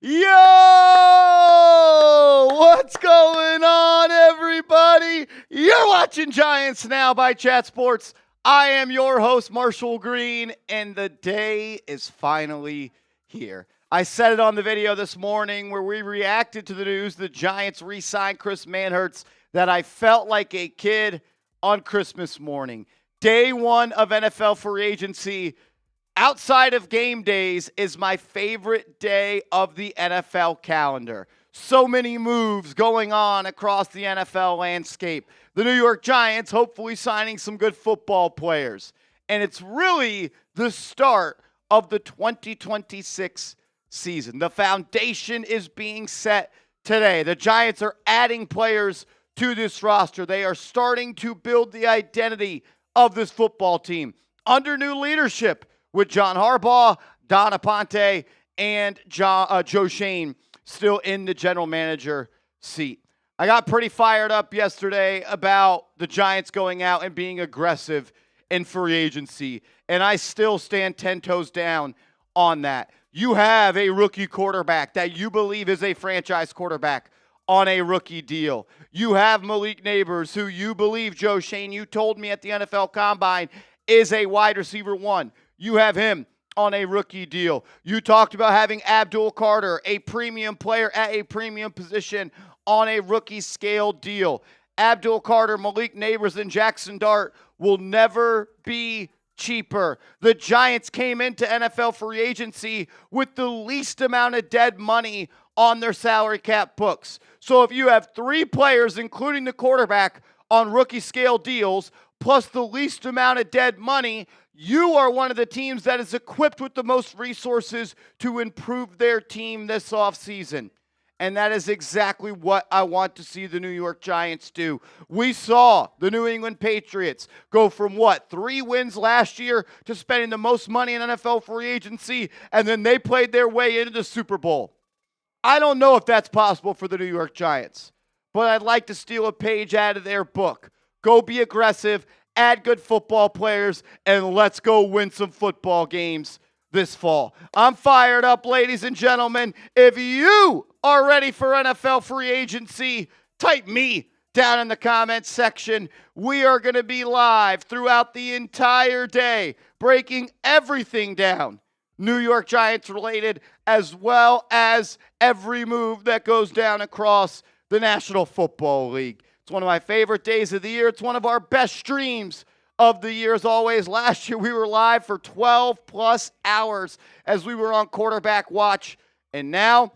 Yo! What's going on, everybody? You're watching Giants Now by Chat Sports. I am your host, Marshall Green, and the day is finally here. I said it on the video this morning where we reacted to the news the Giants re-signed Chris Manhertz that I felt like a kid on Christmas morning. Day one of NFL free agency, outside of game days, is my favorite day of the NFL calendar. So many moves going on across the NFL landscape. The New York Giants hopefully signing some good football players. And it's really the start of the 2026 season. The foundation is being set today. The Giants are adding players to this roster. They are starting to build the identity of this football team under new leadership with John Harbaugh, Don Aponte, and Joe Schoen still in the general manager seat. I got pretty fired up yesterday about the Giants going out and being aggressive in free agency, and I still stand 10 toes down on that. You have a rookie quarterback that you believe is a franchise quarterback on a rookie deal. You have Malik Neighbors, who you believe, Joe Schoen, you told me at the NFL Combine, is a wide receiver one. You have him on a rookie deal. You talked about having Abdul Carter, a premium player at a premium position, on a rookie scale deal. Abdul Carter, Malik Neighbors, and Jackson Dart will never be cheaper. The Giants came into NFL free agency with the least amount of dead money on their salary cap books. So if you have three players, including the quarterback, on rookie scale deals, plus the least amount of dead money, you are one of the teams that is equipped with the most resources to improve their team this offseason. And that is exactly what I want to see the New York Giants do. We saw the New England Patriots go from 3 wins last year to spending the most money in NFL free agency, and then they played their way into the Super Bowl. I don't know if that's possible for the New York Giants, but I'd like to steal a page out of their book. Go be aggressive, add good football players, and let's go win some football games this fall. I'm fired up, ladies and gentlemen. If you are ready for NFL free agency, type me down in the comments section. We are going to be live throughout the entire day, breaking everything down New York Giants related, as well as every move that goes down across the National Football League. It's one of my favorite days of the year. It's one of our best streams of the year, as always. Last year, we were live for 12-plus hours as we were on quarterback watch. And now,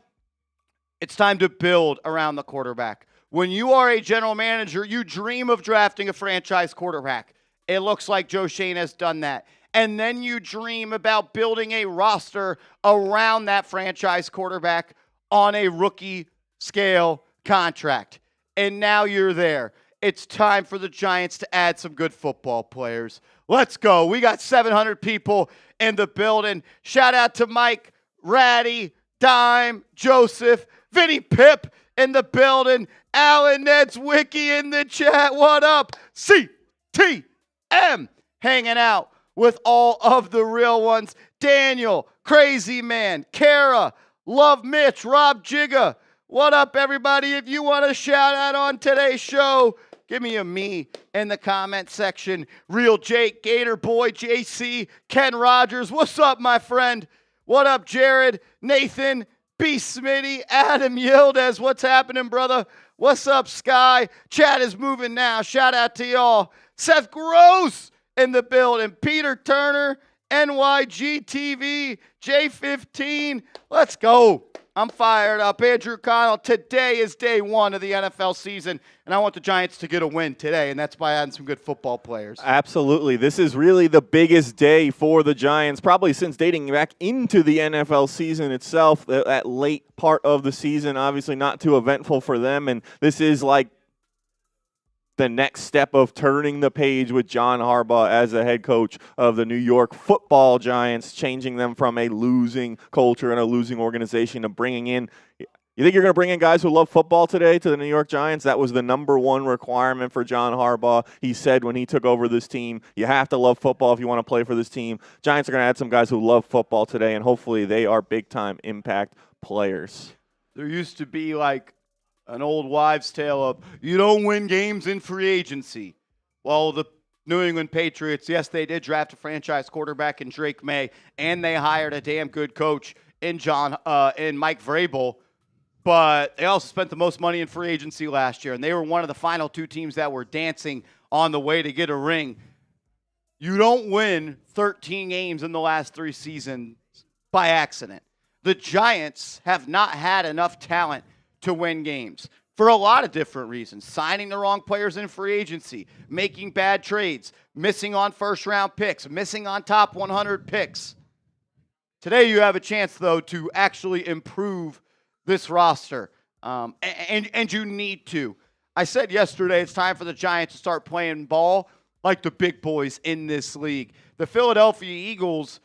it's time to build around the quarterback. When you are a general manager, you dream of drafting a franchise quarterback. It looks like Joe Schoen has done that. And then you dream about building a roster around that franchise quarterback on a rookie scale contract. And now you're there. It's time for the Giants to add some good football players. Let's go. We got 700 people in the building. Shout out to Mike, Ratty, Dime, Joseph, Vinny Pip in the building. Alan Ned's Wiki in the chat. What up? CTM hanging out with all of the real ones. Daniel, Crazy Man, Kara, Love Mitch, Rob Jigga. What up, everybody? If you want a shout out on today's show, give me a me in the comment section. Real Jake, Gator Boy, JC, Ken Rogers. What's up, my friend? What up, Jared, Nathan, B. Smitty, Adam Yildiz. What's happening, brother? What's up, Sky? Chat is moving now. Shout out to y'all. Seth Gross in the building. Peter Turner, NYGTV, J15. Let's go. I'm fired up. Andrew Connell, today is day one of the NFL season, and I want the Giants to get a win today, and that's by adding some good football players. Absolutely. This is really the biggest day for the Giants, probably since dating back into the NFL season itself, that late part of the season, obviously not too eventful for them, and this is like the next step of turning the page with John Harbaugh as the head coach of the New York Football Giants, changing them from a losing culture and a losing organization to bringing in. You think you're going to bring in guys who love football today to the New York Giants? That was the #1 requirement for John Harbaugh. He said when he took over this team, you have to love football if you want to play for this team. Giants are going to add some guys who love football today, and hopefully they are big-time impact players. There used to be like an old wives' tale of, you don't win games in free agency. Well, the New England Patriots, yes, they did draft a franchise quarterback in Drake May, and they hired a damn good coach in Mike Vrabel, but they also spent the most money in free agency last year, and they were one of the final two teams that were dancing on the way to get a ring. You don't win 13 games in the last 3 seasons by accident. The Giants have not had enough talent to win games for a lot of different reasons. Signing the wrong players in free agency, making bad trades, missing on first-round picks, missing on top 100 picks. Today you have a chance, though, to actually improve this roster, and you need to. I said yesterday it's time for the Giants to start playing ball like the big boys in this league. The Philadelphia Eagles,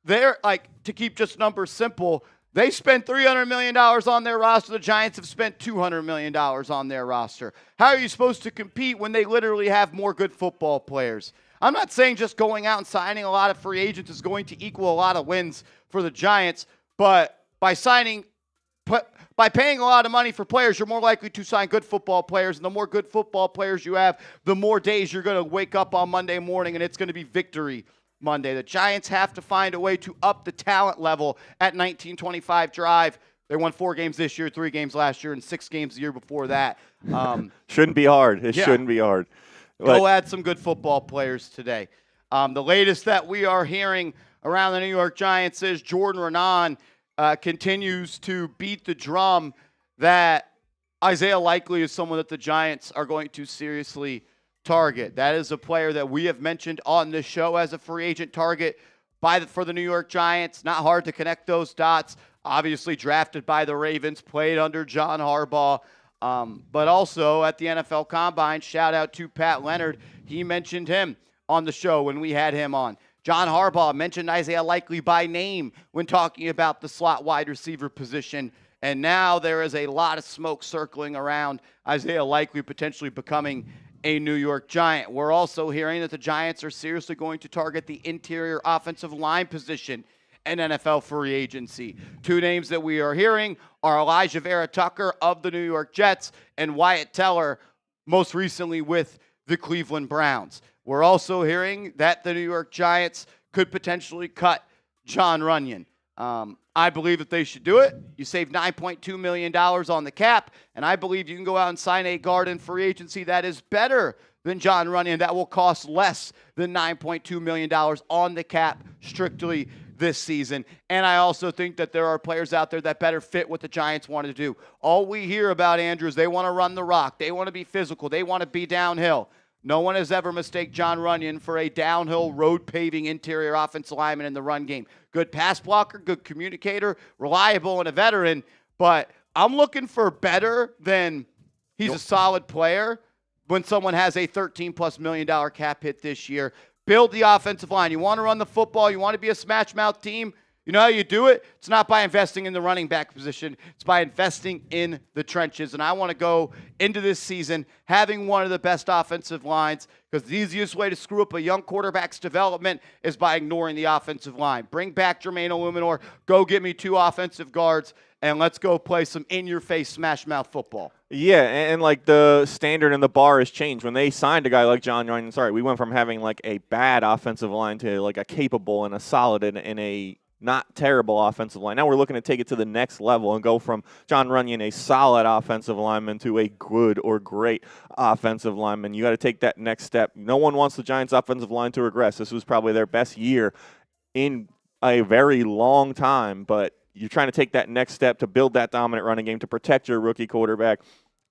they're like, to keep just numbers simple, they spent $300 million on their roster. The Giants have spent $200 million on their roster. How are you supposed to compete when they literally have more good football players? I'm not saying just going out and signing a lot of free agents is going to equal a lot of wins for the Giants, but by paying a lot of money for players, you're more likely to sign good football players, and the more good football players you have, the more days you're going to wake up on Monday morning, and it's going to be victory Monday. The Giants have to find a way to up the talent level at 1925 Drive. They won 4 games this year, 3 games last year, and 6 games the year before that. Shouldn't be hard. It shouldn't be hard. Go add some good football players today. The latest that we are hearing around the New York Giants is Jordan Renan continues to beat the drum that Isaiah Likely is someone that the Giants are going to seriously target. That is a player that we have mentioned on this show as a free agent target for the New York Giants. Not hard to connect those dots. Obviously drafted by the Ravens, played under John Harbaugh, but also at the NFL Combine. Shout out to Pat Leonard. He mentioned him on the show when we had him on. John Harbaugh mentioned Isaiah Likely by name when talking about the slot wide receiver position. And now there is a lot of smoke circling around Isaiah Likely potentially becoming a New York Giant. We're also hearing that the Giants are seriously going to target the interior offensive line position in NFL free agency. 2 names that we are hearing are Elijah Vera Tucker of the New York Jets and Wyatt Teller, most recently with the Cleveland Browns. We're also hearing that the New York Giants could potentially cut John Runyan. I believe that they should do it. You save $9.2 million on the cap, and I believe you can go out and sign a guard in free agency that is better than John Runyan. That will cost less than $9.2 million on the cap strictly this season. And I also think that there are players out there that better fit what the Giants want to do. All we hear about, Andrew, is they want to run the rock. They want to be physical. They want to be downhill. No one has ever mistaken John Runyan for a downhill, road-paving interior offensive lineman in the run game. Good pass blocker, good communicator, reliable, and a veteran. But I'm looking for better than he's a solid player when someone has a $13+ million cap hit this year. Build the offensive line. You want to run the football. You want to be a smash-mouth team. You know how you do it? It's not by investing in the running back position. It's by investing in the trenches. And I want to go into this season having one of the best offensive lines, because the easiest way to screw up a young quarterback's development is by ignoring the offensive line. Bring back Jermaine Eluemunor. Go get me 2 offensive guards, and let's go play some in-your-face smash-mouth football. Yeah, and like the standard and the bar has changed. When they signed a guy like John Runyan, we went from having like a bad offensive line to like a capable and a solid and a not terrible offensive line. Now we're looking to take it to the next level and go from John Runyon, a solid offensive lineman, to a good or great offensive lineman. You got to take that next step. No one wants the Giants' offensive line to regress. This was probably their best year in a very long time, but you're trying to take that next step to build that dominant running game, to protect your rookie quarterback,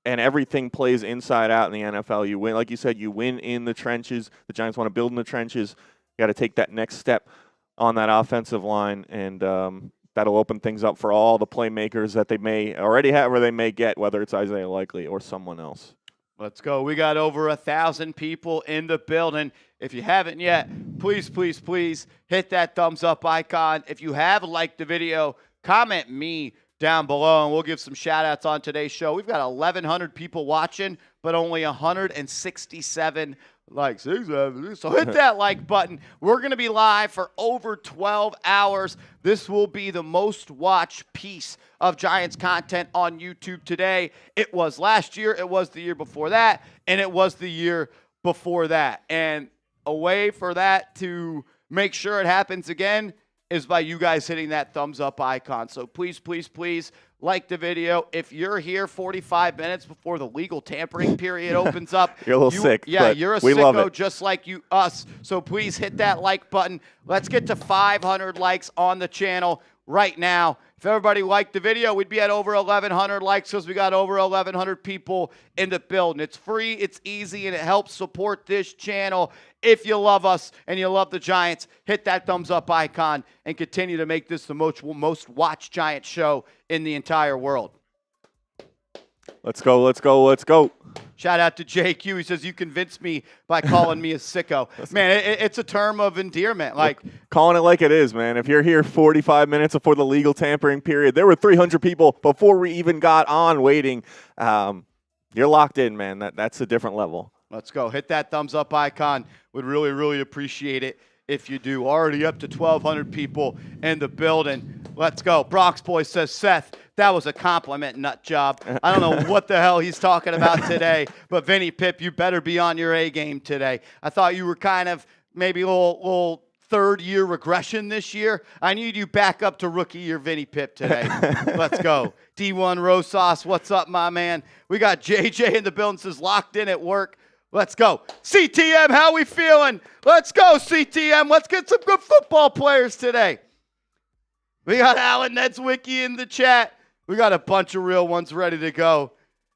and everything plays inside out in the NFL. You win, like you said, you win in the trenches. The Giants want to build in the trenches. You got to take that next step on that offensive line, and that'll open things up for all the playmakers that they may already have or they may get, whether it's Isaiah Likely or someone else. Let's go. We got over 1,000 people in the building. If you haven't yet, please, please, please hit that thumbs up icon. If you have liked the video, comment me down below, and we'll give some shout-outs on today's show. We've got 1,100 people watching, but only 167 likes. So hit that like button. We're going to be live for over 12 hours. This will be the most watched piece of Giants content on YouTube today. It was last year, it was the year before that, and it was the year before that. And a way for that to make sure it happens again is by you guys hitting that thumbs up icon. So please, please, please like the video. If you're here 45 minutes before the legal tampering period opens up, you're a little sick. Yeah, you're a we love sicko it. just like us. So please hit that like button. Let's get to 500 likes on the channel right now. If everybody liked the video, we'd be at over 1,100 likes because we got over 1,100 people in the building. It's free, it's easy, and it helps support this channel. If you love us and you love the Giants, hit that thumbs up icon and continue to make this the most watched Giants show in the entire world. Let's go, let's go, let's go. Shout out to JQ. He says, you convinced me by calling me a sicko. Man, it's a term of endearment. Like, calling it like it is, man. If you're here 45 minutes before the legal tampering period, there were 300 people before we even got on waiting. You're locked in, man. That's a different level. Let's go. Hit that thumbs up icon. Would really, really appreciate it if you do. Already up to 1,200 people in the building. Let's go. Brock's boy says, Seth, that was a compliment, nut job. I don't know what the hell he's talking about today, but Vinny Pip, you better be on your A game today. I thought you were kind of maybe a little third-year regression this year. I need you back up to rookie year Vinny Pip today. Let's go. D1 Rosas, what's up, my man? We got JJ in the building, says locked in at work. Let's go. CTM, how we feeling? Let's go, CTM. Let's get some good football players today. We got Alan Nedzwicki in the chat. We got a bunch of real ones ready to go.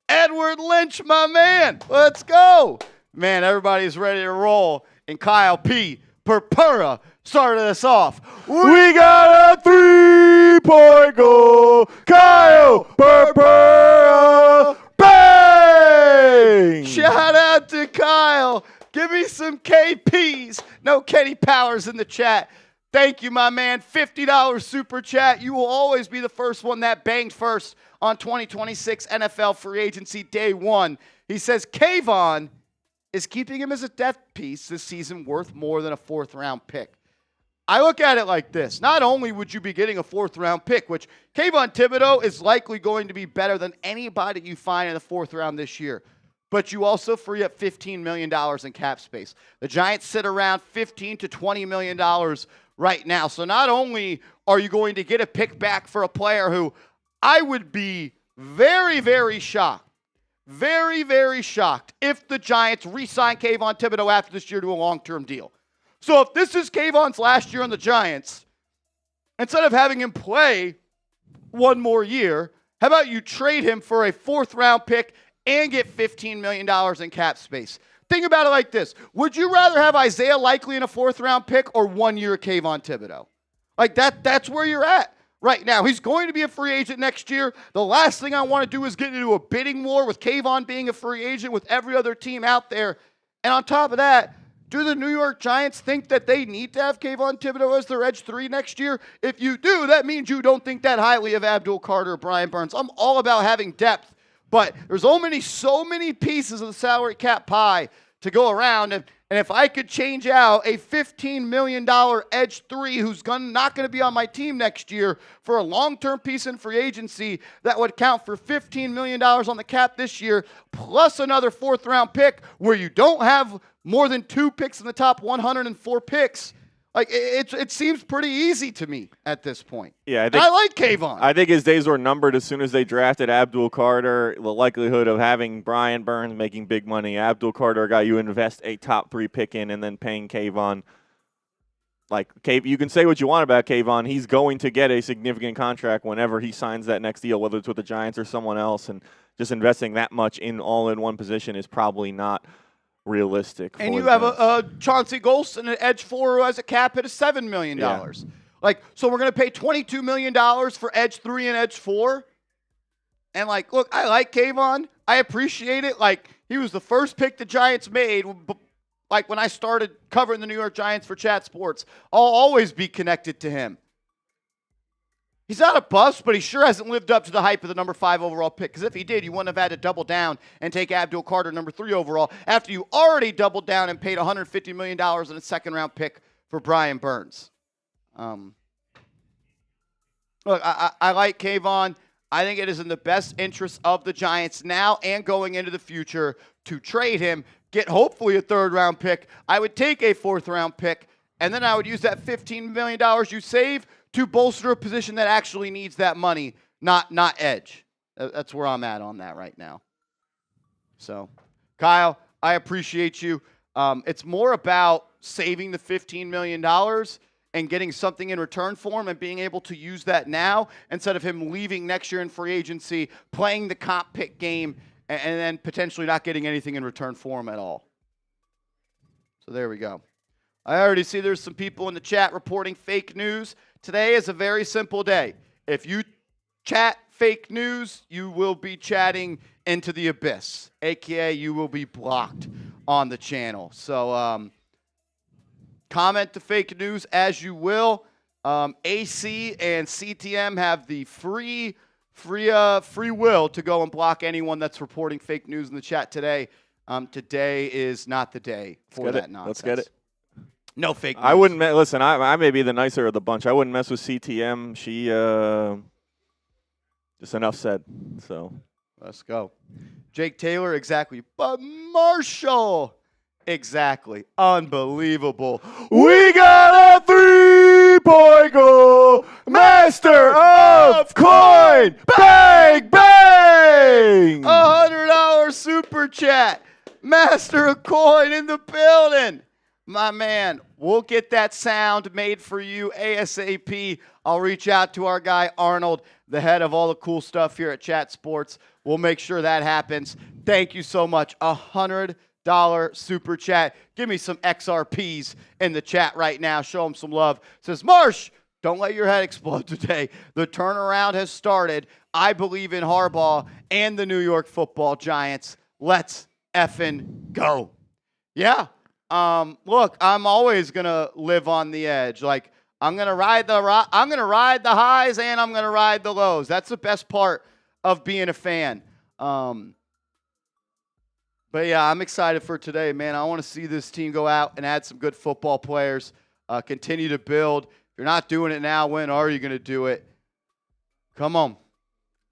Edward Lynch, my man. Let's go. Man, everybody's ready to roll. And Kyle P. Purpura started us off. We got a 3-point goal. Kyle Purpura. Bang! Shout out to Kyle. Give me some KPs. No Kenny Powers in the chat. Thank you, my man. $50 super chat. You will always be the first one that banged first on 2026 NFL free agency day one. He says Kayvon is keeping him as a death piece this season worth more than a fourth-round pick. I look at it like this. Not only would you be getting a fourth-round pick, which Kayvon Thibodeau is likely going to be better than anybody you find in the fourth round this year, but you also free up $15 million in cap space. The Giants sit around $15 to $20 million right now. So not only are you going to get a pick back for a player who I would be very, very shocked, very, very shocked if the Giants re-sign Kayvon Thibodeau after this year to a long-term deal. So if this is Kayvon's last year on the Giants, instead of having him play one more year, how about you trade him for a fourth-round pick and get $15 million in cap space? Think about it like this. Would you rather have Isaiah Likely in a fourth-round pick or 1 year Kayvon Thibodeau? Like that's where you're at right now. He's going to be a free agent next year. The last thing I want to do is get into a bidding war with Kayvon being a free agent with every other team out there. And on top of that, do the New York Giants think that they need to have Kayvon Thibodeau as their edge 3 next year? If you do, that means you don't think that highly of Abdul Carter or Brian Burns. I'm all about having depth. But there's so many pieces of the salary cap pie to go around. And if I could change out a $15 million edge 3 who's not going to be on my team next year for a long-term piece in free agency that would count for $15 million on the cap this year, plus another fourth-round pick where you don't have more than 2 picks in the top 104 picks, Like, it seems pretty easy to me at this point. Yeah, I like Kayvon. I think his days were numbered as soon as they drafted Abdul Carter. The likelihood of having Brian Burns making big money, Abdul Carter, a guy you invest a top 3 pick in, and then paying Kayvon. Like, you can say what you want about Kayvon. He's going to get a significant contract whenever he signs that next deal, whether it's with the Giants or someone else. And just investing that much in one position is probably not realistic. And you have a Chauncey Golston, an edge 4 who has a cap hit of $7 million. Yeah. Like, so we're going to pay $22 million for edge 3 and edge 4. And, like, look, I like Kayvon. I appreciate it. Like, he was the first pick the Giants made. Like, when I started covering the New York Giants for Chat Sports, I'll always be connected to him. He's not a bust, but he sure hasn't lived up to the hype of the number 5 overall pick. Because if he did, you wouldn't have had to double down and take Abdul Carter, number 3 overall, after you already doubled down and paid $150 million in a second-round pick for Brian Burns. Look, I like Kayvon. I think it is in the best interest of the Giants now and going into the future to trade him, get hopefully a 3rd-round pick. I would take a 4th-round pick, and then I would use that $15 million you save to bolster a position that actually needs that money, not edge. That's where I'm at on that right now. So, Kyle, I appreciate you. It's more about saving the $15 million and getting something in return for him and being able to use that now instead of him leaving next year in free agency, playing the comp pick game, and then potentially not getting anything in return for him at all. So there we go. I already see there's some people in the chat reporting fake news. Today is a very simple day. If you chat fake news, you will be chatting into the abyss, a.k.a. you will be blocked on the channel. So comment the fake news as you will. AC and CTM have the free will to go and block anyone that's reporting fake news in the chat today. Today is not the day for that nonsense. Let's get it. No fake news. I wouldn't listen. I may be the nicer of the bunch. I wouldn't mess with CTM. She just enough said. So let's go. Jake Taylor, exactly. But Marshall, exactly. Unbelievable. We got a 3-point goal. Master of coin. Bang, bang. $100 super chat. Master of coin in the building. My man, we'll get that sound made for you ASAP. I'll reach out to our guy Arnold, the head of all the cool stuff here at Chat Sports. We'll make sure that happens. Thank you so much. $100 super chat. Give me some XRPs in the chat right now. Show them some love. Says, Marsh, don't let your head explode today. The turnaround has started. I believe in Harbaugh and the New York Football Giants. Let's effing go. Yeah. Look, I'm always gonna live on the edge. Like, I'm gonna ride the highs and I'm gonna ride the lows. That's the best part of being a fan. But yeah, I'm excited for today, man. I want to see this team go out and add some good football players. Continue to build. If you're not doing it now, when are you gonna do it? Come on.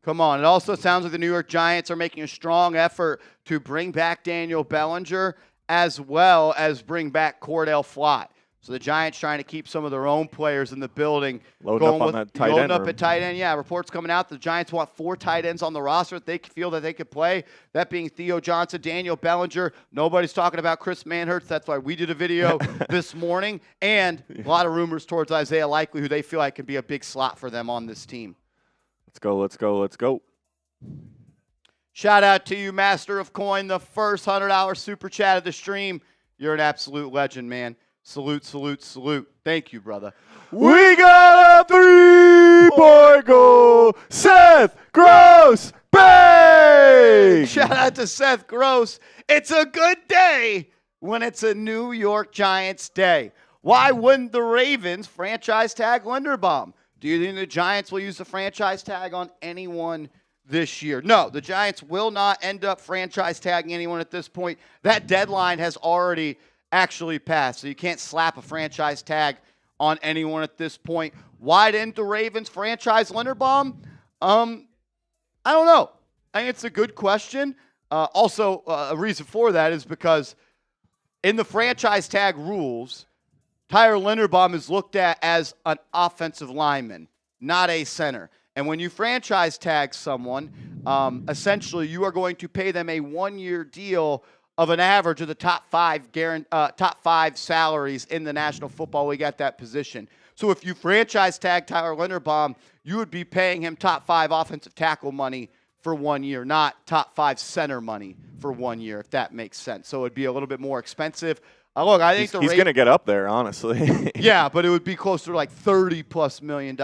Come on. It also sounds like the New York Giants are making a strong effort to bring back Daniel Bellinger, as well as bring back Cor'Dale Flott. So the Giants trying to keep some of their own players in the building. Loading up at tight end. Yeah, reports coming out. The Giants want 4 tight ends on the roster that they feel that they could play. That being Theo Johnson, Daniel Bellinger. Nobody's talking about Chris Manhertz. That's why we did a video this morning. And a lot of rumors towards Isaiah Likely, who they feel like can be a big slot for them on this team. Let's go, let's go, let's go. Shout out to you, Master of Coin, the first $100 super chat of the stream. You're an absolute legend, man. Salute, salute, salute. Thank you, brother. We got a 3-point goal. Seth Gross, bang! Shout out to Seth Gross. It's a good day when it's a New York Giants day. Why wouldn't the Ravens franchise tag Linderbaum? Do you think the Giants will use the franchise tag on anyone this year? No, the Giants will not end up franchise tagging anyone at this point. That deadline has already actually passed, so you can't slap a franchise tag on anyone at this point. Why didn't the Ravens franchise Linderbaum? I don't know. I think it's a good question. Also, a reason for that is because in the franchise tag rules, Tyler Linderbaum is looked at as an offensive lineman, not a center. And when you franchise tag someone, essentially you are going to pay them a 1-year deal of an average of the top five salaries in the National Football League at that position. So if you franchise tag Tyler Linderbaum, you would be paying him top 5 offensive tackle money for 1 year, not top 5 center money for 1 year, if that makes sense. So it would be a little bit more expensive. Look, I think he's going to get up there, honestly. Yeah, but it would be closer to like $30+ million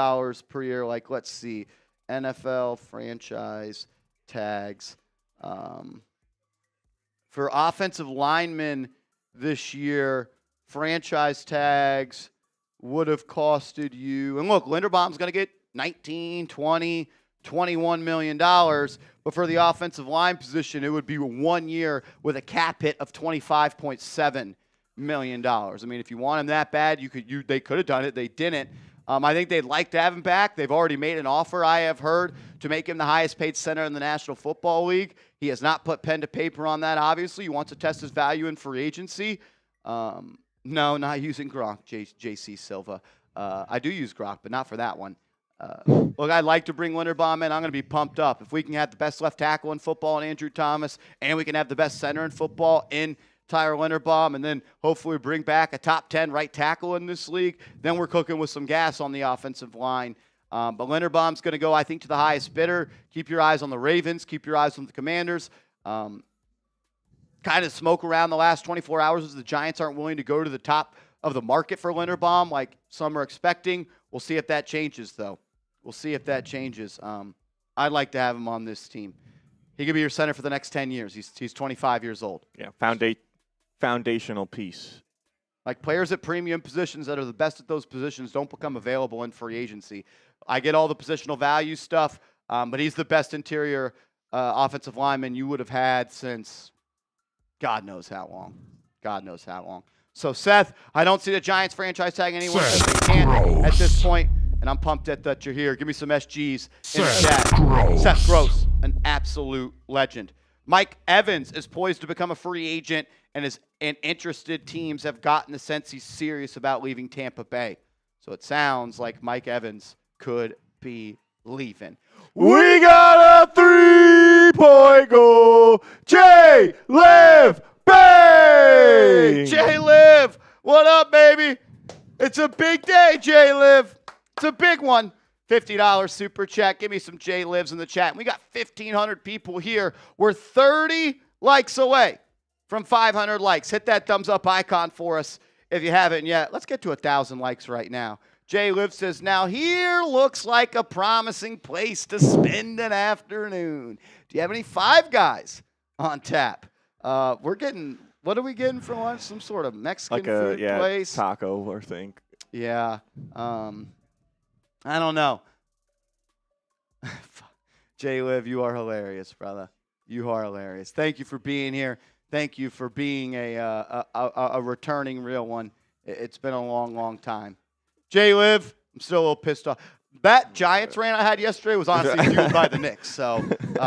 per year. Like, let's see, NFL franchise tags for offensive linemen this year. Franchise tags would have costed you, and look, Linderbaum's going to get 19, 20, $21 million, but for the offensive line position, it would be 1 year with a cap hit of $25.7 million. I mean, if you want him that bad, they could have done it. They didn't. I think they'd like to have him back. They've already made an offer, I have heard, to make him the highest paid center in the National Football League. He has not put pen to paper on that, obviously. He wants to test his value in free agency. No, not using Gronk, JC Silva. I do use Gronk, but not for that one. Look, I'd like to bring Linderbaum in. I'm going to be pumped up. If we can have the best left tackle in football in Andrew Thomas, and we can have the best center in football in Tyler Linderbaum, and then hopefully bring back a top 10 right tackle in this league, then we're cooking with some gas on the offensive line. But Linderbaum's going to go, I think, to the highest bidder. Keep your eyes on the Ravens. Keep your eyes on the Commanders. Kind of smoke around the last 24 hours as the Giants aren't willing to go to the top of the market for Linderbaum like some are expecting. We'll see if that changes, though. We'll see if that changes. I'd like to have him on this team. He could be your center for the next 10 years. He's 25 years old. Yeah, foundational piece. Like, players at premium positions that are the best at those positions don't become available in free agency. I get all the positional value stuff, but he's the best interior offensive lineman you would have had since God knows how long. God knows how long. So, Seth, I don't see the Giants franchise tagging anyone because they can't at this point, and I'm pumped that you're here. Give me some SGs in the chat. Seth Gross, an absolute legend. Mike Evans is poised to become a free agent, and interested teams have gotten the sense he's serious about leaving Tampa Bay. So it sounds like Mike Evans could be leaving. We got a 3-point goal. J-Liv Bay! J-Liv, what up, baby? It's a big day, J-Liv. It's a big one. $50 super chat. Give me some J-Livs in the chat. We got 1,500 people here. We're 30 likes away from 500 likes. Hit that thumbs up icon for us if you haven't yet. Let's get to 1,000 likes right now. J-Liv says, now here looks like a promising place to spend an afternoon. Do you have any Five Guys on tap? We're getting, what are we getting for lunch? Some sort of Mexican food place? Taco, I think. Yeah. I don't know. J-Liv, you are hilarious, brother. You are hilarious. Thank you for being here. Thank you for being a returning real one. It's been a long, long time. J-Liv, I'm still a little pissed off. That Giants rant I had yesterday was honestly fueled by the Knicks, so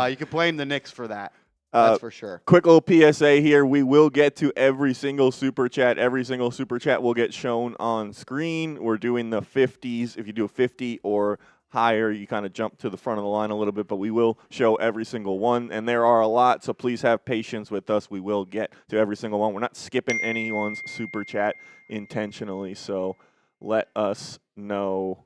you can blame the Knicks for that. That's for sure. Quick little PSA here. We will get to every single super chat. Every single super chat will get shown on screen. We're doing the 50s. If you do a 50 or higher, you kind of jump to the front of the line a little bit, but we will show every single one. And there are a lot, so please have patience with us. We will get to every single one. We're not skipping anyone's super chat intentionally, so let us know.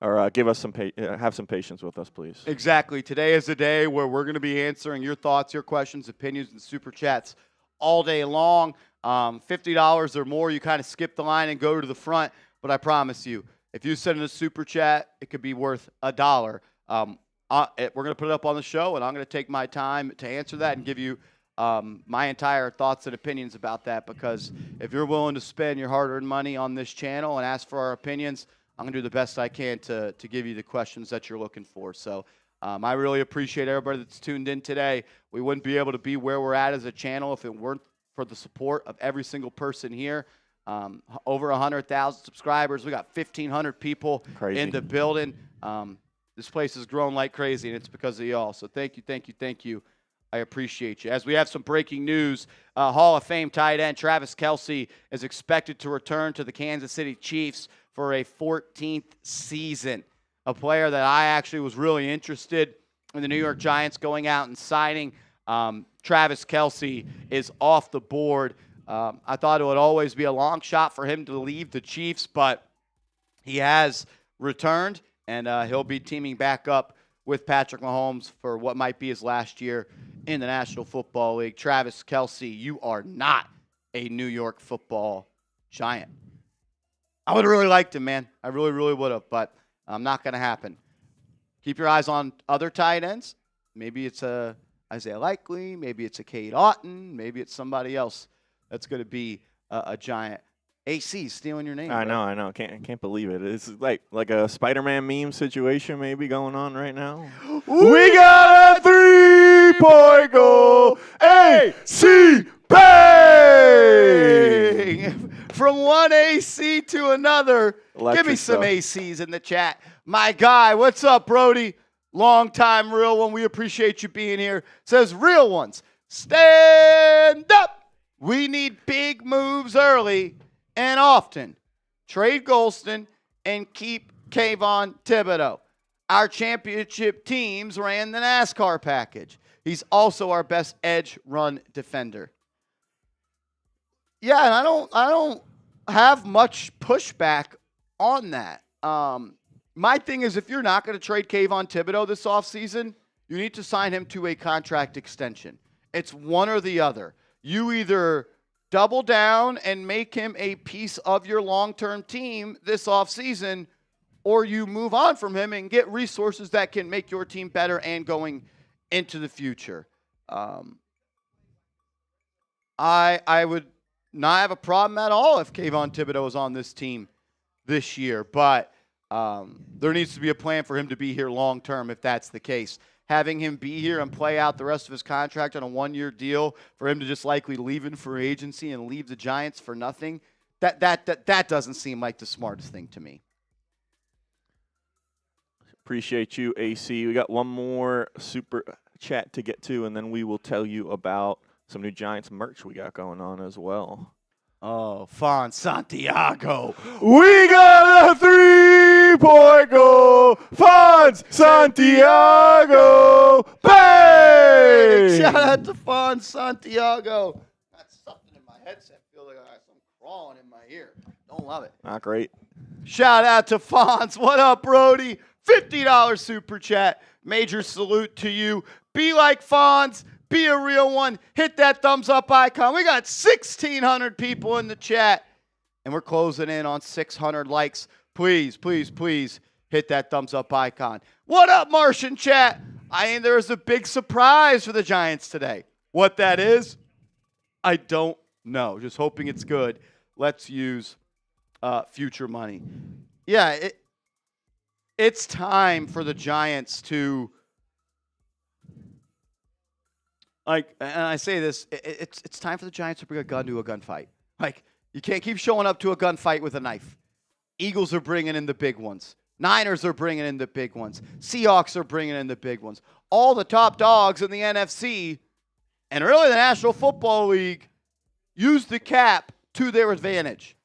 Or give us some have some patience with us, please. Exactly. Today is a day where we're going to be answering your thoughts, your questions, opinions, and super chats all day long. $50 or more, you kind of skip the line and go to the front. But I promise you, if you send in a super chat, it could be worth $1. We're going to put it up on the show, and I'm going to take my time to answer that and give you my entire thoughts and opinions about that. Because if you're willing to spend your hard-earned money on this channel and ask for our opinions, I'm going to do the best I can to give you the questions that you're looking for. So I really appreciate everybody that's tuned in today. We wouldn't be able to be where we're at as a channel if it weren't for the support of every single person here. Over 100,000 subscribers. We got 1,500 people in the building. This place has grown like crazy, and it's because of y'all. So thank you, thank you, thank you. I appreciate you. As we have some breaking news, Hall of Fame tight end Travis Kelce is expected to return to the Kansas City Chiefs for a 14th season. A player that I actually was really interested in the New York Giants going out and signing. Travis Kelce is off the board. I thought it would always be a long shot for him to leave the Chiefs, but he has returned, and he'll be teaming back up with Patrick Mahomes for what might be his last year in the National Football League. Travis Kelce, you are not a New York Football Giant. I would have really liked him, man. I really, really would have, but not going to happen. Keep your eyes on other tight ends. Maybe it's a Isaiah Likely. Maybe it's a Cade Otton. Maybe it's somebody else that's going to be a Giant. AC stealing your name. I know. Can't believe it. It's like a Spider-Man meme situation maybe going on right now. We got a 3-point goal. AC bang! From one AC to another. Electric Give me some stuff. ACs in the chat. My guy, what's up, Brody? Long time real one. We appreciate you being here. Says real ones. Stand up. We need big moves early and often. Trade Golston and keep Kayvon Thibodeau. Our championship teams ran the NASCAR package. He's also our best edge run defender. Yeah, and I don't have much pushback on that. My thing is, if you're not going to trade Kayvon Thibodeau this offseason, you need to sign him to a contract extension. It's one or the other. You either double down and make him a piece of your long-term team this offseason, or you move on from him and get resources that can make your team better and going into the future. I would not have a problem at all if Kayvon Thibodeau is on this team this year, but there needs to be a plan for him to be here long-term if that's the case. Having him be here and play out the rest of his contract on a one-year deal, for him to just likely leave in free agency and leave the Giants for nothing, that doesn't seem like the smartest thing to me. Appreciate you, AC. We got one more super chat to get to, and then we will tell you about some new Giants merch we got going on as well. Oh, Fon Santiago. We got a 3-point goal. Fonz Santiago. Bang! Shout out to Fon Santiago. Got something in my headset. I feel like I got something crawling in my ear. Don't love it. Not great. Shout out to Fonz. What up, Brody? $50 super chat. Major salute to you. Be like Fonz. Be a real one. Hit that thumbs up icon. We got 1,600 people in the chat, and we're closing in on 600 likes. Please, please, please hit that thumbs up icon. What up, Martian chat? There's a big surprise for the Giants today. What that is, I don't know. Just hoping it's good. Let's use future money. Yeah, it's time for the Giants to... and I say this, it's time for the Giants to bring a gun to a gunfight. You can't keep showing up to a gunfight with a knife. Eagles are bringing in the big ones. Niners are bringing in the big ones. Seahawks are bringing in the big ones. All the top dogs in the NFC, and really the National Football League, use the cap to their advantage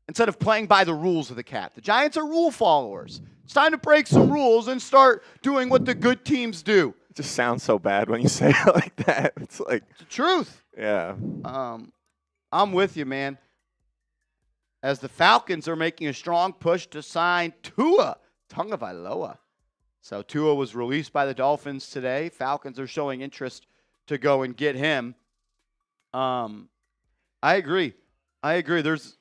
instead of playing by the rules of the cap. The Giants are rule followers. It's time to break some rules and start doing what the good teams do. Just sounds so bad when you say it like that. It's like it's the truth. Yeah. I'm with you, man. As the Falcons are making a strong push to sign Tua Tagovailoa. So Tua was released by the Dolphins today. Falcons are showing interest to go and get him. I agree. There's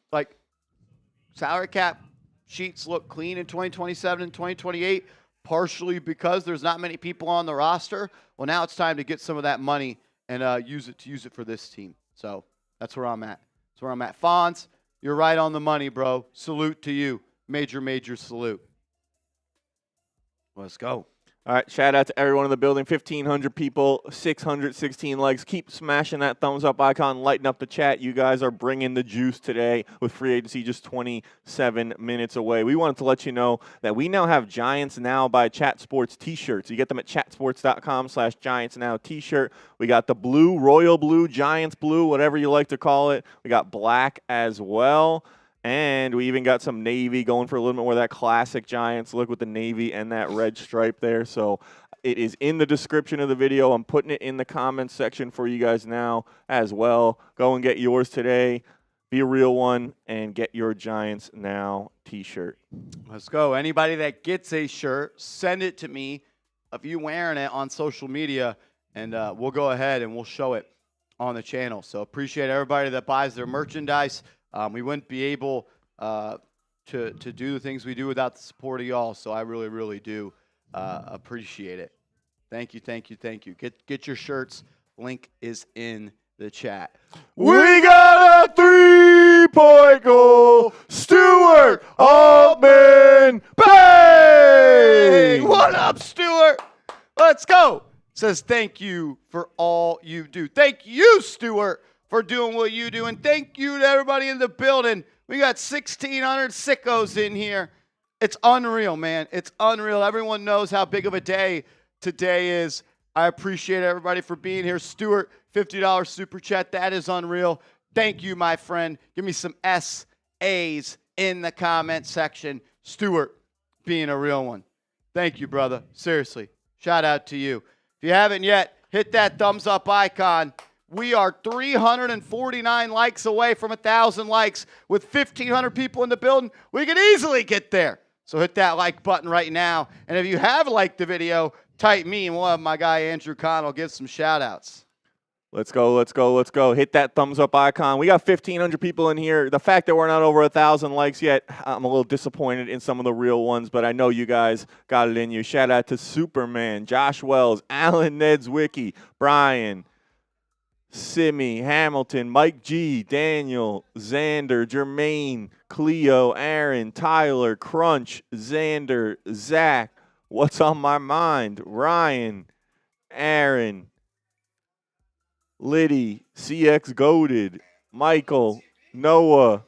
salary cap sheets look clean in 2027 and 2028. Partially because there's not many people on the roster. Well, now it's time to get some of that money and use it for this team. So that's where I'm at. Fonz, you're right on the money, bro. Salute to you. Major salute. Let's go. All right, shout out to everyone in the building. 1,500 people, 616 likes. Keep smashing that thumbs up icon, lighten up the chat. You guys are bringing the juice today with free agency just 27 minutes away. We wanted to let you know that we now have Giants Now by Chat Sports t-shirts. You get them at chatsports.com/Giants Now t-shirt. We got the blue, royal blue, Giants blue, whatever you like to call it. We got black as well. And we even got some navy going for a little bit more of that classic Giants look with the navy and that red stripe there. So it is in the description of the video. I'm putting it in the comments section for you guys now as well. Go and get yours today. Be a real one and get your Giants Now t-shirt. Let's go. Anybody that gets a shirt, send it to me of you wearing it on social media, and we'll go ahead and we'll show it on the channel. So appreciate everybody that buys their merchandise. We wouldn't be able to do the things we do without the support of y'all, so I really, really do appreciate it. Thank you, thank you, thank you. Get your shirts. Link is in the chat. We got a 3-point goal. Stewart Altman. Bang! What up, Stewart? Let's go. Says thank you for all you do. Thank you, Stewart, for doing what you do. And thank you to everybody in the building. We got 1,600 sickos in here. It's unreal, man. It's unreal. Everyone knows how big of a day today is. I appreciate everybody for being here. Stuart, $50 super chat. That is unreal. Thank you, my friend. Give me some SAs in the comment section. Stuart being a real one. Thank you, brother. Seriously. Shout out to you. If you haven't yet, hit that thumbs up icon. We are 349 likes away from 1,000 likes. With 1,500 people in the building, we can easily get there. So hit that like button right now. And if you have liked the video, type me, and we'll have my guy Andrew Connell give some shout-outs. Let's go, let's go, let's go. Hit that thumbs up icon. We got 1,500 people in here. The fact that we're not over 1,000 likes yet, I'm a little disappointed in some of the real ones, but I know you guys got it in you. Shout out to Superman, Josh Wells, Alan Nedswicki, Brian, Simi, Hamilton, Mike G, Daniel, Xander, Jermaine, Cleo, Aaron, Tyler, Crunch, Xander, Zach, What's on My Mind, Ryan, Aaron, Liddy, CX Goated, Michael, Noah,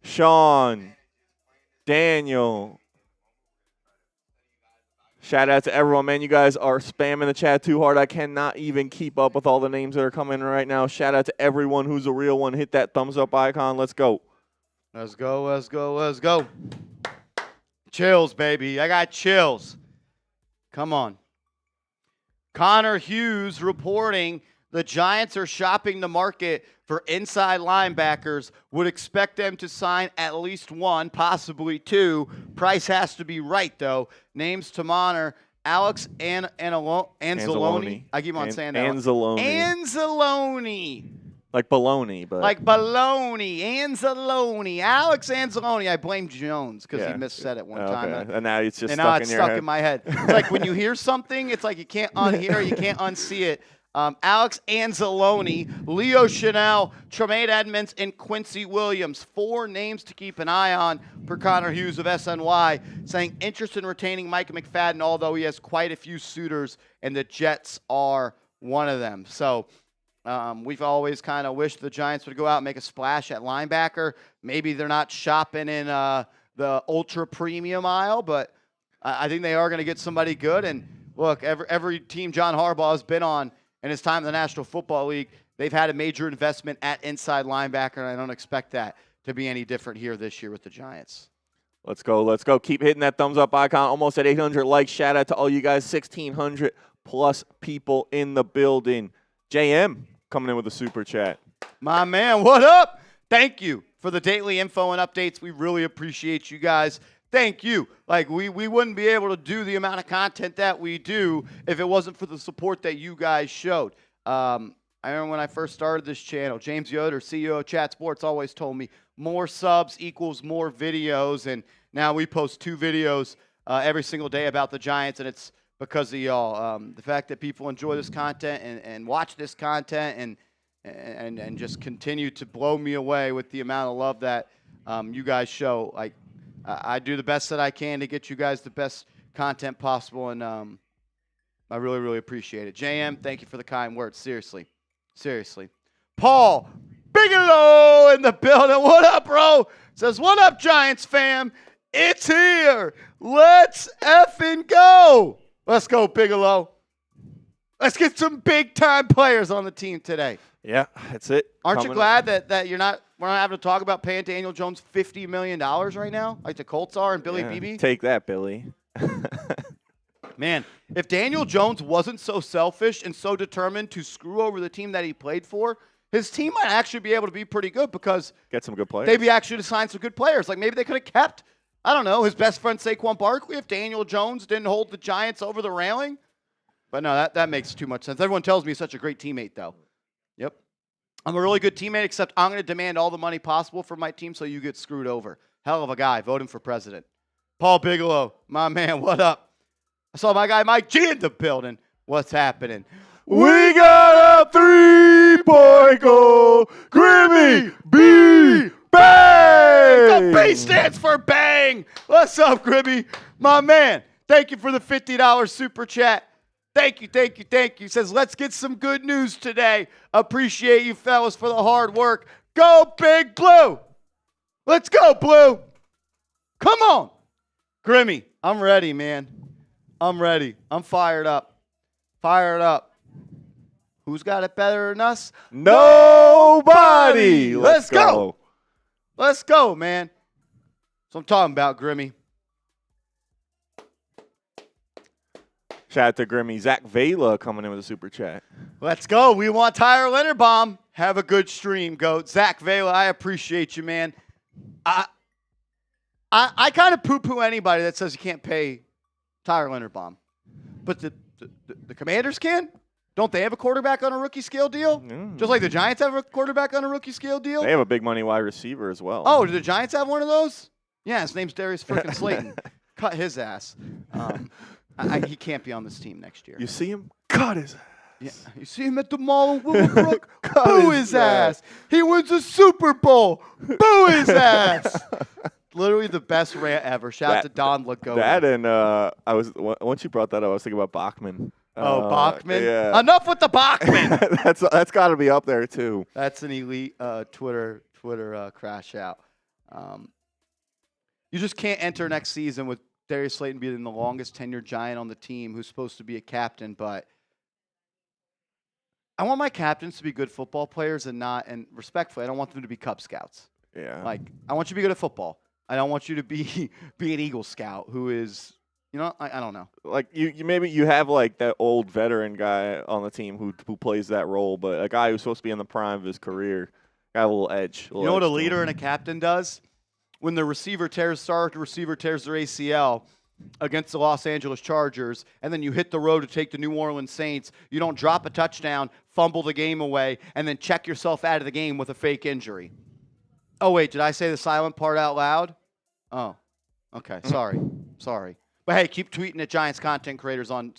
Sean, Daniel. Shout out to everyone, man. You guys are spamming the chat too hard. I cannot even keep up with all the names that are coming in right now. Shout out to everyone who's a real one. Hit that thumbs up icon. Let's go. Let's go, let's go, let's go. Chills, baby. I got chills. Come on. Connor Hughes reporting the Giants are shopping the market for inside linebackers. Would expect them to sign at least one, possibly two. Price has to be right, though. Names to monitor: Alex Anzalone. I keep on saying that. Anzalone. Anzalone. Like baloney, but. Like baloney. Anzalone. Alex Anzalone. I blame Jones because he missaid it one time. And now it's just stuck in your stuck head. in my head. It's like when you hear something, it's like you can't unhear it, you can't unsee it. Alex Anzalone, Leo Chanel, Tremaine Edmonds, and Quincy Williams. 4 names to keep an eye on per Connor Hughes of SNY, saying interest in retaining Mike McFadden, although he has quite a few suitors, and the Jets are one of them. So we've always kind of wished the Giants would go out and make a splash at linebacker. Maybe they're not shopping in the ultra premium aisle, but I think they are going to get somebody good. And look, every team John Harbaugh has been on in his time in the National Football League, they've had a major investment at inside linebacker, and I don't expect that to be any different here this year with the Giants. Let's go, let's go. Keep hitting that thumbs up icon. Almost at 800 likes. Shout out to all you guys. 1,600 plus people in the building. JM coming in with a super chat. My man, what up? Thank you for the daily info and updates. We really appreciate you guys. Thank you. Like, we wouldn't be able to do the amount of content that we do if it wasn't for the support that you guys showed. I remember when I first started this channel, James Yoder, CEO of Chat Sports, always told me more subs equals more videos, and now we post 2 videos every single day about the Giants, and it's because of y'all. The fact that people enjoy this content and watch this content and just continue to blow me away with the amount of love that you guys show. Like, I do the best that I can to get you guys the best content possible, and I really, really appreciate it. JM, thank you for the kind words. Seriously. Paul Bigelow in the building. What up, bro? Says, what up, Giants fam? It's here. Let's effing go. Let's go, Bigelow. Let's get some big-time players on the team today. Yeah, that's it. Aren't you glad that we're not having to talk about paying Daniel Jones $50 million right now, like the Colts are and Billy Beebe? Take that, Billy. Man, if Daniel Jones wasn't so selfish and so determined to screw over the team that he played for, his team might actually be able to be pretty good because get some good players. They'd be actually to sign some good players. Like maybe they could have kept, I don't know, his best friend Saquon Barkley if Daniel Jones didn't hold the Giants over the railing. But no, that makes too much sense. Everyone tells me he's such a great teammate, though. Yep. I'm a really good teammate, except I'm going to demand all the money possible from my team so you get screwed over. Hell of a guy. Vote him for president. Paul Bigelow, my man, what up? I saw my guy Mike G in the building. What's happening? We got a 3-point goal. Grimmy B. Bang! The B stands for bang. What's up, Grimmy? My man, thank you for the $50 super chat. Thank you. Says, let's get some good news today. Appreciate you fellas for the hard work. Go Big Blue. Let's go, Blue. Come on. Grimmy, I'm ready, man. I'm ready. I'm fired up. Who's got it better than us? Nobody. Let's go. Let's go, man. That's what I'm talking about, Grimmy. Shout out to Grimmy. Zach Vela coming in with a super chat. Let's go. We want Tyler Linderbaum. Have a good stream, GOAT. Zach Vela, I appreciate you, man. I kind of poo-poo anybody that says you can't pay Tyler Linderbaum. But the Commanders can? Don't they have a quarterback on a rookie scale deal? Just like the Giants have a quarterback on a rookie scale deal? They have a big money wide receiver as well. Oh, do the Giants have one of those? Yeah, his name's Darius freaking Slayton. Cut his ass. He can't be on this team next year. You see him? Cut his ass. Yeah, you see him at the mall in Willowbrook? Boo his ass. He wins a Super Bowl. Boo his ass. Literally the best rant ever. Shout out to Don Lago. That and once you brought that up, I was thinking about Bachman. Bachman? Yeah. Enough with the Bachman. that's got to be up there too. That's an elite Twitter crash out. You just can't enter next season with Darius Slayton being the longest tenured Giant on the team who's supposed to be a captain, but I want my captains to be good football players and respectfully, I don't want them to be Cub Scouts. Yeah. Like, I want you to be good at football. I don't want you to be an Eagle Scout who is, I don't know. Like maybe you have like that old veteran guy on the team who plays that role, but a guy who's supposed to be in the prime of his career got a little edge. You know what a leader and a captain does? When the star receiver tears their ACL against the Los Angeles Chargers, and then you hit the road to take the New Orleans Saints, you don't drop a touchdown, fumble the game away, and then check yourself out of the game with a fake injury. Oh, wait, did I say the silent part out loud? Oh, okay, sorry. But, hey, keep tweeting at Giants content creators on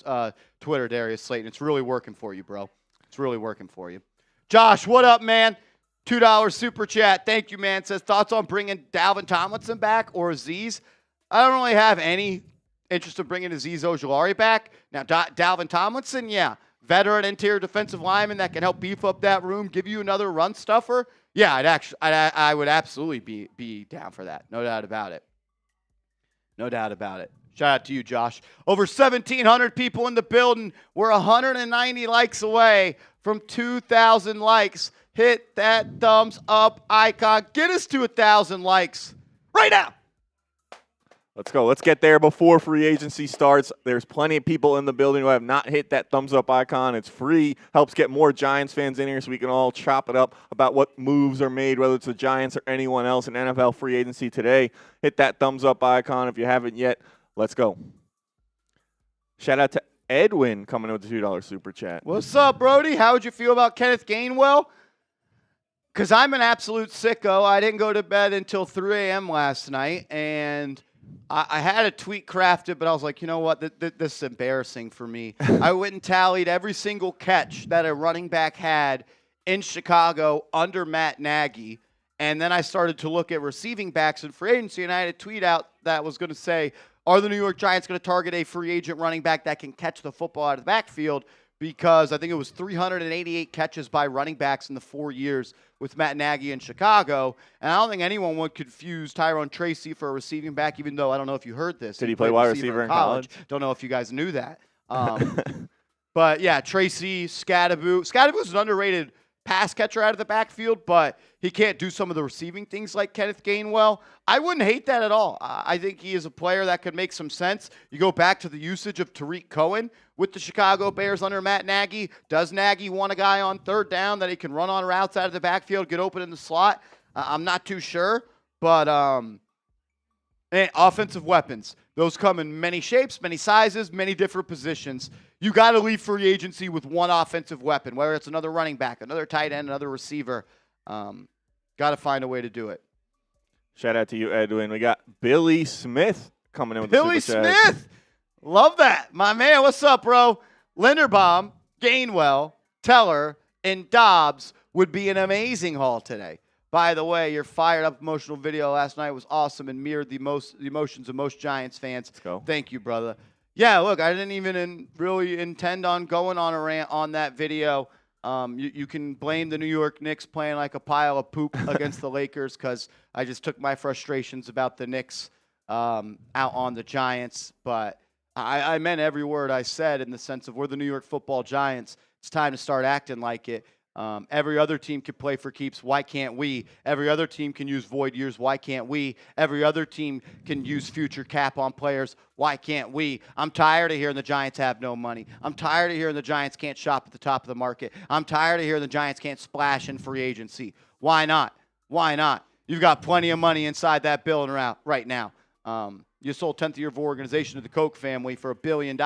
Twitter, Darius Slayton. It's really working for you, bro. It's really working for you. Josh, what up, man? $2 super chat. Thank you, man. Says, thoughts on bringing Dalvin Tomlinson back or Azeez? I don't really have any interest in bringing Azeez Ojulari back. Now, Dalvin Tomlinson, yeah. Veteran interior defensive lineman that can help beef up that room, give you another run stuffer. Yeah, I would absolutely be down for that. No doubt about it. Shout out to you, Josh. Over 1,700 people in the building. We're 190 likes away from 2,000 likes. Hit that thumbs up icon. Get us to 1,000 likes right now. Let's go. Let's get there before free agency starts. There's plenty of people in the building who have not hit that thumbs up icon. It's free. Helps get more Giants fans in here so we can all chop it up about what moves are made, whether it's the Giants or anyone else in NFL free agency today. Hit that thumbs up icon if you haven't yet. Let's go. Shout out to Edwin coming in with the $2 super chat. What's up, Brody? How would you feel about Kenneth Gainwell? Because I'm an absolute sicko. I didn't go to bed until 3 a.m. last night, and I had a tweet crafted, but I was like, you know what? This is embarrassing for me. I went and tallied every single catch that a running back had in Chicago under Matt Nagy, and then I started to look at receiving backs in free agency, and I had a tweet out that was going to say, Are the New York Giants going to target a free agent running back that can catch the football out of the backfield? Because I think it was 388 catches by running backs in the 4 years with Matt Nagy in Chicago. And I don't think anyone would confuse Tyrone Tracy for a receiving back, even though I don't know if you heard this. Did he play wide receiver in college? Don't know if you guys knew that. But, yeah, Tracy, Scadaboo. Scadaboo's an underrated pass catcher out of the backfield, but he can't do some of the receiving things like Kenneth Gainwell. I wouldn't hate that at all. I think he is a player that could make some sense. You go back to the usage of Tariq Cohen with the Chicago Bears under Matt Nagy. Does Nagy want a guy on third down that he can run on routes out of the backfield, get open in the slot? I'm not too sure, but offensive weapons. Those come in many shapes, many sizes, many different positions. You got to leave free agency with one offensive weapon, whether it's another running back, another tight end, another receiver. Got to find a way to do it. Shout out to you, Edwin. We got Billy Smith coming in with Billy the Super Chat. Smith. Love that. My man, what's up, bro? Linderbaum, Gainwell, Teller, and Dobbs would be an amazing haul today. By the way, your fired up emotional video last night was awesome and mirrored the emotions of most Giants fans. Let's go. Thank you, brother. Yeah, look, I didn't even really intend on going on a rant on that video. You can blame the New York Knicks playing like a pile of poop against the Lakers because I just took my frustrations about the Knicks out on the Giants. But I meant every word I said in the sense of we're the New York Football Giants. It's time to start acting like it. Every other team can play for keeps. Why can't we? Every other team can use void years. Why can't we? Every other team can use future cap on players. Why can't we? I'm tired of hearing the Giants have no money. I'm tired of hearing the Giants can't shop at the top of the market. I'm tired of hearing the Giants can't splash in free agency. Why not? Why not? You've got plenty of money inside that building right now. You sold 10th year of organization to the Koch family for $1 billion,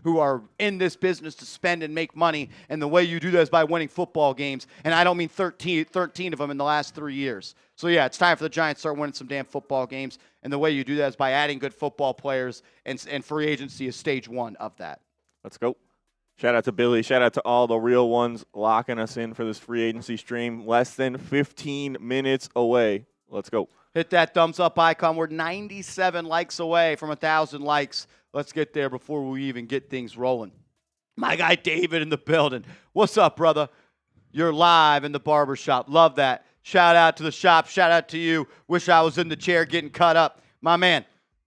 who are in this business to spend and make money. And the way you do that is by winning football games. And I don't mean 13 of them in the last 3 years. So, yeah, it's time for the Giants to start winning some damn football games. And the way you do that is by adding good football players. And free agency is stage one of that. Let's go. Shout out to Billy. Shout out to all the real ones locking us in for this free agency stream. Less than 15 minutes away. Let's go. Hit that thumbs up icon. We're 97 likes away from 1,000 likes. Let's get there before we even get things rolling. My guy David in the building. What's up, brother? You're live in the barbershop. Love that. Shout out to the shop. Shout out to you. Wish I was in the chair getting cut up. My man.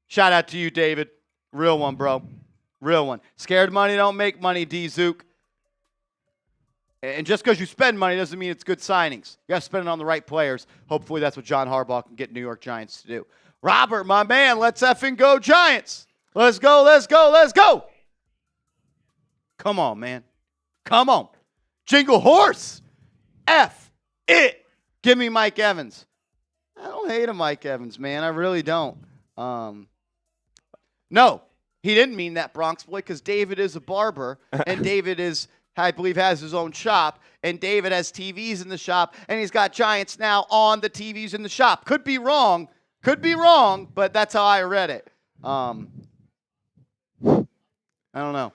Shout out to you, David. Real one, bro. Real one. Scared money don't make money, D-Zook. And just because you spend money doesn't mean it's good signings. You got to spend it on the right players. Hopefully that's what John Harbaugh can get New York Giants to do. Robert, my man, let's effing go Giants. Let's go, let's go, let's go. Come on, man. Come on. Jingle horse. F it. Give me Mike Evans. I don't hate him, Mike Evans, man. I really don't. No, he didn't mean that, Bronx boy, because David is a barber, and David is, I believe, has his own shop, and David has TVs in the shop, and he's got Giants now on the TVs in the shop. Could be wrong, but that's how I read it. I don't know.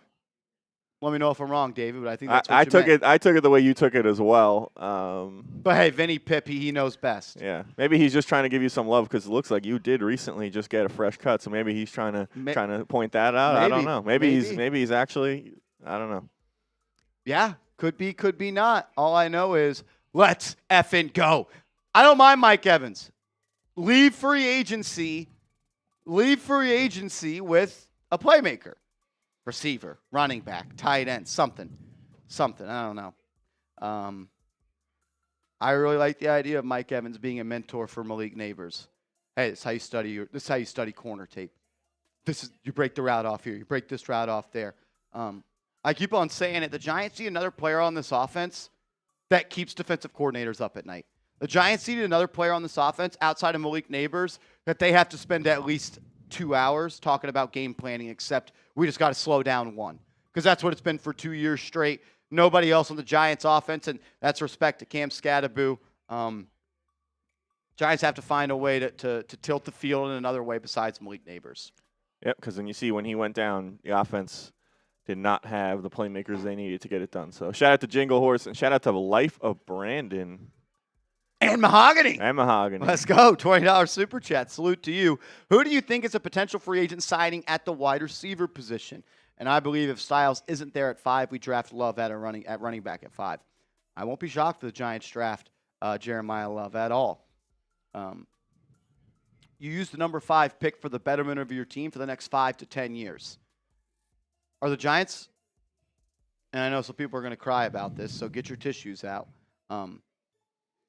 Let me know if I'm wrong, David, but I think that's what you meant. I took it the way you took it as well. But hey, Vinny Pippi, he knows best. Yeah, maybe he's just trying to give you some love because it looks like you did recently just get a fresh cut, so maybe he's trying to point that out. I don't know. Maybe he's actually, I don't know. Yeah, could be not. All I know is let's effing go. I don't mind Mike Evans. Leave free agency with a playmaker, receiver, running back, tight end, something. I don't know. I really like the idea of Mike Evans being a mentor for Malik Neighbors. Hey, this is how you study corner tape. You break the route off here. You break this route off there. I keep on saying it. The Giants need another player on this offense that keeps defensive coordinators up at night. The Giants need another player on this offense outside of Malik Neighbors that they have to spend at least 2 hours talking about game planning, except we just got to slow down one. Because that's what it's been for 2 years straight. Nobody else on the Giants offense, and that's respect to Cam Scadaboo. Giants have to find a way to tilt the field in another way besides Malik Neighbors. Yep, because then you see when he went down, the offense did not have the playmakers they needed to get it done. So shout out to Jingle Horse and shout out to Life of Brandon. And mahogany. And mahogany. Let's go. $20 super chat. Salute to you. Who do you think is a potential free agent signing at the wide receiver position? And I believe if Styles isn't there at 5, we draft Love at running back at 5. I won't be shocked if the Giants draft Jeremiah Love at all. You use the number 5 pick for the betterment of your team for the next 5 to 10 years. Are the Giants, and I know some people are going to cry about this, so get your tissues out. And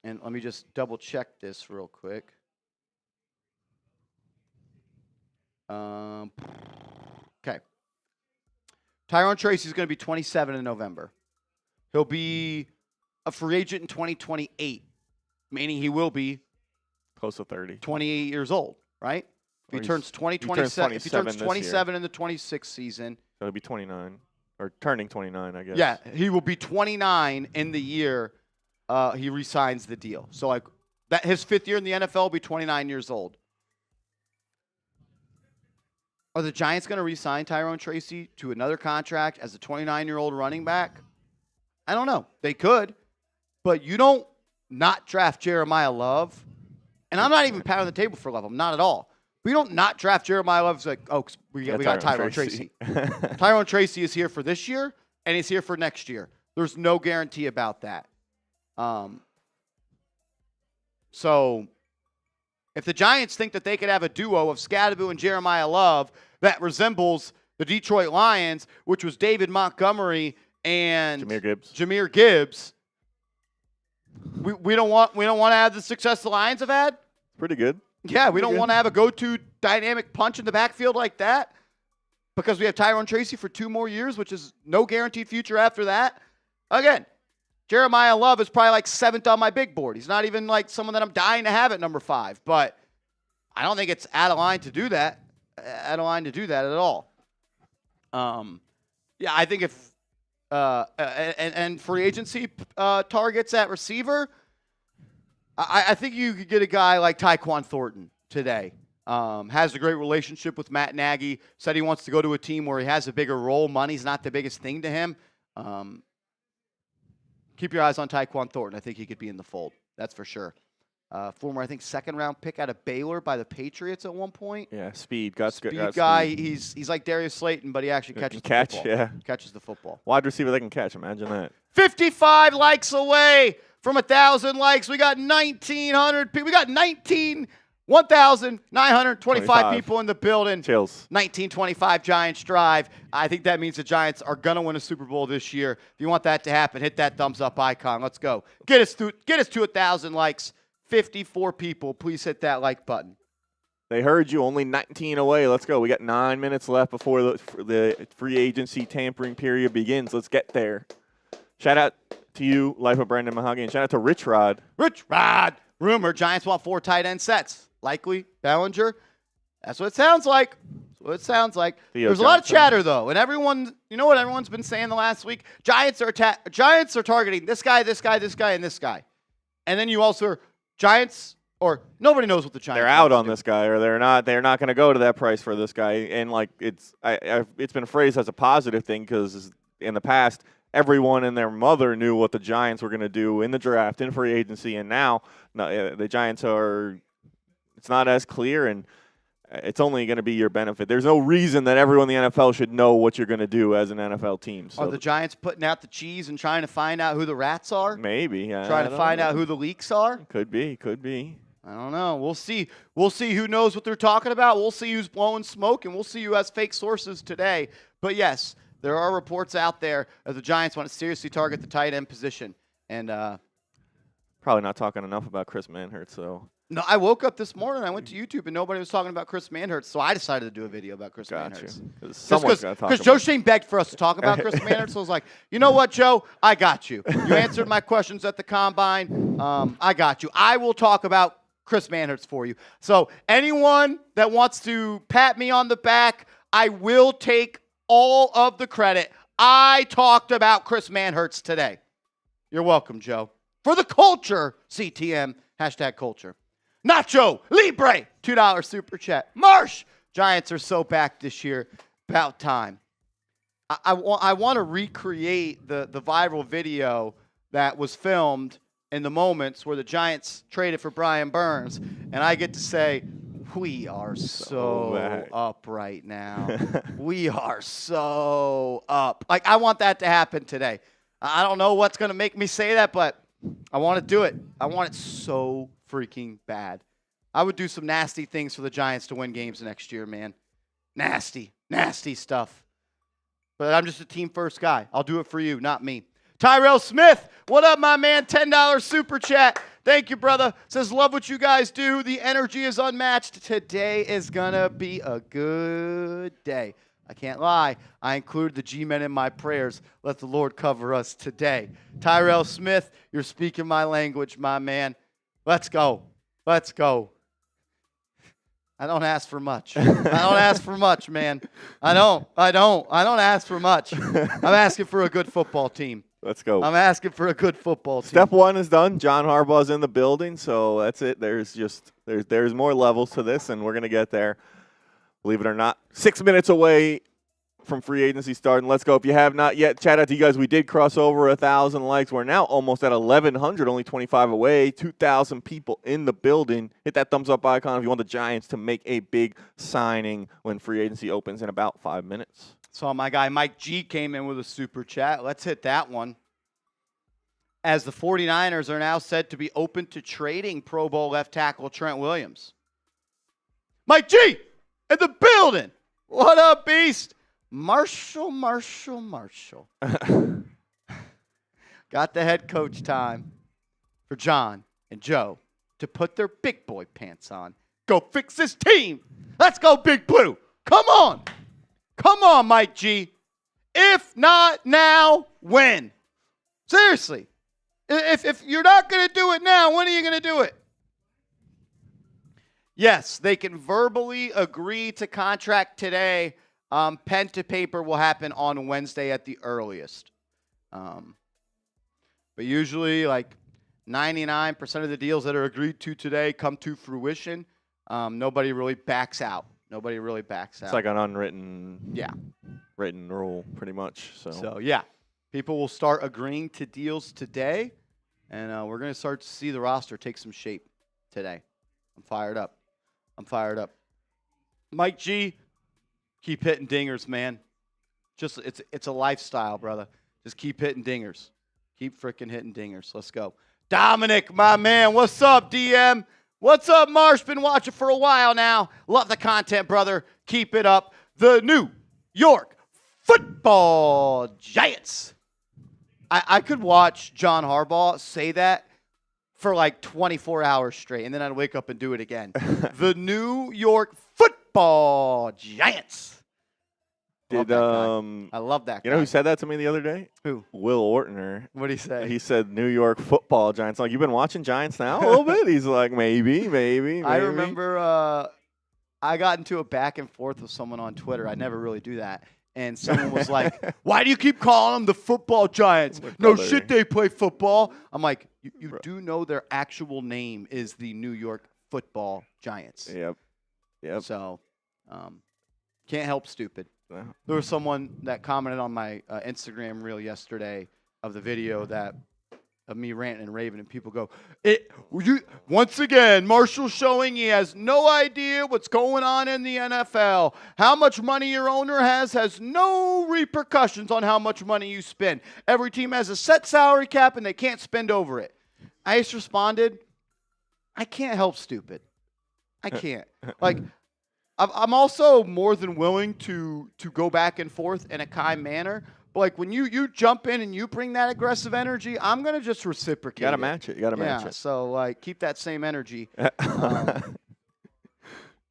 let me just double check this real quick. Okay. Tyrone Tracy is going to be 27 in November. He'll be a free agent in 2028, meaning he will be close to 30. 28 years old, right? If he turns 27 in the 26th season. So he'll be 29, or turning 29, I guess. Yeah, he will be 29 in the year he re-signs the deal. So like that, his 5th year in the NFL will be 29 years old. Are the Giants going to re-sign Tyrone Tracy to another contract as a 29-year-old running back? I don't know. They could, but you don't not draft Jeremiah Love. And I'm not even pounding the table for Love. I'm not at all. We don't not draft Jeremiah Love. It's like, oh, we got Tyrone Tracy. Tyrone Tracy is here for this year, and he's here for next year. There's no guarantee about that. So if the Giants think that they could have a duo of Scadaboo and Jeremiah Love that resembles the Detroit Lions, which was David Montgomery and Jahmyr Gibbs, we don't want to have the success the Lions have had. Pretty good. Yeah, we don't want to have a go-to dynamic punch in the backfield like that because we have Tyrone Tracy for 2 more years, which is no guaranteed future after that. Again, Jeremiah Love is probably like 7th on my big board. He's not even like someone that I'm dying to have at number 5, but I don't think it's out of line to do that. At all. Yeah, I think if and free agency targets at receiver, I think you could get a guy like Tyquan Thornton today. Has a great relationship with Matt Nagy. Said he wants to go to a team where he has a bigger role. Money's not the biggest thing to him. Keep your eyes on Tyquan Thornton. I think he could be in the fold. That's for sure. Former, I think, 2nd-round pick out of Baylor by the Patriots at one point. Yeah, speed. Got guy. Speed. He's like Darius Slayton, but he actually catches the football. Yeah. Catches the football. Wide receiver that can catch. Imagine that. 55 likes away from 1,000 likes. We got 1,900 people. We got 1,925 people in the building. Chills. 1925 Giants Drive. I think that means the Giants are going to win a Super Bowl this year. If you want that to happen, hit that thumbs up icon. Let's go. Get us to 1,000 likes. 54 people. Please hit that like button. They heard you. Only 19 away. Let's go. We got 9 minutes left before the free agency tampering period begins. Let's get there. Shout out to you, Life of Brandon Mahogany, and shout out to Rich Rod. Rich Rod. Rumor, Giants want 4 tight end sets. Likely, Bellinger. That's what it sounds like. There's a lot of chatter, though. And everyone, you know what everyone's been saying the last week? Giants are targeting this guy, and this guy. And then you also are Giants, or nobody knows what the Giants. They're out on this guy, or they're not going to go to that price for this guy. And like it's been phrased as a positive thing because in the past, everyone and their mother knew what the Giants were going to do in the draft, in free agency, and now the Giants are. It's not as clear, and it's only going to be your benefit. There's no reason that everyone in the NFL should know what you're going to do as an NFL team. So are the Giants putting out the cheese and trying to find out who the rats are? Maybe. Trying to find out who the leaks are? Could be. I don't know. We'll see. We'll see who knows what they're talking about. We'll see who's blowing smoke, and we'll see who has fake sources today. But, yes, there are reports out there that the Giants want to seriously target the tight end position. And probably not talking enough about Chris Manhertz, so. No, I woke up this morning, I went to YouTube, and nobody was talking about Chris Manhertz, so I decided to do a video about Chris Manhertz. Because Joe Shane begged for us to talk about Chris Manhertz, so I was like, you know what, Joe? I got you. You answered my questions at the Combine. I got you. I will talk about Chris Manhertz for you. So anyone that wants to pat me on the back, I will take all of the credit. I talked about Chris Manhertz today. You're welcome, Joe. For the culture, CTM, #culture. Nacho Libre, $2 super chat. Marsh, Giants are so back this year. About time. I want to recreate the viral video that was filmed in the moments where the Giants traded for Brian Burns, and I get to say, we are so up right now. We are so up. Like, I want that to happen today. I don't know what's going to make me say that, but I want to do it. I want it so freaking bad. I would do some nasty things for the Giants to win games next year, man. Nasty, nasty stuff. But I'm just a team-first guy. I'll do it for you, not me. Tyrell Smith, what up, my man? $10 super chat. Thank you, brother. Says, love what you guys do. The energy is unmatched. Today is going to be a good day. I can't lie. I included the G-men in my prayers. Let the Lord cover us today. Tyrell Smith, you're speaking my language, my man. Let's go. Let's go. I don't ask for much. I don't ask for much, man. I don't ask for much. I'm asking for a good football team. Let's go. I'm asking for a good football team. Step 1 is done. John Harbaugh's in the building, so that's it. There's more levels to this, and we're going to get there. Believe it or not, 6 minutes away from free agency starting. Let's go. If you have not yet, shout out to you guys. We did cross over 1,000 likes. We're now almost at 1,100, only 25 away. 2,000 people in the building. Hit that thumbs up icon if you want the Giants to make a big signing when free agency opens in about 5 minutes. Saw my guy Mike G came in with a super chat. Let's hit that one. As the 49ers are now said to be open to trading Pro Bowl left tackle Trent Williams. Mike G in the building. What up, beast? Marshall. Got the head coach time for John and Joe to put their big boy pants on. Go fix this team. Let's go, Big Blue. Come on. Come on, Mike G. If not now, when? Seriously. If you're not going to do it now, when are you going to do it? Yes, they can verbally agree to contract today. Pen to paper will happen on Wednesday at the earliest. But usually, like 99% of the deals that are agreed to today come to fruition. Nobody really backs out. It's like an unwritten written rule, pretty much. So yeah, people will start agreeing to deals today, and we're going to start to see the roster take some shape today. I'm fired up. Mike G, keep hitting dingers, man. Just it's a lifestyle, brother. Just keep hitting dingers. Keep freaking hitting dingers. Let's go. Dominic, my man, what's up, DM? What's up, Marsh? Been watching for a while now. Love the content, brother. Keep it up. The New York Football Giants. I could watch John Harbaugh say that for like 24 hours straight, and then I'd wake up and do it again. The New York Football Giants. I love that guy. You know who said that to me the other day? Who? Will Ortner. What'd he say? He said New York Football Giants. Like, you've been watching Giants now a little bit? He's like, maybe. I remember I got into a back and forth with someone on Twitter. I never really do that. And someone was like, why do you keep calling them the Football Giants? No shit, they play football. I'm like, you do know their actual name is the New York Football Giants. Yep. So, can't help stupid. There was someone that commented on my Instagram reel yesterday of the video of me ranting and raving, and people go, once again, Marshall showing he has no idea what's going on in the NFL. How much money your owner has no repercussions on how much money you spend. Every team has a set salary cap, and they can't spend over it. I just responded, I can't help stupid. I can't. Like, I'm also more than willing to go back and forth in a kind manner. But like when you jump in and you bring that aggressive energy, I'm gonna just reciprocate. You gotta match it. You gotta match it. So like keep that same energy.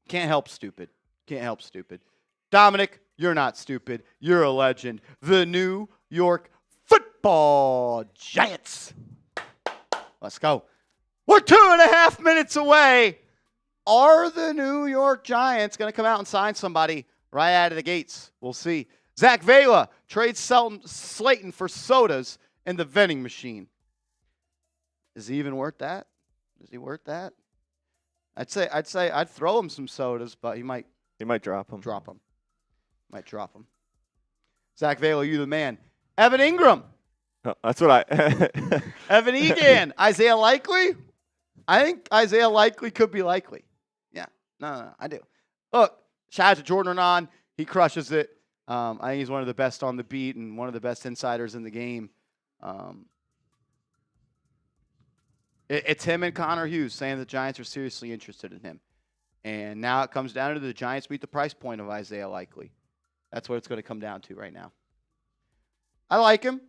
Can't help stupid. Dominic, you're not stupid. You're a legend. The New York Football Giants. Let's go. We're 2.5 minutes away. Are the New York Giants going to come out and sign somebody right out of the gates? We'll see. Zach Vela trades Slayton for sodas in the vending machine. Is he even worth that? Is he worth that? I'd say I'd throw him some sodas, but he might drop him. Might drop him. Zach Vela, you the man. Evan Ingram. That's what I. Evan Egan, Isaiah Likely. I think Isaiah Likely could be likely. Yeah, no, I do. Look, shout out to Jordan Renan. He crushes it. I think he's one of the best on the beat and one of the best insiders in the game. It's him and Connor Hughes saying the Giants are seriously interested in him. And now it comes down to the Giants meet the price point of Isaiah Likely. That's what it's going to come down to right now. I like him.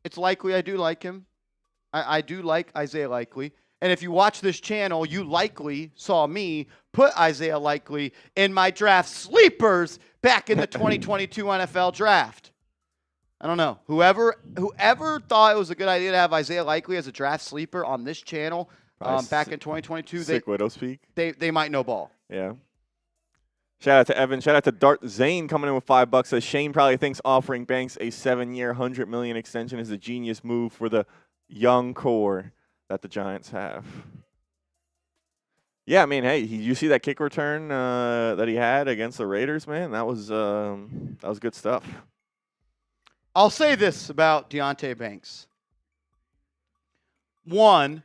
It's likely I do like him. I do like Isaiah Likely. And if you watch this channel, you likely saw me put Isaiah Likely in my draft sleepers back in the 2022 NFL draft. I don't know. Whoever thought it was a good idea to have Isaiah Likely as a draft sleeper on this channel back in 2022, sick widow speak. They might know ball. Yeah. Shout out to Evan. Shout out to Dart Zane coming in with $5. Says Shane probably thinks offering Banks a 7-year, $100 million extension is a genius move for the young core that the Giants have. Yeah, I mean, hey, you see that kick return that he had against the Raiders, man? That was good stuff. I'll say this about Deonte Banks. One,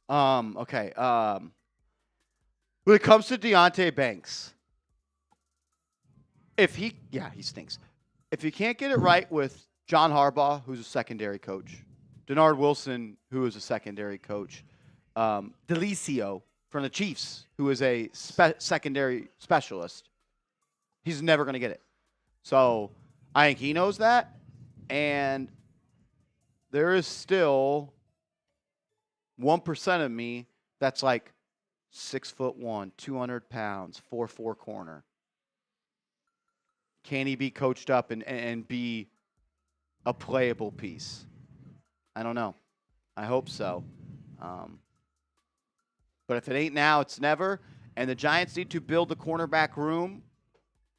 okay. When it comes to Deonte Banks, he stinks. If you can't get it right with John Harbaugh, who's a secondary coach, Denard Wilson, who is a secondary coach, Delicio from the Chiefs, who is a secondary specialist, he's never going to get it. So I think he knows that, and there is still 1% of me that's like 6'1", 200 pounds, 4'4" corner. Can he be coached up and be a playable piece? I don't know. I hope so. But if it ain't now, it's never. And the Giants need to build the cornerback room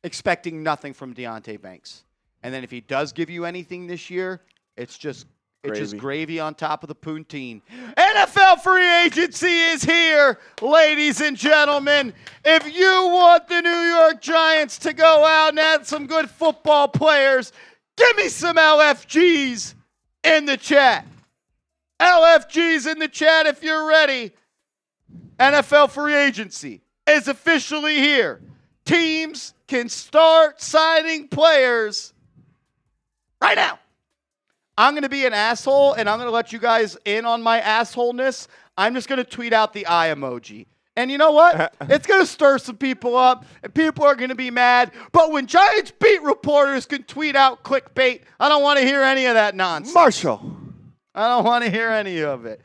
expecting nothing from Deonte Banks. And then if he does give you anything this year, it's just gravy on top of the poutine. NFL free agency is here, ladies and gentlemen. If you want the New York Giants to go out and add some good football players, give me some LFGs in the chat. LFGs in the chat if you're ready. NFL free agency is officially here. Teams can start signing players right now. I'm going to be an asshole, and I'm going to let you guys in on my assholeness. I'm just going to tweet out the eye emoji. And you know what? It's going to stir some people up, and people are going to be mad. But when Giants beat reporters can tweet out clickbait, I don't want to hear any of that nonsense. Marshall. I don't want to hear any of it.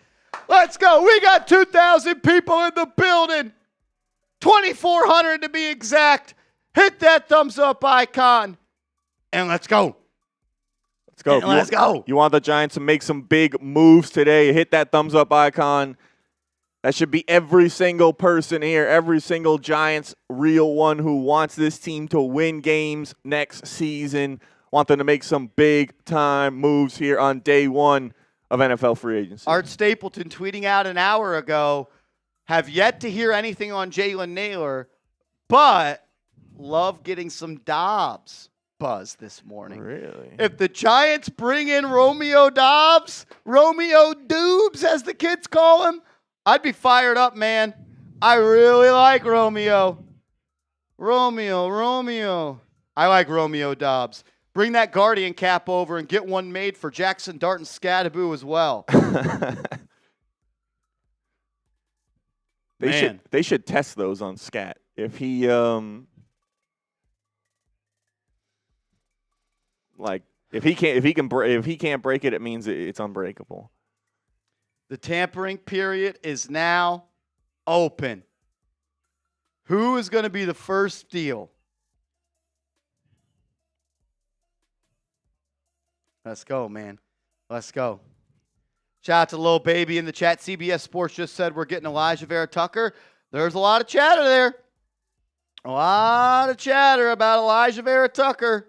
Let's go. We got 2,000 people in the building. 2,400 to be exact. Hit that thumbs up icon, and let's go. Let's go. Let's go. You want the Giants to make some big moves today, hit that thumbs up icon. That should be every single person here, every single Giants real one who wants this team to win games next season. Want them to make some big-time moves here on day one of NFL free agency. Art Stapleton tweeting out an hour ago, have yet to hear anything on Jalen Naylor, but love getting some Dobbs buzz this morning. Really? If the Giants bring in Romeo Dobbs, Romeo Doobs as the kids call him, I'd be fired up, man. I really like Romeo. Romeo. I like Romeo Dobbs. Bring that Guardian cap over and get one made for Jackson Dart and Scadaboo as well. They should test those on Scat. If he if he can't break it, it means it's unbreakable. The tampering period is now open. Who is going to be the first deal? Let's go, man. Let's go. Shout out to Lil Baby in the chat. CBS Sports just said we're getting Elijah Vera Tucker. There's a lot of chatter there. A lot of chatter about Elijah Vera Tucker.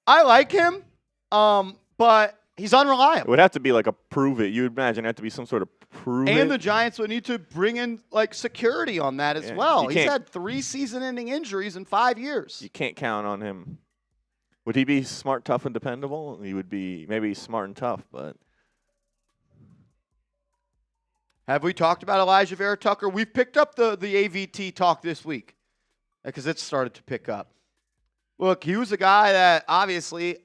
I like him, but He's It unreliable. would have to be like a prove it. You would imagine it had to be some sort of prove it. And the Giants would need to bring in like security on that as well. He's had 3 season-ending injuries in 5 years. You can't count on him. Would he be smart, tough, and dependable? He would be maybe smart and tough, but. Have we talked about Elijah Vera Tucker? We've picked up the AVT talk this week because it's started to pick up. Look, he was a guy that obviously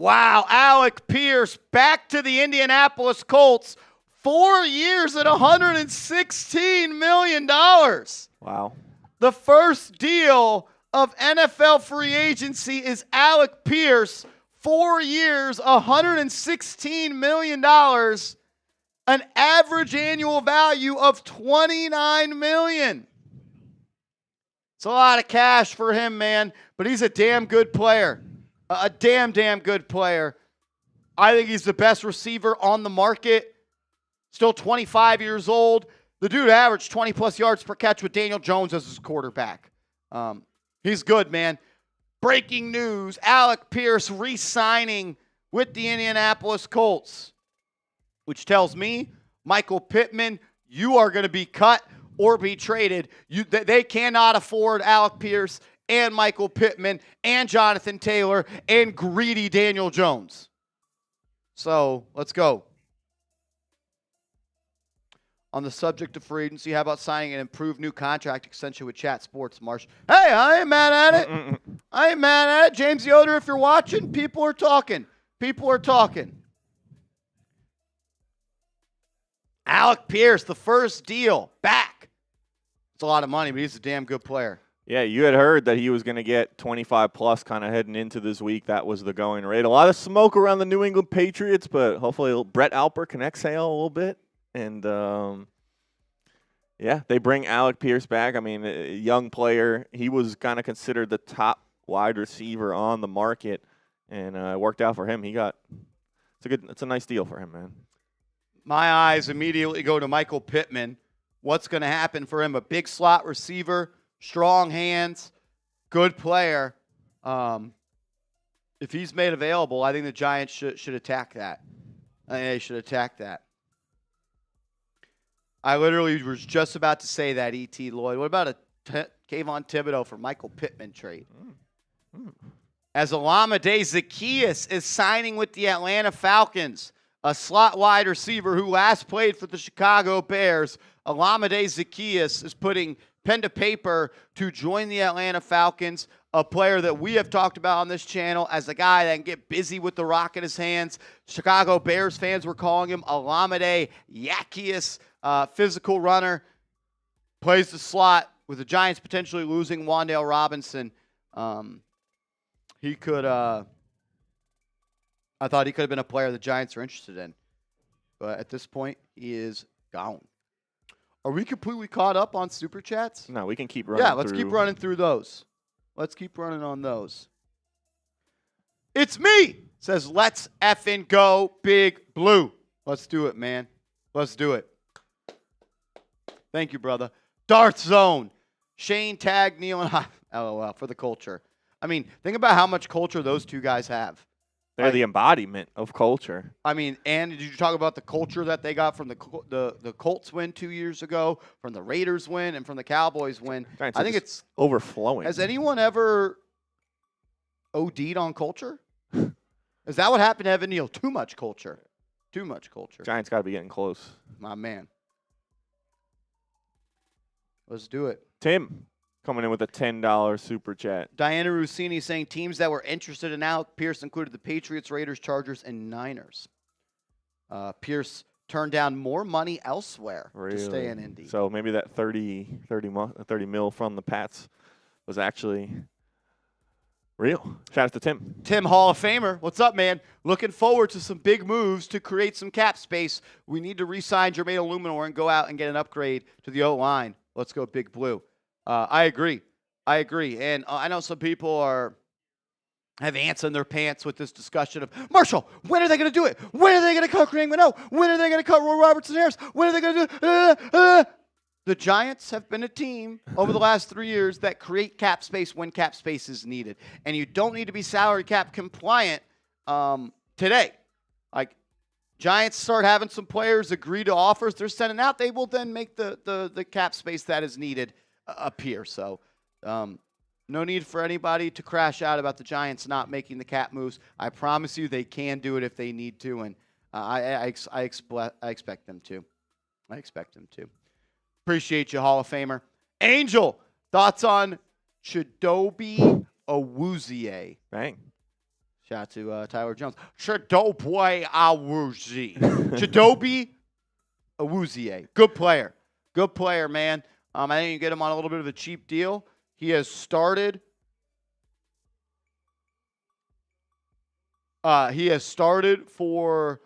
Alec Pierce back to the Indianapolis Colts, 4 years at $116 million. Wow. The first deal of NFL free agency is Alec Pierce, 4 years, $116 million, an average annual value of $29 million. It's a lot of cash for him, man, but he's a damn good player. A damn good player. I think he's the best receiver on the market. Still 25 years old. The dude averaged 20-plus yards per catch with Daniel Jones as his quarterback. He's good, man. Breaking news, Alec Pierce re-signing with the Indianapolis Colts, which tells me, Michael Pittman, you are going to be cut or be traded. They cannot afford Alec Pierce and Michael Pittman and Jonathan Taylor and greedy Daniel Jones. So, let's go. On the subject of free agency, how about signing an improved new contract extension with Chat Sports, Marsh? Hey, I ain't mad at it. I ain't mad at it. James Yoder, if you're watching, people are talking. People are talking. Alec Pierce, the first deal, back. It's a lot of money, but he's a damn good player. Yeah, you had heard that he was going to get 25-plus kind of heading into this week. That was the going rate. A lot of smoke around the New England Patriots, but hopefully Brett Alper can exhale a little bit. And, yeah, they bring Alec Pierce back. I mean, a young player. He was kind of considered the top wide receiver on the market, and it worked out for him. It's a nice deal for him, man. My eyes immediately go to Michael Pittman. What's going to happen for him? A big slot receiver, strong hands, good player. If he's made available, I think the Giants should attack that. I think they should attack that. I literally was just about to say that, E.T. Lloyd. What about a Kayvon Thibodeau for Michael Pittman trade? As Olamide Zaccheaus is signing with the Atlanta Falcons, a slot wide receiver who last played for the Chicago Bears, Olamide Zaccheaus is putting pen to paper to join the Atlanta Falcons, a player that we have talked about on this channel as a guy that can get busy with the rock in his hands. Chicago Bears fans were calling him Olamide Zaccheaus. Physical runner, plays the slot with the Giants potentially losing Wan'Dale Robinson. He could, I thought he could have been a player the Giants are interested in. But at this point, he is gone. Are we completely caught up on Super Chats? No, we can keep running. Yeah, let's keep running through those. Let's keep running on those. It's me, says let's effing go Big Blue. Let's do it, man. Let's do it. Thank you, brother. Darth Zone. Shane, Tag, Neil, and I. LOL, for the culture. I mean, think about how much culture those two guys have. They're the embodiment of culture. I mean, and did you talk about the culture that they got from the Colts win 2 years ago, from the Raiders win, and from the Cowboys win? Giants I think it's overflowing. Has anyone ever OD'd on culture? Is that what happened to Evan Neal? Too much culture. Too much culture. Giants got to be getting close. My man. Let's do it. Tim coming in with a $10 super chat. Diana Rossini saying teams that were interested in Alec Pierce included the Patriots, Raiders, Chargers, and Niners. Pierce turned down more money elsewhere to stay in Indy. So maybe that 30 mil from the Pats was actually real. Shout out to Tim. Tim, Hall of Famer. What's up, man? Looking forward to some big moves to create some cap space. We need to re-sign Jermaine Eluemunor and go out and get an upgrade to the O-line. Let's go Big Blue. I agree. And I know some people have ants in their pants with this discussion of, Marshall, when are they going to do it? When are they going to cut Kareem Minot? When are they going to cut Roy Robertson Harris? When are they going to do The Giants have been a team over the last 3 years that create cap space when cap space is needed. And you don't need to be salary cap compliant today. Like, Giants start having some players agree to offers they're sending out, they will then make the cap space that is needed appear. So, no need for anybody to crash out about the Giants not making the cap moves. I promise you they can do it if they need to, and I expect them to. I expect them to. Appreciate you, Hall of Famer. Angel, thoughts on Chidobe Awuzie? Bang. Shout out to Tyler Jones. Chidobe Awuzie. Chidobe Awuzie. Good player. Good player, man. I think you get him on a little bit of a cheap deal. He has started. For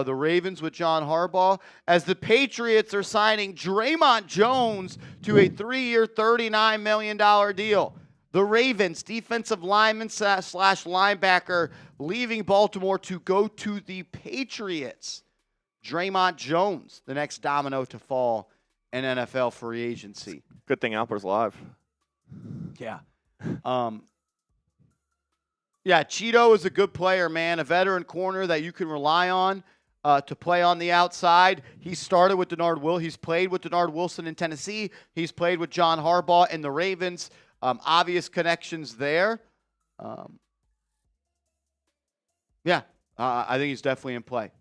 the Ravens with John Harbaugh, as the Patriots are signing Draymond Jones to a 3-year, $39 million deal. The Ravens, defensive lineman / linebacker, leaving Baltimore to go to the Patriots. Draymond Jones, the next domino to fall in NFL free agency. Good thing Alper's live. Yeah. Yeah, Cheeto is a good player, man. A veteran corner that you can rely on to play on the outside. He started with He's played with Denard Wilson in Tennessee. He's played with John Harbaugh in the Ravens. Obvious connections there. I think he's definitely in play.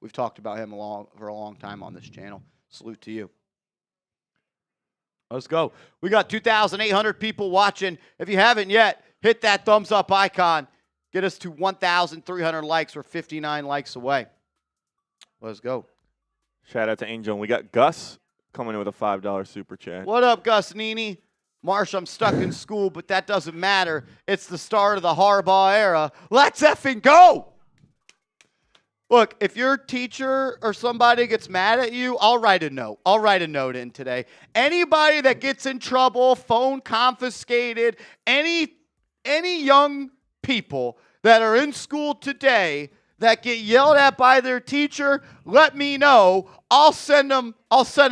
We've talked about him for a long time on this channel. Salute to you. Let's go. We got 2,800 people watching. If you haven't yet, hit that thumbs up icon. Get us to 1,300 likes. We're 59 likes away. Let's go. Shout out to Angel. We got Gus coming in with a $5 super chat. What up, Gus Nini? Marsh, I'm stuck in school, but that doesn't matter. It's the start of the Harbaugh era. Let's effing go! Look, if your teacher or somebody gets mad at you, I'll write a note. I'll write a note in today. Anybody that gets in trouble, phone confiscated, any young people that are in school today that get yelled at by their teacher, let me know. I'll send them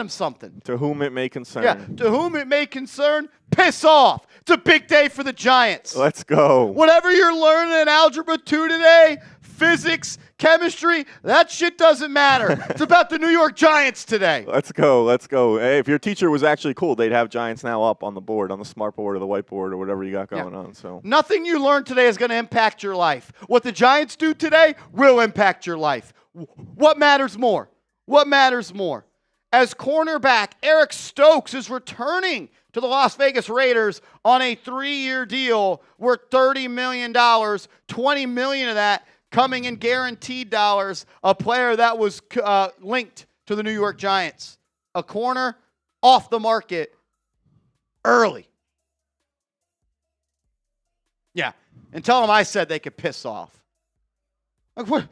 something. To whom it may concern. Yeah, to whom it may concern, piss off. It's a big day for the Giants. Let's go. Whatever you're learning in Algebra 2 today, physics, chemistry, that shit doesn't matter. It's about the New York Giants today. Let's go. Hey, if your teacher was actually cool, they'd have Giants now up on the board, on the smart board or the whiteboard or whatever you got going on. So nothing you learn today is going to impact your life. What the Giants do today will impact your life. What matters more? As cornerback, Eric Stokes is returning to the Las Vegas Raiders on a 3-year deal worth $30 million, $20 million of that coming in guaranteed dollars, a player that was linked to the New York Giants. A corner off the market early. Yeah, and tell them I said they could piss off. Like, what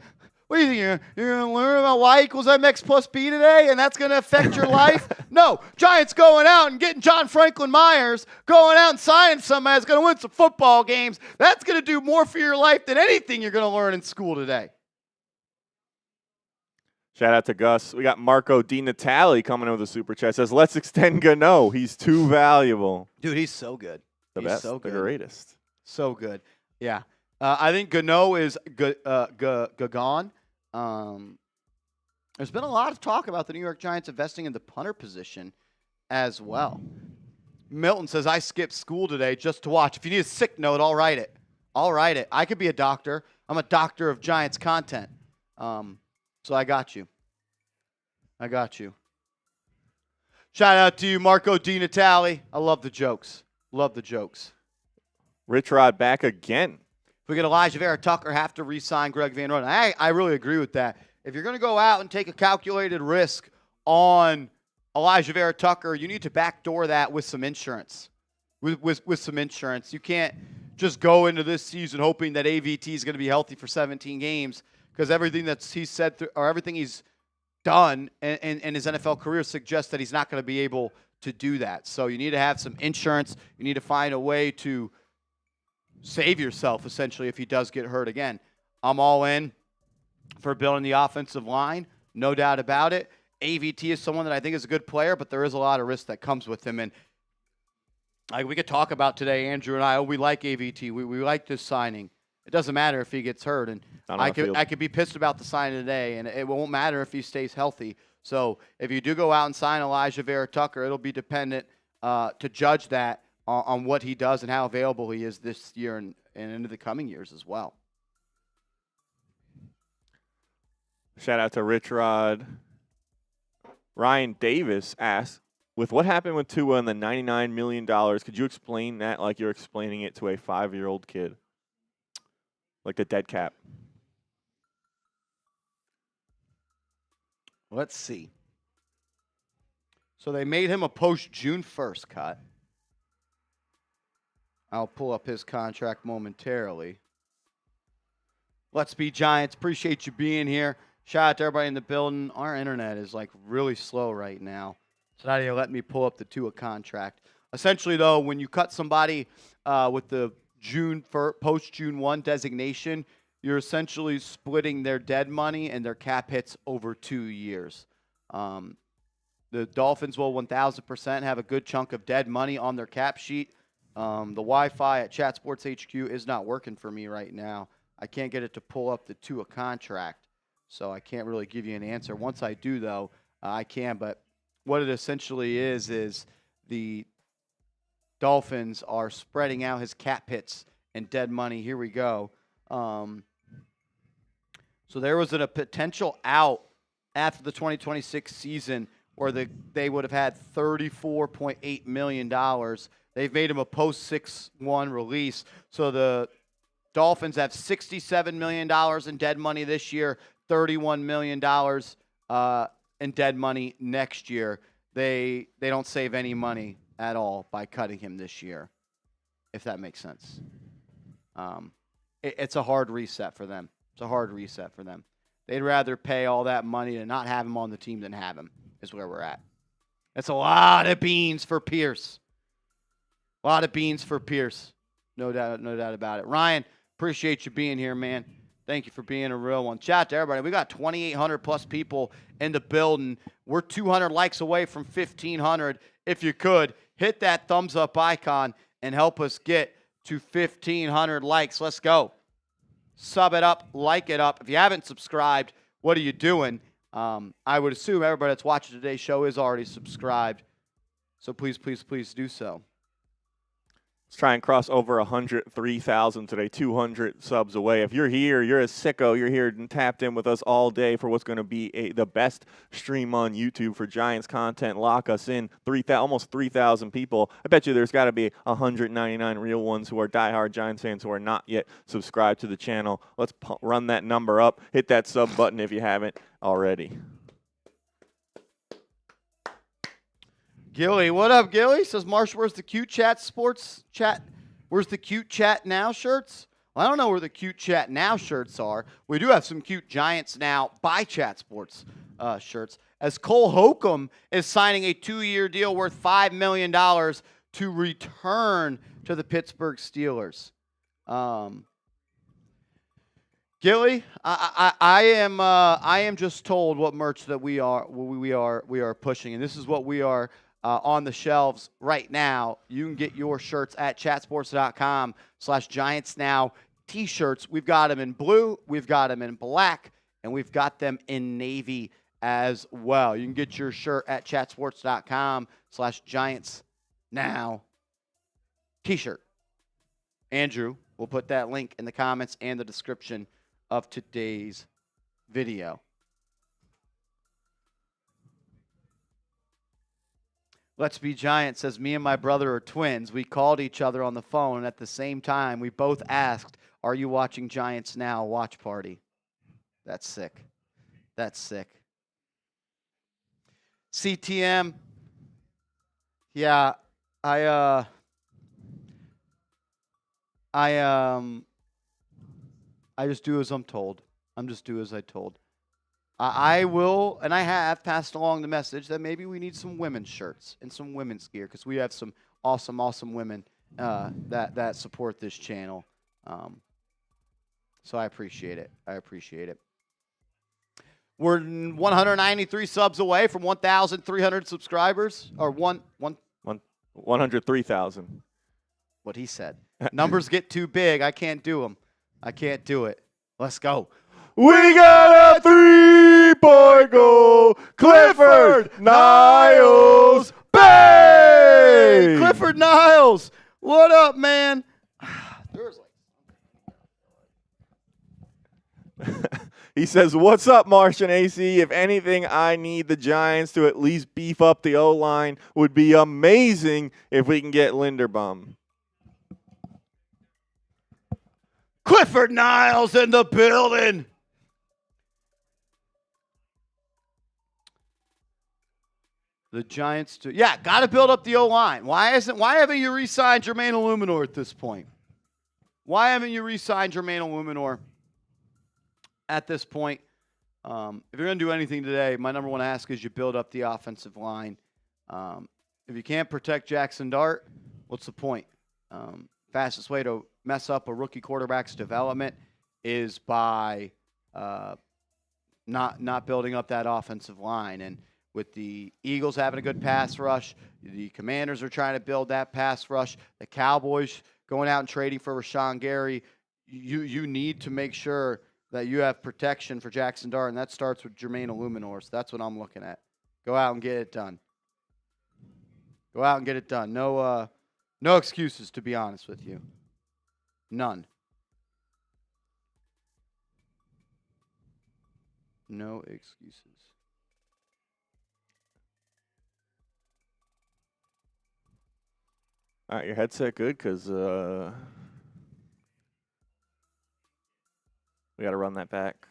do you think? You're going to learn about Y equals MX plus B today, and that's going to affect your life? No. Giants going out and getting John Franklin Myers, going out and signing somebody that's going to win some football games. That's going to do more for your life than anything you're going to learn in school today. Shout out to Gus. We got Marco Di Natale coming in with a super chat. Says, let's extend Gano. He's too valuable. Dude, he's so good. The best, so good. The greatest. So good. Yeah. I think Gano is gone. There's been a lot of talk about the New York Giants investing in the punter position as well. Milton says, I skipped school today just to watch. If you need a sick note, I'll write it. I could be a doctor. I'm a doctor of Giants content. So I got you. Shout out to you, Marco Di Natale. I love the jokes. Rich Rod back again. If we get Elijah Vera Tucker, have to re-sign Greg Van Roten. I really agree with that. If you're going to go out and take a calculated risk on Elijah Vera Tucker, you need to backdoor that with some insurance. With some insurance. You can't just go into this season hoping that AVT is going to be healthy for 17 games, because everything he's said or everything he's done in his NFL career suggests that he's not going to be able to do that. So you need to have some insurance. You need to find a way to save yourself, essentially, if he does get hurt again. I'm all in for building the offensive line, no doubt about it. AVT is someone that I think is a good player, but there is a lot of risk that comes with him. And we could talk about today, Andrew and I. Oh, we like AVT. We like this signing. It doesn't matter if he gets hurt, and I could be pissed about the signing today, and it won't matter if he stays healthy. So if you do go out and sign Elijah Vera-Tucker, it'll be dependent to judge that on what he does and how available he is this year and into the coming years as well. Shout out to Rich Rod. Ryan Davis asks, with what happened with Tua and the $99 million, could you explain that like you're explaining it to a 5-year-old kid? Like the dead cap. Let's see. So they made him a post-June 1st cut. I'll pull up his contract momentarily. Let's be Giants. Appreciate you being here. Shout out to everybody in the building. Our internet is like really slow right now. So now they let me pull up the Tua contract. Essentially, though, when you cut somebody with the post-June 1 designation, you're essentially splitting their dead money and their cap hits over 2 years. The Dolphins will 1,000% have a good chunk of dead money on their cap sheet. The Wi-Fi at Chat Sports HQ is not working for me right now. I can't get it to pull up the Tua contract, so I can't really give you an answer. Once I do, though, I can. But what it essentially is the Dolphins are spreading out his cap hits and dead money. Here we go. So there was a potential out after the 2026 season where they would have had $34.8 million. They've made him a post-6-1 release. So the Dolphins have $67 million in dead money this year, $31 million in dead money next year. They don't save any money at all by cutting him this year, if that makes sense. It's a hard reset for them. It's a hard reset for them. They'd rather pay all that money to not have him on the team than have him, is where we're at. That's a lot of beans for Pierce. A lot of beans for Pierce. No doubt about it. Ryan, appreciate you being here, man. Thank you for being a real one. Chat to everybody. We got 2,800 plus people in the building. We're 200 likes away from 1,500. If you could, hit that thumbs up icon and help us get to 1,500 likes. Let's go. Sub it up, like it up. If you haven't subscribed, what are you doing? I would assume everybody that's watching today's show is already subscribed. So please, please, please do so. Let's try and cross over 103,000 today, 200 subs away. If you're here, you're a sicko. You're here and tapped in with us all day for what's going to be the best stream on YouTube for Giants content. Lock us in, almost 3,000 people. I bet you there's got to be 199 real ones who are diehard Giants fans who are not yet subscribed to the channel. Let's run that number up. Hit that sub button if you haven't already. Gilly, what up, Gilly? Says Marsh, where's the cute chat sports chat? Where's the cute chat now shirts? Well, I don't know where the cute chat now shirts are. We do have some cute Giants now by Chat Sports shirts. As Cole Holcomb is signing a 2-year deal worth $5 million to return to the Pittsburgh Steelers. Gilly, I am just told what merch that we are pushing, and this is what we are on the shelves right now. You can get your shirts at chatsports.com/GiantsNow t-shirts. We've got them in blue, we've got them in black, and we've got them in navy as well. You can get your shirt at chatsports.com/GiantsNow t-shirt. Andrew will put that link in the comments and the description of today's video. Let's Be Giants says, me and my brother are twins. We called each other on the phone, and at the same time, we both asked, are you watching Giants Now watch party? That's sick. That's sick. CTM. Yeah, I just do as I'm told. I'm just do as I told. I will, and I have passed along the message that maybe we need some women's shirts and some women's gear because we have some awesome, awesome women that support this channel. So I appreciate it. I appreciate it. We're 193 subs away from 1,300 subscribers, or 103,000. What he said. Numbers get too big. I can't do them. I can't do it. Let's go. We got a 3-point goal. Clifford Niles. Bang! Clifford Niles. What up, man? He says, "What's up, Marsh and AC? If anything, I need the Giants to at least beef up the O-line. Would be amazing if we can get Linderbaum." Clifford Niles in the building. The Giants got to build up the O-line. Why haven't you re-signed Jermaine Eluemunor at this point? Why haven't you re-signed Jermaine Eluemunor at this point? If you're going to do anything today, my number one ask is you build up the offensive line. If you can't protect Jackson Dart, what's the point? Fastest way to mess up a rookie quarterback's development is by not building up that offensive line. And with the Eagles having a good pass rush, the Commanders are trying to build that pass rush, the Cowboys going out and trading for Rashawn Gary, you need to make sure that you have protection for Jackson Dart, and that starts with Jermaine Eluemunor. So that's what I'm looking at. Go out and get it done. Go out and get it done. No excuses, to be honest with you. None. No excuses. All right, your headset good? Because we got to run that back.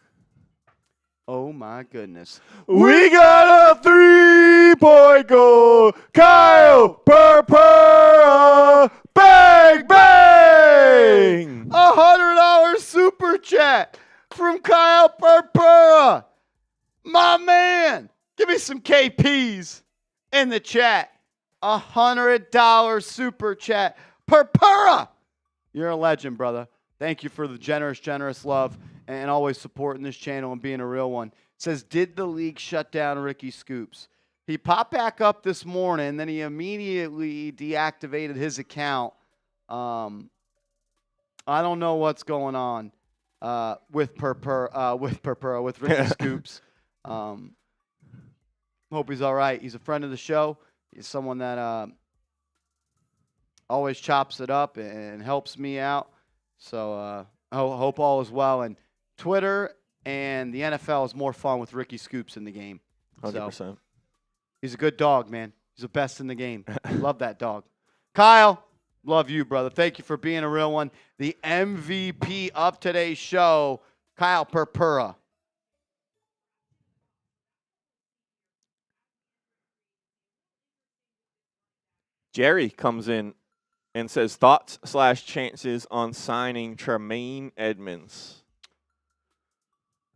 Oh, my goodness. We got a 3-point goal. Kyle Purpura. Bang, bang. $100 super chat from Kyle Purpura. My man. Give me some KPs in the chat. $100 super chat. Purpura. You're a legend, brother. Thank you for the generous love and always supporting this channel and being a real one. It says, did the league shut down Ricky Scoops? He popped back up this morning, then he immediately deactivated his account. I don't know what's going on with Ricky Scoops. Hope he's all right. He's a friend of the show. He's someone that always chops it up and helps me out. So I hope all is well. And Twitter and the NFL is more fun with Ricky Scoops in the game. 100%. So, he's a good dog, man. He's the best in the game. Love that dog. Kyle, love you, brother. Thank you for being a real one. The MVP of today's show, Kyle Purpura. Jerry comes in and says, thoughts/chances on signing Jermaine Edmonds.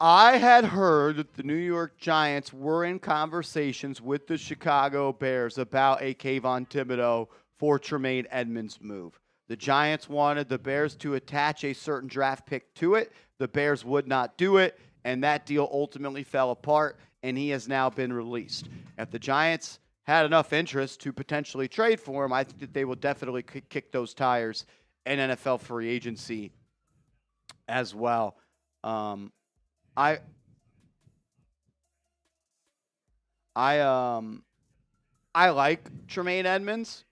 I had heard that the New York Giants were in conversations with the Chicago Bears about a Kayvon Thibodeau for Jermaine Edmonds move. The Giants wanted the Bears to attach a certain draft pick to it. The Bears would not do it, and that deal ultimately fell apart, and he has now been released. If the Giants had enough interest to potentially trade for him, I think that they will definitely kick those tires in NFL free agency as well. I like Jermaine Edmonds.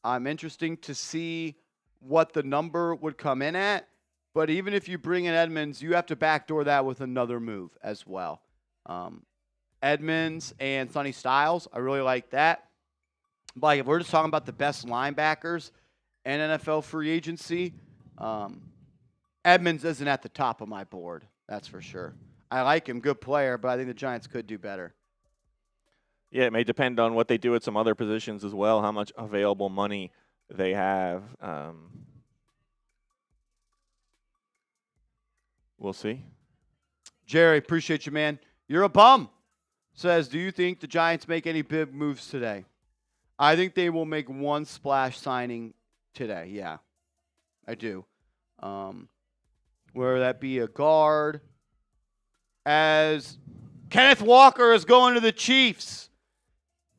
I'm interested to see what the number would come in at. But even if you bring in Edmonds, you have to backdoor that with another move as well. Edmonds and Sonny Styles, I really like that. But like, if we're just talking about the best linebackers in NFL free agency, Edmonds isn't at the top of my board. That's for sure. I like him, good player, but I think the Giants could do better. Yeah, it may depend on what they do at some other positions as well, how much available money they have. We'll see. Jerry, appreciate you, man. You're a bum. Says, do you think the Giants make any big moves today? I think they will make one splash signing today. Yeah, I do. Whether that be a guard, as Kenneth Walker is going to the Chiefs.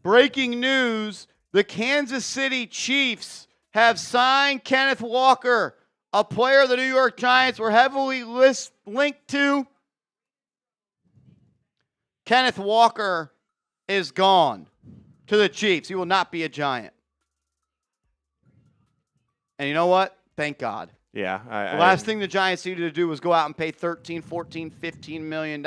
Breaking news, the Kansas City Chiefs have signed Kenneth Walker, a player the New York Giants were heavily linked to. Kenneth Walker is gone to the Chiefs. He will not be a Giant. And you know what? Thank God. Yeah. The last thing the Giants needed to do was go out and pay $13, $14, $15 million.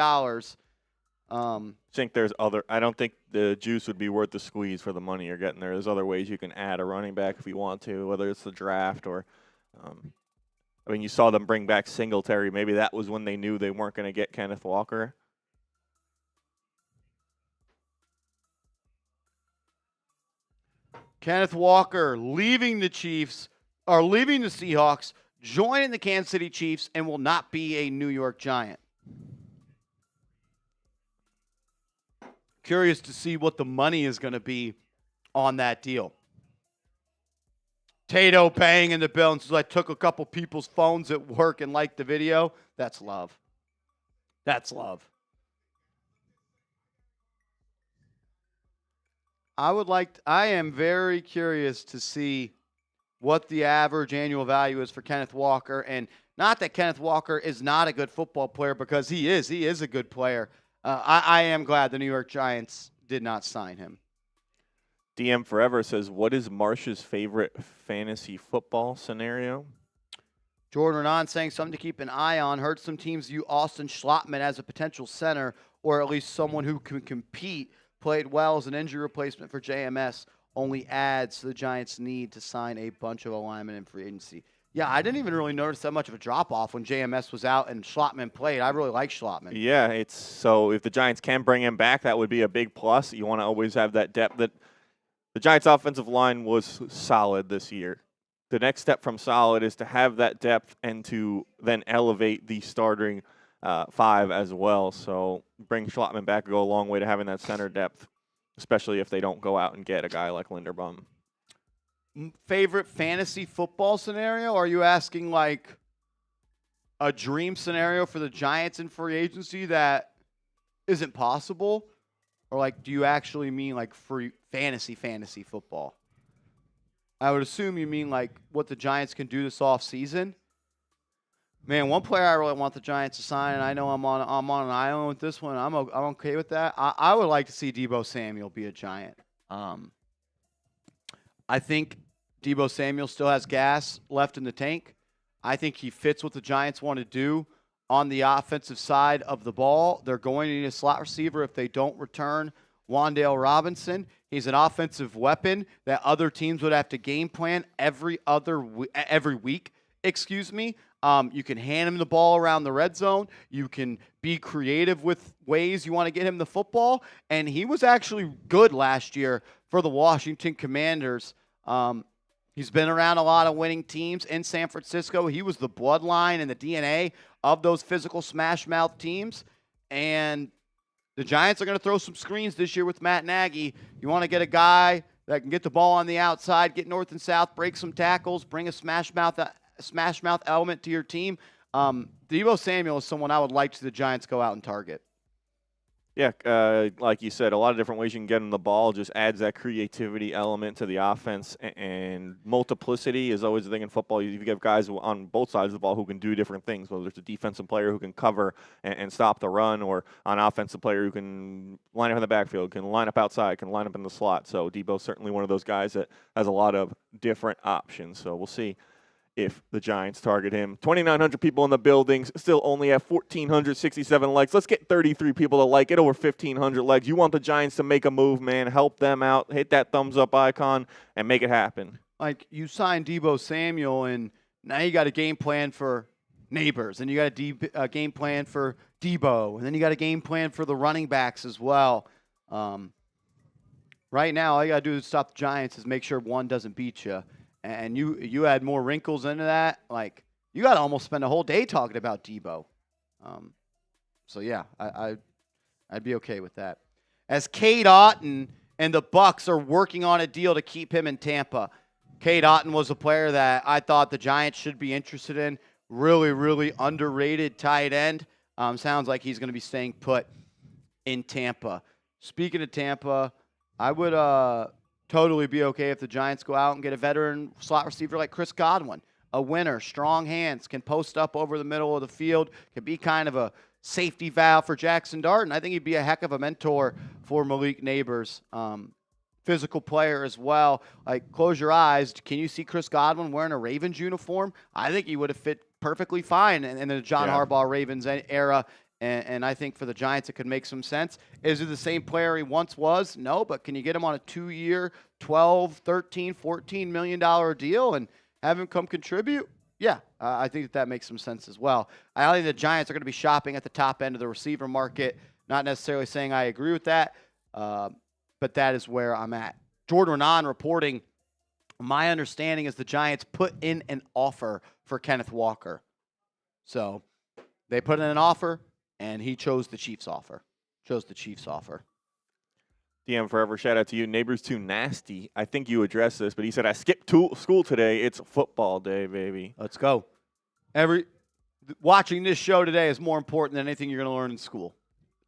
Think there's other. I don't think the juice would be worth the squeeze for the money you're getting there. There's other ways you can add a running back if you want to, whether it's the draft or. I mean, you saw them bring back Singletary. Maybe that was when they knew they weren't going to get Kenneth Walker. Kenneth Walker leaving the Chiefs, or leaving the Seahawks, joining the Kansas City Chiefs, and will not be a New York Giant. Curious to see what the money is going to be on that deal. Tato banging the bill and says, I took a couple people's phones at work and liked the video. That's love. That's love. I am very curious to see what the average annual value is for Kenneth Walker. And not that Kenneth Walker is not a good football player, because he is. He is a good player. I am glad the New York Giants did not sign him. DM Forever says, what is Marsh's favorite fantasy football scenario? Jordan Renan saying something to keep an eye on. Heard some teams view Austin Schlottman as a potential center, or at least someone who can compete. Played well as an injury replacement for JMS. Only adds to the Giants' need to sign a bunch of alignment in free agency. Yeah, I didn't even really notice that much of a drop-off when JMS was out and Schlottman played. I really like Schlottman. Yeah, so if the Giants can bring him back, that would be a big plus. You want to always have that depth. That the Giants' offensive line was solid this year. The next step from solid is to have that depth and to then elevate the starting five as well. So bring Schlottman back will go a long way to having that center depth, especially if they don't go out and get a guy like Linderbaum. Favorite fantasy football scenario? Are you asking like a dream scenario for the Giants in free agency that isn't possible? Or like, do you actually mean like free fantasy football? I would assume you mean like what the Giants can do this offseason. Man, one player I really want the Giants to sign, and I know I'm on an island with this one. I'm okay with that. I would like to see Deebo Samuel be a Giant. I think Deebo Samuel still has gas left in the tank. I think he fits what the Giants want to do on the offensive side of the ball. They're going to need a slot receiver if they don't return Wan'Dale Robinson. He's an offensive weapon that other teams would have to game plan every week. You can hand him the ball around the red zone. You can be creative with ways you want to get him the football. And he was actually good last year for the Washington Commanders. He's been around a lot of winning teams in San Francisco. He was the bloodline and the DNA of those physical smash-mouth teams. And the Giants are going to throw some screens this year with Matt Nagy. You want to get a guy that can get the ball on the outside, get north and south, break some tackles, bring a smash-mouth element to your team. Deebo Samuel is someone I would like to see the Giants go out and target. Yeah, like you said, a lot of different ways you can get him the ball. Just adds that creativity element to the offense, and multiplicity is always the thing in football. You get guys on both sides of the ball who can do different things, whether it's a defensive player who can cover and stop the run, or an offensive player who can line up in the backfield, can line up outside, can line up in the slot. So Deebo's certainly one of those guys that has a lot of different options. So we'll see if the Giants target him. 2,900 people in the building, still only have 1,467 likes. Let's get 33 people to like it, over 1,500 likes. You want the Giants to make a move, man. Help them out. Hit that thumbs up icon and make it happen. Like, you signed Deebo Samuel, and now you got a game plan for Neighbors, and you got a game plan for Deebo, and then you got a game plan for the running backs as well. Right now, all you got to do to stop the Giants is make sure one doesn't beat you. And you add more wrinkles into that, like, you got to almost spend a whole day talking about Deebo. So, yeah, I'd be okay with that. As Cade Otton and the Bucs are working on a deal to keep him in Tampa. Cade Otton was a player that I thought the Giants should be interested in. Really, really underrated tight end. Sounds like he's going to be staying put in Tampa. Speaking of Tampa, I would totally be okay if the Giants go out and get a veteran slot receiver like Chris Godwin. A winner, strong hands, can post up over the middle of the field, can be kind of a safety valve for Jackson Dart. I think he'd be a heck of a mentor for Malik Neighbors. Physical player as well. Like, close your eyes. Can you see Chris Godwin wearing a Ravens uniform? I think he would have fit perfectly fine in the John Harbaugh Ravens era. And I think for the Giants, it could make some sense. Is he the same player he once was? No, but can you get him on a 2-year, $12, $13, $14 million deal and have him come contribute? Yeah, I think that makes some sense as well. I think the Giants are going to be shopping at the top end of the receiver market. Not necessarily saying I agree with that, but that is where I'm at. Jordan Renan reporting, my understanding is the Giants put in an offer for Kenneth Walker. So they put in an offer, and he chose the Chiefs offer. DM Forever, shout out to you. Neighbors too nasty. I think you addressed this, but he said, I skipped school today. It's football day, baby. Let's go. Watching this show today is more important than anything you're going to learn in school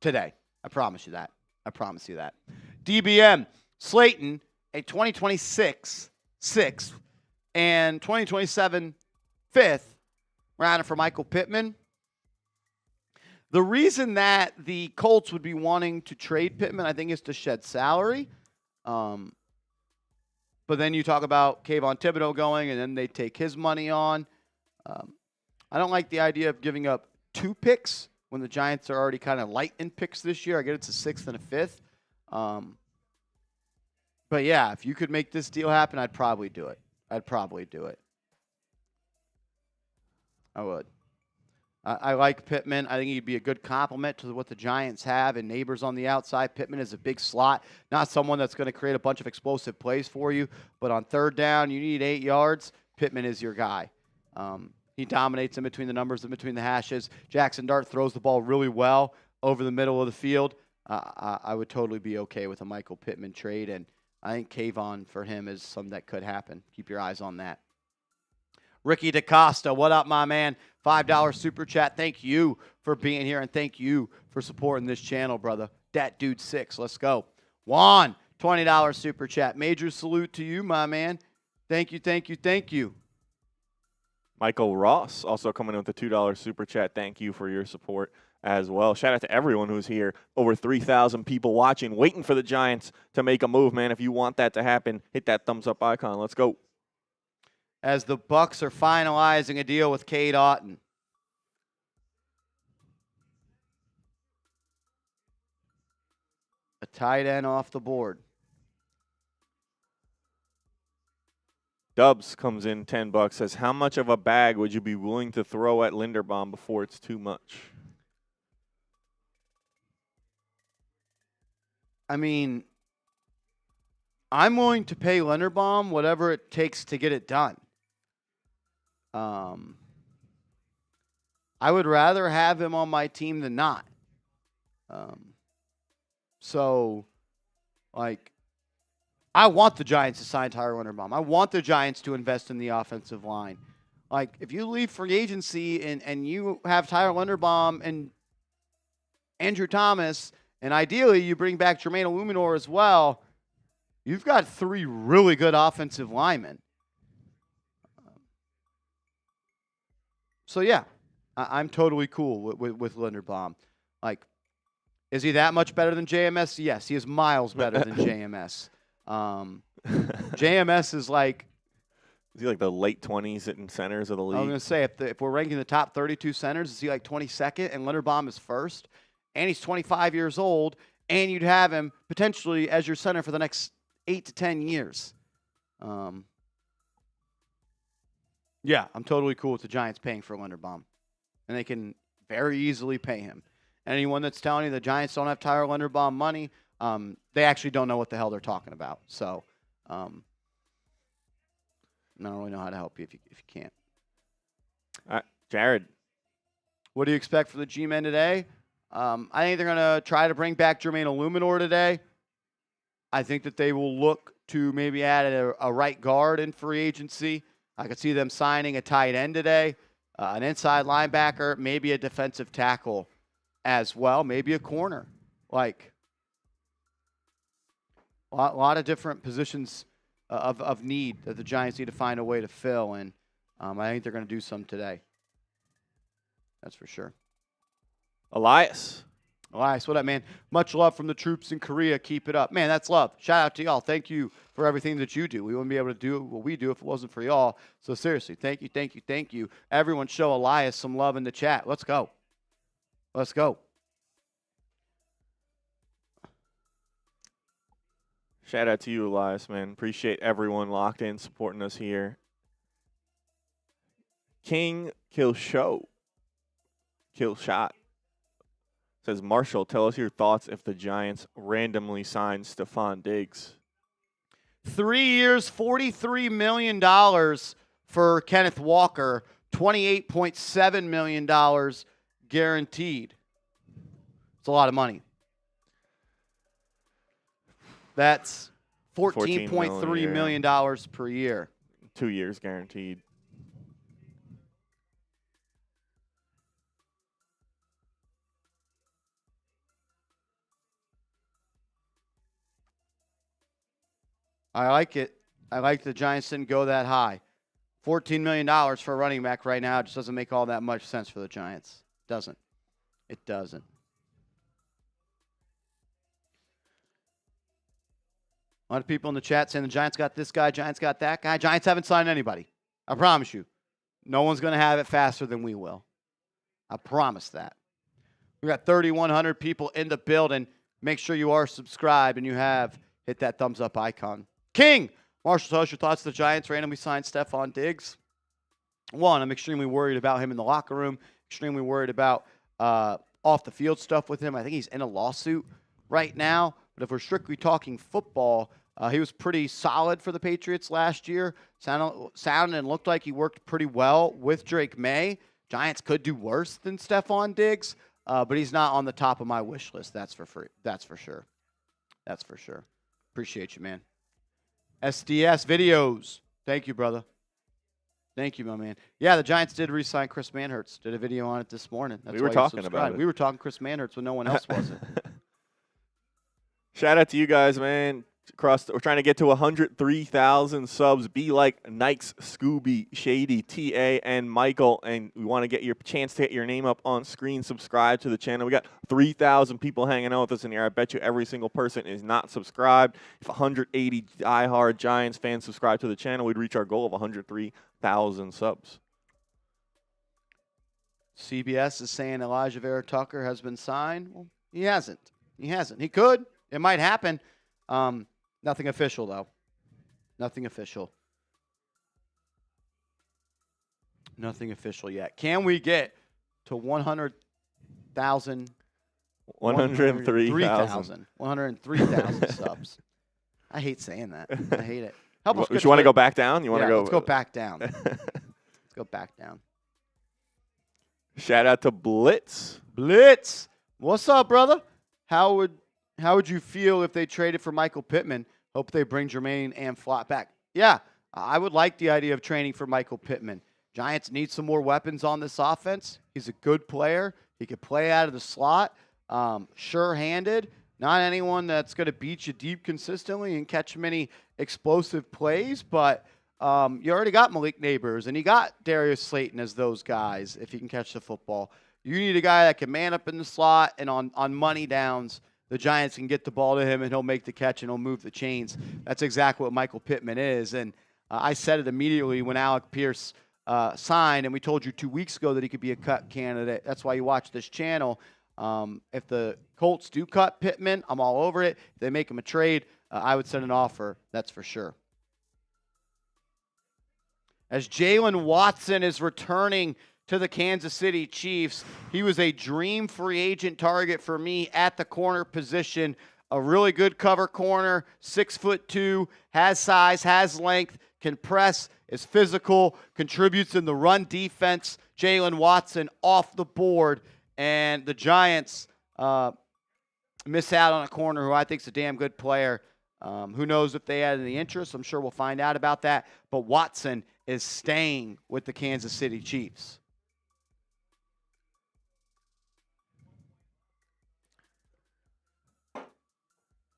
today. I promise you that. DBM, Slayton, a 2026 6th and 2027 5th rounder for Michael Pittman. The reason that the Colts would be wanting to trade Pittman, I think, is to shed salary. But then you talk about Kayvon Thibodeau going, and then they take his money on. I don't like the idea of giving up 2 picks when the Giants are already kind of light in picks this year. I get it's a 6th and a 5th. But, yeah, if you could make this deal happen, I'd probably do it. I would. I like Pittman. I think he'd be a good complement to what the Giants have and Neighbors on the outside. Pittman is a big slot, not someone that's going to create a bunch of explosive plays for you. But on third down, you need 8 yards. Pittman is your guy. He dominates in between the numbers and between the hashes. Jackson Dart throws the ball really well over the middle of the field. I would totally be okay with a Michael Pittman trade, and I think Kayvon for him is something that could happen. Keep your eyes on that. Ricky DaCosta, what up, my man? $5 super chat. Thank you for being here, and thank you for supporting this channel, brother. Dat Dude 6, let's go. Juan, $20 super chat. Major salute to you, my man. Thank you. Michael Ross also coming in with a $2 super chat. Thank you for your support as well. Shout out to everyone who's here. Over 3,000 people watching, waiting for the Giants to make a move, man. If you want that to happen, hit that thumbs up icon. Let's go. As the Bucs are finalizing a deal with Cade Otton. A tight end off the board. Dubs comes in $10, says, how much of a bag would you be willing to throw at Linderbaum before it's too much? I mean, I'm willing to pay Linderbaum whatever it takes to get it done. I would rather have him on my team than not. I want the Giants to sign Tyler Linderbaum. I want the Giants to invest in the offensive line. Like, if you leave free agency and you have Tyler Linderbaum and Andrew Thomas, and ideally you bring back Jermaine Eluemunor as well, you've got 3 really good offensive linemen. So, yeah, I'm totally cool with Linderbaum. Like, is he that much better than JMS? Yes, he is miles better than JMS. JMS is like... Is he like the late 20s in centers of the league? I was going to say, if we're ranking the top 32 centers, is he like 22nd and Linderbaum is first? And he's 25 years old, and you'd have him potentially as your center for the next 8 to 10 years. Yeah, I'm totally cool with the Giants paying for Linderbaum. And they can very easily pay him. Anyone that's telling you the Giants don't have Tyler Linderbaum money, they actually don't know what the hell they're talking about. So, I don't really know how to help you if you can't. Jared. What do you expect for the G-men today? I think they're going to try to bring back Jermaine Eluemunor today. I think that they will look to maybe add a right guard in free agency. I could see them signing a tight end today, an inside linebacker, maybe a defensive tackle as well, maybe a corner Like, a lot of different positions of need that the Giants need to find a way to fill, and I think they're going to do some today. That's for sure. Elias, what up, man? Much love from the troops in Korea. Keep it up. Man, that's love. Shout out to y'all. Thank you for everything that you do. We wouldn't be able to do what we do if it wasn't for y'all. So seriously, thank you. Everyone show Elias some love in the chat. Let's go. shout out to you, Elias, man. Appreciate everyone locked in, supporting us here. King Killshot says, Marshall, tell us your thoughts if the Giants randomly sign Stephon Diggs. 3 years, $43 million for Kenneth Walker, $28.7 million guaranteed. It's a lot of money. That's $14.3 million per year. 2 years guaranteed. I like it. I like the Giants didn't go that high. $14 million for a running back right now just doesn't make all that much sense for the Giants. Doesn't. It doesn't. A lot of people in the chat saying the Giants got this guy, Giants got that guy. Giants haven't signed anybody. I promise you. No one's going to have it faster than we will. I promise that. We got 3,100 people in the building. Make sure you are subscribed and you have hit that thumbs up icon. King, Marshall, tell us your thoughts. The Giants randomly signed Stephon Diggs. One, I'm extremely worried about him in the locker room. Extremely worried about off the field stuff with him. I think he's in a lawsuit right now. But if we're strictly talking football, he was pretty solid for the Patriots last year. Sounded and looked like he worked pretty well with Drake May. Giants could do worse than Stephon Diggs, but he's not on the top of my wish list. That's for free. That's for sure. Appreciate you, man. SDS Videos. Thank you, brother. Thank you, my man. Yeah, the Giants did re-sign Chris Manhertz. Did a video on it this morning. That's we were talking about it. We were talking Chris Manhertz when no one else wasn't. Shout out to you guys, man. We're trying to get to 103,000 subs. Be like Nikes, Scooby, Shady, TA, and Michael. And we want to get your chance to get your name up on screen. Subscribe to the channel. We got 3,000 people hanging out with us in here. I bet you every single person is not subscribed. If 180 diehard Giants fans subscribe to the channel, we'd reach our goal of 103,000 subs. CBS is saying Elijah Vera Tucker has been signed. Well, he hasn't. He could. It might happen. Nothing official, though. Nothing official yet. Can we get to 100,000? 103,000. 103,000 subs. I hate saying that. I hate it. Help us. You want to go back down? Let's go back down. Let's go back down. Shout out to Blitz. What's up, brother? How would you feel if they traded for Michael Pittman? Hope they bring Jermaine and Flott back. Yeah, I would like the idea of training for Michael Pittman. Giants need some more weapons on this offense. He's a good player. He could play out of the slot, sure-handed. Not anyone that's going to beat you deep consistently and catch many explosive plays, but you already got Malik Neighbors, and you got Darius Slayton as those guys if he can catch the football. You need a guy that can man up in the slot, and on money downs, the Giants can get the ball to him, and he'll make the catch, and he'll move the chains. That's exactly what Michael Pittman is. And I said it immediately when Alec Pierce signed, and we told you 2 weeks ago that he could be a cut candidate. That's why you watch this channel. If the Colts do cut Pittman, I'm all over it. If they make him a trade, I would send an offer. That's for sure. As Jalen Watson is returning to the Kansas City Chiefs. He was a dream free agent target for me at the corner position. A really good cover corner, 6'2", has size, has length, can press, is physical, contributes in the run defense. Jalen Watson off the board, and the Giants miss out on a corner who I think is a damn good player. Who knows if they had any interest? I'm sure we'll find out about that. But Watson is staying with the Kansas City Chiefs.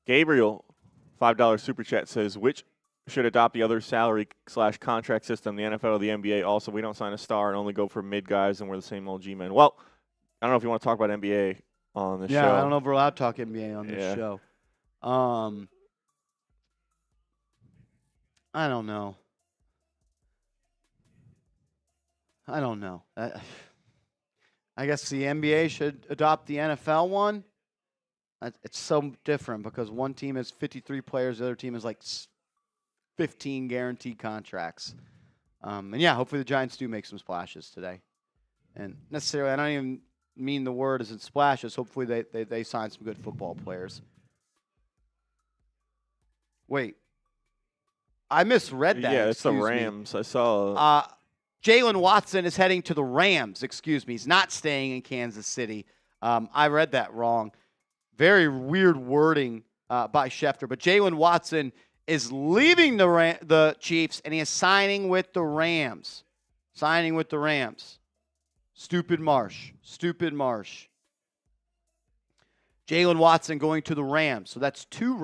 Gabriel, $5 super chat says, which should adopt the other salary/contract system, the NFL or the NBA? Also, we don't sign a star and only go for mid guys, and we're the same old G-men. Well, I don't know if you want to talk about NBA on the show. Yeah, I don't know if we're allowed to talk NBA on this show. I don't know. I guess the NBA should adopt the NFL one. It's so different because one team has 53 players, the other team has like 15 guaranteed contracts. And yeah, hopefully the Giants do make some splashes today. And necessarily, I don't even mean the word as in splashes. Hopefully they sign some good football players. Wait. I misread that. Yeah, it's the Rams. I saw. Jalen Watson is heading to the Rams. Excuse me. He's not staying in Kansas City. I read that wrong. Very weird wording by Schefter. But Jalen Watson is leaving the Chiefs, and he is signing with the Rams. Stupid Marsh. Jalen Watson going to the Rams. So that's two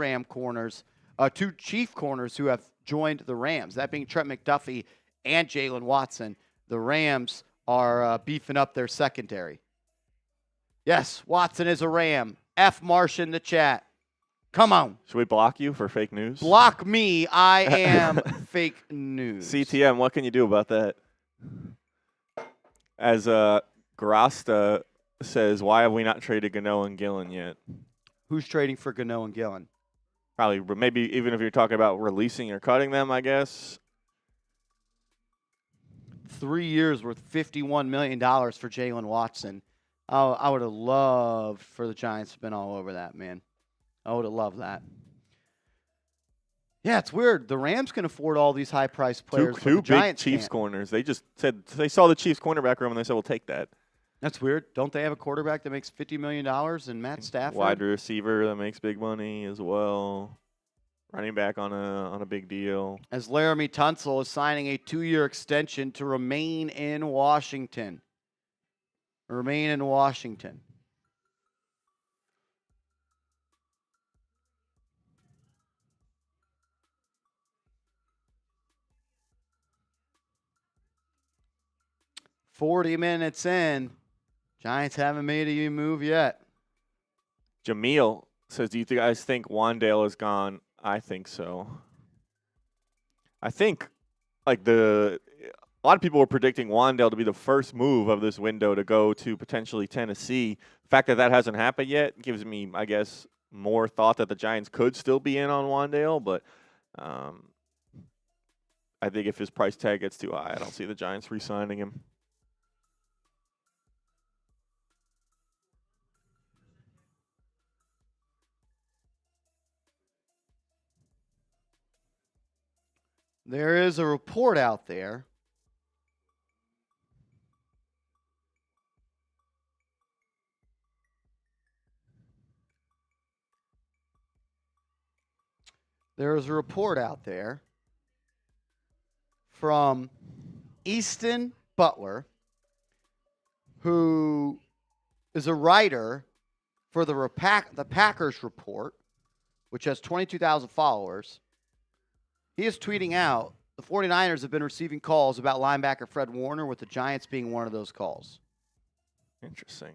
Chief corners who have joined the Rams. That being Trent McDuffie and Jalen Watson. The Rams are beefing up their secondary. Yes, Watson is a Ram. F Marsh in the chat. Come on. Should we block you for fake news? Block me. I am fake news. CTM, what can you do about that? As Grasta says, why have we not traded Gano and Gillen yet? Who's trading for Gano and Gillen? Probably, maybe even if you're talking about releasing or cutting them, I guess. 3 years worth $51 million for Jalen Watson. Oh, I would have loved for the Giants to have been all over that, man. I would have loved that. Yeah, it's weird. The Rams can afford all these high-priced players. Two big Giants Chiefs can't. corners. They just said they saw the Chiefs cornerback room and they said, "We'll take that." That's weird. Don't they have a quarterback that makes $50 million and Matt Stafford? Wide receiver that makes big money as well. Running back on a big deal. As Laramie Tunsil is signing a 2-year extension to remain in Washington. 40 minutes in. Giants haven't made a move yet. Jameel says, do you guys think Wan'Dale is gone? I think so. I think a lot of people were predicting Wan'Dale to be the first move of this window to go to potentially Tennessee. The fact that hasn't happened yet gives me, I guess, more thought that the Giants could still be in on Wan'Dale, but I think if his price tag gets too high, I don't see the Giants re-signing him. There is a report out there. There is a report out there from Easton Butler, who is a writer for the Packers Report, which has 22,000 followers. He is tweeting out, the 49ers have been receiving calls about linebacker Fred Warner, with the Giants being one of those calls. Interesting.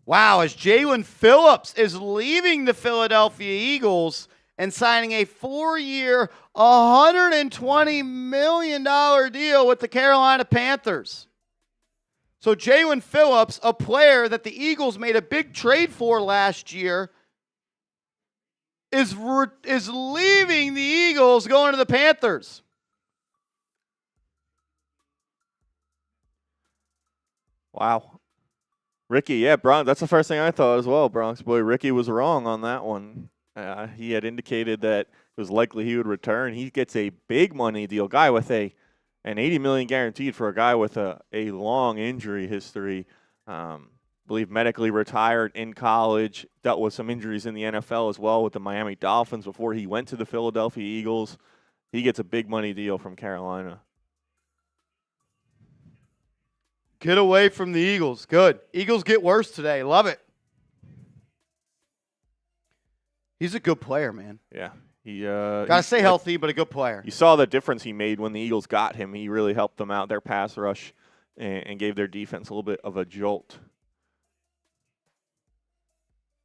Wow, as Jalen Phillips is leaving the Philadelphia Eagles and signing a 4-year, $120 million deal with the Carolina Panthers. So Jalen Phillips, a player that the Eagles made a big trade for last year, is leaving the Eagles, going to the Panthers. Wow. Ricky, yeah, that's the first thing I thought as well, Bronx boy. Ricky was wrong on that one. He had indicated that it was likely he would return. He gets a big money deal. Guy with an $80 million guaranteed for a guy with a long injury history. Believe medically retired in college, dealt with some injuries in the NFL as well with the Miami Dolphins before he went to the Philadelphia Eagles. He gets a big money deal from Carolina. Get away from the Eagles. Good. Eagles get worse today. Love it. He's a good player, man. Yeah. Got to stay healthy, but a good player. You saw the difference he made when the Eagles got him. He really helped them out, their pass rush, and gave their defense a little bit of a jolt.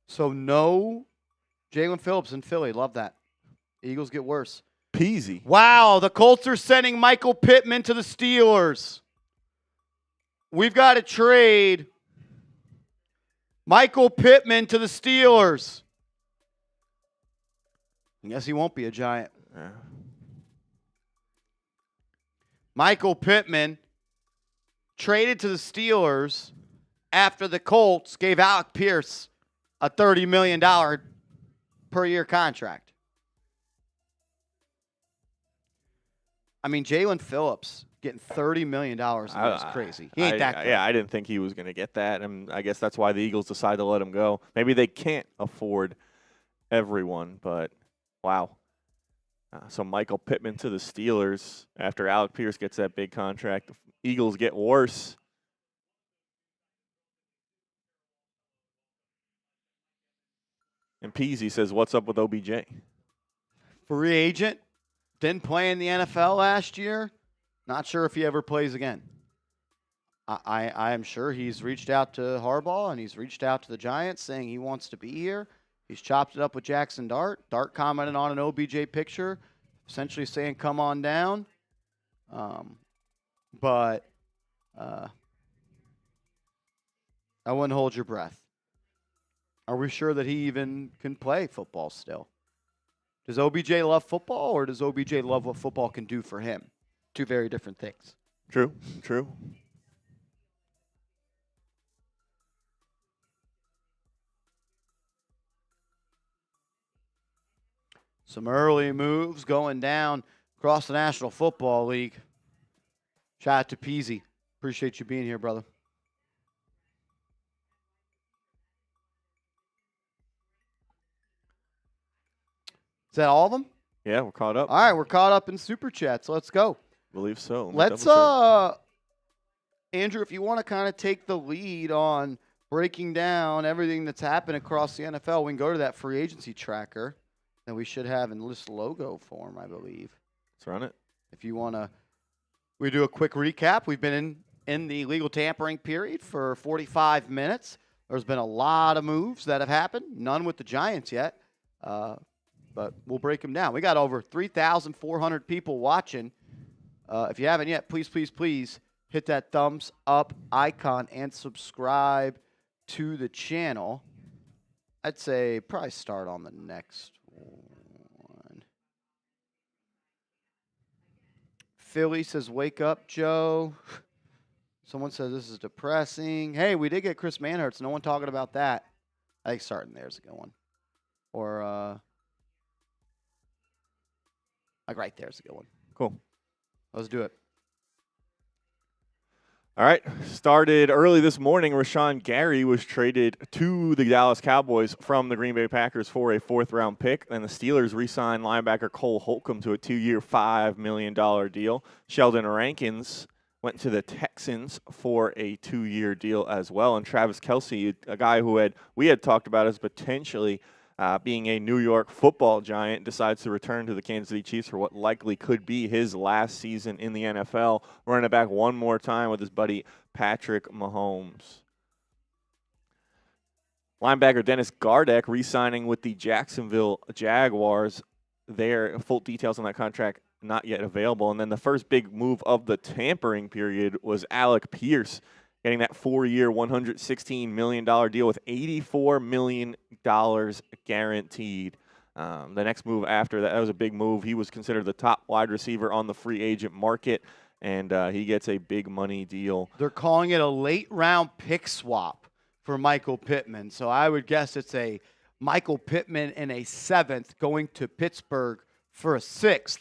So no Jalen Phillips in Philly. Love that. Eagles get worse. Peasy. Wow, the Colts are sending Michael Pittman to the Steelers. We've got to trade Michael Pittman to the Steelers. I guess he won't be a Giant. Yeah. Michael Pittman traded to the Steelers after the Colts gave Alec Pierce a $30 million per year contract. I mean, Jalen Phillips getting $30 million is crazy. He ain't that good. Yeah, I didn't think he was going to get that, and I guess that's why the Eagles decided to let him go. Maybe they can't afford everyone, but wow. So Michael Pittman to the Steelers after Alec Pierce gets that big contract. The Eagles get worse. And Peasy says, what's up with OBJ? Free agent. Didn't play in the NFL last year. Not sure if he ever plays again. I am sure he's reached out to Harbaugh and he's reached out to the Giants saying he wants to be here. He's chopped it up with Jackson Dart. Dart commented on an OBJ picture, essentially saying, come on down. But I wouldn't hold your breath. Are we sure that he even can play football still? Does OBJ love football, or does OBJ love what football can do for him? Two very different things. True. Some early moves going down across the National Football League. Shout out to Peasy. Appreciate you being here, brother. Is that all of them? Yeah, we're caught up. All right, we're caught up in Super Chats. Let's go. Believe so. Let's Andrew, if you want to kind of take the lead on breaking down everything that's happened across the NFL, we can go to that free agency tracker that we should have in this logo form, I believe. Let's run it. If you want to, we do a quick recap. We've been in the legal tampering period for 45 minutes. There's been a lot of moves that have happened. None with the Giants yet, but we'll break them down. We got over 3,400 people watching. If you haven't yet, please hit that thumbs up icon and subscribe to the channel. I'd say probably start on the next one. Philly says, wake up, Joe. Someone says this is depressing. Hey, we did get Chris Manhurts. No one talking about that. I think starting there is a good one. Or, like right there is a good one. Cool. Let's do it. All right. Started early this morning. Rashawn Gary was traded to the Dallas Cowboys from the Green Bay Packers for a fourth-round pick. And the Steelers re-signed linebacker Cole Holcomb to a 2-year, $5 million deal. Sheldon Rankins went to the Texans for a 2-year deal as well. And Travis Kelce, a guy who we had talked about as potentially being a New York football Giant, decides to return to the Kansas City Chiefs for what likely could be his last season in the NFL, running it back one more time with his buddy Patrick Mahomes. Linebacker Dennis Gardeck re-signing with the Jacksonville Jaguars. Their full details on that contract not yet available. And then the first big move of the tampering period was Alec Pierce getting that 4-year, $116 million deal with $84 million guaranteed. The next move after that was a big move. He was considered the top wide receiver on the free agent market, and he gets a big money deal. They're calling it a late-round pick swap for Michael Pittman. So I would guess it's a Michael Pittman in a 7th going to Pittsburgh for a 6th.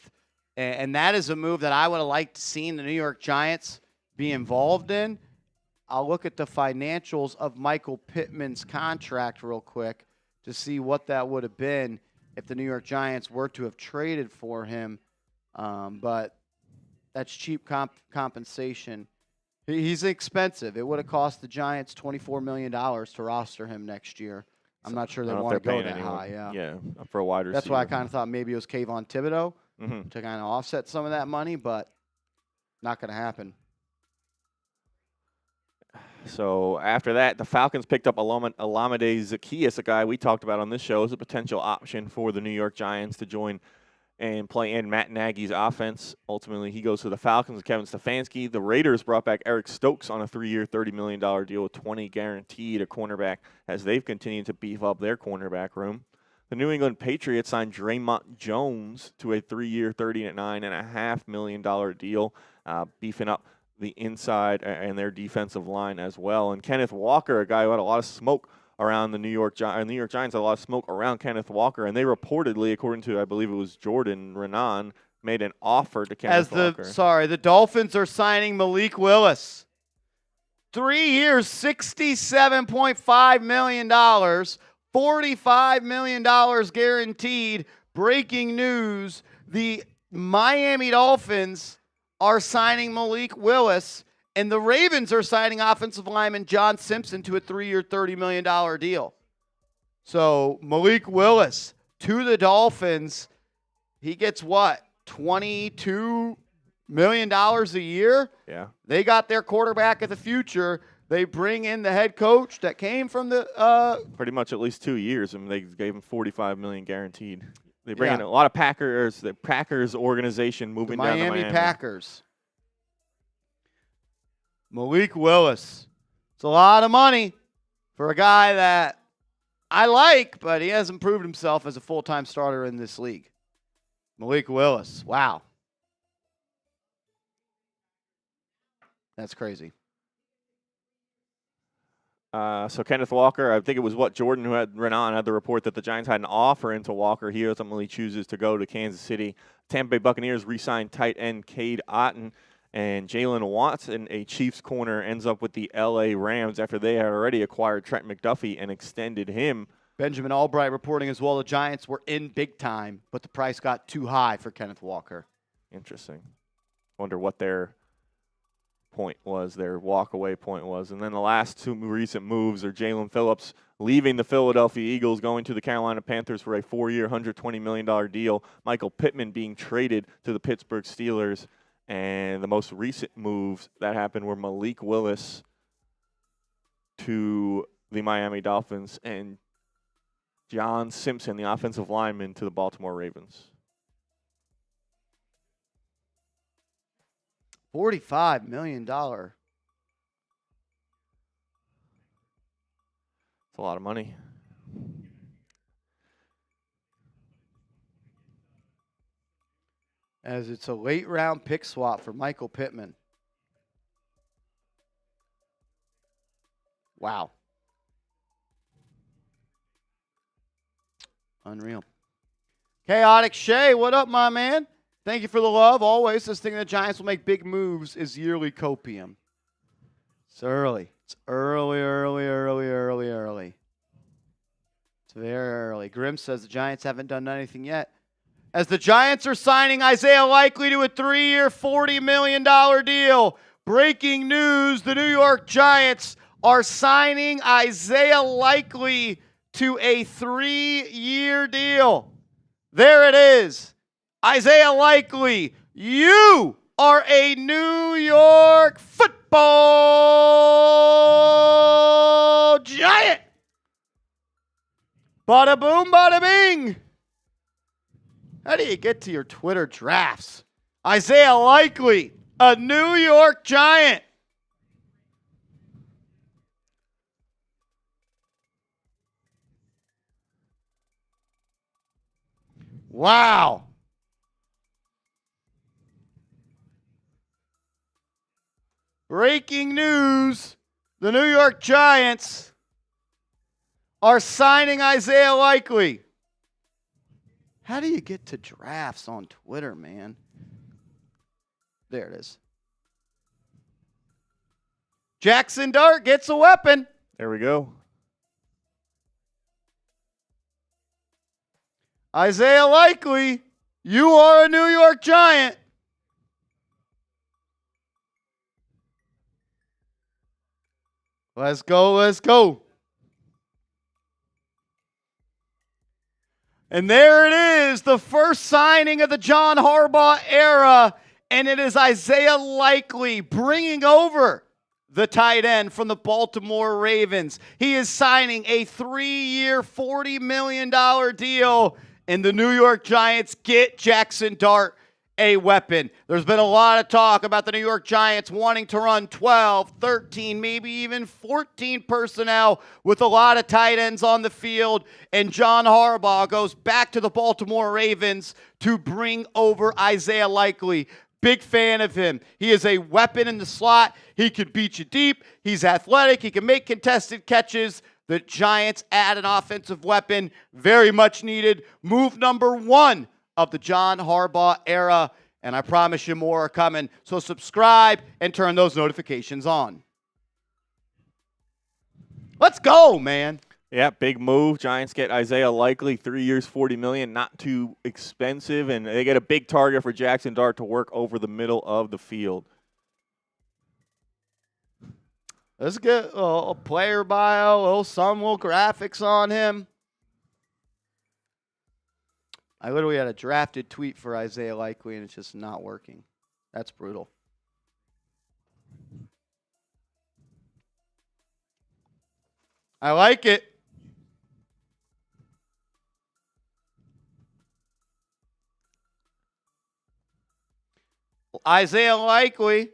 And that is a move that I would have liked to see the New York Giants be involved in. I'll look at the financials of Michael Pittman's contract real quick to see what that would have been if the New York Giants were to have traded for him. But that's cheap compensation. He's expensive. It would have cost the Giants $24 million to roster him next year. I'm not sure I they don't know if want to they're go paying that anyone. high. Yeah, for a wide receiver. That's why I kind of thought maybe it was Kayvon Thibodeau Mm-hmm. to kind of offset some of that money, but not going to happen. So after that, the Falcons picked up Olamide Zaccheaus, a guy we talked about on this show, as a potential option for the New York Giants to join and play in Matt Nagy's offense. Ultimately, he goes to the Falcons with Kevin Stefanski. The Raiders brought back Eric Stokes on a 3-year, $30 million deal with $20 guaranteed, a cornerback, as they've continued to beef up their cornerback room. The New England Patriots signed Draymond Jones to a 3-year, $39.5 million deal, beefing up the inside and their defensive line as well. And Kenneth Walker, a guy who had a lot of smoke around the New York Giants had a lot of smoke around Kenneth Walker, and they reportedly, according to, I believe it was Jordan Renan, made an offer to Kenneth Walker. The Dolphins are signing Malik Willis. 3 years, $67.5 million, $45 million guaranteed. Breaking news, the Miami Dolphins are signing Malik Willis, and the Ravens are signing offensive lineman John Simpson to a 3-year, $30 million deal. So Malik Willis to the Dolphins, he gets what, $22 million a year? Yeah. They got their quarterback of the future. They bring in the head coach that came from the pretty much at least 2 years. I mean, they gave him $45 million guaranteed. They bring in a lot of Packers. The Packers organization moving down to Miami. Miami Packers. Malik Willis. It's a lot of money for a guy that I like, but he hasn't proved himself as a full-time starter in this league. Malik Willis. Wow. That's crazy. So Kenneth Walker, I think it was Jordan who had Renan had the report that the Giants had an offer into Walker. He ultimately chooses to go to Kansas City. Tampa Bay Buccaneers re-signed tight end Cade Otton, and Jalen Watson, a Chiefs corner, ends up with the L.A. Rams after they had already acquired Trent McDuffie and extended him. Benjamin Albright reporting as well, the Giants were in big time, but the price got too high for Kenneth Walker. Interesting. Wonder what their point was, their walk-away point was. And then the last two recent moves are Jalen Phillips leaving the Philadelphia Eagles, going to the Carolina Panthers for a 4-year, $120 million deal. Michael Pittman being traded to the Pittsburgh Steelers. And the most recent moves that happened were Malik Willis to the Miami Dolphins and John Simpson, the offensive lineman, to the Baltimore Ravens. $45 million. It's a lot of money. As it's a late-round pick swap for Michael Pittman. Wow. Unreal. Chaotic Shay, what up, my man? Thank you for the love. Always, this thing the Giants will make big moves is yearly copium. It's early. It's early. It's very early. Grim says the Giants haven't done anything yet. As the Giants are signing Isaiah Likely to a 3-year, $40 million deal. Breaking news, the New York Giants are signing Isaiah Likely to a 3-year deal. There it is. Isaiah Likely, you are a New York Football Giant. Bada boom, bada bing. How do you get to your Twitter drafts? Isaiah Likely, a New York Giant. Wow. Breaking news, the New York Giants are signing Isaiah Likely. How do you get to drafts on Twitter, man? There it is. Jackson Dart gets a weapon. There we go. Isaiah Likely, you are a New York Giant. Let's go, let's go. And there it is, the first signing of the John Harbaugh era, and it is Isaiah Likely bringing over the tight end from the Baltimore Ravens. He is signing a 3-year, $40 million deal, and the New York Giants get Jackson Dart a weapon. There's been a lot of talk about the New York Giants wanting to run 12, 13, maybe even 14 personnel with a lot of tight ends on the field, and John Harbaugh goes back to the Baltimore Ravens to bring over Isaiah Likely. Big fan of him. He is a weapon in the slot. He could beat you deep. He's athletic. He can make contested catches. The Giants add an offensive weapon. Very much needed. Move number 1 of the John Harbaugh era. And I promise you more are coming. So subscribe and turn those notifications on. Let's go, man. Yeah, big move. Giants get Isaiah Likely, 3 years, $40 million, not too expensive, and they get a big target for Jackson Dart to work over the middle of the field. Let's get a player bio, some little graphics on him. I literally had a drafted tweet for Isaiah Likely, and it's just not working. That's brutal. I like it. Isaiah Likely,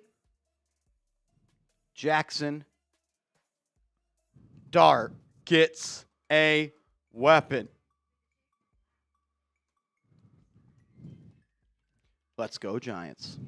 Jackson Dart gets a weapon. Let's go, Giants.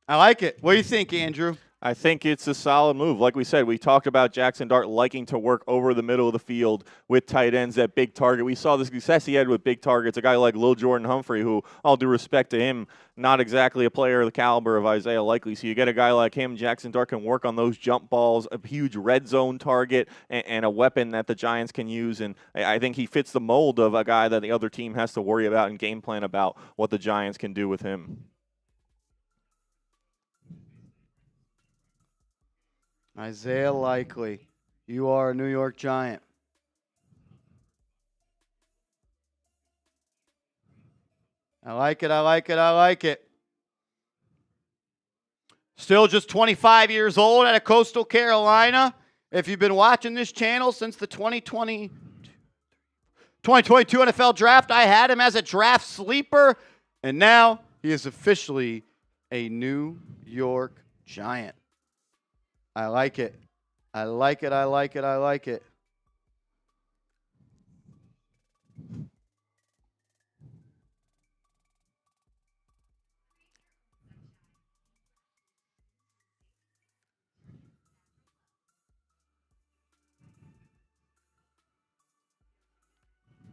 I like it. What do you think, Andrew? I think it's a solid move. Like we said, we talked about Jackson Dart liking to work over the middle of the field with tight ends at big target. We saw the success he had with big targets. A guy like Lil Jordan Humphrey, who, all due respect to him, not exactly a player of the caliber of Isaiah Likely. So you get a guy like him, Jackson Dart can work on those jump balls, a huge red zone target, and a weapon that the Giants can use. And I think he fits the mold of a guy that the other team has to worry about and game plan about what the Giants can do with him. Isaiah Likely, you are a New York Giant. I like it, I like it, I like it. Still just 25 years old out of Coastal Carolina. If you've been watching this channel since the 2022 NFL Draft, I had him as a draft sleeper, and now he is officially a New York Giant. I like it. I like it. I like it. I like it.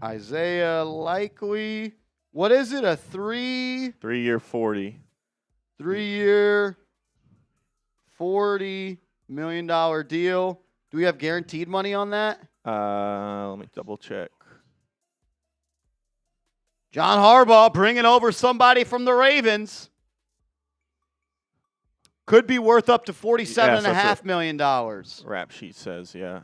Isaiah Likely. What is it? A 3-year 40. 3-year $40 million deal. Do we have guaranteed money on that? Let me double check. John Harbaugh bringing over somebody from the Ravens. Could be worth up to $47.5 million. Rap sheet says, yeah.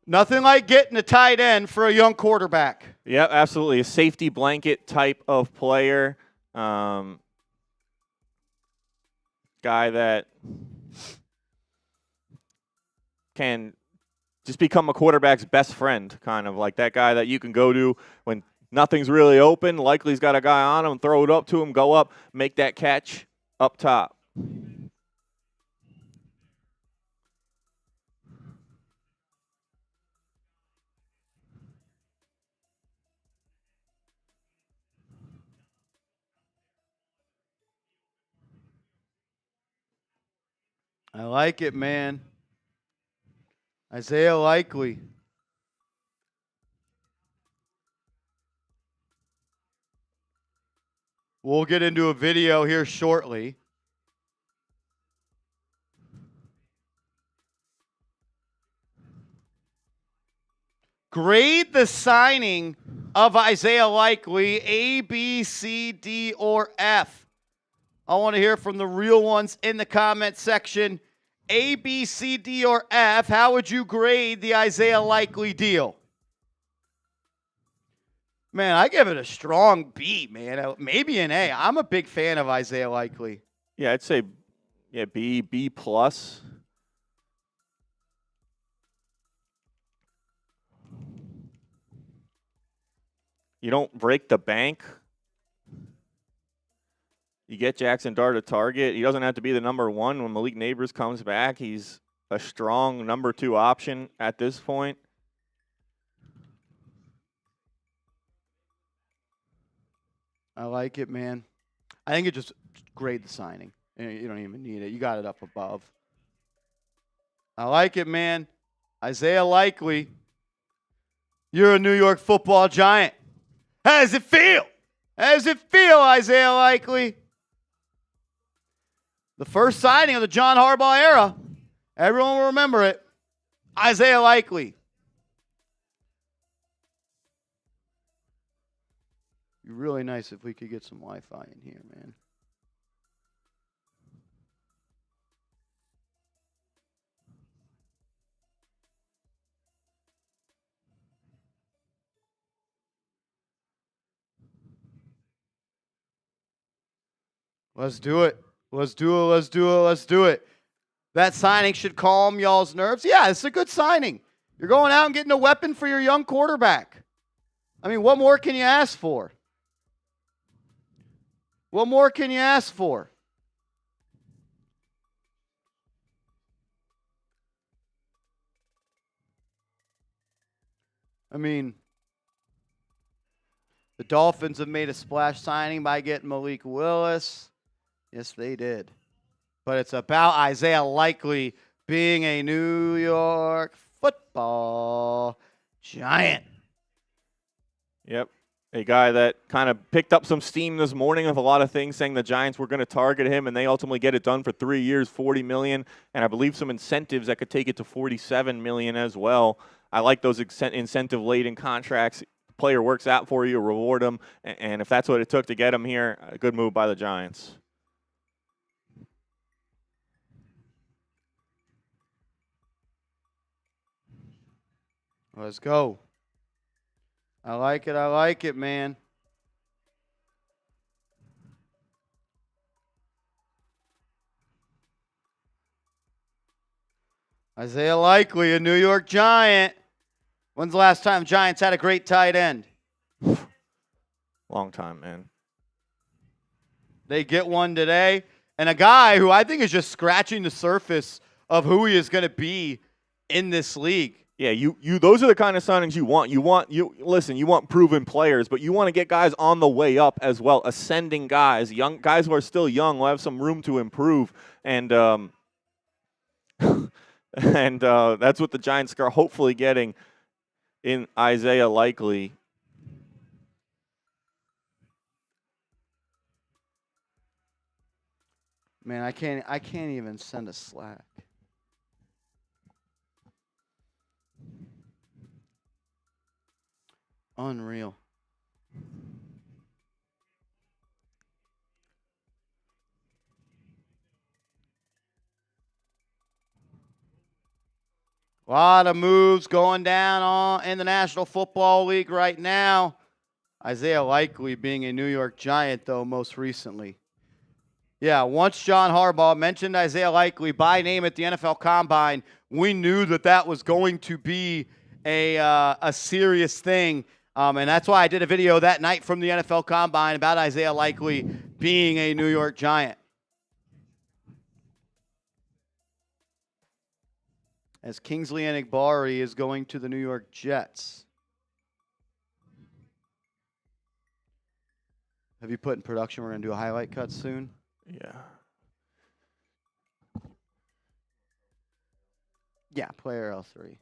Nothing like getting a tight end for a young quarterback. Yeah, absolutely. A safety blanket type of player. Guy that can just become a quarterback's best friend, kind of like that guy that you can go to when nothing's really open. Likely's got a guy on him, throw it up to him, go up, make that catch up top. I like it, man. Isaiah Likely. We'll get into a video here shortly. Grade the signing of Isaiah Likely, A, B, C, D, or F. I want to hear from the real ones in the comment section. A, B, C, D, or F. How would you grade the Isaiah Likely deal? Man, I give it a strong B, man. Maybe an A. I'm a big fan of Isaiah Likely. Yeah, I'd say B plus. You don't break the bank. You get Jackson Dart a target. He doesn't have to be the number one when Malik Neighbors comes back. He's a strong number 2 option at this point. I like it, man. I think it just grade the signing. You don't even need it. You got it up above. I like it, man. Isaiah Likely, you're a New York Football Giant. How does it feel? How does it feel, Isaiah Likely? The first signing of the John Harbaugh era. Everyone will remember it. Isaiah Likely. It'd be really nice if we could get some Wi-Fi in here, man. Let's do it. Let's do it. Let's do it. Let's do it. That signing should calm y'all's nerves. Yeah, it's a good signing. You're going out and getting a weapon for your young quarterback. I mean, what more can you ask for? What more can you ask for? I mean, the Dolphins have made a splash signing by getting Malik Willis. Yes, they did. But it's about Isaiah Likely being a New York Football Giant. Yep. A guy that kind of picked up some steam this morning with a lot of things saying the Giants were going to target him, and they ultimately get it done for 3 years, $40 million, and I believe some incentives that could take it to $47 million as well. I like those incentive-laden contracts. The player works out for you, reward them, and if that's what it took to get him here, a good move by the Giants. Let's go. I like it. I like it, man. Isaiah Likely, a New York Giant. When's the last time Giants had a great tight end? Long time, man. They get one today. And a guy who I think is just scratching the surface of who he is going to be in this league. Yeah, you those are the kind of signings you want. You want proven players, but you want to get guys on the way up as well, ascending guys, young guys who are still young, will have some room to improve, and that's what the Giants are hopefully getting in Isaiah Likely. Man, I can't even send a Slack. Unreal. A lot of moves going down in the National Football League right now. Isaiah Likely being a New York Giant, though, most recently. Yeah, once John Harbaugh mentioned Isaiah Likely by name at the NFL Combine, we knew that was going to be a serious thing. And that's why I did a video that night from the NFL Combine about Isaiah Likely being a New York Giant. As Kingsley Enagbari is going to the New York Jets. Have you put in production? We're going to do a highlight cut soon. Yeah. Yeah, player L3.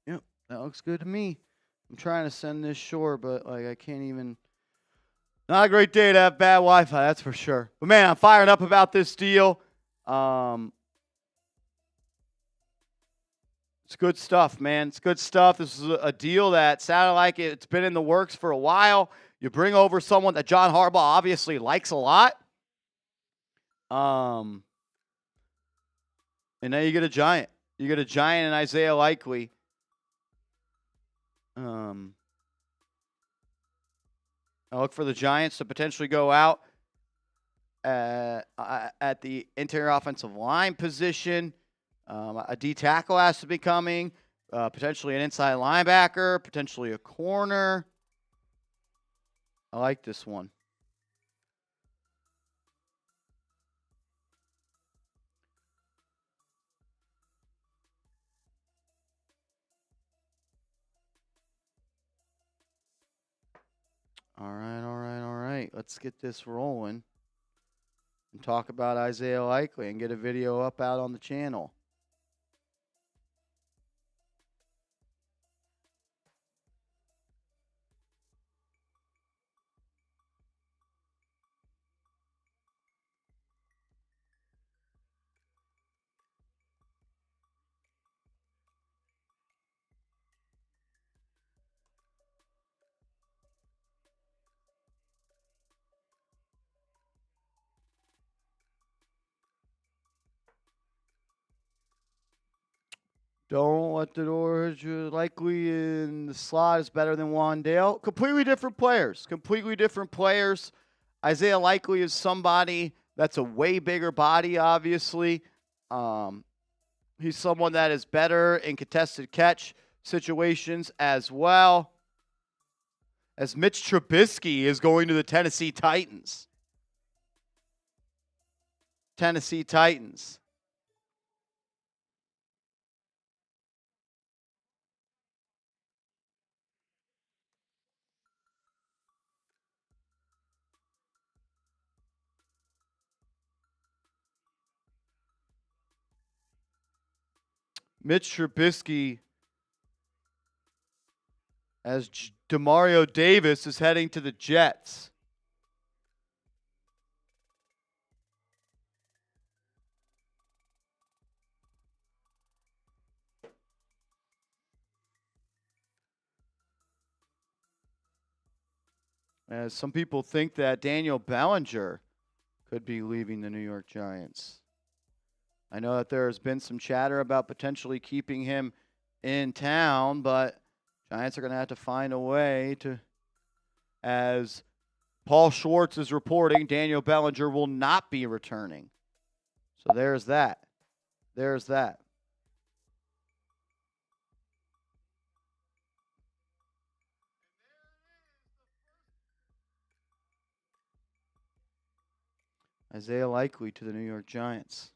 Yep, that looks good to me. I'm trying to send this short, but like I can't even. Not a great day to have bad Wi-Fi, that's for sure. But man, I'm fired up about this deal. It's good stuff, man. It's good stuff. This is a deal that sounded like it's been in the works for a while. You bring over someone that John Harbaugh obviously likes a lot. And now you get a giant. You get a giant in Isaiah Likely. I look for the Giants to potentially go out at the interior offensive line position. A D tackle has to be coming. Potentially an inside linebacker. Potentially a corner. I like this one. All right. Let's get this rolling and talk about Isaiah Likely and get a video up out on the channel. Don't let the door Likely in the slot is better than Wan'Dale. Completely different players. Isaiah Likely is somebody that's a way bigger body, obviously. He's someone that is better in contested catch situations as well. As Mitch Trubisky is going to the Tennessee Titans. Mitch Trubisky as Demario Davis is heading to the Jets. As some people think that Daniel Bellinger could be leaving the New York Giants. I know that there has been some chatter about potentially keeping him in town, but Giants are going to have to find a way to, as Paul Schwartz is reporting, Daniel Bellinger will not be returning. So there's that. Isaiah Likely to the New York Giants.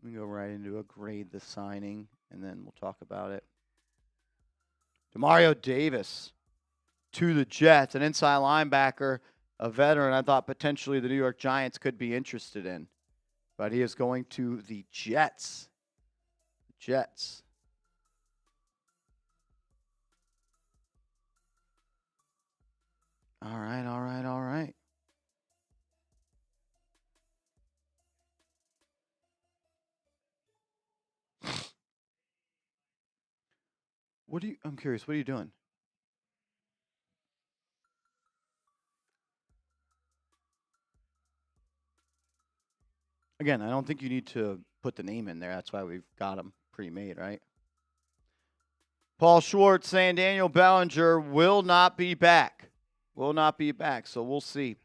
We go right into a grade the signing, and then we'll talk about it. Demario Davis to the Jets, an inside linebacker, a veteran I thought potentially the New York Giants could be interested in. But he is going to the Jets. All right. I'm curious, what are you doing? Again, I don't think you need to put the name in there. That's why we've got them pre-made, right? Paul Schwartz saying Daniel Bellinger will not be back. So we'll see.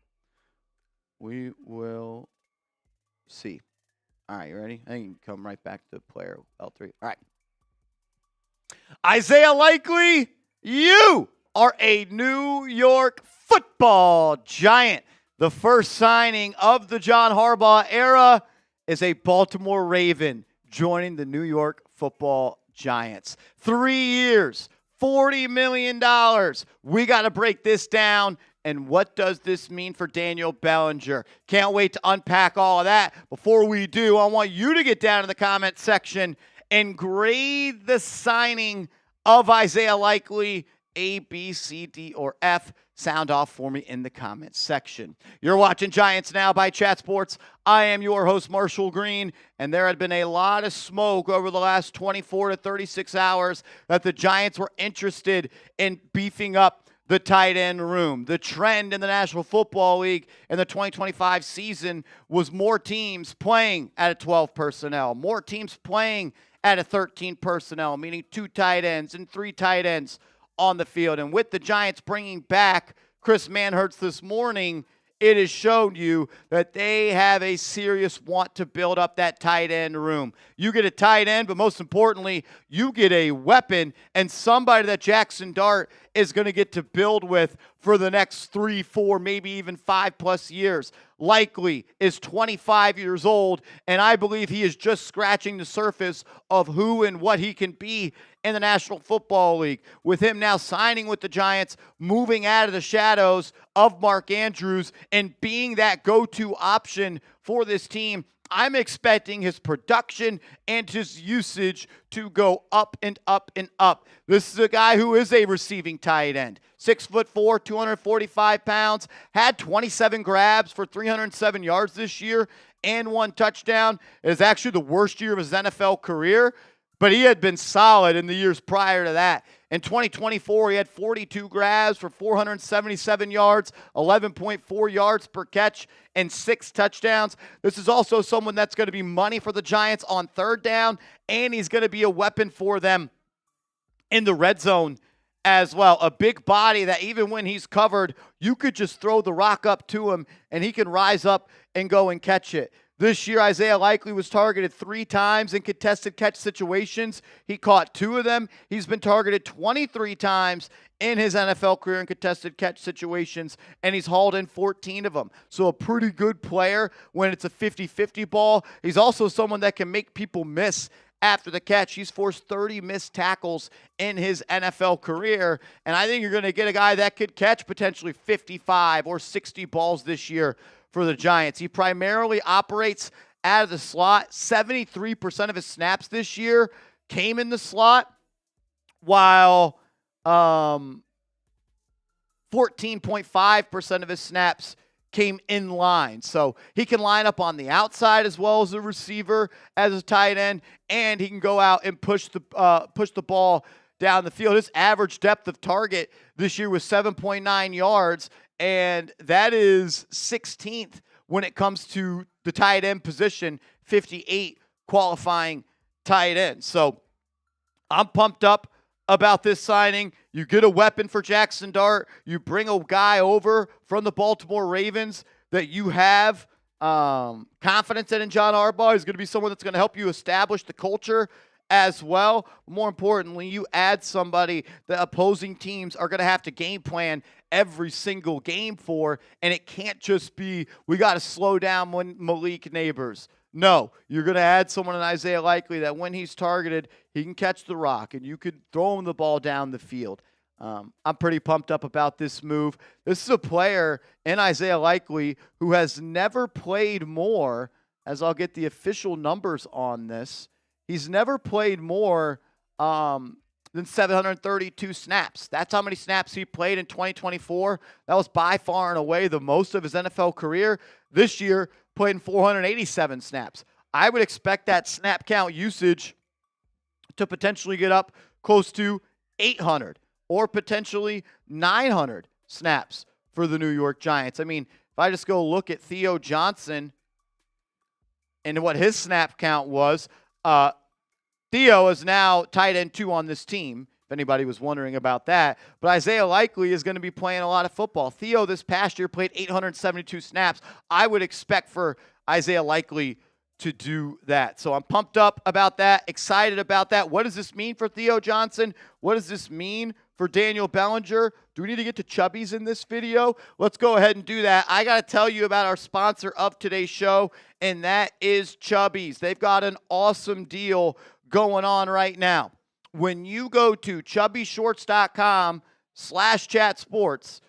We will see. All right, you ready? I can come right back to player L3. All right. Isaiah Likely, you are a New York Football Giant. The first signing of the John Harbaugh era is a Baltimore Raven joining the New York Football Giants. 3 years, $40 million. We got to break this down And what does this mean for Daniel Bellinger? Can't wait to unpack all of that. Before we do, I want you to get down in the comment section and grade the signing of Isaiah Likely, A, B, C, D, or F. Sound off for me in the comments section. You're watching Giants Now by Chat Sports. I am your host, Marshall Green, and there had been a lot of smoke over the last 24 to 36 hours that the Giants were interested in beefing up the tight end room. The trend in the National Football League in the 2025 season was more teams playing at a 12 personnel, more teams playing at a 13 personnel, meaning 2 tight ends and 3 tight ends on the field. And with the Giants bringing back Chris Manhertz this morning, it has shown you that they have a serious want to build up that tight end room. You get a tight end, but most importantly, you get a weapon and somebody that Jackson Dart is going to get to build with for the next 3, 4, maybe even 5+ years. Likely is 25 years old, and I believe he is just scratching the surface of who and what he can be in the National Football League. With him now signing with the Giants, moving out of the shadows of Mark Andrews, and being that go-to option for this team, I'm expecting his production and his usage to go up and up and up. This is a guy who is a receiving tight end. 6'4", 245 pounds, had 27 grabs for 307 yards this year and 1 touchdown. It is actually the worst year of his NFL career, but he had been solid in the years prior to that. In 2024, he had 42 grabs for 477 yards, 11.4 yards per catch, and 6 touchdowns. This is also someone that's going to be money for the Giants on 3rd down, and he's going to be a weapon for them in the red zone as well. A big body that even when he's covered, you could just throw the rock up to him, and he can rise up and go and catch it. This year, Isaiah Likely was targeted 3 times in contested catch situations. He caught 2 of them. He's been targeted 23 times in his NFL career in contested catch situations, and he's hauled in 14 of them. So a pretty good player when it's a 50-50 ball. He's also someone that can make people miss after the catch. He's forced 30 missed tackles in his NFL career, and I think you're going to get a guy that could catch potentially 55 or 60 balls this year for the Giants. He primarily operates out of the slot. 73% of his snaps this year came in the slot, while 14.5% of his snaps came in line. So he can line up on the outside as well as a receiver, as a tight end, and he can go out and push the ball down the field. His average depth of target this year was 7.9 yards, and that is 16th when it comes to the tight end position, 58 qualifying tight ends. So I'm pumped up about this signing. You get a weapon for Jackson Dart. You bring a guy over from the Baltimore Ravens that you have confidence in John Harbaugh. He's going to be someone that's going to help you establish the culture as well. More importantly, you add somebody that opposing teams are going to have to game plan every single game for, and it can't just be, we got to slow down when Malik Neighbors. No, you're going to add someone in Isaiah Likely that when he's targeted, he can catch the rock, and you could throw him the ball down the field. I'm pretty pumped up about this move. This is a player in Isaiah Likely who has never played more, as I'll get the official numbers on this, he's never played more than 732 snaps. That's how many snaps he played in 2024. That was by far and away the most of his NFL career. This year, played in 487 snaps. I would expect that snap count usage to potentially get up close to 800 or potentially 900 snaps for the New York Giants. I mean, if I just go look at Theo Johnson and what his snap count was, Theo is now tight end 2 on this team, if anybody was wondering about that. But Isaiah Likely is going to be playing a lot of football. Theo this past year played 872 snaps. I would expect for Isaiah Likely to do that. So I'm pumped up about that, excited about that. What does this mean for Theo Johnson? What does this mean for Daniel Bellinger? Do we need to get to Chubbies in this video? Let's go ahead and do that. I got to tell you about our sponsor of today's show, and that is Chubbies. They've got an awesome deal going on right now. When you go to chubbyshorts.com/chatsports,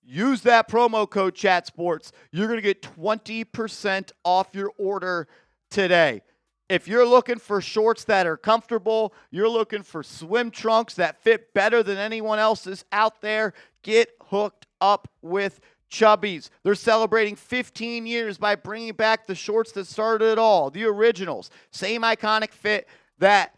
use that promo code ChatSports. You're going to get 20% off your order today. If you're looking for shorts that are comfortable, you're looking for swim trunks that fit better than anyone else's out there, get hooked up with Chubbies. They're celebrating 15 years by bringing back the shorts that started it all, the originals. Same iconic fit that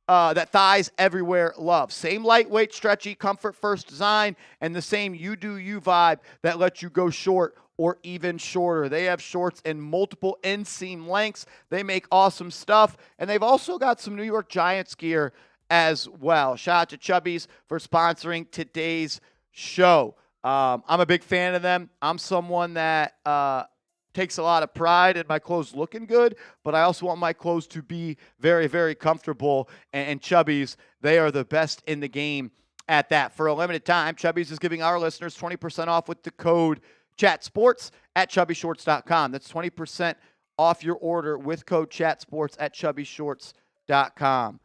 thighs everywhere love. Same lightweight, stretchy, comfort-first design, and the same you-do-you vibe that lets you go short or even shorter. They have shorts in multiple inseam lengths. They make awesome stuff, and they've also got some New York Giants gear as well. Shout out to Chubbies for sponsoring today's show. I'm a big fan of them. I'm someone that takes a lot of pride in my clothes looking good, but I also want my clothes to be very, very comfortable. And Chubbies, they are the best in the game at that. For a limited time, Chubbies is giving our listeners 20% off with the code ChatSports at chubbyshorts.com. That's 20% off your order with code ChatSports at chubbyshorts.com.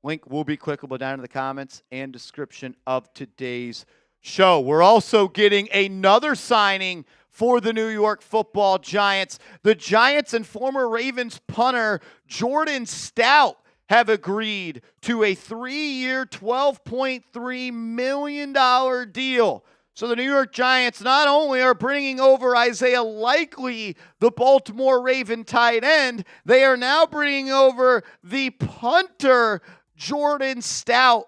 Link will be clickable down in the comments and description of today's show. We're also getting another signing for the New York Football Giants. The Giants and former Ravens punter Jordan Stout have agreed to a 3-year, $12.3 million deal. So the New York Giants not only are bringing over Isaiah Likely, the Baltimore Raven tight end, they are now bringing over the punter Jordan Stout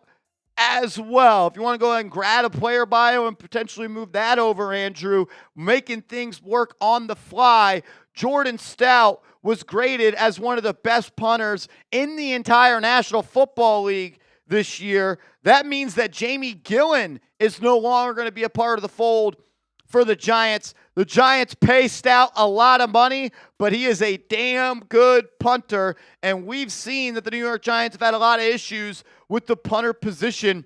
as well. If you want to go ahead and grab a player bio and potentially move that over, Andrew, making things work on the fly, Jordan Stout was graded as one of the best punters in the entire National Football League this year. That means that Jamie Gillen is no longer going to be a part of the fold for the Giants. The Giants pay Stout a lot of money, but he is a damn good punter, and we've seen that the New York Giants have had a lot of issues with the punter position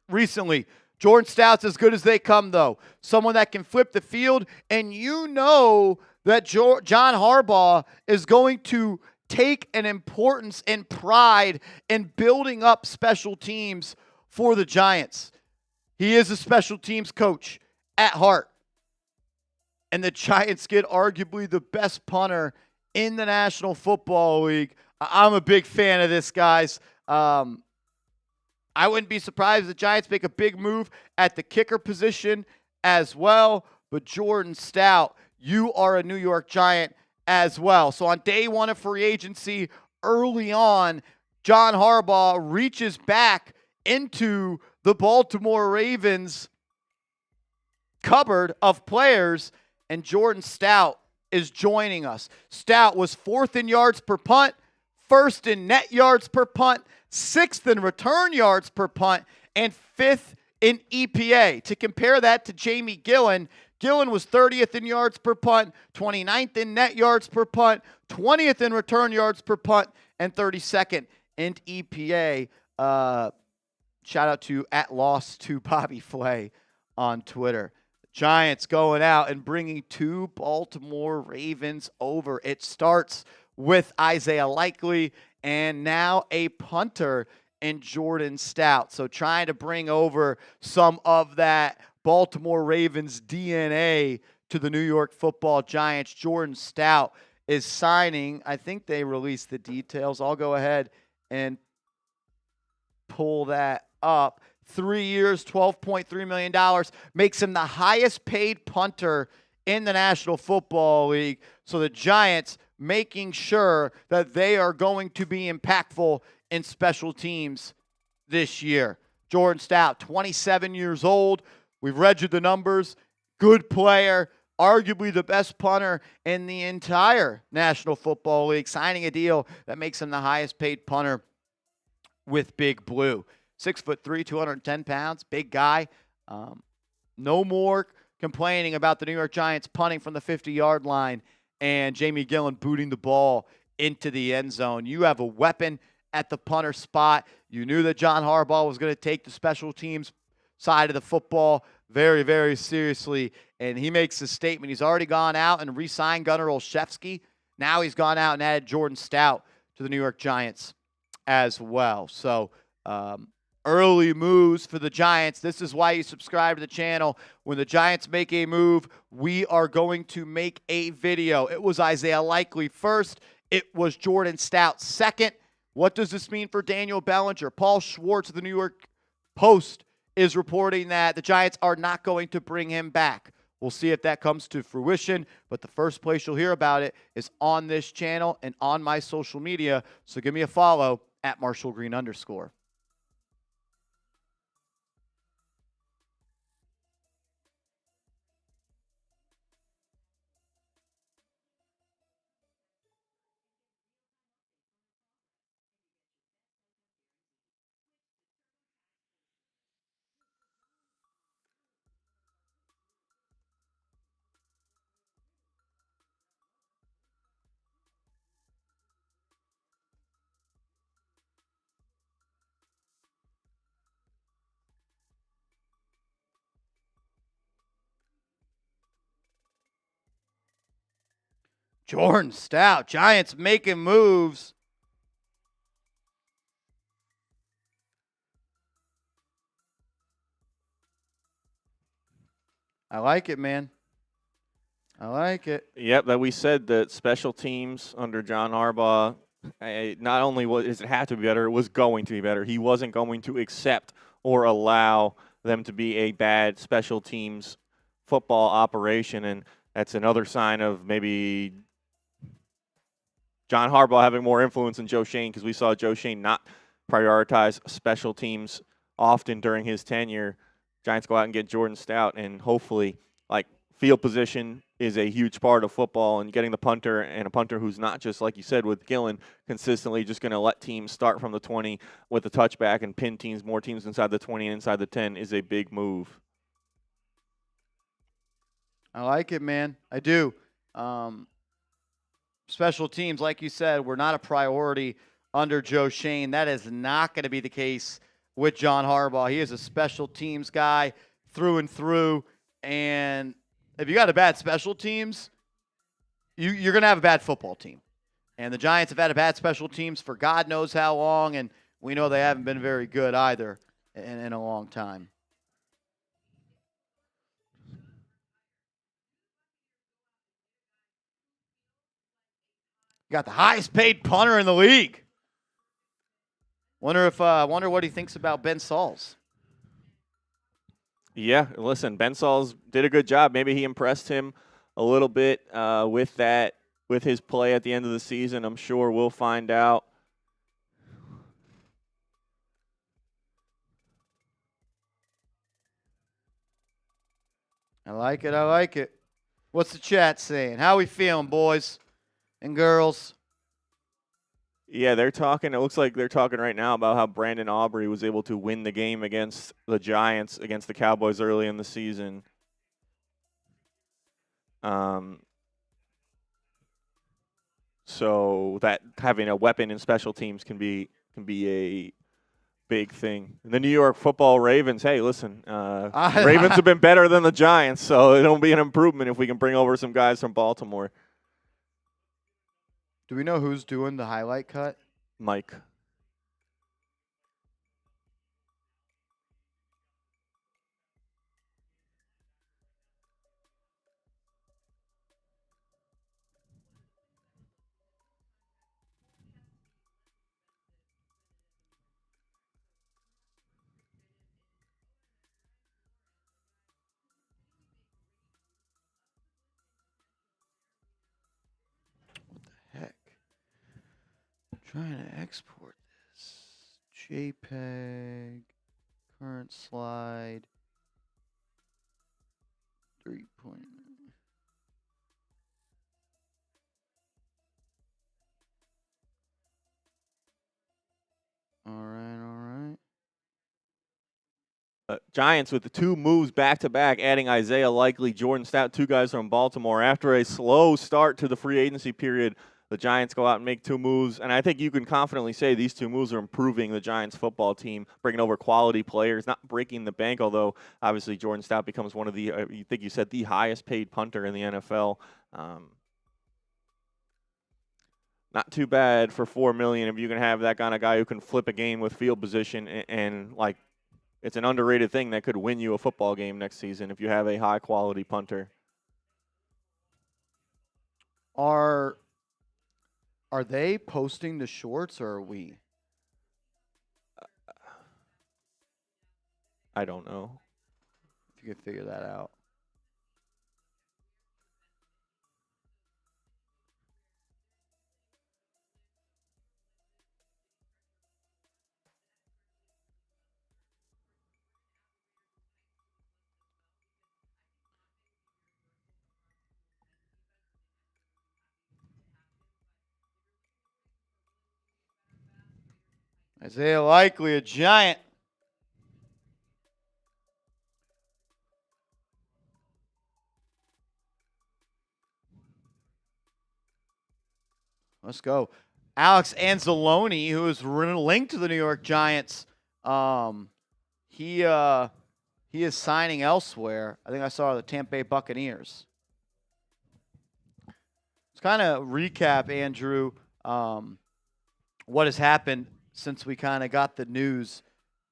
recently. Jordan Stout's as good as they come, though. Someone that can flip the field, and you know that John Harbaugh is going to take an importance and pride in building up special teams for the Giants. He is a special teams coach at heart. And the Giants get arguably the best punter in the National Football League. I'm a big fan of this, guys. I wouldn't be surprised if the Giants make a big move at the kicker position as well. But Jordan Stout, you are a New York Giant as well. So on day one of free agency, early on, John Harbaugh reaches back into the Baltimore Ravens cupboard of players, and Jordan Stout is joining us. Stout was 4th in yards per punt, 1st in net yards per punt, 6th in return yards per punt, and 5th in EPA. To compare that to Jamie Gillen, Gillen was 30th in yards per punt, 29th in net yards per punt, 20th in return yards per punt, and 32nd in EPA. Shout out to @loss2Bobby on Twitter. Giants going out and bringing 2 Baltimore Ravens over. It starts with Isaiah Likely and now a punter in Jordan Stout. So trying to bring over some of that Baltimore Ravens DNA to the New York Football Giants. Jordan Stout is signing. I think they released the details. I'll go ahead and pull that up. 3 years, $12.3 million, makes him the highest paid punter in the National Football League. So the Giants making sure that they are going to be impactful in special teams this year. Jordan Stout, 27 years old. We've read you the numbers. Good player, arguably the best punter in the entire National Football League, signing a deal that makes him the highest paid punter with Big Blue. 6'3", 210 pounds, big guy. No more complaining about the New York Giants punting from the 50-yard line and Jamie Gillen booting the ball into the end zone. You have a weapon at the punter spot. You knew that John Harbaugh was going to take the special teams side of the football very, very seriously, and he makes a statement. He's already gone out and re-signed Gunnar Olszewski. Now he's gone out and added Jordan Stout to the New York Giants as well. So, early moves for the Giants. This is why you subscribe to the channel. When the Giants make a move, we are going to make a video. It was Isaiah Likely first. It was Jordan Stout second. What does this mean for Daniel Bellinger? Paul Schwartz of the New York Post is reporting that the Giants are not going to bring him back. We'll see if that comes to fruition, but the first place you'll hear about it is on this channel and on my social media, so give me a follow at @MarshallGreen_. Jordan Stout, Giants making moves. I like it, man. I like it. Yep, that we said that special teams under John Harbaugh, not only does it have to be better, it was going to be better. He wasn't going to accept or allow them to be a bad special teams football operation, and that's another sign of maybe John Harbaugh having more influence than Joe Schoen, because we saw Joe Schoen not prioritize special teams often during his tenure. Giants go out and get Jordan Stout, and hopefully, like, field position is a huge part of football, and getting the punter, and a punter who's not just, like you said, with Gillen, consistently just going to let teams start from the 20 with the touchback and pin teams, more teams inside the 20 and inside the 10 is a big move. I like it, man. I do. Special teams, like you said, were not a priority under Joe Schoen. That is not going to be the case with John Harbaugh. He is a special teams guy through and through, and if you got a bad special teams, you're going to have a bad football team. And the Giants have had a bad special teams for God knows how long, and we know they haven't been very good either in a long time. Got the highest paid punter in the league. Wonder what he thinks about Ben Sauls. Yeah, listen, Ben Sauls did a good job. Maybe he impressed him a little bit with his play at the end of the season. I'm sure we'll find out. I like it. I like it. What's the chat saying? How we feeling, boys and girls? Yeah, they're talking. It looks like they're talking right now about how Brandon Aubrey was able to win the game against the Giants, against the Cowboys early in the season. So that having a weapon in special teams can be a big thing. The New York Football Ravens. Hey, listen, Ravens have been better than the Giants, so it'll be an improvement if we can bring over some guys from Baltimore. Do we know who's doing the highlight cut? Mike. Heck. I'm trying to export this. JPEG. Current slide. 3 point. All right. Giants with the two moves back-to-back, adding Isaiah Likely, Jordan Stout, two guys from Baltimore. After a slow start to the free agency period, the Giants go out and make two moves, and I think you can confidently say these two moves are improving the Giants football team, bringing over quality players, not breaking the bank, although obviously Jordan Stout becomes one of the, you think you said, the highest paid punter in the NFL. not too bad for $4 million if you can have that kind of guy who can flip a game with field position and like it's an underrated thing that could win you a football game next season if you have a high quality punter. Are they posting the shorts or are we? I don't know. If you could figure that out. Isaiah Likely, a Giant. Let's go. Alex Anzalone, who is linked to the New York Giants, he is signing elsewhere. I think I saw the Tampa Bay Buccaneers. Let's kind of recap, Andrew, what has happened since we kind of got the news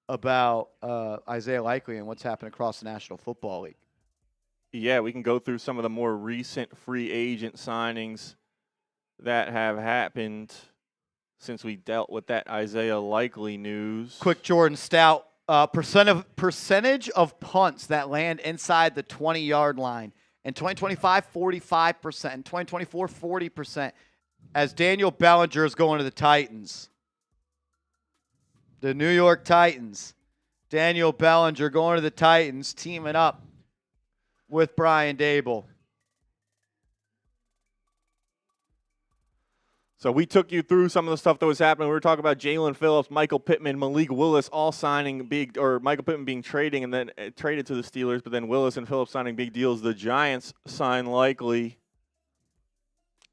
about Isaiah Likely and what's happened across the National Football League. Yeah, we can go through some of the more recent free agent signings that have happened since we dealt with that Isaiah Likely news. Quick Jordan Stout, percentage of punts that land inside the 20-yard line. In 2025, 45%. In 2024, 40%. As Daniel Bellinger is going to the Titans. The New York Titans. Daniel Bellinger going to the Titans, teaming up with Brian Dable. So we took you through some of the stuff that was happening. We were talking about Jalen Phillips, Michael Pittman, Malik Willis all signing big, or Michael Pittman being traded and then traded to the Steelers, but then Willis and Phillips signing big deals. The Giants signed Likely.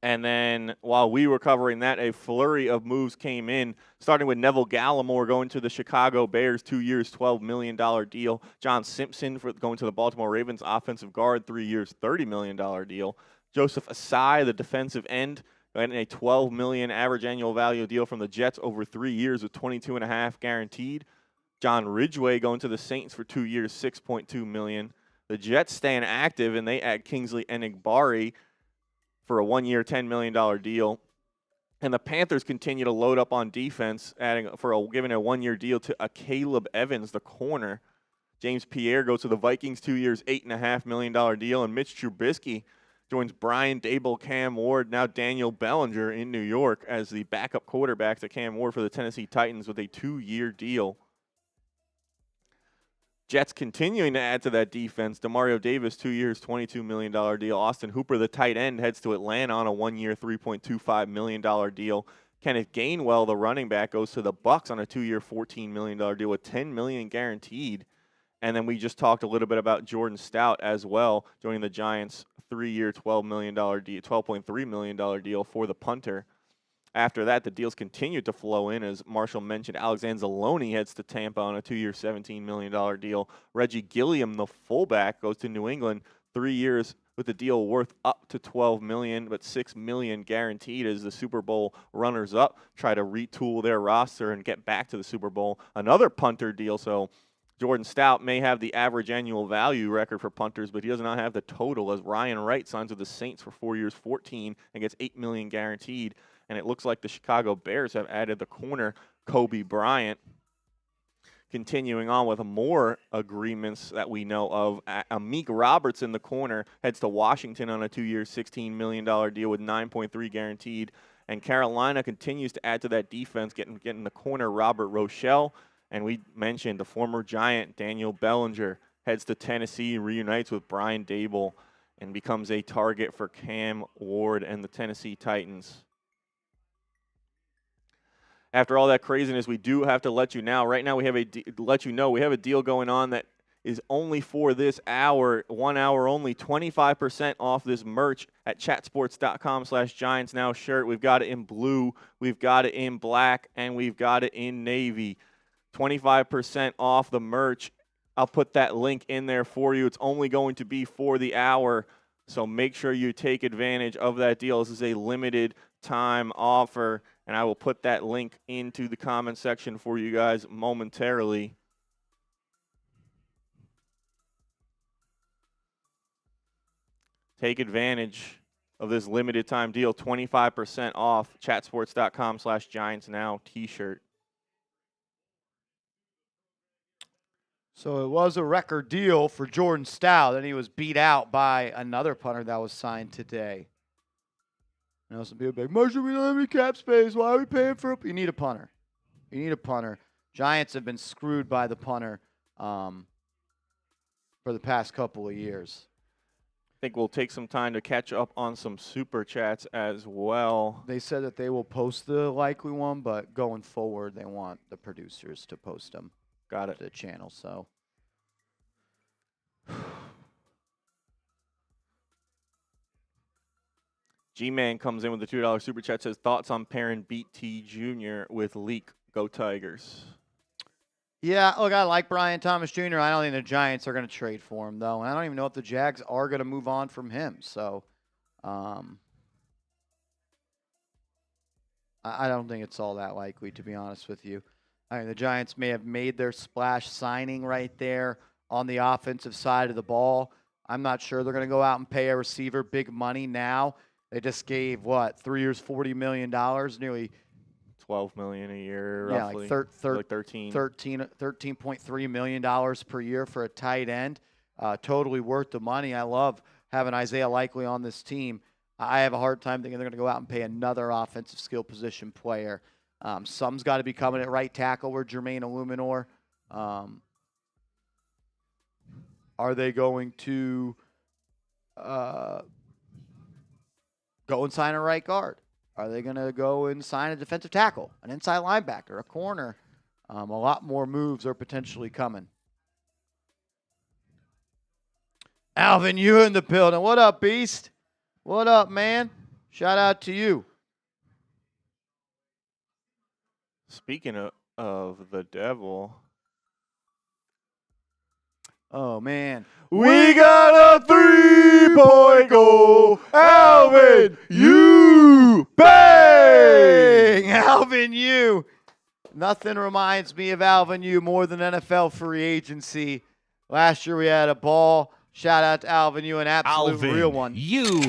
And then while we were covering that, a flurry of moves came in, starting with Neville Gallimore going to the Chicago Bears, 2 years, $12 million deal. John Simpson for going to the Baltimore Ravens, offensive guard, 3 years, $30 million deal. Joseph Asai, the defensive end, getting a $12 million average annual value deal from the Jets over 3 years with $22.5 guaranteed. John Ridgeway going to the Saints for 2 years, $6.2 million. The Jets staying active, and they add Kingsley Enagbari for a 1 year, $10 million deal. And the Panthers continue to load up on defense, giving a 1 year deal to a Caleb Evans, the corner. James Pierre goes to the Vikings, 2 years, $8.5 million deal. And Mitch Trubisky joins Brian Dable, Cam Ward, now Daniel Bellinger in New York as the backup quarterback to Cam Ward for the Tennessee Titans with a 2 year deal. Jets continuing to add to that defense. Demario Davis, 2 years, $22 million deal. Austin Hooper, the tight end, heads to Atlanta on a 1 year, $3.25 million deal. Kenneth Gainwell, the running back, goes to the Bucs on a 2 year, $14 million deal with $10 million guaranteed. And then we just talked a little bit about Jordan Stout as well, joining the Giants, 3 year, $12 million deal, $12.3 million deal for the punter. After that, the deals continued to flow in. As Marshall mentioned, Alex Anzalone heads to Tampa on a 2 year, $17 million deal. Reggie Gilliam, the fullback, goes to New England, 3 years with a deal worth up to $12 million, but $6 million guaranteed as the Super Bowl runners-up try to retool their roster and get back to the Super Bowl. Another punter deal, so Jordan Stout may have the average annual value record for punters, but he does not have the total, as Ryan Wright signs with the Saints for 4 years, $14 and gets $8 million guaranteed. And it looks like the Chicago Bears have added the corner, Kobe Bryant. Continuing on with more agreements that we know of, Amik Robertson, the corner, heads to Washington on a 2 year, $16 million deal with $9.3 guaranteed. And Carolina continues to add to that defense, getting the corner, Robert Rochelle. And we mentioned the former Giant, Daniel Bellinger, heads to Tennessee, reunites with Brian Dable, and becomes a target for Cam Ward and the Tennessee Titans. After all that craziness, we do have to let you know. Right now, we have a deal going on that is only for this hour, 1 hour only, 25% off this merch at chatsports.com/Giants Now shirt. We've got it in blue, we've got it in black, and we've got it in navy. 25% off the merch. I'll put that link in there for you. It's only going to be for the hour. So make sure you take advantage of that deal. This is a limited time offer, and I will put that link into the comment section for you guys momentarily. Take advantage of this limited time deal, 25% off chatsports.com/GiantsNow t-shirt. So it was a record deal for Jordan Stout, and he was beat out by another punter that was signed today. You know, some people be like, Marshall, we don't have any cap space. Why are we paying for it? You need a punter. You need a punter. Giants have been screwed by the punter for the past couple of years. I think we'll take some time to catch up on some super chats as well. They said that they will post the likely one, but going forward, they want the producers to post them. Got it. To the channel, so. G-Man comes in with the $2 super chat, says, thoughts on pairing BT Jr. with Leak. Go Tigers. Yeah, look, I like Brian Thomas Jr. I don't think the Giants are going to trade for him, though. And I don't even know if the Jags are going to move on from him. So, I don't think it's all that likely, to be honest with you. I mean, the Giants may have made their splash signing right there on the offensive side of the ball. I'm not sure they're going to go out and pay a receiver big money now. They just gave, 3 years, $40 million, nearly $12 million a year, yeah, roughly. like $13.3 million per year for a tight end. Totally worth the money. I love having Isaiah Likely on this team. I have a hard time thinking they're going to go out and pay another offensive skill position player. Some's got to be coming at right tackle with Jermaine Eluemunor. Are they going to go and sign a right guard? Are they going to go and sign a defensive tackle, an inside linebacker, a corner? A lot more moves are potentially coming. Alvin, you in the building. What up, Beast? What up, man? Shout out to you. Speaking of the devil. Oh, man. We got a 3-point goal. Alvin, you bang! Alvin, you. Nothing reminds me of Alvin, you more than NFL free agency. Last year we had a ball. Shout out to Alvin, you, an absolute Alvin, real one. You.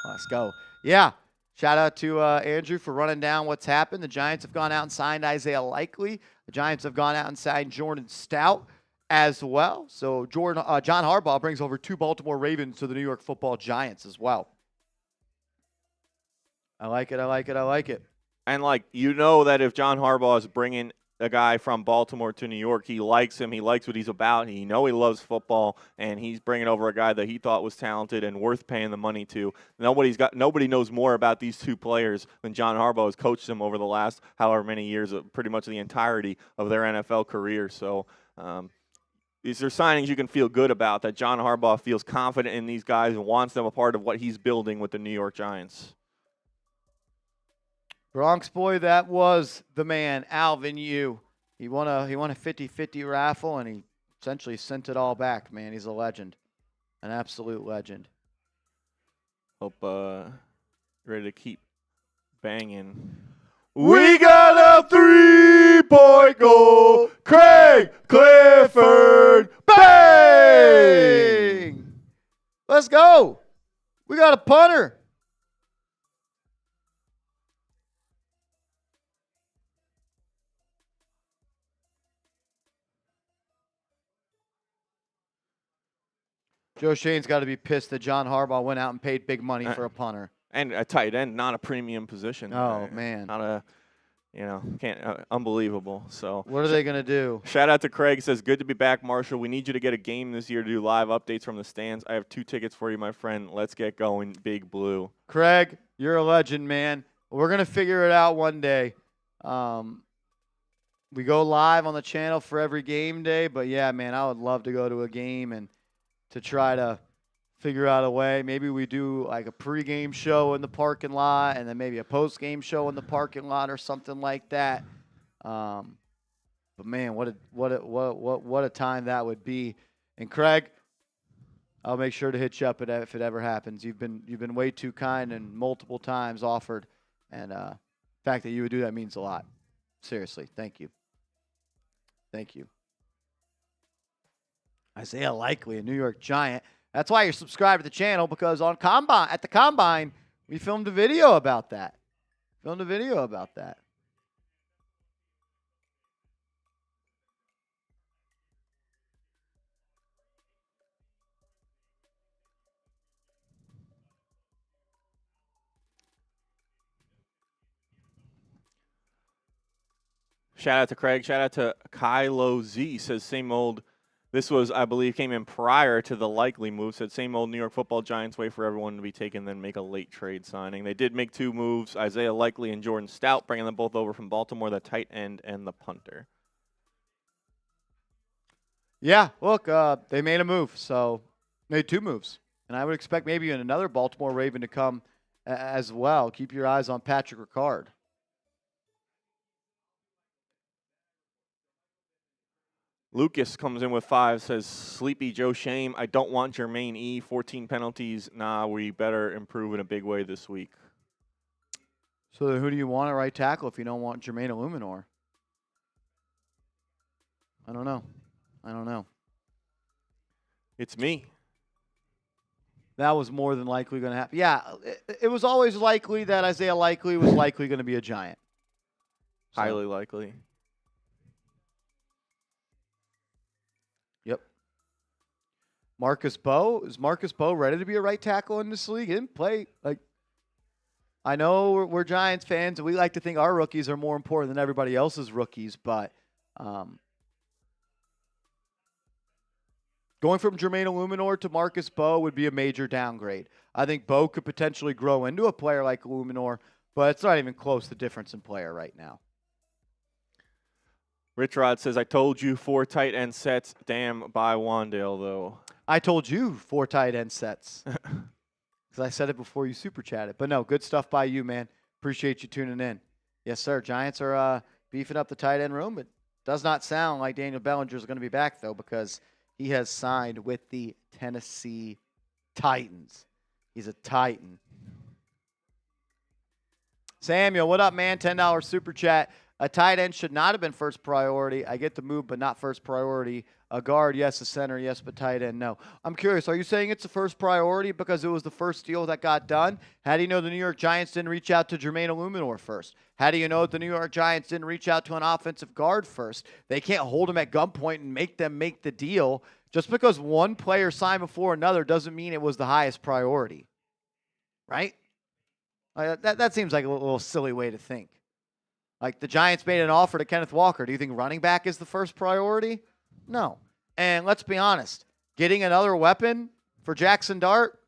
Let's go. Yeah. Shout out to Andrew for running down what's happened. The Giants have gone out and signed Isaiah Likely. The Giants have gone out and signed Jordan Stout as well. So John Harbaugh brings over 2 Baltimore Ravens to the New York Football Giants as well. I like it. I like it. I like it. And, you know that if John Harbaugh is bringing a guy from Baltimore to New York, he likes him. He likes what he's about. He loves football, and he's bringing over a guy that he thought was talented and worth paying the money to. Nobody knows more about these two players than John Harbaugh has coached them over the last however many years, of pretty much the entirety of their NFL career. So these are signings you can feel good about, that John Harbaugh feels confident in these guys and wants them a part of what he's building with the New York Giants. Bronx boy, that was the man, Alvin Yu. He won a 50-50 raffle, and he essentially sent it all back, man. He's a legend, an absolute legend. Hope ready to keep banging. We got a 3-point goal. Craig Clifford, bang! Let's go. We got a punter. Joe Shane's got to be pissed that John Harbaugh went out and paid big money for a punter. And a tight end, not a premium position. Oh, man. Not a, unbelievable. So what are they going to do? Shout out to Craig. Says, good to be back, Marshall. We need you to get a game this year to do live updates from the stands. I have 2 tickets for you, my friend. Let's get going, Big Blue. Craig, you're a legend, man. We're going to figure it out one day. We go live on the channel for every game day, but yeah, man, I would love to go to a game and to try to figure out a way. Maybe we do like a pregame show in the parking lot, and then maybe a postgame show in the parking lot or something like that. But man, what a time that would be. And Craig, I'll make sure to hit you up if it ever happens. You've been way too kind and multiple times offered, and the fact that you would do that means a lot. Seriously, thank you. Thank you. Isaiah Likely, a New York Giant. That's why you're subscribed to the channel, because at the Combine, we filmed a video about that. Shout out to Craig. Shout out to Kylo Z. Says same old. This was, I believe, came in prior to the Likely move. Said same old New York Football Giants wait for everyone to be taken, then make a late trade signing. They did make 2 moves: Isaiah Likely and Jordan Stout, bringing them both over from Baltimore, the tight end and the punter. Yeah, look, they made a move, so made 2 moves, and I would expect maybe another Baltimore Raven to come as well. Keep your eyes on Patrick Ricard. Lucas comes in with 5, says, Sleepy Joe Shame, I don't want Jermaine E. 14 penalties. Nah, we better improve in a big way this week. So then who do you want at right tackle if you don't want Jermaine Eluemunor? I don't know. It's me. That was more than likely going to happen. Yeah, it was always likely that Isaiah Likely was likely going to be a Giant. So. Highly likely. Yep. Marcus Bowe. Is Marcus Bowe ready to be a right tackle in this league? He didn't play. I know we're Giants fans, and we like to think our rookies are more important than everybody else's rookies, but going from Jermaine Eluemunor to Marcus Bowe would be a major downgrade. I think Bowe could potentially grow into a player like Eluemunor, but it's not even close, the difference in player right now. Rich Rod says, I told you 4 tight end sets. Damn, by Wan'Dale, though. I told you 4 tight end sets. Because I said it before you super chatted. But no, good stuff by you, man. Appreciate you tuning in. Yes, sir. Giants are beefing up the tight end room. It does not sound like Daniel Bellinger is going to be back, though, because he has signed with the Tennessee Titans. He's a Titan. Samuel, what up, man? $10 super chat. A tight end should not have been first priority. I get the move, but not first priority. A guard, yes. A center, yes, but tight end, no. I'm curious, are you saying it's the first priority because it was the first deal that got done? How do you know the New York Giants didn't reach out to Jermaine Eluemunor first? How do you know that the New York Giants didn't reach out to an offensive guard first? They can't hold them at gunpoint and make them make the deal. Just because one player signed before another doesn't mean it was the highest priority, right? That seems like a little silly way to think. Like the Giants made an offer to Kenneth Walker. Do you think running back is the first priority? No. And let's be honest, getting another weapon for Jackson Dart,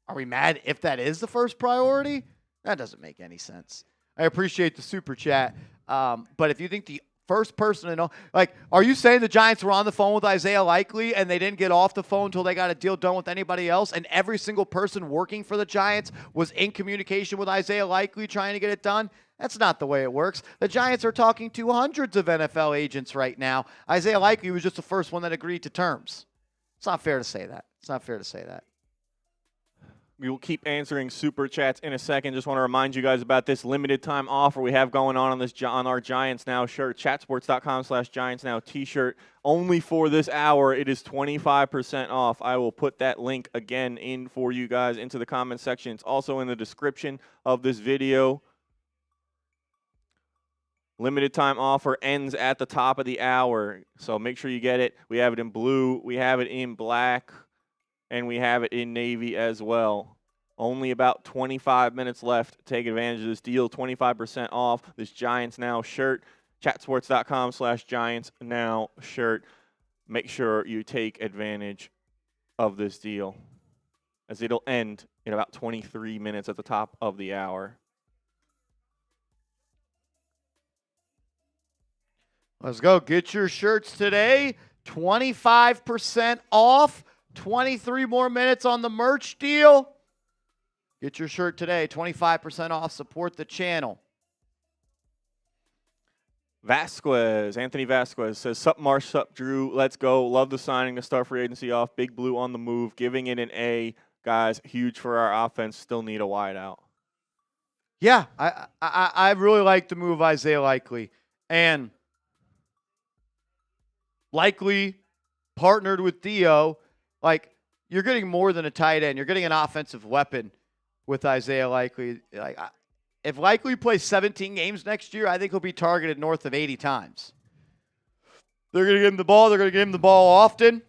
are we mad if that is the first priority? That doesn't make any sense. I appreciate the super chat. But if you think the first person to know, like, are you saying the Giants were on the phone with Isaiah Likely and they didn't get off the phone until they got a deal done with anybody else, and every single person working for the Giants was in communication with Isaiah Likely trying to get it done? That's not the way it works. The Giants are talking to hundreds of NFL agents right now. Isaiah Likely was just the first one that agreed to terms. It's not fair to say that. We will keep answering super chats in a second. Just want to remind you guys about this limited time offer we have going on on our Giants Now shirt. Chatsports.com/Giants Now t-shirt. Only for this hour, it is 25% off. I will put that link again in for you guys into the comment section. It's also in the description of this video. Limited time offer ends at the top of the hour, so make sure you get it. We have it in blue, we have it in black, and we have it in navy as well. Only about 25 minutes left. Take advantage of this deal. 25% off this Giants Now shirt. Chatsports.com/Giants Now shirt. Make sure you take advantage of this deal, as it'll end in about 23 minutes at the top of the hour. Let's go. Get your shirts today. 25% off. 23 more minutes on the merch deal. Get your shirt today. 25% off. Support the channel. Anthony Vasquez says, "Sup Marsh, sup Drew, let's go. Love the signing to start free agency off. Big Blue on the move, giving it an A. Guys, huge for our offense. Still need a wideout." Yeah, I really like the move Isaiah Likely. And Likely partnered with Theo. Like, you're getting more than a tight end. You're getting an offensive weapon with Isaiah Likely. If Likely plays 17 games next year, I think he'll be targeted north of 80 times. They're going to give him the ball. They're going to give him the ball often.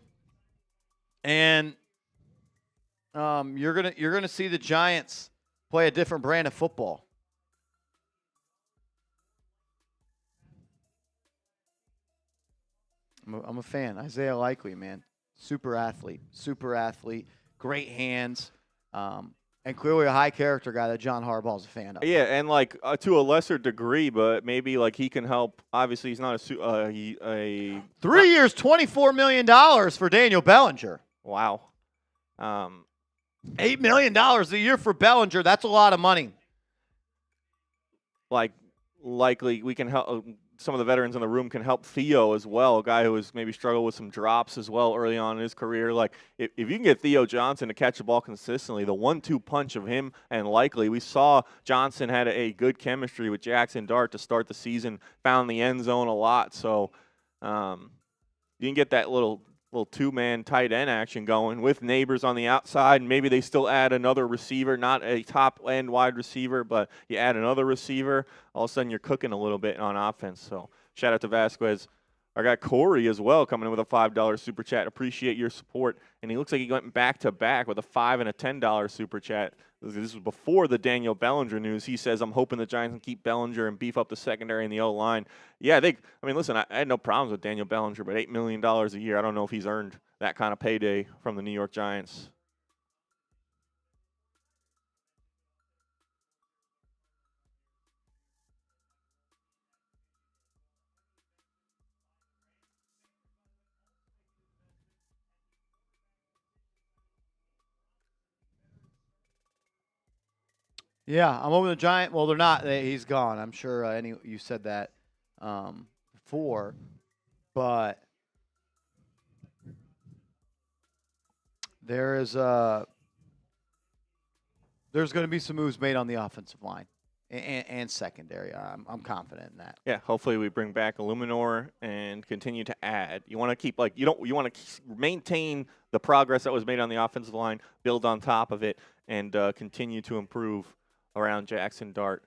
And you're gonna see the Giants play a different brand of football. I'm a fan. Isaiah Likely, man, super athlete, great hands, and clearly a high character guy that John Harbaugh is a fan of. Yeah, and like to a lesser degree, but maybe like he can help. Obviously, he's not a 3 years, $24 million for Daniel Bellinger. Wow. $8 million a year for Bellinger. That's a lot of money. Like, likely we can help. Some of the veterans in the room can help Theo as well, a guy who has maybe struggled with some drops as well early on in his career. Like, if you can get Theo Johnson to catch the ball consistently, the 1-2 punch of him and Likely, we saw Johnson had a good chemistry with Jackson Dart to start the season, found the end zone a lot. So you can get that little two-man tight end action going with Neighbors on the outside, and maybe they still add another receiver, not a top-end wide receiver, but you add another receiver, all of a sudden you're cooking a little bit on offense. So shout out to Vasquez. I got Corey as well coming in with a $5 super chat. Appreciate your support. And he looks like he went back-to-back with a $5 and a $10 super chat. This was before the Daniel Bellinger news. He says, "I'm hoping the Giants can keep Bellinger and beef up the secondary and the O-line." Yeah, listen, I had no problems with Daniel Bellinger, but $8 million a year, I don't know if he's earned that kind of payday from the New York Giants. Yeah, I'm over the Giant. Well, they're not. He's gone. I'm sure you said that before, but there's going to be some moves made on the offensive line and secondary. I'm confident in that. Yeah, hopefully we bring back Eluemunor and continue to add. You want to keep you want to maintain the progress that was made on the offensive line, build on top of it, and continue to improve around Jackson Dart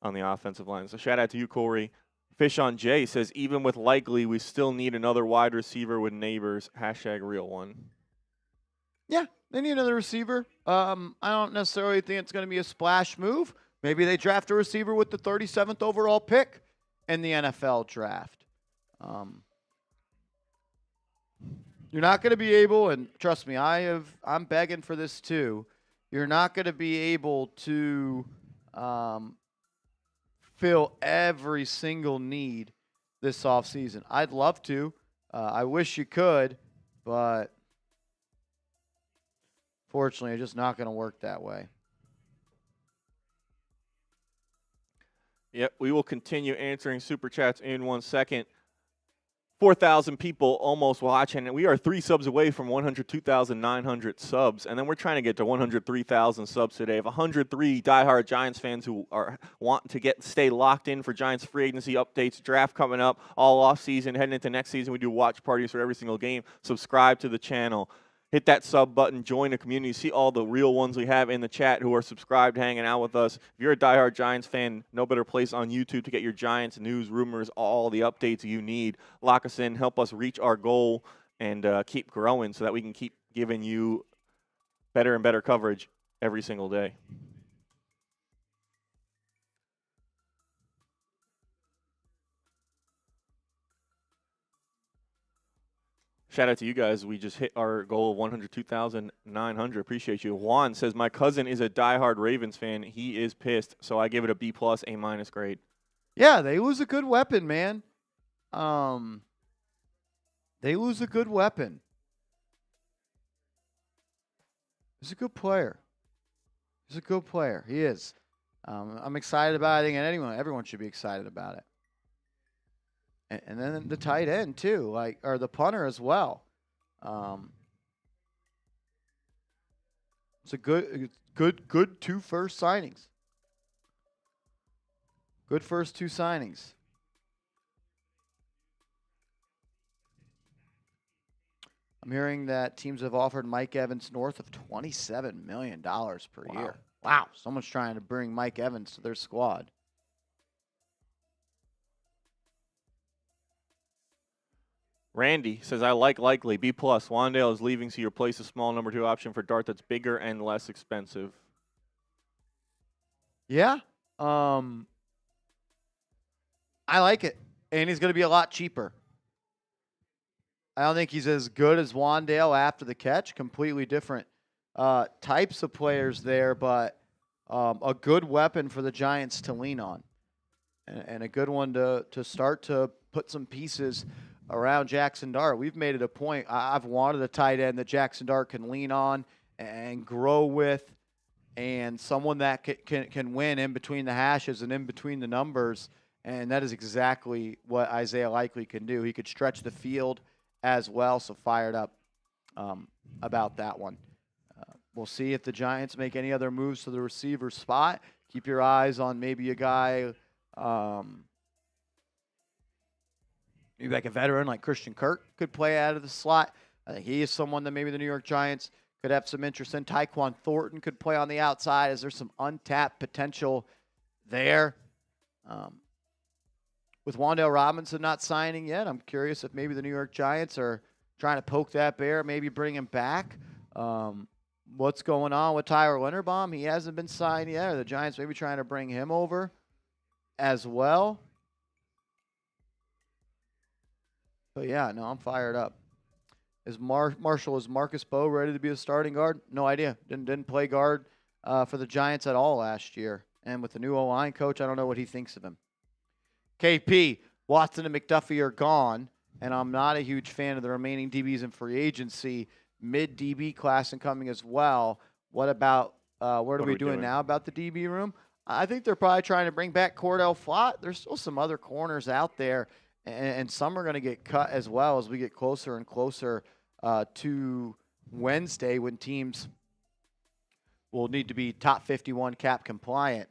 on the offensive line. So shout out to you, Corey. Fish on Jay says, "Even with Likely, we still need another wide receiver with Neighbors. #real1." Yeah, they need another receiver. I don't necessarily think it's going to be a splash move. Maybe they draft a receiver with the 37th overall pick in the NFL draft. You're not going to be able, and trust me, I'm begging for this too. You're not going to be able to fill every single need this offseason. I'd love to. I wish you could, but fortunately, it's just not going to work that way. Yep, we will continue answering Super Chats in 1 second. 4,000 people almost watching, and we are 3 subs away from 102,900 subs, and then we're trying to get to 103,000 subs today. Of 103 diehard Giants fans who want to stay locked in for Giants free agency updates, draft coming up, all off season, heading into next season, we do watch parties for every single game. Subscribe to the channel. Hit that sub button, join the community, see all the real ones we have in the chat who are subscribed, hanging out with us. If you're a diehard Giants fan, no better place on YouTube to get your Giants news, rumors, all the updates you need. Lock us in, help us reach our goal, and keep growing so that we can keep giving you better and better coverage every single day. Shout out to you guys. We just hit our goal of 102,900. Appreciate you. Juan says, "My cousin is a diehard Ravens fan. He is pissed, so I give it a B+, A- grade." Yeah, they lose a good weapon, man. They lose a good weapon. He's a good player. He's a good player. He is. I'm excited about it. I think everyone should be excited about it. And then the tight end too, or the punter as well. It's a good two first signings. Good first two signings. I'm hearing that teams have offered Mike Evans north of $27 million per year. Wow, someone's trying to bring Mike Evans to their squad. Randy says, I like likely. B+. Wan'Dale is leaving, so you replace a small number 2 option for Dart that's bigger and less expensive. Yeah. I like it. And he's going to be a lot cheaper. I don't think he's as good as Wan'Dale after the catch. Completely different types of players there, but a good weapon for the Giants to lean on. And a good one to start to put some pieces around Jackson Dart. We've made it a point. I've wanted a tight end that Jackson Dart can lean on and grow with, and someone that can win in between the hashes and in between the numbers. And that is exactly what Isaiah Likely can do. He could stretch the field as well, so fired up about that one. We'll see if the Giants make any other moves to the receiver spot. Keep your eyes on maybe a guy, maybe like a veteran like Christian Kirk could play out of the slot. I think he is someone that maybe the New York Giants could have some interest in. Tyquan Thornton could play on the outside as there's some untapped potential there. With Wan'Dale Robinson not signing yet, I'm curious if maybe the New York Giants are trying to poke that bear, maybe bring him back. What's going on with Tyler Linderbaum? He hasn't been signed yet. Are the Giants maybe trying to bring him over as well? But yeah, no, I'm fired up. Is Marcus Bowe ready to be a starting guard? No idea. Didn't play guard for the Giants at all last year. And with the new O-line coach, I don't know what he thinks of him. KP, Watson and McDuffie are gone, and I'm not a huge fan of the remaining DBs in free agency. Mid-DB class incoming as well. What about what are we doing now about the DB room? I think they're probably trying to bring back Cor'Dale Flott. There's still some other corners out there, and some are going to get cut as well as we get closer and closer to Wednesday when teams will need to be top 51 cap compliant.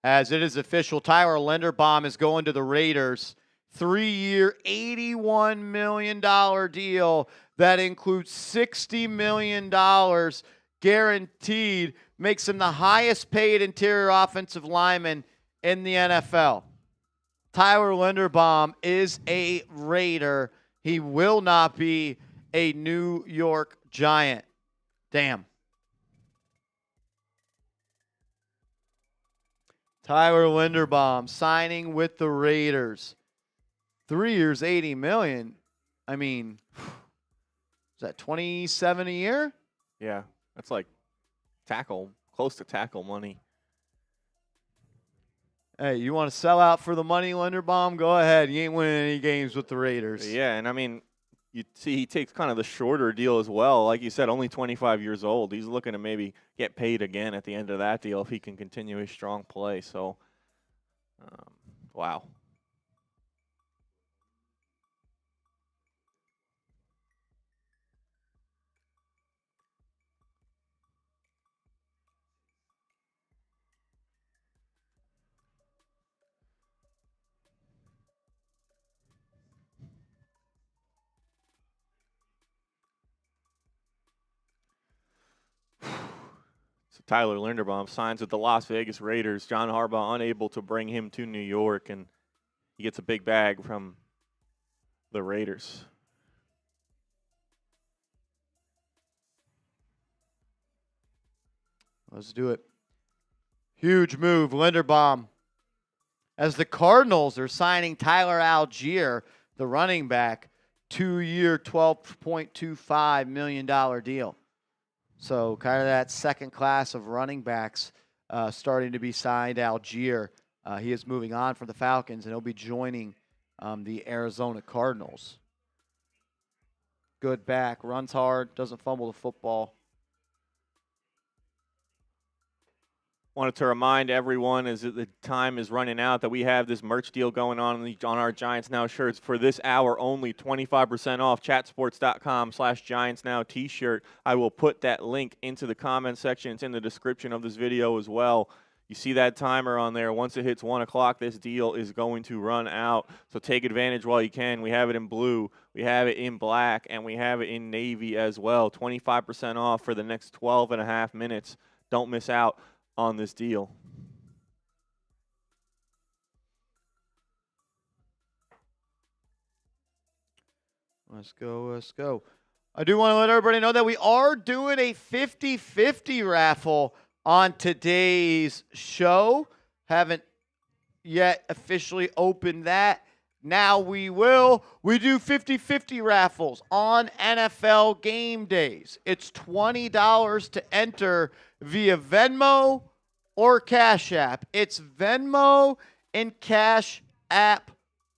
As it is official, Tyler Linderbaum is going to the Raiders. 3-year, $81 million deal that includes $60 million guaranteed, makes him the highest paid interior offensive lineman in the NFL. Tyler Linderbaum is a Raider. He will not be a New York Giant. Damn. Tyler Linderbaum signing with the Raiders. 3 years, $80 million. I mean, is that $27 a year? Yeah, that's like close to tackle money. Hey, you want to sell out for the money, Linderbaum? Go ahead. You ain't winning any games with the Raiders. Yeah, and I mean, you see he takes kind of the shorter deal as well. Like you said, only 25 years old. He's looking to maybe get paid again at the end of that deal if he can continue his strong play. So, wow. So Tyler Linderbaum signs with the Las Vegas Raiders. John Harbaugh unable to bring him to New York, and he gets a big bag from the Raiders. Let's do it. Huge move, Linderbaum. As the Cardinals are signing Tyler Algier, the running back, 2-year, $12.25 million deal. So kind of that second class of running backs starting to be signed. Algier, he is moving on from the Falcons, and he'll be joining the Arizona Cardinals. Good back, runs hard, doesn't fumble the football. Wanted to remind everyone as the time is running out that we have this merch deal going on our Giants Now shirts for this hour only, 25% off, chatsports.com/Giants Now t-shirt. I will put that link into the comment section. It's in the description of this video as well. You see that timer on there. Once it hits 1 o'clock, this deal is going to run out. So take advantage while you can. We have it in blue, we have it in black, and we have it in navy as well. 25% off for the next 12 and a half minutes. Don't miss out on this deal. Let's go, let's go. I do want to let everybody know that we are doing a 50-50 raffle on today's show. Haven't yet officially opened that. Now we will. We do 50-50 raffles on NFL game days. It's $20 to enter via Venmo or Cash App. It's Venmo and Cash App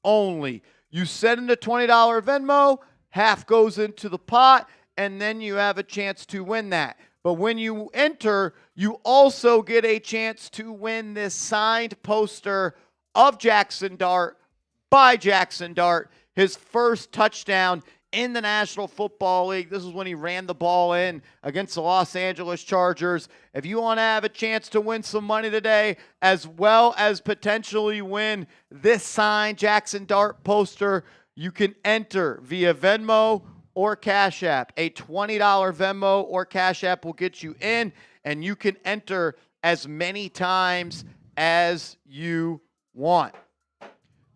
only. You send in a $20 Venmo, half goes into the pot, and then you have a chance to win that. But when you enter, you also get a chance to win this signed poster of Jackson Dart by Jackson Dart, his first touchdown in the National Football League. This is when he ran the ball in against the Los Angeles Chargers. If you want to have a chance to win some money today, as well as potentially win this signed Jackson Dart poster, you can enter via Venmo or Cash App. A $20 Venmo or Cash App will get you in, and you can enter as many times as you want.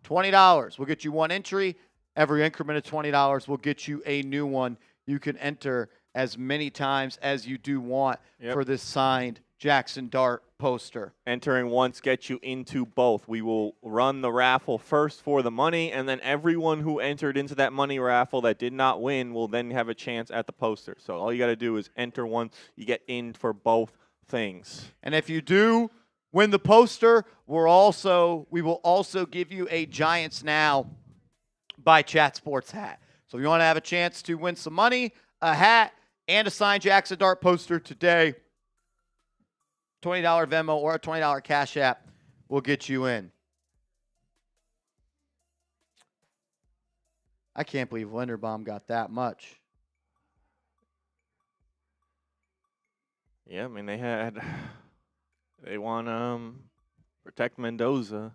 $20 will get you one entry. Every increment of $20 will get you a new one. You can enter as many times as you do want for this signed Jackson Dart poster. Entering once gets you into both. We will run the raffle first for the money, and then everyone who entered into that money raffle that did not win will then have a chance at the poster. So all you got to do is enter once. You get in for both things. And if you do win the poster, we will also give you a Giants Now by Chat Sports hat. So if you want to have a chance to win some money, a hat, and a signed Jackson Dart poster today, $20 Venmo or a $20 Cash App will get you in. I can't believe Linderbaum got that much. Yeah, I mean, they want protect Mendoza.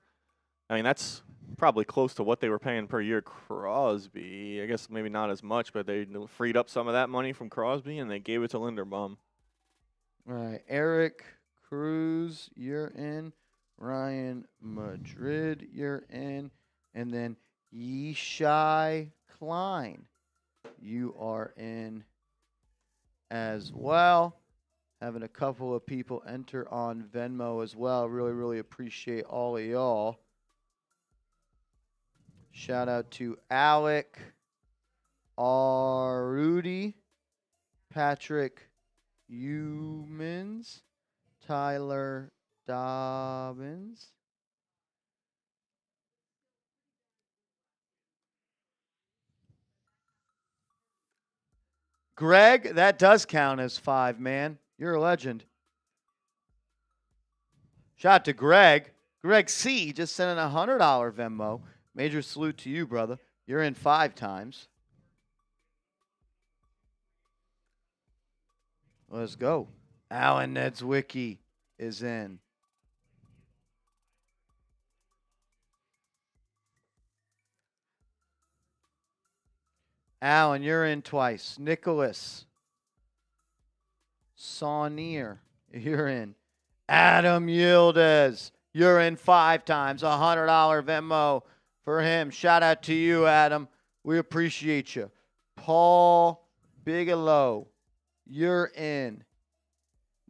I mean, that's probably close to what they were paying per year Crosby. I guess maybe not as much, but they freed up some of that money from Crosby, and they gave it to Linderbaum. All right, Eric Cruz, you're in. Ryan Madrid, you're in. And then Yeshai Klein, you are in as well. Having a couple of people enter on Venmo as well. Really, really appreciate all of y'all. Shout out to Alec, Rudy, Patrick Humans, Tyler Dobbins, Greg. That does count as 5, man. You're a legend. Shout out to Greg. Greg C. just sent in a $100 Venmo. Major salute to you, brother. You're in 5 times. Let's go. Alan Nedzwicki is in. Alan, you're in twice. Nicholas Saunier, you're in. Adam Yildiz, you're in 5 times. $100 Venmo for him. Shout out to you, Adam. We appreciate you. Paul Bigelow, you're in.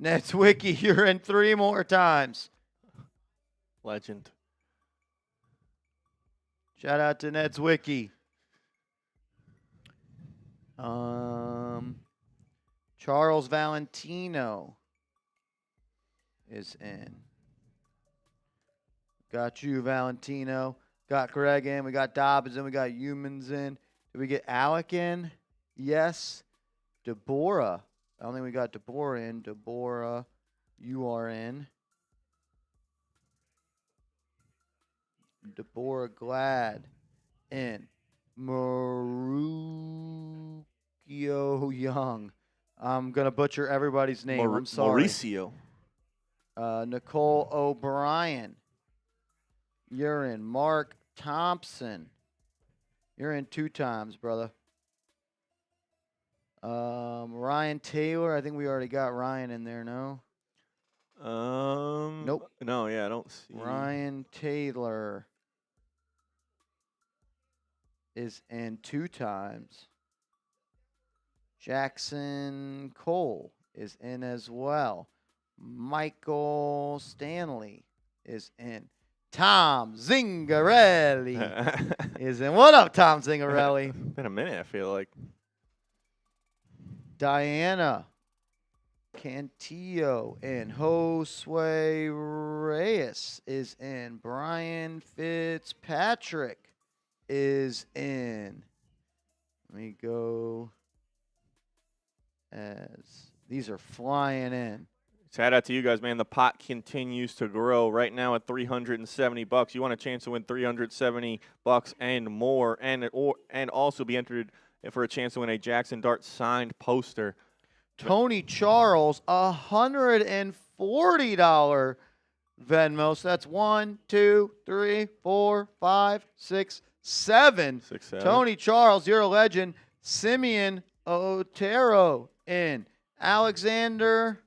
Netswiki, you're in 3 more times. Legend. Shout out to Netswiki. Charles Valentino is in. Got you, Valentino. Got Greg in. We got Dobbins in. We got Humans in. Did we get Alec in? Yes. Deborah. I don't think we got Deborah in. Deborah, you are in. Deborah Glad in. Marukio Young. I'm going to butcher everybody's name. I'm sorry. Mauricio. Nicole O'Brien. You're in. Mark Thompson. You're in 2 times, brother. Ryan Taylor. I think we already got Ryan in there, no? Nope. No, yeah, I don't see. Ryan Taylor is in 2 times. Jackson Cole is in as well. Michael Stanley is in. Tom Zingarelli is in. What up, Tom Zingarelli? Been a minute, I feel like. Diana Cantillo and Josue Reyes is in. Brian Fitzpatrick is in. Let me go as these are flying in. Shout out to you guys, man. The pot continues to grow. Right now at $370. You want a chance to win $370 and more, and also be entered for a chance to win a Jackson Dart signed poster. Tony Charles, $140 Venmo. So that's 1, 2, 3, 4, 5, 6, 7. 6, 7. Tony Charles, you're a legend. Simeon Otero in. Alexander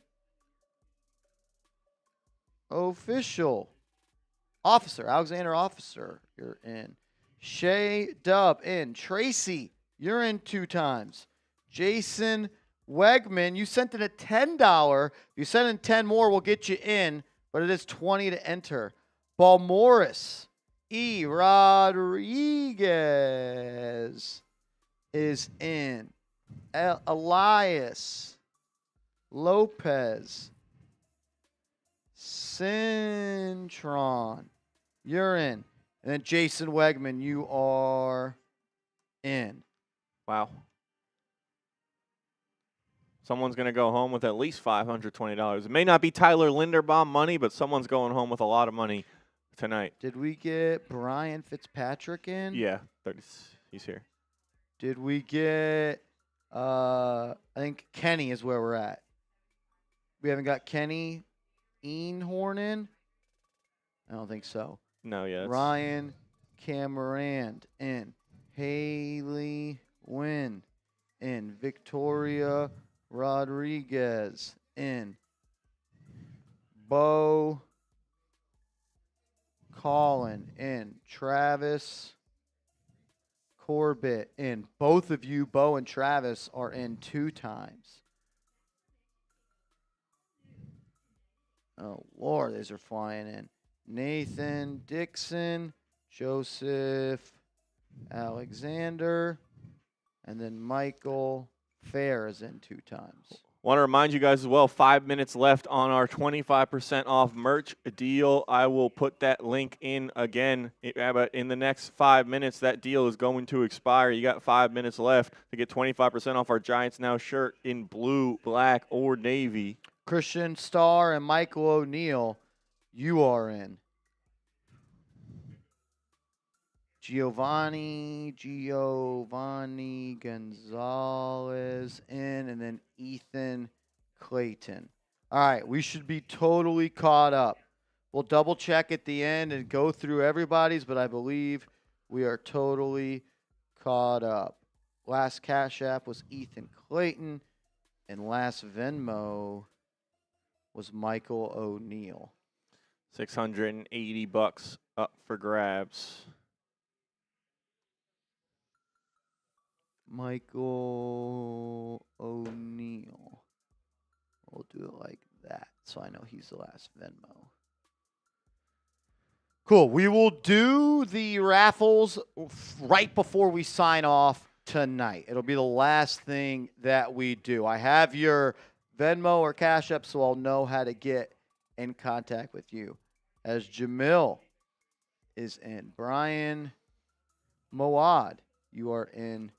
Alexander Officer, you're in. Shay Dub in. Tracy, you're in 2 times. Jason Wegman, you sent in a $10. If you send in 10 more, we'll get you in, but it is $20 to enter. Paul Morris, E. Rodriguez is in. Elias Lopez, Cintron, you're in. And then Jason Wegman, you are in. Wow. Someone's going to go home with at least $520. It may not be Tyler Linderbaum money, but someone's going home with a lot of money tonight. Did we get Brian Fitzpatrick in? Yeah, he's here. Did we get, I think Kenny is where we're at. We haven't got Kenny Einhorn in? I don't think so. No, yeah. Ryan Camerand in. Haley Wynn in. Victoria Rodriguez in. Bo Collin in. Travis Corbett in. Both of you, Bo and Travis, are in 2 times. Oh, Lord, these are flying in. Nathan Dixon, Joseph Alexander, and then Michael Fair is in 2 times. Want to remind you guys as well, 5 minutes left on our 25% off merch deal. I will put that link in again, but in the next 5 minutes, that deal is going to expire. You got 5 minutes left to get 25% off our Giants Now shirt in blue, black, or navy. Christian Starr and Michael O'Neill, you are in. Giovanni Gonzalez in, and then Ethan Clayton. All right, we should be totally caught up. We'll double check at the end and go through everybody's, but I believe we are totally caught up. Last Cash App was Ethan Clayton, and last Venmo was Michael O'Neill. $680 up for grabs. Michael O'Neill. We'll do it like that, so I know he's the last Venmo. Cool. We will do the raffles right before we sign off tonight. It'll be the last thing that we do. I have your Venmo or Cash App, so I'll know how to get in contact with you. As Jamil is in. Brian Moad, you are in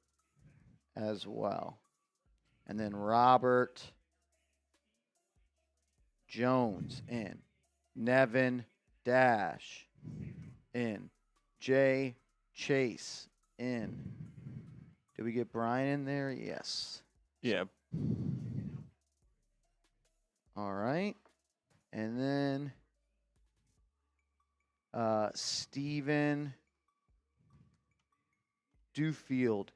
as well. And then Robert Jones in. Nevin Dash in. J. Chase in. Did we get Brian in there? Yes. Yeah. All right. And then Steven Dewfield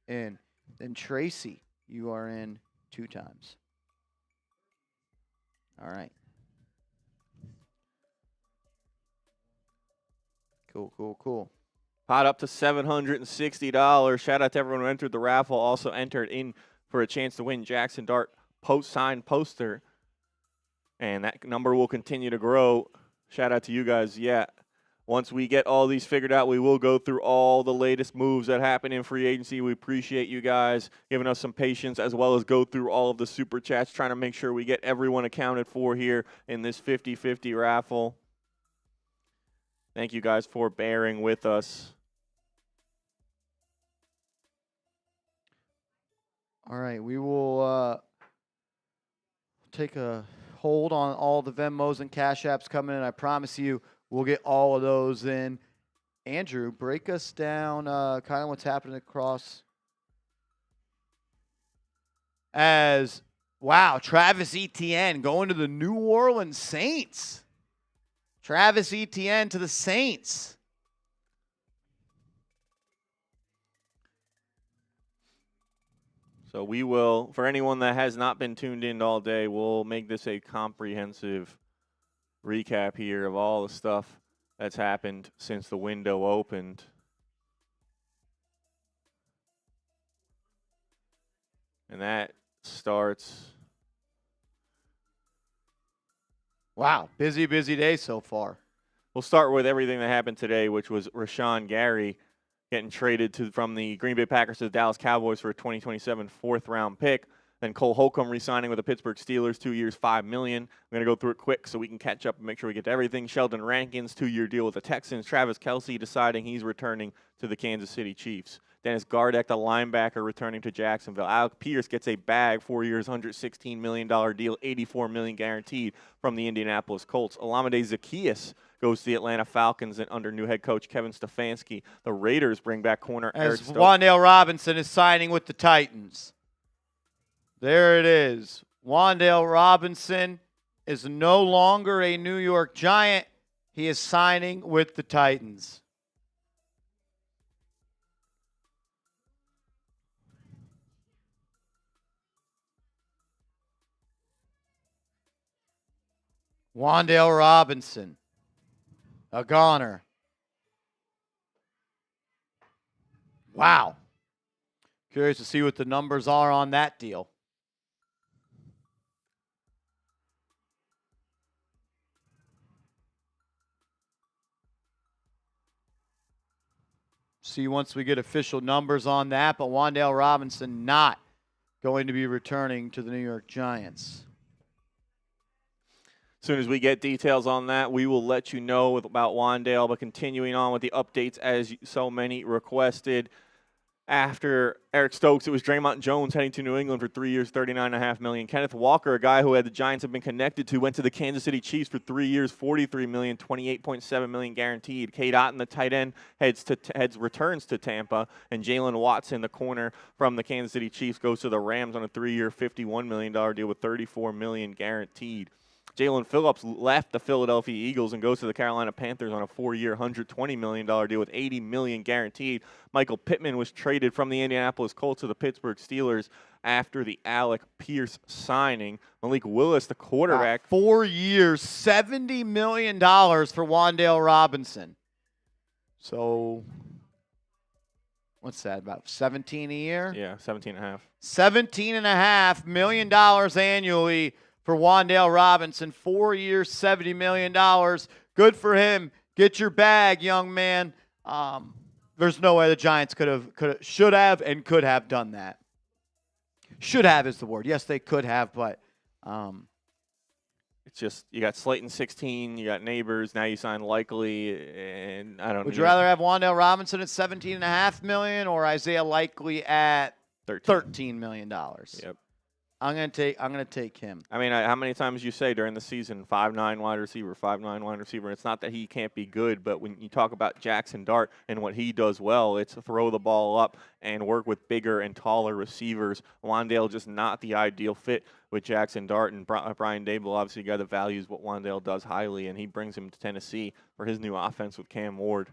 in. Then Tracy, you are in 2 times. All right. Cool. Pot up to $760. Shout out to everyone who entered the raffle. Also entered in for a chance to win Jackson Dart signed poster. And that number will continue to grow. Shout out to you guys. Yeah. Once we get all these figured out, we will go through all the latest moves that happen in free agency. We appreciate you guys giving us some patience, as well as go through all of the super chats, trying to make sure we get everyone accounted for here in this 50-50 raffle. Thank you guys for bearing with us. All right, we will take a hold on all the Venmos and Cash Apps coming in. I promise you we'll get all of those in. Andrew, break us down kind of what's happening across. Travis Etienne going to the New Orleans Saints. Travis Etienne to the Saints. So we will, for anyone that has not been tuned in all day, we'll make this a comprehensive recap here of all the stuff that's happened since the window opened. And that starts. Wow, busy day so far. We'll start with everything that happened today, which was Rashawn Gary getting traded from the Green Bay Packers to the Dallas Cowboys for a 2027 4th-round pick. Then Cole Holcomb re-signing with the Pittsburgh Steelers, 2 years, $5 million. I'm going to go through it quick so we can catch up and make sure we get to everything. Sheldon Rankins, 2-year deal with the Texans. Travis Kelce deciding he's returning to the Kansas City Chiefs. Dennis Gardeck, the linebacker, returning to Jacksonville. Alec Pierce gets a bag, 4 years, $116 million deal, $84 million guaranteed from the Indianapolis Colts. Olamide Zaccheaus goes to the Atlanta Falcons and under new head coach Kevin Stefanski. The Raiders bring back corner Eric Stokes. Wan'Dale Robinson is signing with the Titans. There it is. Wan'Dale Robinson is no longer a New York Giant. He is signing with the Titans. Wan'Dale Robinson, a goner. Wow. Curious to see what the numbers are on that deal. See once we get official numbers on that, but Wan'Dale Robinson not going to be returning to the New York Giants. As soon as we get details on that, we will let you know about Wan'Dale. But continuing on with the updates, as so many requested, after Eric Stokes, it was Draymond Jones heading to New England for 3 years, $39.5 million. Kenneth Walker, a guy who the Giants have been connected to, went to the Kansas City Chiefs for 3 years, $43 million, $28.7 million guaranteed. Cade Otton, the tight end, returns to Tampa, and Jalen Watson, the corner from the Kansas City Chiefs, goes to the Rams on a 3-year, $51 million deal with $34 million guaranteed. Jalen Phillips left the Philadelphia Eagles and goes to the Carolina Panthers on a 4-year, $120 million deal with $80 million guaranteed. Michael Pittman was traded from the Indianapolis Colts to the Pittsburgh Steelers after the Alec Pierce signing. Malik Willis, the quarterback. 4 years, $70 million for Wan'Dale Robinson. So, what's that, about 17 a year? Yeah, 17.5. $17.5 million annually for Wan'Dale Robinson. 4 years, $70 million. Good for him. Get your bag, young man. There's no way the Giants should have and could have done that. Should have is the word. Yes, they could have, but it's just you got Slayton 16, you got Neighbors, now you sign Likely, and I don't know. Would you rather have Wan'Dale Robinson at $17.5 million or Isaiah Likely at $13 million? $13 Yep. million. 13 million. I'm gonna take him. I mean, how many times you say during the season 5'9" wide receiver, 5'9" wide receiver? It's not that he can't be good, but when you talk about Jackson Dart and what he does well, it's throw the ball up and work with bigger and taller receivers. Wan'Dale just not the ideal fit with Jackson Dart, and Brian Daboll, obviously a guy that values what Wan'Dale does highly, and he brings him to Tennessee for his new offense with Cam Ward.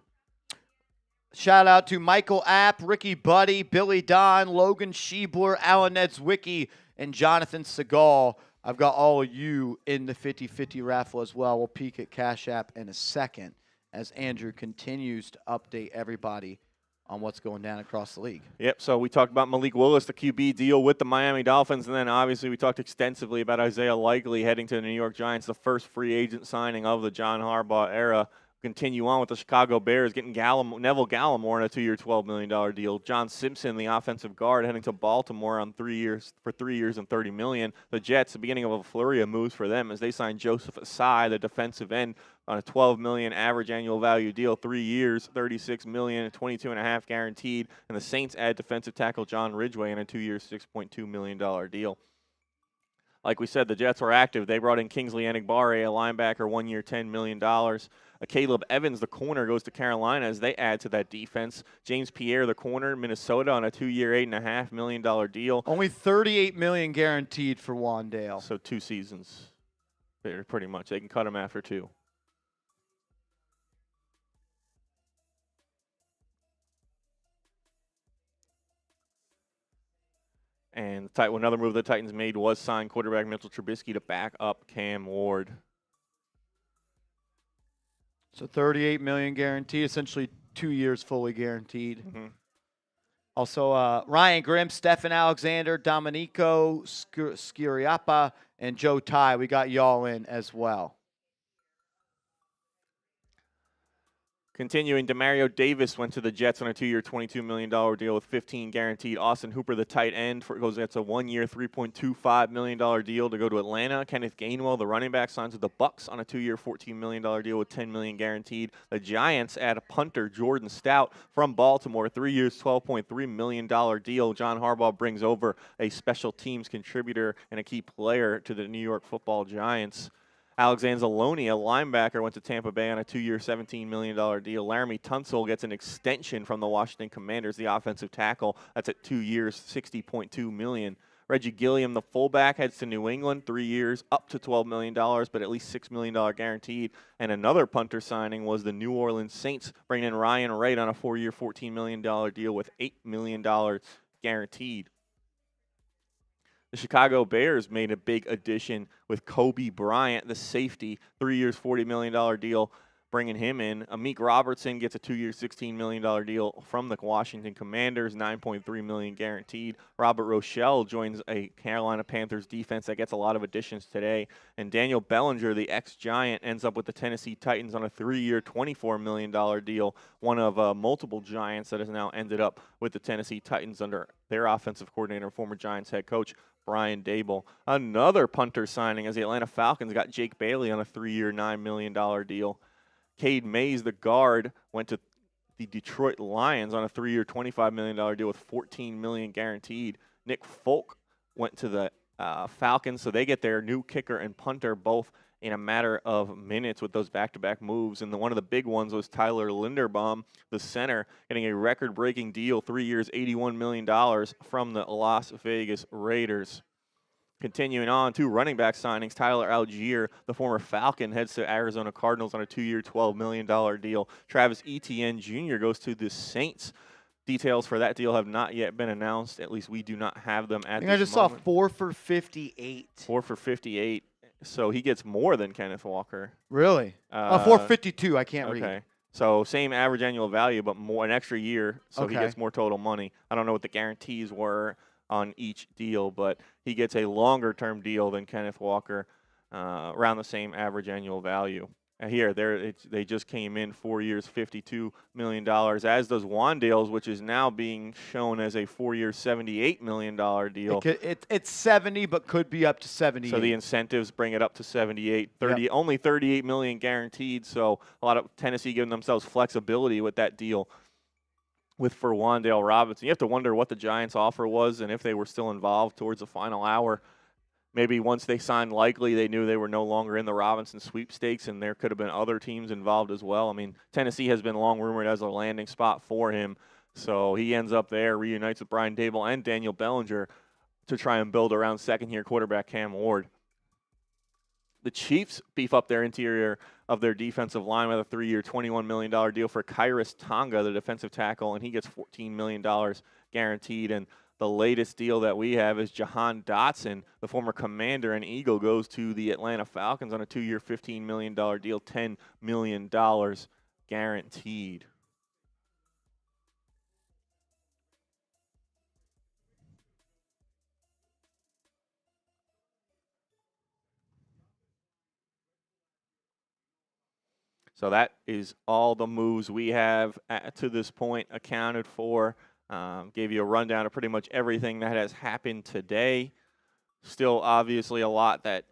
Shout out to Michael App, Ricky Buddy, Billy Don, Logan Schiebler, Alan Nedzwicki, and Jonathan Segal. I've got all of you in the 50-50 raffle as well. We'll peek at Cash App in a second as Andrew continues to update everybody on what's going down across the league. Yep, so we talked about Malik Willis, the QB deal with the Miami Dolphins, and then obviously we talked extensively about Isaiah Likely heading to the New York Giants, the first free agent signing of the John Harbaugh era. Continue on with the Chicago Bears, getting Neville Gallimore on a 2-year, $12 million deal. John Simpson, the offensive guard, heading to Baltimore on 3 years and $30 million. The Jets, the beginning of a flurry of moves for them as they signed Joseph Asai, the defensive end, on a $12 million average annual value deal, 3 years, $36 million, $22.5 guaranteed. And the Saints add defensive tackle John Ridgeway in a 2 year, $6.2 million deal. Like we said, the Jets were active. They brought in Kingsley Enagbare, a linebacker, 1 year, $10 million. Caleb Evans, the corner, goes to Carolina as they add to that defense. James Pierre, the corner, Minnesota, on a 2 year, $8.5 million deal. Only $38 million guaranteed for Wan'Dale. So 2 seasons, pretty much. They can cut him after 2. And another move the Titans made was sign quarterback Mitchell Trubisky to back up Cam Ward. So $38 million guaranteed, essentially 2 years fully guaranteed. Mm-hmm. Also, Ryan Grimm, Stephen Alexander, Domenico Sciriappa, and Joe Ty. We got y'all in as well. Continuing, Demario Davis went to the Jets on a 2 year, $22 million deal with 15 guaranteed. Austin Hooper, the tight end, that's a 1 year, $3.25 million deal to go to Atlanta. Kenneth Gainwell, the running back, signs with the Bucs on a 2 year, $14 million deal with $10 million guaranteed. The Giants add a punter, Jordan Stout, from Baltimore, 3 years, $12.3 million deal. John Harbaugh brings over a special teams contributor and a key player to the New York Football Giants. Alexander Zaloni, a linebacker, went to Tampa Bay on a 2 year, $17 million deal. Laramie Tunsil gets an extension from the Washington Commanders, the offensive tackle. That's at 2 years, $60.2 million. Reggie Gilliam, the fullback, heads to New England, 3 years, up to $12 million, but at least $6 million guaranteed. And another punter signing was the New Orleans Saints, bringing in Ryan Wright on a 4 year, $14 million deal with $8 million guaranteed. The Chicago Bears made a big addition with Kobe Bryant, the safety, 3 years, $40 million deal, bringing him in. Amik Robertson gets a 2 year, $16 million deal from the Washington Commanders, $9.3 million guaranteed. Robert Rochelle joins a Carolina Panthers defense that gets a lot of additions today. And Daniel Bellinger, the ex-Giant, ends up with the Tennessee Titans on a 3 year, $24 million deal, one of multiple Giants that has now ended up with the Tennessee Titans under their offensive coordinator, former Giants head coach Brian Daboll. Another punter signing as the Atlanta Falcons got Jake Bailey on a 3 year, $9 million deal. Cade Mays, the guard, went to the Detroit Lions on a 3 year, $25 million deal with $14 million guaranteed. Nick Folk went to the Falcons, so they get their new kicker and punter both in a matter of minutes with those back-to-back moves. And one of the big ones was Tyler Linderbaum, the center, getting a record-breaking deal, 3 years, $81 million from the Las Vegas Raiders. Continuing on, 2 running back signings. Tyler Algier, the former Falcon, heads to Arizona Cardinals on a 2 year, $12 million deal. Travis Etienne Jr. goes to the Saints. Details for that deal have not yet been announced. At least we do not have them at this moment. I just saw 4 for 58. 4 for 58. So he gets more than Kenneth Walker. Really? 452. I can't read. Okay. So same average annual value, but more an extra year. So he gets more total money. I don't know what the guarantees were on each deal, but he gets a longer-term deal than Kenneth Walker, around the same average annual value. And here, they just came in 4 years, $52 million, as does Wan'Dale's, which is now being shown as a 4 year, $78 million deal. It's 70, but could be up to 78. So the incentives bring it up to 78. Only $38 million guaranteed. So a lot of Tennessee giving themselves flexibility with that deal. For Wan'Dale Robinson, you have to wonder what the Giants' offer was and if they were still involved towards the final hour maybe once they signed Likely, they knew they were no longer in the Robinson sweepstakes, and there could have been other teams involved as well. I mean, Tennessee has been long rumored as a landing spot for him, so he ends up there, reunites with Brian Dable and Daniel Bellinger to try and build around second-year quarterback Cam Ward. The Chiefs beef up their interior of their defensive line with a 3-year, $21 million deal for Kyrus Tonga, the defensive tackle, and he gets $14 million guaranteed. And the latest deal that we have is Jahan Dotson, the former Commander and Eagle, goes to the Atlanta Falcons on a 2-year, $15 million deal, $10 million guaranteed. So that is all the moves we have to this point accounted for. Gave you a rundown of pretty much everything that has happened today. Still, obviously, a lot that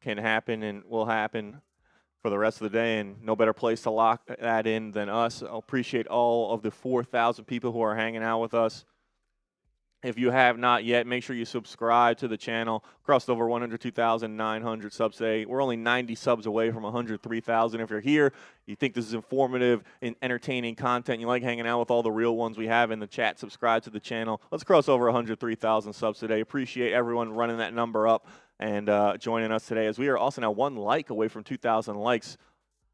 can happen and will happen for the rest of the day, and no better place to lock that in than us. I appreciate all of the 4,000 people who are hanging out with us. If you have not yet, make sure you subscribe to the channel. Crossed over 102,900 subs today. We're only 90 subs away from 103,000. If you're here, you think this is informative and entertaining content, you like hanging out with all the real ones we have in the chat, subscribe to the channel. Let's cross over 103,000 subs today. Appreciate everyone running that number up and joining us today, as we are also now 1 like away from 2,000 likes.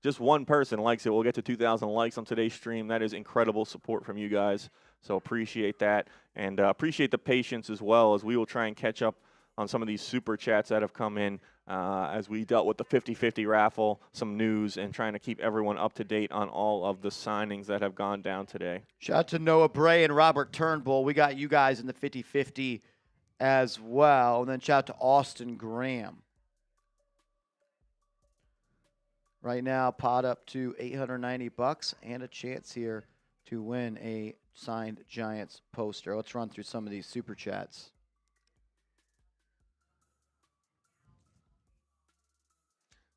Just one person likes it. We'll get to 2,000 likes on today's stream. That is incredible support from you guys. So appreciate that, and appreciate the patience as well, as we will try and catch up on some of these super chats that have come in as we dealt with the 50-50 raffle, some news, and trying to keep everyone up to date on all of the signings that have gone down today. Shout out to Noah Bray and Robert Turnbull. We got you guys in the 50-50 as well. And then shout out to Austin Graham. Right now, pot up to $890 and a chance here to win a signed Giants poster. Let's run through some of these super chats.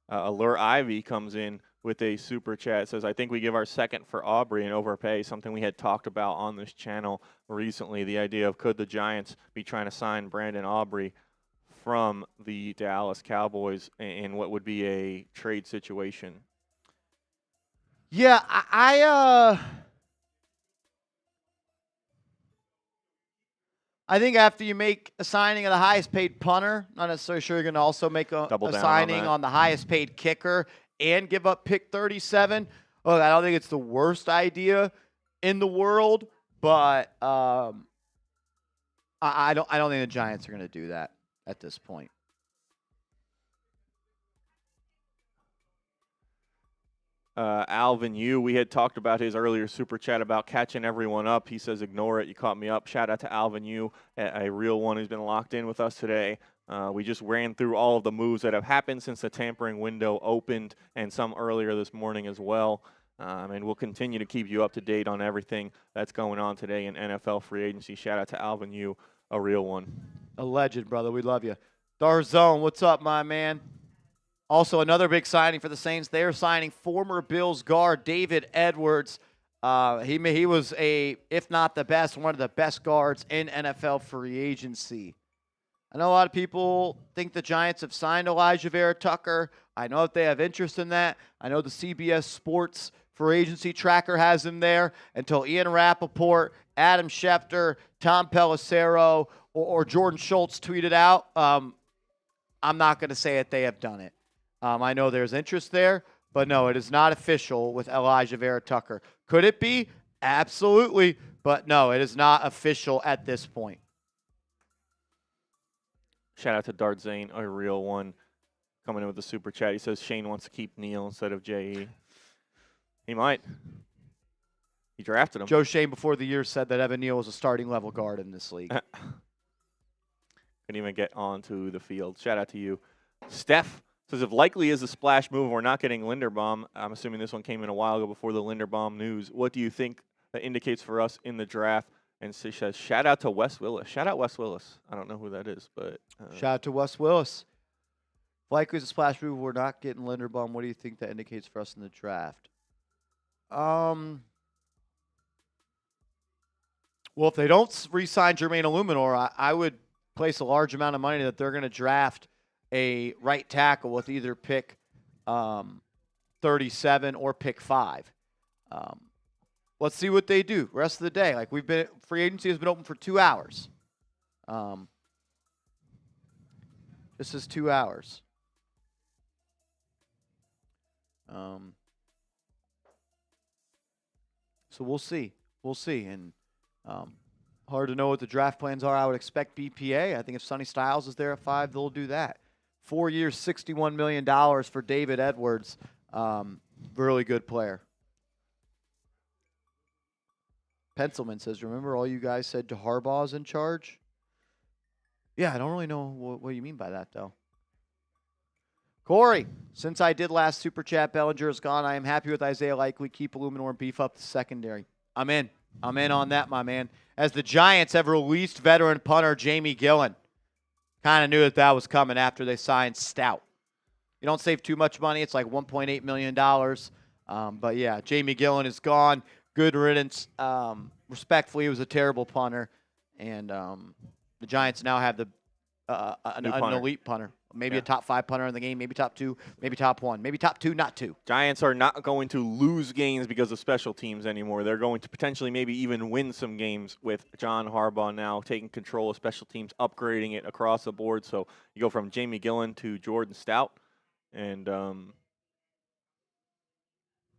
Allure Ivy comes in with a super chat. Says, I think we give our second for Aubrey and overpay, something we had talked about on this channel recently. The idea of, could the Giants be trying to sign Brandon Aubrey from the Dallas Cowboys in what would be a trade situation? Yeah, I think after you make a signing of the highest paid punter, not necessarily sure you're going to also make a signing on the highest paid kicker and give up pick 37. Oh, I don't think it's the worst idea in the world, but I don't think the Giants are going to do that at this point. Alvin Yu, we had talked about his earlier super chat about catching everyone up. He says, ignore it, you caught me up. Shout out to Alvin Yu, a real one who's been locked in with us today. We just ran through all of the moves that have happened since the tampering window opened, and some earlier this morning as well. And we'll continue to keep you up to date on everything that's going on today in NFL free agency. Shout out to Alvin Yu, a real one. A legend, brother. We love you. Darzone, what's up, my man? Also, another big signing for the Saints. They're signing former Bills guard David Edwards. He was if not the best, one of the best guards in NFL free agency. I know a lot of people think the Giants have signed Elijah Vera Tucker. I know that they have interest in that. I know the CBS Sports free agency tracker has him there until Ian Rappaport, Adam Schefter, Tom Pelissero, or Jordan Schultz tweeted out. I'm not going to say that they have done it. I know there's interest there, but no, it is not official with Elijah Vera Tucker. Could it be? Absolutely, but no, it is not official at this point. Shout out to Dart Zane, a real one, coming in with the super chat. He says Shane wants to keep Neal instead of J.E. He might. He drafted him. Joe Shane before the year said that Evan Neal was a starting level guard in this league. Couldn't even get onto the field. Shout out to you. Steph says, if likely is a splash move, we're not getting Linderbaum. I'm assuming this one came in a while ago before the Linderbaum news. What do you think that indicates for us in the draft? And she says, shout out to Wes Willis. Shout out Wes Willis. I don't know who that is, but. Shout out to Wes Willis. If likely is a splash move, we're not getting Linderbaum. What do you think that indicates for us in the draft? Well, if they don't re-sign Jermaine Eluemunor, I would place a large amount of money that they're going to draft a right tackle with either pick 37 or pick 5. Let's see what they do rest of the day. Like free agency has been open for 2 hours. This is 2 hours. So we'll see. We'll see. And hard to know what the draft plans are. I would expect BPA. I think if Sonny Styles is there at 5, they'll do that. 4 years, $61 million for David Edwards. Really good player. Pencilman says, remember all you guys said to Harbaugh's in charge? Yeah, I don't really know what you mean by that, though. Corey, since I did last Super Chat, Bellinger is gone. I am happy with Isaiah Likely. Keep Eluemunor and beef up the secondary. I'm in. I'm in on that, my man. As the Giants have released veteran punter Jamie Gillen. Kind of knew that was coming after they signed Stout. You don't save too much money. It's like $1.8 million. But, yeah, Jamie Gillen is gone. Good riddance. Respectfully, he was a terrible punter. And the Giants now have an elite punter. Maybe a top 5 punter in the game, maybe top 2, maybe top 1, maybe top 2, not 2. Giants are not going to lose games because of special teams anymore. They're going to potentially maybe even win some games with John Harbaugh now taking control of special teams, upgrading it across the board. So you go from Jamie Gillen to Jordan Stout, and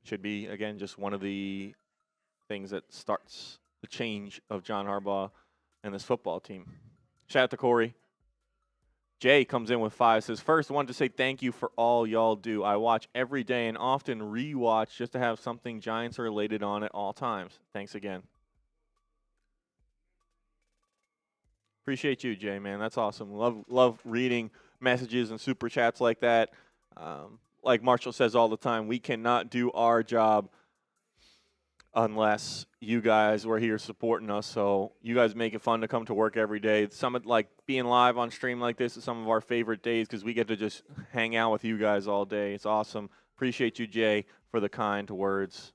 should be, again, just one of the things that starts the change of John Harbaugh and this football team. Shout out to Corey. Jay comes in with 5, says, first, wanted to say thank you for all y'all do. I watch every day and often re-watch just to have something Giants related on at all times. Thanks again. Appreciate you, Jay, man. That's awesome. Love reading messages and super chats like that. Like Marshall says all the time, we cannot do our job unless you guys were here supporting us. So you guys make it fun to come to work every day. Like being live on stream like this is some of our favorite days because we get to just hang out with you guys all day. It's awesome. Appreciate you, Jay, for the kind words.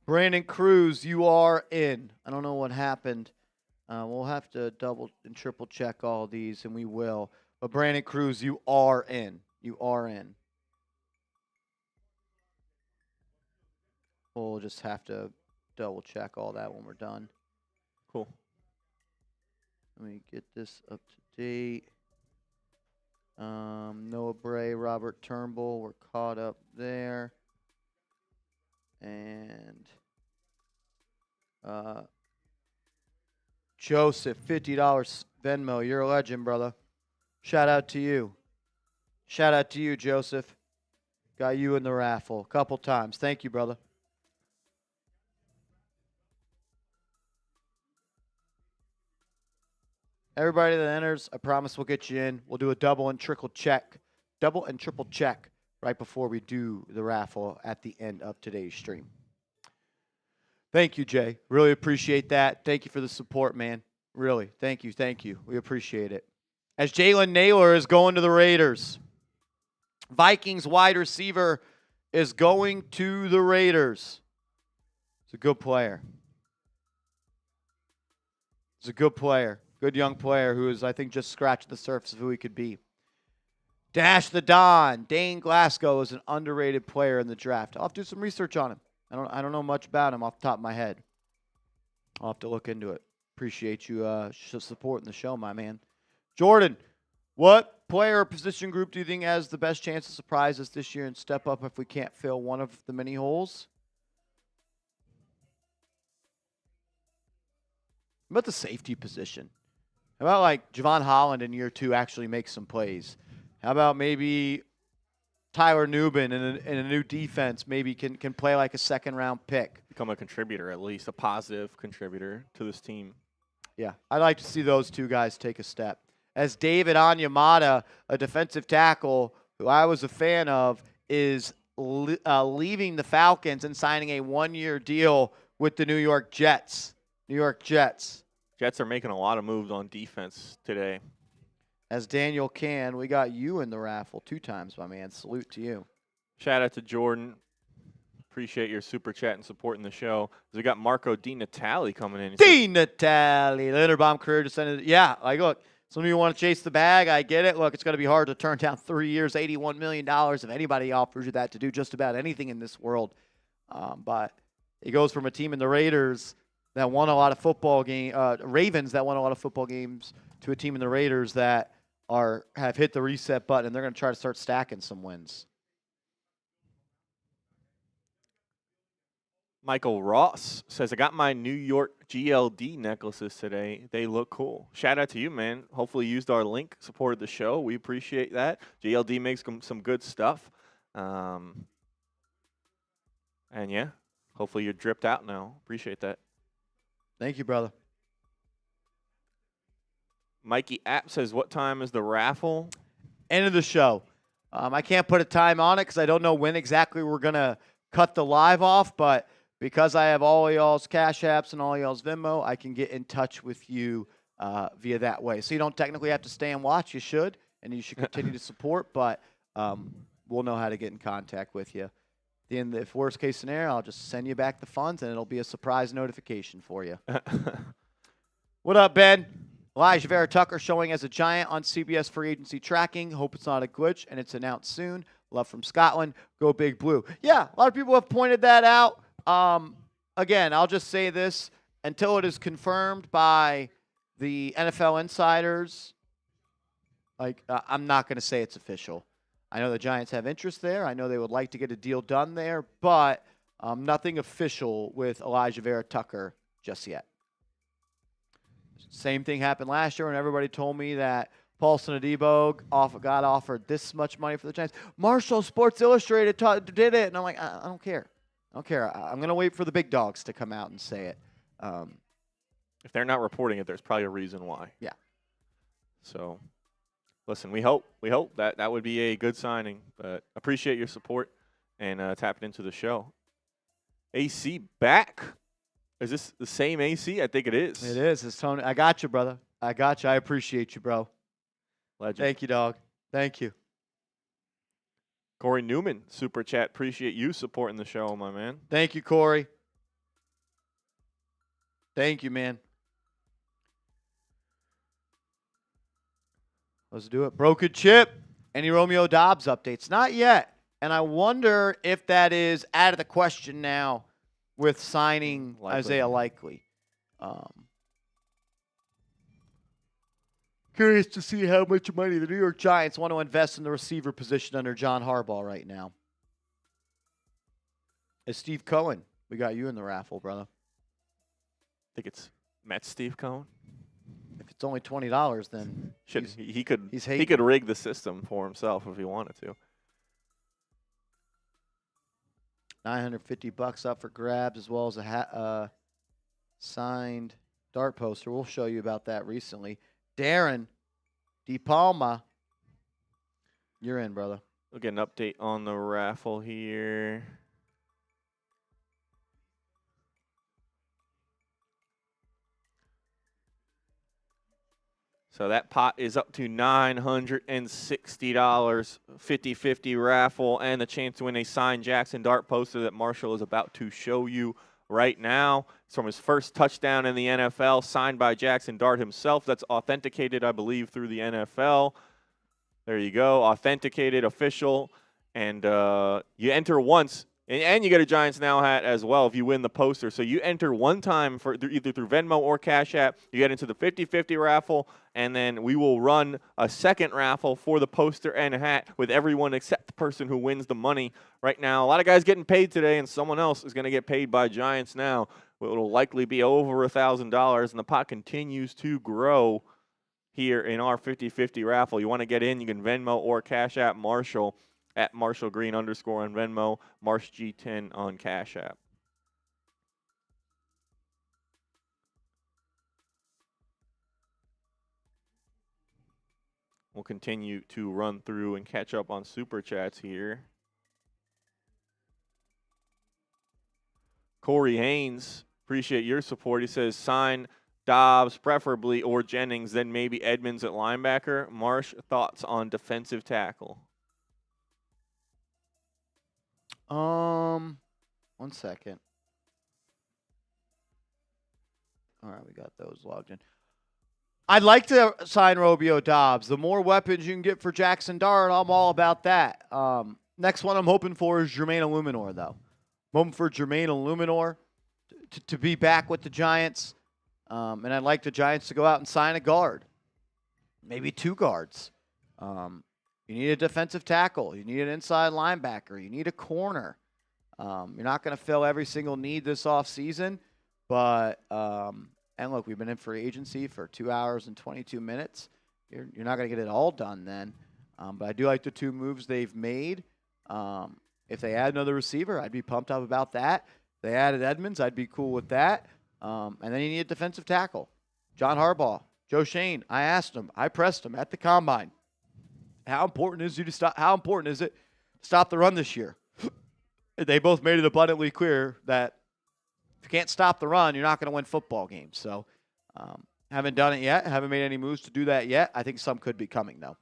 Brandon Cruz, you are in. I don't know what happened. We'll have to double and triple check all these, and we will. But Brandon Cruz, you are in. You are in. We'll just have to double check all that when we're done. Cool. Let me get this up to date. Noah Bray, Robert Turnbull, we're caught up there. And Joseph, $50 Venmo. You're a legend, brother. Shout out to you. Shout out to you, Joseph. Got you in the raffle a couple times. Thank you, brother. Everybody that enters, I promise we'll get you in. We'll do a double and triple check right before we do the raffle at the end of today's stream. Thank you, Jay. Really appreciate that. Thank you for the support, man. Really. Thank you. Thank you. We appreciate it. As Jalen Naylor is going to the Raiders. Vikings wide receiver is going to the Raiders. He's a good player. He's a good player. Good young player who is, I think, just scratching the surface of who he could be. Dash the Don. Dane Glasgow is an underrated player in the draft. I'll have to do some research on him. I don't know much about him off the top of my head. I'll have to look into it. Appreciate you supporting the show, my man. Jordan, what player or position group do you think has the best chance to surprise us this year and step up if we can't fill one of the many holes? How about the safety position? How about like Javon Holland in year 2 actually makes some plays? How about maybe Tyler Nubin in a new defense maybe can play like a second-round pick? Become a contributor, at least a positive contributor to this team. Yeah, I'd like to see those two guys take a step. As David Onyemata, a defensive tackle who I was a fan of, is leaving the Falcons and signing a 1-year deal with the New York Jets. New York Jets. Jets are making a lot of moves on defense today. As Daniel Can, we got you in the raffle 2 times, my man. Salute to you. Shout out to Jordan. Appreciate your super chat and supporting the show. We got Marco Di Natale coming in. Di Natale, Linderbaum career descendant. Yeah, like, look, some of you want to chase the bag. I get it. Look, it's going to be hard to turn down 3 years, $81 million if anybody offers you that to do just about anything in this world. But he goes from a team in the Raiders that won a lot of football games, Ravens that won a lot of football games, to a team in the Raiders that have hit the reset button, and they're going to try to start stacking some wins. Michael Ross says, I got my New York GLD necklaces today. They look cool. Shout out to you, man. Hopefully you used our link, supported the show. We appreciate that. GLD makes some good stuff. And yeah, hopefully you're dripped out now. Appreciate that. Thank you, brother. Mikey App says, what time is the raffle? End of the show. I can't put a time on it because I don't know when exactly we're going to cut the live off, but because I have all y'all's Cash Apps and all y'all's Venmo, I can get in touch with you via that way. So you don't technically have to stay and watch. You should, and you should continue to support, but we'll know how to get in contact with you. If worst case scenario, I'll just send you back the funds, and it'll be a surprise notification for you. What up, Ben? Elijah Vera Tucker showing as a Giant on CBS free agency tracking. Hope it's not a glitch, and it's announced soon. Love from Scotland. Go Big Blue. Yeah, a lot of people have pointed that out. Again, I'll just say this. Until it is confirmed by the NFL insiders, I'm not going to say it's official. I know the Giants have interest there. I know they would like to get a deal done there, but nothing official with Elijah Vera Tucker just yet. Same thing happened last year when everybody told me that Paulson Adebo got offered this much money for the Giants. Marshall Sports Illustrated did it. And I'm like, I don't care. I don't care. I'm going to wait for the big dogs to come out and say it. If they're not reporting it, there's probably a reason why. Yeah. So, listen, we hope that would be a good signing. But appreciate your support and tapping into the show. AC back. Is this the same AC? I think it is. It is. It's Tony. I got you, brother. I got you. I appreciate you, bro. Legend. Thank you, dog. Thank you. Corey Newman, Super Chat. Appreciate you supporting the show, my man. Thank you, Corey. Thank you, man. Let's do it. Broken Chip. Any Romeo Dobbs updates? Not yet. And I wonder if that is out of the question now with signing Isaiah Likely. Curious to see how much money the New York Giants want to invest in the receiver position under John Harbaugh right now. As Steve Cohen, we got you in the raffle, brother. I think it's Met Steve Cohen. If it's only $20, then he could rig the system for himself if he wanted to. $950 up for grabs, as well as a signed dart poster. We'll show you about that recently. Darren DePalma, you're in, brother. We'll get an update on the raffle here. So that pot is up to $960, 50-50 raffle, and the chance to win a signed Jackson Dart poster that Marshall is about to show you right now. It's from his first touchdown in the NFL, signed by Jackson Dart himself. That's authenticated, I believe, through the NFL. There you go, authenticated, official, and you enter once. And you get a Giants Now hat as well if you win the poster. So you enter one time for either through Venmo or Cash App. You get into the 50-50 raffle, and then we will run a second raffle for the poster and a hat with everyone except the person who wins the money. Right now, a lot of guys getting paid today, and someone else is going to get paid by Giants Now. It will likely be over $1,000, and the pot continues to grow here in our 50-50 raffle. You want to get in, you can Venmo or Cash App Marshall at Marshall Green _ on Venmo, Marsh G10 on Cash App. We'll continue to run through and catch up on Super Chats here. Corey Haynes, appreciate your support. He says, sign Dobbs preferably or Jennings, then maybe Edmonds at linebacker. Marsh, thoughts on defensive tackle? 1 second. All right, we got those logged in. I'd like to sign Romeo Doubs. The more weapons you can get for Jackson Dart, I'm all about that. Next one I'm hoping for is Jermaine Eluemunor, though. I'm hoping for Jermaine Eluemunor to be back with the Giants. And I'd like the Giants to go out and sign a guard. Maybe 2 guards. You need a defensive tackle. You need an inside linebacker. You need a corner. You're not going to fill every single need this offseason. But, and look, we've been in free agency for 2 hours and 22 minutes. You're not going to get it all done then. But I do like the 2 moves they've made. If they add another receiver, I'd be pumped up about that. If they added Edmonds, I'd be cool with that. And then you need a defensive tackle. John Harbaugh, Joe Shane, I asked him, I pressed him at the combine. How important is it to stop the run this year? They both made it abundantly clear that if you can't stop the run, you're not going to win football games. So, haven't done it yet. Haven't made any moves to do that yet. I think some could be coming, though.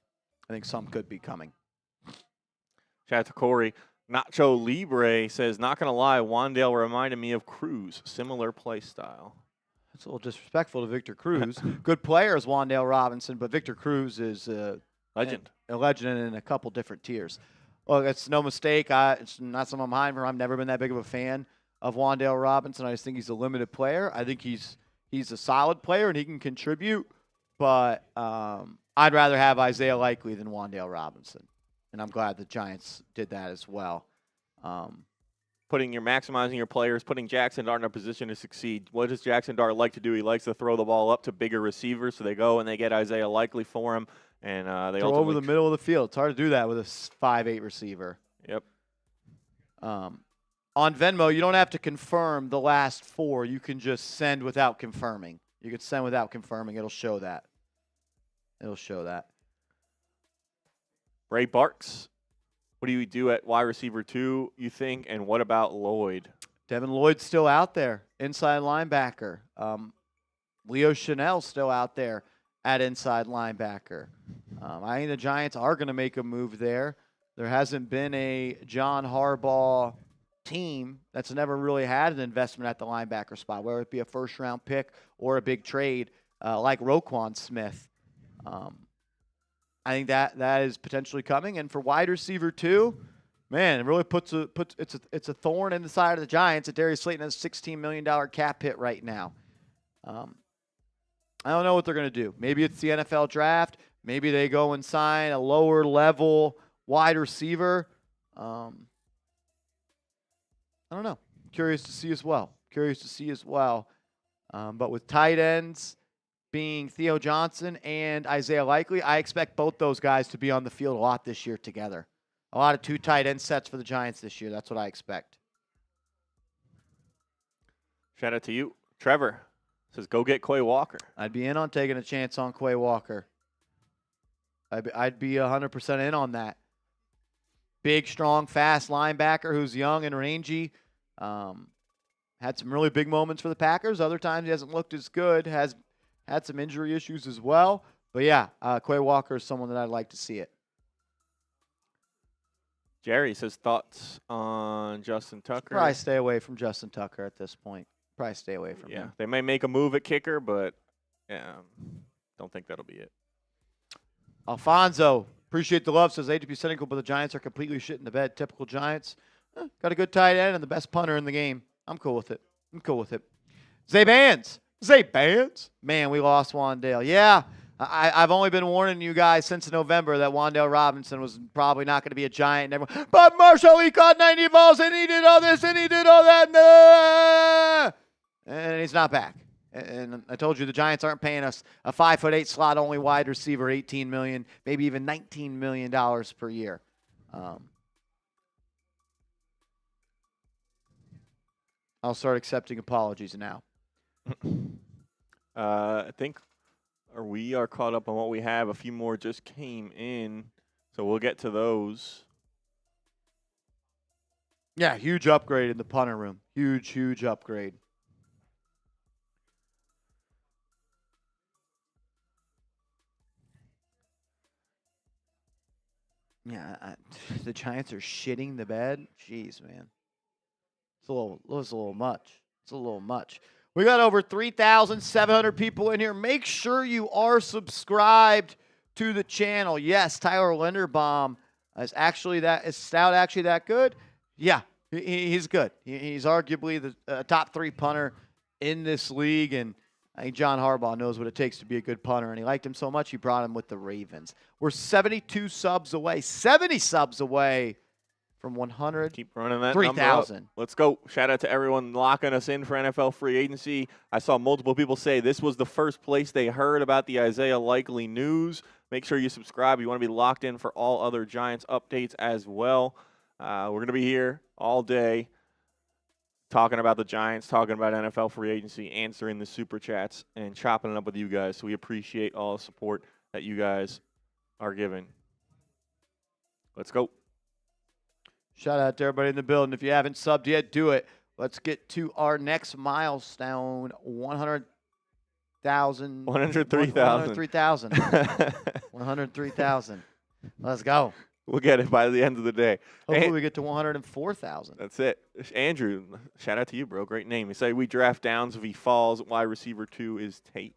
Shout out to Corey. Nacho Libre says, not going to lie, Wan'Dale reminded me of Cruz. Similar play style. That's a little disrespectful to Victor Cruz. Good player is Wan'Dale Robinson, but Victor Cruz is a legend in a couple different tiers. Look, it's no mistake. It's not something I'm hiding from. I've never been that big of a fan of Wan'Dale Robinson. I just think he's a limited player. I think he's a solid player and he can contribute, but I'd rather have Isaiah Likely than Wan'Dale Robinson. And I'm glad the Giants did that as well. Maximizing your players, putting Jackson Dart in a position to succeed. What does Jackson Dart like to do? He likes to throw the ball up to bigger receivers, so they go and they get Isaiah Likely for him, and they throw over the middle of the field. It's hard to do that with a 5'8" receiver. Yep. On Venmo, you don't have to confirm the last 4. You can just send without confirming. You can send without confirming. It'll show that. Ray Barks, what do you do at wide receiver 2, you think, and what about Lloyd? Devin Lloyd's still out there, inside linebacker. Leo Chanel's still out there at inside linebacker. I think the Giants are going to make a move there. There hasn't been a John Harbaugh team that's never really had an investment at the linebacker spot, whether it be a first-round pick or a big trade like Roquan Smith. I think that is potentially coming. And for wide receiver 2, man, it really it's a thorn in the side of the Giants that Darius Slayton has a $16 million cap hit right now. I don't know what they're going to do. Maybe it's the NFL draft. Maybe they go and sign a lower level wide receiver. I don't know. Curious to see as well. But with tight ends being Theo Johnson and Isaiah Likely, I expect both those guys to be on the field a lot this year together. A lot of 2 tight end sets for the Giants this year. That's what I expect. Shout out to you. Trevor says, go get Quay Walker. I'd be in on taking a chance on Quay Walker. I'd be 100% in on that. Big, strong, fast linebacker who's young and rangy. Had some really big moments for the Packers. Other times he hasn't looked as good. Has had some injury issues as well. But, yeah, Quay Walker is someone that I'd like to see it. Jerry says, thoughts on Justin Tucker? Probably stay away from Justin Tucker at this point. Probably stay away from him. They may make a move at kicker, but don't think that'll be it. Alfonso, appreciate the love, says, hate to be cynical, but the Giants are completely shit in the bed. Typical Giants. Got a good tight end and the best punter in the game. I'm cool with it. Zay Bands. Man, we lost Wan'Dale. Yeah, I've only been warning you guys since November that Wan'Dale Robinson was probably not going to be a Giant. But Marshall, he caught 90 balls, and he did all this, and he did all that. And he's not back. And I told you the Giants aren't paying us a 5'8" slot-only wide receiver $18 million, maybe even $19 million per year. I'll start accepting apologies now. I think we are caught up on what we have. A few more just came in, so we'll get to those. Yeah, huge upgrade in the punter room. Huge upgrade. Yeah, the Giants are shitting the bed. Jeez, man. It's a little much. It's a little much. We got over 3,700 people in here. Make sure you are subscribed to the channel. Yes, Tyler Linderbaum is Stout actually that good? Yeah, he's good. He's arguably the top 3 punter in this league, and I think John Harbaugh knows what it takes to be a good punter, and he liked him so much he brought him with the Ravens. We're 72 subs away, 70 subs away from 100. Keep running that 3,000. Let's go. Shout out to everyone locking us in for NFL free agency. I saw multiple people say this was the first place they heard about the Isaiah Likely news. Make sure you subscribe. You want to be locked in for all other Giants updates as well. We're going to be here all day talking about the Giants, talking about NFL free agency, answering the super chats, and chopping it up with you guys. So we appreciate all the support that you guys are giving. Let's go. Shout out to everybody in the building. If you haven't subbed yet, do it. Let's get to our next milestone, 100,000. 103,000. 103,000. Let's go. We'll get it by the end of the day. Hopefully we get to 104,000. That's it. Andrew, shout out to you, bro. Great name. You say we draft Downs if he falls. Wide receiver 2 is Tate.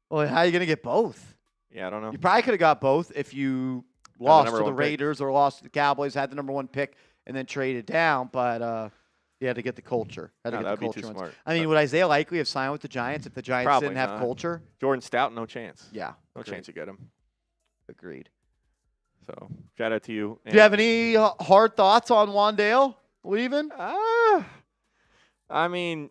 Well, how are you going to get both? Yeah, I don't know. You probably could have got both if you lost to the Raiders or lost to the Cowboys, had the number 1 pick, and then traded down. But you had to get the culture. That'd be too smart. I mean, would Isaiah Likely have signed with the Giants if the Giants Probably didn't have not. culture? Jordan Stout, no chance. Yeah. No chance you get him. Agreed. So, shout out to you. Do you have any hard thoughts on Wan'Dale leaving? I mean,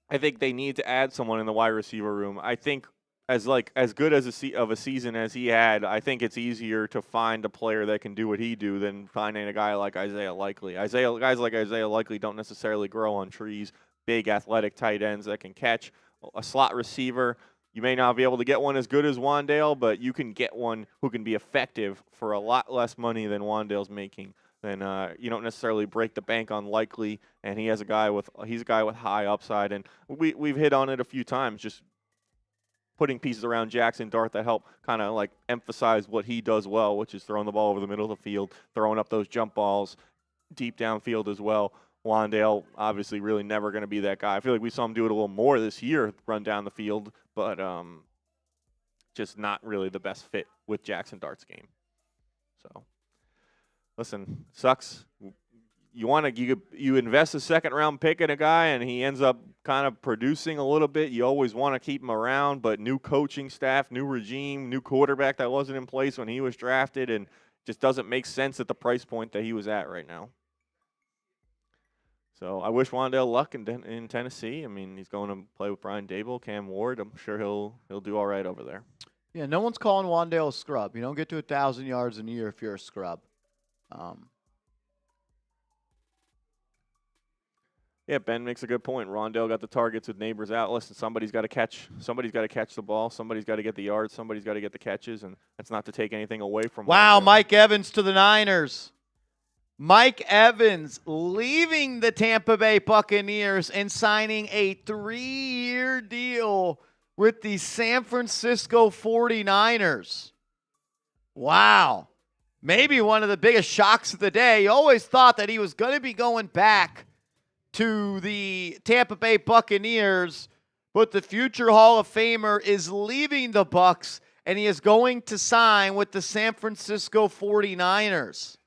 I think they need to add someone in the wide receiver room. I think as good as a season as he had, I think it's easier to find a player that can do what he do than finding a guy like Isaiah Likely. Guys like Isaiah Likely don't necessarily grow on trees. Big athletic tight ends that can catch. A slot receiver, you may not be able to get one as good as Wan'Dale, but you can get one who can be effective for a lot less money than Wan'Dale's making. Then you don't necessarily break the bank on Likely, and he's a guy with high upside. And we've hit on it a few times, just putting pieces around Jackson Dart that help kind of like emphasize what he does well, which is throwing the ball over the middle of the field, throwing up those jump balls deep downfield as well. Wan'Dale, obviously, really never going to be that guy. I feel like we saw him do it a little more this year, run down the field, but just not really the best fit with Jackson Dart's game. So, listen, sucks. You invest a second-round pick in a guy, and he ends up kind of producing a little bit. You always want to keep him around, but new coaching staff, new regime, new quarterback that wasn't in place when he was drafted, and just doesn't make sense at the price point that he was at right now. So I wish Wan'Dale luck in Tennessee. I mean, he's going to play with Brian Dable, Cam Ward. I'm sure he'll do all right over there. Yeah, no one's calling Wan'Dale a scrub. You don't get to 1,000 yards in a year if you're a scrub. Yeah, Ben makes a good point. Wan'Dale got the targets with Neighbors out. Listen, somebody's got to catch the ball. Somebody's got to get the yards. Somebody's got to get the catches, and that's not to take anything away from. Wow, Wan'Dale. Mike Evans to the Niners. Mike Evans leaving the Tampa Bay Buccaneers and signing a 3-year deal with the San Francisco 49ers. Wow. Maybe one of the biggest shocks of the day. You always thought that he was going to be going back to the Tampa Bay Buccaneers, but the future Hall of Famer is leaving the Bucs, and he is going to sign with the San Francisco 49ers.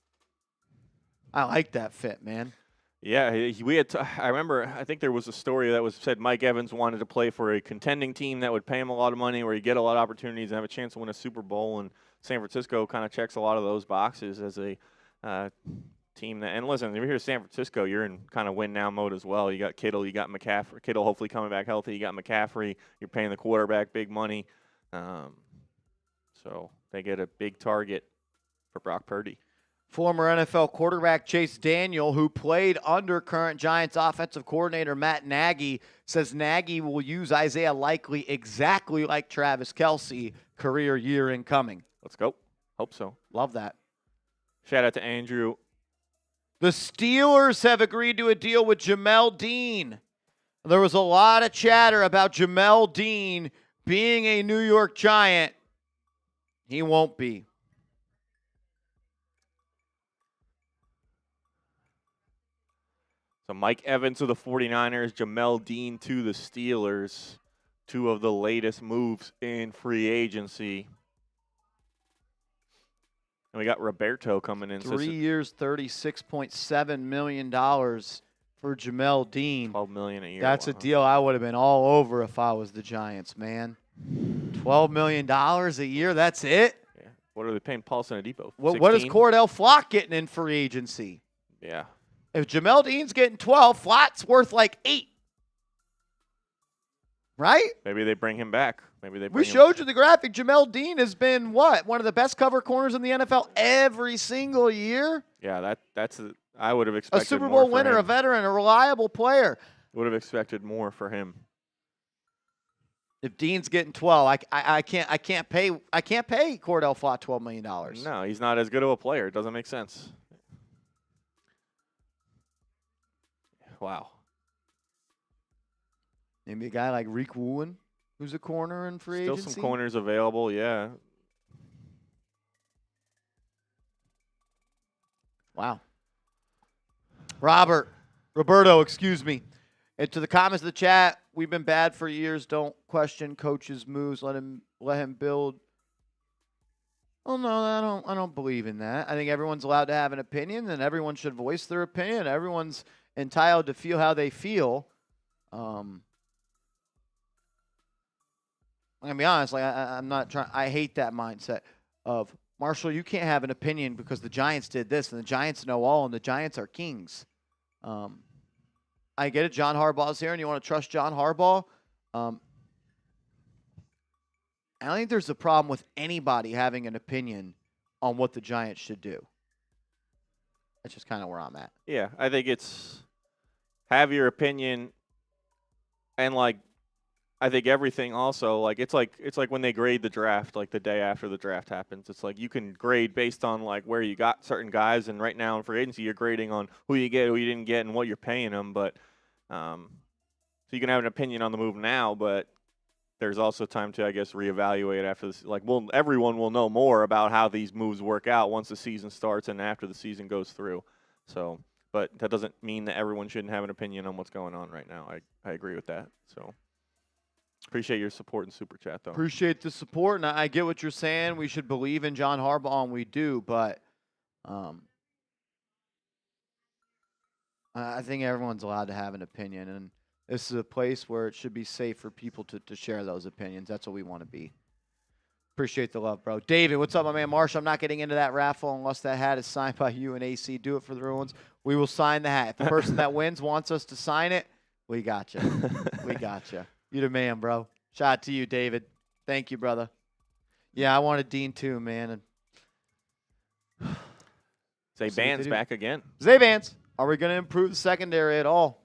I like that fit, man. Yeah, I remember, I think there was a story that said Mike Evans wanted to play for a contending team that would pay him a lot of money, where he'd get a lot of opportunities and have a chance to win a Super Bowl, and San Francisco kind of checks a lot of those boxes as a team that, and listen, if you're here in San Francisco, you're in kind of win-now mode as well. You got Kittle, you got McCaffrey. Kittle hopefully coming back healthy. You got McCaffrey. You're paying the quarterback big money. So they get a big target for Brock Purdy. Former NFL quarterback Chase Daniel, who played under current Giants offensive coordinator Matt Nagy, says Nagy will use Isaiah Likely exactly like Travis Kelce, career year incoming. Let's go. Hope so. Love that. Shout out to Andrew. The Steelers have agreed to a deal with Jamel Dean. There was a lot of chatter about Jamel Dean being a New York Giant. He won't be. So Mike Evans to the 49ers, Jamel Dean to the Steelers. Two of the latest moves in free agency. And we got Roberto coming in. 3 years, $36.7 million for Jamel Dean. $12 million a year. That's a deal I would have been all over if I was the Giants, man. $12 million a year, that's it? Yeah. What are they paying Paulson Adipo? What is Cor'Dale Flott getting in free agency? Yeah. If Jamel Dean's getting 12, Flott's worth like 8. Right? Maybe they bring him back. We showed you the graphic. Jamel Dean has been what? One of the best cover corners in the NFL every single year. Yeah, I would have expected a Super Bowl winner, a veteran, a reliable player. Would have expected more for him. If Dean's getting 12, I can't pay Cor'Dale Flott $12 million. No, he's not as good of a player. It doesn't make sense. Wow. Maybe a guy like Reek Woolen, who's a corner in free agency. Still some corners available, yeah. Wow. Roberto, excuse me. And to the comments of the chat, we've been bad for years. Don't question coach's moves. Let him build. Oh no, I don't believe in that. I think everyone's allowed to have an opinion, and everyone should voice their opinion. Everyone's entitled to feel how they feel. I'm gonna be honest. Like I'm not trying. I hate that mindset of Marshall. You can't have an opinion because the Giants did this, and the Giants know all, and the Giants are kings. I get it. John Harbaugh's here, and you want to trust John Harbaugh. I don't think there's a problem with anybody having an opinion on what the Giants should do. That's just kind of where I'm at. Yeah, I think it's have your opinion, and like I think everything also like it's like when they grade the draft, like the day after the draft happens. It's like you can grade based on like where you got certain guys, and right now in free agency you're grading on who you get, who you didn't get, and what you're paying them. But so you can have an opinion on the move now, but there's also time to, I guess, reevaluate after this. Like, everyone will know more about how these moves work out once the season starts and after the season goes through. So, but that doesn't mean that everyone shouldn't have an opinion on what's going on right now. I agree with that. So, appreciate your support in Super Chat, though. Appreciate the support, and I get what you're saying. We should believe in John Harbaugh, and we do, but I think everyone's allowed to have an opinion, and this is a place where it should be safe for people to share those opinions. That's what we want to be. Appreciate the love, bro. David, what's up, my man? Marshall, I'm not getting into that raffle unless that hat is signed by you and AC. Do it for the Ruins. We will sign the hat. If the person that wins wants us to sign it, we got you. We got you. You're the man, bro. Shout out to you, David. Thank you, brother. Yeah, I wanted Dean too, man. Zaban's back again. Zaban's. Are we going to improve the secondary at all?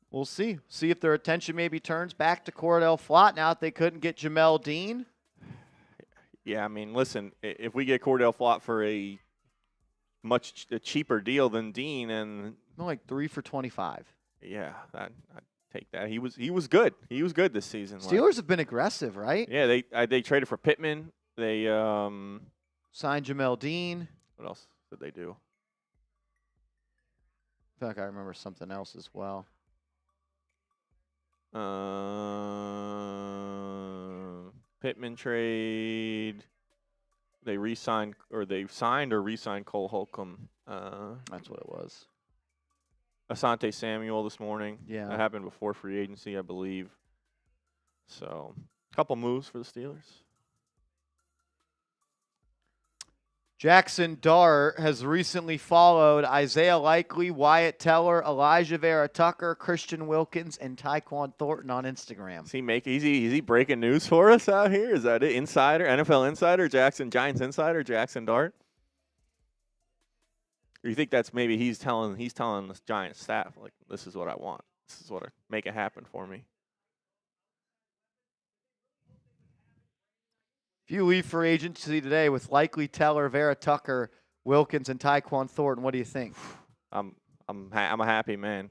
We'll see. See if their attention maybe turns back to Cor'Dale Flott now that they couldn't get Jamel Dean. Yeah, I mean, listen, if we get Cor'Dale Flott for a much cheaper deal than Dean, and like 3 for $25. Yeah, I'd take that. He was good. He was good this season. Steelers have been aggressive, right? Yeah, they traded for Pittman. They signed Jamel Dean. What else did they do? I feel like I remember something else as well. Pittman trade. They signed or re-signed Cole Holcomb. That's what it was. Asante Samuel this morning. Yeah. That happened before free agency, I believe. So, a couple moves for the Steelers. Jackson Dart has recently followed Isaiah Likely, Wyatt Teller, Elijah Vera Tucker, Christian Wilkins, and Tyquan Thornton on Instagram. Is he breaking news for us out here? Is that it? Insider, NFL Insider, Giants Insider, Jackson Dart? Or you think that's maybe he's telling the Giants staff, like, this is what I want. This is what make it happen for me. If you leave free agency today with Likely, Teller, Vera Tucker, Wilkins, and Tyquan Thornton, what do you think? I'm a happy man.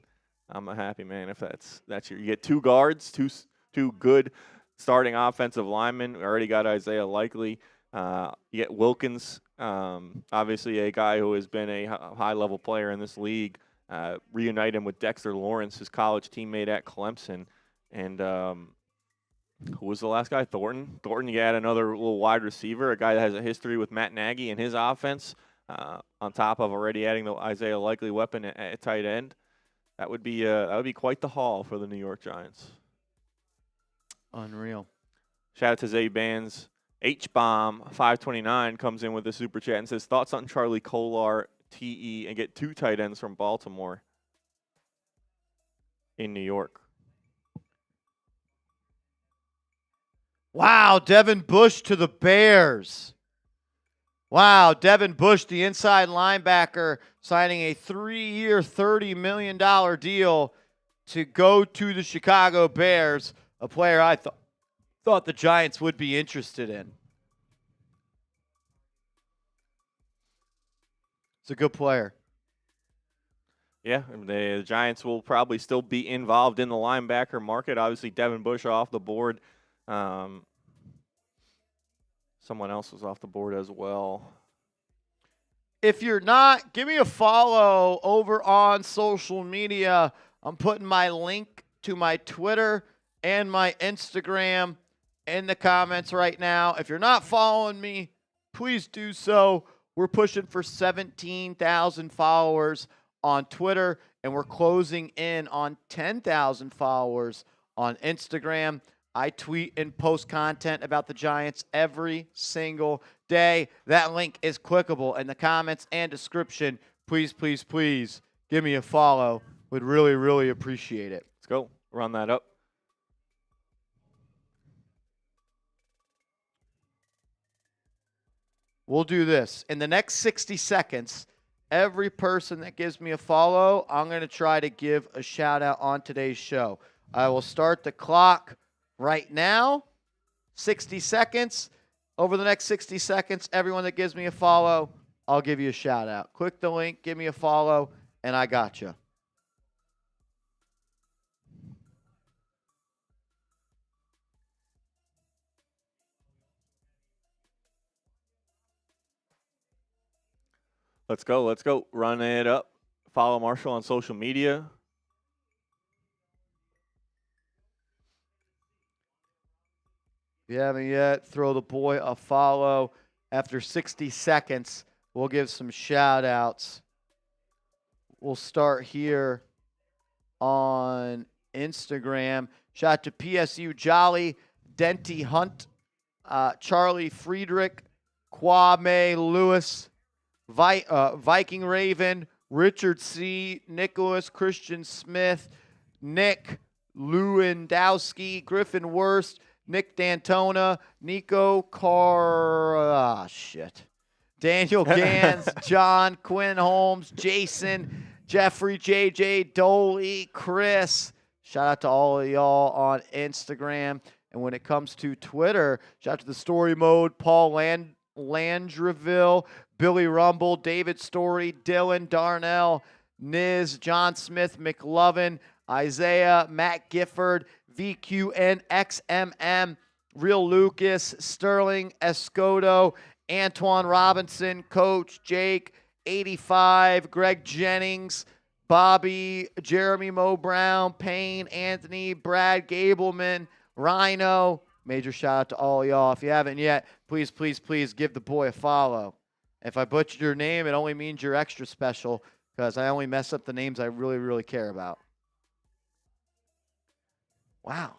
I'm a happy man if that's you get two guards, two good starting offensive linemen. We already got Isaiah Likely. You get Wilkins, obviously a guy who has been a high level player in this league. reunite him with Dexter Lawrence, his college teammate at Clemson. And who was the last guy? Thornton. Thornton, you add another little wide receiver, a guy that has a history with Matt Nagy and his offense, on top of already adding the Isaiah Likely weapon at tight end. That would be quite the haul for the New York Giants. Unreal. Shout out to Zay Bands. H-Bomb 529 comes in with a super chat and says, thoughts on Charlie Kolar, TE, and get 2 tight ends from Baltimore in New York. Wow, Devin Bush to the Bears. Wow, Devin Bush, the inside linebacker, signing a 3-year, $30 million deal to go to the Chicago Bears, a player I thought the Giants would be interested in. It's a good player. Yeah, the Giants will probably still be involved in the linebacker market. Obviously, Devin Bush off the board. Someone else was off the board as well. If you're not, give me a follow over on social media. I'm putting my link to my Twitter and my Instagram in the comments right now. If you're not following me, please do so. We're pushing for 17,000 followers on Twitter, and we're closing in on 10,000 followers on Instagram. I tweet and post content about the Giants every single day. That link is clickable in the comments and description. Please, please, please give me a follow. Would really, really appreciate it. Let's go. Run that up. We'll do this. In the next 60 seconds, every person that gives me a follow, I'm going to try to give a shout out on today's show. I will start the clock right now. 60 seconds. Over the next 60 seconds, everyone that gives me a follow, I'll give you a shout out. Click the link, give me a follow, and I got you. Let's go. Let's go. Run it up. Follow Marshall on social media. If you haven't yet, throw the boy a follow. After 60 seconds, we'll give some shout outs. We'll start here on Instagram. Shout out to PSU Jolly, Denty Hunt, Charlie Friedrich, Kwame Lewis, Viking Raven, Richard C., Nicholas Christian Smith, Nick Lewandowski, Griffin Wurst, Nick D'Antona, Nico Daniel Gans, John, Quinn Holmes, Jason, Jeffrey, JJ, Doley, Chris. Shout out to all of y'all on Instagram. And when it comes to Twitter, shout out to the Story Mode, Paul Landreville, Billy Rumble, David Story, Dylan Darnell, Niz, John Smith, McLovin, Isaiah, Matt Gifford, VQNXMM, Real Lucas, Sterling Escoto, Antoine Robinson, Coach Jake, 85, Greg Jennings, Bobby, Jeremy Mo Brown, Payne, Anthony, Brad Gableman, Rhino. Major shout out to all y'all. If you haven't yet, please, please, please give the boy a follow. If I butchered your name, it only means you're extra special because I only mess up the names I really, really care about. Wow.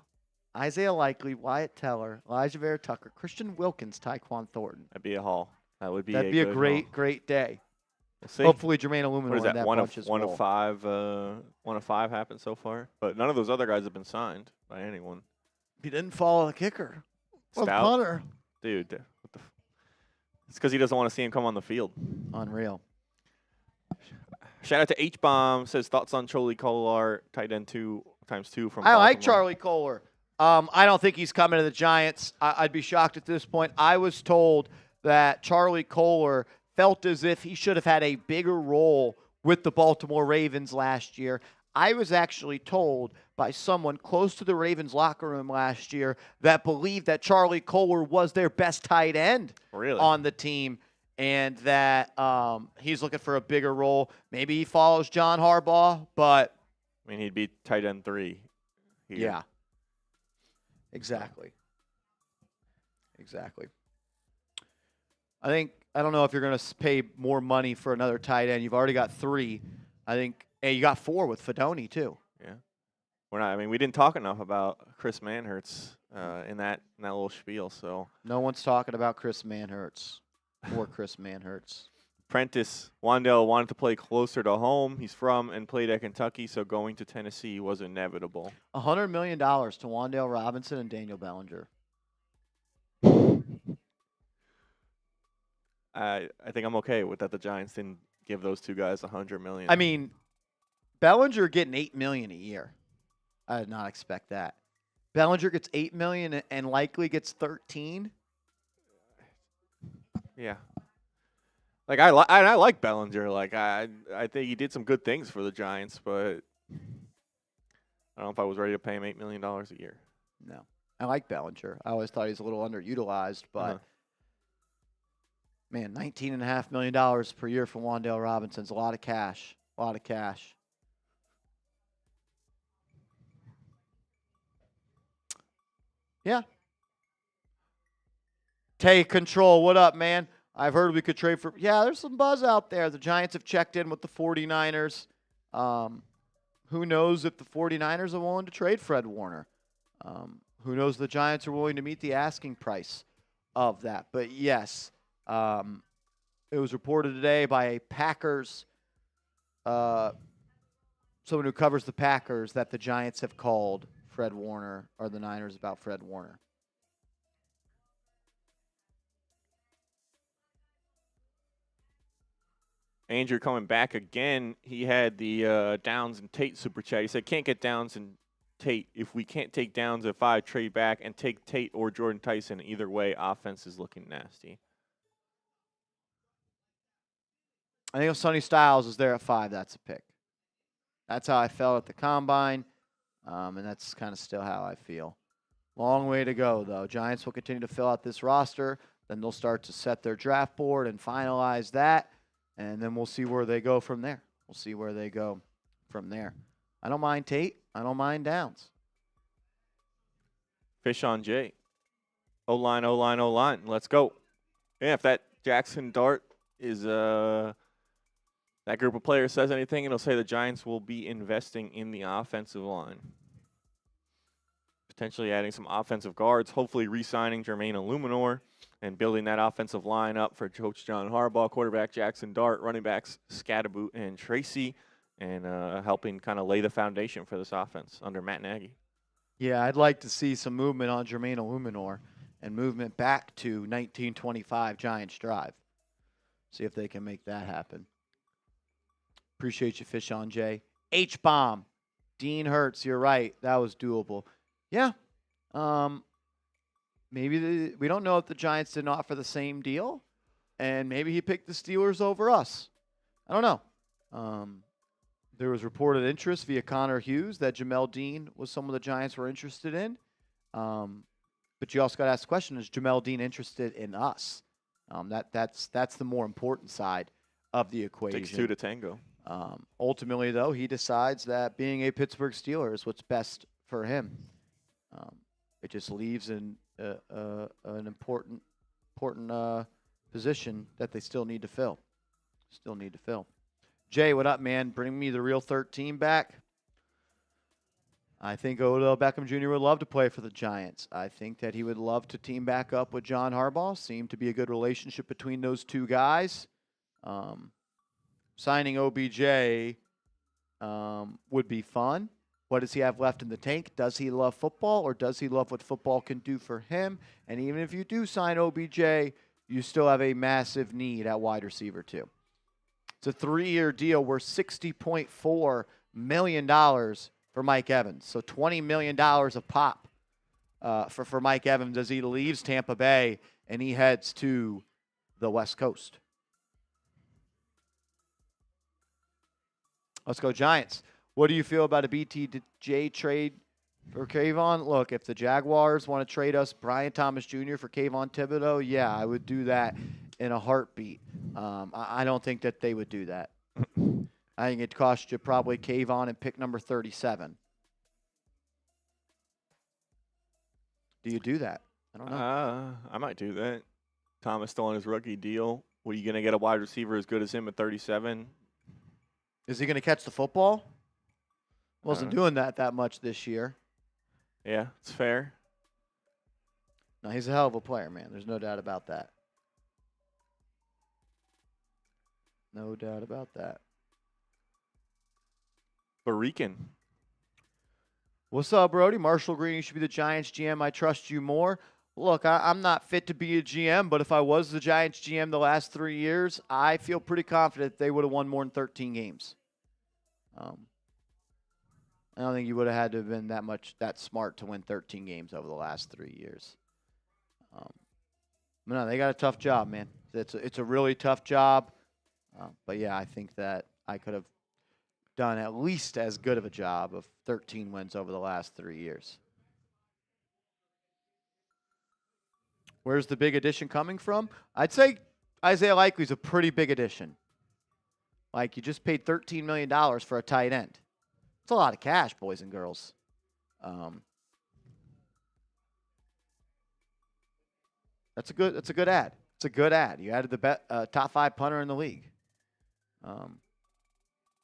Isaiah Likely, Wyatt Teller, Elijah Vera Tucker, Christian Wilkins, Tyquan Thornton. That'd be a haul. That'd be a great, haul. Great day. We'll see. Hopefully Jermaine Eluemunor What is that? in that One bunch of as well. one of five happened so far, but none of those other guys have been signed by anyone. He didn't follow the kicker. Stout? Punter. Dude, what the it's because he doesn't want to see him come on the field. Unreal. Shout out to H-Bomb, says thoughts on Charlie Kolar, tight end 2x2 from I like Baltimore. Charlie Kolar. I don't think he's coming to the Giants. I'd be shocked at this point. I was told that Charlie Kolar felt as if he should have had a bigger role with the Baltimore Ravens last year. I was actually told by someone close to the Ravens locker room last year that believed that Charlie Kolar was their best tight end Really? on the team. and that he's looking for a bigger role. Maybe he follows John Harbaugh, but I mean, he'd be tight end 3 here. yeah, exactly. I don't know if you're going to pay more money for another tight end. You've already got 3. I think, hey, you got 4 with Fedoni too. Yeah. We didn't talk enough about Chris Manhertz in that little spiel. So no one's talking about Chris Manhertz or Chris Manhertz. Prentice Wan'Dale wanted to play closer to home. He's from and played at Kentucky, so going to Tennessee was inevitable. $100 million to Wan'Dale Robinson and Daniel Bellinger. I think I'm okay with that. The Giants didn't give those 2 guys $100 million. I mean, Bellinger getting $8 million a year. I did not expect that. Bellinger gets $8 million and likely gets 13. Yeah. Like I like Bellinger. Like I think he did some good things for the Giants, but I don't know if I was ready to pay him $8 million a year. No, I like Bellinger. I always thought he was a little underutilized, but man, $19.5 million per year for Wan'Dale Robinson's a lot of cash. A lot of cash. Yeah. Take control. What up, man? I've heard we could trade for. Yeah, there's some buzz out there. The Giants have checked in with the 49ers. Who knows if the 49ers are willing to trade Fred Warner? Who knows if the Giants are willing to meet the asking price of that? But yes, it was reported today by a Packers, someone who covers the Packers, that the Giants have called Fred Warner, or the Niners about Fred Warner. Andrew coming back again. He had the Downs and Tate super chat. He said, can't get Downs and Tate. If we can't take Downs at 5, trade back and take Tate or Jordan Tyson. Either way, offense is looking nasty. I think if Sonny Styles is there at 5, that's a pick. That's how I felt at the Combine, and that's kind of still how I feel. Long way to go, though. Giants will continue to fill out this roster. Then they'll start to set their draft board and finalize that. And then we'll see where they go from there. I don't mind Tate. I don't mind Downs. Fish on Jay. O-line, O-line, O-line. Let's go. Yeah, if that Jackson Dart is that group of players says anything, it'll say the Giants will be investing in the offensive line. Potentially adding some offensive guards, hopefully re-signing Jermaine Eluemunor and building that offensive line up for Coach John Harbaugh, quarterback Jackson Dart, running backs Scadaboot and Tracy, and helping kind of lay the foundation for this offense under Matt Nagy. Yeah, I'd like to see some movement on Jermaine Eluemunor and movement back to 1925 Giants Drive. See if they can make that happen. Appreciate you, Fish on Jay. H-bomb. Dean Hurts, you're right. That was doable. Yeah. Maybe we don't know if the Giants didn't offer the same deal, and maybe he picked the Steelers over us. I don't know. There was reported interest via Connor Hughes that Jamel Dean was someone the Giants were interested in. But you also got to ask the question, is Jamel Dean interested in us? That's the more important side of the equation. Takes 2 to tango. Ultimately, though, he decides that being a Pittsburgh Steeler is what's best for him. It just leaves an important position that they still need to fill. Jay, what up, man? Bring me the real 13 back. I think Odell Beckham Jr. would love to play for the Giants. I think that he would love to team back up with John Harbaugh. Seemed to be a good relationship between those two guys. Signing OBJ would be fun. What does he have left in the tank? Does he love football, or does he love what football can do for him? And even if you do sign OBJ, you still have a massive need at wide receiver too. It's a 3-year deal worth $60.4 million for Mike Evans. So $20 million of pop for Mike Evans as he leaves Tampa Bay and he heads to the West Coast. Let's go Giants. What do you feel about a BTJ trade for Kayvon? Look, if the Jaguars want to trade us Brian Thomas Jr. for Kayvon Thibodeau, yeah, I would do that in a heartbeat. I don't think that they would do that. I think it cost you probably cave on and pick number 37. Do you do that? I don't know. I might do that. Thomas still on his rookie deal. Were you going to get a wide receiver as good as him at 37? Is he going to catch the football? Wasn't doing that much this year. Yeah, it's fair. No, he's a hell of a player, man. There's no doubt about that. No doubt about that. Barikin. What's up, Brody? Marshall Green, you should be the Giants GM. I trust you more. Look, I'm not fit to be a GM, but if I was the Giants GM the last 3 years, I feel pretty confident they would have won more than 13 games. I don't think you would have had to have been that smart to win 13 games over the last 3 years. No, they got a tough job, man. It's a really tough job. But yeah, I think that I could have done at least as good of a job of 13 wins over the last 3 years. Where's the big addition coming from? I'd say Isaiah Likely's a pretty big addition. Like, you just paid $13 million for a tight end. It's a lot of cash, boys and girls. That's a good ad. It's a good ad. You added the top 5 punter in the league.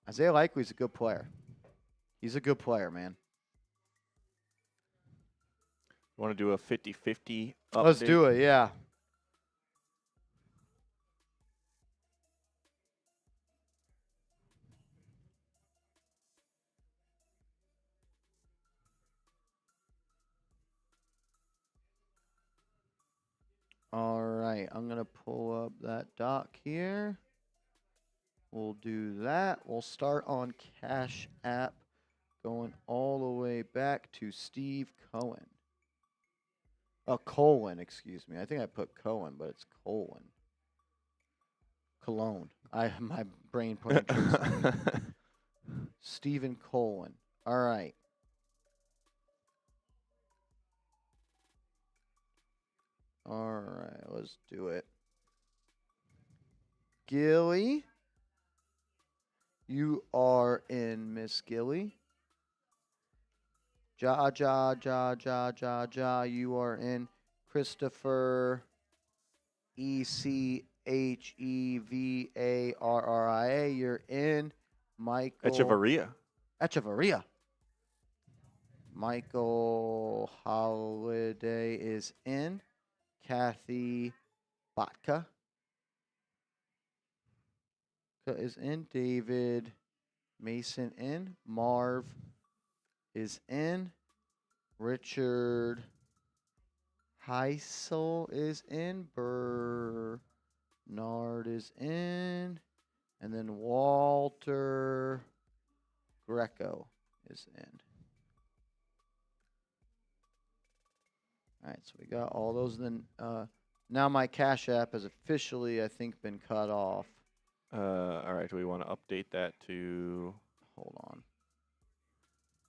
Isaiah Likely's a good player. He's a good player, man. You want to do a 50-50 update? Let's do it, yeah. All right, I'm going to pull up that doc here. We'll do that. We'll start on Cash App, going all the way back to Steve Cohen. Colon, excuse me. I think I put Cohen, but it's Colon. Cologne. My brain playing tricks on me. Stephen Colon. All right. All right, let's do it. Gilly. You are in, Miss Gilly. You are in. Christopher Echevarria. You're in. Michael Echevarria. Michael Holiday is in. Kathy Botka is in. David Mason in. Marv is in. Richard Heisel is in. Bernard is in. And then Walter Greco is in. All right, so we got all those. Then now my Cash App has officially, I think, been cut off. All right, do we want to update that to... Hold on.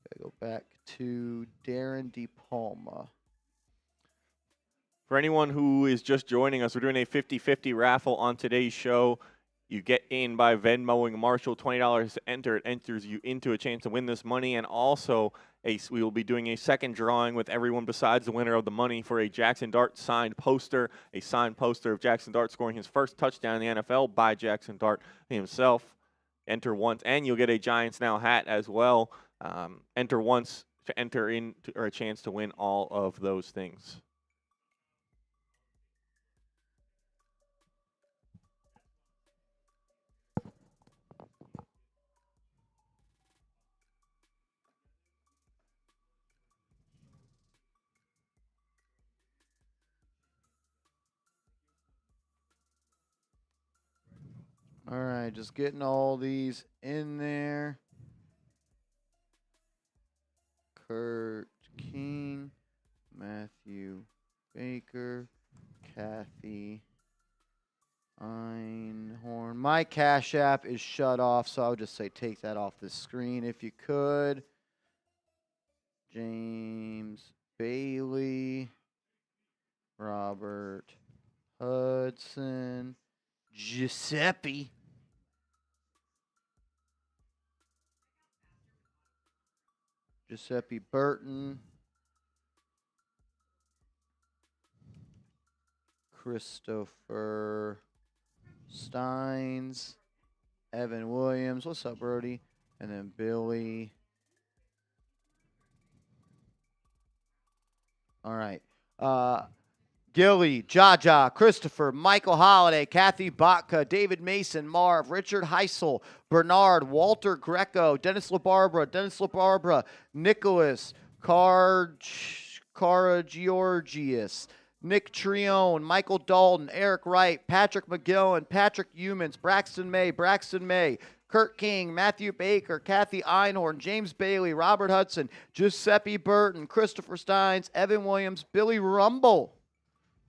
Gotta go back to Darren DePalma. For anyone who is just joining us, we're doing a 50-50 raffle on today's show. You get in by Venmoing Marshall $20 to enter. It enters you into a chance to win this money, and also we will be doing a second drawing with everyone besides the winner of the money for a Jackson Dart signed poster, a signed poster of Jackson Dart scoring his first touchdown in the NFL by Jackson Dart himself. Enter once, and you'll get a Giants Now hat as well. Enter once to enter in or a chance to win all of those things. All right, just getting all these in there. Kurt King, Matthew Baker, Kathy Einhorn. My Cash App is shut off, so I would just say take that off the screen if you could. James Bailey, Robert Hudson, Giuseppe. Giuseppe Burton. Christopher Steins. Evan Williams. What's up, Brody? And then Billy. All right. Gilly, Jaja, Christopher, Michael Holiday, Kathy Botka, David Mason, Marv, Richard Heisel, Bernard, Walter Greco, Dennis LaBarbara, Nicholas, Georgius, Nick Trione, Michael Dalton, Eric Wright, Patrick McGillen, Patrick Humans, Braxton May, Kurt King, Matthew Baker, Kathy Einhorn, James Bailey, Robert Hudson, Giuseppe Burton, Christopher Steins, Evan Williams, Billy Rumble.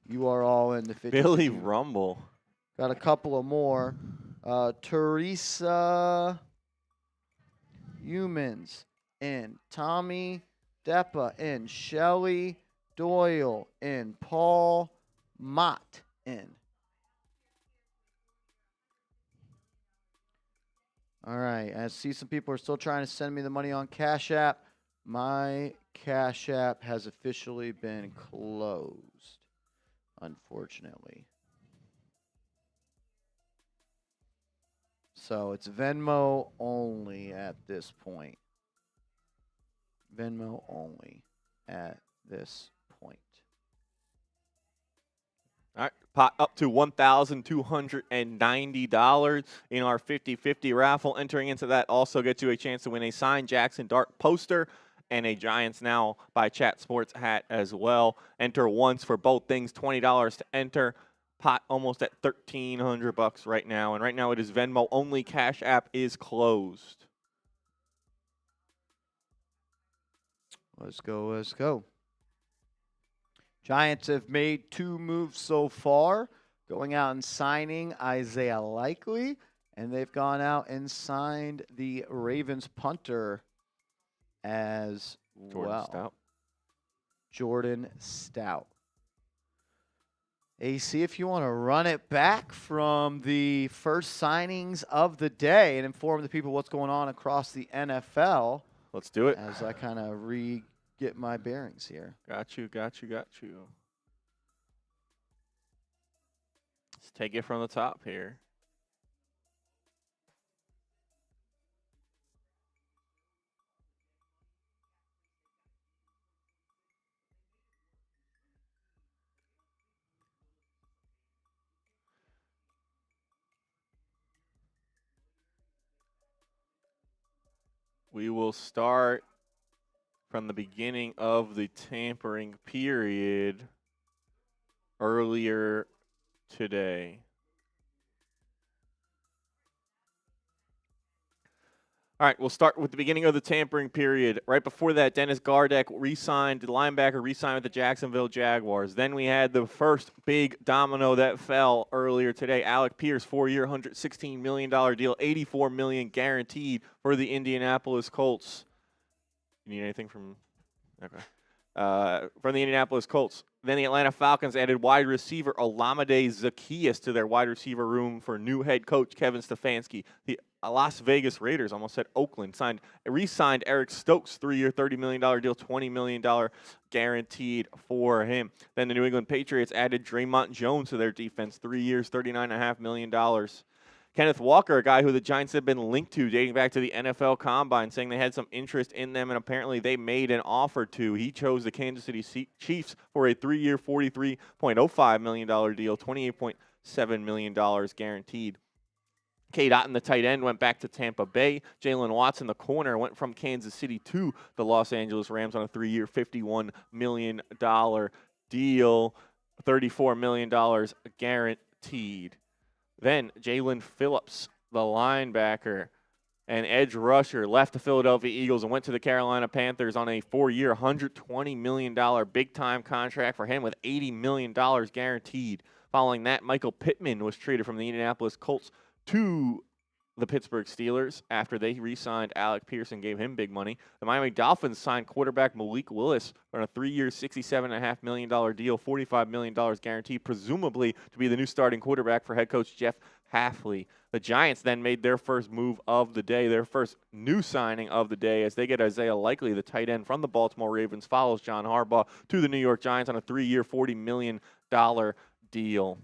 You are all in the 50. Billy Rumble. Got a couple of more. Teresa Humans and Tommy Deppa and Shelly Doyle and Paul Mott in. All right. I see some people are still trying to send me the money on Cash App. My Cash App has officially been closed, unfortunately. So it's Venmo only at this point. Venmo only at this point. All right, pot up to $1,290 in our 50-50 raffle. Entering into that also gets you a chance to win a signed Jackson Dart poster and a Giants Now by Chat Sports hat as well. Enter once for both things, $20 to enter. Pot almost at $1,300 right now, and right now it is Venmo only. Cash App is closed. Let's go. Giants have made 2 moves so far, going out and signing Isaiah Likely, and they've gone out and signed the Ravens punter as well. Jordan Stout. AC, if you want to run it back from the first signings of the day and inform the people what's going on across the NFL. Let's do it. As I kind of get my bearings here. Got you. Let's take it from the top here. We will start from the beginning of the tampering period earlier today. All right, we'll start with the beginning of the tampering period. Right before that, Dennis Gardeck re-signed, the linebacker re-signed with the Jacksonville Jaguars. Then we had the first big domino that fell earlier today. Alec Pierce, 4-year, $116 million deal, $84 million guaranteed for the Indianapolis Colts. You need anything from? Okay. From the Indianapolis Colts. Then the Atlanta Falcons added wide receiver Olamide Zaccheaus to their wide receiver room for new head coach Kevin Stefanski. The Las Vegas Raiders, almost said Oakland, re-signed Eric Stokes, 3-year, $30 million deal, $20 million guaranteed for him. Then the New England Patriots added Draymond Jones to their defense, 3 years, $39.5 million. Kenneth Walker, a guy who the Giants have been linked to dating back to the NFL Combine, saying they had some interest in them, and apparently they made an offer to. He chose the Kansas City Chiefs for a 3-year, $43.05 million deal, $28.7 million guaranteed. Cade Otton, the tight end, went back to Tampa Bay. Jalen Watson, the corner, went from Kansas City to the Los Angeles Rams on a 3-year, $51 million deal, $34 million guaranteed. Then Jalen Phillips, the linebacker and edge rusher, left the Philadelphia Eagles and went to the Carolina Panthers on a 4-year, $120 million big-time contract for him with $80 million guaranteed. Following that, Michael Pittman was traded from the Indianapolis Colts to the Pittsburgh Steelers after they re-signed Alec Pierce and gave him big money. The Miami Dolphins signed quarterback Malik Willis on a 3-year, $67.5 million deal, $45 million guaranteed, presumably to be the new starting quarterback for head coach Jeff Hafley. The Giants then made their first move of the day, their first new signing of the day, as they get Isaiah Likely, the tight end from the Baltimore Ravens, follows John Harbaugh to the New York Giants on a 3-year, $40 million deal.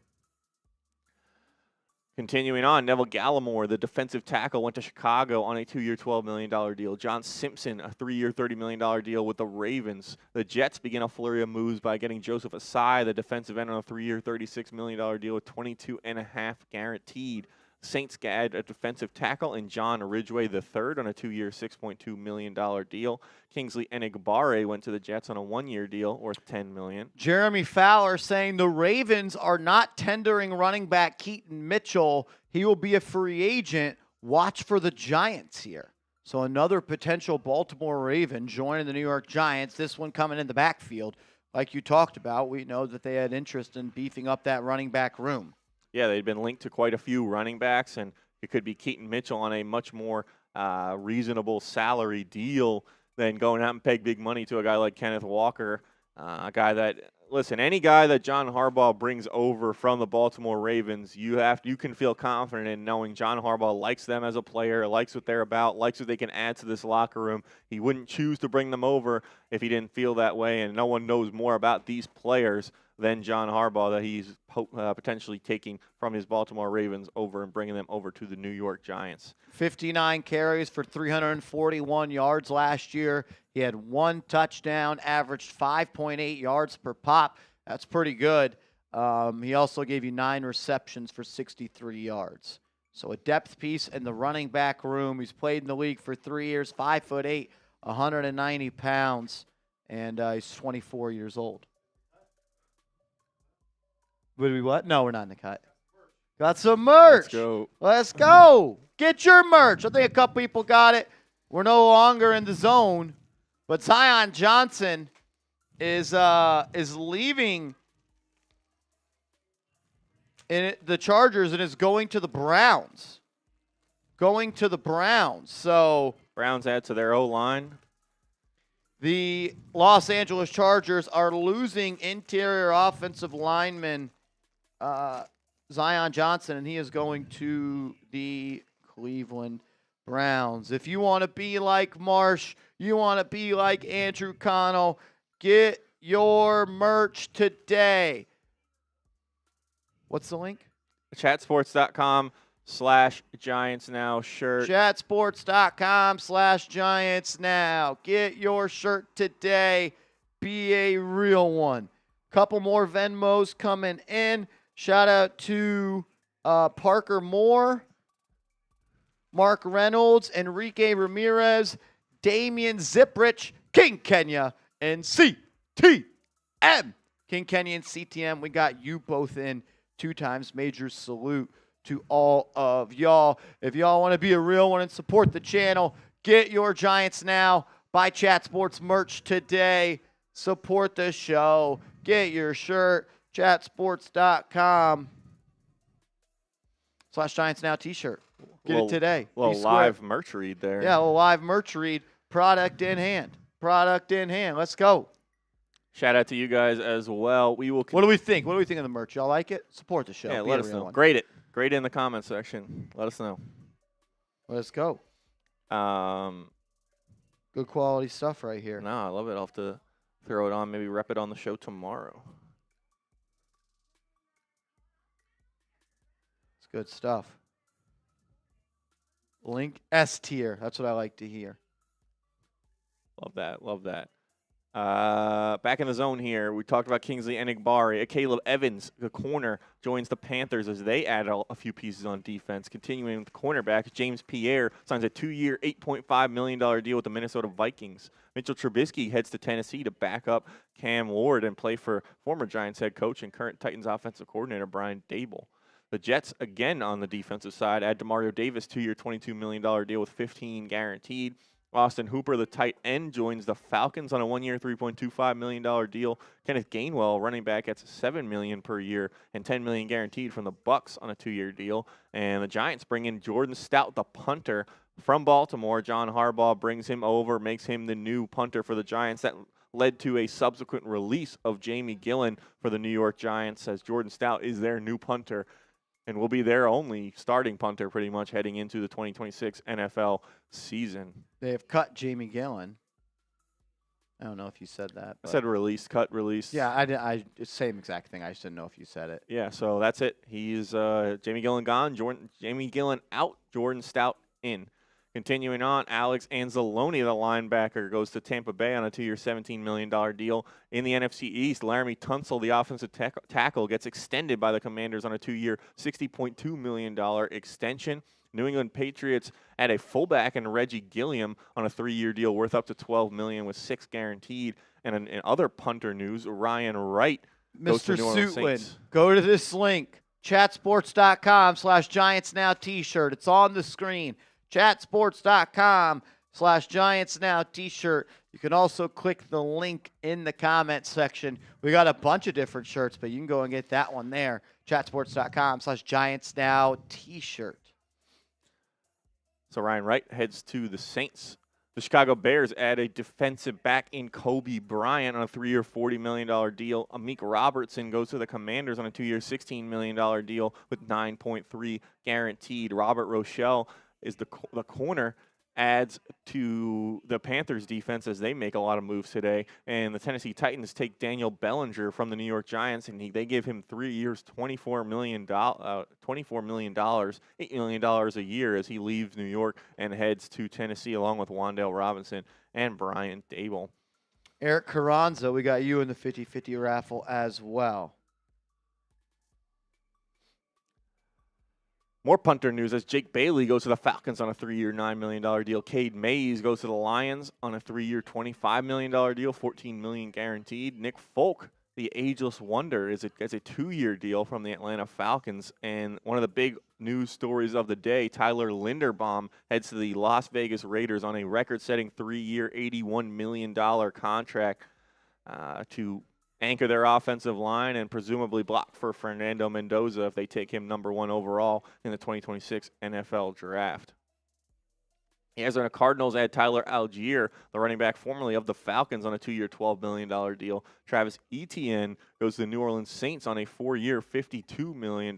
Continuing on, Neville Gallimore, the defensive tackle, went to Chicago on a 2-year, $12 million deal. John Simpson, a 3-year, $30 million deal with the Ravens. The Jets begin a flurry of moves by getting Joseph Asai, the defensive end, on a 3-year, $36 million deal with $22.5 guaranteed. Saints add a defensive tackle in John Ridgeway III on a 2-year, $6.2 million deal. Kingsley Enagbare went to the Jets on a 1-year deal worth $10 million. Jeremy Fowler saying the Ravens are not tendering running back Keaton Mitchell. He will be a free agent. Watch for the Giants here. So another potential Baltimore Raven joining the New York Giants. This one coming in the backfield. Like you talked about, we know that they had interest in beefing up that running back room. Yeah, they'd been linked to quite a few running backs, and it could be Keaton Mitchell on a much more reasonable salary deal than going out and paying big money to a guy like Kenneth Walker, a guy that, listen, any guy that John Harbaugh brings over from the Baltimore Ravens, you can feel confident in knowing John Harbaugh likes them as a player, likes what they're about, likes what they can add to this locker room. He wouldn't choose to bring them over if he didn't feel that way, and no one knows more about these players than John Harbaugh that he's potentially taking from his Baltimore Ravens over and bringing them over to the New York Giants. 59 carries for 341 yards last year. He had 1 touchdown, averaged 5.8 yards per pop. That's pretty good. He also gave you 9 receptions for 63 yards. So a depth piece in the running back room. He's played in the league for 3 years, 5'8", 190 pounds, and he's 24 years old. Would we what? No, we're not in the cut. Got some merch. Let's go. Let's go. Get your merch. I think a couple people got it. We're no longer in the zone, but Zion Johnson is leaving the Chargers and is going to the Browns. Going to the Browns. So Browns add to their O-line. The Los Angeles Chargers are losing interior offensive lineman Zion Johnson, and he is going to the Cleveland Browns. If you want to be like Marsh, you want to be like Andrew Connell, get your merch today. What's the link? Chatsports.com/GiantsNow shirt. Chatsports.com/GiantsNow. Get your shirt today. Be a real one. Couple more Venmos coming in. Shout out to Parker Moore, Mark Reynolds, Enrique Ramirez, Damian Ziprich, King Kenya, and CTM. King Kenya and CTM, we got you both in 2 times. Major salute to all of y'all. If y'all want to be a real one and support the channel, get your Giants Now. Buy Chat Sports merch today. Support the show. Get your shirt. Chatsports.com/Giants Now t-shirt. Get it today. Little live merch read there. Yeah, a little live merch read. Product in hand. Product in hand. Let's go. Shout out to you guys as well. We will. What do we think? What do we think of the merch? Y'all like it? Support the show. Yeah, Be let a us real know. one. Grade it. Grade it in the comment section. Let us know. Let's go. Good quality stuff right here. No, I love it. I'll have to throw it on. Maybe rep it on the show tomorrow. It's good stuff. Link S tier. That's what I like to hear. Love that. Love that. Back in the zone here, we talked about Kingsley Enagbare. Caleb Evans, the corner, joins the Panthers as they add a few pieces on defense. Continuing with the cornerback, James Pierre signs a 2-year, $8.5 million deal with the Minnesota Vikings. Mitchell Trubisky heads to Tennessee to back up Cam Ward and play for former Giants head coach and current Titans offensive coordinator Brian Daboll. The Jets, again on the defensive side, add DeMario Davis, 2-year, $22 million deal with $15 guaranteed. Austin Hooper, the tight end, joins the Falcons on a 1-year, $3.25 million deal. Kenneth Gainwell, running back, gets $7 million per year and $10 million guaranteed from the Bucs on a 2-year deal. And the Giants bring in Jordan Stout, the punter from Baltimore. John Harbaugh brings him over, makes him the new punter for the Giants. That led to a subsequent release of Jamie Gillen for the New York Giants, as Jordan Stout is their new punter and will be their only starting punter pretty much heading into the 2026 NFL season. They have cut Jamie Gillen. I don't know if you said that. I said release, cut, release. Yeah, I same exact thing. I just didn't know if you said it. Yeah, so that's it. He's Jamie Gillen gone, Jamie Gillen out, Jordan Stout in. Continuing on, Alex Anzalone, the linebacker, goes to Tampa Bay on a 2-year, $17 million deal. In the NFC East, Laramie Tunsil, the offensive tackle, gets extended by the Commanders on a 2-year, $60.2 million extension. New England Patriots add a fullback and Reggie Gilliam on a 3-year deal worth up to $12 million with $6 guaranteed. And in other punter news, Ryan Wright goes to Mr. New Orleans Suitland, Saints. go to this link, chatsports.com/GiantsNow t-shirt. It's on the screen. chatsports.com/GiantsNow t-shirt. You can also click the link in the comment section. We got a bunch of different shirts, but you can go and get that one there. chatsports.com/GiantsNow t-shirt. So Ryan Wright heads to the Saints. The Chicago Bears add a defensive back in Kobe Bryant on a 3-year, $40 million deal. Amik Robertson goes to the Commanders on a 2-year, $16 million deal with $9.3 guaranteed. Robert Rochelle is the corner, adds to the Panthers defense as they make a lot of moves today. And the Tennessee Titans take Daniel Bellinger from the New York Giants, and they give him 3 years, $24 million, $8 million a year as he leaves New York and heads to Tennessee along with Wan'Dale Robinson and Brian Dable. Eric Carranza, we got you in the 50-50 raffle as well. More punter news as Jake Bailey goes to the Falcons on a 3-year, $9 million deal. Cade Mays goes to the Lions on a 3-year, $25 million deal, $14 million guaranteed. Nick Folk, the ageless wonder, gets a 2-year deal from the Atlanta Falcons. And one of the big news stories of the day, Tyler Linderbaum heads to the Las Vegas Raiders on a record-setting 3-year, $81 million contract to anchor their offensive line and presumably block for Fernando Mendoza if they take him number 1 overall in the 2026 NFL Draft. The Arizona Cardinals add Tyler Algier, the running back formerly of the Falcons, on a 2-year, $12 million deal. Travis Etienne goes to the New Orleans Saints on a 4-year, $52 million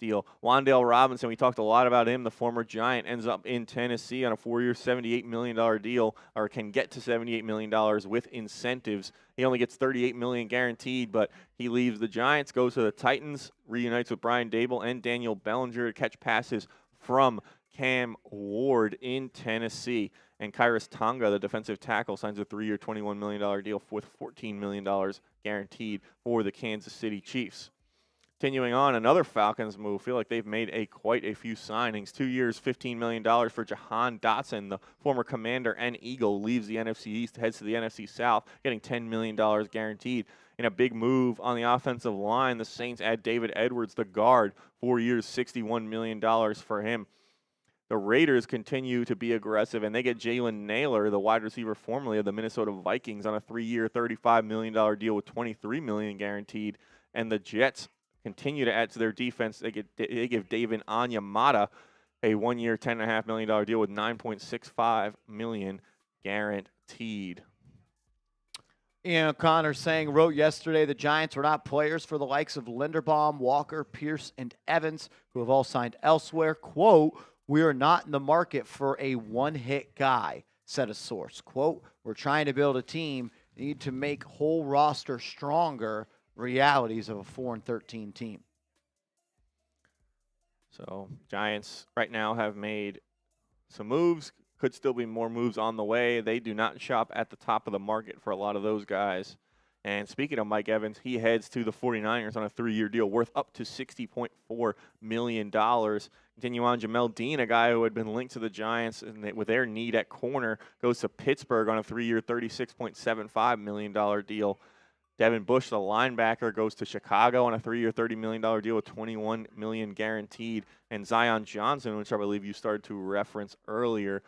deal. Wan'Dale Robinson, we talked a lot about him, the former Giant, ends up in Tennessee on a 4-year, $78 million deal, or can get to $78 million with incentives. He only gets $38 million guaranteed, but he leaves the Giants, goes to the Titans, reunites with Brian Dable and Daniel Bellinger to catch passes from Cam Ward in Tennessee. And Kairos Tonga, the defensive tackle, signs a 3-year, $21 million deal with $14 million guaranteed for the Kansas City Chiefs. Continuing on, another Falcons move. Feel like they've made quite a few signings. 2 years, $15 million for Jahan Dotson, the former Commander and Eagle, leaves the NFC East, heads to the NFC South, getting $10 million guaranteed. In a big move on the offensive line, the Saints add David Edwards, the guard, 4 years, $61 million for him. The Raiders continue to be aggressive, and they get Jalen Naylor, the wide receiver formerly of the Minnesota Vikings, on a 3-year, $35 million deal with $23 million guaranteed. And the Jets continue to add to their defense. They give David Onyemata a 1-year, $10.5 million deal with $9.65 million guaranteed. Ian O'Connor wrote yesterday the Giants were not players for the likes of Linderbaum, Walker, Pierce, and Evans, who have all signed elsewhere. Quote, "We are not in the market for a one-hit guy," said a source. Quote, "We're trying to build a team, need to make whole roster stronger, realities of a 4-13 team." So Giants right now have made some moves. Could still be more moves on the way. They do not shop at the top of the market for a lot of those guys. And speaking of Mike Evans, he heads to the 49ers on a 3-year deal worth up to $60.4 million. Continue on, Jamel Dean, a guy who had been linked to the Giants and with their need at corner, goes to Pittsburgh on a 3-year, $36.75 million deal. Devin Bush, the linebacker, goes to Chicago on a 3-year, $30 million deal with $21 million guaranteed. And Zion Johnson, which I believe you started to reference earlier,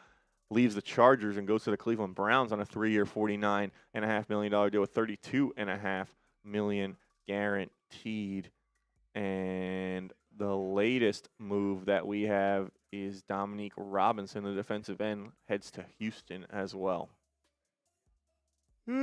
leaves the Chargers and goes to the Cleveland Browns on a 3-year, $49.5 million deal with $32.5 million guaranteed. And the latest move that we have is Wan'Dale Robinson, the defensive end, heads to Houston as well. We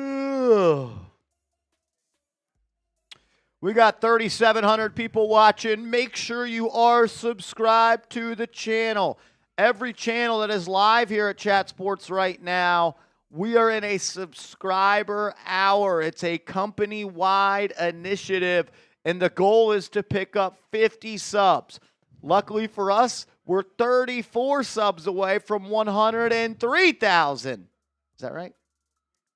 got 3,700 people watching. Make sure you are subscribed to the channel. Every channel that is live here at Chat Sports right now, we are in a subscriber hour. It's a company-wide initiative, and the goal is to pick up 50 subs. Luckily for us, we're 34 subs away from 103,000. Is that right?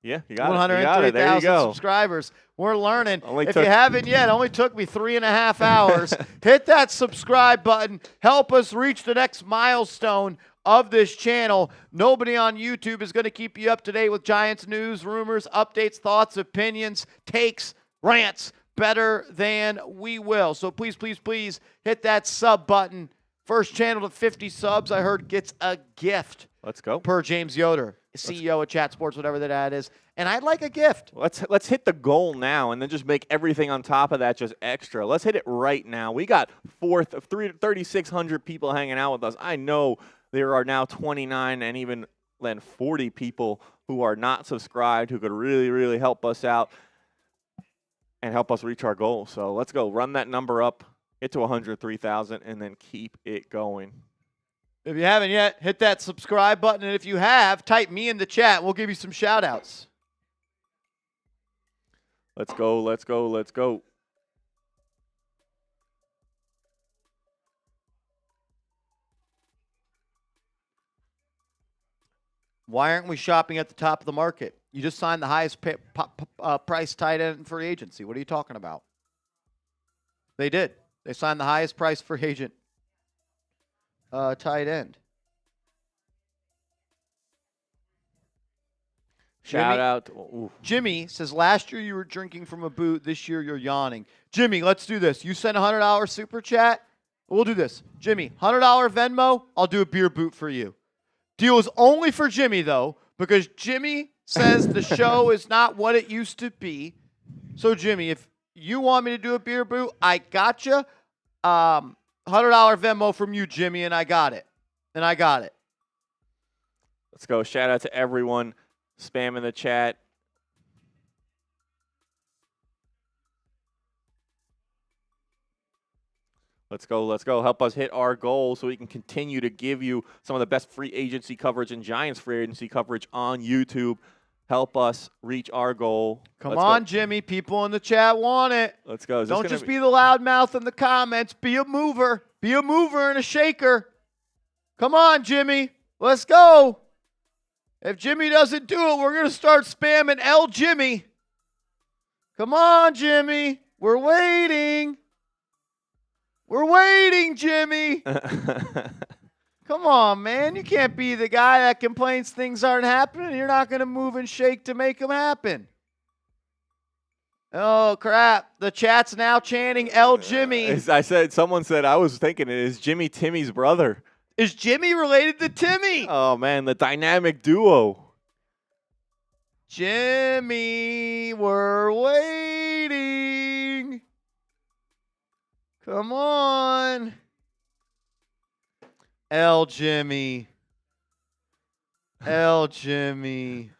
Yeah, you got it. 103,000 subscribers. We're learning. If you haven't yet, it only took me 3.5 hours. Hit that subscribe button. Help us reach the next milestone of this channel. Nobody on YouTube is going to keep you up to date with Giants news, rumors, updates, thoughts, opinions, takes, rants better than we will. So please, please, please hit that sub button. First channel to 50 subs, I heard, gets a gift. Let's go. Per James Yoder, CEO of Chat Sports, whatever that ad is. And I'd like a gift. Let's hit the goal now and then just make everything on top of that just extra. Let's hit it right now. We got 3,600 people hanging out with us. I know there are now 29 and even then 40 people who are not subscribed who could really, really help us out and help us reach our goal. So let's go. Run that number up, get to 103,000, and then keep it going. If you haven't yet, hit that subscribe button. And if you have, type me in the chat. We'll give you some shout-outs. Let's go, let's go, let's go. Why aren't we shopping at the top of the market? You just signed the highest price tight end free agency. What are you talking about? They did. They signed the highest price free agent tight end. Shout out. Jimmy says, last year you were drinking from a boot. This year you're yawning. Jimmy, let's do this. You send a $100 super chat. We'll do this. Jimmy, $100 Venmo. I'll do a beer boot for you. Deal is only for Jimmy, though, because Jimmy says the show is not what it used to be. So, Jimmy, if you want me to do a beer boot, I got you. $100 Venmo from you, Jimmy, and I got it. Let's go. Shout out to everyone spamming the chat. Let's go, let's go. Help us hit our goal so we can continue to give you some of the best free agency coverage and Giants free agency coverage on YouTube. Help us reach our goal. Come on, Jimmy. People in the chat want it. Let's go. Don't just be the loudmouth in the comments. Be a mover. Be a mover and a shaker. Come on, Jimmy. Let's go. If Jimmy doesn't do it, we're going to start spamming L Jimmy. Come on, Jimmy. We're waiting. We're waiting, Jimmy. Come on, man. You can't be the guy that complains things aren't happening. You're not going to move and shake to make them happen. Oh, crap. The chat's now chanting L Jimmy. Someone said, I was thinking it is Jimmy Timmy's brother. Is Jimmy related to Timmy? Oh, man, the dynamic duo. Jimmy, we're waiting. Come on. L Jimmy. L Jimmy.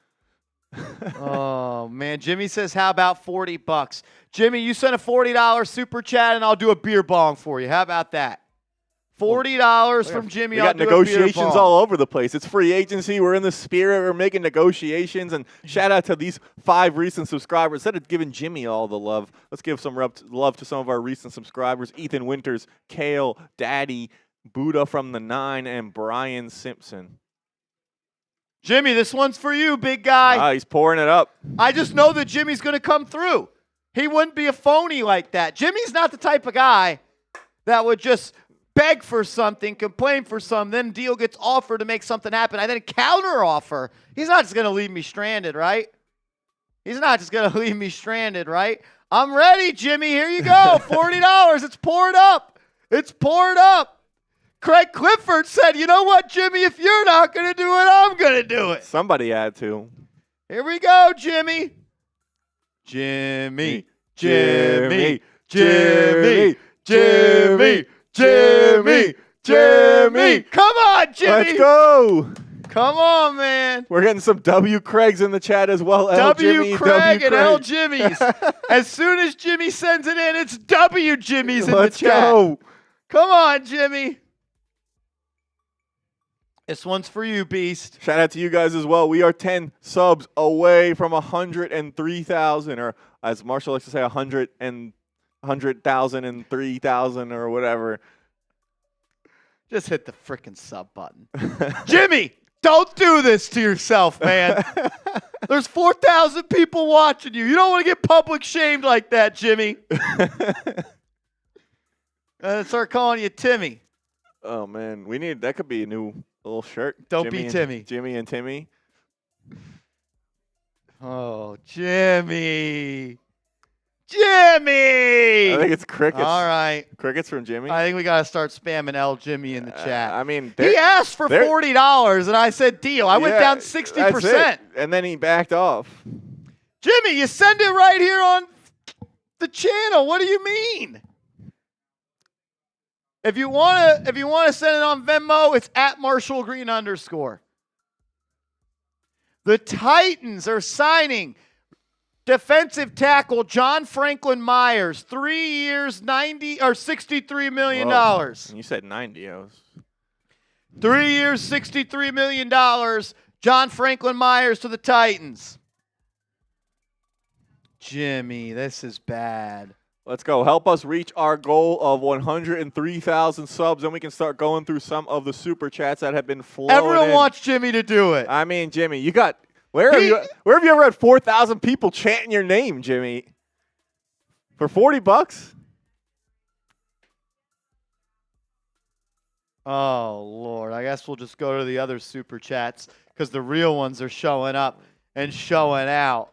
Oh, man. Jimmy says, how about $40? Jimmy, you send a $40 super chat, and I'll do a beer bong for you. How about that? $40 from Jimmy. We got negotiations all over the place. It's free agency. We're in the spirit. We're making negotiations. And shout out to these 5 recent subscribers. Instead of giving Jimmy all the love, let's give some love to some of our recent subscribers. Ethan Winters, Kale, Daddy, Buddha from the 9, and Brian Simpson. Jimmy, this one's for you, big guy. He's pouring it up. I just know that Jimmy's going to come through. He wouldn't be a phony like that. Jimmy's not the type of guy that would just beg for something, complain for something, then deal gets offered to make something happen. I then counter offer. He's not just going to leave me stranded, right? He's not just going to leave me stranded, right? I'm ready, Jimmy. Here you go. $40. It's poured up. It's poured up. Craig Clifford said, you know what, Jimmy? If you're not going to do it, I'm going to do it. Somebody had to. Here we go, Jimmy. Jimmy. Jimmy. Jimmy. Jimmy. Jimmy. Jimmy. Come on, Jimmy. Let's go. Come on, man. We're getting some W. Craigs in the chat as well. W. Craig and L. Jimmy's. As soon as Jimmy sends it in, it's W. Jimmy's in the chat. Let's go. Come on, Jimmy. This one's for you, Beast. Shout out to you guys as well. We are 10 subs away from 103,000, or as Marshall likes to say, 100,000 and 3,000 or whatever. Just hit the frickin' sub button. Jimmy, don't do this to yourself, man. There's 4,000 people watching you. You don't want to get public shamed like that, Jimmy. Start calling you Timmy. Oh, man. That could be a new little shirt. Don't be Timmy. Jimmy and Timmy. Oh, Jimmy. Jimmy! I think it's crickets. All right. Crickets from Jimmy? I think we got to start spamming L. Jimmy in the chat. I mean, he asked for $40, and I said deal. I went down 60%. That's it. And then he backed off. Jimmy, you send it right here on the channel. What do you mean? If you want to send it on Venmo, it's at Marshall Green _. The Titans are signing defensive tackle John Franklin Myers, 3 years, $63 million. Whoa. You said 90. 3 years, $63 million. John Franklin Myers to the Titans. Jimmy, this is bad. Let's go. Help us reach our goal of 103,000 subs, and we can start going through some of the super chats that have been flowing. Everyone wants Jimmy to do it. I mean, Jimmy, you got where have you ever had 4,000 people chanting your name, Jimmy? For $40? Oh Lord, I guess we'll just go to the other super chats because the real ones are showing up and showing out.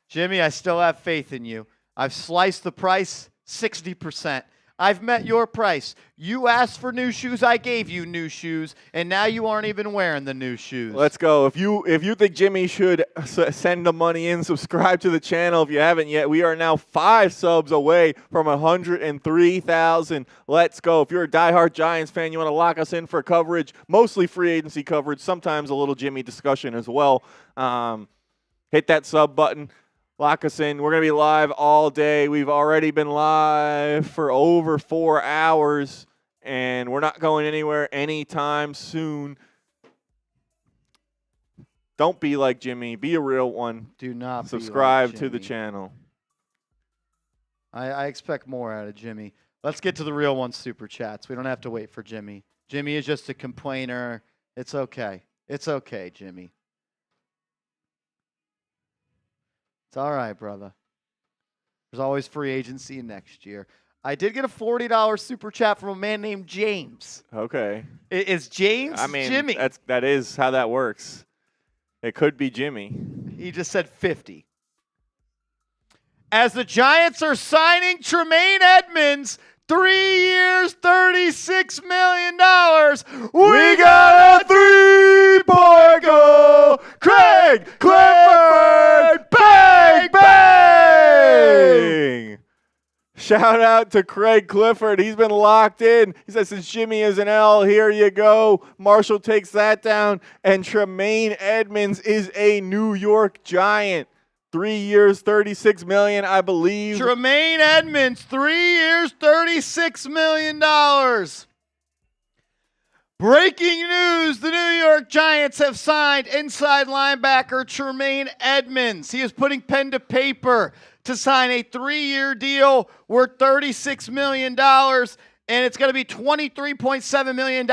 Jimmy, I still have faith in you. I've sliced the price 60%. I've met your price. You asked for new shoes, I gave you new shoes, and now you aren't even wearing the new shoes. Let's go. If you think Jimmy should send the money in, subscribe to the channel if you haven't yet. We are now 5 subs away from 103,000. Let's go. If you're a diehard Giants fan, you want to lock us in for coverage, mostly free agency coverage, sometimes a little Jimmy discussion as well. Hit that sub button. Lock us in. We're going to be live all day. We've already been live for over 4 hours, and we're not going anywhere anytime soon. Don't be like Jimmy. Be a real one. Do not subscribe be like to the Jimmy. channel. I expect more out of Jimmy. Let's get to the real one super chats. We don't have to wait for Jimmy. Jimmy is just a complainer. It's okay. It's okay, Jimmy. It's all right, brother. There's always free agency next year. I did get a $40 super chat from a man named James. Okay. Is James Jimmy? That is how that works. It could be Jimmy. He just said 50. As the Giants are signing Tremaine Edmunds, 3 years, $36 million. We got a 3-point goal. Craig Clifford, bang, bang. Shout out to Craig Clifford. He's been locked in. He says, since Jimmy is an L, here you go. Marshall takes that down. And Tremaine Edmunds is a New York Giant. 3 years, $36 million, I believe. Tremaine Edmunds, 3 years, $36 million. Breaking news, the New York Giants have signed inside linebacker Tremaine Edmunds. He is putting pen to paper to sign a 3-year deal worth $36 million, and it's going to be $23.7 million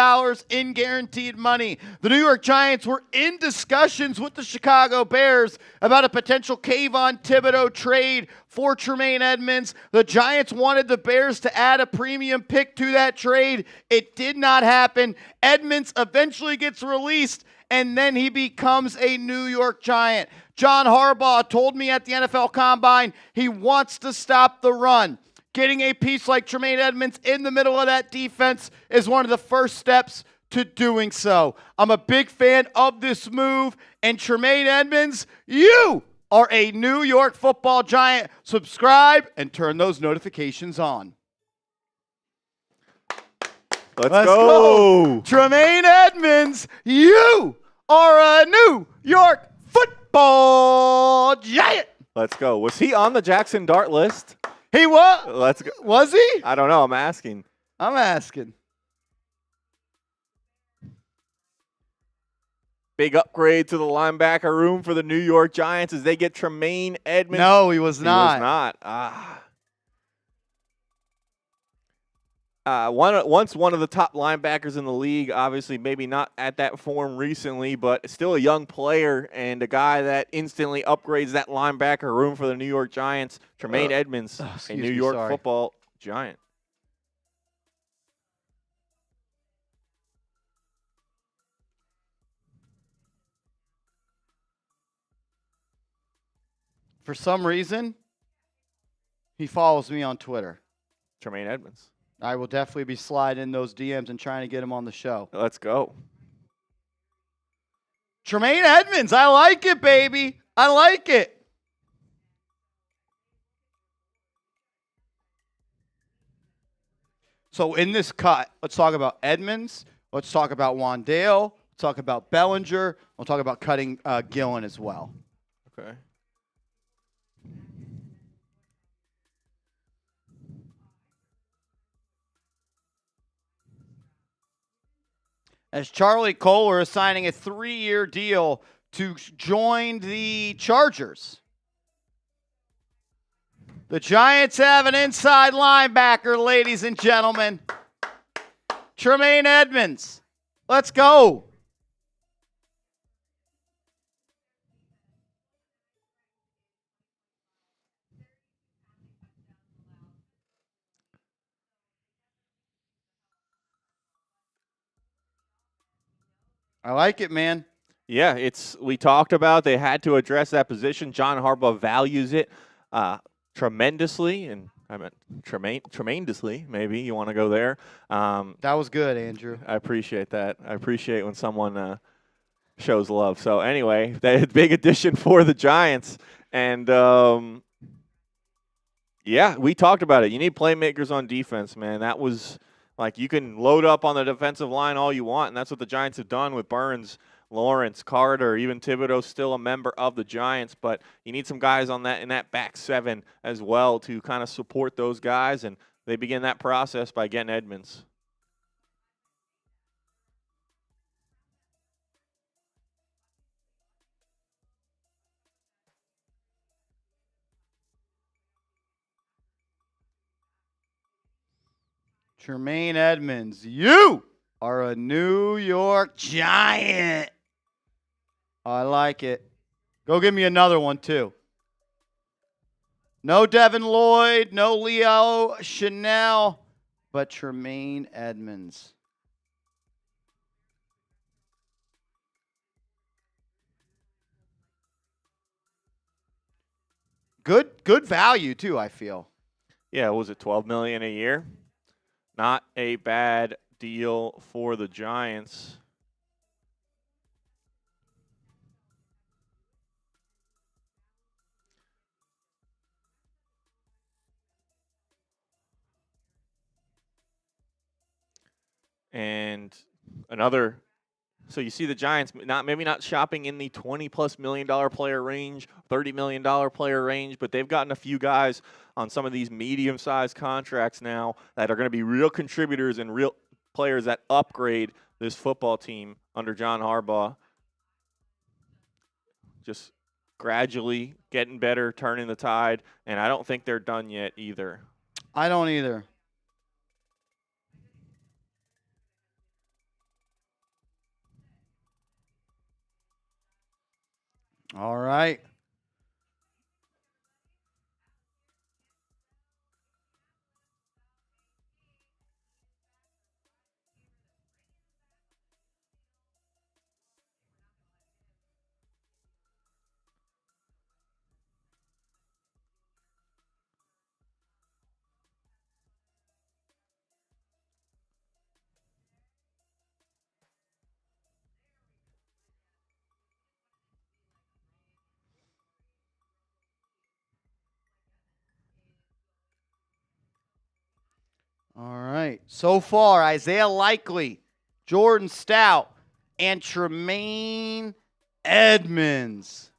in guaranteed money. The New York Giants were in discussions with the Chicago Bears about a potential Kayvon Thibodeau trade for Tremaine Edmunds. The Giants wanted the Bears to add a premium pick to that trade. It did not happen. Edmunds eventually gets released, and then he becomes a New York Giant. John Harbaugh told me at the NFL Combine he wants to stop the run. Getting a piece like Tremaine Edmunds in the middle of that defense is one of the first steps to doing so. I'm a big fan of this move. And Jermaine Edmonds, you are a New York Football Giant. Subscribe and turn those notifications on. Let's go. Jermaine Edmonds, you are a New York Football Giant. Let's go. Was he on the Jackson Dart list? He was. Let's go. Was he? I don't know. I'm asking. I'm asking. Big upgrade to the linebacker room for the New York Giants as they get Jermaine Edmonds. No, he was not. He was not. Once one of the top linebackers in the league, obviously maybe not at that form recently, but still a young player and a guy that instantly upgrades that linebacker room for the New York Giants. Jermaine Edmonds, a New York Football Giant. For some reason, he follows me on Twitter. Jermaine Edmonds. I will definitely be sliding those DMs and trying to get him on the show. Let's go. Jermaine Edmonds, I like it, baby. I like it. So in this cut, let's talk about Edmonds. Let's talk about Wan'Dale. Let's talk about Bellinger. We'll talk about cutting Gillen as well. Okay. As Charlie Kohler is signing a 3-year deal to join the Chargers. The Giants have an inside linebacker, ladies and gentlemen. Jermaine Edmonds. Let's go. I like it, man. Yeah, we talked about they had to address that position. John Harbaugh values it tremendously, and I meant tremendously. Maybe you want to go there. That was good, Andrew. I appreciate that. I appreciate when someone shows love. So anyway, that big addition for the Giants, and yeah, we talked about it. You need playmakers on defense, man. That was. Like, you can load up on the defensive line all you want, and that's what the Giants have done with Burns, Lawrence, Carter, even Thibodeau still a member of the Giants. But you need some guys on that in that back seven as well to kind of support those guys, and they begin that process by getting Edmonds. Jermaine Edmonds, you are a New York Giant. I like it. Go give me another one, too. No Devin Lloyd, no Leo Chanel, but Jermaine Edmonds. Good value, too, I feel. Yeah, what was it, $12 million a year? Not a bad deal for the Giants. And another, so you see the Giants maybe not shopping in the $20+ million player range, $30 million player range, but they've gotten a few guys on some of these medium-sized contracts now that are going to be real contributors and real players that upgrade this football team under John Harbaugh. Just gradually getting better, turning the tide, and I don't think they're done yet either. I don't either. All right. All right. So far, Isaiah Likely, Jordan Stout, and Tremaine Edmonds.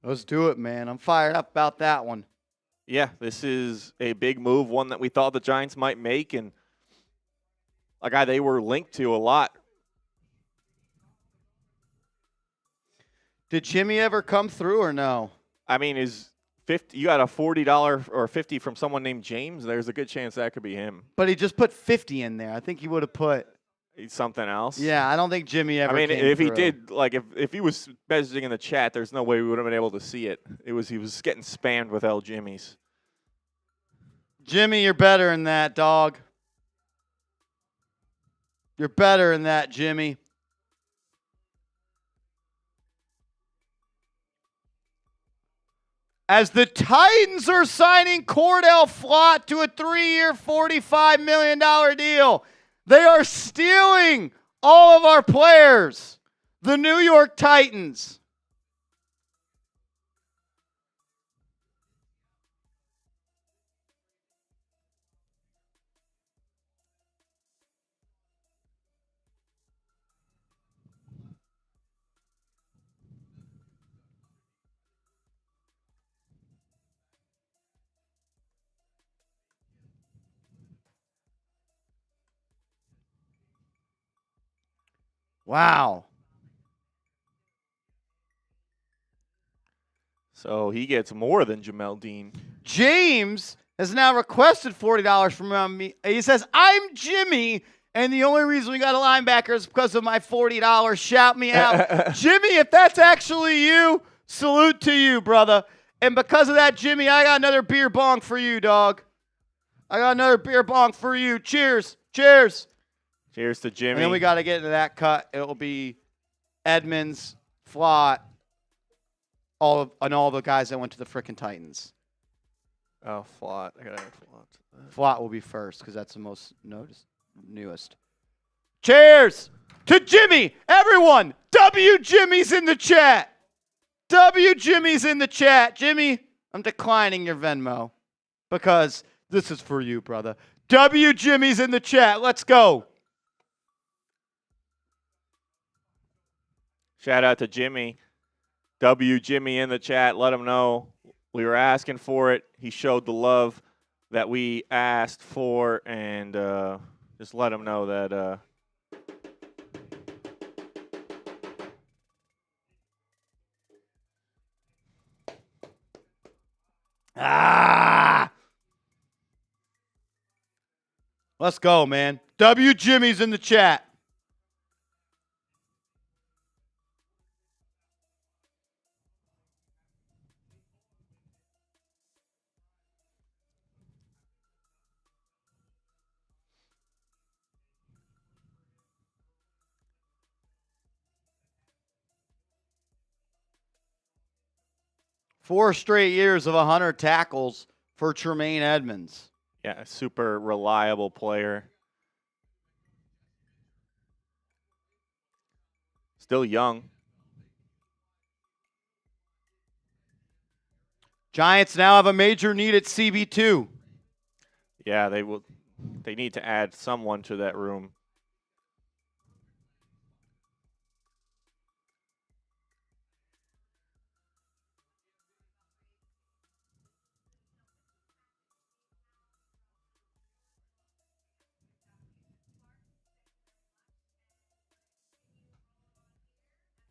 Let's do it, man. I'm fired up about that one. Yeah, this is a big move, one that we thought the Giants might make, and a guy they were linked to a lot. Did Jimmy ever come through or no? I mean, is 50? You got a $40 or 50 from someone named James. There's a good chance that could be him. But he just put 50 in there. I think he would have put Something else. Yeah, I don't think Jimmy ever. I mean, came if through. he did, like if he was messaging in the chat, there's no way we would have been able to see it. He was getting spammed with L Jimmys. Jimmy, you're better than that, dog. You're better than that, Jimmy. As the Titans are signing Cor'Dale Flott to a 3-year, $45 million deal, they are stealing all of our players. The New York Titans. Wow. So he gets more than Jamel Dean. James has now requested $40 from me. He says, I'm Jimmy, and the only reason we got a linebacker is because of my $40. Shout me out. Jimmy, if that's actually you, salute to you, brother. And because of that, Jimmy, I got another beer bong for you, dog. I got another beer bong for you. Cheers. Cheers. Cheers to Jimmy. And then we got to get into that cut. It will be Edmonds, Flott, all the guys that went to the frickin' Titans. Oh, Flott. I got to add Flott. Flott will be first because that's the most newest. Cheers to Jimmy. Everyone, W Jimmy's in the chat. W Jimmy's in the chat. Jimmy, I'm declining your Venmo because this is for you, brother. W Jimmy's in the chat. Let's go. Shout out to Jimmy. W Jimmy in the chat. Let him know we were asking for it. He showed the love that we asked for, and just let him know that Let's go, man. W Jimmy's in the chat. Four straight years of 100 tackles for Tremaine Edmonds. yeah, a super reliable player. Still young. Giants now have a major need at CB2. Yeah, they need to add someone to that room.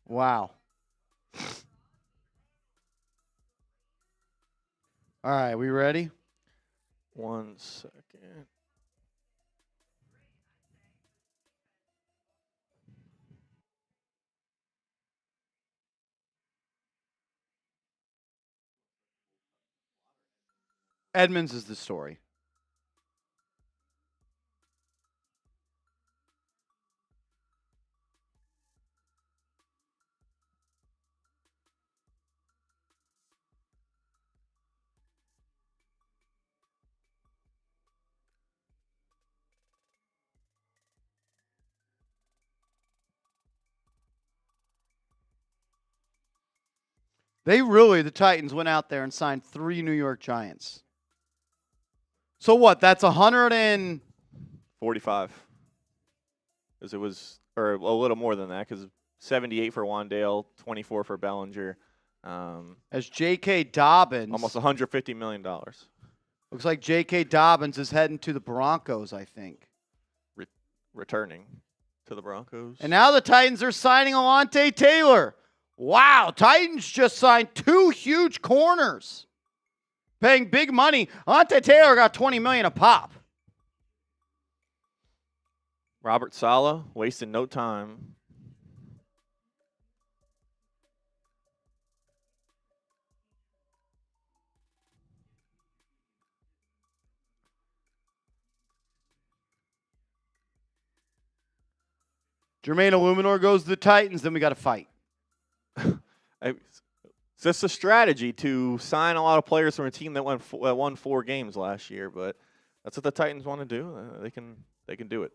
Wow. All right, we ready? 1 second. Edmonds is the story. The Titans went out there and signed 3 New York Giants. So what? That's 45. Because it was, or a little more than that, because 78 for Wan'Dale, 24 for Bellinger. As J.K. Dobbins. Almost $150 million. Looks like J.K. Dobbins is heading to the Broncos, I think. Returning to the Broncos. And now the Titans are signing Alontae Taylor. Wow, Titans just signed 2 huge corners. Paying big money. Alontae Taylor got $20 million a pop. Robert Saleh, wasting no time. Jermaine Eluemunor goes to the Titans, then we got to fight. It's just a strategy to sign a lot of players from a team that won 4 games last year, but that's what the Titans want to do. They can do it.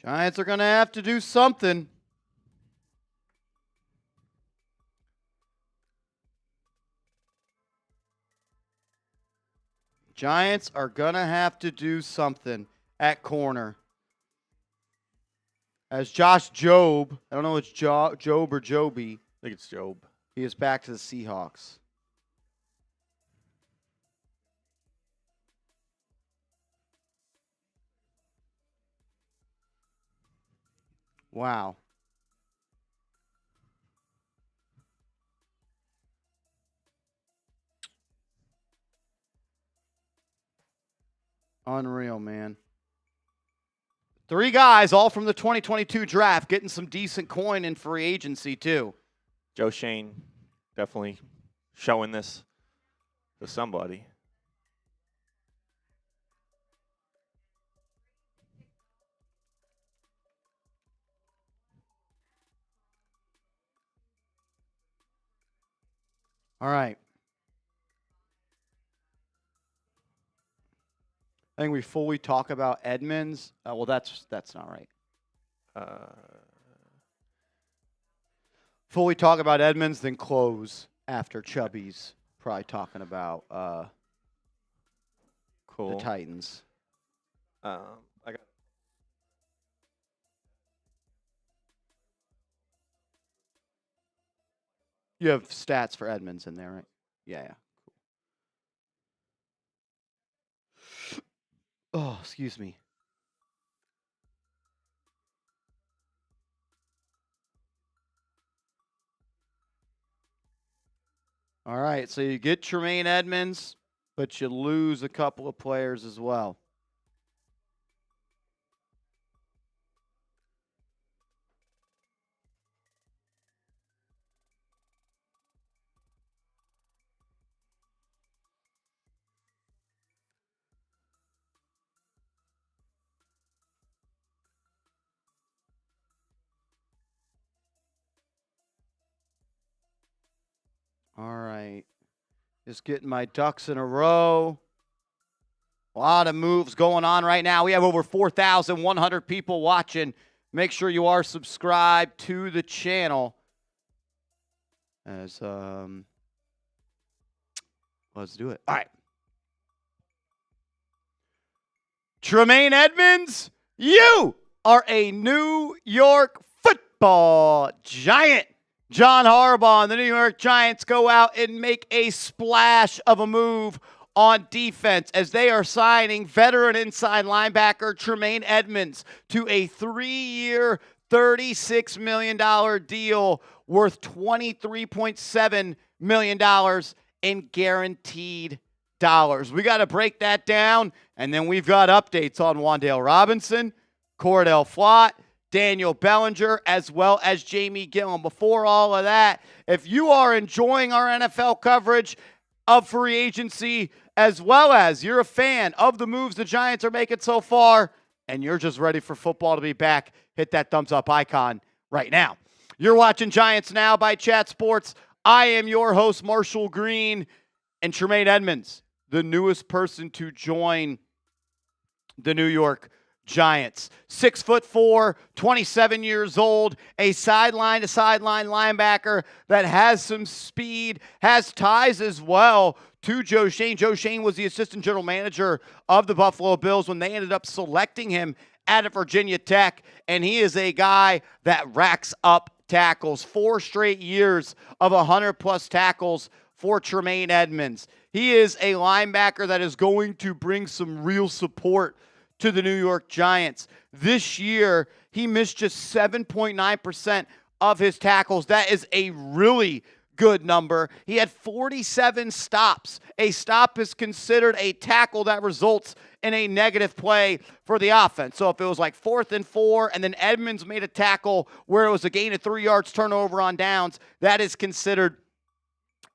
Giants are going to have to do something. Giants are going to have to do something at corner. As Josh Jobe, I don't know if it's Jobe or Joby. I think it's Job. He is back to the Seahawks. Wow. Unreal, man. 3 guys, all from the 2022 draft, getting some decent coin in free agency, too. Joe Shane definitely showing this to somebody. All right. I think we fully talk about Edmonds. Well, that's not right. Fully talk about Edmonds, then close after Chubby's probably talking about Cool. the Titans. I got. You have stats for Edmonds in there, right? Yeah. Cool. Oh, excuse me. All right, so you get Tremaine Edmonds, but you lose a couple of players as well. All right. Just getting my ducks in a row. A lot of moves going on right now. We have over 4,100 people watching. Make sure you are subscribed to the channel. As let's do it. All right. Tremaine Edmonds, you are a New York Football Giant. John Harbaugh and the New York Giants go out and make a splash of a move on defense as they are signing veteran inside linebacker Tremaine Edmonds to a 3-year, $36 million deal worth $23.7 million in guaranteed dollars. We got to break that down, and then we've got updates on Wan'Dale Robinson, Cor'Dale Flott, Daniel Bellinger, as well as Jamie Gillen. Before all of that, if you are enjoying our NFL coverage of free agency, as well as you're a fan of the moves the Giants are making so far, and you're just ready for football to be back, hit that thumbs up icon right now. You're watching Giants Now by Chat Sports. I am your host, Marshall Green, and Tremaine Edmonds, the newest person to join the New York Giants. 6'4", 27 years old, a sideline-to-sideline linebacker that has some speed, has ties as well to Joe Schoen. Joe Schoen was the assistant general manager of the Buffalo Bills when they ended up selecting him out of Virginia Tech, and he is a guy that racks up tackles. 4 straight years of 100-plus tackles for Tremaine Edmonds. He is a linebacker that is going to bring some real support to the New York Giants. This year, he missed just 7.9% of his tackles. That is a really good number. He had 47 stops. A stop is considered a tackle that results in a negative play for the offense. So if it was like 4th and 4 and then Edmonds made a tackle where it was a gain of 3 yards, turnover on downs, that is considered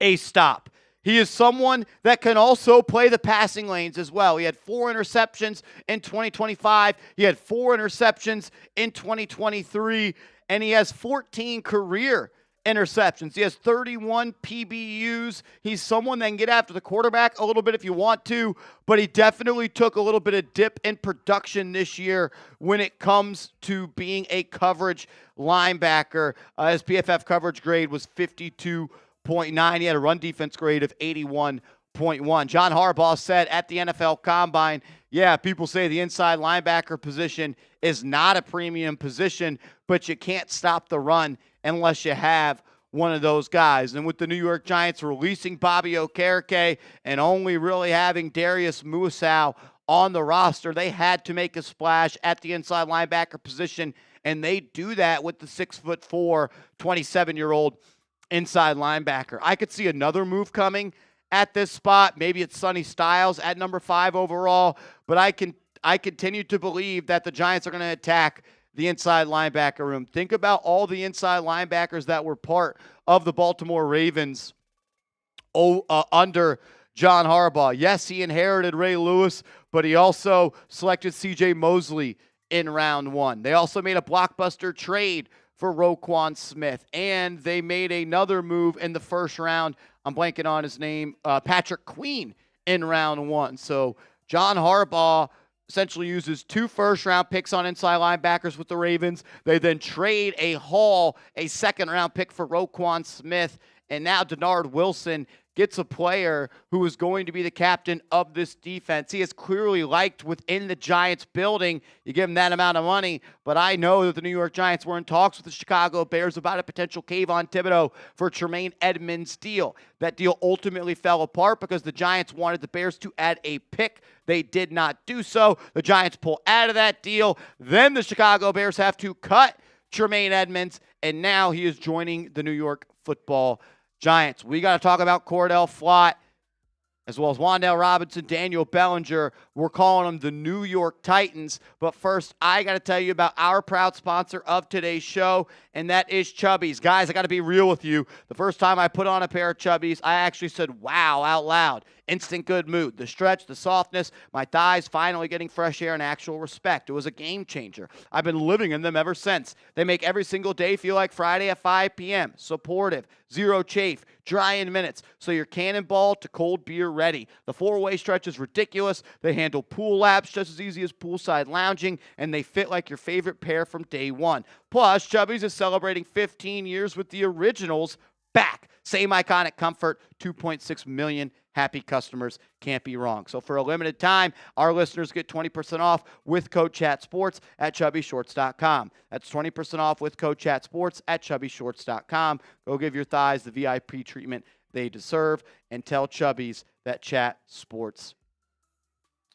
a stop. He is someone that can also play the passing lanes as well. He had 4 interceptions in 2025. He had 4 interceptions in 2023. And he has 14 career interceptions. He has 31 PBUs. He's someone that can get after the quarterback a little bit if you want to, but he definitely took a little bit of dip in production this year when it comes to being a coverage linebacker. His PFF coverage grade was 52.9. He had a run defense grade of 81.1. John Harbaugh said at the NFL Combine, yeah, people say the inside linebacker position is not a premium position, but you can't stop the run unless you have one of those guys. And with the New York Giants releasing Bobby Okereke and only really having Darius Muasau on the roster, they had to make a splash at the inside linebacker position, and they do that with the 6'4", 27-year-old inside linebacker. I could see another move coming at this spot. Maybe it's Sonny Styles at number 5 overall, but I continue to believe that the Giants are going to attack the inside linebacker room. Think about all the inside linebackers that were part of the Baltimore Ravens under John Harbaugh. Yes, he inherited Ray Lewis, but he also selected C.J. Mosley in round 1. They also made a blockbuster trade for Roquan Smith, and they made another move in the first round. I'm blanking on his name, Patrick Queen in round 1. So John Harbaugh essentially uses 2 first-round picks on inside linebackers with the Ravens. They then trade a second-round pick for Roquan Smith, and now Denard Wilson gets a player who is going to be the captain of this defense. He is clearly liked within the Giants building. You give him that amount of money, but I know that the New York Giants were in talks with the Chicago Bears about a potential Kayvon Thibodeau for Tremaine Edmonds' deal. That deal ultimately fell apart because the Giants wanted the Bears to add a pick. They did not do so. The Giants pull out of that deal. Then the Chicago Bears have to cut Tremaine Edmonds, and now he is joining the New York Football Giants. We got to talk about Cor'Dale Flott, as well as Wan'Dale Robinson, Daniel Bellinger. We're calling them the New York Titans. But first, I got to tell you about our proud sponsor of today's show, and that is Chubbies. Guys, I got to be real with you. The first time I put on a pair of Chubbies, I actually said, wow, out loud. Instant good mood. The stretch, the softness, my thighs finally getting fresh air and actual respect. It was a game changer. I've been living in them ever since. They make every single day feel like Friday at 5 p.m. Supportive, zero chafe, dry in minutes, so you're cannonball to cold beer ready. The 4-way stretch is ridiculous. They handle pool laps just as easy as poolside lounging, and they fit like your favorite pair from day one. Plus, Chubbies is celebrating 15 years with the originals back. Same iconic comfort, 2.6 million happy customers. Can't be wrong. So for a limited time, our listeners get 20% off with code ChatSports at ChubbyShorts.com. That's 20% off with code ChatSports at ChubbyShorts.com. Go give your thighs the VIP treatment they deserve, and tell Chubbies that Chat Sports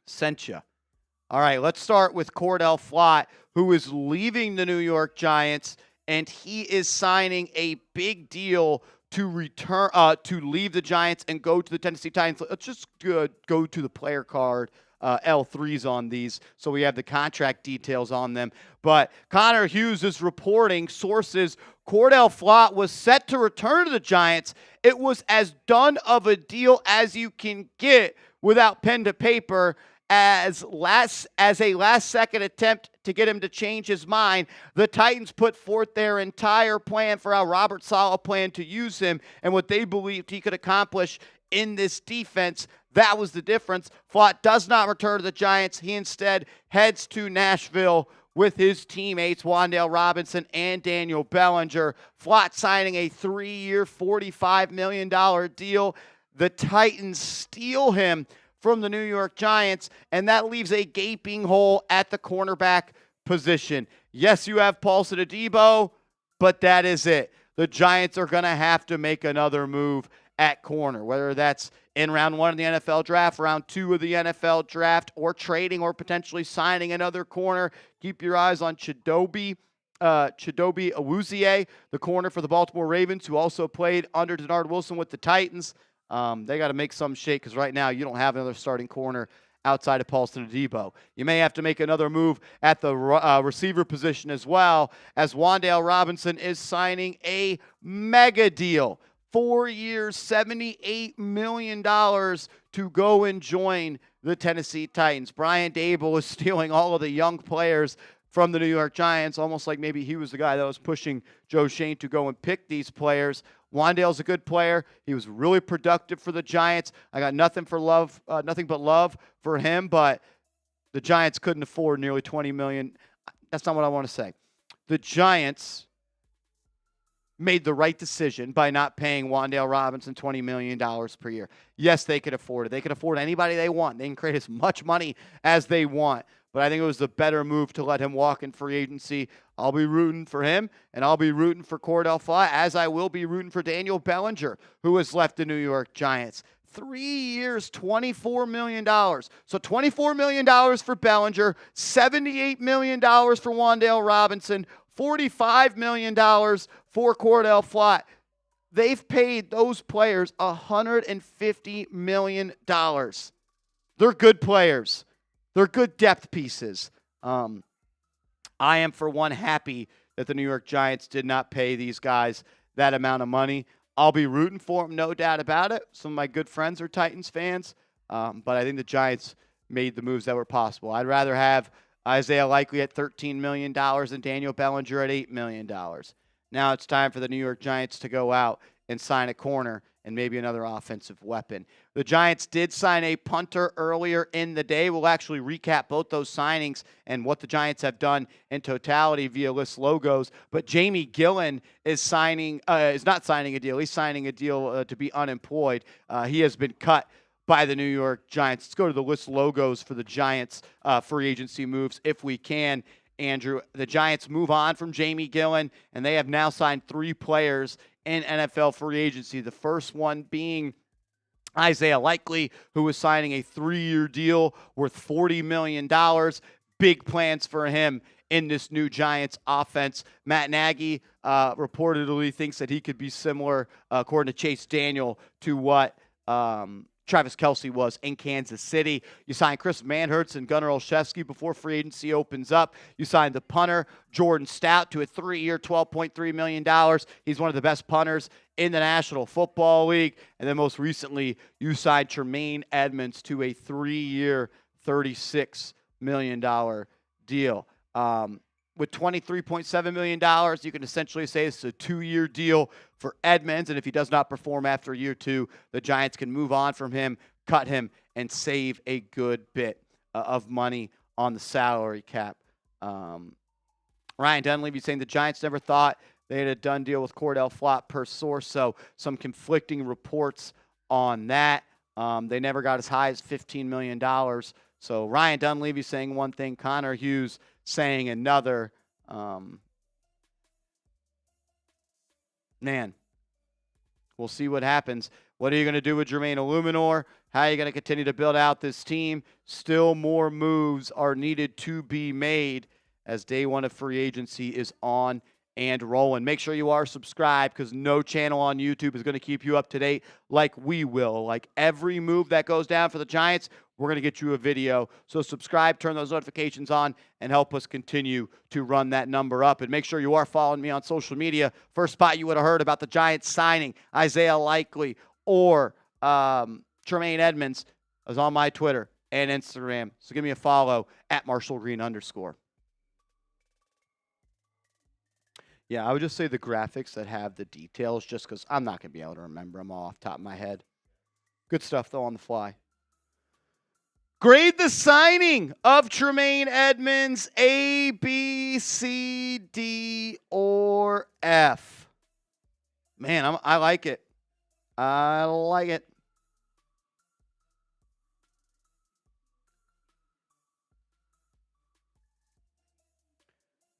sent you. All right, let's start with Cor'Dale Flott, who is leaving the New York Giants, and he is signing a big deal to return to leave the Giants and go to the Tennessee Titans. Let's just go to the player card L3s on these, so we have the contract details on them. But Connor Hughes is reporting, sources, Cor'Dale Flott was set to return to the Giants. It was as done of a deal as you can get without pen to paper. As a last-second attempt to get him to change his mind, the Titans put forth their entire plan for how Robert Saleh planned to use him and what they believed he could accomplish in this defense. That was the difference. Flott does not return to the Giants. He instead heads to Nashville with his teammates, Wan'Dale Robinson and Daniel Bellinger. Flott signing a 3-year, $45 million deal. The Titans steal him from the New York Giants, and that leaves a gaping hole at the cornerback position. Yes, you have Paulson Adebo, but that is it. The Giants are going to have to make another move at corner, whether that's in round 1 of the NFL draft, round 2 of the NFL draft, or trading or potentially signing another corner. Keep your eyes on Chidobe Awuzie, the corner for the Baltimore Ravens, who also played under Denard Wilson with the Titans. They got to make some shake because right now you don't have another starting corner outside of Paulson Adebo. You may have to make another move at the receiver position as well, as Wan'Dale Robinson is signing a mega deal. 4 years, $78 million to go and join the Tennessee Titans. Brian Daboll is stealing all of the young players from the New York Giants, almost like maybe he was the guy that was pushing Joe Schoen to go and pick these players. Wan'Dale's a good player. He was really productive for the Giants. I got nothing but love for him, but the Giants couldn't afford nearly $20 million. That's not what I want to say. The Giants made the right decision by not paying Wan'Dale Robinson $20 million per year. Yes, they could afford it. They could afford anybody they want. They can create as much money as they want. But I think it was the better move to let him walk in free agency. I'll be rooting for him, and I'll be rooting for Cor'Dale Flott, as I will be rooting for Daniel Bellinger, who has left the New York Giants. 3 years, $24 million. So $24 million for Bellinger, $78 million for Wan'Dale Robinson, $45 million for Cor'Dale Flott. They've paid those players $150 million. They're good players. They're good depth pieces. I am, for one, happy that the New York Giants did not pay these guys that amount of money. I'll be rooting for them, no doubt about it. Some of my good friends are Titans fans, but I think the Giants made the moves that were possible. I'd rather have Isaiah Likely at $13 million and Daniel Bellinger at $8 million. Now it's time for the New York Giants to go out and sign a corner and maybe another offensive weapon. The Giants did sign a punter earlier in the day. We'll actually recap both those signings and what the Giants have done in totality via list logos. But Jamie Gillen is not signing a deal. He's signing a deal to be unemployed. He has been cut by the New York Giants. Let's go to the list logos for the Giants free agency moves if we can. Andrew, the Giants move on from Jamie Gillen, and they have now signed 3 players in NFL free agency. The first one being Isaiah Likely, who is signing a 3-year deal worth $40 million. Big plans for him in this new Giants offense. Matt Nagy reportedly thinks that he could be similar, according to Chase Daniel, to what Travis Kelce was in Kansas City. You signed Chris Manhertz and Gunnar Olszewski before free agency opens up. You signed the punter, Jordan Stout, to a 3-year, $12.3 million. He's one of the best punters in the National Football League. And then most recently, you signed Tremaine Edmonds to a 3-year, $36 million deal. With $23.7 million, you can essentially say it's a 2-year deal for Edmonds, and if he does not perform after year 2, the Giants can move on from him, cut him, and save a good bit of money on the salary cap. Ryan Dunleavy saying the Giants never thought they had a done deal with Cor'Dale Flott per source, so some conflicting reports on that. They never got as high as $15 million. So Ryan Dunleavy saying one thing, Connor Hughes saying another. Man, we'll see what happens. What are you going to do with Jermaine Eluemunor? How are you going to continue to build out this team? Still more moves are needed to be made as day 1 of free agency is on and rolling. Make sure you are subscribed because no channel on YouTube is going to keep you up to date like we will. Like every move that goes down for the Giants, we're going to get you a video. So subscribe, turn those notifications on, and help us continue to run that number up. And make sure you are following me on social media. First spot you would have heard about the Giants signing Isaiah Likely or Jermaine Edmonds is on my Twitter and Instagram. So give me a follow at @MarshallGreen_. Yeah, I would just say the graphics that have the details, just because I'm not going to be able to remember them all off the top of my head. Good stuff, though, on the fly. Grade the signing of Jermaine Edmonds, A, B, C, D, or F. Man, I like it. I like it.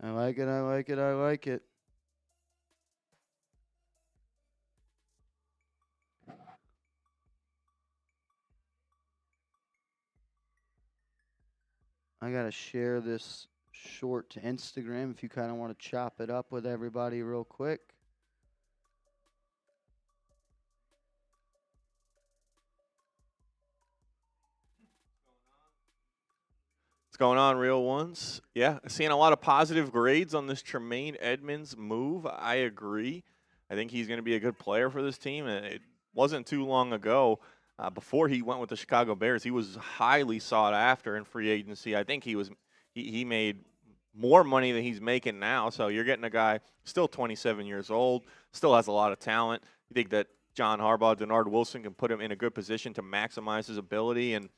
I like it, I like it, I like it. I got to share this short to Instagram if you kind of want to chop it up with everybody real quick. What's going on, real ones? Yeah, seeing a lot of positive grades on this Jermaine Edmonds move. I agree. I think he's going to be a good player for this team. And it wasn't too long ago, before he went with the Chicago Bears, he was highly sought after in free agency. I think he made more money than he's making now. So you're getting a guy still 27 years old, still has a lot of talent. You think that John Harbaugh, Denard Wilson can put him in a good position to maximize his ability. And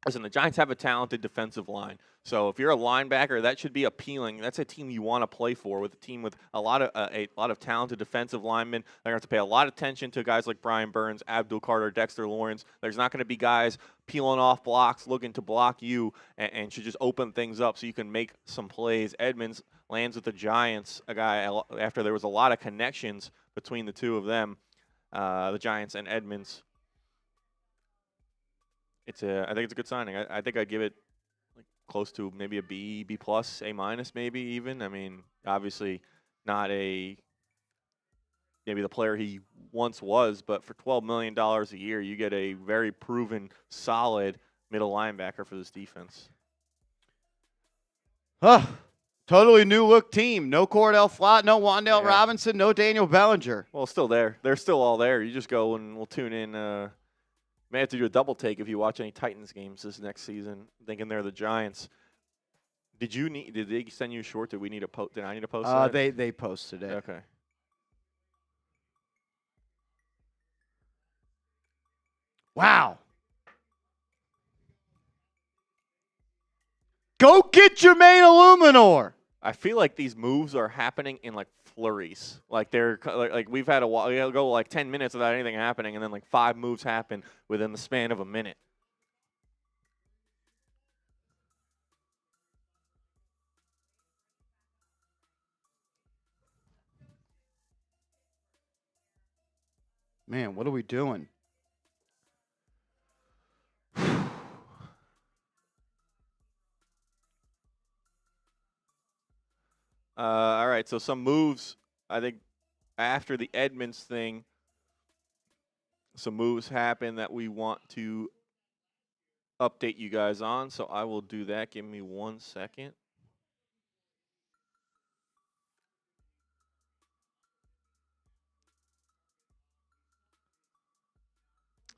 listen, the Giants have a talented defensive line. So if you're a linebacker, that should be appealing. That's a team you want to play for, with a team with a lot of talented defensive linemen. They're going to have to pay a lot of attention to guys like Brian Burns, Abdul Carter, Dexter Lawrence. There's not going to be guys peeling off blocks, looking to block you, and should just open things up so you can make some plays. Edmonds lands with the Giants, a guy after there was a lot of connections between the two of them, the Giants and Edmonds. I think it's a good signing. I think I'd give it like close to maybe a B, B+, A- maybe even. I mean, obviously not maybe the player he once was, but for $12 million a year, you get a very proven, solid middle linebacker for this defense. Totally new look team. No Cor'Dale Flott, no Wan'Dale Robinson, no Daniel Bellinger. Well, still there. They're still all there. You just go and we'll tune in. May have to do a double take if you watch any Titans games this next season, thinking they're the Giants. Did they send you a short? Did we need a post? Did I need a post? They posted it. Okay. Wow. Go get Jermaine Eluemunor. I feel like these moves are happening in like flurries. Like they're like we've had we go like 10 minutes without anything happening, and then like 5 moves happen within the span of a minute. Man, what are we doing? All right, so some moves, I think, after the Edmonds thing, some moves happen that we want to update you guys on, so I will do that. Give me 1 second.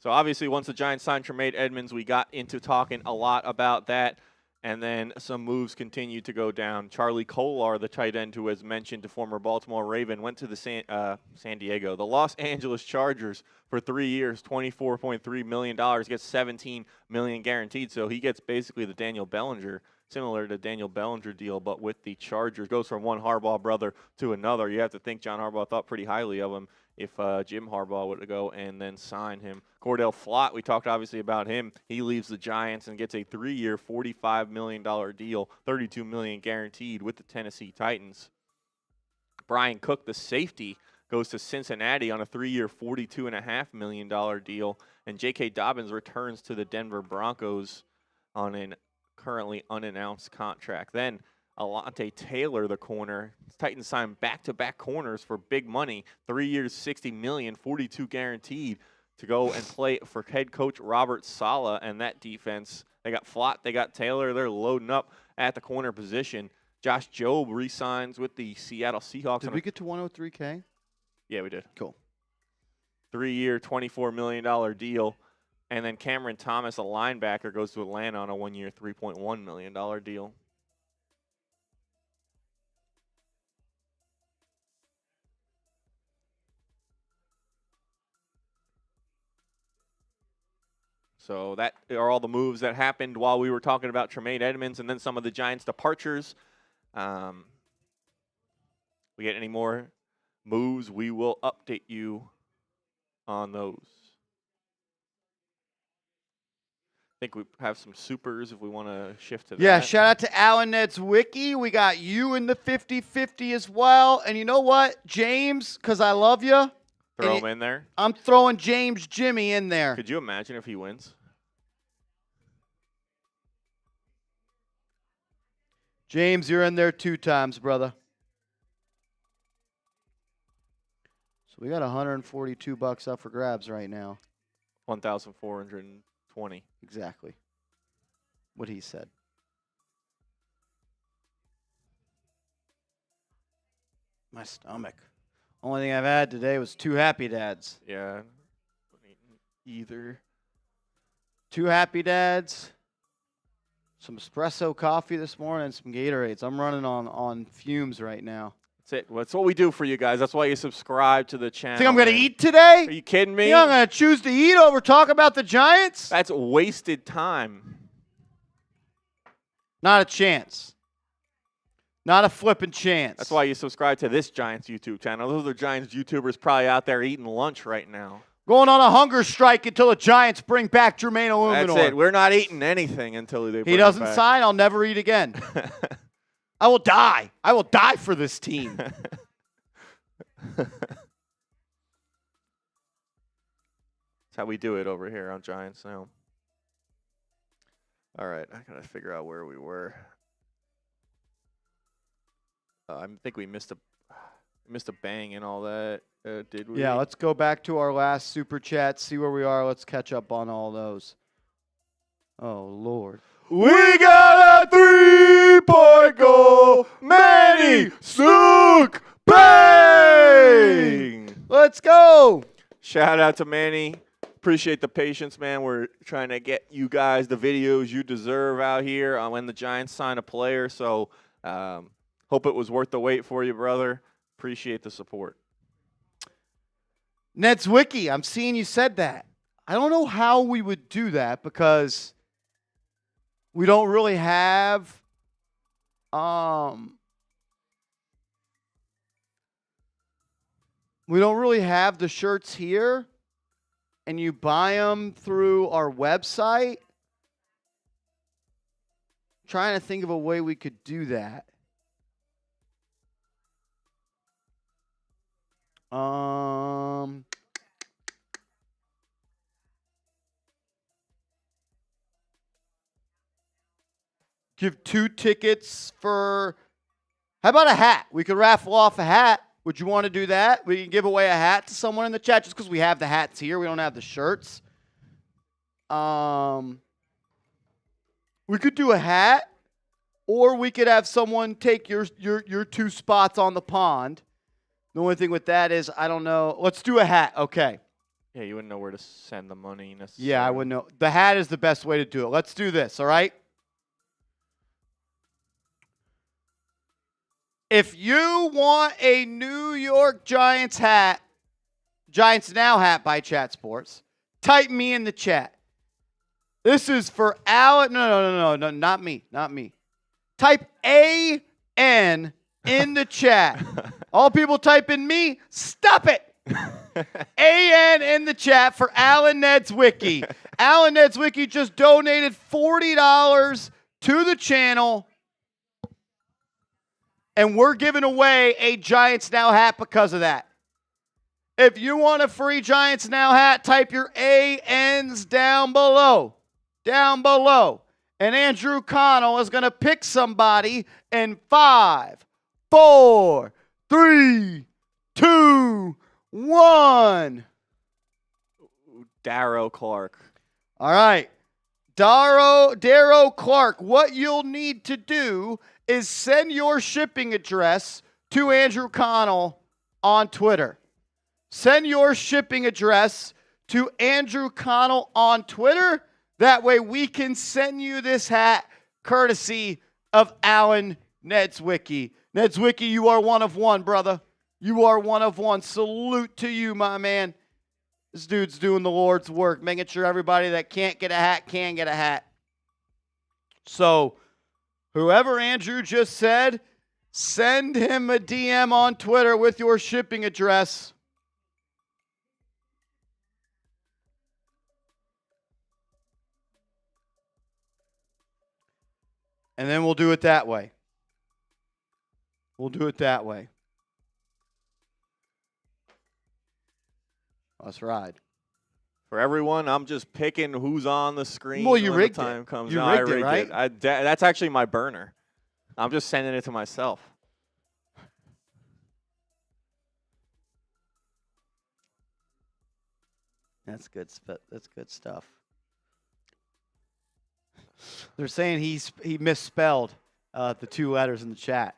So obviously, once the Giants signed Jermaine Edmonds, we got into talking a lot about that. And then some moves continued to go down. Charlie Kolar, the tight end who was mentioned, a former Baltimore Raven, went to the San Diego, the Los Angeles Chargers for 3 years, $24.3 million. Gets $17 million guaranteed. So he gets basically the Daniel Bellinger, similar to Daniel Bellinger deal, but with the Chargers. Goes from one Harbaugh brother to another. You have to think John Harbaugh thought pretty highly of him if Jim Harbaugh would go and then sign him. Cor'Dale Flott, we talked obviously about him. He leaves the Giants and gets a 3-year, $45 million deal, $32 million guaranteed with the Tennessee Titans. Brian Cook, the safety, goes to Cincinnati on a 3-year, $42.5 million deal. And J.K. Dobbins returns to the Denver Broncos on an currently unannounced contract. Then Alante Taylor, the corner. Titans signed back-to-back corners for big money. 3 years, $60 million, $42 guaranteed to go and play for head coach Robert Saleh and that defense. They got Flott, they got Taylor. They're loading up at the corner position. Josh Jobe re-signs with the Seattle Seahawks. Did we get to 103K? Yeah, we did. Cool. 3-year, $24 million deal. And then Cameron Thomas, a linebacker, goes to Atlanta on a 1-year, $3.1 million deal. So that are all the moves that happened while we were talking about Jermaine Edmunds and then some of the Giants' departures. We get any more moves, we will update you on those. I think we have some supers if we want to shift to that. Yeah, shout out to Alan Ned's Wiki. We got you in the 50-50 as well. And you know what, James, because I love you. Throw him in there. I'm throwing James Jimmy in there. Could you imagine if he wins? James, you're in there 2 times, brother. So we got $142 up for grabs right now. 1,420. Exactly what he said. My stomach. Only thing I've had today was 2 Happy Dads. Yeah. Either. 2 Happy Dads. Some espresso coffee this morning and some Gatorades. I'm running on fumes right now. That's it. That's what we do for you guys. That's why you subscribe to the channel. Think I'm going to eat today? Are you kidding me? You know I'm going to choose to eat over talk about the Giants? That's wasted time. Not a chance. Not a flipping chance. That's why you subscribe to this Giants YouTube channel. Those are Giants YouTubers probably out there eating lunch right now. Going on a hunger strike until the Giants bring back Jermaine Eluemunor. That's it. We're not eating anything until they bring He doesn't him back. sign, I'll never eat again. I will die. I will die for this team. That's how we do it over here on Giants now. All right, I got to figure out where we were. I think we missed a bang and all that. Did we? Yeah, let's go back to our last super chat, see where we are. Let's catch up on all those. Oh, Lord. We got a 3-point goal. Manny Suk bang! Let's go. Shout out to Manny. Appreciate the patience, man. We're trying to get you guys the videos you deserve out here when the Giants sign a player. So hope it was worth the wait for you, brother. Appreciate the support. Ned's Wiki, I'm seeing you said that. I don't know how we would do that because we don't really have the shirts here, and you buy them through our website. I'm trying to think of a way we could do that. Give 2 tickets for, how about a hat? We could raffle off a hat. Would you want to do that? We can give away a hat to someone in the chat just because we have the hats here. We don't have the shirts. We could do a hat, or we could have someone take your 2 spots on the pond. The only thing with that is, I don't know. Let's do a hat. Okay. Yeah, you wouldn't know where to send the money necessarily. Yeah, I wouldn't know. The hat is the best way to do it. Let's do this, all right? If you want a New York Giants hat, Giants Now hat by Chat Sports, type me in the chat. This is for Alan. No, not me. Type AN in the chat. All people type in me, stop it. AN in the chat for Alan Ned's Wiki. Alan Ned's Wiki just donated $40 to the channel. And we're giving away a Giants Now hat because of that. If you want a free Giants Now hat, type your ANs down below. Down below. And Andrew Connell is going to pick somebody in 5, 4, 3, 2, 1. Darrow Clark. All right. Darrow Clark, what you'll need to do is send your shipping address to Andrew Connell on Twitter. Send your shipping address to Andrew Connell on Twitter. That way we can send you this hat courtesy of Alan Nedzwicki. Nedzwicki, you are one of one, brother. You are one of one. Salute to you, my man. This dude's doing the Lord's work, making sure everybody that can't get a hat can get a hat. So, whoever Andrew just said, send him a DM on Twitter with your shipping address. And then we'll do it that way. We'll do it that way. Let's ride. For everyone, I'm just picking who's on the screen. Well, you when rigged the time it. comes. You No, rigged it, right? That's actually my burner. I'm just sending it to myself. That's good. That's good stuff. They're saying he misspelled the two letters in the chat.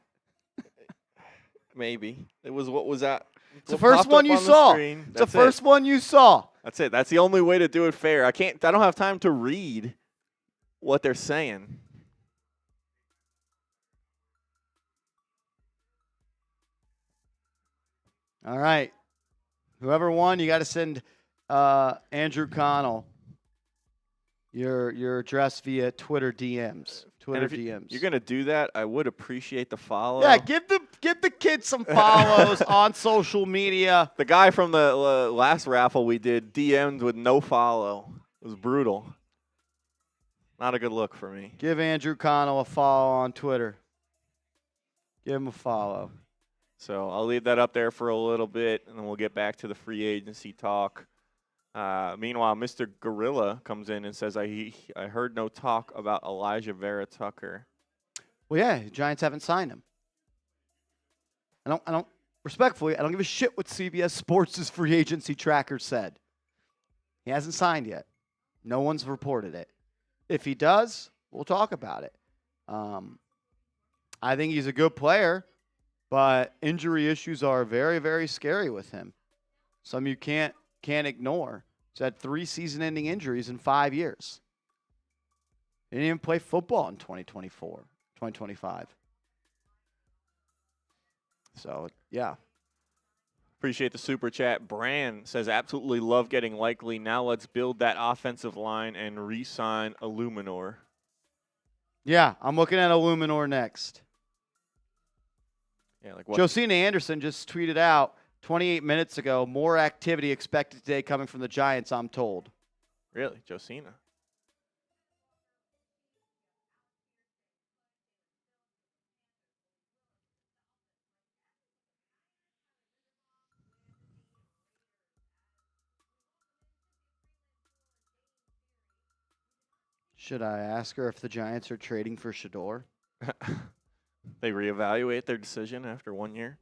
Maybe it was what was that? It's the first one you saw. It's the first one you saw. That's it. That's the only way to do it fair. I don't have time to read what they're saying. All right. Whoever won, you got to send Andrew Connell your address via Twitter DMs. Twitter DMs. You're gonna do that. I would appreciate the follow. Yeah, give the kids some follows on social media. The guy from the last raffle we did DM'd with no follow. It was brutal. Not a good look for me. Give Andrew Connell a follow on Twitter. Give him a follow. So I'll leave that up there for a little bit, and then we'll get back to the free agency talk. Meanwhile, Mr. Gorilla comes in and says, I heard no talk about Elijah Vera Tucker. Well, yeah, the Giants haven't signed him. I don't respectfully, I don't give a shit what CBS Sports' free agency tracker said. He hasn't signed yet. No one's reported it. If he does, we'll talk about it. I think he's a good player, but injury issues are very, very scary with him. Some you can't ignore. He's had 3 season-ending injuries in 5 years. He didn't even play football in 2025. So, yeah. Appreciate the super chat. Brand says, absolutely love getting Likely. Now let's build that offensive line and re-sign Eluemunor. Yeah, I'm looking at Eluemunor next. Yeah, like what? Josina Anderson just tweeted out 28 minutes ago, more activity expected today coming from the Giants, I'm told. Really? Josina? Should I ask her if the Giants are trading for Shador? They reevaluate their decision after 1 year?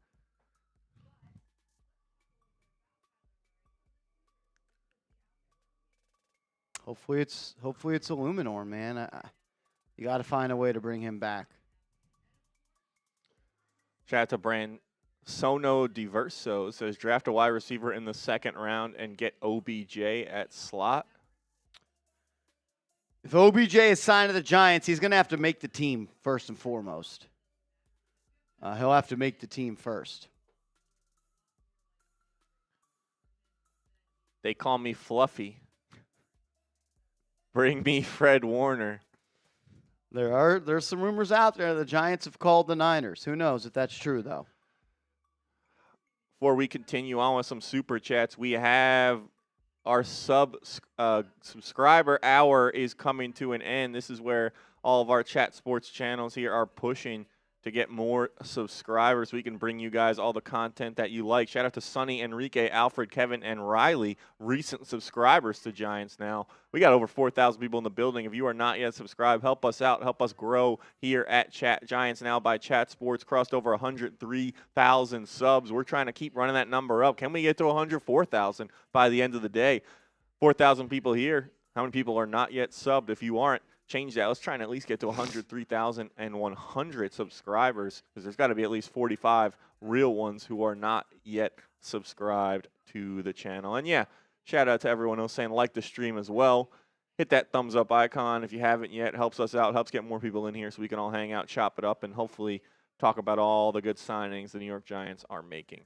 Hopefully it's Eluemunor, man. You got to find a way to bring him back. Shout out to Brand Sono Diverso. Says draft a wide receiver in the 2nd round and get OBJ at slot. If OBJ is signed to the Giants, he's going to have to make the team first and foremost. He'll have to make the team first. They call me Fluffy. Bring me Fred Warner. There's some rumors out there the Giants have called the Niners. Who knows if that's true, though. Before we continue on with some super chats, we have our subscriber hour is coming to an end. This is where all of our chat sports channels here are pushing to get more subscribers. We can bring you guys all the content that you like. Shout out to Sonny, Enrique, Alfred, Kevin, and Riley, recent subscribers to Giants now. We got over 4,000 people in the building. If you are not yet subscribed, help us out. Help us grow here at Giants Now by Chat Sports. Crossed over 103,000 subs. We're trying to keep running that number up. Can we get to 104,000 by the end of the day? 4,000 people here. How many people are not yet subbed? If you aren't, change that. Let's try and at least get to 103,100 subscribers, because there's got to be at least 45 real ones who are not yet subscribed to the channel. And yeah, shout out to everyone else saying like the stream as well. Hit that thumbs up icon if you haven't yet. Helps us out, helps get more people in here so we can all hang out, chop it up, and hopefully talk about all the good signings the New York Giants are making.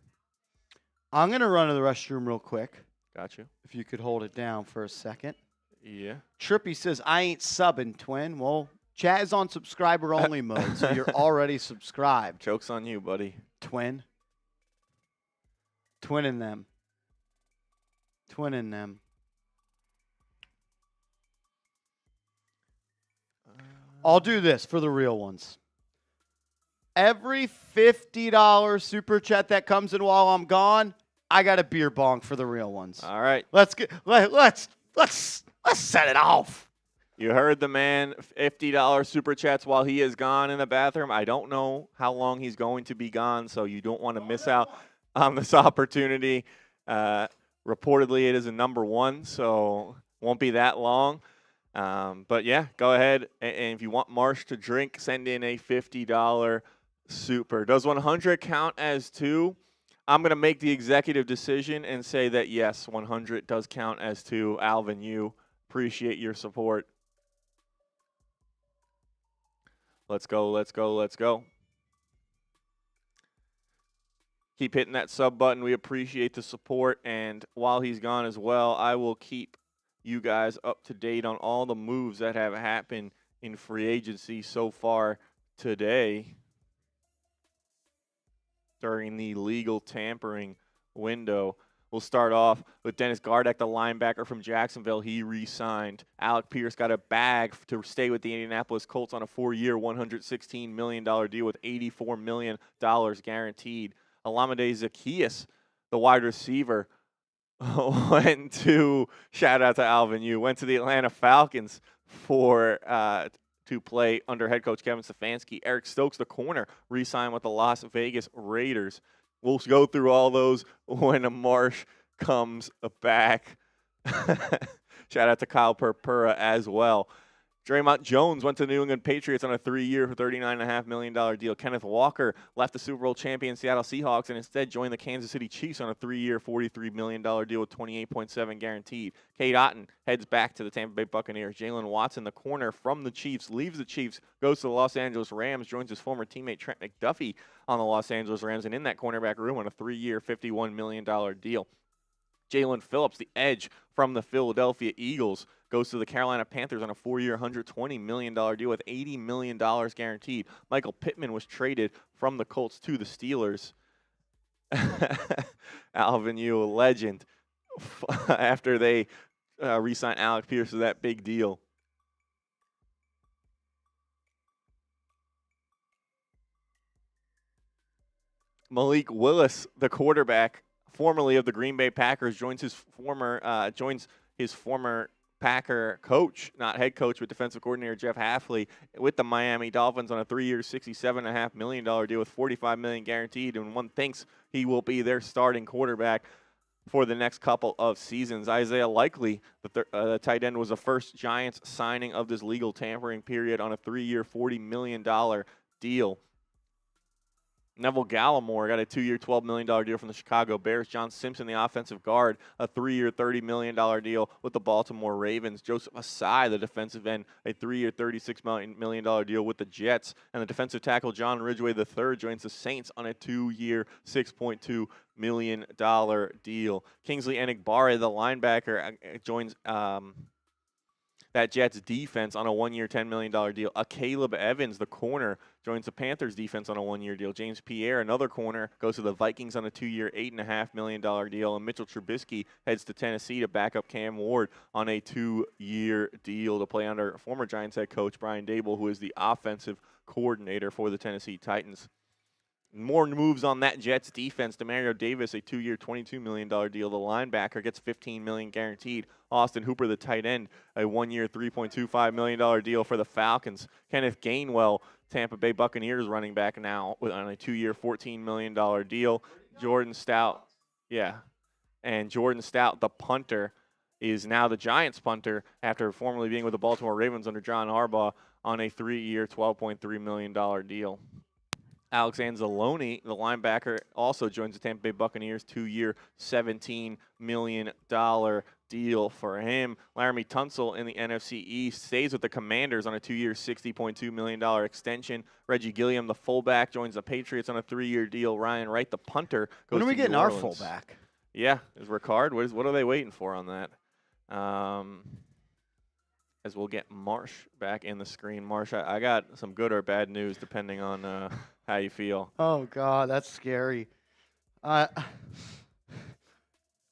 I'm going to run to the restroom real quick. Got you. If you could hold it down for a second. Yeah. Trippy says, I ain't subbing, twin. Well, chat is on subscriber only mode, so you're already subscribed. Joke's on you, buddy. Twin. Twinning them. Twinning them. I'll do this for the real ones. Every $50 super chat that comes in while I'm gone, I got a beer bong for the real ones. All right. Let's set it off. You heard the man. $50 super chats while he is gone in the bathroom. I don't know how long he's going to be gone, so you don't want to miss out on this opportunity. Reportedly, it is a number 1, so won't be that long. But yeah, go ahead, and if you want Marsh to drink, send in a $50 super. Does 100 count as 2? I'm going to make the executive decision and say that yes, 100 does count as 2. Alvin, you appreciate your support. Let's go, let's go, let's go. Keep hitting that sub button. We appreciate the support, and while he's gone as well, I will keep you guys up to date on all the moves that have happened in free agency so far today during the legal tampering window. We'll start off with Dennis Gardeck, the linebacker from Jacksonville. He re-signed. Alec Pierce got a bag to stay with the Indianapolis Colts on a 4-year, $116 million deal with $84 million guaranteed. Olamide Zaccheaus, the wide receiver, went to, shout out to Alvin Yu, went to the Atlanta Falcons for to play under head coach Kevin Stefanski. Eric Stokes, the corner, re-signed with the Las Vegas Raiders. We'll go through all those when a Marsh comes back. Shout out to Kyle Purpura as well. Draymond Jones went to the New England Patriots on a 3-year, $39.5 million deal. Kenneth Walker left the Super Bowl champion Seattle Seahawks and instead joined the Kansas City Chiefs on a 3-year, $43 million deal with $28.7 guaranteed. Cade Otton heads back to the Tampa Bay Buccaneers. Jalen Watson, the corner from the Chiefs, leaves the Chiefs, goes to the Los Angeles Rams, joins his former teammate Trent McDuffie on the Los Angeles Rams, and in that cornerback room on a 3-year, $51 million deal. Jalen Phillips, the edge from the Philadelphia Eagles, goes to the Carolina Panthers on a 4-year, $120 million deal with $80 million guaranteed. Michael Pittman was traded from the Colts to the Steelers. Alvin Yu, a legend, after they re-signed Alec Pierce with that big deal. Malik Willis, the quarterback, formerly of the Green Bay Packers, joins his former Packer coach, not head coach, but defensive coordinator Jeff Hafley with the Miami Dolphins on a 3-year, $67.5 million deal with $45 million guaranteed, and one thinks he will be their starting quarterback for the next couple of seasons. Isaiah Likely, the tight end, was the first Giants signing of this legal tampering period on a 3-year, $40 million deal. Neville Gallimore got a 2-year, $12 million deal from the Chicago Bears. John Simpson, the offensive guard, a 3-year, $30 million deal with the Baltimore Ravens. Joseph Asai, the defensive end, a 3-year, $36 million deal with the Jets. And the defensive tackle, John Ridgway III, joins the Saints on a 2-year, $6.2 million deal. Kingsley Enagbare, the linebacker, joins that Jets defense on a 1-year, $10 million deal. Caleb Evans, the corner, joins the Panthers defense on a 1-year deal. James Pierre, another corner, goes to the Vikings on a 2-year, $8.5 million deal. And Mitchell Trubisky heads to Tennessee to back up Cam Ward on a 2-year deal to play under former Giants head coach Brian Daboll, who is the offensive coordinator for the Tennessee Titans. More moves on that Jets defense. Demario Davis, a 2-year, $22 million deal. The linebacker gets $15 million guaranteed. Austin Hooper, the tight end, a 1-year, $3.25 million deal for the Falcons. Kenneth Gainwell, Tampa Bay Buccaneers running back now, on a 2-year, $14 million deal. Jordan Stout, and Jordan Stout, the punter, is now the Giants punter after formerly being with the Baltimore Ravens under John Harbaugh on a 3-year, $12.3 million deal. Alex Anzalone, the linebacker, also joins the Tampa Bay Buccaneers, 2-year, $17 million deal for him. Laramie Tunsil in the NFC East stays with the Commanders on a 2-year, $60.2 million extension. Reggie Gilliam, the fullback, joins the Patriots on a 3-year deal. Ryan Wright, the punter, goes When are we to getting New our Orleans. fullback? Yeah, is Ricard. What are they waiting for on that? As we'll get Marsh back in the screen. Marsh, I got some good or bad news depending on how you feel. Oh, God, that's scary.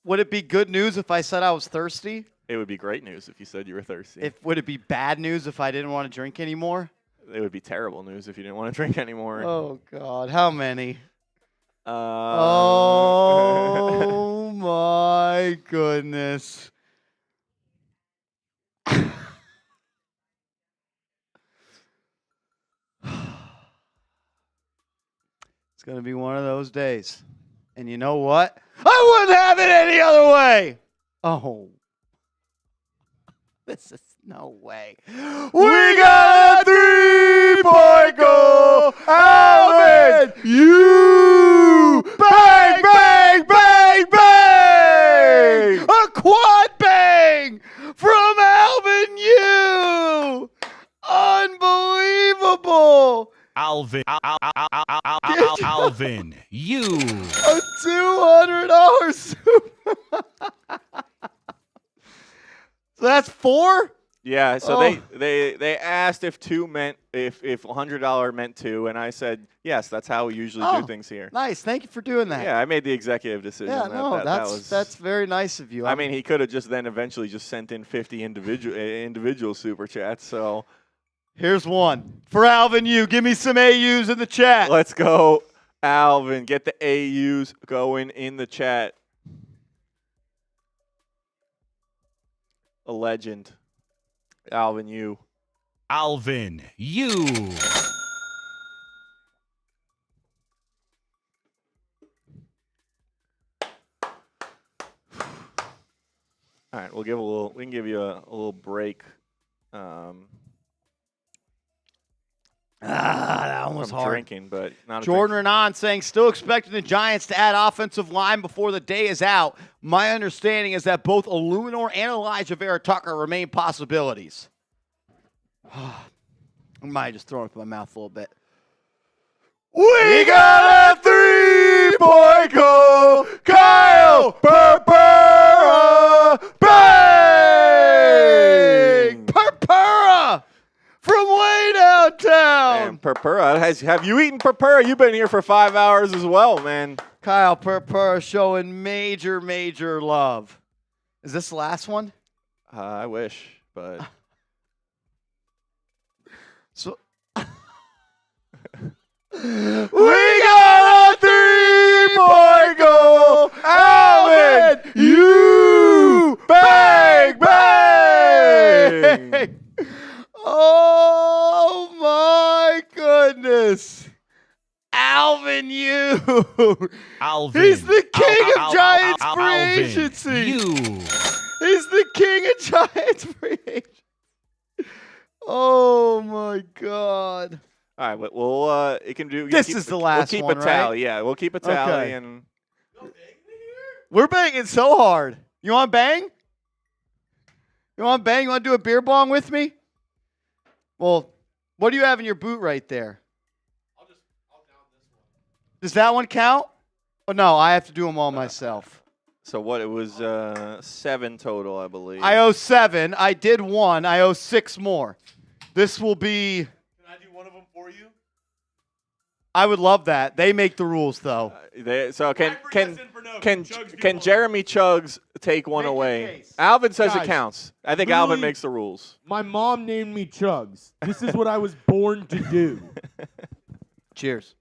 Would it be good news if I said I was thirsty? It would be great news if you said you were thirsty. Would it be bad news if I didn't want to drink anymore? It would be terrible news if you didn't want to drink anymore. Oh, God. How many? Oh, my goodness. It's going to be one of those days. And you know what? I wouldn't have it any other way. Oh. This is no way. We got a 3-point goal. Alvin, you bang, bang, bang, bang. A quad bang from Alvin, you. Unbelievable. Alvin, you. A $200 super. So that's 4? yeah. So they asked if $100 meant 2, and I said yes. That's how we usually do things here. Nice. Thank you for doing that. Yeah, I made the executive decision. Yeah, that's very nice of you. I mean, he could have just then eventually just sent in 50 individual super chats. So here's one for Alvin. You give me some AUs in the chat. let's go, Alvin. Get the AUs going in the chat. A legend. Alvin, you. Alvin, you. All right, we can give you a little break. That one was from hard. drinking, but not Jordan a Renan saying, still expecting the Giants to add offensive line before the day is out. My understanding is that both Eluemunor and Elijah Vera Tucker remain possibilities. I might have just thrown up in my mouth a little bit. We got a 3-point goal. Kyle Purpura. Bang! Purpura from way downtown. And Purpura, have you eaten Purpura? You've been here for 5 hours as well, man. Kyle Purpura showing major, major love. Is this the last one? I wish, but So we got a 3-point goal. Alvin, you bang, bang. Oh, my goodness. Alvin, you. Alvin. He's the king of Giants free Alvin, agency. you. He's the king of Giants free agency. Oh, my God. all right. Well, it can do. This is the last We'll keep one, a tally. right? Yeah, we'll keep a tally, Okay. and We're banging so hard. You want to bang? You want to bang? You want to do a beer bong with me? Well, what do you have in your boot right there? I'll down this one. Does that one count? Oh, no, I have to do them all myself. so what? It was 7 total, I believe. I owe 7. I did 1. I owe 6 more. This will be. Can I do one of them for you? I would love that. They make the rules, though. So can Chugs do one. Jeremy Chugs take one Make your away? case. Alvin says it Guys, counts. I think Alvin literally- makes the rules. My mom named me Chugs. This is what I was born to do. Cheers.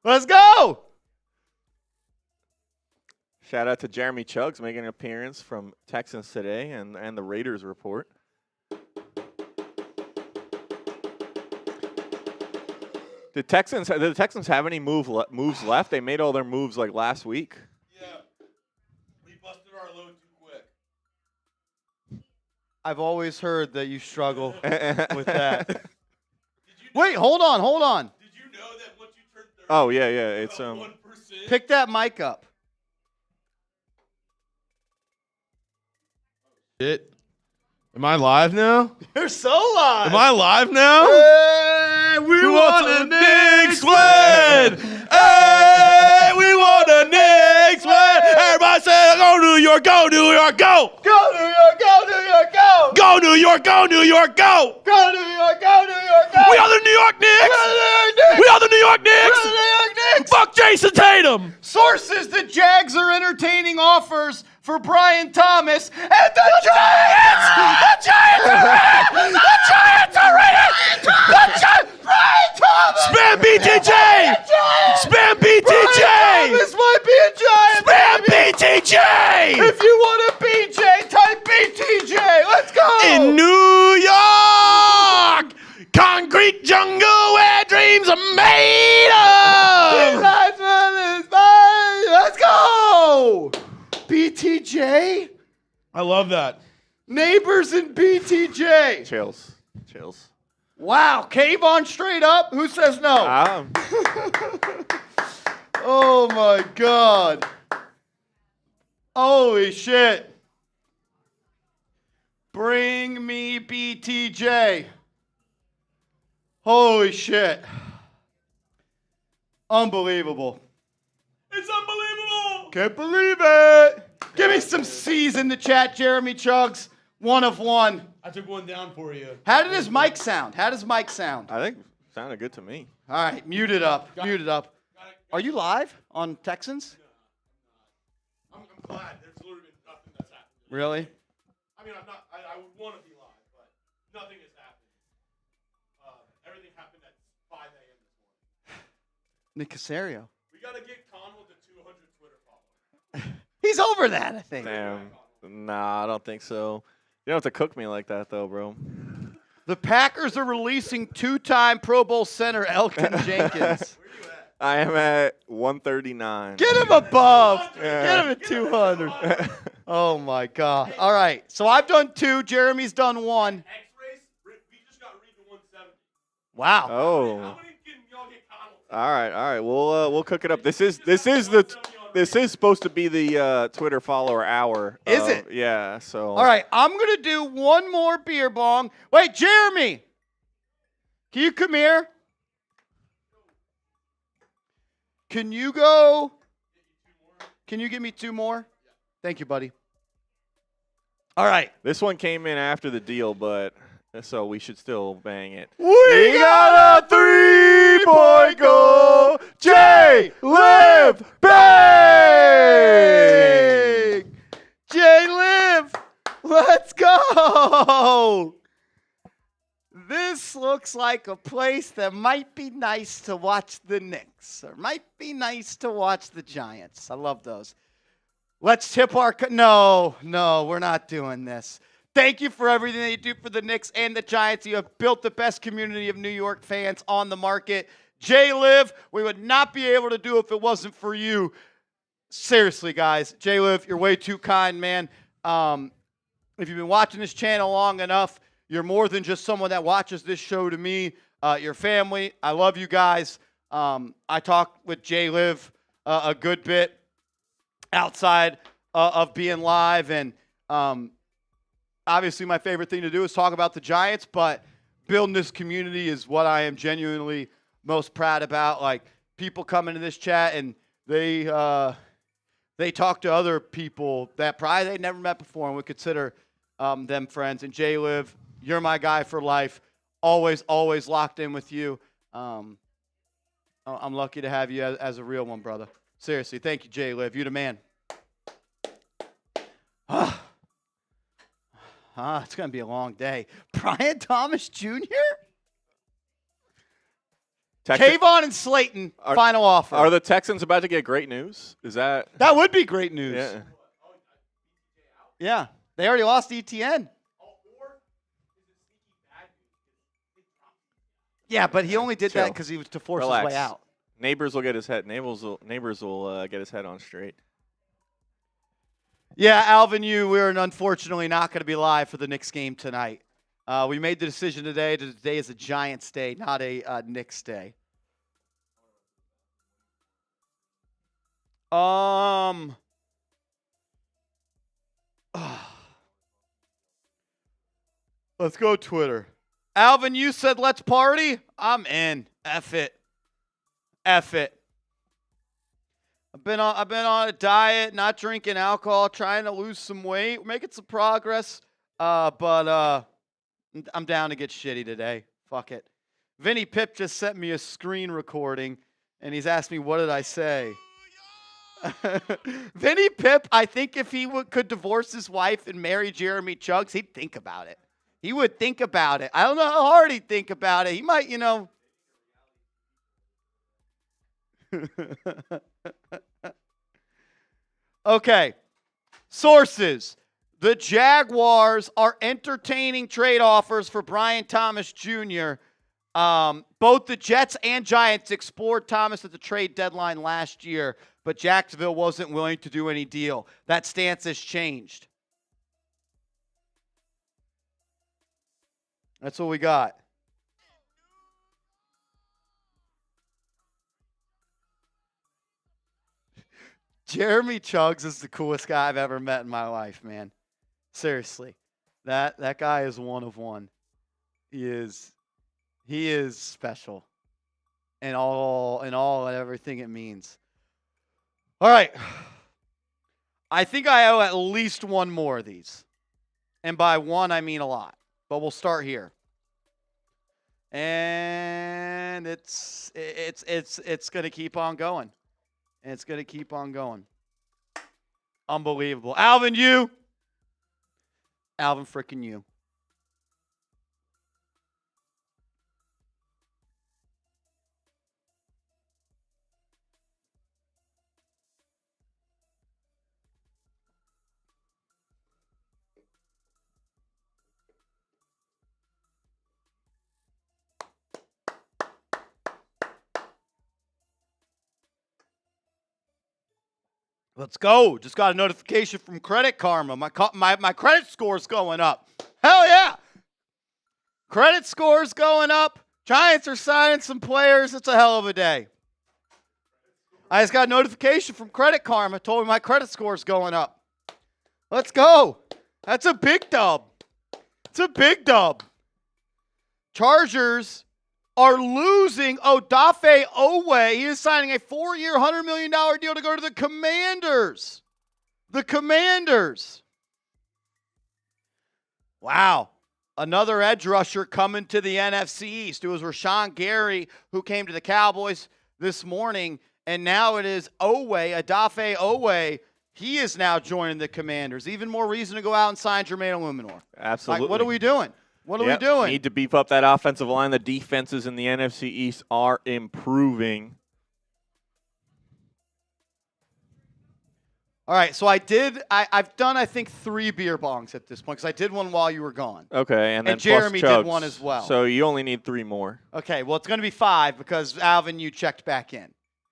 Let's go. Shout out to Jeremy Chugs making an appearance from Texans Today and the Raiders Report. Did the Texans have any moves left? They made all their moves like last week. Yeah. We busted our load too quick. I've always heard that you struggle with that. Wait, hold on. Did you know that once you turn 30, Oh yeah, it's 1%? Pick that mic up. Shit. Am I live now? You're so live. Am I live now? Hey, we Who want wants a a Knicks win? Hey, we want a Knicks win. Everybody say, go New York, go New York, go. Go New York, go New York, go. Go New York, go New York, go. Go New York, go New York, go. We are the New York Knicks. We are the New York Knicks. New York Knicks. Fuck Jason Tatum. Sources: the Jags are entertaining offers for Brian Thomas and the Giants. The Giants are in. The Giants are in. The Giants. Brian Thomas. Spam BTJ. Spam BTJ. This might be a Giant. Spam baby. BTJ. If you want a BJ, type BTJ. Let's go. In New York, concrete jungle where dreams are made of. Let's go. BTJ. I love that. Neighbors and BTJ. chills. Wow. Cave on straight up. Who says no? Oh my God. Holy shit. Bring me BTJ. Holy shit. Unbelievable. It's unbelievable. Can't believe it. Give me some C's in the chat, Jeremy Chuggs. 1 of 1. I took one down for you. How did his mic sound? How does mic sound? I think sounded good to me. All right, mute it up. Are you live on Texans? I'm glad. There's literally been nothing that's happened. Really? I mean, I would want to be live, but nothing has happened. Everything happened at 5 a.m. this morning. Nick Casario. We got to get Conwell to 200 Twitter followers. He's over that, I think. Damn. Nah, I don't think so. You don't have to cook me like that, though, bro. The Packers are releasing 2-time Pro Bowl center Elton Jenkins. Where you at? I am at 139. Get him above. Yeah. Get him at 200. Oh, my God. All right. So I've done 2. Jeremy's done 1. X-rays, we just got read to 170. Wow. Oh. How many can y'all get Conwell? All right. We'll cook it up. This is supposed to be the Twitter follower hour. Is it? Yeah. So. All right. I'm going to do one more beer bong. Wait, Jeremy. Can you come here? Can you go? Can you give me 2 more? Thank you, buddy. All right. This one came in after the deal, but so we should still bang it. We got a 3-point goal. J-Liv bang! J-Liv, let's go! This looks like a place that might be nice to watch the Knicks, or might be nice to watch the Giants. I love those. Let's tip our... No, we're not doing this. Thank you for everything that you do for the Knicks and the Giants. You have built the best community of New York fans on the market. J-Liv, we would not be able to do it if it wasn't for you. Seriously, guys. J-Liv, you're way too kind, man. If you've been watching this channel long enough, you're more than just someone that watches this show to me. Your family. I love you guys. I talk with J-Liv a good bit outside of being live, and obviously my favorite thing to do is talk about the Giants, but building this community is what I am genuinely most proud about. Like, people come into this chat and they talk to other people that probably they never met before and would consider them friends. And J-Liv, you're my guy for life. Always locked in with you. I'm lucky to have you as a real one, brother. Seriously, thank you, J-Liv. You're the man. It's going to be a long day. Brian Thomas Jr.? Kayvon and Slayton, final offer. Are the Texans about to get great news? Is that? That would be great news. Yeah. Yeah. They already lost ETN. Yeah, but he only did that because he was to force his way out. Neighbors will get his head. Neighbors will get his head on straight. Yeah, Alvin, we're unfortunately not going to be live for the Knicks game tonight. We made the decision today. Today is a Giants day, not a Knicks day. Let's go Twitter. Alvin, you said let's party. I'm in. F it. F it. I've been on a diet, not drinking alcohol, trying to lose some weight, making some progress. But I'm down to get shitty today. Fuck it. Vinny Pip just sent me a screen recording, and he's asked me what did I say. Vinny Pip, I think if he could divorce his wife and marry Jeremy Chuggs, he'd think about it. He would think about it. I don't know how hard he'd think about it. He might, Okay. Sources. The Jaguars are entertaining trade offers for Brian Thomas Jr. Both the Jets and Giants explored Thomas at the trade deadline last year, but Jacksonville wasn't willing to do any deal. That stance has changed. That's what we got. Jeremy Chuggs is the coolest guy I've ever met in my life, man. Seriously. That guy is one of one. He is special. And all and everything it means. All right. I think I owe at least one more of these. And by one I mean a lot. But we'll start here. And it's going to keep on going. And it's going to keep on going. Unbelievable. Alvin, you. Alvin frickin' you. Let's go. Just got a notification from Credit Karma. My credit score's going up. Hell yeah. Credit score's going up. Giants are signing some players. It's a hell of a day. I just got a notification from Credit Karma. Told me my credit score's going up. Let's go. That's a big dub. It's a big dub. Chargers are losing Odafe Owe. He is signing a 4-year, $100 million deal to go to the Commanders. The Commanders. Wow. Another edge rusher coming to the NFC East. It was Rashawn Gary who came to the Cowboys this morning, and now it is Odafe Owe. He is now joining the Commanders. Even more reason to go out and sign Jermaine Eluemunor. Absolutely. Like, what are we doing? What are we doing? Need to beef up that offensive line. The defenses in the NFC East are improving. All right, so I've done, I think, 3 beer bongs at this point because I did one while you were gone. Okay, and then Jeremy plus did one as well. So you only need 3 more. Okay, well, it's going to be 5 because, Alvin, you checked back in.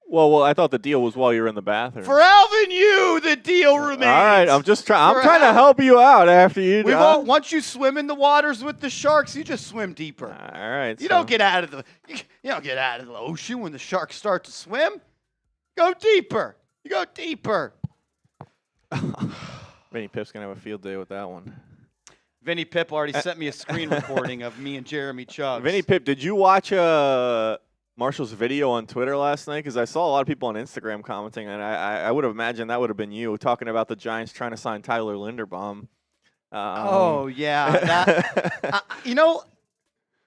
Well, I thought the deal was while you were in the bathroom. For Alvin, the deal remains. All right, I'm trying to help you out after you. Once you swim in the waters with the sharks, you just swim deeper. All right. You don't get out of the ocean when the sharks start to swim. Go deeper. You go deeper. Vinny Pip's gonna have a field day with that one. Vinny Pip already sent me a screen recording of me and Jeremy Chuggs. Vinny Pip, did you watch Marshall's video on Twitter last night? Because I saw a lot of people on Instagram commenting, and I would have imagined that would have been you talking about the Giants trying to sign Tyler Linderbaum. Oh yeah,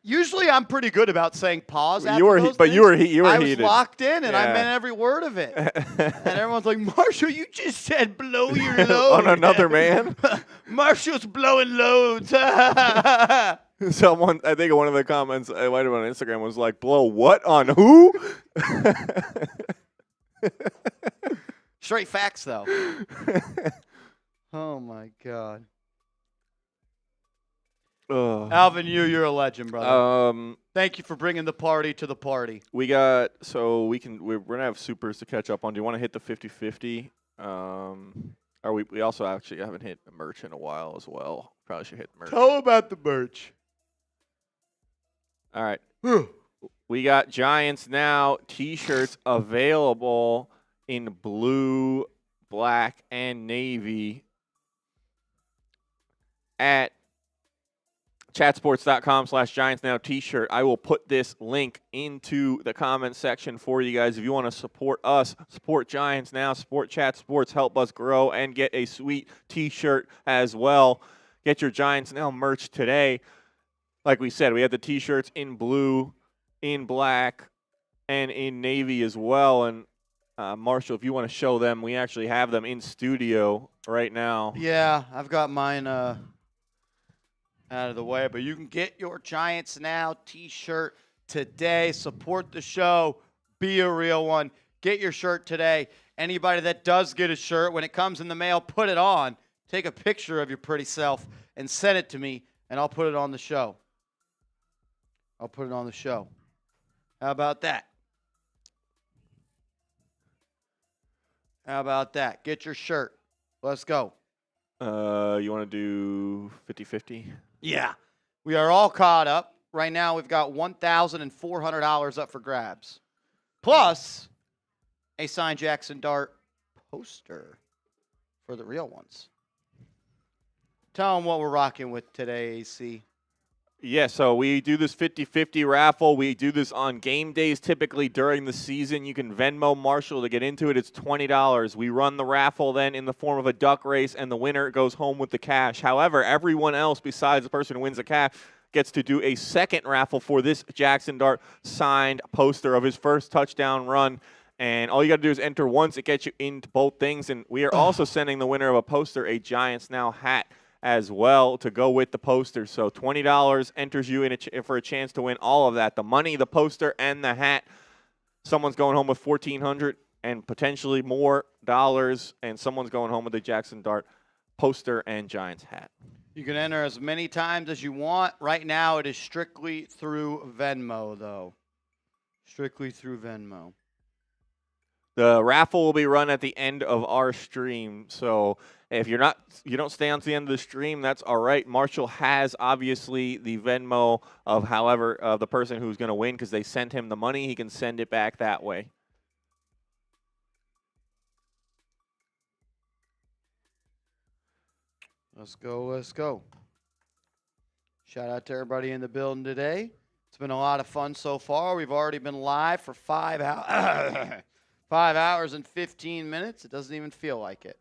usually I'm pretty good about saying pause. After you were heated. I was heated. locked in, and I meant every word of it. And everyone's like, Marshall, you just said blow your load on another man. Marshall's blowing loads. Someone, I think one of the comments I might have on Instagram was like, blow what on who? Straight facts, though. Oh, my God. Alvin, you're a legend, brother. Thank you for bringing the party to the party. We're going to have supers to catch up on. Do you want to hit the 50-50? Or we also actually haven't hit merch in a while as well. Probably should hit merch. Tell about the merch. All right. We got Giants Now T-shirts available in blue, black, and navy at chatsports.com/Giants Now T-shirt. I will put this link into the comment section for you guys. If you want to support us, support Giants Now, support Chat Sports, help us grow, and get a sweet T-shirt as well. Get your Giants Now merch today. Like we said, we have the T-shirts in blue, in black, and in navy as well. And Marshall, if you want to show them, we actually have them in studio right now. Yeah, I've got mine out of the way, but you can get your Giants Now T-shirt today. Support the show. Be a real one. Get your shirt today. Anybody that does get a shirt, when it comes in the mail, put it on. Take a picture of your pretty self and send it to me, and I'll put it on the show. I'll put it on the show. How about that? How about that? Get your shirt. Let's go. You want to do 50-50? Yeah. We are all caught up. Right now, we've got $1,400 up for grabs. Plus, a signed Jackson Dart poster for the real ones. Tell them what we're rocking with today, AC. Yeah, so we do this 50-50 raffle. We do this on game days typically during the season. You can Venmo Marshall to get into it. It's $20. We run the raffle then in the form of a duck race, and the winner goes home with the cash. However, everyone else besides the person who wins the cash gets to do a second raffle for this Jackson Dart signed poster of his first touchdown run. And all you got to do is enter once. It gets you into both things. And we are also sending the winner of a poster a Giants Now hat as well to go with the poster. So $20 enters you in for a chance to win all of that. The money, the poster, and the hat. Someone's going home with $1,400 and potentially more dollars. And someone's going home with the Jackson Dart poster and Giants hat. You can enter as many times as you want. Right now, it is strictly through Venmo, though. Strictly through Venmo. The raffle will be run at the end of our stream. So if you don't stay on to the end of the stream, that's all right. Marshall has obviously the Venmo of the person who's going to win because they sent him the money. He can send it back that way. Let's go, let's go. Shout out to everybody in the building today. It's been a lot of fun so far. We've already been live for 5 hours. 5 hours and 15 minutes. It doesn't even feel like it.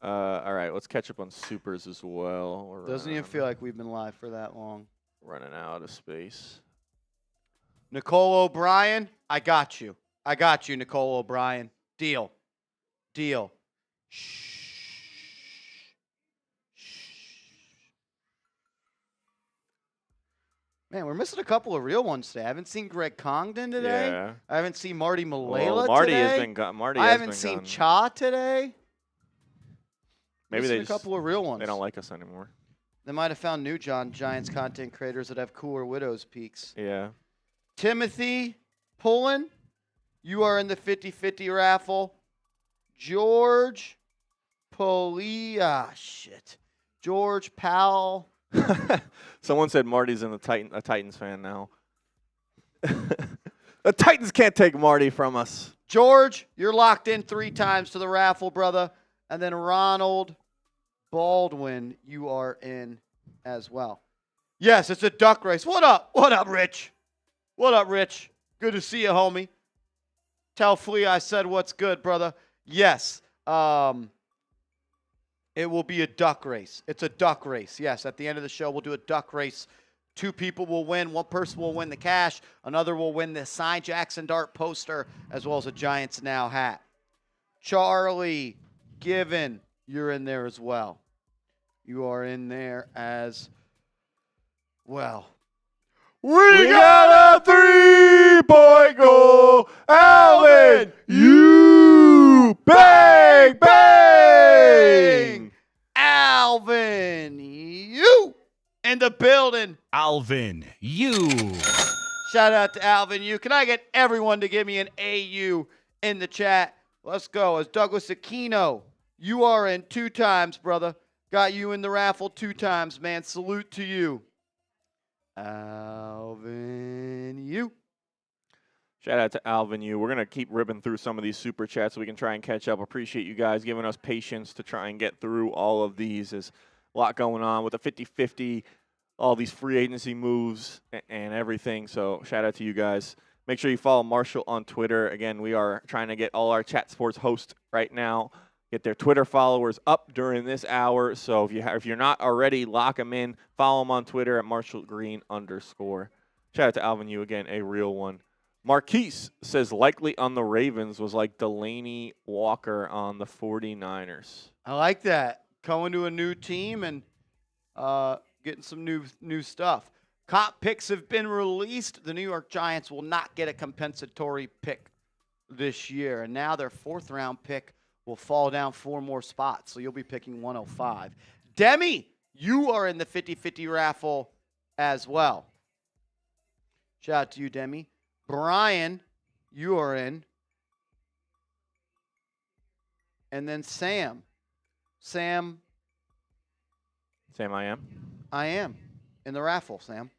All right, let's catch up on supers as well. Doesn't even feel like we've been live for that long. Running out of space. Nicole O'Brien, I got you. I got you, Nicole O'Brien. Deal. Deal. Shh. Man, we're missing a couple of real ones today. I haven't seen Greg Congdon today. Yeah. I haven't seen Marty Malela Well, Marty today. has been gone. I haven't seen Cha today. Maybe they a couple of real ones. They don't like us anymore. They might have found new Giants content creators that have cooler widow's peaks. Yeah. Timothy Pullen, you are in the 50-50 raffle. George George Powell. Someone said Marty's a Titans fan now. The Titans can't take Marty from us. George, you're locked in 3 times to the raffle, brother. And then Ronald Baldwin, you are in as well. Yes, it's a duck race. What up? What up, Rich? What up, Rich? Good to see you, homie. Tell Flea I said what's good, brother. Yes. It will be a duck race. It's a duck race. Yes, at the end of the show, we'll do a duck race. 2 people will win. 1 person will win the cash. Another will win the signed Jackson Dart poster as well as a Giants Now hat. Charlie Given, you're in there as well. You are in there as well. We got a 3-point goal. Alvin, you bang, bang. Alvin, you in the building. Alvin, you. Shout out to Alvin, you. Can I get everyone to give me an AU in the chat? Let's go. As Douglas Aquino, You are in 2 times, brother. Got you in the raffle 2 times, man. Salute to you. Alvin, you. Shout out to Alvin U. We're going to keep ripping through some of these super chats so we can try and catch up. Appreciate you guys giving us patience to try and get through all of these. There's a lot going on with the 50-50, all these free agency moves and everything. So shout out to you guys. Make sure you follow Marshall on Twitter. Again, we are trying to get all our Chat Sports hosts right now, get their Twitter followers up during this hour. So if you're not already, lock them in. Follow them on Twitter at @MarshallGreen_. Shout out to Alvin U again, a real one. Marquise says likely on the Ravens was like Delaney Walker on the 49ers. I like that. Going to a new team and getting some new stuff. Comp picks have been released. The New York Giants will not get a compensatory pick this year. And now their 4th-round pick will fall down 4 more spots. So you'll be picking 105. Demi, you are in the 50-50 raffle as well. Shout out to you, Demi. Brian, you are in. And then Sam. Sam, I am. I am in the raffle, Sam.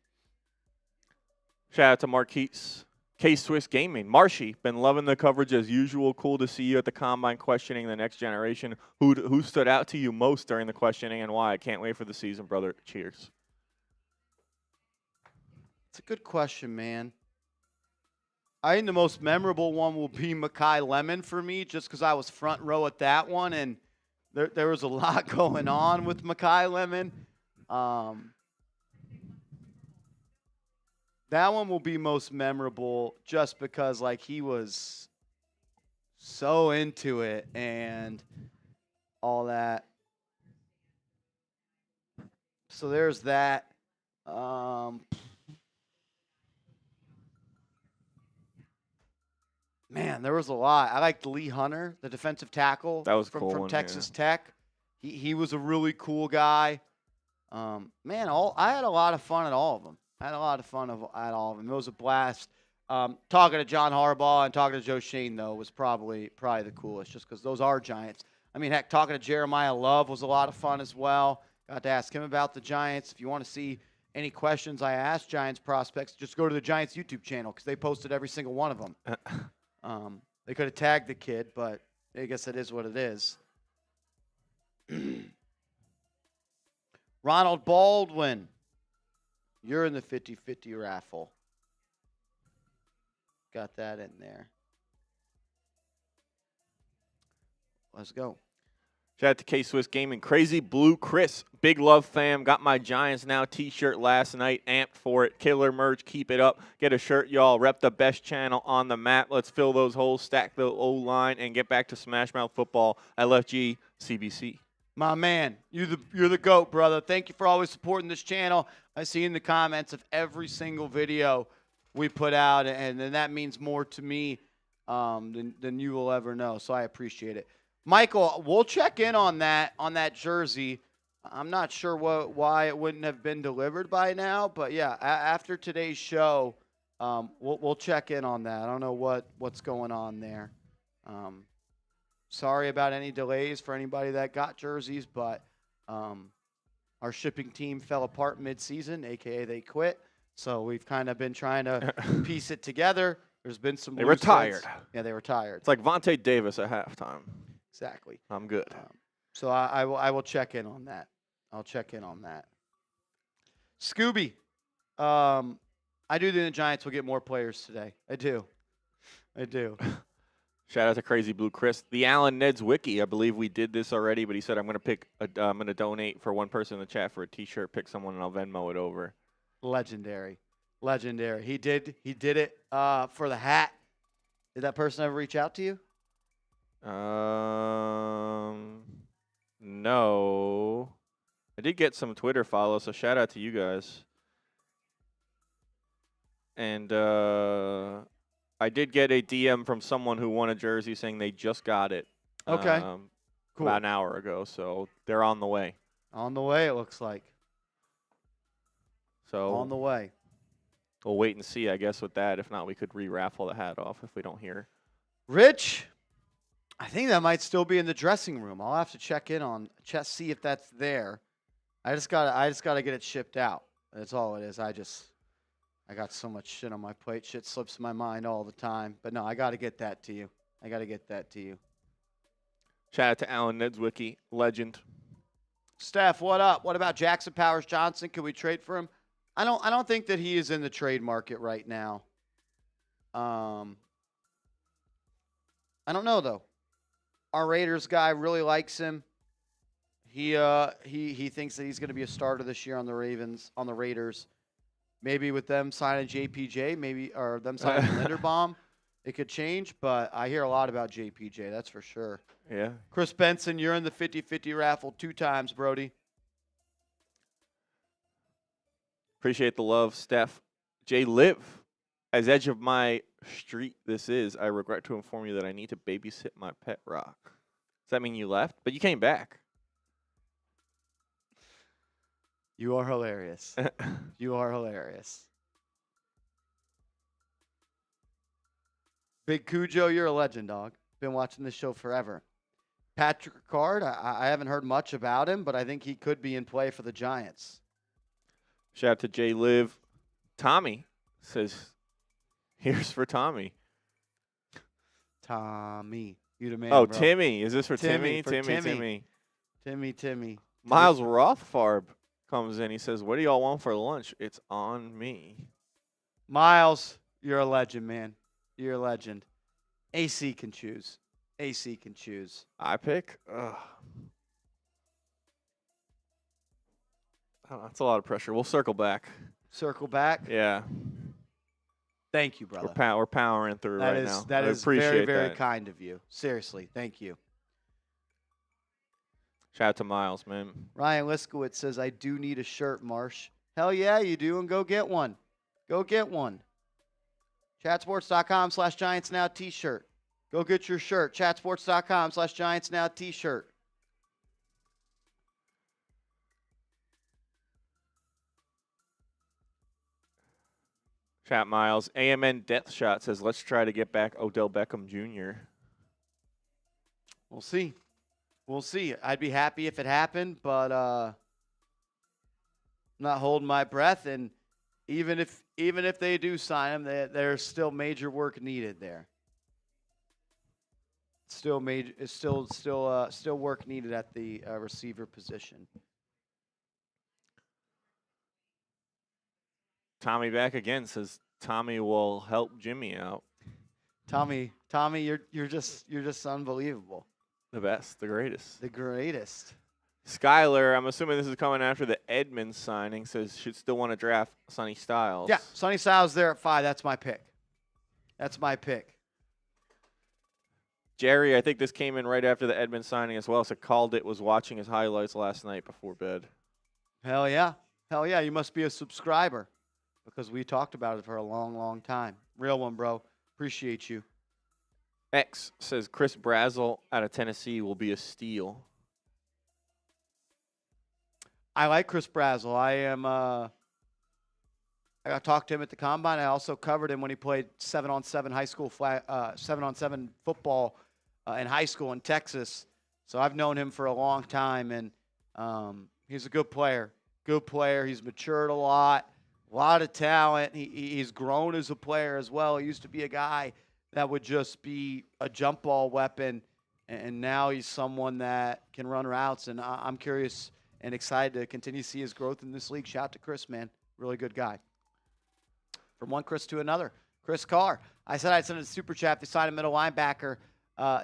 Shout out to Marquise. K-Swiss Gaming. Marshy, been loving the coverage as usual. Cool to see you at the Combine questioning the next generation. Who stood out to you most during the questioning and why? I can't wait for the season, brother. Cheers. It's a good question, man. I think the most memorable one will be Mekhi Lemon for me, just because I was front row at that one, and there was a lot going on with Mekhi Lemon. That one will be most memorable just because, like, he was so into it and all that. So there's that. Man, there was a lot. I liked Lee Hunter, the defensive tackle. That was from, cool from one, Texas yeah. Tech. He was a really cool guy. Man, I had a lot of fun at all of them. At all of them. It was a blast. Talking to John Harbaugh and talking to Joe Shane, though, was probably the coolest, just because those are Giants. I mean, heck, talking to Jeremiah Love was a lot of fun as well. Got to ask him about the Giants. If you want to see any questions I asked Giants prospects, just go to the Giants YouTube channel because they posted every single one of them. They could have tagged the kid, but I guess it is what it is. Ronald Baldwin, you're in the 50-50 raffle. Got that in there. Let's go. Shout out to K-Swiss Gaming. Crazy Blue Chris. Big love, fam. Got my Giants Now t-shirt last night. Amped for it. Killer merch. Keep it up. Get a shirt, y'all. Rep the best channel on the map. Let's fill those holes, stack the O-line, and get back to Smash Mouth football. LFG CBC. My man, you're the GOAT, brother. Thank you for always supporting this channel. I see in the comments of every single video we put out, and that means more to me than you will ever know, so I appreciate it. Michael, we'll check in on that jersey. I'm not sure why it wouldn't have been delivered by now, but yeah, after today's show, we'll check in on that. I don't know what's going on there. Sorry about any delays for anybody that got jerseys, but our shipping team fell apart mid-season, a.k.a. they quit. So we've kind of been trying to piece it together. There's been some They loose retired. ends. Yeah, they retired. It's like Vontae Davis at halftime. Exactly. I'm good. So I will check in on that. I'll check in on that. Scooby, I do think the Giants will get more players today. I do. Shout out to Crazy Blue Chris. The Allen Ned's Wiki. I believe we did this already, but he said I'm going to donate for one person in the chat for a T-shirt. Pick someone and I'll Venmo it over. Legendary. He did it for the hat. Did that person ever reach out to you? No. I did get some Twitter follows, so shout out to you guys. And I did get a DM from someone who won a jersey saying they just got it. Okay. Cool. About an hour ago, so they're on the way. On the way, it looks like. So on the way. We'll wait and see, I guess, with that. If not, we could re-raffle the hat off if we don't hear. Rich, I think that might still be in the dressing room. I'll have to check in on see if that's there. I just gotta get it shipped out. That's all it is. I got so much shit on my plate. Shit slips my mind all the time. But no, I gotta get that to you. Shout out to Alan Nedswicki, legend. Steph, what up? What about Jackson Powers Johnson? Can we trade for him? I don't think that he is in the trade market right now. I don't know though. Our Raiders guy really likes him. He thinks that he's going to be a starter this year on the Raiders. Maybe with them signing JPJ, or them signing Linderbaum, it could change. But I hear a lot about JPJ, that's for sure. Yeah. Chris Benson, you're in the 50-50 raffle 2 times, Brody. Appreciate the love, Steph. Jay Liv, as edge of my street this is, I regret to inform you that I need to babysit my pet rock. Does that mean you left? But you came back. You are hilarious. You are hilarious. Big Cujo, you're a legend, dog. Been watching this show forever. Patrick Ricard, I haven't heard much about him, but I think he could be in play for the Giants. Shout out to Jay Liv. Tommy says, here's for Tommy. Tommy. You the man, Oh, bro. Timmy. Is this for Timmy? For Timmy. Miles Rothfarb comes in. He says, what do y'all want for lunch? It's on me. Miles, you're a legend, man. You're a legend. AC can choose. I pick? Ugh. Oh, that's a lot of pressure. We'll circle back. Circle back. Yeah. Thank you, brother. We're powering through That right is- now. That I is appreciate very, very that. kind of you. Seriously, thank you. Shout out to Miles, man. Ryan Liskowitz says, I do need a shirt, Marsh. Hell yeah, you do, and go get one. Chatsports.com/GiantsNow t-shirt. Go get your shirt. Chatsports.com/GiantsNow t-shirt. Chat Miles. AMN Death Shot says, let's try to get back Odell Beckham Jr. We'll see. I'd be happy if it happened, but I'm not holding my breath. And even if they do sign him, there's still major work needed there. Still work needed at the receiver position. Tommy back again says Tommy will help Jimmy out. Tommy, you're just unbelievable. The best, the greatest. The greatest. Skyler, I'm assuming this is coming after the Edmonds signing, says should still want to draft Sonny Styles. Yeah, Sonny Styles there at 5. That's my pick. Jerry, I think this came in right after the Edmonds signing as well, so called it, was watching his highlights last night before bed. Hell yeah. You must be a subscriber because we talked about it for a long, long time. Real one, bro. Appreciate you. X says Chris Brazzell out of Tennessee will be a steal. I like Chris Brazzell. I got to talk to him at the Combine. I also covered him when he played 7-on-7 high school 7-on-7 football in high school in Texas. So I've known him for a long time, and he's a good player. He's matured a lot of talent. He's grown as a player as well. He used to be a guy that would just be a jump ball weapon, and now he's someone that can run routes. And I'm curious and excited to continue to see his growth in this league. Shout out to Chris, man. Really good guy. From one Chris to another. Chris Carr. I said I'd send a super chat. They signed a middle linebacker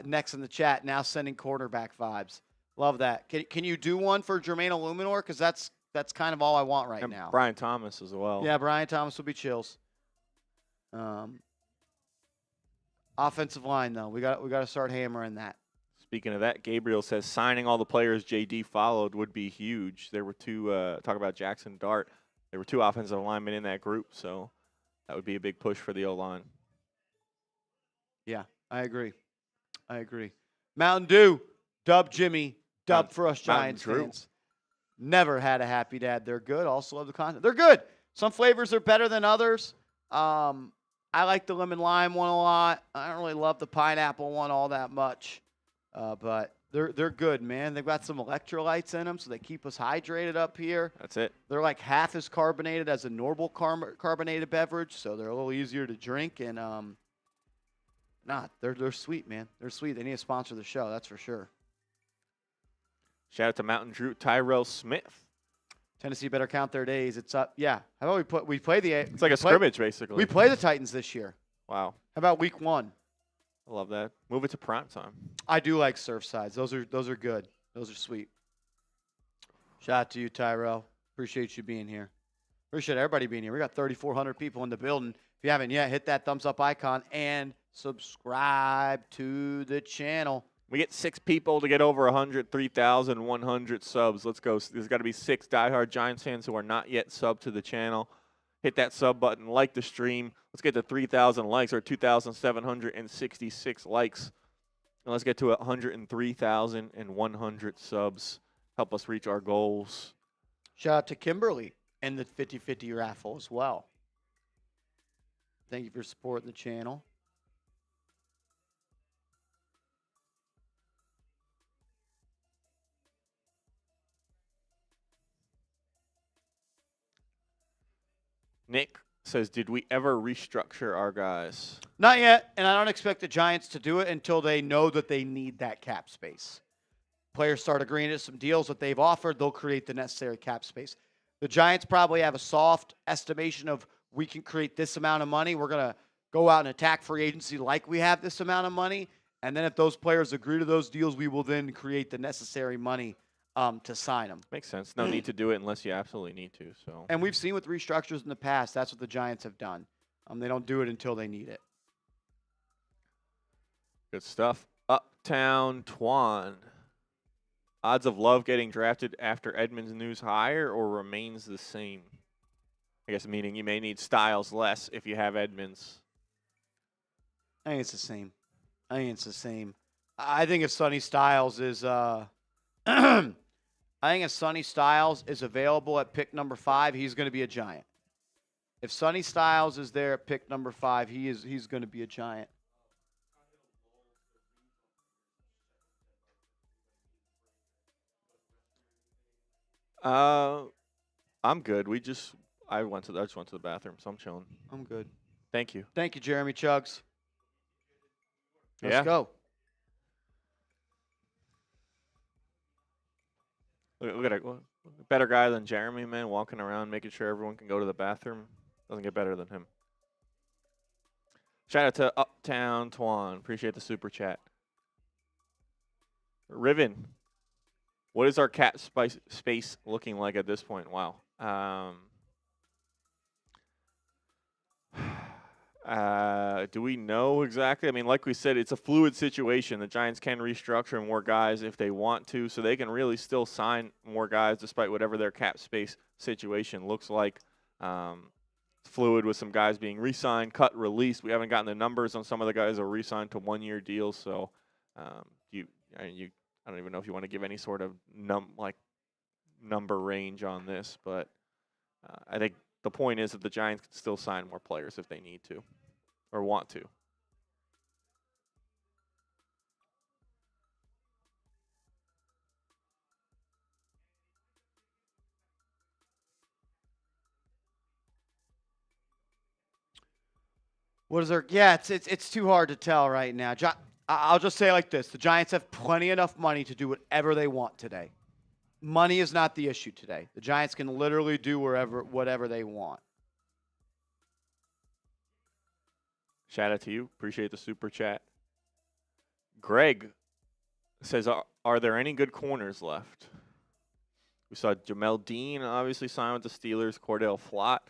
next in the chat. Now sending cornerback vibes. Love that. Can you do one for Jermaine Eluemunor? Because that's kind of all I want right now. Brian Thomas as well. Yeah, Brian Thomas will be chills. Offensive line, though. We got to start hammering that. Speaking of that, Gabriel says signing all the players JD followed would be huge. There were two, talk about Jackson Dart. There were 2 offensive linemen in that group, so that would be a big push for the O-line. Yeah, I agree. Mountain Dew, dub Jimmy, dub for us Giants fans. Never had a happy dad. They're good. Also love the content. They're good. Some flavors are better than others. I like the lemon lime one a lot. I don't really love the pineapple one all that much. But they're good, man. They've got some electrolytes in them, so they keep us hydrated up here. That's it. They're like half as carbonated as a normal carbonated beverage, so they're a little easier to drink. And they're sweet, man. They're sweet. They need to sponsor the show, that's for sure. Shout out to Mountain Drew, Tyrell Smith. Tennessee better count their days. It's up. Yeah. How about we play the? It's like a scrimmage, basically. We play the Titans this year. Wow. How about week 1? I love that. Move it to prime time. I do like Surfsides. Those are good. Those are sweet. Shout out to you, Tyrell. Appreciate you being here. Appreciate everybody being here. We got 3,400 people in the building. If you haven't yet, hit that thumbs up icon and subscribe to the channel. We get 6 people to get over 100, 3,100 subs. Let's go. There's got to be 6 diehard Giants fans who are not yet subbed to the channel. Hit that sub button, like the stream. Let's get to 3,000 likes or 2,766 likes. And let's get to 103,100 subs. Help us reach our goals. Shout out to Kimberly and the 50/50 raffle as well. Thank you for supporting the channel. Nick says, did we ever restructure our guys? Not yet, and I don't expect the Giants to do it until they know that they need that cap space. Players start agreeing to some deals that they've offered, they'll create the necessary cap space. The Giants probably have a soft estimation of we can create this amount of money. We're going to go out and attack free agency like we have this amount of money. And then if those players agree to those deals, we will then create the necessary money to sign them. Makes sense. No need to do it unless you absolutely need to. So. And we've seen with restructures in the past, that's what the Giants have done. They don't do it until they need it. Good stuff. Uptown Twan. Odds of Love getting drafted after Edmonds' news higher or remains the same? I guess meaning you may need Styles less if you have Edmonds. I think it's the same. I think if Sonny Styles is available at pick number 5, he's going to be a Giant. If Sonny Styles is there at pick number 5, he's going to be a Giant. I'm good. I just went to the bathroom, so I'm chilling. I'm good. Thank you. Thank you, Jeremy Chugs. Let's Yeah. go. Look at a better guy than Jeremy, man, walking around making sure everyone can go to the bathroom. Doesn't get better than him. Shout out to Uptown Twan. Appreciate the super chat. Riven, what is our cap space looking like at this point? Wow. Do we know exactly? I mean, like we said, it's a fluid situation. The Giants can restructure more guys if they want to, so they can really still sign more guys despite whatever their cap space situation looks like. It's fluid with some guys being re-signed, cut, released. We haven't gotten the numbers on some of the guys that are re-signed to one-year deals, so I don't even know if you want to give any sort of number range on this, but I think the point is that the Giants can still sign more players if they need to or want to. What is there? Yeah, it's too hard to tell right now. I'll just say it like this. The Giants have plenty enough money to do whatever they want today. Money is not the issue today. The Giants can literally do whatever they want. Shout out to you. Appreciate the super chat. Greg says, are there any good corners left? We saw Jamel Dean obviously sign with the Steelers. Cor'Dale Flott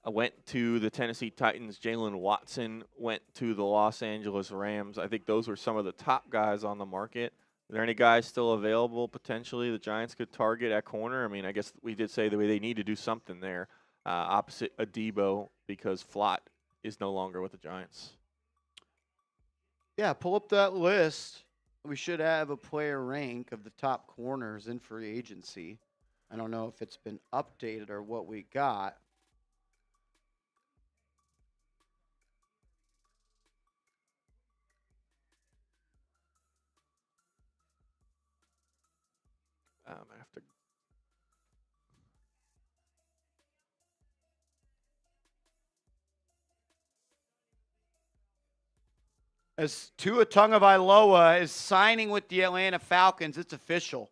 went to the Tennessee Titans. Jalen Watson went to the Los Angeles Rams. I think those were some of the top guys on the market. Are there any guys still available potentially the Giants could target at corner? I mean, I guess we did say that they need to do something there opposite Adebo because Flott is no longer with the Giants. Yeah, pull up that list. We should have a player rank of the top corners in free agency. I don't know if it's been updated or what we got. As Tua Tagovailoa is signing with the Atlanta Falcons, it's official.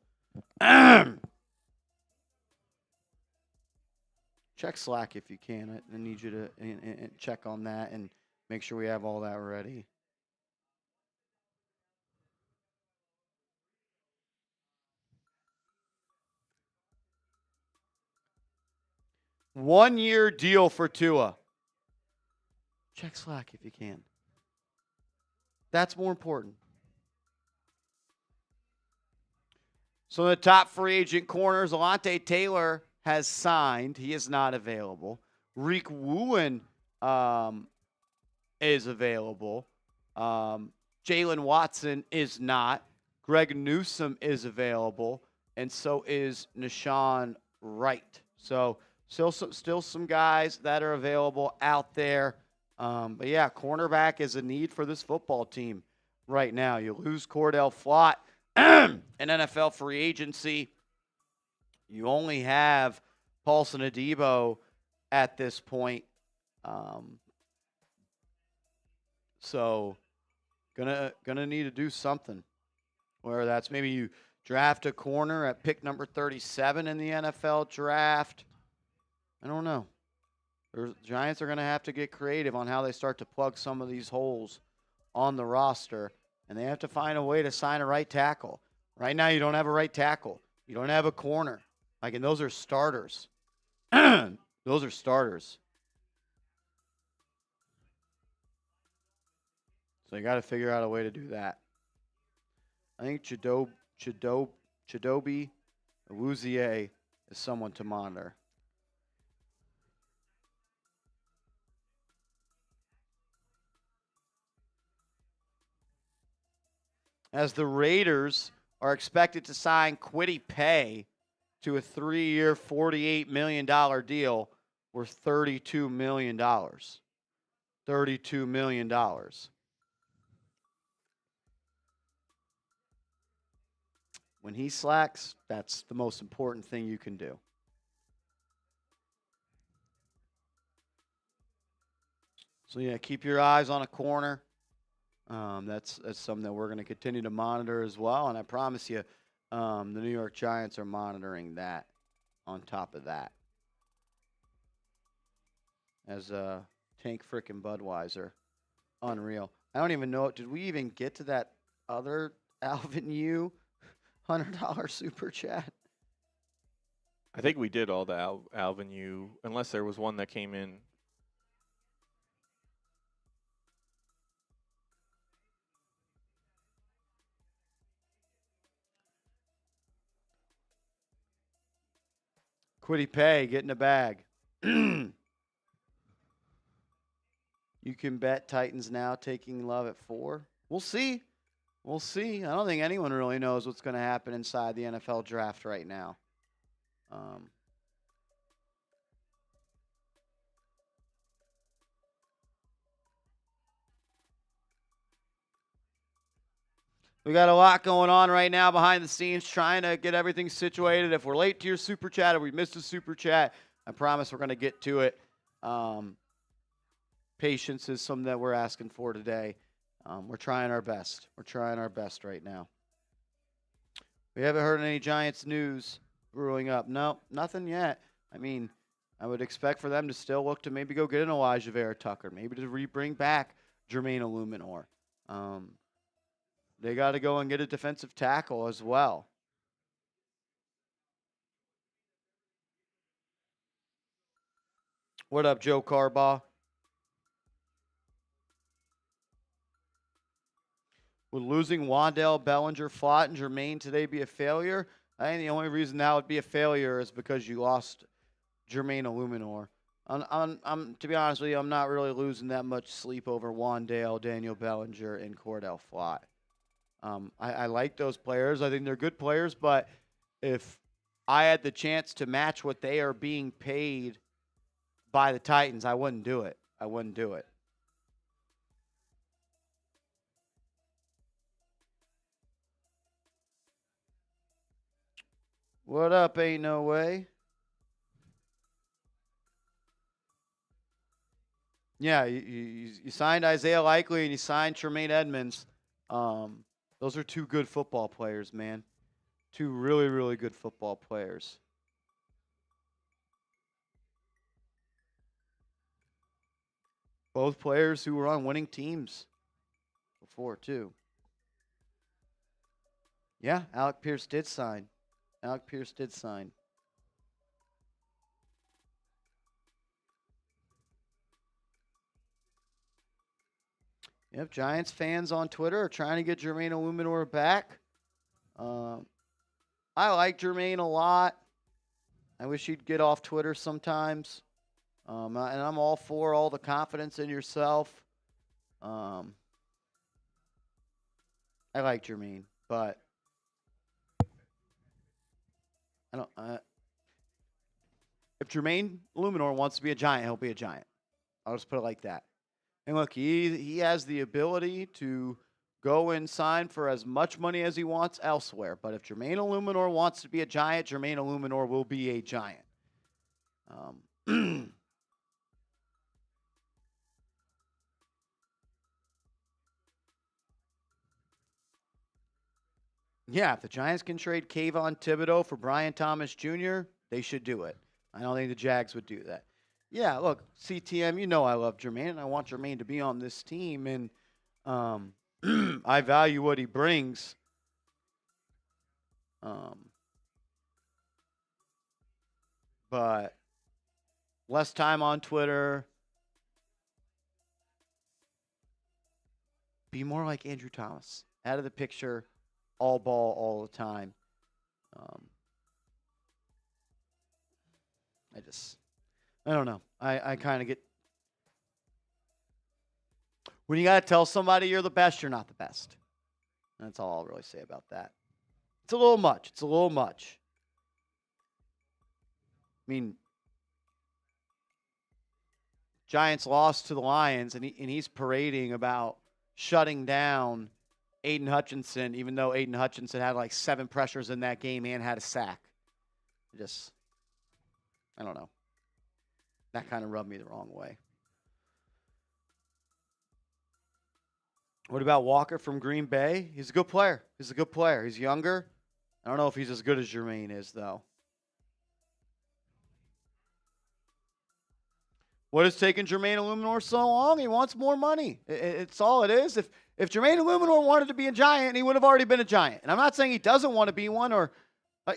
Check Slack if you can. I need you to check on that and make sure we have all that ready. One-year deal for Tua. Check Slack if you can. That's more important. So the top free agent corners, Alontae Taylor has signed. He is not available. Rick Woolen is available. Jalen Watson is not. Greg Newsome is available. And so is Nashawn Wright. So still some guys that are available out there. But yeah, cornerback is a need for this football team right now. You lose Cor'Dale Flott in NFL free agency. You only have Paulson Adebo at this point. So gonna need to do something. Whether that's maybe you draft a corner at pick number 37 in the NFL draft. I don't know. The Giants are going to have to get creative on how they start to plug some of these holes on the roster, and they have to find a way to sign a right tackle. Right now, you don't have a right tackle. You don't have a corner. And those are starters. Those are starters. So you got to figure out a way to do that. I think Chidobe Awuzie is someone to monitor. As the Raiders are expected to sign Kwity Paye to a 3-year, $48 million deal worth $32 million. $32 million. When he slacks, that's the most important thing you can do. So, yeah, keep your eyes on a corner. That's something that we're going to continue to monitor as well. And I promise you, the New York Giants are monitoring that on top of that. As Tank frickin' Budweiser. Unreal. I don't even know. Did we even get to that other Alvin U $100 super chat? I think we did all the Alvin U, unless there was one that came in. Kwity Paye, get in the bag. You can bet Titans now taking Love at 4. We'll see. We'll see. I don't think anyone really knows what's going to happen inside the NFL draft right now. We got a lot going on right now behind the scenes, trying to get everything situated. If we're late to your super chat or we missed a super chat, I promise we're going to get to it. Patience is something that we're asking for today. We're trying our best. We're trying our best right now. We haven't heard any Giants news brewing up. No, nothing yet. I mean, I would expect for them to still look to maybe go get an Elijah Vera Tucker, maybe to bring back Jermaine Eluemunor. They got to go and get a defensive tackle as well. What up, Joe Harbaugh? Would losing Wan'Dale, Bellinger, Flott, and Jermaine today be a failure? I think the only reason that would be a failure is because you lost Jermaine Eluemunor. I'm to be honest with you, I'm not really losing that much sleep over Wan'Dale, Daniel Bellinger, and Cor'Dale Flott. I like those players. I think they're good players, but if I had the chance to match what they are being paid by the Titans, I wouldn't do it. I wouldn't do it. What up, ain't no way? Yeah, you signed Isaiah Likely and you signed Tremaine Edmonds. Those are two good football players, man. Two really, really good football players. Both players who were on winning teams before, too. Yeah, Alec Pierce did sign. Alec Pierce did sign. Yep, Giants fans on Twitter are trying to get Jermaine Eluemunor back. I like Jermaine a lot. I wish he'd get off Twitter sometimes. And I'm all for all the confidence in yourself. I like Jermaine, but I don't. If Jermaine Eluemunor wants to be a Giant, he'll be a Giant. I'll just put it like that. And look, he has the ability to go and sign for as much money as he wants elsewhere. But if Jermaine Eluemunor wants to be a Giant, Jermaine Eluemunor will be a Giant. Yeah, if the Giants can trade Kayvon Thibodeau for Brian Thomas Jr., they should do it. I don't think the Jags would do that. Yeah, look, CTM, you know I love Jermaine, and I want Jermaine to be on this team, and I value what he brings. But less time on Twitter. Be more like Andrew Thomas. Out of the picture, all ball all the time. I don't know. I kind of get. When you got to tell somebody you're the best, you're not the best. That's all I'll really say about that. It's a little much. It's a little much. I mean, Giants lost to the Lions, and he's parading about shutting down Aiden Hutchinson, even though Aiden Hutchinson had like 7 pressures in that game and had a sack. I don't know. That kind of rubbed me the wrong way. What about Walker from Green Bay? He's a good player. He's younger. I don't know if he's as good as Jermaine is, though. What has taken Jermaine Eluemunor so long? He wants more money. It's all it is. If Jermaine Eluemunor wanted to be a Giant, he would have already been a Giant. And I'm not saying he doesn't want to be one,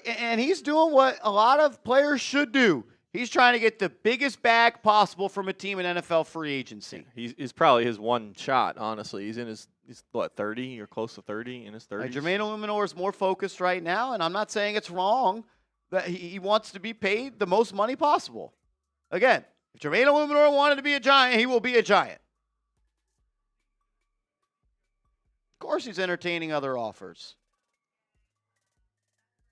and he's doing what a lot of players should do. He's trying to get the biggest bag possible from a team in NFL free agency. He's probably his one shot, honestly. He's 30 or close to 30 in his 30s. Jermaine Eluemunor is more focused right now, and I'm not saying it's wrong that he wants to be paid the most money possible. Again, if Jermaine Eluemunor wanted to be a Giant, he will be a Giant. Of course he's entertaining other offers.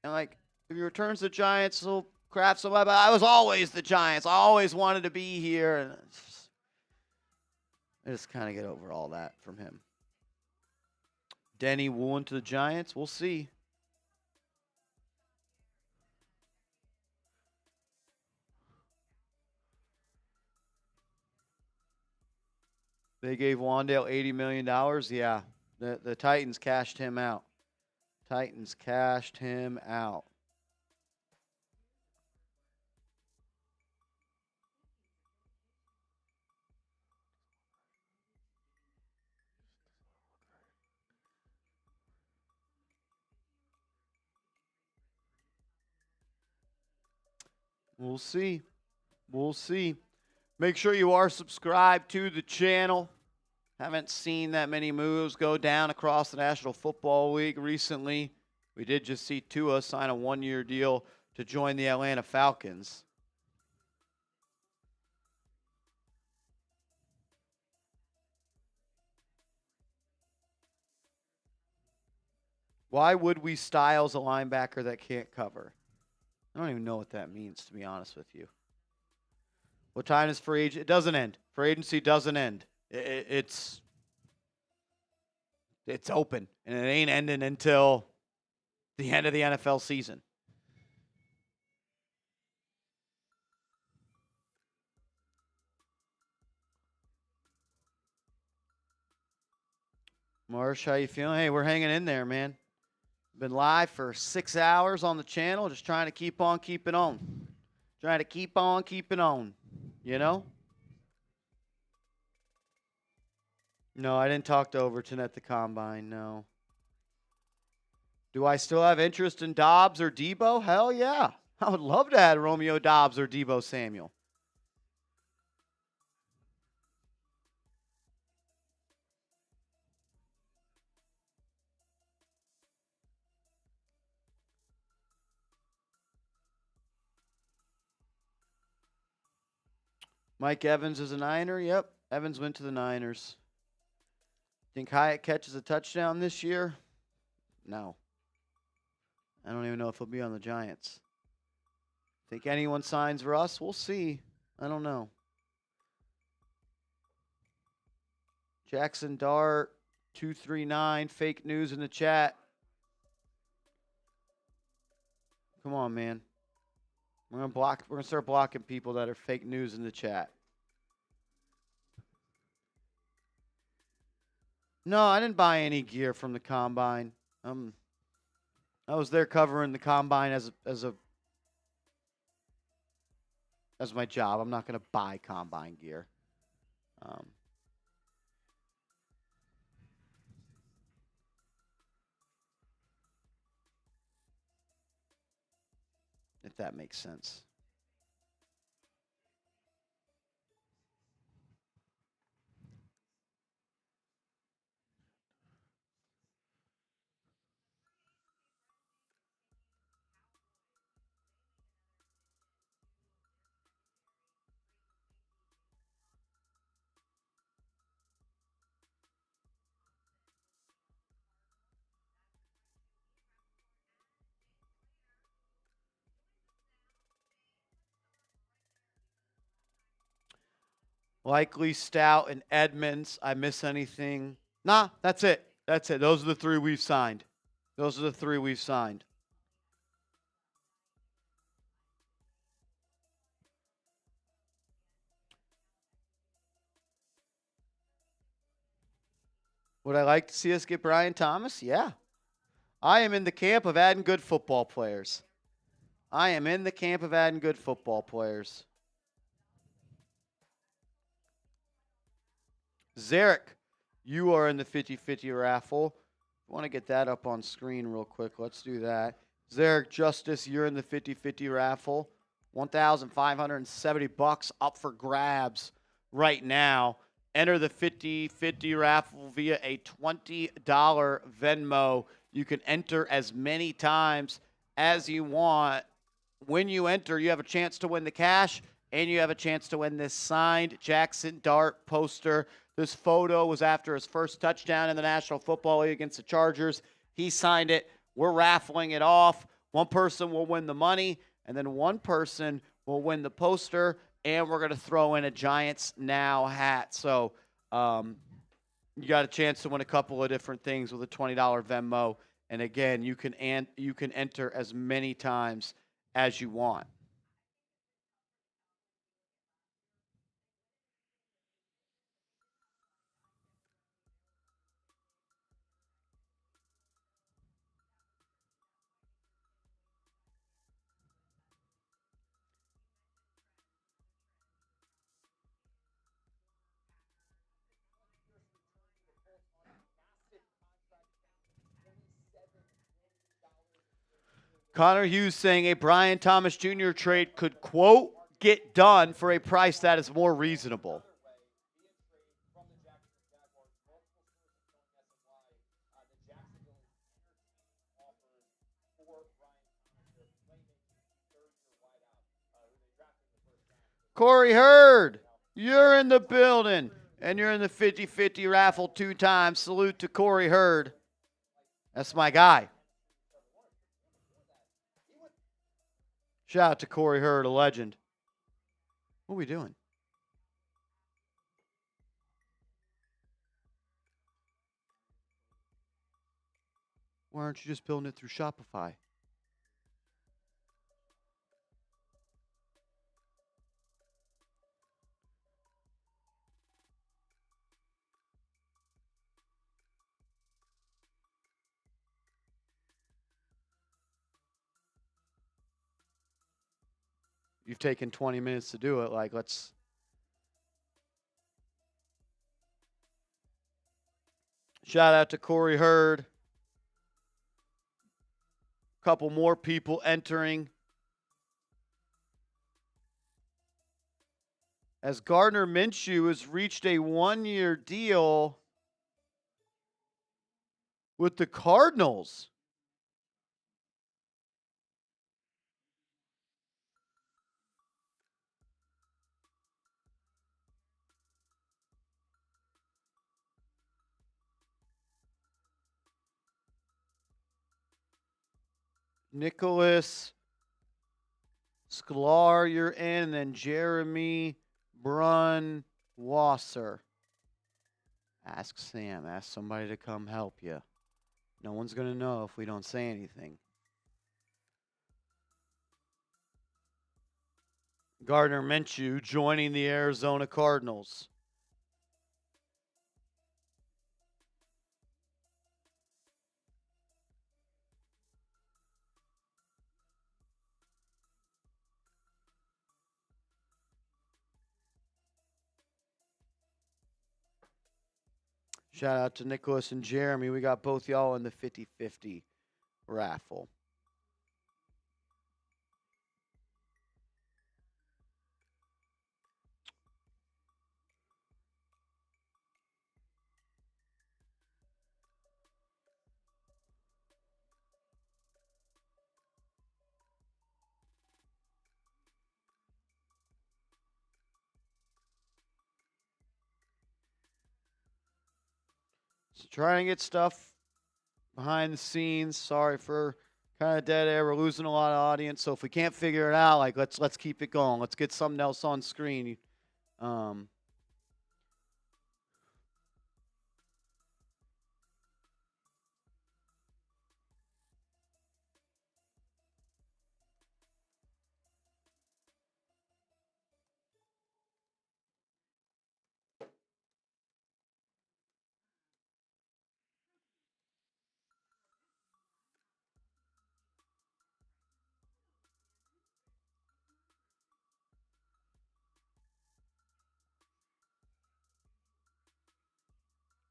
And, if he returns to the Giants, he'll craft some up. I was always the Giants. I always wanted to be here. And I just kind of get over all that from him. Denny Woolen to the Giants. We'll see. They gave Wan'Dale $80 million. Yeah, the Titans cashed him out. We'll see. Make sure you are subscribed to the channel. Haven't seen that many moves go down across the National Football League recently. We did just see Tua sign a 1-year deal to join the Atlanta Falcons. Why would we Styles a linebacker that can't cover? I don't even know what that means, to be honest with you. What time is free agency? It doesn't end. Free agency doesn't end. It's open, and it ain't ending until the end of the NFL season. Marsh, how you feeling? Hey, we're hanging in there, man. Been live for 6 hours on the channel, just trying to keep on keeping on. Trying to keep on keeping on, you know? No, I didn't talk to Overton at the Combine, no. Do I still have interest in Dobbs or Debo? Hell yeah. I would love to add Romeo Dobbs or Debo Samuel. Mike Evans is a Niner. Yep, Evans went to the Niners. Think Hyatt catches a touchdown this year? No. I don't even know if he'll be on the Giants. Think anyone signs for us? We'll see. I don't know. Jackson Dart, 239, fake news in the chat. Come on, man. We're gonna start blocking people that are fake news in the chat. No, I didn't buy any gear from the Combine. I was there covering the Combine as my job. I'm not going to buy Combine gear. If that makes sense. Likely Stout and Edmonds. I miss anything? Nah, that's it. That's it. Those are the three we've signed. Those are the three we've signed. Would I like to see us get Brian Thomas? Yeah. I am in the camp of adding good football players. I am in the camp of adding good football players. Zarek, you are in the 50-50 raffle. I want to get that up on screen real quick. Let's do that. Zarek Justice, you're in the 50-50 raffle. $1,570 up for grabs right now. Enter the 50-50 raffle via a $20 Venmo. You can enter as many times as you want. When you enter, you have a chance to win the cash, and you have a chance to win this signed Jackson Dart poster. This photo was after his first touchdown in the National Football League against the Chargers. He signed it. We're raffling it off. One person will win the money, and then one person will win the poster, and we're going to throw in a Giants Now hat. So you got a chance to win a couple of different things with a $20 Venmo. And, again, you can enter as many times as you want. Connor Hughes saying a Brian Thomas Jr. trade could, quote, get done for a price that is more reasonable. Corey Hurd, you're in the building, and you're in the 50-50 raffle 2 times. Salute to Corey Hurd. That's my guy. Shout out to Corey Hurd, a legend. What are we doing? Why aren't you just building it through Shopify? you've taken 20 minutes to do it. Like, let's. Shout out to Corey Hurd. Couple more people entering. As Gardner Minshew has reached a 1-year deal with the Cardinals. Nicholas Sklar, you're in, and then Jeremy Brunwasser. Ask Sam. Ask somebody to come help you. No one's going to know if we don't say anything. Gardner Minshew joining the Arizona Cardinals. Shout out to Nicholas and Jeremy. We got both y'all in the 50-50 raffle. So trying to get stuff behind the scenes. Sorry for kind of dead air. We're losing a lot of audience. So if we can't figure it out, like let's keep it going. Let's get something else on screen.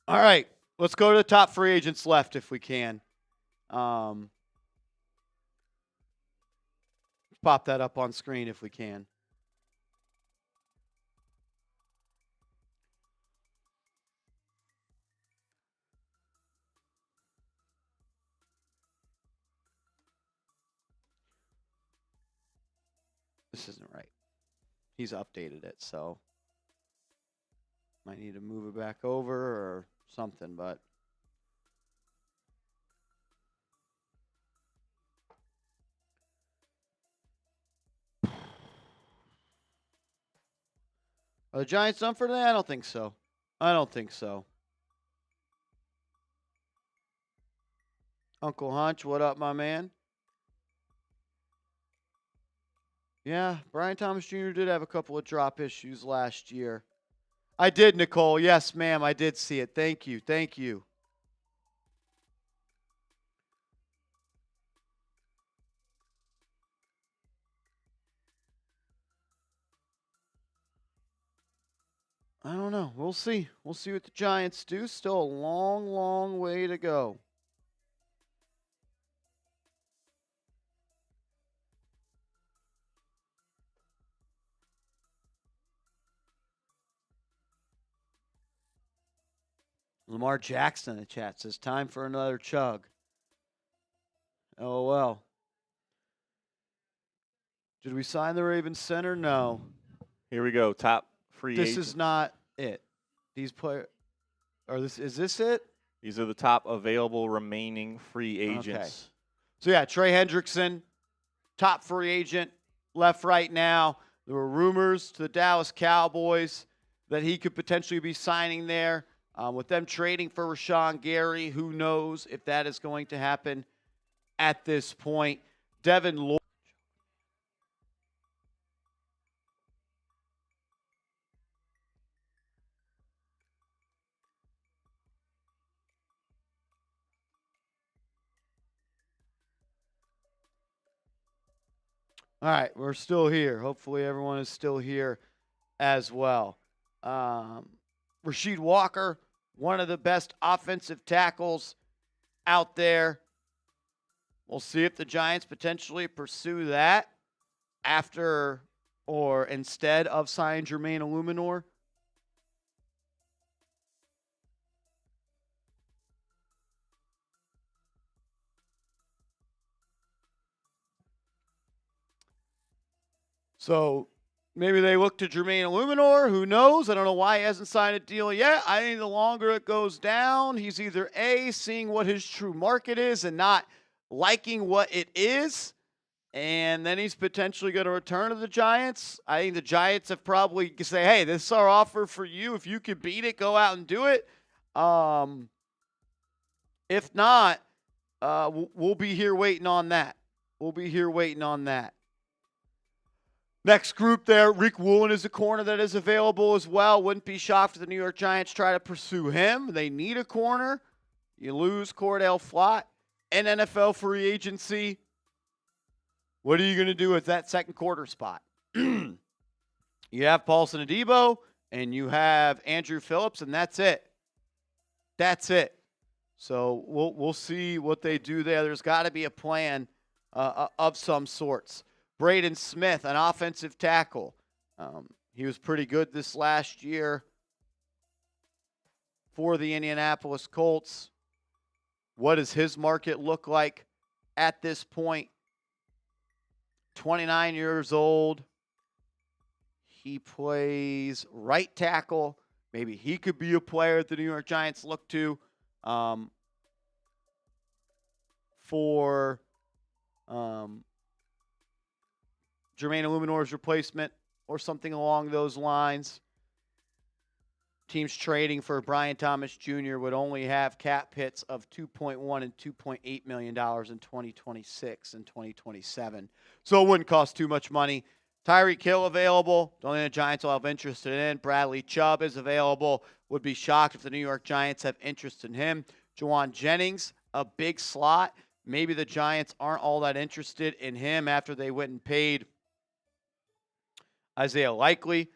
All right, let's go to the top free agents left if we can. Pop that up on screen if we can. This isn't right. He's updated it, so might need to move it back over or something, but are the Giants done for today? I don't think so. I don't think so. Uncle Hunch, what up, my man? Yeah, Brian Thomas Jr. did have a couple of drop issues last year. I did, Nicole. Yes, ma'am. I did see it. Thank you. Thank you. I don't know. We'll see. We'll see what the Giants do. Still a long, long way to go. Lamar Jackson in the chat says, time for another chug. Oh, well. Did we sign the Ravens center? No. Here we go. Top free agents. This is not it. These players, or this is this it? These are the top available remaining free agents. Okay. So, yeah, Trey Hendrickson, top free agent, left right now. There were rumors to the Dallas Cowboys that he could potentially be signing there. With them trading for Rashawn Gary, who knows if that is going to happen at this point. Devin Lloyd. All right, we're still here. Hopefully everyone is still here as well. Rasheed Walker, one of the best offensive tackles out there. We'll see if the Giants potentially pursue that after or instead of signing Jermaine Eluemunor. So maybe they look to Jermaine Eluemunor. Who knows? I don't know why he hasn't signed a deal yet. I think the longer it goes down, he's either A, seeing what his true market is and not liking what it is, and then he's potentially going to return to the Giants. I think the Giants have probably say, hey, this is our offer for you. If you can beat it, go out and do it. If not, we'll be here waiting on that. We'll be here waiting on that. Next group there, Rick Woolen is a corner that is available as well. Wouldn't be shocked if the New York Giants try to pursue him. They need a corner. You lose Cor'Dale Flott and NFL free agency. What are you going to do with that second quarter spot? You have Paulson Adebo and you have Andrew Phillips, and that's it. That's it. So we'll see what they do there. There's got to be a plan of some sorts. Braden Smith, an offensive tackle. He was pretty good this last year for the Indianapolis Colts. What does his market look like at this point? 29 years old. He plays right tackle. Maybe he could be a player that the New York Giants look to for Jermaine Eluemunor's replacement or something along those lines. Teams trading for Brian Thomas Jr. would only have cap hits of $2.1 and $2.8 million in 2026 and 2027. So it wouldn't cost too much money. Tyreek Hill available. Don't think the Giants will have interest in. Bradley Chubb is available. Would be shocked if the New York Giants have interest in him. Juwan Jennings, a big slot. Maybe the Giants aren't all that interested in him after they went and paid Isaiah Likely.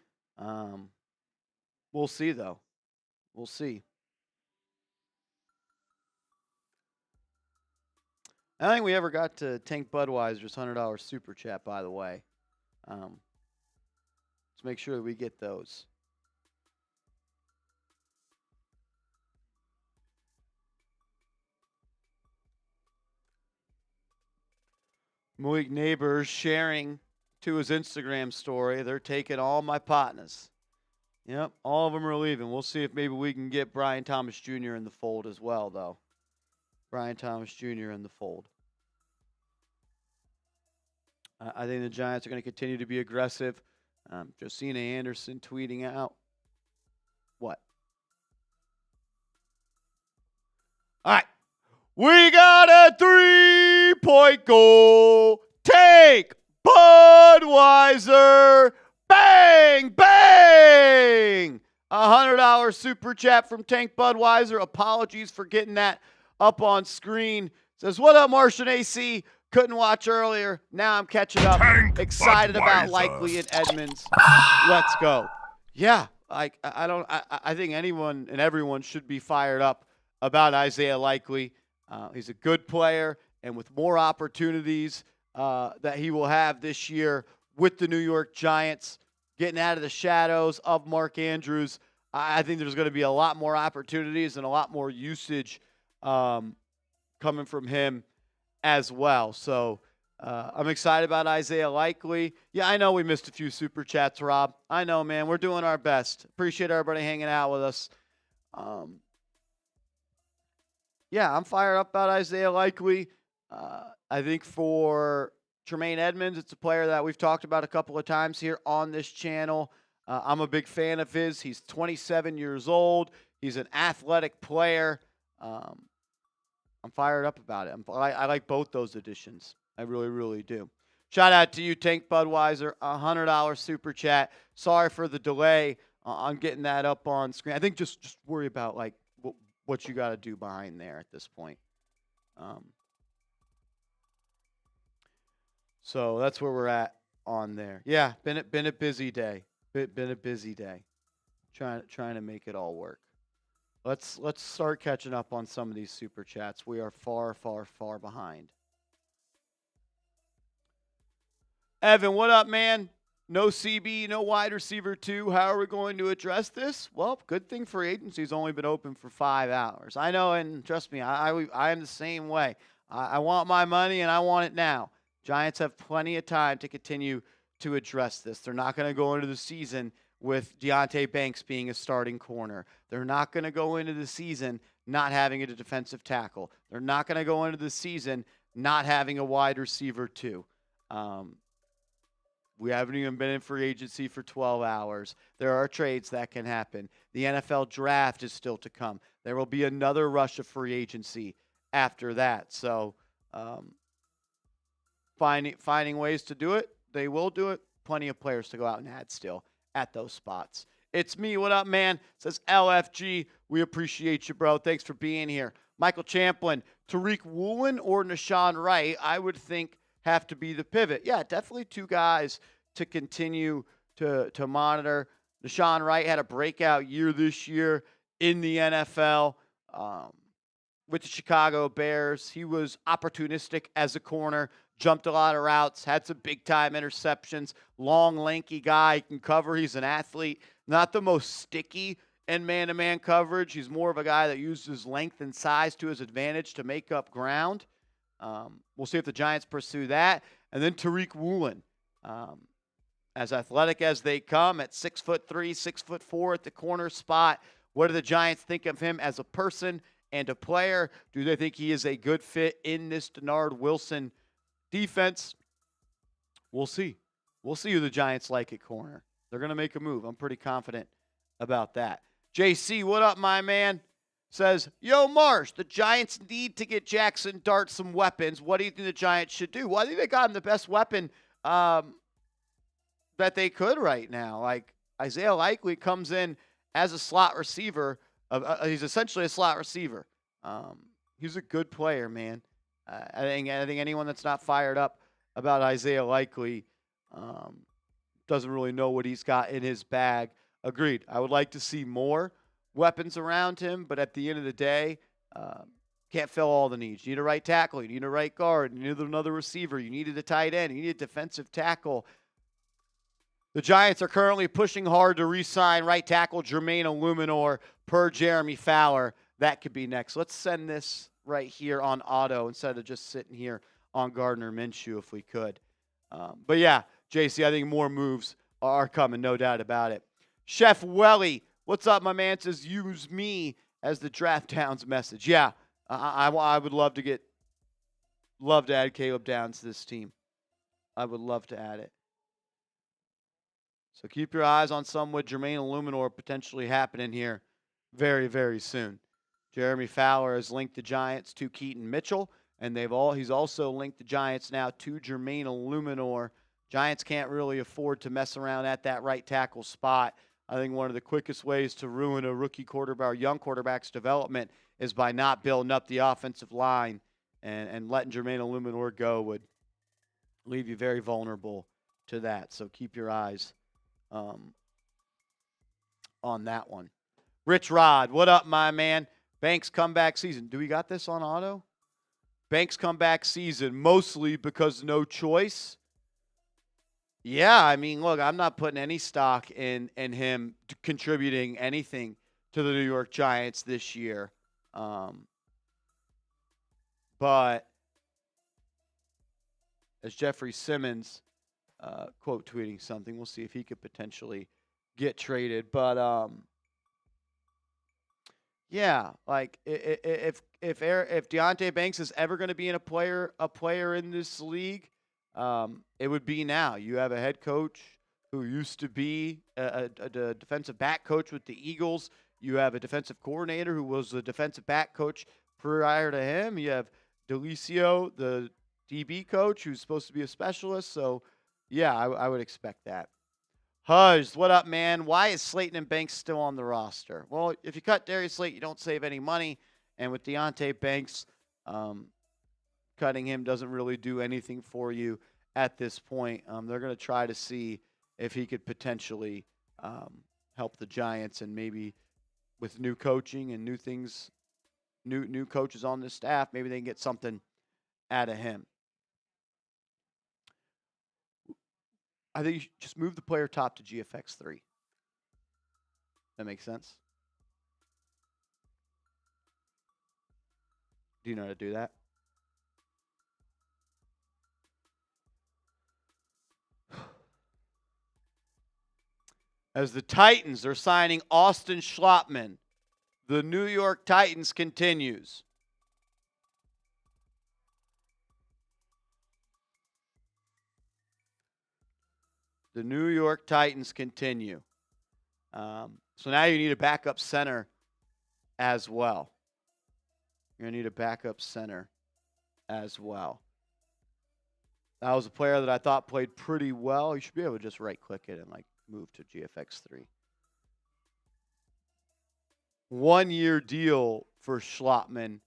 We'll see, though. We'll see. I don't think we ever got to Tank Budweiser's $100 super chat, by the way. Let's make sure that we get those. Malik Neighbors sharing to his Instagram story. They're taking all my partners. Yep, all of them are leaving. We'll see if maybe we can get Brian Thomas Jr. in the fold as well, though. Brian Thomas Jr. in the fold. I think the Giants are going to continue to be aggressive. Josina Anderson tweeting out. What? All right. We got a 3-point goal. Take Budweiser. Bang, bang. $100 super chat from Tank Budweiser. Apologies for getting that up on screen. Says, what up, Martian AC? Couldn't watch earlier. Now I'm catching up. Tank Excited Budweiser. about Likely and Edmonds. Let's go. Yeah, I think anyone and everyone should be fired up about Isaiah Likely. He's a good player, and with more opportunities that he will have this year with the New York Giants, getting out of the shadows of Mark Andrews, I think there's going to be a lot more opportunities and a lot more usage coming from him as well. So I'm excited about Isaiah Likely. Yeah, I know we missed a few super chats, Rob. I know, man. We're doing our best. Appreciate everybody hanging out with us. Yeah, I'm fired up about Isaiah Likely. I think for Tremaine Edmonds, it's a player that we've talked about a couple of times here on this channel. I'm a big fan of his. He's 27 years old. He's an athletic player. I'm fired up about it. I like both those additions. I really, really do. Shout out to you, Tank Budweiser, $100 super chat. Sorry for the delay on getting that up on screen. I think just worry about like what you got to do behind there at this point. So that's where we're at on there. Yeah, been a busy day. Been a busy day. Trying to make it all work. Let's start catching up on some of these super chats. We are far behind. Evan, what up, man? No CB, no wide receiver 2. How are we going to address this? Well, good thing free agency's only been open for 5 hours. I know, and trust me, I am the same way. I want my money, and I want it now. Giants have plenty of time to continue to address this. They're not going to go into the season with Deonte Banks being a starting corner. They're not going to go into the season not having a defensive tackle. They're not going to go into the season not having a wide receiver 2. We haven't even been in free agency for 12 hours. There are trades that can happen. The NFL draft is still to come. There will be another rush of free agency after that. So finding ways to do it, they will do it. Plenty of players to go out and add still at those spots. It's me. What up, man? Says LFG. We appreciate you, bro. Thanks for being here. Michael Champlin, Tariq Woolen or Nashawn Wright, I would think have to be the pivot. Yeah, definitely 2 guys to continue to monitor. Nashawn Wright had a breakout year this year in the NFL with the Chicago Bears. He was opportunistic as a corner, jumped a lot of routes, had some big-time interceptions, long, lanky guy, he can cover. He's an athlete, not the most sticky in man-to-man coverage. He's more of a guy that uses length and size to his advantage to make up ground. We'll see if the Giants pursue that. And then Tariq Woolen, as athletic as they come at 6'3", 6'4" at the corner spot. What do the Giants think of him as a person and a player? Do they think he is a good fit in this Denard Wilson defense? We'll see. We'll see who the Giants like at corner. They're going to make a move. I'm pretty confident about that. JC, what up, my man? Says, yo, Marsh, the Giants need to get Jackson Dart some weapons. What do you think the Giants should do? Well, I think they got him the best weapon that they could right now. Like, Isaiah Likely comes in as a slot receiver. He's essentially a slot receiver. He's a good player, man. I think anyone that's not fired up about Isaiah Likely doesn't really know what he's got in his bag. Agreed. I would like to see more weapons around him, but at the end of the day, can't fill all the needs. You need a right tackle. You need a right guard. You need another receiver. You needed a tight end. You need a defensive tackle. The Giants are currently pushing hard to re-sign right tackle Jermaine Eluemunor per Jeremy Fowler. That could be next. Let's send this right here on auto instead of just sitting here on Gardner Minshew if we could. But yeah, JC, I think more moves are coming, no doubt about it. Chef Welly, what's up, my man? Says, use me as the draft downs message. Yeah, I would love to add Caleb Downs to this team. I would love to add it. So keep your eyes on some with Jermaine Eluemunor potentially happening here very, very soon. Jeremy Fowler has linked the Giants to Keaton Mitchell, and he's also linked the Giants now to Jermaine Eluemunor. Giants can't really afford to mess around at that right tackle spot. I think one of the quickest ways to ruin a rookie quarterback or young quarterback's development is by not building up the offensive line, and letting Jermaine Eluemunor go would leave you very vulnerable to that. So keep your eyes on that one. Rich Rod, what up, my man? Banks comeback season. Do we got this on auto? Banks comeback season, mostly because no choice. Yeah, I mean, look, I'm not putting any stock in him contributing anything to the New York Giants this year. But as Jeffrey Simmons quote tweeting something, we'll see if he could potentially get traded. But yeah, like if Deonte Banks is ever going to be a player in this league, it would be now. You have a head coach who used to be a defensive back coach with the Eagles. You have a defensive coordinator who was the defensive back coach prior to him. You have Delicio, the DB coach, who's supposed to be a specialist. So, yeah, I would expect that. Huzz, what up, man? Why is Slayton and Banks still on the roster? Well, if you cut Darius Slayton, you don't save any money. And with Deonte Banks, cutting him doesn't really do anything for you at this point. They're going to try to see if he could potentially help the Giants, and maybe with new coaching and new things, new coaches on the staff, maybe they can get something out of him. I think you should just move the player top to GFX3. That makes sense? Do you know how to do that? As the Titans are signing Austin Schlottman, the New York Titans continues. The New York Titans continue. So now you need a backup center as well. You're going to need a backup center as well. That was a player that I thought played pretty well. You should be able to just right-click it and move to GFX3. 1-year deal for Schlottman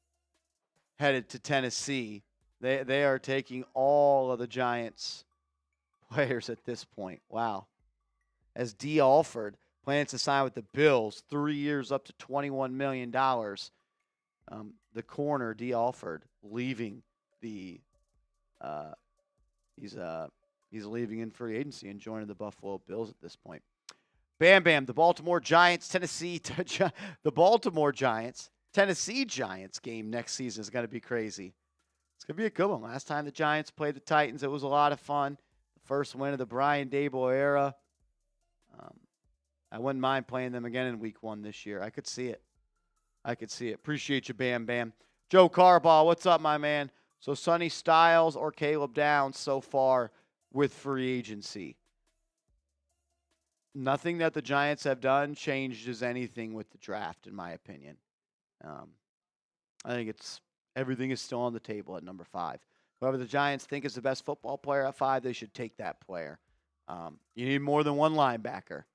headed to Tennessee. They are taking all of the Giants players at this point. Wow. As D. Alford plans to sign with the Bills, 3 years up to $21 million. The corner, D. Alford, leaving the he's leaving in free agency and joining the Buffalo Bills at this point. Bam Bam, the Baltimore Giants, the Baltimore Giants, Tennessee Giants game next season is going to be crazy. It's going to be a good one. Last time the Giants played the Titans, it was a lot of fun. The first win of the Brian Daboll era. I wouldn't mind playing them again in week 1 this year. I could see it. Appreciate you, Bam Bam. Joe Carball, what's up, my man? So Sonny Styles or Caleb Downs so far with free agency. Nothing that the Giants have done changes anything with the draft, in my opinion. I think everything is still on the table at number 5. Whoever the Giants think is the best football player at 5, they should take that player. You need more than one linebacker.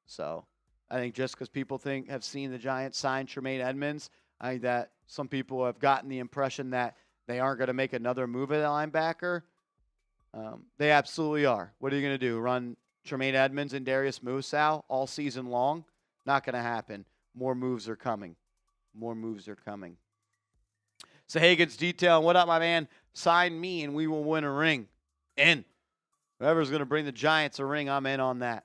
So I think just because people have seen the Giants sign Jermaine Edmunds, I think that some people have gotten the impression that they aren't going to make another move at linebacker. They absolutely are. What are you going to do? Run Jermaine Edmunds and Darius Musow all season long? Not going to happen. More moves are coming. So Hagen's Detail, what up, my man? Sign me and we will win a ring. In. Whoever's going to bring the Giants a ring, I'm in on that.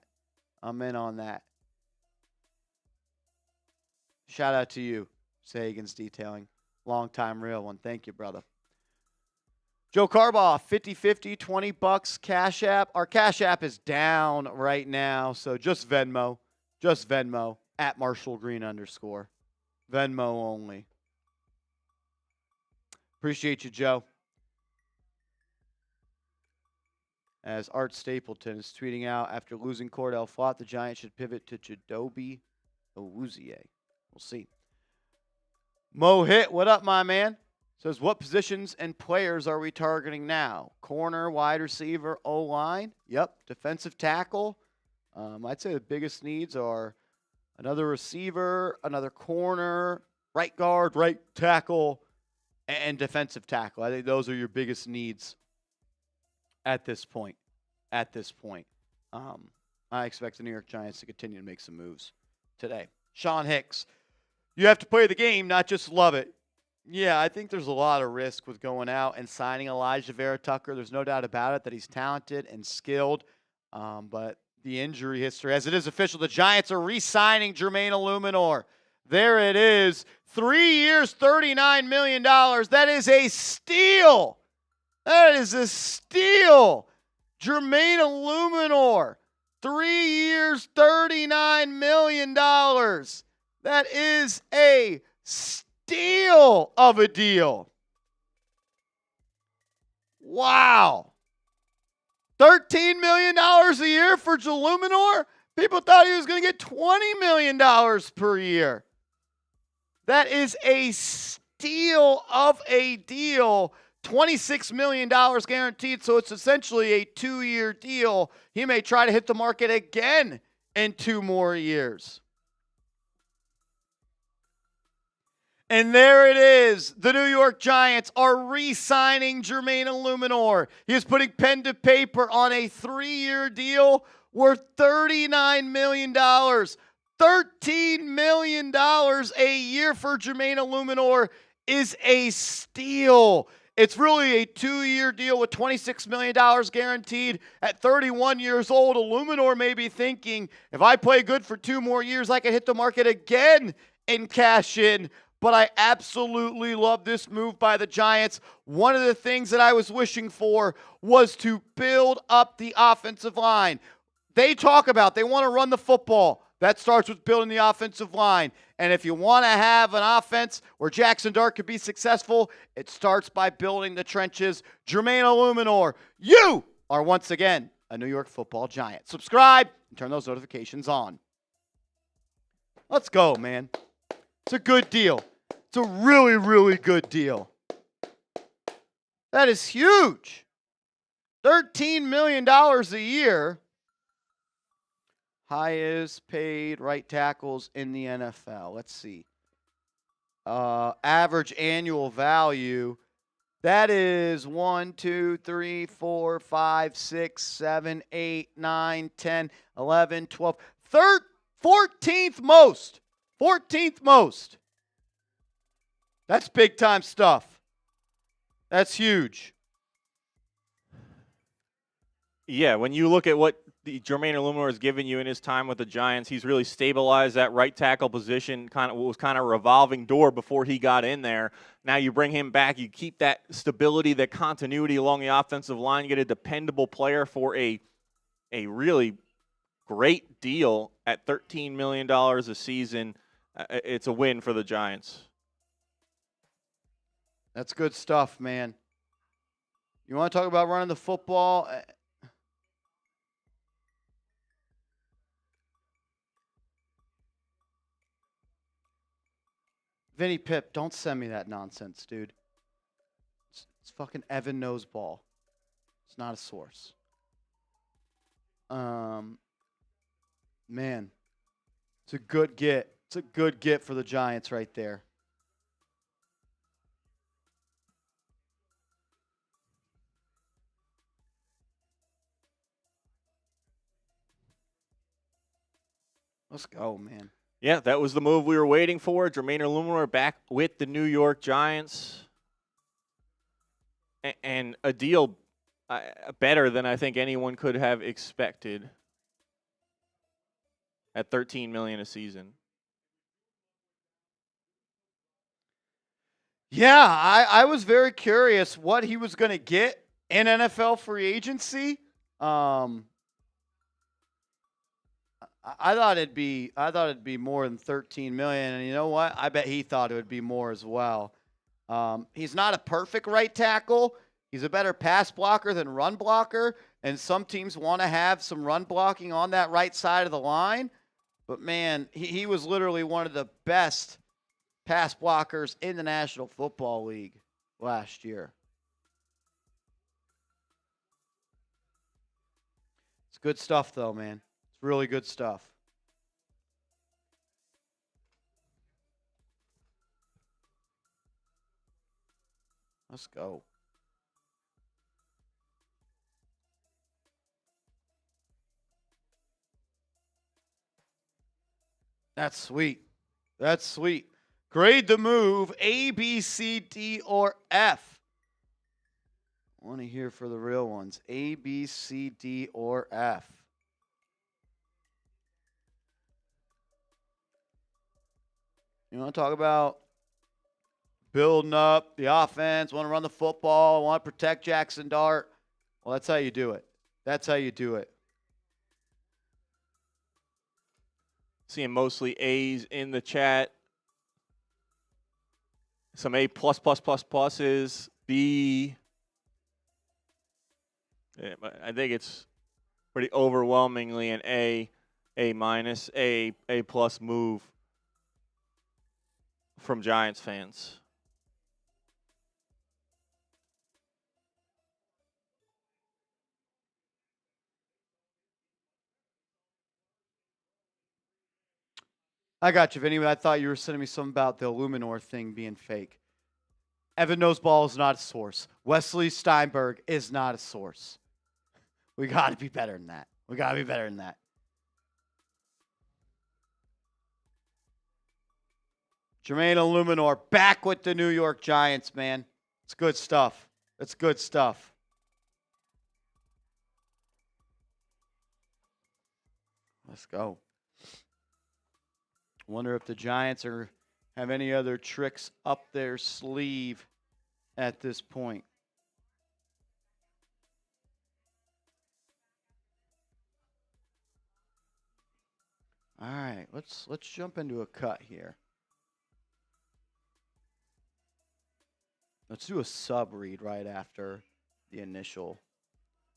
Shout out to you, Sagan's Detailing. Long time real one. Thank you, brother. Joe Carbaugh, 50-50, $20 Cash App. Our Cash App is down right now, so just Venmo. At Marshall Green _ Venmo only. Appreciate you, Joe. As Art Stapleton is tweeting out, after losing Cor'Dale Flott, the Giants should pivot to Chidobe Awuzie. We'll see. Mo Hit, what up, my man? Says, what positions and players are we targeting now? Corner, wide receiver, O-line? Yep, defensive tackle. I'd say the biggest needs are another receiver, another corner, right guard, right tackle, and defensive tackle. I think those are your biggest needs at this point. I expect the New York Giants to continue to make some moves today. Sean Hicks, you have to play the game, not just love it. Yeah, I think there's a lot of risk with going out and signing Elijah Vera Tucker. There's no doubt about it that he's talented and skilled. But the injury history, as it is official, the Giants are re-signing Jermaine Eluemunor. There it is. 3 years, $39 million. That is a steal. Jermaine Eluemunor. 3 years, $39 million. That is a steal of a deal. Wow. $13 million a year for Eluemunor? People thought he was going to get $20 million per year. That is a steal of a deal. $26 million guaranteed, so it's essentially a 2-year deal. He may try to hit the market again in 2 more years. And there it is. The New York Giants are re-signing Jermaine Eluemunor. He is putting pen to paper on a 3-year deal worth $39 million. $13 million a year for Jermaine Eluemunor is a steal. It's really a 2-year deal with $26 million guaranteed. At 31 years old, Eluemunor may be thinking, if I play good for 2 more years, I can hit the market again and cash in. But I absolutely love this move by the Giants. One of the things that I was wishing for was to build up the offensive line. They talk about they want to run the football. That starts with building the offensive line. And if you want to have an offense where Jackson Dart could be successful, it starts by building the trenches. Jermaine Eluemunor, you are once again a New York Football Giant. Subscribe and turn those notifications on. Let's go, man. It's a good deal. It's a really, really good deal. That is huge. $13 million a year. Highest paid right tackles in the NFL. Let's see. Average annual value. That is 1, 2, 3, 4, 5, 6, 7, 8, 9, 10, 11, 12. 14th most. 14th most. That's big time stuff. That's huge. Yeah, when you look at what Jermaine Eluemunor has given you in his time with the Giants, he's really stabilized that right tackle position. Was kind of a revolving door before he got in there. Now you bring him back, you keep that stability, that continuity along the offensive line, you get a dependable player for a really great deal at $13 million a season. It's a win for the Giants. That's good stuff, man. You want to talk about running the football? Vinny Pip, don't send me that nonsense, dude. It's fucking Evan Noseball. It's not a source. Man, it's a good get. It's a good get for the Giants right there. Let's go, man. Yeah, that was the move we were waiting for. Jermaine Eluemunor back with the New York Giants. And a deal better than I think anyone could have expected at $13 million a season. Yeah, I was very curious what he was going to get in NFL free agency. I thought it'd be more than 13 million, and you know what? I bet he thought it would be more as well. He's not a perfect right tackle. He's a better pass blocker than run blocker, and some teams want to have some run blocking on that right side of the line. But man, he was literally one of the best pass blockers in the National Football League last year. It's good stuff, though, man. It's really good stuff. Let's go. That's sweet. That's sweet. Grade the move, A, B, C, D, or F. I want to hear for the real ones. A, B, C, D, or F. You want to talk about building up the offense, want to run the football, want to protect Jackson Dart? Well, that's how you do it. That's how you do it. Seeing mostly A's in the chat. Some A++++, B. Yeah, I think it's pretty overwhelmingly an A minus, A plus move from Giants fans. I got you, Vinny, but I thought you were sending me something about the Eluemunor thing being fake. Evan Noseball is not a source. Wesley Steinberg is not a source. We got to be better than that. We got to be better than that. Jermaine Eluemunor back with the New York Giants, man. It's good stuff. It's good stuff. Let's go. Wonder if the Giants have any other tricks up their sleeve at this point. All right, let's jump into a cut here. Let's do a sub read right after the initial.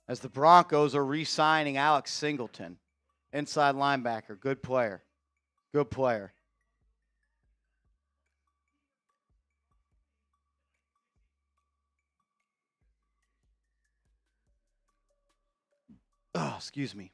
As the Broncos are re-signing Alex Singleton, inside linebacker, good player. Good player. Oh, excuse me.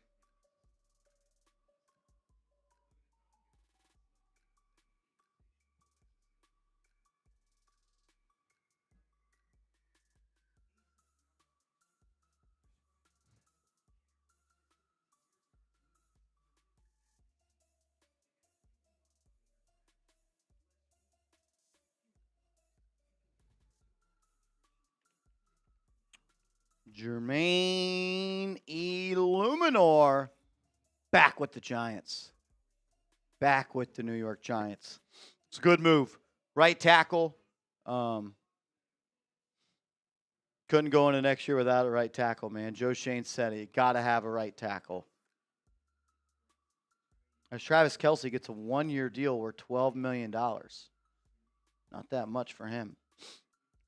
Jermaine Eluemunor back with the Giants. Back with the New York Giants. It's a good move. Right tackle. Couldn't go into next year without a right tackle, man. Joe Shane said it. You got to have a right tackle. As Travis Kelce gets a one-year deal worth $12 million. Not that much for him.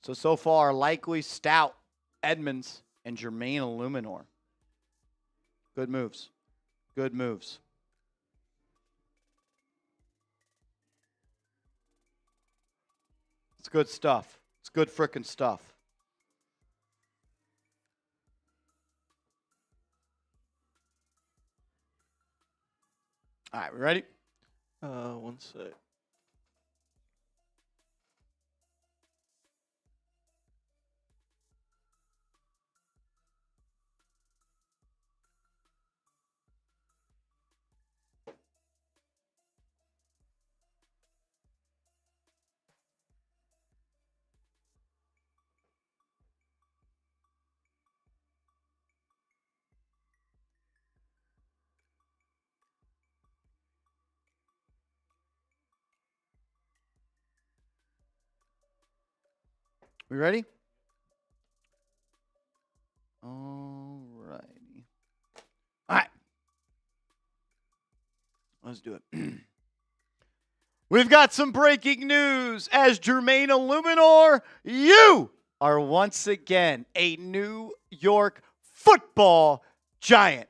So far, likely STOUT, Edmonds, and Jermaine Eluemunor. Good moves. Good moves. It's good stuff. It's good frickin' stuff. All right, we ready? One sec. We ready? All righty. All right. Let's do it. We've got some breaking news as Jermaine Eluemunor, you are once again a New York Football Giant.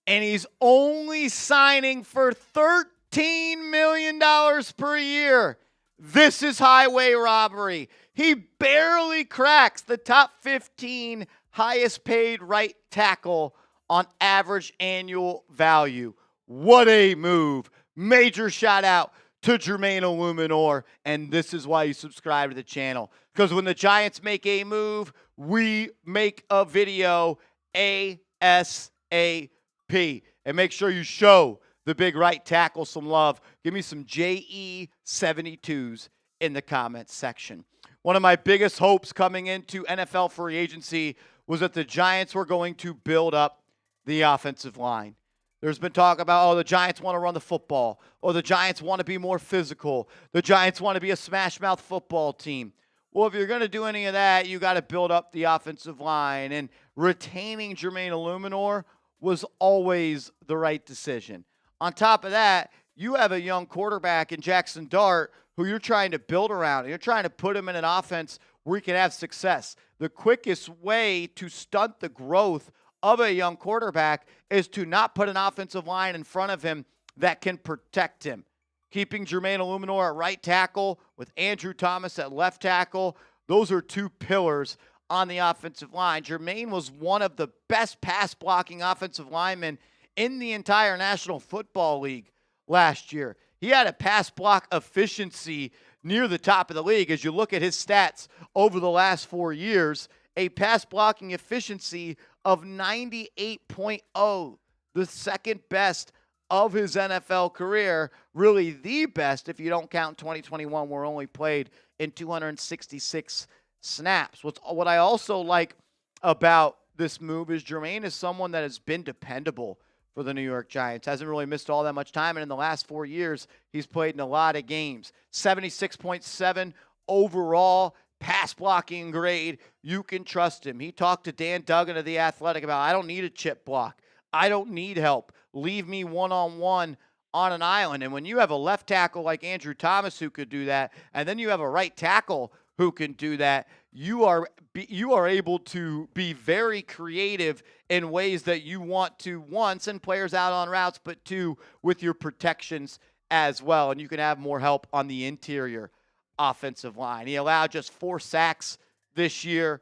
And he's only signing for $13 million per year. This is highway robbery. He barely cracks the top 15 highest paid right tackle on average annual value. What a move. Major shout out to Jermaine Eluemunor. And this is why you subscribe to the channel. Because when the Giants make a move, we make a video ASAP. And make sure you show the big right tackle some love. Give me some JE72s in the comments section. One of my biggest hopes coming into NFL free agency was that the Giants were going to build up the offensive line. There's been talk about, oh, the Giants want to run the football, or the Giants want to be more physical. The Giants want to be a smash-mouth football team. Well, if you're going to do any of that, you got to build up the offensive line. And retaining Jermaine Eluemunor was always the right decision. On top of that, you have a young quarterback in Jackson Dart who you're trying to build around. And you're trying to put him in an offense where he can have success. The quickest way to stunt the growth of a young quarterback is to not put an offensive line in front of him that can protect him. Keeping Jermaine Eluemunor at right tackle with Andrew Thomas at left tackle, those are two pillars on the offensive line. Jermaine was one of the best pass-blocking offensive linemen in the entire National Football League last year. he had a pass block efficiency near the top of the league. As you look at his stats over the last 4 years, a pass blocking efficiency of 98.0, the second best of his NFL career, really the best if you don't count 2021 where only played in 266 snaps. What I also like about this move is Jermaine is someone that has been dependable for the New York Giants. Hasn't really missed all that much time, and in the last 4 years, he's played in a lot of games. 76.7 overall pass blocking grade. You can trust him. He talked to Dan Duggan of The Athletic about, I don't need a chip block. I don't need help. Leave me one-on-one on an island. And when you have a left tackle like Andrew Thomas who could do that, and then you have a right tackle who can do that, you are able to be very creative in ways that you want to, one, send players out on routes, but two, with your protections as well. And you can have more help on the interior offensive line. He allowed just 4 sacks this year,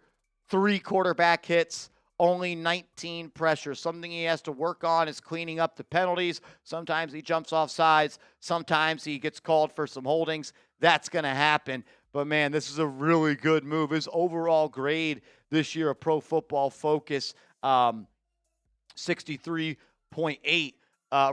3 quarterback hits, only 19 pressures. Something he has to work on is cleaning up the penalties. Sometimes he jumps off sides. Sometimes he gets called for some holdings. That's going to happen. But, man, this is a really good move. His overall grade this year, a Pro Football Focus, 63.8,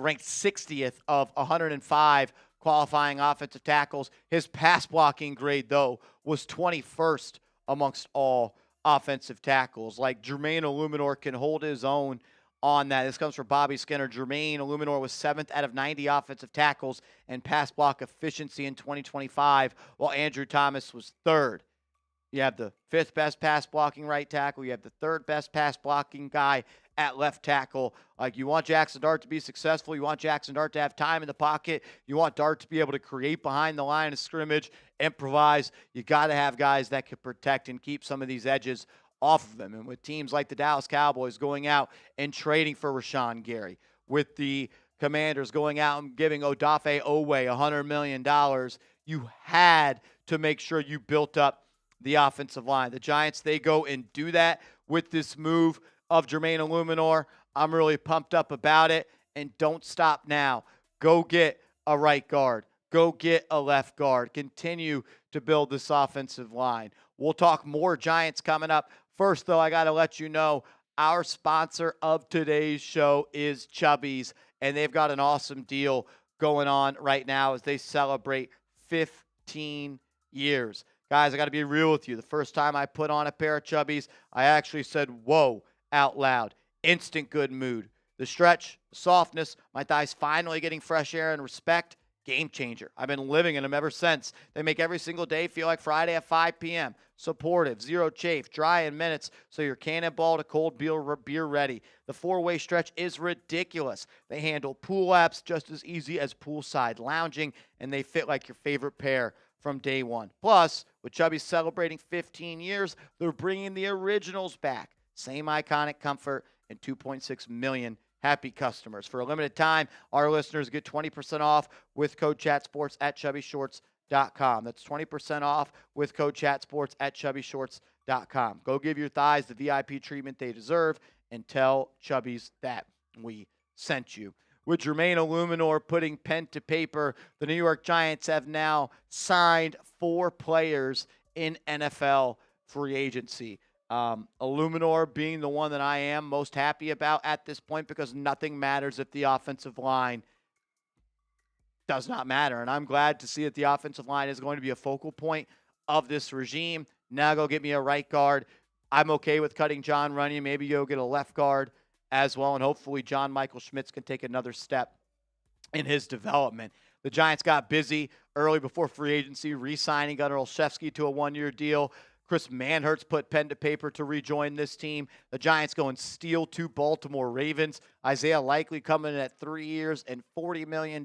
ranked 60th of 105 qualifying offensive tackles. His pass blocking grade, though, was 21st amongst all offensive tackles. Like, Jermaine Eluemunor can hold his own on that. This comes from Bobby Skinner. Jermaine Eluemunor was 7th out of 90 offensive tackles and pass block efficiency in 2025, while Andrew Thomas was 3rd. You have the 5th best pass blocking right tackle. You have the 3rd best pass blocking guy at left tackle. Like, you want Jackson Dart to be successful. You want Jackson Dart to have time in the pocket. You want Dart to be able to create behind the line of scrimmage, improvise. You got to have guys that can protect and keep some of these edges off of them. And with teams like the Dallas Cowboys going out and trading for Rashawn Gary, with the Commanders going out and giving Odafe Owe $100 million, you had to make sure you built up the offensive line. The Giants, they go and do that with this move of Jermaine Eluemunor. I'm really pumped up about it, and don't stop now. Go get a right guard. Go get a left guard. Continue to build this offensive line. We'll talk more Giants coming up. First, though, I got to let you know our sponsor of today's show is Chubby's, and they've got an awesome deal going on right now as they celebrate 15 years. Guys, I got to be real with you. The first time I put on a pair of Chubbies, I actually said, whoa, out loud. Instant good mood. The stretch, the softness, my thighs finally getting fresh air and respect. Game changer. I've been living in them ever since. They make every single day feel like Friday at 5 p.m. Supportive, zero chafe, dry in minutes, so you're cannonball to cold beer ready. The 4-way stretch is ridiculous. They handle pool apps just as easy as poolside lounging, and they fit like your favorite pair from day one. Plus, with Chubby's celebrating 15 years, they're bringing the originals back. Same iconic comfort and 2.6 million happy customers. For a limited time, our listeners get 20% off with code ChatSports at ChubbyShorts.com. That's 20% off with code ChatSports at ChubbyShorts.com. Go give your thighs the VIP treatment they deserve and tell Chubby's that we sent you. With Jermaine Eluemunor putting pen to paper, the New York Giants have now signed 4 players in NFL free agency. Eluemunor being the one that I am most happy about at this point, because nothing matters if the offensive line does not matter. And I'm glad to see that the offensive line is going to be a focal point of this regime. Now go get me a right guard. I'm okay with cutting John Runyon. Maybe go get a left guard as well. And hopefully John Michael Schmitz can take another step in his development. The Giants got busy early before free agency, re-signing Gunnar Olszewski to a 1-year deal. Chris Manhertz put pen to paper to rejoin this team. The Giants go and steal 2 Baltimore Ravens. Isaiah Likely coming in at 3 years and $40 million,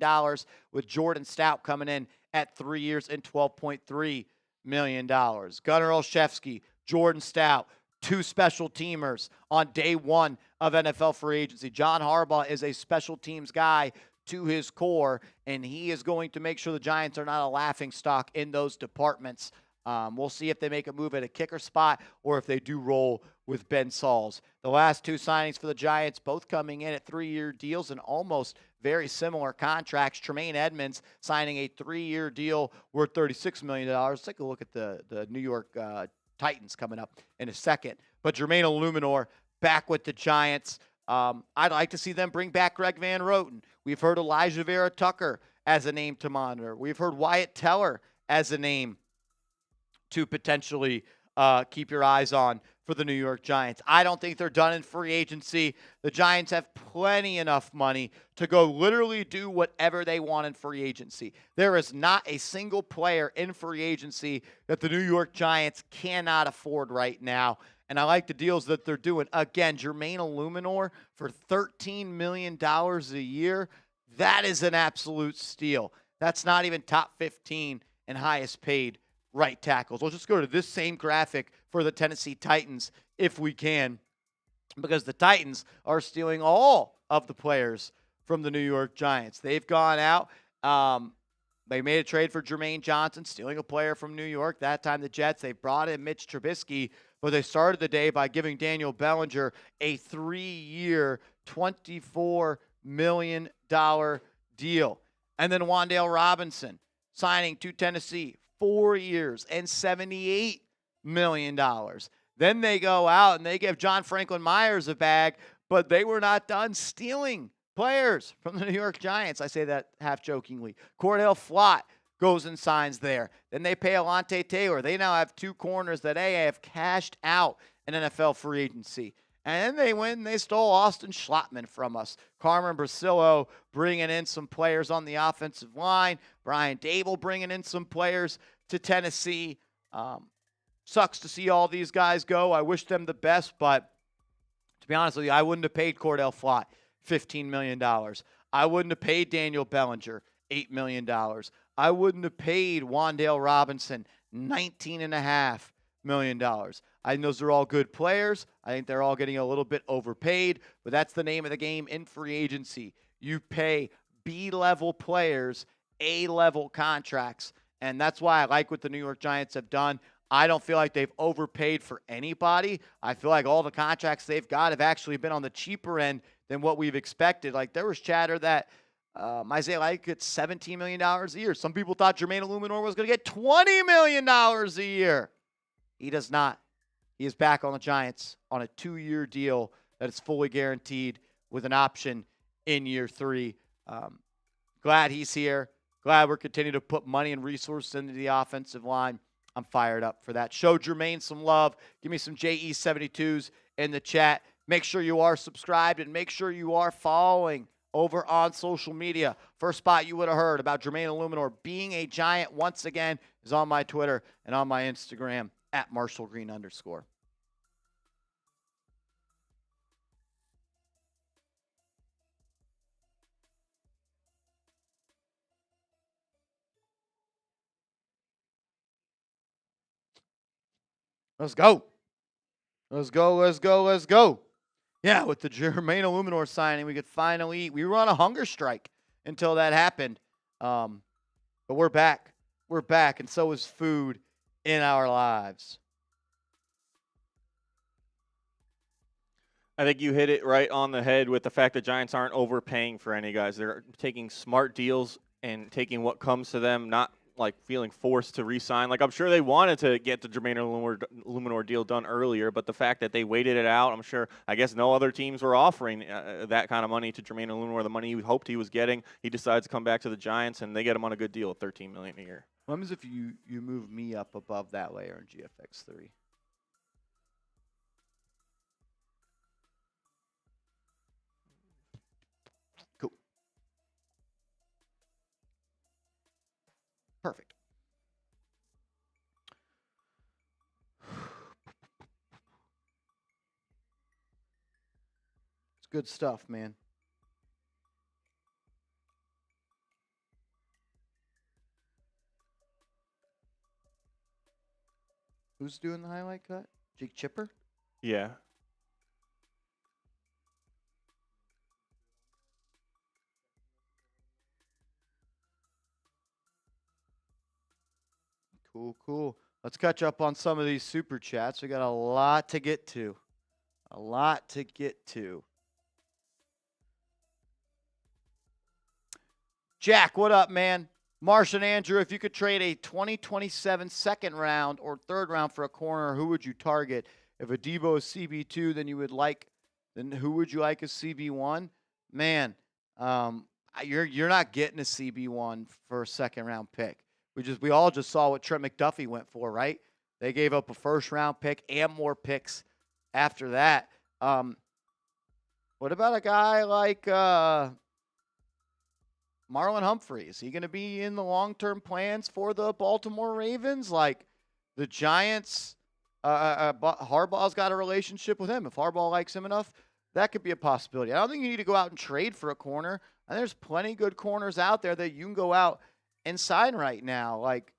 with Jordan Stout coming in at 3 years and $12.3 million. Gunnar Olszewski, Jordan Stout, 2 special teamers on day 1 of NFL free agency. John Harbaugh is a special teams guy to his core, and he is going to make sure the Giants are not a laughingstock in those departments. We'll see if they make a move at a kicker spot or if they do roll with Ben Sauls. The last 2 signings for the Giants, both coming in at 3-year deals and almost very similar contracts. Tremaine Edmonds signing a 3-year deal worth $36 million. Let's take a look at the New York Titans coming up in a second. But Jermaine Eluemunor back with the Giants. I'd like to see them bring back Greg Van Roten. We've heard Elijah Vera Tucker as a name to monitor. We've heard Wyatt Teller as a name to potentially keep your eyes on for the New York Giants. I don't think they're done in free agency. The Giants have plenty enough money to go literally do whatever they want in free agency. There is not a single player in free agency that the New York Giants cannot afford right now. And I like the deals that they're doing. Again, Jermaine Eluemunor for $13 million a year. That is an absolute steal. That's not even top 15 and highest paid right tackles. Let's just go to this same graphic for the Tennessee Titans if we can, because the Titans are stealing all of the players from the New York Giants. They've gone out. They made a trade for Jermaine Johnson, stealing a player from New York. That time the Jets, they brought in Mitch Trubisky, but they started the day by giving Daniel Bellinger a 3-year, $24 million deal. And then Wan'Dale Robinson signing to Tennessee, 4 years and $78 million. Then they go out and they give John Franklin Myers a bag, but they were not done stealing players from the New York Giants. I say that half jokingly. Cor'Dale Flott goes and signs there. Then they pay Alontae Taylor. They now have 2 corners that have cashed out in NFL free agency. And then they went and they stole Austin Schlottman from us. Carmen Brasillo bringing in some players on the offensive line. Brian Dable bringing in some players to Tennessee. Sucks to see all these guys go. I wish them the best, but to be honest with you, I wouldn't have paid Cor'Dale Flott $15 million. I wouldn't have paid Daniel Bellinger $8 million. I wouldn't have paid Wan'Dale Robinson $19.5 million. I think those are all good players. I think they're all getting a little bit overpaid, but that's the name of the game in free agency. You pay B-level players A-level contracts, and that's why I like what the New York Giants have done. I don't feel like they've overpaid for anybody. I feel like all the contracts they've got have actually been on the cheaper end than what we've expected. Like, there was chatter that Isaiah Light gets $17 million a year. Some people thought Jermaine Eluemunor was going to get $20 million a year. He does not. He is back on the Giants on a 2-year deal that is fully guaranteed with an option in year 3. Glad he's here. Glad we're continuing to put money and resources into the offensive line. I'm fired up for that. Show Jermaine some love. Give me some JE72s in the chat. Make sure you are subscribed and make sure you are following over on social media. First spot you would have heard about Jermaine Eluemunor being a Giant once again is on my Twitter and on my Instagram at @MarshallGreen_. Let's go. Let's go, let's go, let's go. Yeah, with the Jermaine Eluemunor signing, we could finally eat. We were on a hunger strike until that happened. But we're back. We're back, and so is food in our lives. I think you hit it right on the head with the fact that Giants aren't overpaying for any guys. They're taking smart deals and taking what comes to them, not like feeling forced to re-sign. Like, I'm sure they wanted to get the Jermaine Eluemunor deal done earlier, but the fact that they waited it out, I'm sure, I guess no other teams were offering that kind of money to Jermaine Eluemunor, the money he hoped he was getting. He decides to come back to the Giants, and they get him on a good deal at $13 million a year. What happens if you move me up above that layer in GFX3? Cool. Perfect. It's good stuff, man. Who's doing the highlight cut? Jake Chipper? Yeah. Cool, cool. Let's catch up on some of these super chats. We got a lot to get to. A lot to get to. Jack, what up, man? Marsh and Andrew, if you could trade a 2027 second round or third round for a corner, who would you target? If a Debo is CB2, then who would you like as CB1? Man, you're not getting a CB1 for a second round pick. We all just saw what Trent McDuffie went for, right? They gave up a first round pick and more picks after that. What about a guy like Marlon Humphrey? Is he going to be in the long-term plans for the Baltimore Ravens? Like the Giants, Harbaugh's got a relationship with him. If Harbaugh likes him enough, that could be a possibility. I don't think you need to go out and trade for a corner. And there's plenty good corners out there that you can go out and sign right now. Like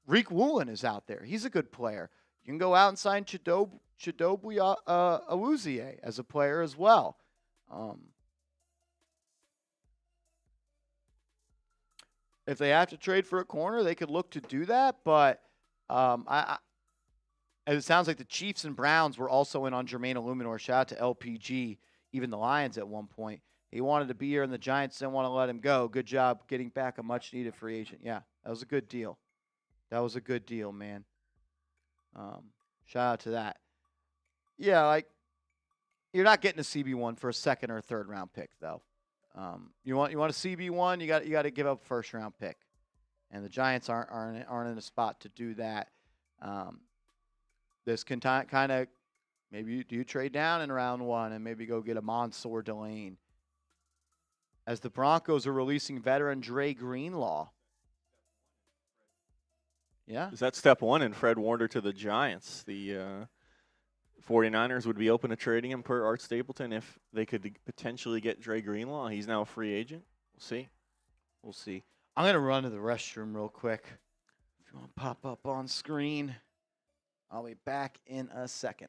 Reek Woolen is out there. He's a good player. You can go out and sign Chidobe Awuzie as a player as well. If they have to trade for a corner, they could look to do that. But it sounds like the Chiefs and Browns were also in on Jermaine Eluemunor. Shout out to LPG, even the Lions at one point. He wanted to be here, and the Giants didn't want to let him go. Good job getting back a much-needed free agent. Yeah, that was a good deal. That was a good deal, man. Shout out to that. Yeah, like you're not getting a CB1 for a second or third round pick, though. You want a CB1, you got to give up a first round pick, and the Giants aren't in a spot to do that. This can kind of maybe you trade down in round one and maybe go get a Mansour Delane. As the Broncos are releasing veteran Dre Greenlaw. Yeah. Is that step one in Fred Warner to the Giants? The 49ers would be open to trading him per Art Stapleton if they could potentially get Dre Greenlaw. He's now a free agent. We'll see. We'll see. I'm going to run to the restroom real quick. If you want to pop up on screen, I'll be back in a second.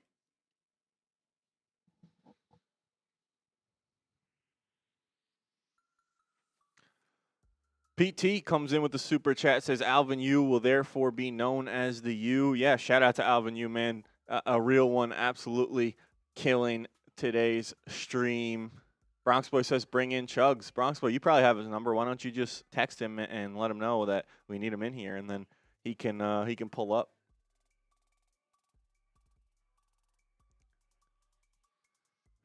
PT comes in with the super chat, says Alvin U will therefore be known as the U. Yeah, shout out to Alvin U, man. A real one, absolutely killing today's stream. Bronx Boy says bring in Chugs. Bronx Boy, you probably have his number. Why don't you just text him and let him know that we need him in here, and then he can pull up.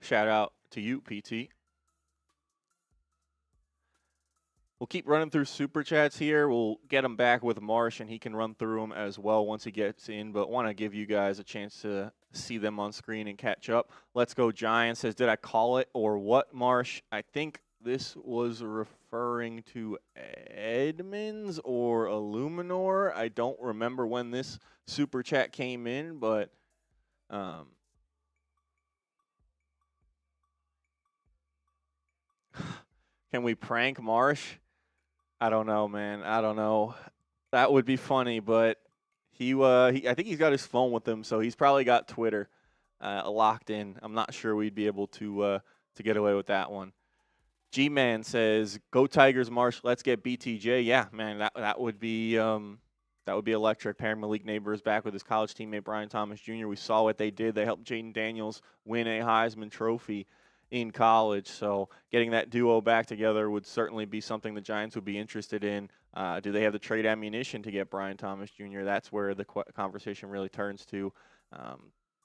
Shout out to you, PT. We'll keep running through super chats here. We'll get him back with Marsh, and he can run through them as well once he gets in. But want to give you guys a chance to see them on screen and catch up. Let's Go Giants says, did I call it or what, Marsh? I think this was referring to Edmonds or Eluemunor. I don't remember when this super chat came in, but can we prank Marsh? I don't know, man. I don't know. That would be funny, but I think he's got his phone with him, so he's probably got Twitter locked in. I'm not sure we'd be able to get away with that one. G-Man says, "Go Tigers, Marsh. Let's get BTJ." Yeah, man, that would be electric. Pairing Malik Neighbors back with his college teammate Brian Thomas Jr. We saw what they did. They helped Jaden Daniels win a Heisman Trophy in college, so getting that duo back together would certainly be something the Giants would be interested in. Do they have the trade ammunition to get Brian Thomas Jr.? That's where the conversation really turns to,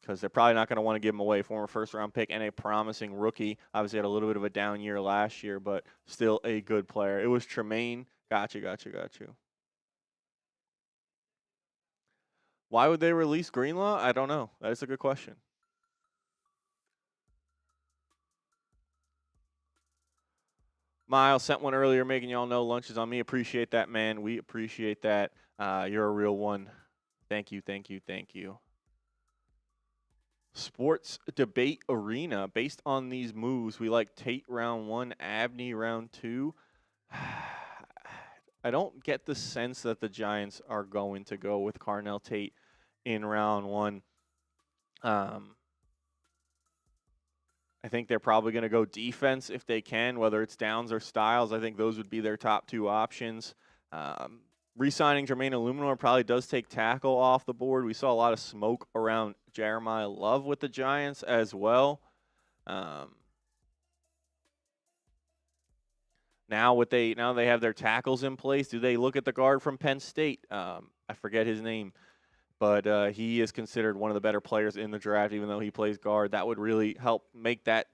because they're probably not going to want to give him away. Former first-round pick and a promising rookie. Obviously had a little bit of a down year last year, but still a good player. It was Tremaine. Got you. Why would they release Greenlaw? I don't know. That is a good question. Miles sent one earlier making y'all know lunch is on me. Appreciate that, man. We appreciate that. You're a real one. Thank you. Sports Debate Arena. Based on these moves, we like Tate round 1, Abney round 2. I don't get the sense that the Giants are going to go with Carnell Tate in round 1. I think they're probably going to go defense if they can, whether it's Downs or Styles. I think those would be their top two options. Re-signing Jermaine Eluemunor probably does take tackle off the board. We saw a lot of smoke around Jeremiah Love with the Giants as well. now they have their tackles in place. Do they look at the guard from Penn State? I forget his name, but he is considered one of the better players in the draft, even though he plays guard. That would really help make that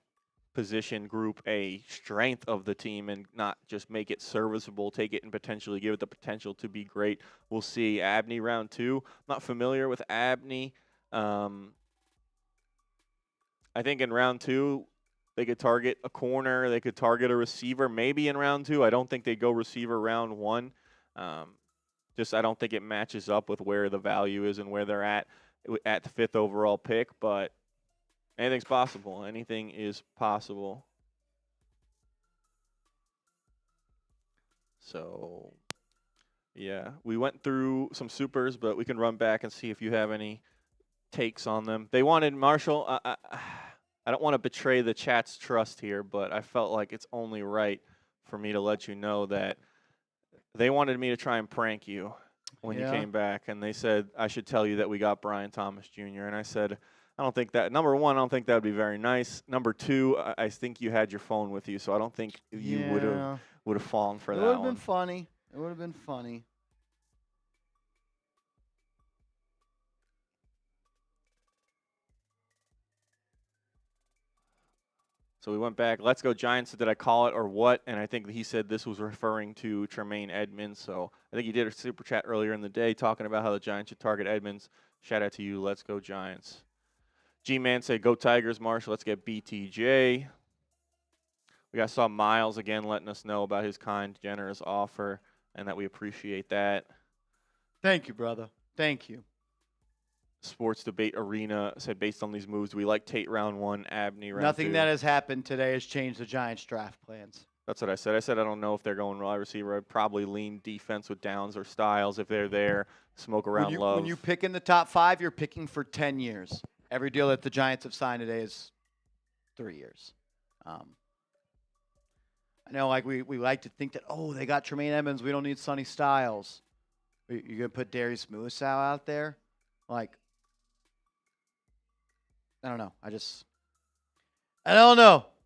position group a strength of the team and not just make it serviceable, take it and potentially give it the potential to be great. We'll see. Abney round 2. Not familiar with Abney. I think in round 2, they could target a corner. They could target a receiver maybe in round 2. I don't think they go receiver round 1. I don't think it matches up with where the value is and where they're at the 5th overall pick, but anything's possible. Anything is possible. So, yeah, we went through some supers, but we can run back and see if you have any takes on them. They wanted Marshall. I don't want to betray the chat's trust here, but I felt like it's only right for me to let you know that they wanted me to try and prank you when you came back, and they said I should tell you that we got Brian Thomas Jr., and I said, I don't think that. Number 1, I don't think that would be very nice. Number 2, I think you had your phone with you, so I don't think you would have fallen for that one. It would have been funny. It would have been funny. So we went back. Let's go Giants. Did I call it or what? And I think he said this was referring to Jermaine Edmonds. So I think he did a super chat earlier in the day talking about how the Giants should target Edmonds. Shout out to you. Let's go Giants. G-Man said, go Tigers, Marshall. Let's get BTJ. We saw Miles again letting us know about his kind, generous offer and that we appreciate that. Thank you, brother. Thank you. Sports Debate Arena said, based on these moves, we like Tate round 1, Abney round 2. Nothing that has happened today has changed the Giants' draft plans. That's what I said. I said I don't know if they're going wide receiver. I'd probably lean defense with Downs or Styles if they're there. Smoke around Love. When you pick in the top 5, you're picking for 10 years. Every deal that the Giants have signed today is 3 years. I know, like we like to think that, they got Jermaine Edmonds. We don't need Sonny Styles. You're going to put Darius Muasau out there? Like, I don't know. I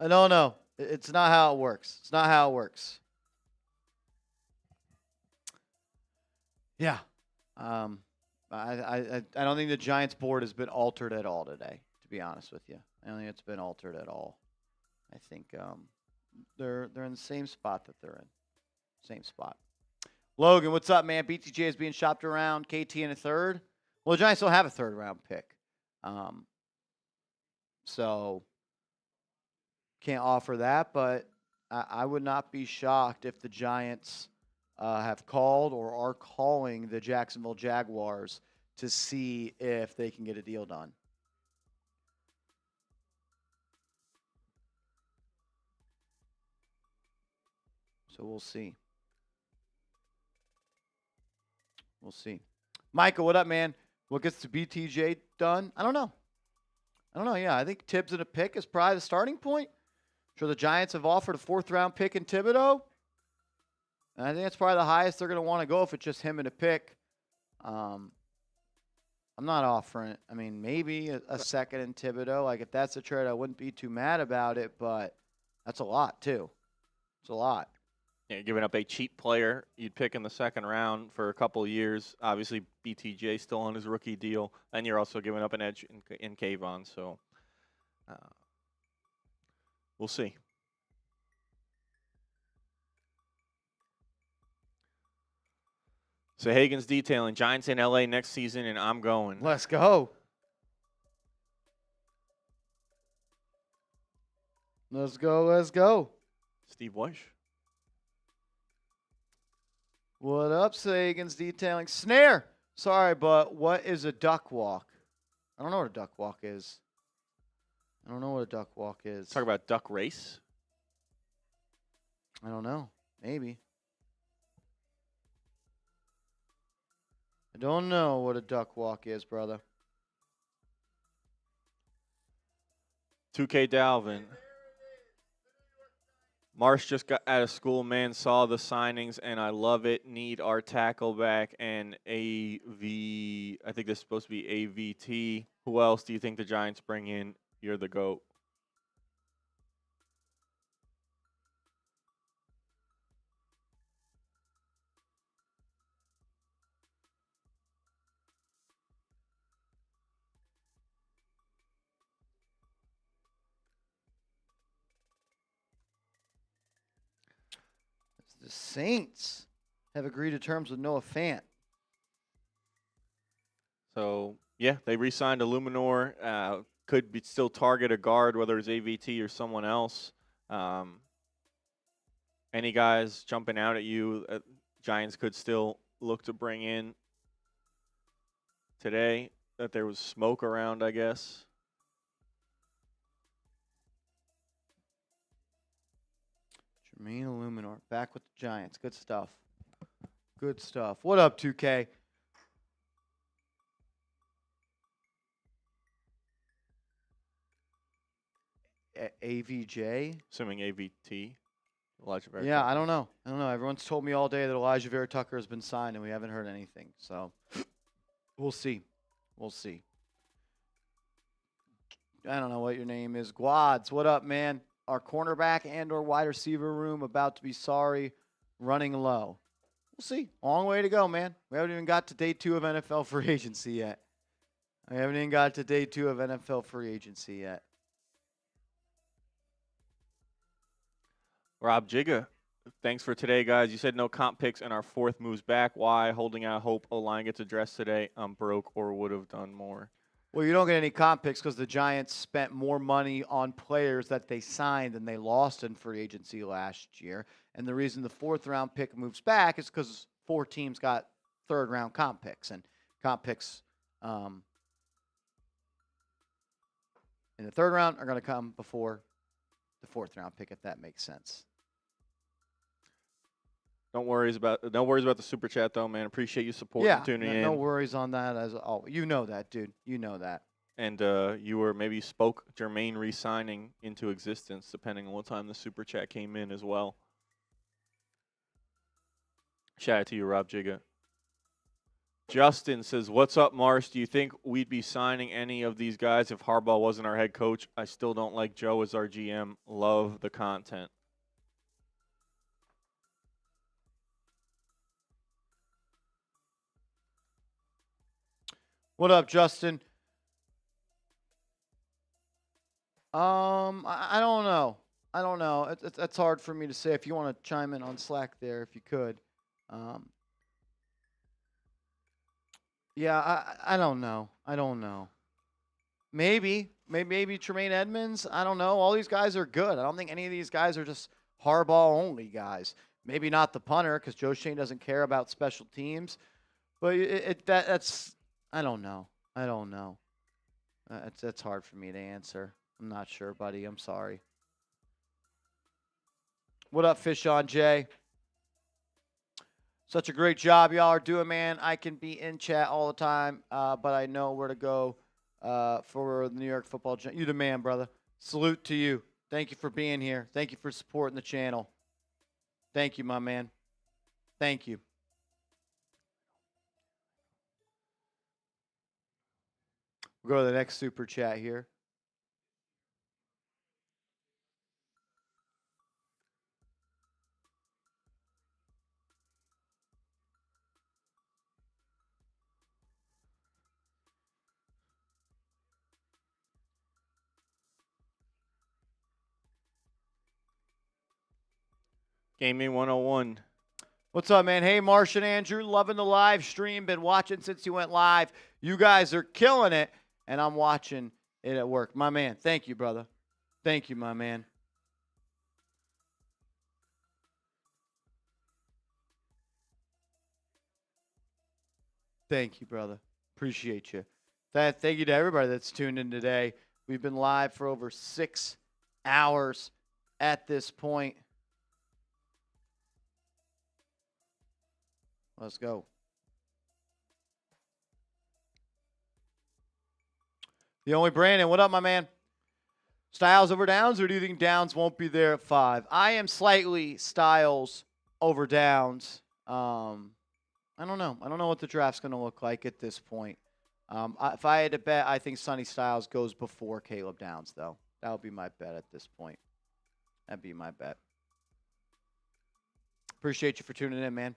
don't know. It's not how it works. It's not how it works. Yeah. I don't think the Giants board has been altered at all today, to be honest with you. I don't think it's been altered at all. I think they're in the same spot that they're in. Same spot. Logan, what's up, man? BTJ is being shopped around. KT in a 3rd. Well, the Giants don't have a 3rd round pick. So can't offer that, but I would not be shocked if the Giants have called or are calling the Jacksonville Jaguars to see if they can get a deal done. So we'll see. We'll see. Michael, what up, man? What gets the BTJ done? I don't know. Yeah, I think Tibbs in a pick is probably the starting point. I'm sure the Giants have offered a 4th round pick in Thibodeau. And I think that's probably the highest they're going to want to go if it's just him in a pick. I'm not offering it. I mean, maybe a 2nd in Thibodeau. Like, if that's a trade, I wouldn't be too mad about it, but that's a lot, too. It's a lot. Yeah, giving up a cheap player you'd pick in the 2nd round for a couple of years. Obviously, BTJ still on his rookie deal. And you're also giving up an edge in Kayvon. So we'll see. So Hagen's detailing Giants in LA next season, and I'm going. Let's go. Let's go. Steve Weish. What up, Sagan's detailing? Snare. Sorry, but what is a duck walk? I don't know what a duck walk is. Talk about duck race. I don't know. Maybe. I don't know what a duck walk is, brother. 2K Dalvin. Marsh just got out of school, man. Saw the signings, and I love it. Need our tackle back and AV. I think this is supposed to be AVT. Who else do you think the Giants bring in? You're the GOAT. The Saints have agreed to terms with Noah Fant. So, yeah, they re-signed Eluemunor. Could be still target a guard, whether it's AVT or someone else. Any guys jumping out at you, Giants could still look to bring in today that there was smoke around, I guess. Jermaine Eluemunor back with the Giants. Good stuff. Good stuff. What up, 2K? AVJ? Assuming AVT. Elijah Vera Yeah, Tucker. I don't know. Everyone's told me all day that Elijah Vera Tucker has been signed, and we haven't heard anything. So we'll see. We'll see. I don't know what your name is. Guads, what up, man? Our cornerback and or wide receiver room about to be sorry, running low. We'll see. Long way to go, man. We haven't even got to day 2 of NFL free agency yet. Rob Jigga, thanks for today, guys. You said no comp picks and our 4th moves back. Why? Holding out hope O-line gets addressed today. I'm broke or would have done more. Well, you don't get any comp picks because the Giants spent more money on players that they signed than they lost in free agency last year. And the reason the 4th round pick moves back is because 4 teams got 3rd round comp picks. And comp picks in the 3rd round are going to come before the 4th round pick, if that makes sense. No worries about the super chat though, man. Appreciate you supporting and tuning in. No worries on that as always. You know that, dude. You know that. And you spoke Jermaine re-signing into existence, depending on what time the super chat came in as well. Shout out to you, Rob Jigga. Justin says, "What's up, Marsh? Do you think we'd be signing any of these guys if Harbaugh wasn't our head coach? I still don't like Joe as our GM. Love the content." What up, Justin? I don't know. It's hard for me to say. If you want to chime in on Slack there, if you could. Yeah, I don't know. Maybe Tremaine Edmonds. I don't know. All these guys are good. I don't think any of these guys are just Harbaugh only guys. Maybe not the punter because Joe Shane doesn't care about special teams. But that's I don't know. It's hard for me to answer. I'm not sure, buddy. I'm sorry. What up, Fish on Jay? Such a great job y'all are doing, man. I can be in chat all the time, but I know where to go for the New York Football Giants. You the man, brother. Salute to you. Thank you for being here. Thank you for supporting the channel. Thank you, my man. Thank you. We'll go to the next super chat here. Gaming 101. What's up, man? Hey, Marsh and Andrew, loving the live stream. Been watching since you went live. You guys are killing it, and I'm watching it at work. My man, thank you, brother. Thank you, my man. Thank you, brother. Appreciate you. Thank you to everybody that's tuned in today. We've been live for over 6 hours at this point. Let's go. The only Brandon, what up, my man? Styles over Downs, or do you think Downs won't be there at 5? I am slightly Styles over Downs. I don't know. I don't know what the draft's going to look like at this point. If I had to bet, I think Sonny Styles goes before Caleb Downs, though. That would be my bet at this point. That'd be my bet. Appreciate you for tuning in, man.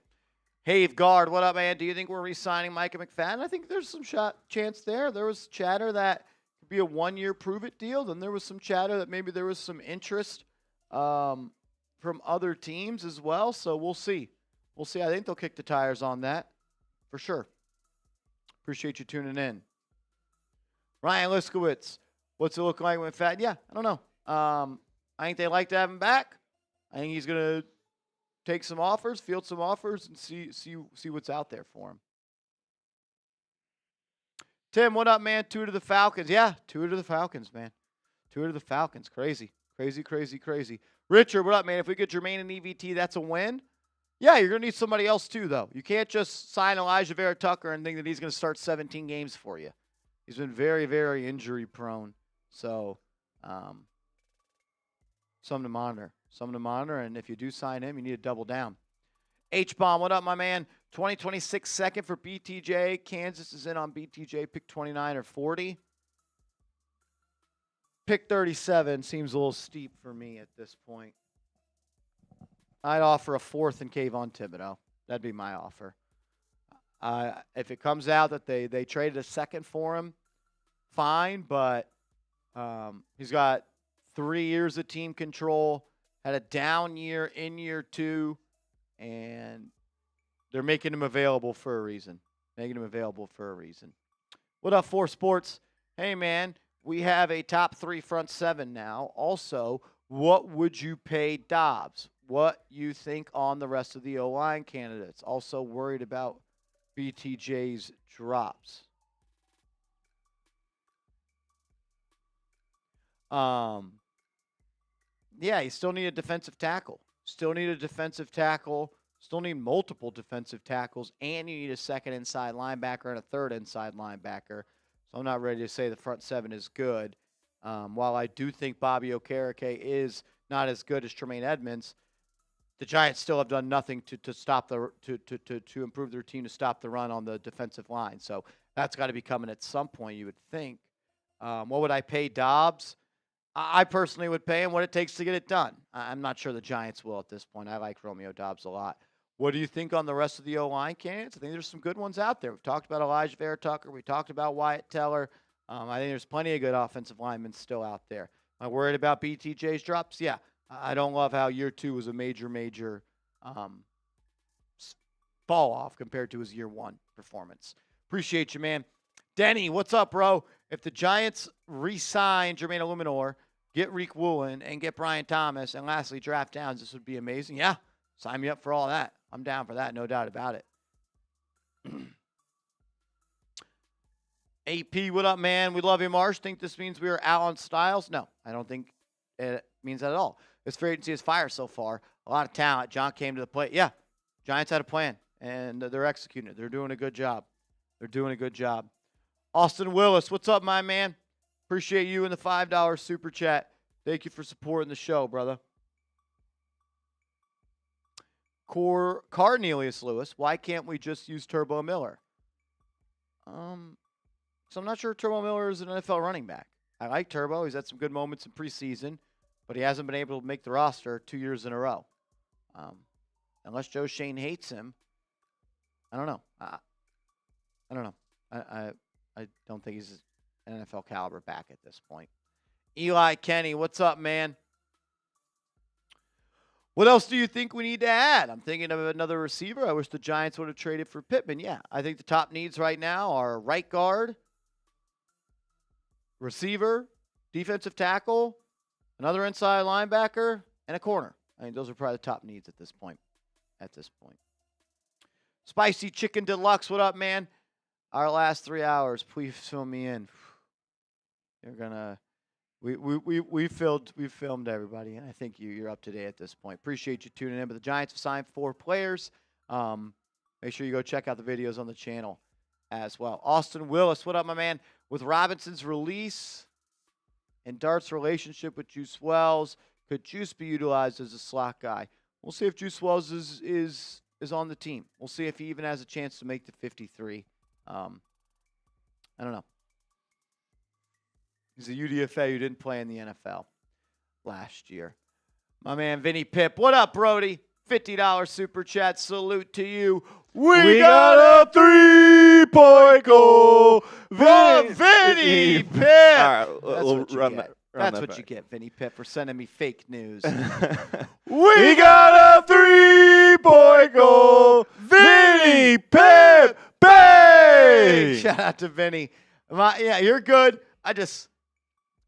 Hey, Guard, what up, man? Do you think we're re-signing Micah McFadden? I think there's some chance there. There was chatter that could be a 1-year prove-it deal. Then there was some chatter that maybe there was some interest from from other teams as well. So we'll see. We'll see. I think they'll kick the tires on that for sure. Appreciate you tuning in. Ryan Liskowitz, what's it look like when Fat? Yeah, I don't know. I think they like to have him back. I think he's going to take some offers, field some offers, and see what's out there for him. Tim, what up, man? 2 to the Falcons. Yeah, 2 to the Falcons, man. 2 to the Falcons. Crazy. Crazy. Richard, what up, man? If we get Jermaine and EVT, that's a win. Yeah, you're going to need somebody else too, though. You can't just sign Elijah Vera Tucker and think that he's going to start 17 games for you. He's been very, very injury prone. So, something to monitor. And if you do sign him, you need to double down. H-Bomb, what up, my man? 2026 second for BTJ. Kansas is in on BTJ. Pick 29 or 40. Pick 37 seems a little steep for me at this point. I'd offer a 4th in Kayvon Thibodeau. That'd be my offer. If it comes out that they traded a 2nd for him, fine, but he's got 3 years of team control, had a down year in year 2, and they're making him available for a reason. What up, 4 Sports? Hey, man, we have a top 3 front 7 now. Also, what would you pay Dobbs? What you think on the rest of the O-line candidates? Also worried about BTJ's drops. Yeah, you still need a defensive tackle. Still need multiple defensive tackles, and you need a 2nd inside linebacker and a 3rd inside linebacker. So I'm not ready to say the front 7 is good. While I do think Bobby Okereke is not as good as Tremaine Edmonds, the Giants still have done nothing to stop to improve their team to stop the run on the defensive line. So that's got to be coming at some point, you would think. What would I pay Dobbs? I personally would pay him what it takes to get it done. I'm not sure the Giants will at this point. I like Romeo Dobbs a lot. What do you think on the rest of the O-line candidates? I think there's some good ones out there. We've talked about Elijah Vera Tucker. We talked about Wyatt Teller. I think there's plenty of good offensive linemen still out there. Am I worried about BTJ's drops? Yeah. I don't love how year 2 was a major fall off compared to his year 1 performance. Appreciate you, man. Denny, what's up, bro? If the Giants re-sign Jermaine Eluemunor, get Reek Woolen, and get Brian Thomas, and lastly draft Downs, this would be amazing. Yeah, sign me up for all that. I'm down for that, no doubt about it. AP, what up, man? We love you, Marsh. Think this means we are out on Styles? No, I don't think it means that at all. This free agency is fire so far. A lot of talent. John came to the plate. Yeah, Giants had a plan, and they're executing it. They're doing a good job. Austin Willis, what's up, my man? Appreciate you in the $5 super chat. Thank you for supporting the show, brother. Cornelius Lewis, why can't we just use Turbo Miller? So I'm not sure Turbo Miller is an NFL running back. I like Turbo. He's had some good moments in preseason, but he hasn't been able to make the roster 2 years in a row. Unless Joe Shane hates him, I don't know. I don't know. I don't think he's an NFL caliber back at this point. Eli Kenny, what's up, man? What else do you think we need to add? I'm thinking of another receiver. I wish the Giants would have traded for Pittman. Yeah, I think the top needs right now are right guard, receiver, defensive tackle, another inside linebacker, and a corner. I think those are probably the top needs at this point. Spicy Chicken Deluxe, what up, man? Our last 3 hours, please fill me in. You're gonna, we filmed everybody, and I think you're up to date at this point. Appreciate you tuning in. But the Giants have signed 4 players. Make sure you go check out the videos on the channel as well. Austin Willis, what up, my man? With Robinson's release and Dart's relationship with Juice Wells, could Juice be utilized as a slot guy? We'll see if Juice Wells is on the team. We'll see if he even has a chance to make the 53. I don't know. He's a UDFA who didn't play in the NFL last year. My man Vinny Pip, what up, Brody? $50 super chat. Salute to you. We got a 3-point goal from Vinny Pip. All right, we'll run that. That's what you get, Vinny Pitt, for sending me fake news. We got a 3-point goal. Vinny Pitt, bang! Shout out to Vinny. Yeah, you're good.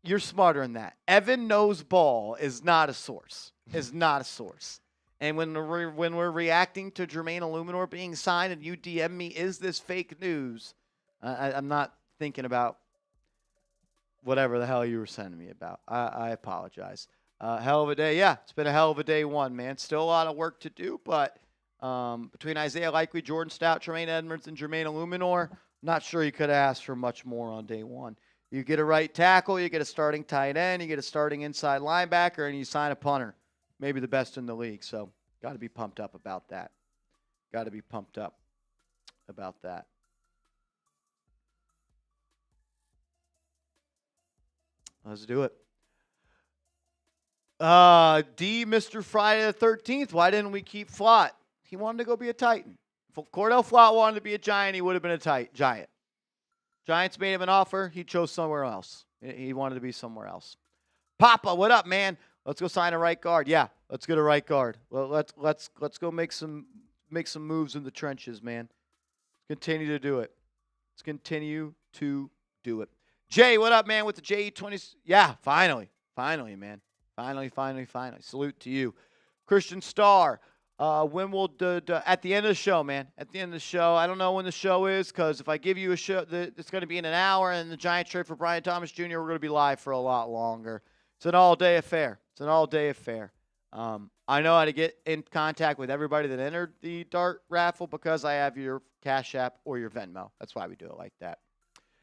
You're smarter than that. Evan knows ball is not a source. Is not a source. And when we're reacting to Jermaine Eluemunor being signed and you DM me, is this fake news? I'm not thinking about whatever the hell you were sending me about. I apologize. Hell of a day. Yeah, it's been a hell of a day one, man. Still a lot of work to do, but between Isaiah Likely, Jordan Stout, Tremaine Edmonds, and Jermaine Eluemunor, not sure you could have asked for much more on day one. You get a right tackle, you get a starting tight end, you get a starting inside linebacker, and you sign a punter. Maybe the best in the league, so got to be pumped up about that. Got to be pumped up about that. Let's do it. Mr. Friday the 13th, why didn't we keep Flott? He wanted to go be a Titan. If Cor'Dale Flott wanted to be a Giant, he would have been a Giant. Giants made him an offer. He chose somewhere else. He wanted to be somewhere else. Papa, what up, man? Let's go sign a right guard. Yeah, let's get a right guard. Well, let's go make some moves in the trenches, man. Continue to do it. Let's continue to do it. Jay, what up, man? With the JE20. Yeah, finally, man. Finally. Salute to you, Christian Starr. When will at the end of the show, man? At the end of the show, I don't know when the show is, because if I give you a show, it's going to be in an hour, and the Giants trade for Brian Thomas Jr., we're going to be live for a lot longer. It's an all-day affair. I know how to get in contact with everybody that entered the Dart raffle because I have your Cash App or your Venmo. That's why we do it like that.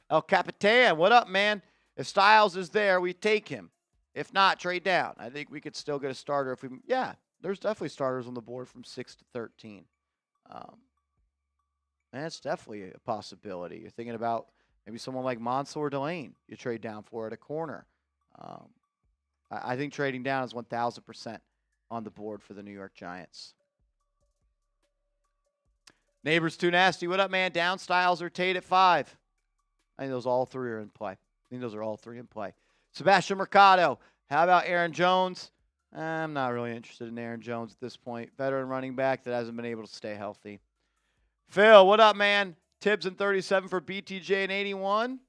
El Capitan, what up, man? If Styles is there, we take him. If not, trade down. I think we could still get a starter if we. Yeah, there's definitely starters on the board from 6 to 13. That's definitely a possibility. You're thinking about maybe someone like Mansour Delane you trade down for at a corner. I think trading down is 1,000% on the board for the New York Giants. Neighbors Too Nasty, what up, man? Down Styles or Tate at 5. I think those all three are in play. Sebastian Mercado, how about Aaron Jones? I'm not really interested in Aaron Jones at this point. Veteran running back that hasn't been able to stay healthy. Phil, what up, man? Tibbs and 37 for BTJ and 81.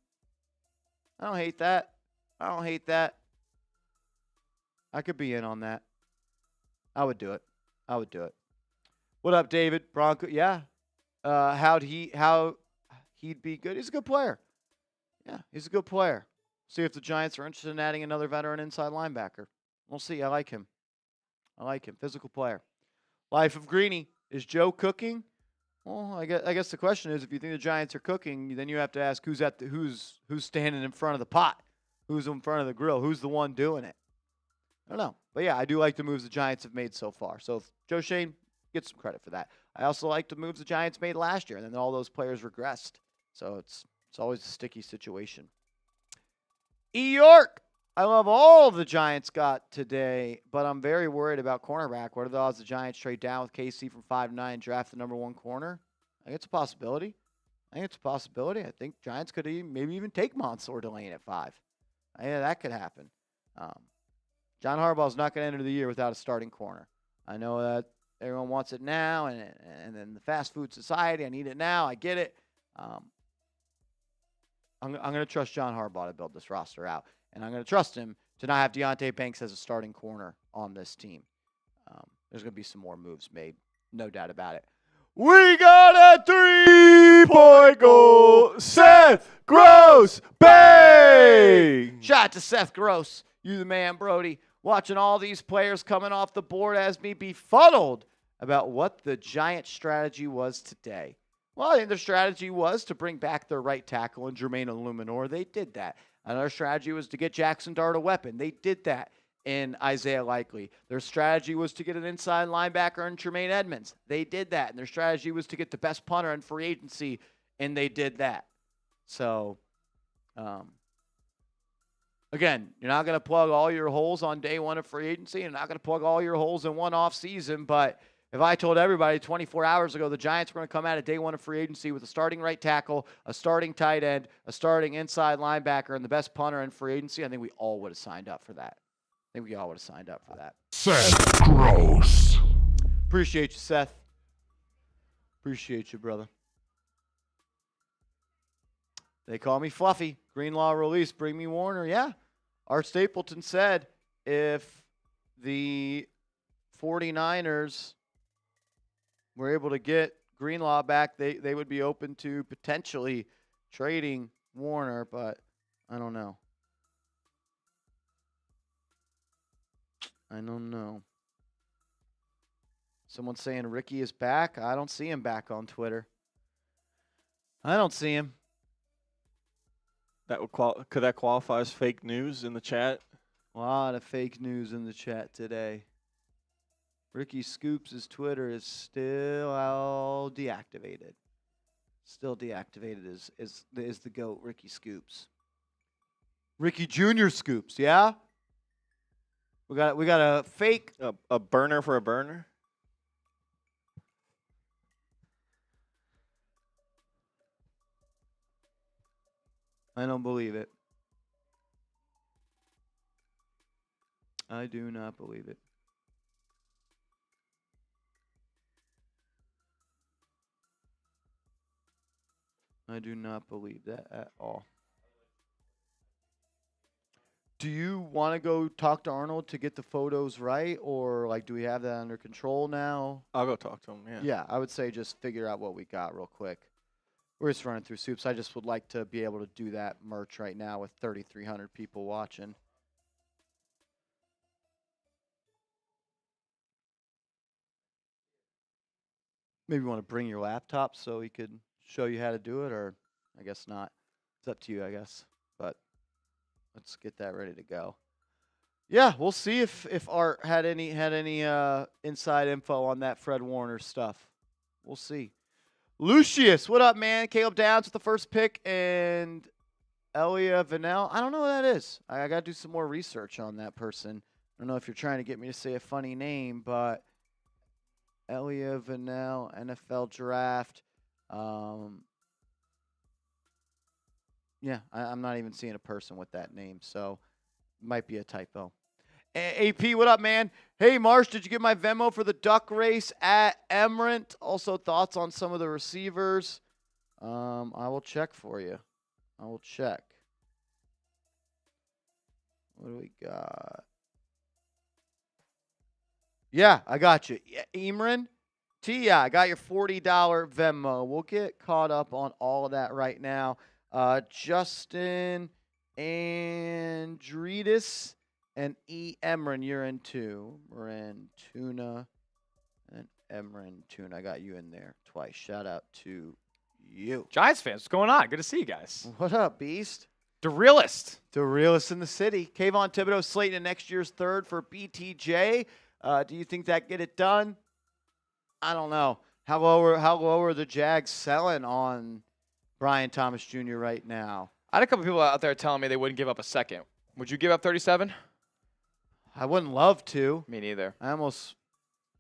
I don't hate that. I could be in on that. I would do it. What up, David? Bronco, yeah. How he'd be good. He's a good player. Yeah, he's a good player. See if the Giants are interested in adding another veteran inside linebacker. We'll see. I like him. Physical player. Life of Greeny. Is Joe cooking? Well, I guess the question is, if you think the Giants are cooking, then you have to ask who's standing in front of the pot, who's in front of the grill, who's the one doing it. I don't know, but yeah, I do like the moves the Giants have made so far. So if Joe Shane gets some credit for that. I also like the moves the Giants made last year, and then all those players regressed. So it's always a sticky situation. E. York, I love all the Giants got today, but I'm very worried about cornerback. What are the odds the Giants trade down with KC from 5-9, draft the number 1 corner? I think it's a possibility. I think Giants could maybe even take Mansour Delane at 5. Yeah, that could happen. John Harbaugh is not going to enter the year without a starting corner. I know that everyone wants it now, and then the fast food society, I need it now. I get it. I'm going to trust John Harbaugh to build this roster out, and I'm going to trust him to not have Deonte Banks as a starting corner on this team. There's going to be some more moves made, no doubt about it. We got a 3-point goal. Seth Gross, bang! Shout out to Seth Gross. You the man, Brody. Watching all these players coming off the board has me befuddled about what the Giants' strategy was today. Well, I think their strategy was to bring back their right tackle in Jermaine Eluemunor. They did that. Another strategy was to get Jackson Dart a weapon. They did that in Isaiah Likely. Their strategy was to get an inside linebacker in Tremaine Edmonds. They did that. And their strategy was to get the best punter in free agency, and they did that. So, again, you're not going to plug all your holes on day one of free agency. You're not going to plug all your holes in one off season, but If I told everybody 24 hours ago the Giants were going to come out of day one of free agency with a starting right tackle, a starting tight end, a starting inside linebacker, and the best punter in free agency, I think we all would have signed up for that. I think we all would have signed up for that. Seth Gross. Appreciate you, Seth. Appreciate you, brother. They call me Fluffy. Greenlaw release. Bring me Warner. Yeah. Art Stapleton said if the 49ers were able to get Greenlaw back, they would be open to potentially trading Warner, but I don't know. I don't know. Someone's saying Ricky is back. I don't see him back on Twitter. I don't see him. That would could that qualify as fake news in the chat? A lot of fake news in the chat today. Ricky Scoops' Twitter is still deactivated. Still deactivated is the GOAT, Ricky Scoops. Ricky Jr. Scoops, yeah? We got a fake. A burner for a burner? I don't believe it. I do not believe it. I do not believe that at all. Do you want to go talk to Arnold to get the photos right, or like do we have that under control now? I'll go talk to him, yeah. Yeah, I would say just figure out what we got real quick. We're just running through soups. I just would like to be able to do that merch right now with 3,300 people watching. Maybe you want to bring your laptop so he could show you how to do it, or I guess not. It's up to you, I guess. But let's get that ready to go. Yeah, we'll see if Art had any inside info on that Fred Warner stuff. We'll see. Lucius, what up, man? Caleb Downs with the first pick and Elia Vanel. I don't know who that is. I got to do some more research on that person. I don't know if you're trying to get me to say a funny name, but Elia Vanel, NFL draft. Yeah, I'm not even seeing a person with that name, so might be a typo. AP, what up, man? Hey, Marsh, did you get my Venmo for the duck race at Emerant? Also, thoughts on some of the receivers? I will check for you. I will check. What do we got? Yeah, I got you. Emran? Tia, I got your $40 Venmo. We'll get caught up on all of that right now. Justin Andreidis and E. Emran, you're in too. Moran Tuna and Emran Tuna. I got you in there twice. Shout out to you. Giants fans, what's going on? Good to see you guys. What up, Beast? The realist. The realist in the city. Kayvon Thibodeau slated in next year's third for BTJ. Do you think that get it done? I don't know. How low are the Jags selling on Brian Thomas Jr. right now? I had a couple people out there telling me they wouldn't give up a second. Would you give up 37? I wouldn't love to. Me neither. I almost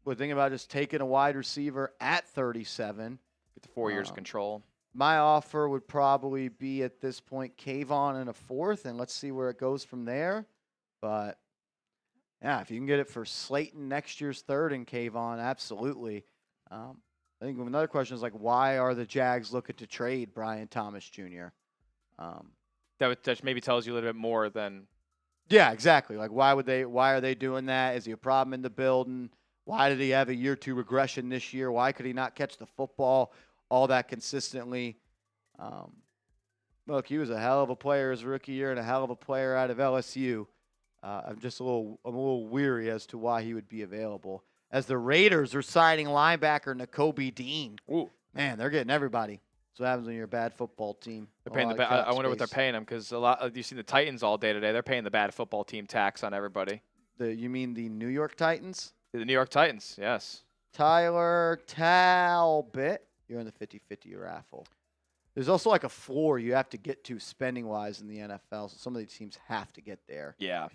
would think about just taking a wide receiver at 37. Get the 4 years of control. My offer would probably be at this point Kayvon in a fourth, and let's see where it goes from there. But yeah, if you can get it for Slayton next year's third and Kayvon, absolutely. I think another question is like, why are the Jags looking to trade Brian Thomas Jr.? That maybe tells you a little bit more than. Yeah, exactly. Like, why are they doing that? Is he a problem in the building? Why did he have a year two regression this year? Why could he not catch the football all that consistently? Look, he was a hell of a player his rookie year and a hell of a player out of LSU. I'm a little weary as to why he would be available. As the Raiders are signing linebacker Nakobe Dean. Ooh. Man, they're getting everybody. That's what happens when you're a bad football team. They're paying I wonder what they're paying them, because a lot. You've seen the Titans all day today. They're paying the bad football team tax on everybody. You mean the New York Titans? The New York Titans, yes. Tyler Talbot. You're in the 50-50 raffle. There's also like a floor you have to get to spending-wise in the NFL, so some of these teams have to get there. Yeah.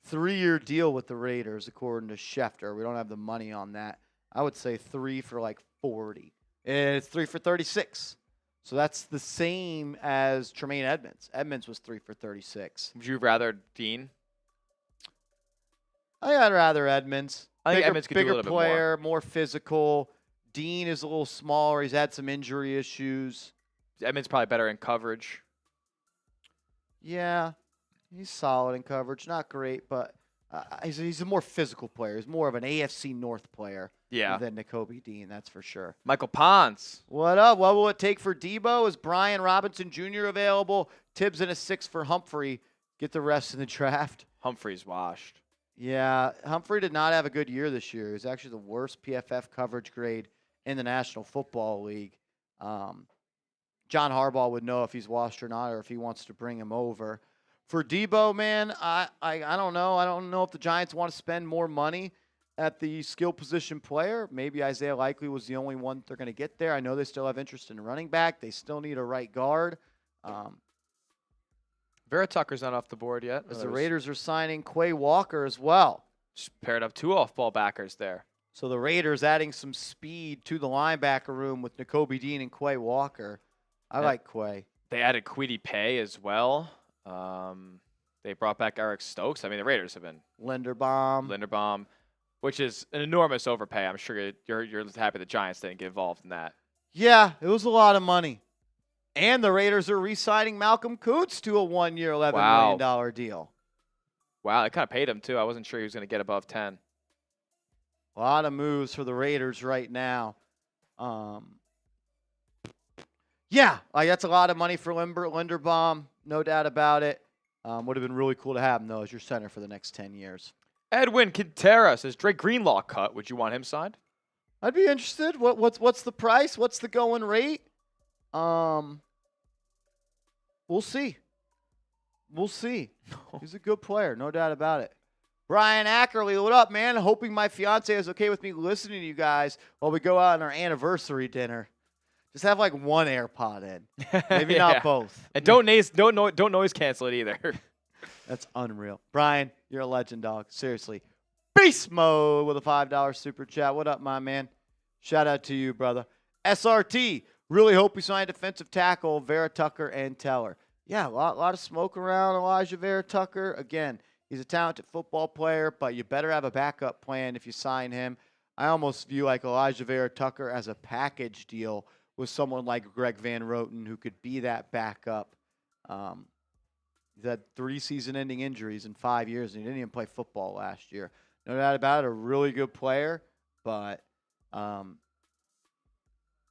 3-year deal with the Raiders, according to Schefter. We don't have the money on that I would say 3 for like 40. It's 3 for 36. So that's the same as Jermaine Edmonds. Edmonds was 3 for 36. Would you rather Dean? I'd rather Edmonds. I think Bigger, Edmonds could do a bigger little bit more. player, more physical. Dean is a little smaller. He's had some injury issues. Edmonds probably better in coverage. Yeah, he's solid in coverage. Not great, but he's a more physical player. He's more of an AFC North player than Nakobe Dean, that's for sure. Michael Ponce. What up? What will it take for Debo? Is Brian Robinson Jr. available? Tibbs in a 6 for Humphrey. Get the rest in the draft. Humphrey's washed. Yeah, Humphrey did not have a good year this year. He was actually the worst PFF coverage grade in the National Football League. John Harbaugh would know if he's washed or not, or if he wants to bring him over. For Debo, man, I don't know. I don't know if the Giants want to spend more money at the skill position player. Maybe Isaiah Likely was the only one they're going to get there. I know they still have interest in running back. They still need a right guard. Vera Tucker's not off the board yet. As the Raiders are signing Quay Walker as well. Just paired up 2 off-ball backers there. So the Raiders adding some speed to the linebacker room with Nakobe Dean and Quay Walker. I like Quay. They added Kwity Paye as well. They brought back Eric Stokes. I mean, the Raiders have been Linderbaum, which is an enormous overpay. I'm sure you're happy the Giants didn't get involved in that. Yeah, it was a lot of money. And the Raiders are re-signing Malcolm Kuntz to a 1-year, $11 million deal. Wow, they kind of paid him, too. I wasn't sure he was going to get above 10. A lot of moves for the Raiders right now. Yeah, that's a lot of money for Linderbaum, no doubt about it. Would have been really cool to have him, though, as your center for the next 10 years. Edwin Quintera says, Drake Greenlaw cut. Would you want him signed? I'd be interested. What's the price? What's the going rate? We'll see. We'll see. He's a good player, no doubt about it. Brian Ackerley, what up, man? Hoping my fiance is okay with me listening to you guys while we go out on our anniversary dinner. Just have like one AirPod in, maybe not both. And don't noise cancel it either. That's unreal. Brian, you're a legend, dog. Seriously. Beast mode with a $5 super chat. What up, my man? Shout out to you, brother. SRT. Really hope we sign defensive tackle Vera Tucker and Teller. Yeah, a lot of smoke around Elijah Vera Tucker. Again, he's a talented football player, but you better have a backup plan if you sign him. I almost view like Elijah Vera Tucker as a package deal with someone like Greg Van Roten who could be that backup. He's had 3 season-ending injuries in 5 years, and he didn't even play football last year. No doubt about it, a really good player, but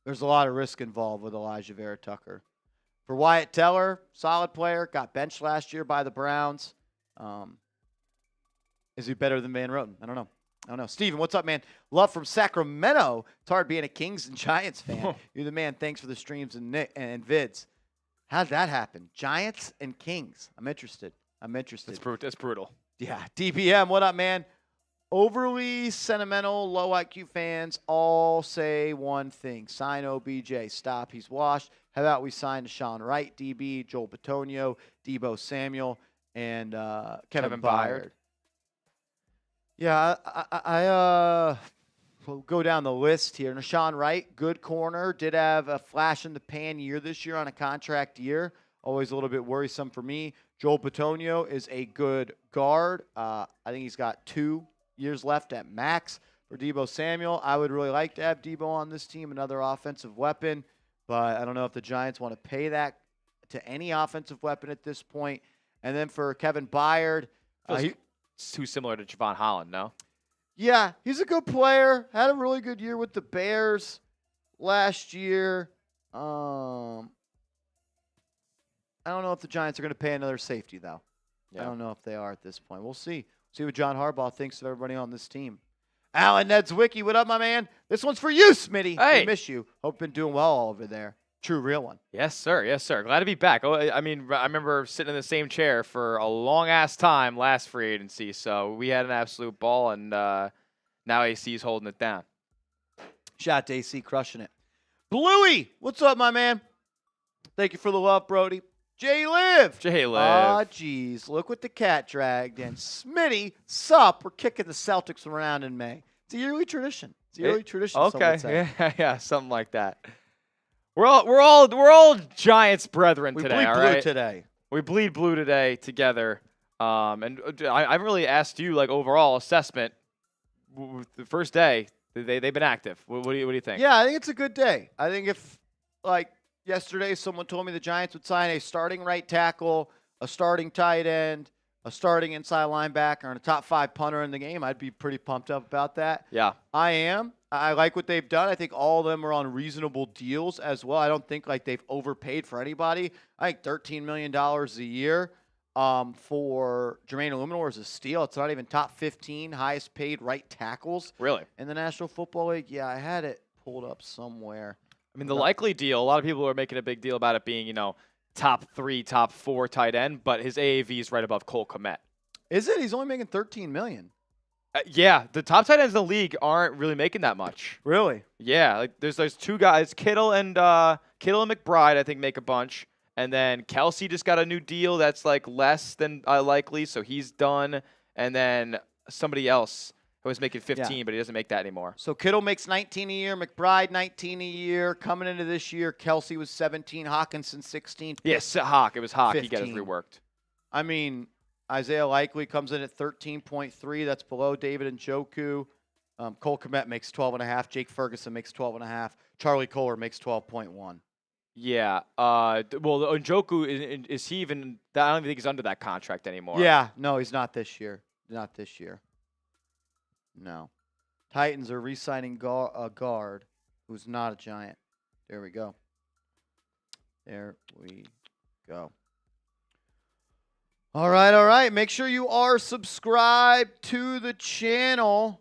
there's a lot of risk involved with Elijah Vera Tucker. For Wyatt Teller, solid player, got benched last year by the Browns. Is he better than Van Roten? I don't know. Steven, what's up, man? Love from Sacramento. It's hard being a Kings and Giants fan. You're the man. Thanks for the streams and vids. How'd that happen? Giants and Kings. I'm interested. That's brutal. Yeah. DPM, what up, man? Overly sentimental, low IQ fans all say one thing. Sign OBJ. Stop. He's washed. How about we sign Deshaun Wright, DB, Joel Bitonio, Debo Samuel, and Kevin Byard. Yeah, I we'll go down the list here. Deshaun Wright, good corner. Did have a flash in the pan year this year on a contract year. Always a little bit worrisome for me. Joel Bitonio is a good guard. I think he's got 2 years left at max. For Debo Samuel, I would really like to have Debo on this team, another offensive weapon. But I don't know if the Giants want to pay that to any offensive weapon at this point. And then for Kevin Byard, it's too similar to Javon Holland, no? Yeah, he's a good player. Had a really good year with the Bears last year. I don't know if the Giants are going to pay another safety, though. Yeah. I don't know if they are at this point. We'll see. See what John Harbaugh thinks of everybody on this team. Alan Nedzwicki, what up, my man? This one's for you, Smitty. Hey. We miss you. Hope you've been doing well over there. True, real one. Yes, sir. Yes, sir. Glad to be back. I mean, I remember sitting in the same chair for a long-ass time last free agency, so we had an absolute ball, and now AC's holding it down. Shout out to AC, crushing it. Bluey, what's up, my man? Thank you for the love, Brody. J-Liv. Ah, geez. Look what the cat dragged in. Smitty, sup? We're kicking the Celtics around in May. It's a yearly tradition. It's the early tradition. Some Okay, would say. yeah, something like that. We're all Giants brethren We today. bleed All blue right, today. we bleed blue today together. And I really asked you like overall assessment. The first day, they've been active. What do you think? Yeah, I think it's a good day. I think if, like, yesterday someone told me the Giants would sign a starting right tackle, a starting tight end, a starting inside linebacker, and a top 5 punter in the game, I'd be pretty pumped up about that. Yeah. I am. I like what they've done. I think all of them are on reasonable deals as well. I don't think like they've overpaid for anybody. I think $13 million a year for Jermaine Eluemunor is a steal. It's not even top 15 highest paid right tackles Really? in the National Football League. Yeah, I had it pulled up somewhere. I mean, the likely deal, a lot of people are making a big deal about it being, top 3, top 4 tight end, but his AAV is right above Cole Kmet. Is it? He's only making $13 million. Yeah, the top tight ends in the league aren't really making that much. Really? Yeah, like there's those 2 guys, Kittle and McBride, I think make a bunch, and then Kelsey just got a new deal that's like less than likely, so he's done, and then somebody else who was making 15, but he doesn't make that anymore. So Kittle makes 19 a year, McBride 19 a year. Coming into this year, Kelsey was 17, Hawkinson 16. Yes, Hawk. It was Hawk. 15. He got his reworked. I mean, Isaiah Likely comes in at 13.3. That's below David Njoku. Cole Kmet makes 12.5. Jake Ferguson makes 12.5. Charlie Kohler makes 12.1. Yeah. Well, Njoku, is he even – I don't even think he's under that contract anymore. Yeah. No, he's not this year. Not this year. No. Titans are re-signing a guard who's not a Giant. There we go. There we go. All right, all right. Make sure you are subscribed to the channel.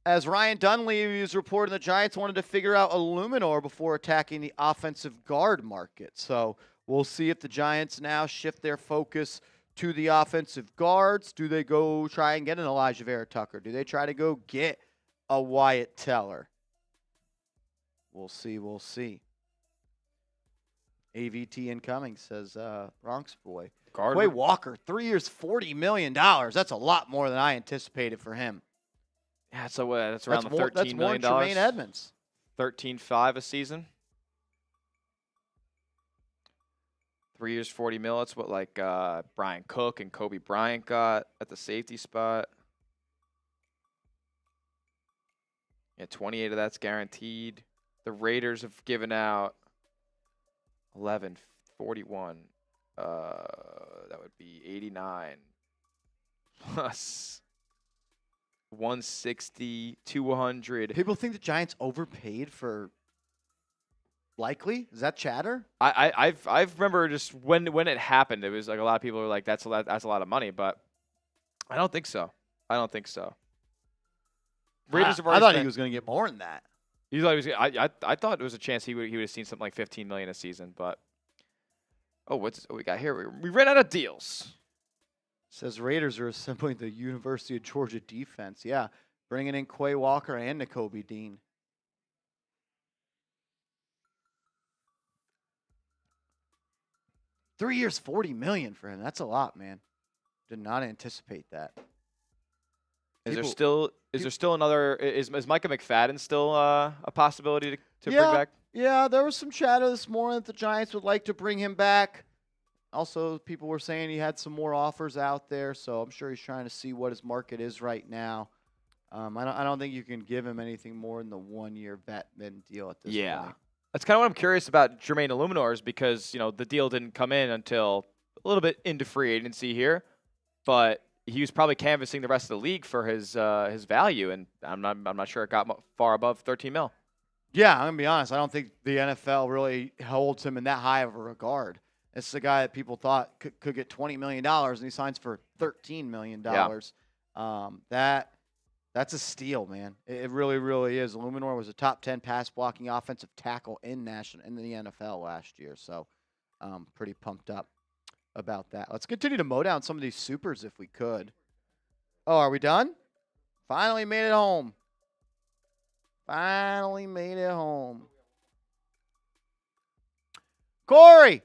As Ryan Dunleavy is reporting, the Giants wanted to figure out Eluemunor before attacking the offensive guard market. So we'll see if the Giants now shift their focus to the offensive guards. Do they go try and get an Elijah Vera Tucker? Do they try to go get a Wyatt Teller? We'll see, we'll see. AVT incoming, says Bronx Boy. Quay Walker, 3 years, $40 million. That's a lot more than I anticipated for him. Yeah, so that's around That's $13 million. That's more than Jermaine Edmonds. 13.5 a season. 3 years, $40 million. That's what like Brian Cook and Kobe Bryant got at the safety spot. Yeah, 28 of that's guaranteed. The Raiders have given out 11, 41. That would be 89 plus 160, 200. People think the Giants overpaid for Likely? Is that chatter? I remember just when it happened, it was like a lot of people were like, that's a lot of money, but I don't think so. I don't think so. Raiders have already I thought spent, he was going to get more than that. You thought he was, I thought there was a chance he would have seen something like $15 million a season, but what we got here? We ran out of deals. Says Raiders are assembling the University of Georgia defense. Yeah, bringing in Quay Walker and Nakobe Dean. $3 years, $40 million for him. That's a lot, man. Did not anticipate that. Is there still another? Is Micah McFadden still a possibility to bring back? Yeah, there was some chatter this morning that the Giants would like to bring him back. Also, people were saying he had some more offers out there, so I'm sure he's trying to see what his market is right now. I don't think you can give him anything more than the 1-year vet-min deal at this point. That's kind of what I'm curious about Jermaine Eluemunor is because, the deal didn't come in until a little bit into free agency here, but he was probably canvassing the rest of the league for his value, and I'm not sure it got far above $13 million. Yeah, I'm going to be honest. I don't think the NFL really holds him in that high of a regard. It's the guy that people thought could get $20 million, and he signs for $13 million. Yeah. That's a steal, man. It really, really is. Eluemunor was a top 10 pass blocking offensive tackle in the NFL last year, so pretty pumped up about that. Let's continue to mow down some of these supers if we could. Oh, are we done? Finally made it home. Finally made it home. Corey,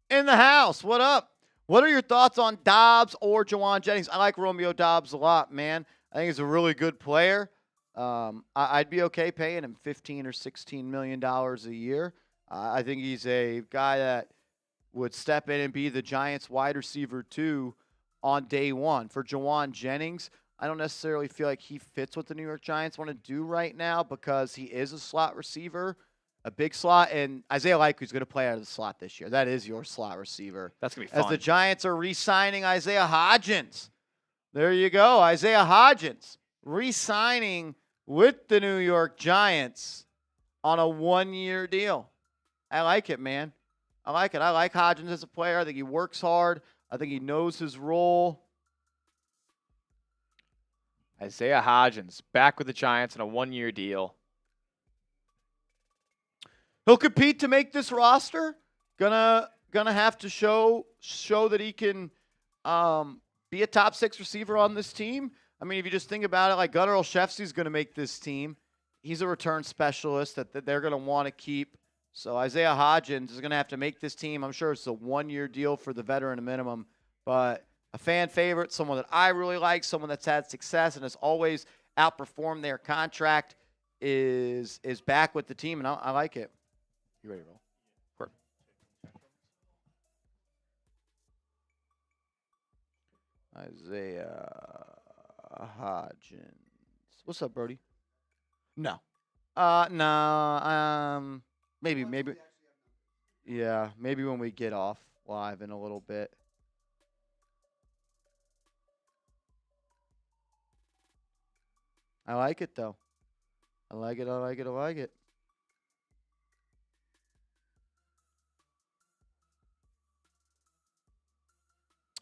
in the house. What up? What are your thoughts on Dobbs or Jawan Jennings? I like Romeo Dobbs a lot, man. I think he's a really good player. I'd be okay paying him $15 or $16 million a year. I think he's a guy that would step in and be the Giants wide receiver 2 on day one. For Jawan Jennings, I don't necessarily feel like he fits what the New York Giants want to do right now because he is a slot receiver, a big slot, and Isaiah Likely's going to play out of the slot this year. That is your slot receiver. That's going to be fun. As the Giants are re-signing Isaiah Hodgins. There you go, Isaiah Hodgins re-signing with the New York Giants on a 1-year deal. I like it, man. I like it. I like Hodgins as a player. I think he works hard. I think he knows his role. Isaiah Hodgins back with the Giants on a 1-year deal. He'll compete to make this roster. Gonna have to show that he can be a top 6 receiver on this team. I mean, if you just think about it, like Gunnar Olszewski's going to make this team. He's a return specialist that they're going to want to keep. So Isaiah Hodgins is going to have to make this team. I'm sure it's a 1-year deal for the veteran minimum, but a fan favorite, someone that I really like, someone that's had success and has always outperformed their contract is back with the team, and I like it. You ready to roll? Isaiah Hodgins. What's up, Brody? No. No. Maybe. Yeah, maybe when we get off live in a little bit. I like it, though. I like it.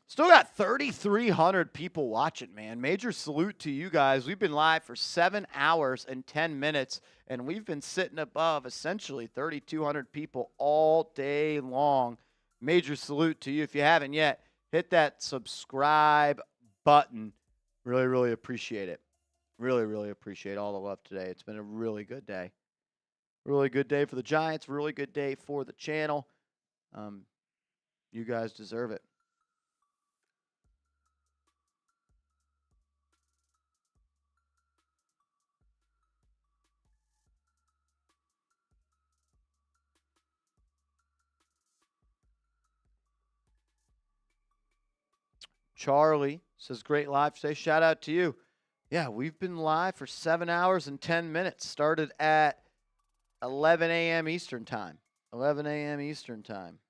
Still got 3,300 people watching, man. Major salute to you guys. We've been live for 7 hours and 10 minutes, and we've been sitting above essentially 3,200 people all day long. Major salute to you. If you haven't yet, hit that subscribe button. Really, really appreciate it. Really, really appreciate all the love today. It's been a really good day. Really good day for the Giants. Really good day for the channel. You guys deserve it. Charlie says, great live today. Shout out to you. Yeah, we've been live for 7 hours and 10 minutes. Started at 11 a.m. Eastern time. 11 a.m. Eastern time.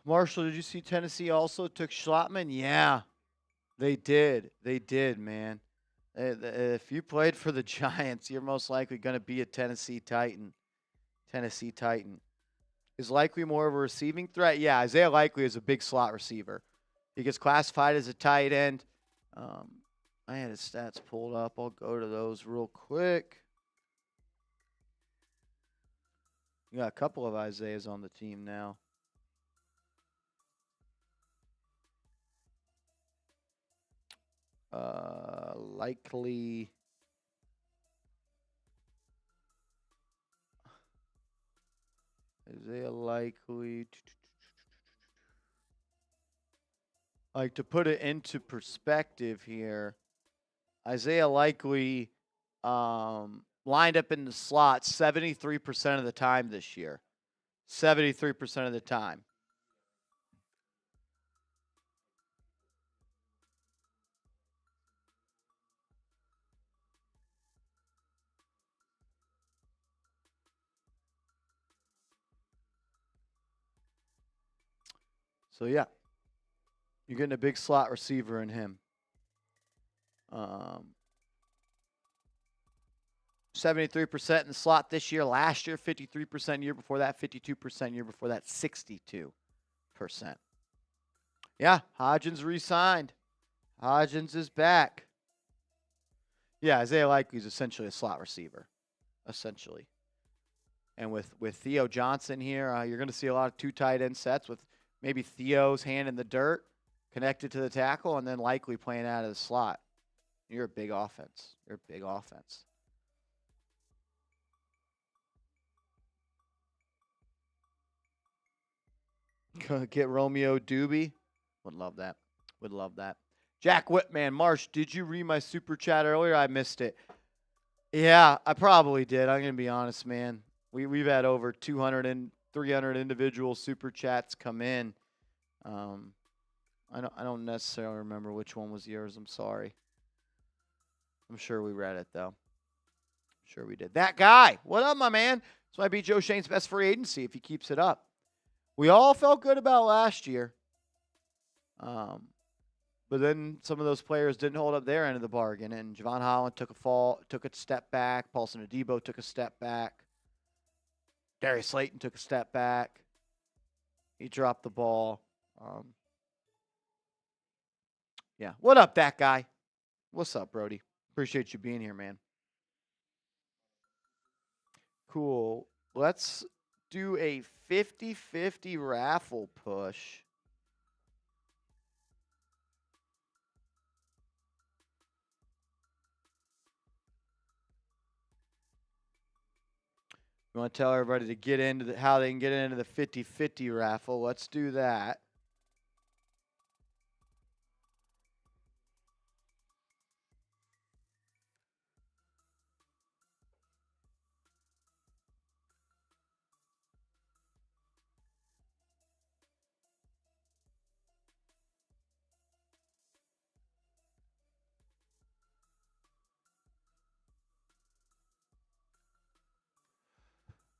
Marshall, did you see Tennessee also took Schlottman? Yeah, they did. They did, man. If you played for the Giants, you're most likely going to be a Tennessee Titan. Tennessee Titan. Is Likely more of a receiving threat? Yeah, Isaiah Likely is a big slot receiver. He gets classified as a tight end. I had his stats pulled up. I'll go to those real quick. You got a couple of Isaiahs on the team now. Likely. Isaiah Likely. Like, to put it into perspective here, Isaiah Likely lined up in the slot 73% of the time this year. 73% of the time. So, yeah, you're getting a big slot receiver in him. 73% in the slot this year. Last year, 53%. Year before that, 52%. Year before that, 62%. Yeah, Hodgins re-signed. Hodgins is back. Yeah, Isaiah Likely is essentially a slot receiver. Essentially. And with Theo Johnson here, you're going to see a lot of 2 tight end sets with maybe Theo's hand in the dirt, connected to the tackle, and then likely playing out of the slot. You're a big offense. You're a big offense. Get Romeo Doobie. Would love that. Would love that. Jack Whitman, Marsh, did you read my super chat earlier? I missed it. Yeah, I probably did. I'm going to be honest, man. We've had over 200 and 300 individual super chats come in. I don't necessarily remember which one was yours. I'm sorry. I'm sure we read it, though. Sure we did. That guy. What up, my man? This might be Joe Shane's best free agency if he keeps it up. We all felt good about last year. But then some of those players didn't hold up their end of the bargain. And Javon Holland took a step back. Paulson Adebo took a step back. Darius Slayton took a step back. He dropped the ball. Yeah. What up, that guy? What's up, Brody? Appreciate you being here, man. Cool. Let's do a 50-50 raffle push. You want to tell everybody to get into how they can get into the 50-50 raffle? Let's do that.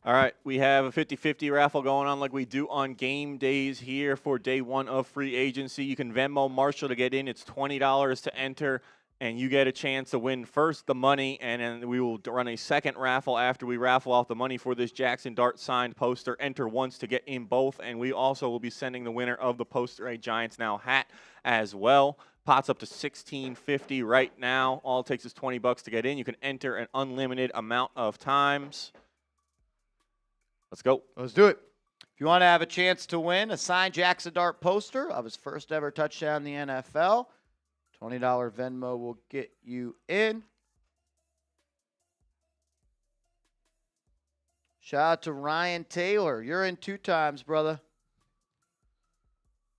All right, we have a 50-50 raffle going on like we do on game days here for day 1 of free agency. You can Venmo Marshall to get in. It's $20 to enter, and you get a chance to win first the money, and then we will run a second raffle after we raffle off the money for this Jackson Dart signed poster. Enter once to get in both, and we also will be sending the winner of the Poster a Giants Now hat as well. Pot's up to $16.50 right now. All it takes is $20 to get in. You can enter an unlimited amount of times. Let's go. Let's do it. If you want to have a chance to win a signed Jackson Dart poster of his first ever touchdown in the NFL, $20 Venmo will get you in. Shout out to Ryan Taylor. You're in 2 times, brother.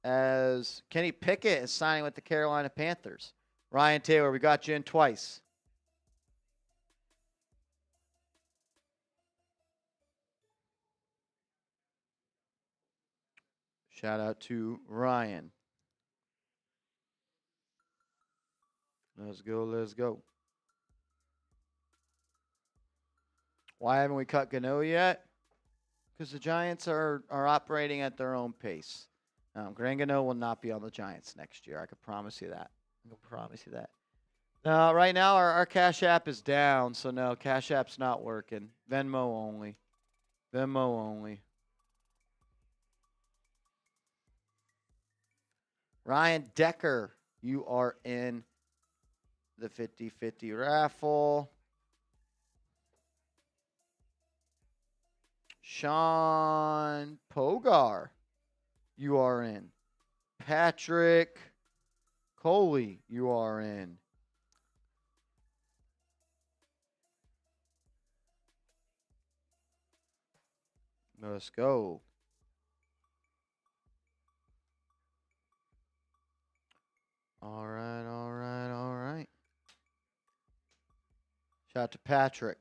As Kenny Pickett is signing with the Carolina Panthers. Ryan Taylor, we got you in twice. Shout out to Ryan. Let's go, let's go. Why haven't we cut Gano yet? Because the Giants are operating at their own pace. Grant Gano will not be on the Giants next year. I can promise you that. I can promise you that. Right now, our Cash App is down, so no, Cash App's not working. Venmo only. Venmo only. Ryan Decker, you are in the 50-50 raffle. Sean Pogar, you are in. Patrick Coley, you are in. Let's go. All right, all right, all right. Shout out to Patrick.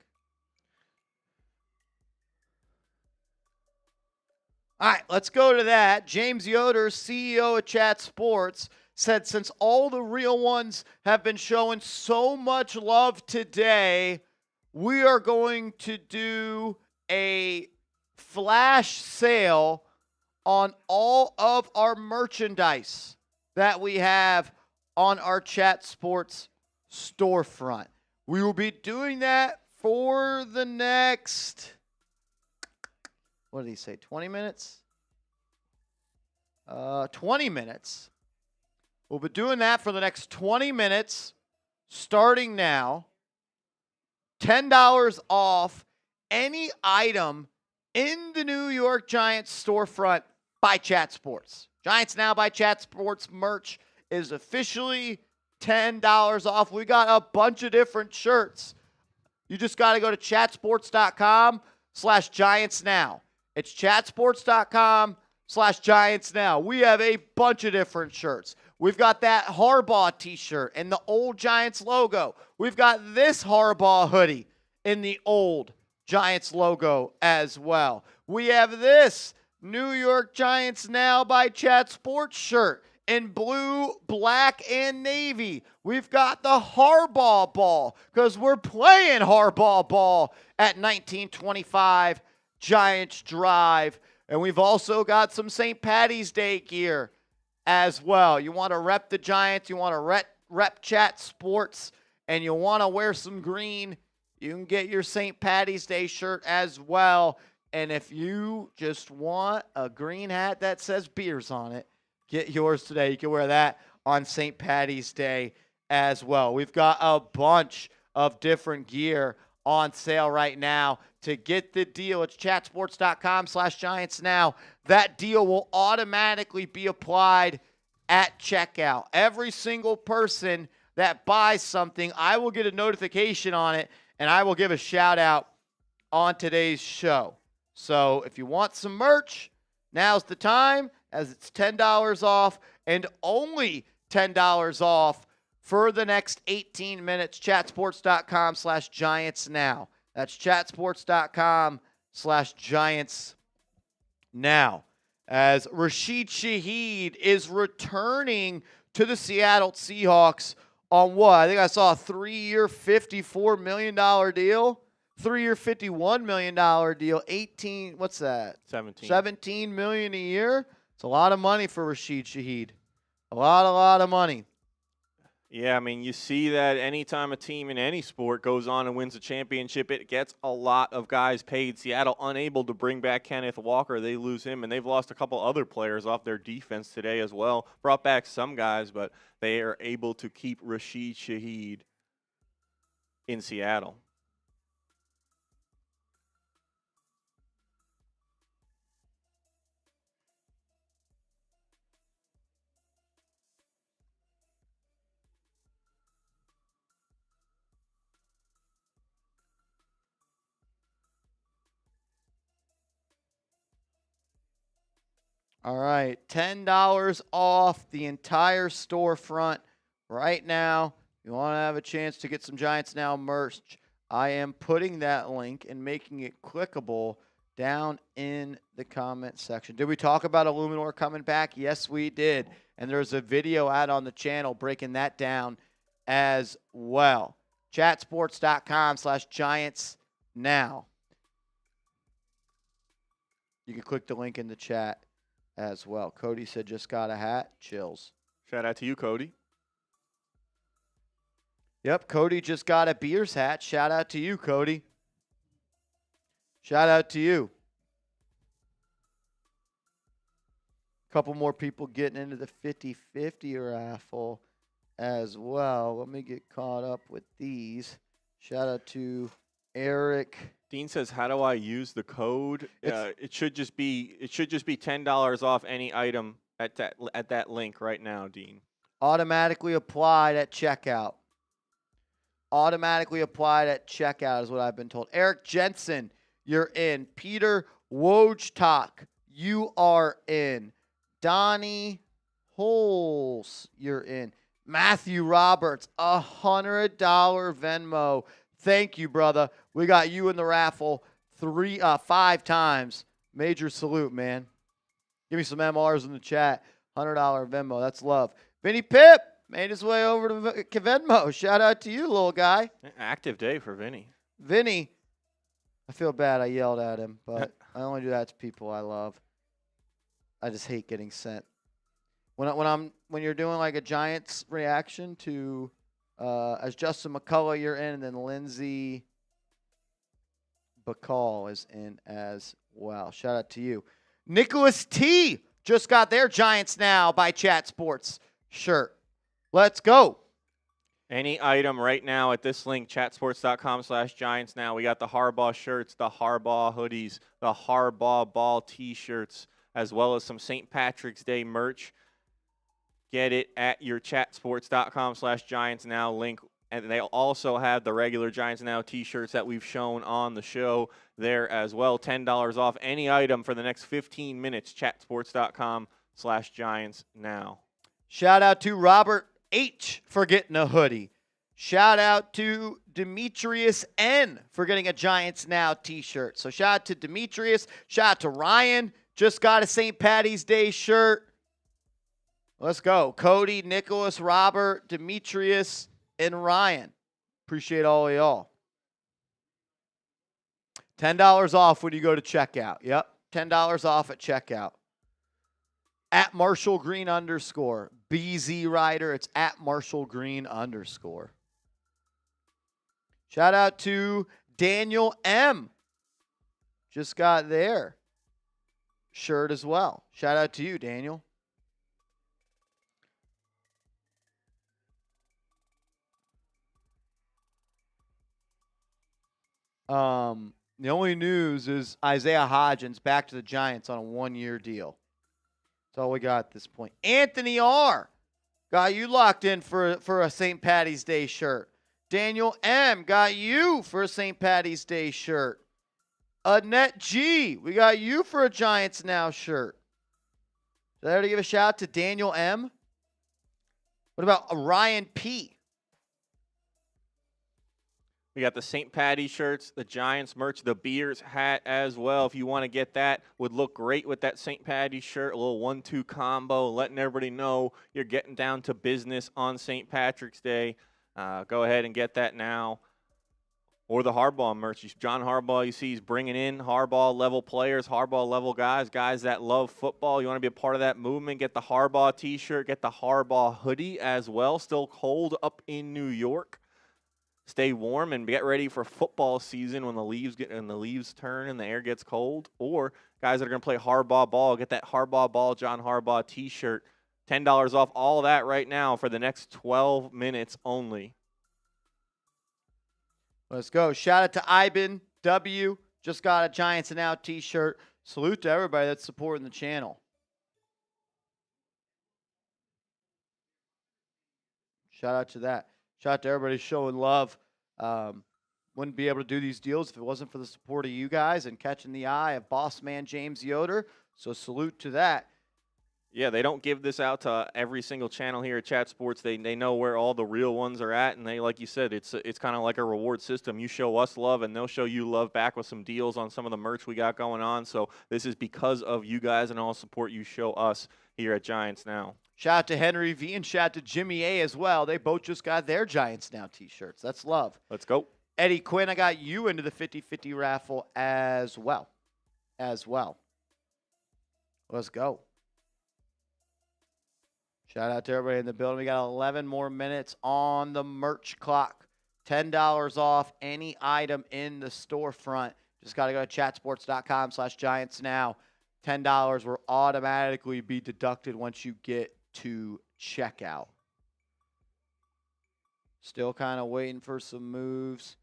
All right, let's go to that. James Yoder, CEO of Chat Sports, said since all the real ones have been showing so much love today, we are going to do a flash sale on all of our merchandise that we have on our Chat Sports storefront. We will be doing that for the next, what did he say, 20 minutes? 20 minutes. We'll be doing that for the next 20 minutes, starting now. $10 off any item in the New York Giants storefront by Chat Sports. Giants Now by Chat Sports merch is officially $10 off. We got a bunch of different shirts. You just got to go to chatsports.com/GiantsNow. It's chatsports.com/GiantsNow. We have a bunch of different shirts. We've got that Harbaugh t-shirt and the old Giants logo. We've got this Harbaugh hoodie in the old Giants logo as well. We have this New York Giants Now by Chat Sports shirt in blue, black, and navy. We've got the Harbaugh ball because we're playing Harbaugh ball at 1925 Giants Drive. And we've also got some St. Patty's Day gear as well. You want to rep the Giants, you want to rep Chat Sports, and you want to wear some green, you can get your St. Patty's Day shirt as well. And if you just want a green hat that says beers on it, get yours today. You can wear that on St. Patty's Day as well. We've got a bunch of different gear on sale right now. To get the deal, it's chatsports.com/Giants Now. That deal will automatically be applied at checkout. Every single person that buys something, I will get a notification on it, and I will give a shout out on today's show. So if you want some merch, now's the time, as it's $10 off and only $10 off for the next 18 minutes. Chatsports.com/Giants Now. That's chatsports.com/Giants Now. As Rashid Shaheed is returning to the Seattle Seahawks on what? I think I saw a 3-year, $54 million deal. 3-year, $51 million deal. 18, what's that? 17 million a year. It's a lot of money for Rashid Shaheed. A lot of money. Yeah, I mean, you see that anytime a team in any sport goes on and wins a championship, it gets a lot of guys paid. Seattle unable to bring back Kenneth Walker. They lose him, and they've lost a couple other players off their defense today as well. Brought back some guys, but they are able to keep Rashid Shaheed in Seattle. All right, $10 off the entire storefront right now. You want to have a chance to get some Giants Now merch. I am putting that link and making it clickable down in the comment section. Did we talk about Eluemunor coming back? Yes, we did. And there's a video out on the channel breaking that down as well. Chatsports.com/Giants Now. You can click the link in the chat as well. Cody said, just got a hat. Chills. Shout out to you, Cody. Yep, Cody just got a Beers hat. Shout out to you, Cody. Shout out to you. Couple more people getting into the 50-50 raffle as well. Let me get caught up with these. Shout out to Eric. Dean says, "How do I use the code?" It should just be $10 off any item at that link right now, Dean. Automatically applied at checkout. Automatically applied at checkout is what I've been told. Eric Jensen, you're in. Peter Wojtak, you are in. Donnie Holes, you're in. Matthew Roberts, $100 Venmo. Thank you, brother. We got you in the raffle 5 times. Major salute, man. Give me some MRs in the chat. $100 Venmo. That's love. Vinny Pip made his way over to Venmo. Shout out to you, little guy. Active day for Vinny. Vinny, I feel bad I yelled at him, but I only do that to people I love. I just hate getting sent. When you're doing like a Giants reaction to as Justin McCullough, you're in, and then Lindsey Bacall is in as well. Shout out to you. Nicholas T just got their Giants Now by Chat Sports shirt. Let's go. Any item right now at this link, chatsports.com/Giants now. We got the Harbaugh shirts, the Harbaugh hoodies, the Harbaugh ball t-shirts, as well as some St. Patrick's Day merch. Get it at your chatsports.com/Giants now link. And they also have the regular Giants Now t-shirts that we've shown on the show there as well. $10 off any item for the next 15 minutes. Chatsports.com/Giants now. Shout out to Robert H. for getting a hoodie. Shout out to Demetrius N. for getting a Giants Now t-shirt. So shout out to Demetrius. Shout out to Ryan. Just got a St. Patty's Day shirt. Let's go. Cody, Nicholas, Robert, Demetrius, and Ryan. Appreciate all of y'all. $10 off when you go to checkout. Yep, $10 off at checkout. At Marshall Green _ BZ Rider. It's at Marshall Green _ Shout out to Daniel M. Just got their shirt as well. Shout out to you, Daniel. The only news is Isaiah Hodgins back to the Giants on a 1-year deal. That's all we got at this point. Anthony R. got you locked in for a St. Patty's Day shirt. Daniel M. got you for a St. Patty's Day shirt. Annette G. we got you for a Giants Now shirt. Did I already give a shout out to Daniel M.? What about Ryan P.? We got the St. Patty shirts, the Giants merch, the Beers hat as well. If you want to get that, would look great with that St. Patty shirt, a little 1-2 combo, letting everybody know you're getting down to business on St. Patrick's Day. Go ahead and get that now. Or the Harbaugh merch. John Harbaugh, you see, he's bringing in Harbaugh-level players, Harbaugh-level guys that love football. You want to be a part of that movement, get the Harbaugh T-shirt, get the Harbaugh hoodie as well. Still cold up in New York. Stay warm and get ready for football season when the leaves turn and the air gets cold. Or guys that are going to play Harbaugh ball, get that Harbaugh ball John Harbaugh T-shirt. $10 off all that right now for the next 12 minutes only. Let's go. Shout out to Ivan W. Just got a Giants Now t-shirt. Salute to everybody that's supporting the channel. Shout out to that. Shout out to everybody showing love. Wouldn't be able to do these deals if it wasn't for the support of you guys and catching the eye of boss man James Yoder. So salute to that. Yeah, they don't give this out to every single channel here at Chat Sports. They know where all the real ones are at, and they, like you said, it's kind of like a reward system. You show us love, and they'll show you love back with some deals on some of the merch we got going on. So this is because of you guys and all support you show us here at Giants Now. Shout out to Henry V and shout out to Jimmy A as well. They both just got their Giants Now t-shirts. That's love. Let's go. Eddie Quinn, I got you into the 50-50 raffle as well. Let's go. Shout out to everybody in the building. We got 11 more minutes on the merch clock. $10 off any item in the storefront. Just got to go to chatsports.com/Giants now. $10 will automatically be deducted once you get to checkout. Still kind of waiting for some moves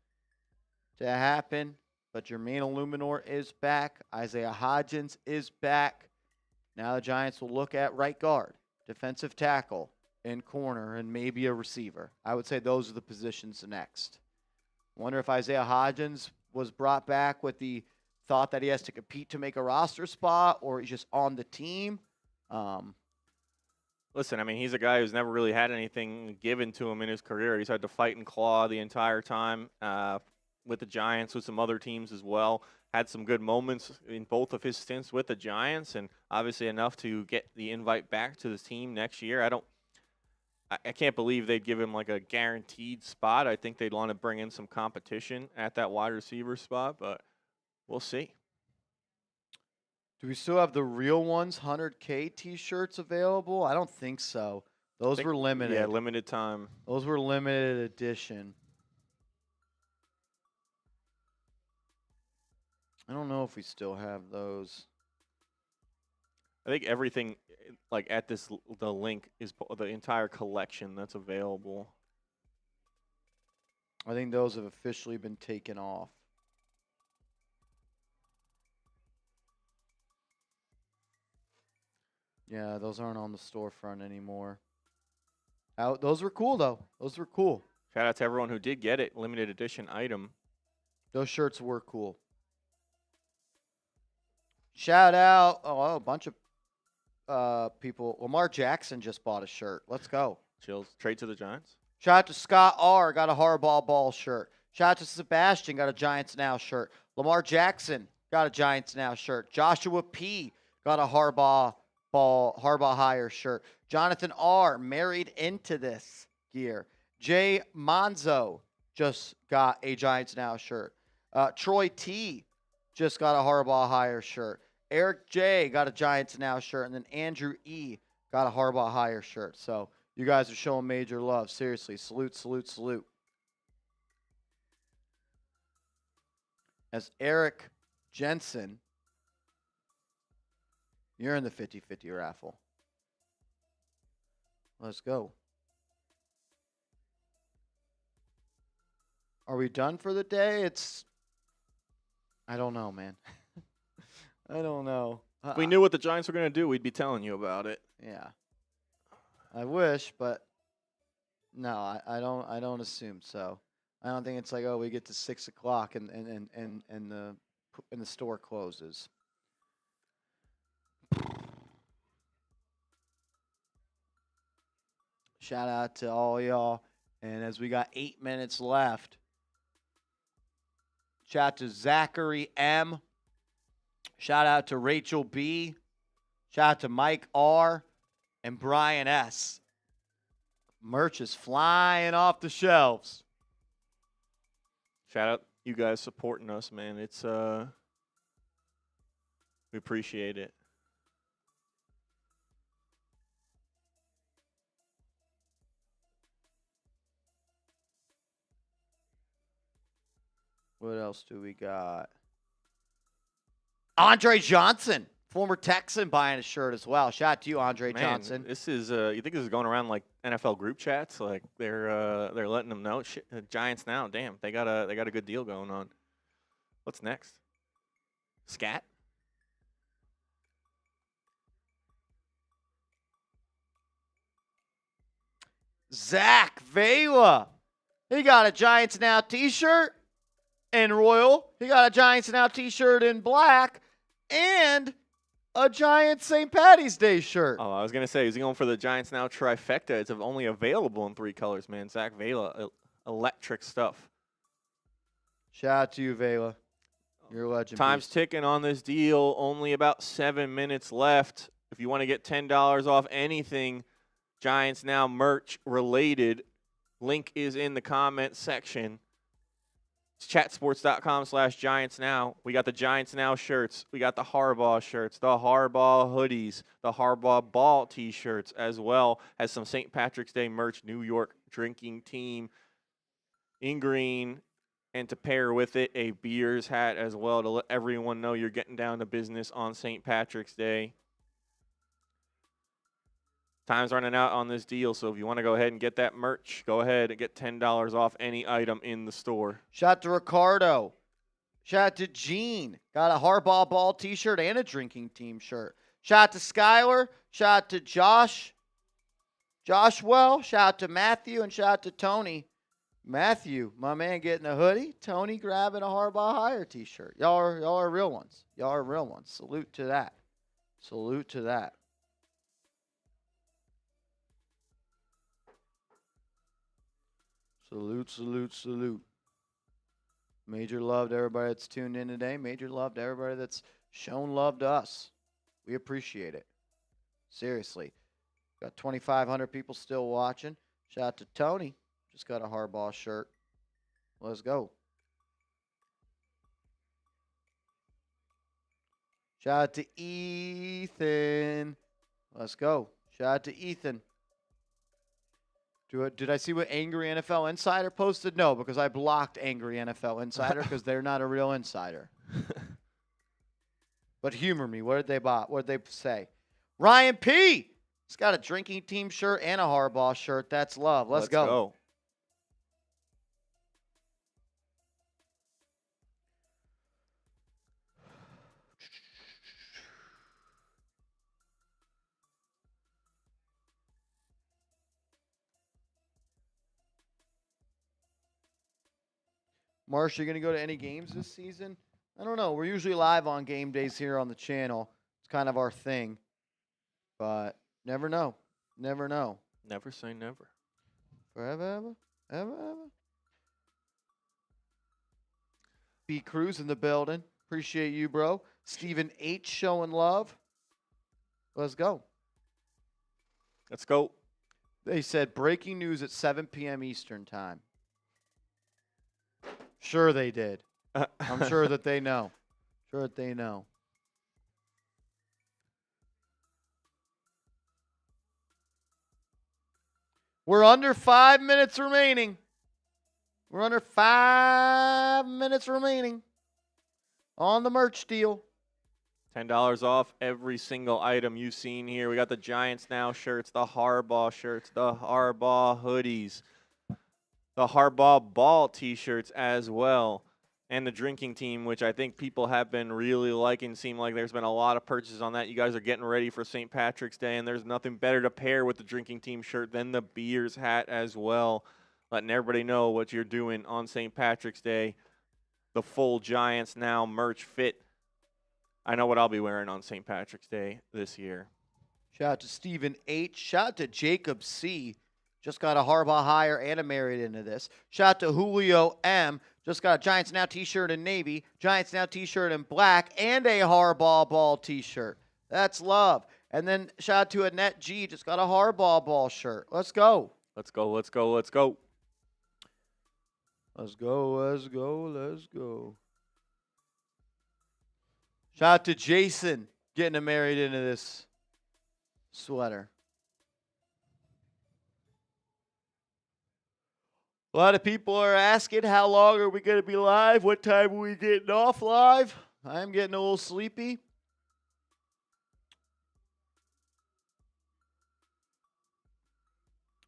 to happen, but Jermaine Eluemunor is back. Isaiah Hodgins is back. Now the Giants will look at right guard, defensive tackle, and corner, and maybe a receiver. I would say those are the positions next. Wonder if Isaiah Hodgins was brought back with the thought that he has to compete to make a roster spot, or he's just on the team. Listen, I mean, he's a guy who's never really had anything given to him in his career. He's had to fight and claw the entire time with the Giants, with some other teams as well. Had some good moments in both of his stints with the Giants, and obviously enough to get the invite back to the team next year. I can't believe they'd give him like a guaranteed spot. I think they'd want to bring in some competition at that wide receiver spot, but we'll see. Do we still have the real ones, 100K t-shirts available? I don't think so. Those were limited. Yeah, limited time. Those were limited edition. I don't know if we still have those. I think everything, like at the link, is the entire collection that's available. I think those have officially been taken off. Yeah, those aren't on the storefront anymore. Those were cool, though. Those were cool. Shout out to everyone who did get it. Limited edition item. Those shirts were cool. Shout out. Oh, a bunch of people. Lamar Jackson just bought a shirt. Let's go. Chills. Trade to the Giants. Shout out to Scott R. Got a Harbaugh ball shirt. Shout out to Sebastian. Got a Giants Now shirt. Lamar Jackson got a Giants Now shirt. Joshua P. got a Harbaugh Hire shirt. Jonathan R. married into this gear. Jay Monzo just got a Giants Now shirt. Troy T. just got a Harbaugh Hire shirt. Eric J. got a Giants Now shirt. And then Andrew E. got a Harbaugh Hire shirt. So you guys are showing major love. Seriously, salute, salute, salute. As Eric Jensen, you're in the 50-50 raffle. Let's go. Are we done for the day? I don't know, man. I don't know. If we knew what the Giants were going to do, we'd be telling you about it. Yeah. I wish, but no, I don't assume so. I don't think it's like, oh, we get to 6 o'clock and the store closes. Shout out to all y'all. And as we got 8 minutes left, shout out to Zachary M. Shout out to Rachel B. Shout out to Mike R. and Brian S. Merch is flying off the shelves. Shout out you guys supporting us, man. It's we appreciate it. What else do we got? Andre Johnson, former Texan, buying a shirt as well. Shout out to you, Andre Man, Johnson. this is you think this is going around like NFL group chats? Like they're letting them know. Shit, Giants Now, damn, they got a good deal going on. What's next? Scat? Zach Vela. He got a Giants Now t-shirt in royal. He got a Giants Now t-shirt in black and a Giants St. Patty's Day shirt. Oh, I was gonna say, is he going for the Giants Now trifecta? It's only available in 3 colors, man. Zach Vela, electric stuff. Shout out to you, Vela. You're a legend. Time's beast. ticking on this deal. Only about 7 minutes left. If you want to get $10 off anything Giants Now merch related, link is in the comment section. It's chatsports.com/Giants Now. We got the Giants Now shirts. We got the Harbaugh shirts, the Harbaugh hoodies, the Harbaugh ball t-shirts, as well as some St. Patrick's Day merch, New York drinking team in green. And to pair with it, a Beers hat as well to let everyone know you're getting down to business on St. Patrick's Day. Time's running out on this deal, so if you want to go ahead and get that merch, go ahead and get $10 off any item in the store. Shout out to Ricardo. Shout out to Gene. Got a Harbaugh ball t-shirt and a drinking team shirt. Shout out to Skylar. Shout out to Josh. Joshwell. Shout out to Matthew and shout out to Tony. Matthew, my man, getting a hoodie. Tony grabbing a Harbaugh Hire t-shirt. Y'all are real ones. Y'all are real ones. Salute to that. Salute to that. Salute, salute, salute. Major love to everybody that's tuned in today. Major love to everybody that's shown love to us. We appreciate it. Seriously. Got 2,500 people still watching. Shout out to Tony. Just got a Harbaugh shirt. Let's go. Shout out to Ethan. Let's go. Shout out to Ethan. Did I see what Angry NFL Insider posted? No, because I blocked Angry NFL Insider because they're not a real insider. But humor me. What did they buy? What did they say? Ryan P. He's got a drinking team shirt and a Harbaugh shirt. That's love. Let's go. Marsh, you going to go to any games this season? I don't know. We're usually live on game days here on the channel. It's kind of our thing. But never know. Never know. Never say never. Forever, ever, ever, ever. B. Cruz in the building. Appreciate you, bro. Stephen H. showing love. Let's go. Let's go. They said breaking news at 7 p.m. Eastern time. Sure they did. I'm sure that they know. Sure that they know. We're under 5 minutes remaining. We're under 5 minutes remaining on the merch deal. $10 off every single item you've seen here. We got the Giants Now shirts, the Harbaugh shirts, the Harbaugh hoodies, the Harbaugh ball t-shirts as well, and the drinking team, which I think people have been really liking. Seem like there's been a lot of purchases on that. You guys are getting ready for St. Patrick's Day, and there's nothing better to pair with the drinking team shirt than the Beers hat as well. Letting everybody know what you're doing on St. Patrick's Day. The full Giants Now merch fit. I know what I'll be wearing on St. Patrick's Day this year. Shout out to Stephen H. Shout out to Jacob C. Just got a Harbaugh hire and a married into this. Shout out to Julio M. Just got a Giants Now t-shirt in navy, Giants Now t-shirt in black, and a Harbaugh ball t-shirt. That's love. And then shout out to Annette G. Just got a Harbaugh ball shirt. Let's go. Let's go, let's go, let's go. Let's go, let's go, let's go. Shout out to Jason getting him married into this sweater. A lot of people are asking, how long are we going to be live? What time are we getting off live? I'm getting a little sleepy.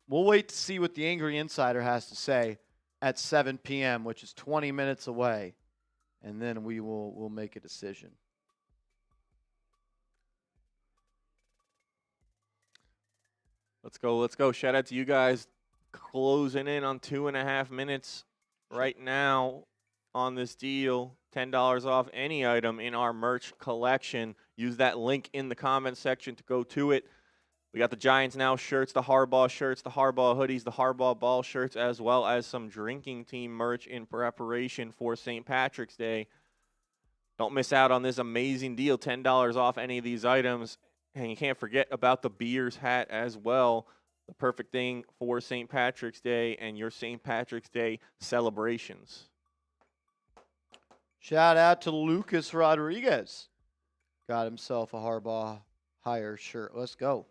We'll wait to see what the Angry Insider has to say at 7 p.m., which is 20 minutes away, and then we'll make a decision. Let's go, let's go. Shout out to you guys closing in on 2.5 minutes right now on this deal. $10 off any item in our merch collection. Use that link in the comment section to go to it. We got the Giants Now shirts, the Harbaugh shirts, the Harbaugh hoodies, the Harbaugh ball shirts, as well as some drinking team merch in preparation for St. Patrick's Day. Don't miss out on this amazing deal. $10 off any of these items. And you can't forget about the Beers hat as well. The perfect thing for St. Patrick's Day and your St. Patrick's Day celebrations. Shout out to Lucas Rodriguez. Got himself a Harbaugh hire shirt. Let's go.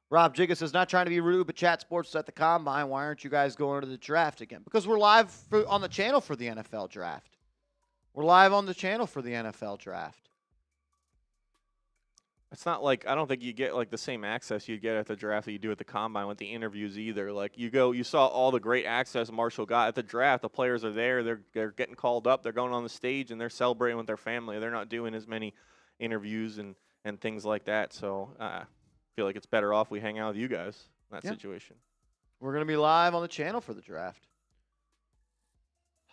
Rob Jigga says, not trying to be rude, but Chat Sports is at the Combine. Why aren't you guys going to the draft again? Because we're live on the channel for the NFL draft. We're live on the channel for the NFL draft. It's not like, I don't think you get like the same access you get at the draft that you do at the Combine with the interviews either. Like you saw all the great access Marshall got at the draft. The players are there. They're getting called up. They're going on the stage and they're celebrating with their family. They're not doing as many interviews and things like that. So I feel like it's better off we hang out with you guys in that situation. We're going to be live on the channel for the draft.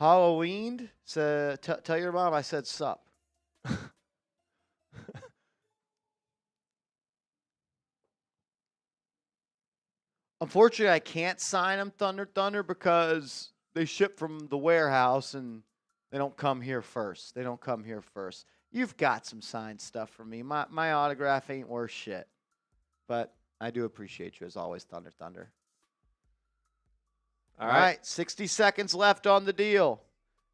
Halloween, so tell your mom I said sup. Unfortunately, I can't sign them Thunder because they ship from the warehouse and they don't come here first. You've got some signed stuff for me. My autograph ain't worth shit. But I do appreciate you as always, Thunder. All right, 60 seconds left on the deal.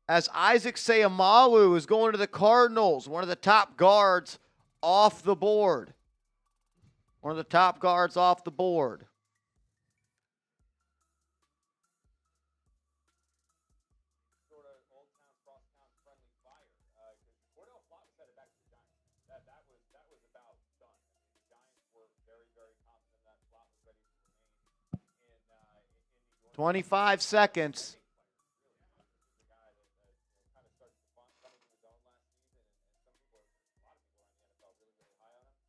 As Isaac Seumalo is going to the Cardinals, one of the top guards off the board. Cor'Dale Flott was headed back to the Giants. That was about done. I mean, the Giants were very, very confident that Flott was ready to remain in New York. 25 seconds. The guy that kind of started to come into his own last season, and a lot of people around the NFL really, really high on him.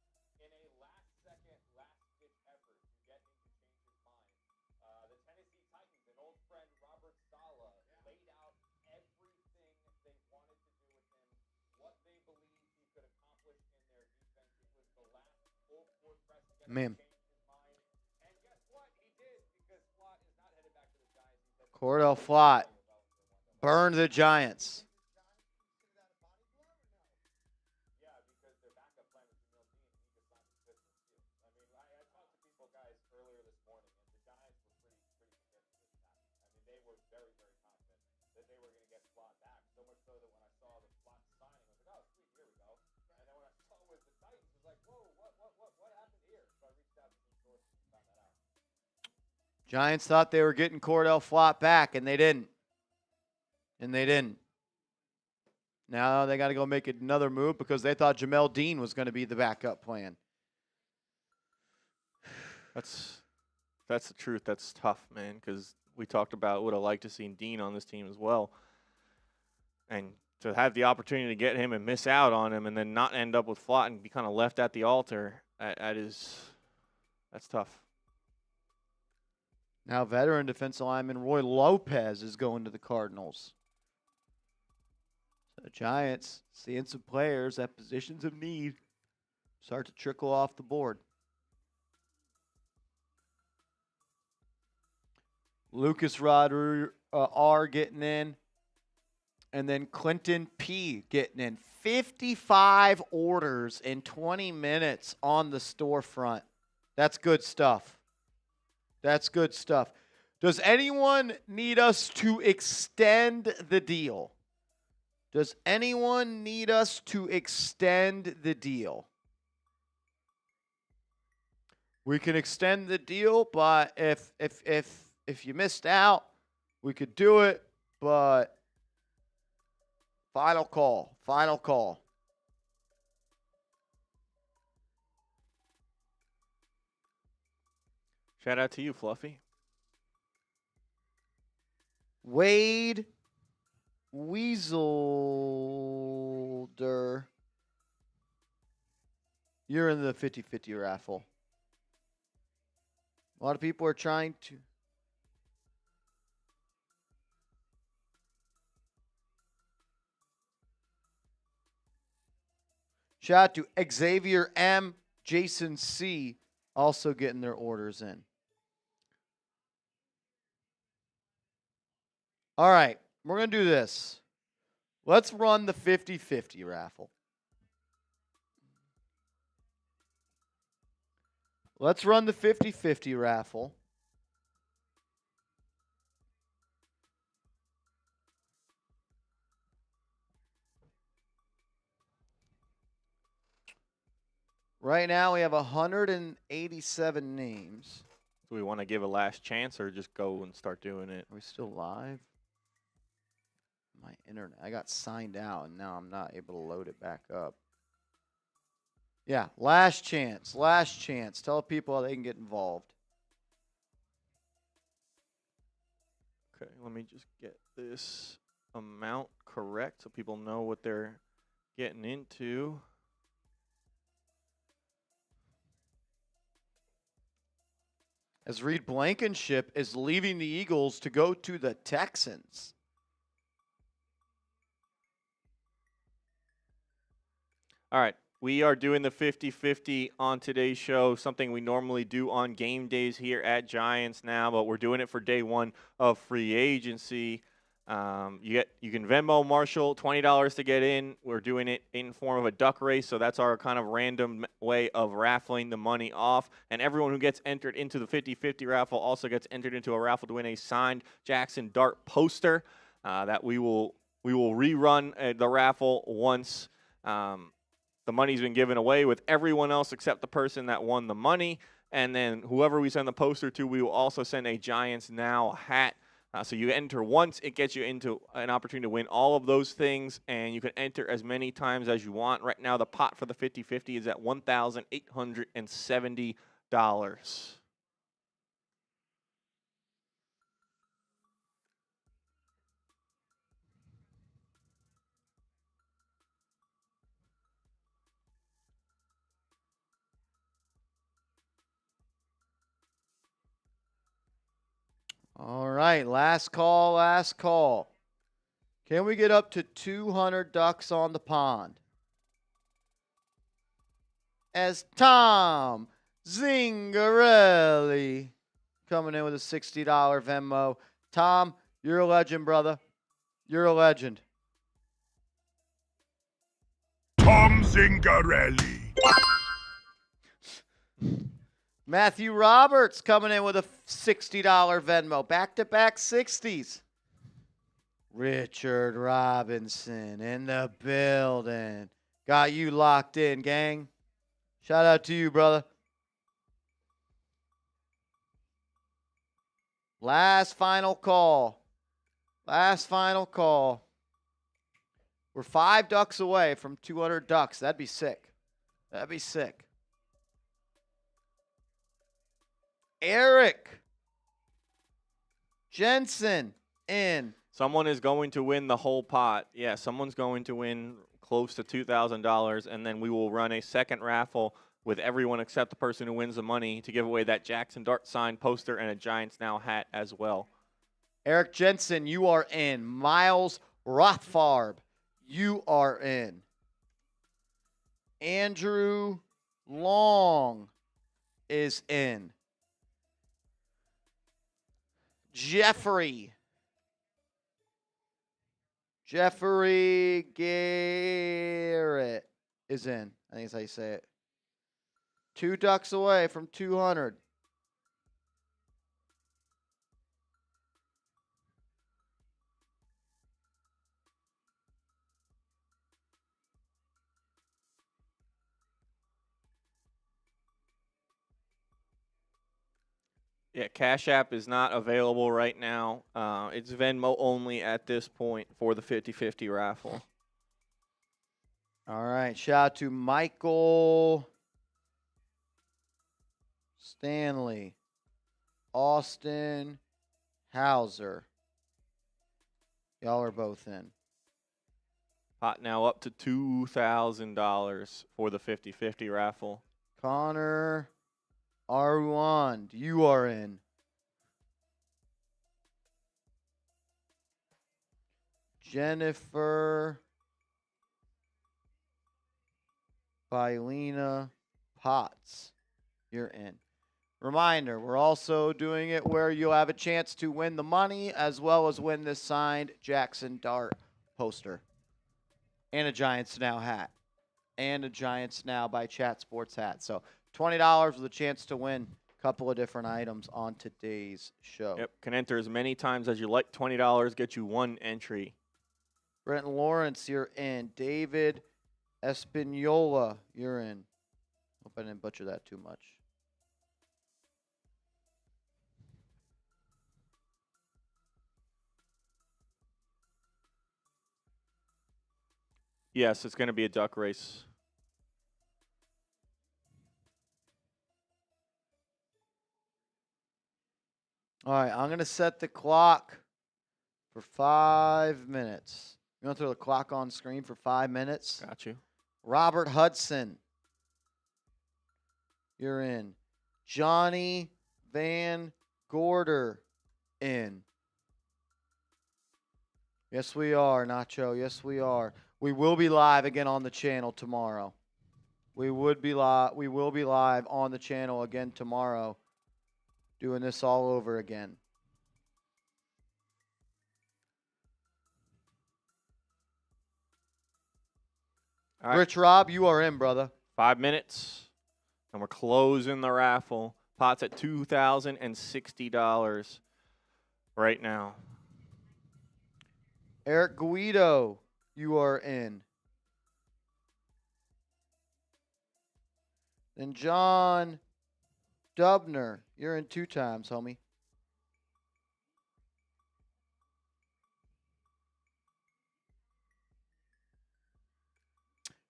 In a last-second, last-ditch effort to get him to change his mind, the Tennessee Titans, an old friend, Robert Saleh, laid out everything Man. Cor'Dale Flott burned the Giants. Giants thought they were getting Cor'Dale Flott back, and they didn't. Now they got to go make another move because they thought Jamel Dean was going to be the backup plan. That's the truth. That's tough, man, because we talked about would have liked to see Dean on this team as well. And to have the opportunity to get him and miss out on him and then not end up with Flott and be kind of left at the altar, that's tough. Now veteran defensive lineman Roy Lopez is going to the Cardinals. So the Giants seeing some players at positions of need start to trickle off the board. Lucas R getting in. And then Clinton P getting in. 55 orders in 20 minutes on the storefront. That's good stuff. That's good stuff. Does anyone need us to extend the deal? Does anyone need us to extend the deal? We can extend the deal, but if you missed out, we could do it, but final call. Final call. Shout out to you, Fluffy. Wade Weaselder. You're in the 50-50 raffle. A lot of people are trying to. Shout out to Xavier M, Jason C, also getting their orders in. All right, we're going to do this. Let's run the 50-50 raffle. Let's run the 50-50 raffle. Right now, we have 187 names. Do we want to give a last chance or just go and start doing it? Are we still live? My internet. I got signed out, and now I'm not able to load it back up. Yeah, last chance. Last chance. Tell people how they can get involved. Okay, let me just get this amount correct so people know what they're getting into. As Reed Blankenship is leaving the Eagles to go to the Texans. All right, we are doing the 50-50 on today's show, something we normally do on game days here at Giants now, but we're doing it for day one of free agency. You can Venmo Marshall $20 to get in. We're doing it in form of a duck race, so that's our kind of random way of raffling the money off. And everyone who gets entered into the 50-50 raffle also gets entered into a raffle to win a signed Jackson Dart poster that we will rerun the raffle once the money's been given away with everyone else except the person that won the money. And then whoever we send the poster to, we will also send a Giants Now hat. So you enter once, it gets you into an opportunity to win all of those things, and you can enter as many times as you want. Right now, the pot for the 50-50 is at $1,870. All right, last call, last call. Can we get up to 200 ducks on the pond? As Tom Zingarelli coming in with a $60 Venmo. Tom, you're a legend, brother. You're a legend. Tom Zingarelli. Matthew Roberts coming in with a $60 Venmo. Back-to-back 60s. Richard Robinson in the building. Got you locked in, gang. Shout out to you, brother. Last final call. Last final call. We're 5 ducks away from 200 ducks. That'd be sick. That'd be sick. Eric Jensen in. Someone is going to win the whole pot. Yeah, someone's going to win close to $2,000, and then we will run a second raffle with everyone except the person who wins the money to give away that Jackson Dart signed poster and a Giants Now hat as well. Eric Jensen, you are in. Miles Rothfarb, you are in. Andrew Long is in. Jeffrey Garrett is in. I think that's how you say it. 2 ducks away from 200. Yeah, Cash App is not available right now. It's Venmo only at this point for the 50-50 raffle. All right. Shout out to Michael Stanley, Austin Hauser. Y'all are both in. Pot now up to $2,000 for the 50-50 raffle. Connor Arwand, you are in. Jennifer Filena Potts, you're in. Reminder, we're also doing it where you'll have a chance to win the money as well as win this signed Jackson Dart poster. And a Giants Now hat. And a Giants Now by Chat Sports hat. So $20 with a chance to win a couple of different items on today's show. Yep, can enter as many times as you like. $20 get you 1 entry. Brent Lawrence, you're in. David Espinola, you're in. Hope I didn't butcher that too much. Yes, it's going to be a duck race. All right, I'm going to set the clock for 5 minutes. You want to throw the clock on screen for 5 minutes? Got you. Robert Hudson, you're in. Johnny Van Gorder, in. Yes, we are, Nacho. Yes, we are. We will be live again on the channel tomorrow. We will be live on the channel again tomorrow, doing this all over again. All right. Rich Rob, you are in, brother. 5 minutes, and we're closing the raffle. Pot's at $2,060 right now. Eric Guido, you are in. And John Dubner, you're in 2 times, homie.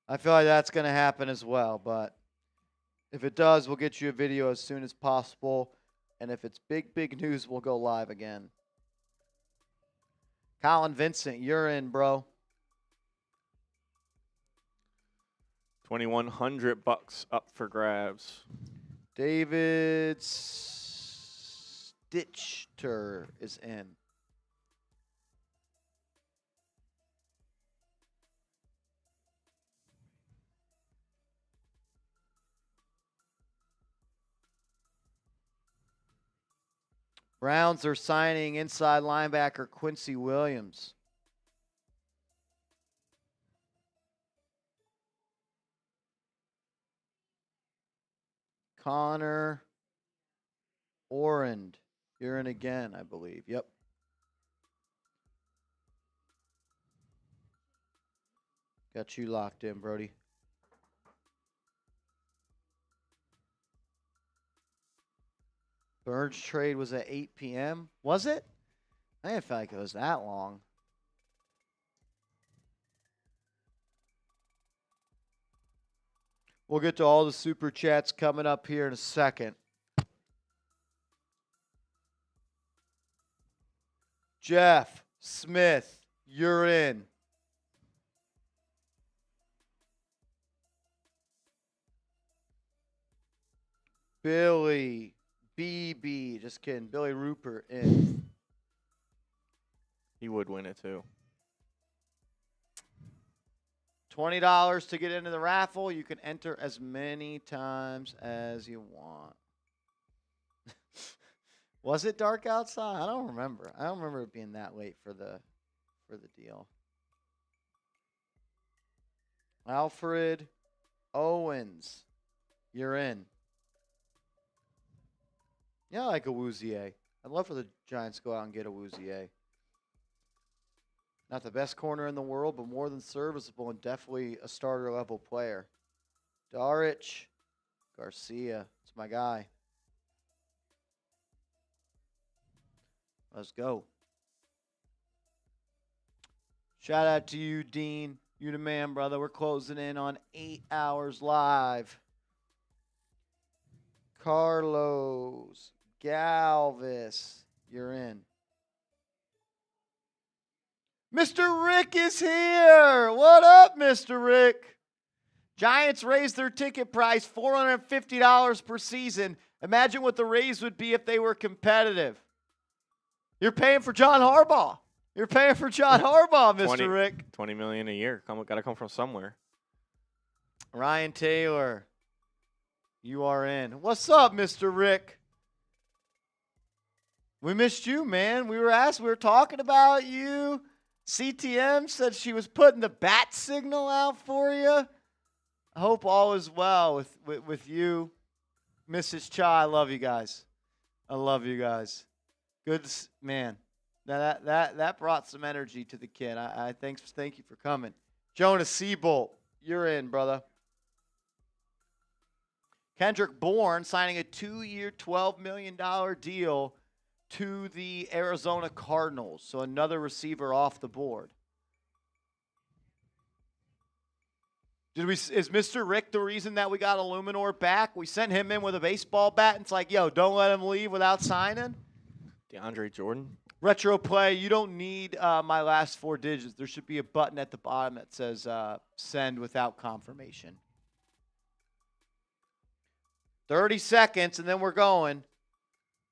I feel like that's going to happen as well, but if it does, we'll get you a video as soon as possible. And if it's big, big news, we'll go live again. Colin Vincent, you're in, bro. $2,100 up for grabs. David Stitchter is in. Browns are signing inside linebacker Quincy Williams. Connor Orand. You're in again, I believe. Yep. Got you locked in, Brody. Burns trade was at 8 p.m. Was it? I didn't feel like it was that long. We'll get to all the super chats coming up here in a second. Jeff Smith, you're in. Billy BB, just kidding. Billy Rupert in. He would win it too. $20 to get into the raffle. You can enter as many times as you want. Was it dark outside? I don't remember. I don't remember it being that late for the deal. Alfred Owens, you're in. Yeah, I like a Wouzier. I'd love for the Giants to go out and get a Wouzier. Not the best corner in the world, but more than serviceable and definitely a starter-level player. Darich Garcia. It's my guy. Let's go. Shout out to you, Dean. You the man, brother. We're closing in on 8 hours live. Carlos Galvis, you're in. Mr. Rick is here. What up, Mr. Rick? Giants raised their ticket price $450 per season. Imagine what the raise would be if they were competitive. You're paying for John Harbaugh. You're paying for John Harbaugh, Mr. Rick. $20 million a year. Got to come from somewhere. Ryan Taylor, you are in. What's up, Mr. Rick? We missed you, man. We were talking about you. CTM said she was putting the bat signal out for you. I hope all is well with you. Mrs. Cha, I love you guys. I love you guys. Good, man. That brought some energy to the kid. I thank you for coming. Jonas Seabolt, you're in, brother. Kendrick Bourne signing a 2-year, $12 million deal to the Arizona Cardinals. So another receiver off the board. Is Mr. Rick the reason that we got Eluemunor back? We sent him in with a baseball bat, and it's like, yo, don't let him leave without signing. DeAndre Jordan. Retro play, you don't need my last 4 digits. There should be a button at the bottom that says send without confirmation. 30 seconds, and then we're going.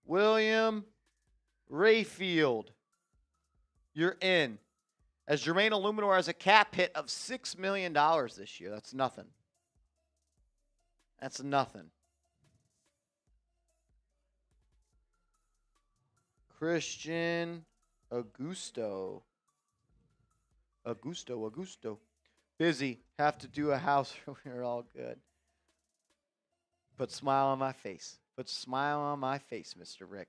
William Rayfield, you're in. As Jermaine Eluemunor has a cap hit of $6 million this year. That's nothing. That's nothing. Christian Augusto. Busy. Have to do a house. We're all good. Put a smile on my face. Put a smile on my face, Mr. Rick.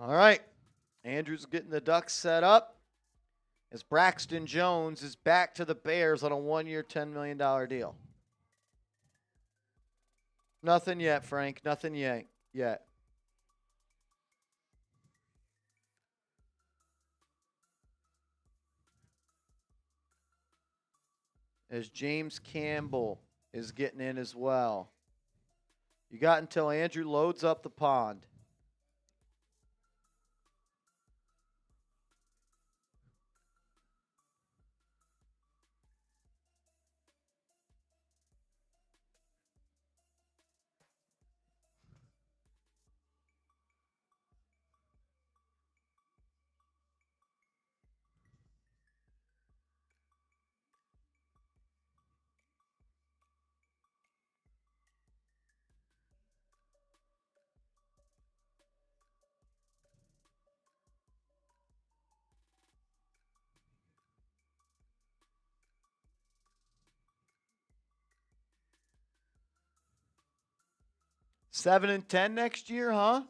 All right. Andrew's getting the Ducks set up as Braxton Jones is back to the Bears on a 1-year, $10 million deal. Nothing yet, Frank. Nothing yet. As James Campbell is getting in as well. You got until Andrew loads up the pond. 7-10 next year, huh?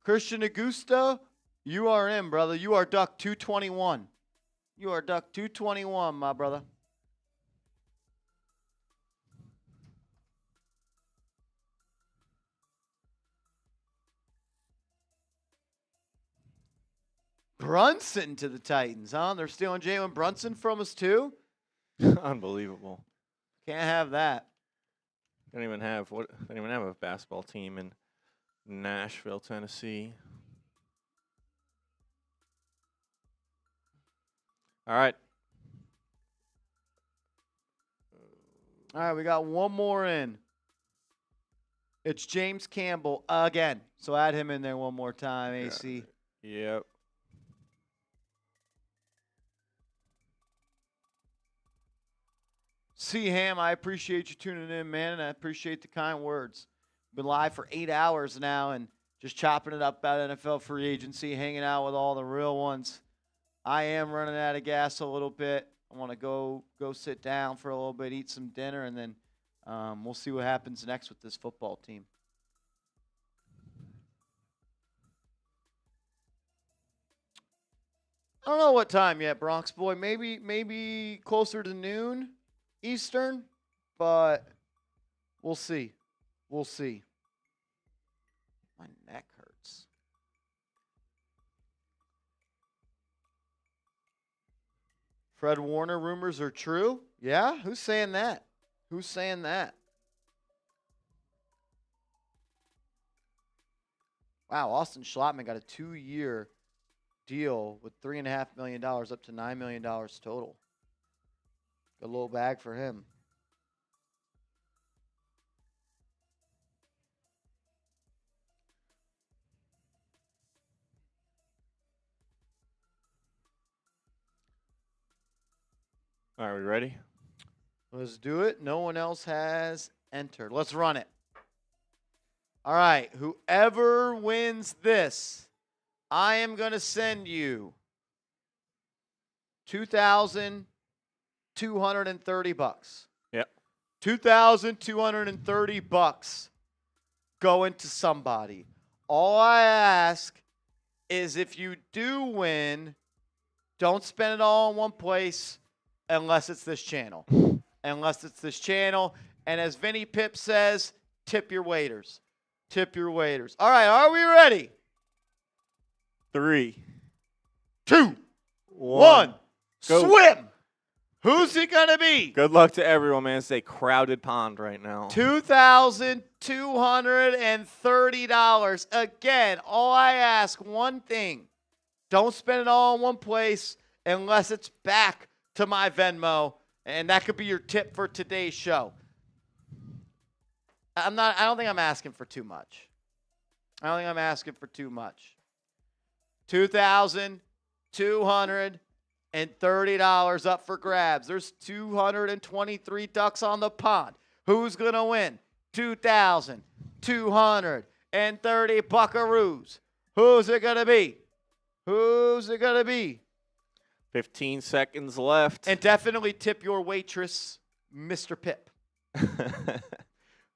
Christian Augusto, you are in, brother. You are duck 221. You are duck 221, my brother. Brunson to the Titans, huh? They're stealing Jalen Brunson from us, too? Unbelievable. Can't have that. Don't even have a basketball team in Nashville, Tennessee. All right. All right, we got one more in. It's James Campbell again. So add him in there one more time, AC. Yep. C-Ham, I appreciate you tuning in, man, and I appreciate the kind words. Been live for 8 hours now and just chopping it up about NFL free agency, hanging out with all the real ones. I am running out of gas a little bit. I want to go sit down for a little bit, eat some dinner, and then we'll see what happens next with this football team. I don't know what time yet, Bronx boy. Maybe closer to noon Eastern, but we'll see. We'll see. My neck hurts. Fred Warner rumors are true? Yeah? Who's saying that? Who's saying that? Wow, Austin Schlottman got a 2-year deal with $3.5 million up to $9 million total. Got a little bag for him. All right, we ready? Let's do it. No one else has entered. Let's run it. All right, whoever wins this, I am going to send you $2,230. Yep. $2,230 going to somebody. All I ask is if you do win, don't spend it all in one place unless it's this channel. Unless it's this channel. And as Vinny Pip says, tip your waiters. Tip your waiters. All right, are we ready? 3, 2, 1. 1. Go. Swim. Who's it going to be? Good luck to everyone, man. It's a crowded pond right now. $2,230. Again, all I ask, one thing. Don't spend it all in one place unless it's back to my Venmo, and that could be your tip for today's show. I don't think I'm asking for too much. $2,230 up for grabs. There's 223 ducks on the pond. Who's going to win? 2,230 buckaroos. Who's it going to be? 15 seconds left. And definitely tip your waitress, Mr. Pip.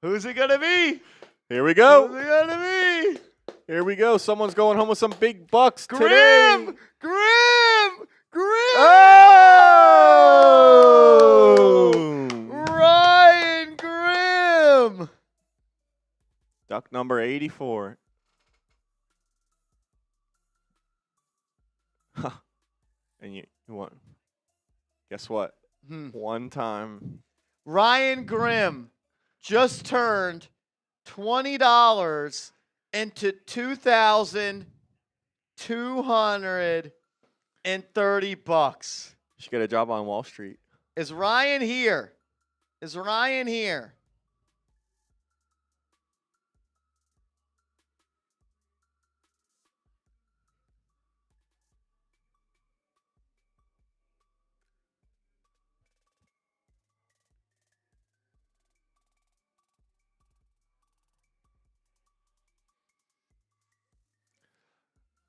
Who's it going to be? Here we go. Who's it going to be? Here we go. Someone's going home with some big bucks Grim! today. Oh! Ryan Grimm! Duck number 84. And you want? Guess what? One time. Ryan Grimm just turned $20 into $2,230. Should get a job on Wall Street. Is Ryan here?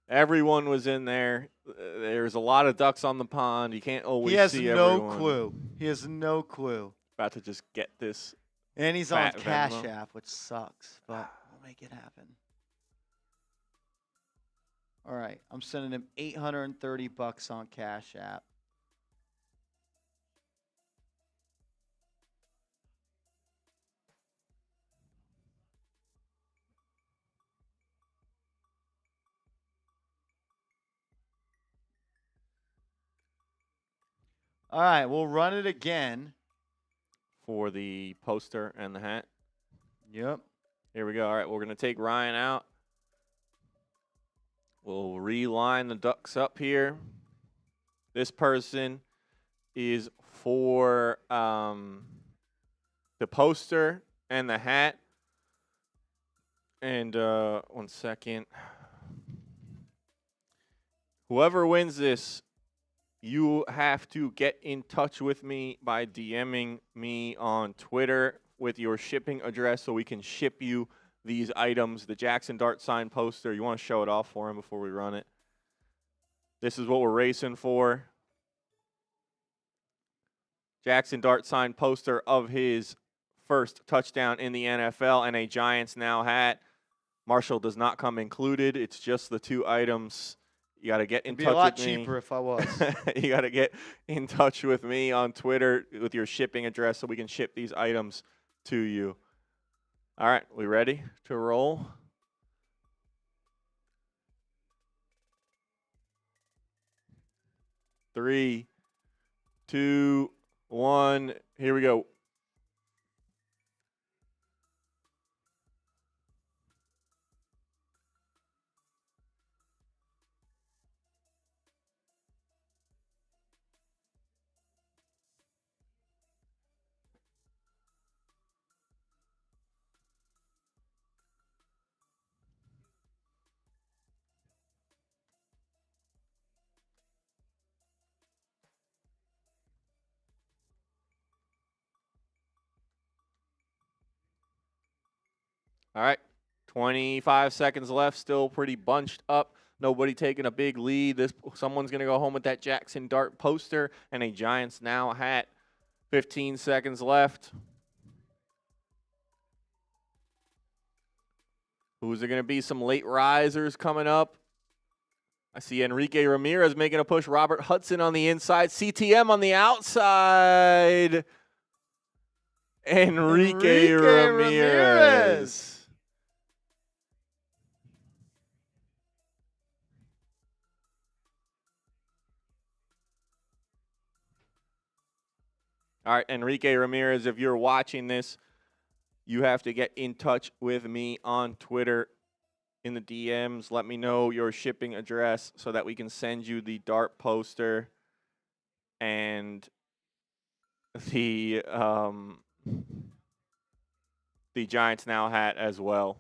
Everyone was in there. There's a lot of ducks on the pond. You can't always see everyone. He has no clue. About to just get this And he's on Fat Cash Venmo. App, which sucks, but we'll make it happen. All right, I'm sending him $830 on Cash App. All right, we'll run it again. For the poster and the hat. Yep. Here we go. All right, we're going to take Ryan out. We'll reline the ducks up here. This person is for the poster and the hat. And 1 second. Whoever wins this, you have to get in touch with me by DMing me on Twitter with your shipping address so we can ship you these items. The Jackson Dart sign poster. You want to show it off for him before we run it. This is what we're racing for. Jackson Dart sign poster of his first touchdown in the NFL and a Giants Now hat. Marshall does not come included. It's just the 2 items. You got to get in touch with me. It'd be a lot cheaper if I was. You got to get in touch with me on Twitter with your shipping address so we can ship these items to you. All right, we ready to roll? Three, 2, 1. Here we go. All right, 25 seconds left, still pretty bunched up. Nobody taking a big lead. Someone's going to go home with that Jackson Dart poster and a Giants Now hat. 15 seconds left. Who's there going to be? Some late risers coming up. I see Enrique Ramirez making a push. Robert Hudson on the inside. CTM on the outside. Enrique Ramirez. All right, Enrique Ramirez, if you're watching this, you have to get in touch with me on Twitter in the DMs. Let me know your shipping address so that we can send you the Dart poster and the Giants Now hat as well.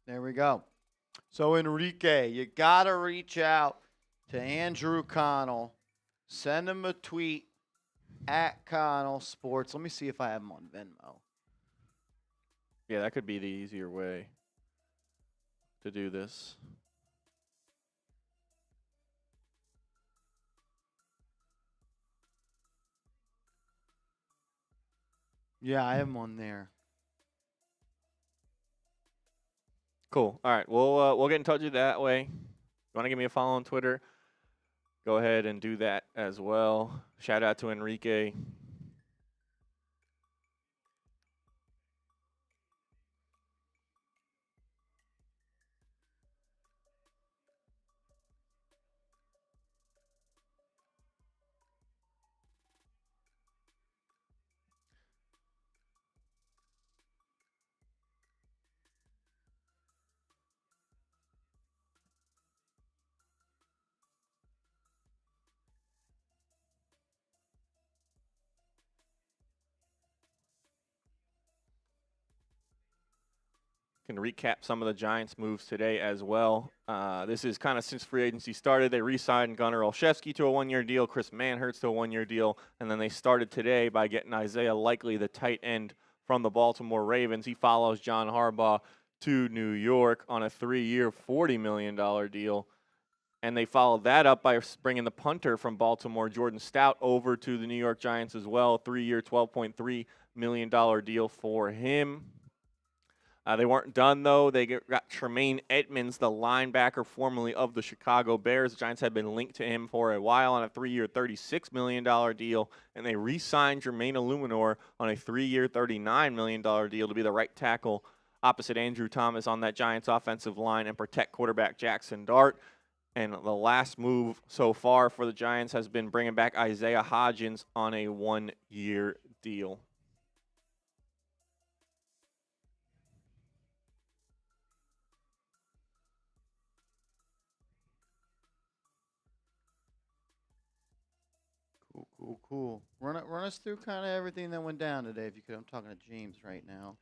There we go. So, Enrique, you got to reach out to Andrew Connell. Send him a tweet at Connell Sports. Let me see if I have him on Venmo. Yeah, that could be the easier way to do this. Yeah, I have him on there. Cool. All right, we'll get in touch with you that way. You want to give me a follow on Twitter? Go ahead and do that as well. Shout out to Enrique. Can recap some of the Giants' moves today as well. This is kind of since free agency started. They re-signed Gunnar Olszewski to a one-year deal, Chris Manhertz to a one-year deal, and then they started today by getting Isaiah Likely, the tight end from the Baltimore Ravens. He follows John Harbaugh to New York on a 3-year, $40 million deal. And they followed that up by bringing the punter from Baltimore, Jordan Stout, over to the New York Giants as well. 3-year, $12.3 million deal for him. They weren't done, though. They got Jermaine Edmonds, the linebacker formerly of the Chicago Bears. The Giants had been linked to him for a while on a 3-year, $36 million deal. And they re-signed Jermaine Eluemunor on a 3-year, $39 million deal to be the right tackle opposite Andrew Thomas on that Giants offensive line and protect quarterback Jackson Dart. And the last move so far for the Giants has been bringing back Isaiah Hodgins on a 1-year deal. Cool. Run us through kind of everything that went down today, if you could. I'm talking to James right now.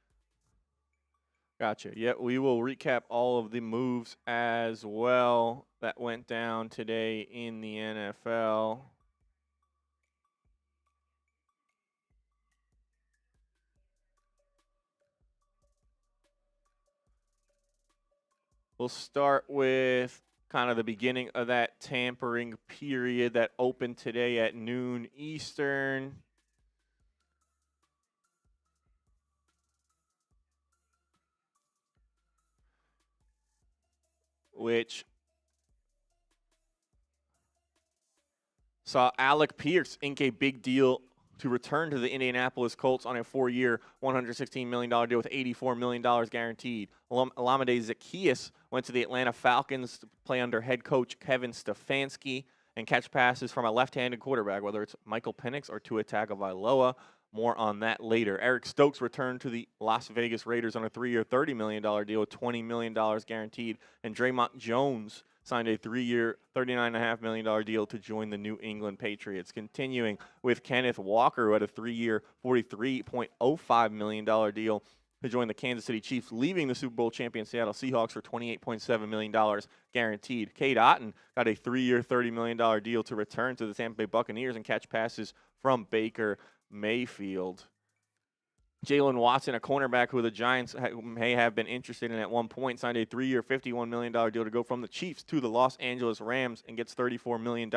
Gotcha. Yeah, we will recap all of the moves as well that went down today in the NFL. We'll start with kind of the beginning of that tampering period that opened today at noon Eastern. Which saw Alec Pierce ink a big deal to return to the Indianapolis Colts on a 4-year, $116 million deal with $84 million guaranteed. Olamide Zaccheaus went to the Atlanta Falcons to play under head coach Kevin Stefanski and catch passes from a left-handed quarterback, whether it's Michael Penix or Tua Tagovailoa. More on that later. Eric Stokes returned to the Las Vegas Raiders on a 3-year, $30 million deal with $20 million guaranteed. And Draymond Jones signed a 3-year, $39.5 million deal to join the New England Patriots. Continuing with Kenneth Walker, who had a 3-year, $43.05 million deal to join the Kansas City Chiefs, leaving the Super Bowl champion Seattle Seahawks for $28.7 million guaranteed. Cade Otton got a 3-year, $30 million deal to return to the Tampa Bay Buccaneers and catch passes from Baker Mayfield. Jalen Watson, a cornerback who the Giants may have been interested in at one point, signed a 3-year, $51 million deal to go from the Chiefs to the Los Angeles Rams and gets $34 million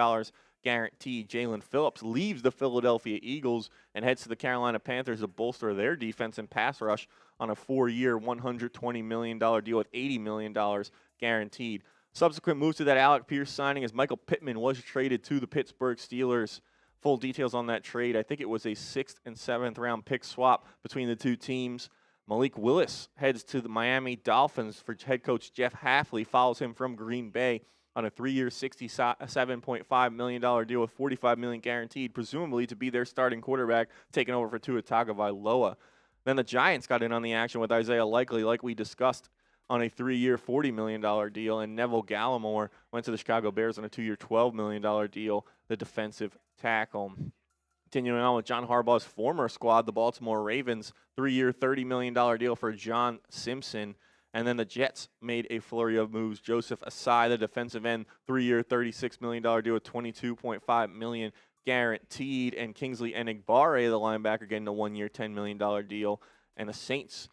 guaranteed. Jalen Phillips leaves the Philadelphia Eagles and heads to the Carolina Panthers to bolster their defense and pass rush on a 4-year, $120 million deal with $80 million guaranteed. Subsequent moves to that Alec Pierce signing as Michael Pittman was traded to the Pittsburgh Steelers. Full details on that trade. I think it was a 6th and 7th round pick swap between the two teams. Malik Willis heads to the Miami Dolphins for head coach Jeff Hafley, follows him from Green Bay on a 3-year, $67.5 million deal with $45 million guaranteed, presumably to be their starting quarterback, taking over for Tua Tagovailoa. Then the Giants got in on the action with Isaiah Likely, like we discussed, on a 3-year, $40 million deal, and Neville Gallimore went to the Chicago Bears on a 2-year, $12 million deal, the defensive tackle. Continuing on with John Harbaugh's former squad, the Baltimore Ravens, 3-year, $30 million deal for John Simpson. And then the Jets made a flurry of moves. Joseph Asai, the defensive end, 3-year, $36 million deal with $22.5 million guaranteed. And Kingsley Enagbare, the linebacker, getting a 1-year, $10 million deal. And the Saints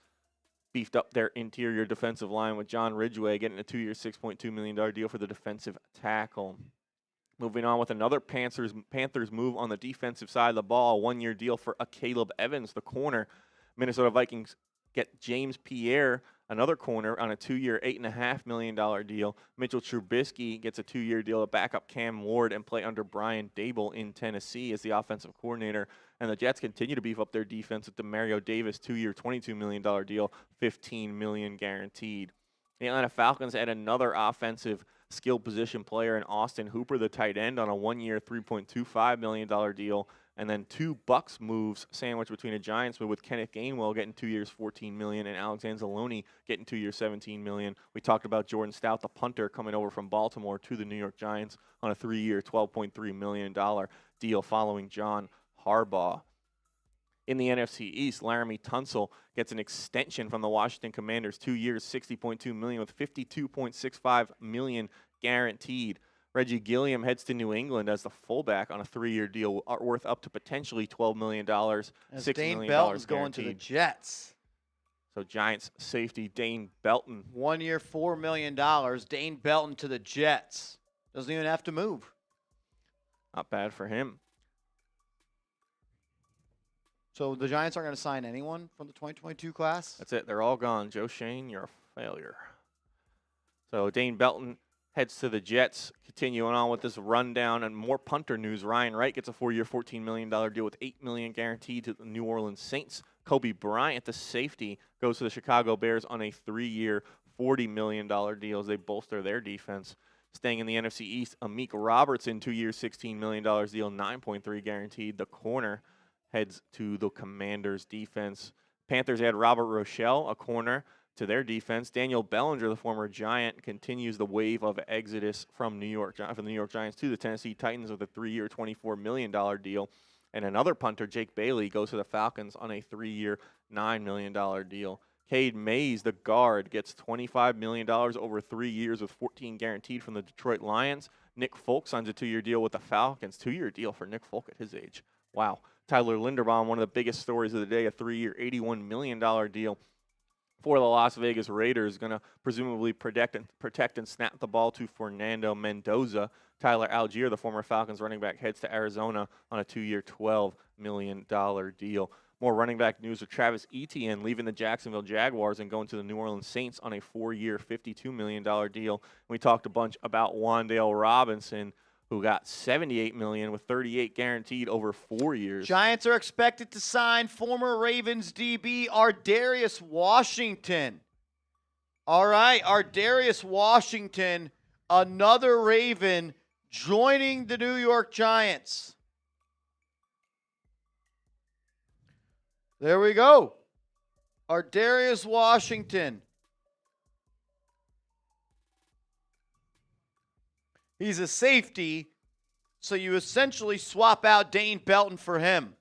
beefed up their interior defensive line with John Ridgeway getting a 2-year, $6.2 million deal for the defensive tackle. Moving on with another Panthers move on the defensive side of the ball, a 1-year deal for Caleb Evans, the corner. Minnesota Vikings get James Pierre, another corner, on a 2-year, $8.5 million deal. Mitchell Trubisky gets a 2-year deal to back up Cam Ward and play under Brian Daboll in Tennessee as the offensive coordinator. And the Jets continue to beef up their defense with Demario Davis, 2-year, $22 million deal, $15 million guaranteed. The Atlanta Falcons add another offensive skill position player in Austin Hooper, the tight end, on a 1-year, $3.25 million deal. And then 2 Bucs moves sandwiched between a Giants move with Kenneth Gainwell getting 2 years, $14 million, and Alexander Zaloni getting 2 years, $17 million. We talked about Jordan Stout, the punter, coming over from Baltimore to the New York Giants on a 3-year, $12.3 million deal following John Harbaugh. In the NFC East, Laramie Tunsil gets an extension from the Washington Commanders, 2 years, $60.2 million with $52.65 million guaranteed. Reggie Gilliam heads to New England as the fullback on a 3-year deal worth up to potentially $12 million, $6 Dane million Belton's guaranteed. going to the Jets. So Giants safety Dane Belton. 1 year, $4 million. Dane Belton to the Jets. Doesn't even have to move. Not bad for him. So the Giants aren't going to sign anyone from the 2022 class? That's it. They're all gone. Joe Shane, you're a failure. So Dane Belton heads to the Jets. Continuing on with this rundown and more punter news. Ryan Wright gets a 4-year, $14 million deal with $8 million guaranteed to the New Orleans Saints. Kobe Bryant, the safety, goes to the Chicago Bears on a 3-year, $40 million deal as they bolster their defense. Staying in the NFC East, Amik Robertson, 2-year, $16 million deal, 9.3 guaranteed. The corner heads to the Commanders' defense. Panthers add Robert Rochelle, a corner, to their defense. Daniel Bellinger, the former Giant, continues the wave of exodus from the New York Giants to the Tennessee Titans with a 3-year, $24 million deal. And another punter, Jake Bailey, goes to the Falcons on a 3-year, $9 million deal. Cade Mays, the guard, gets $25 million over 3 years with $14 guaranteed from the Detroit Lions. Nick Folk signs a 2-year deal with the Falcons. 2-year deal for Nick Folk at his age. Wow. Tyler Linderbaum, one of the biggest stories of the day, a 3-year, $81 million deal for the Las Vegas Raiders, going to presumably protect and snap the ball to Fernando Mendoza. Tyler Algier, the former Falcons running back, heads to Arizona on a 2-year, $12 million deal. More running back news with Travis Etienne leaving the Jacksonville Jaguars and going to the New Orleans Saints on a 4-year, $52 million deal. We talked a bunch about Wan'Dale Robinson, who got $78 million with $38 guaranteed over 4 years. Giants are expected to sign former Ravens DB Ardarius Washington. All right, Ardarius Washington, another Raven, joining the New York Giants. There we go. Ardarius Washington. He's a safety, so you essentially swap out Dane Belton for him.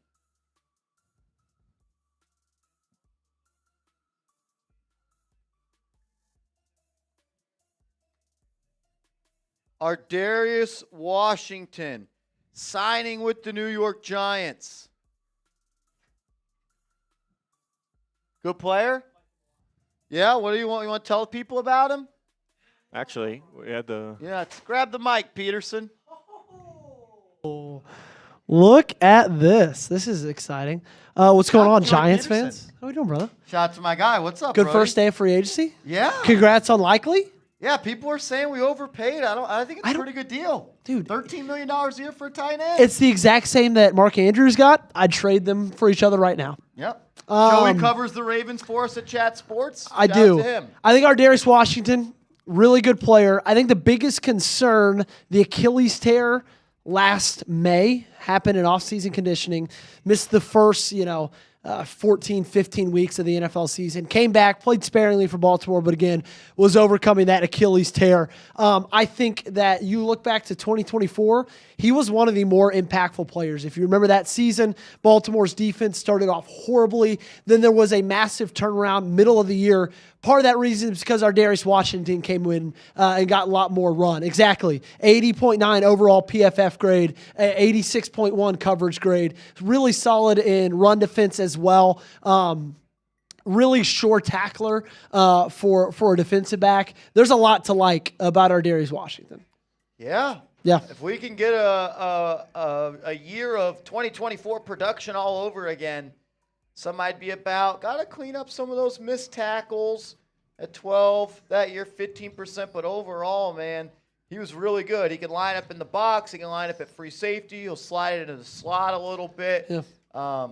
Ardarius Washington signing with the New York Giants. Good player? Yeah, what do you want? You want to tell people about him? Actually, we had the... Yeah, grab the mic, Peterson. Look at this. This is exciting. What's going on, Joey Giants Peterson. fans? How we doing, brother? Shout out to my guy. What's up, Good Brody? first day of free agency. Yeah. Congrats on Likely. Yeah, people are saying we overpaid. I think it's a pretty good deal. Dude. $13 million a year for a tight end. It's the exact same that Mark Andrews got. I'd trade them for each other right now. Yep. Joey covers the Ravens for us at Chat Sports. I Shout do. out to him. I think Ardarius Washington, really good player. I think the biggest concern, the Achilles tear last May, happened in off-season conditioning. Missed the first, 14, 15 weeks of the NFL season. Came back, played sparingly for Baltimore, but again, was overcoming that Achilles tear. I think that you look back to 2024, he was one of the more impactful players. If you remember that season, Baltimore's defense started off horribly. Then there was a massive turnaround middle of the year. Part of that reason is because Ardarius Washington came in and got a lot more run. Exactly. 80.9 overall PFF grade, 86.1 coverage grade. Really solid in run defense as well. Really sure tackler for a defensive back. There's a lot to like about Ardarius Washington. Yeah. Yeah. If we can get a year of 2024 production all over again, some might be about, got to clean up some of those missed tackles at 12 that year, 15%. But overall, man, he was really good. He can line up in the box. He can line up at free safety. He'll slide it into the slot a little bit. Yeah.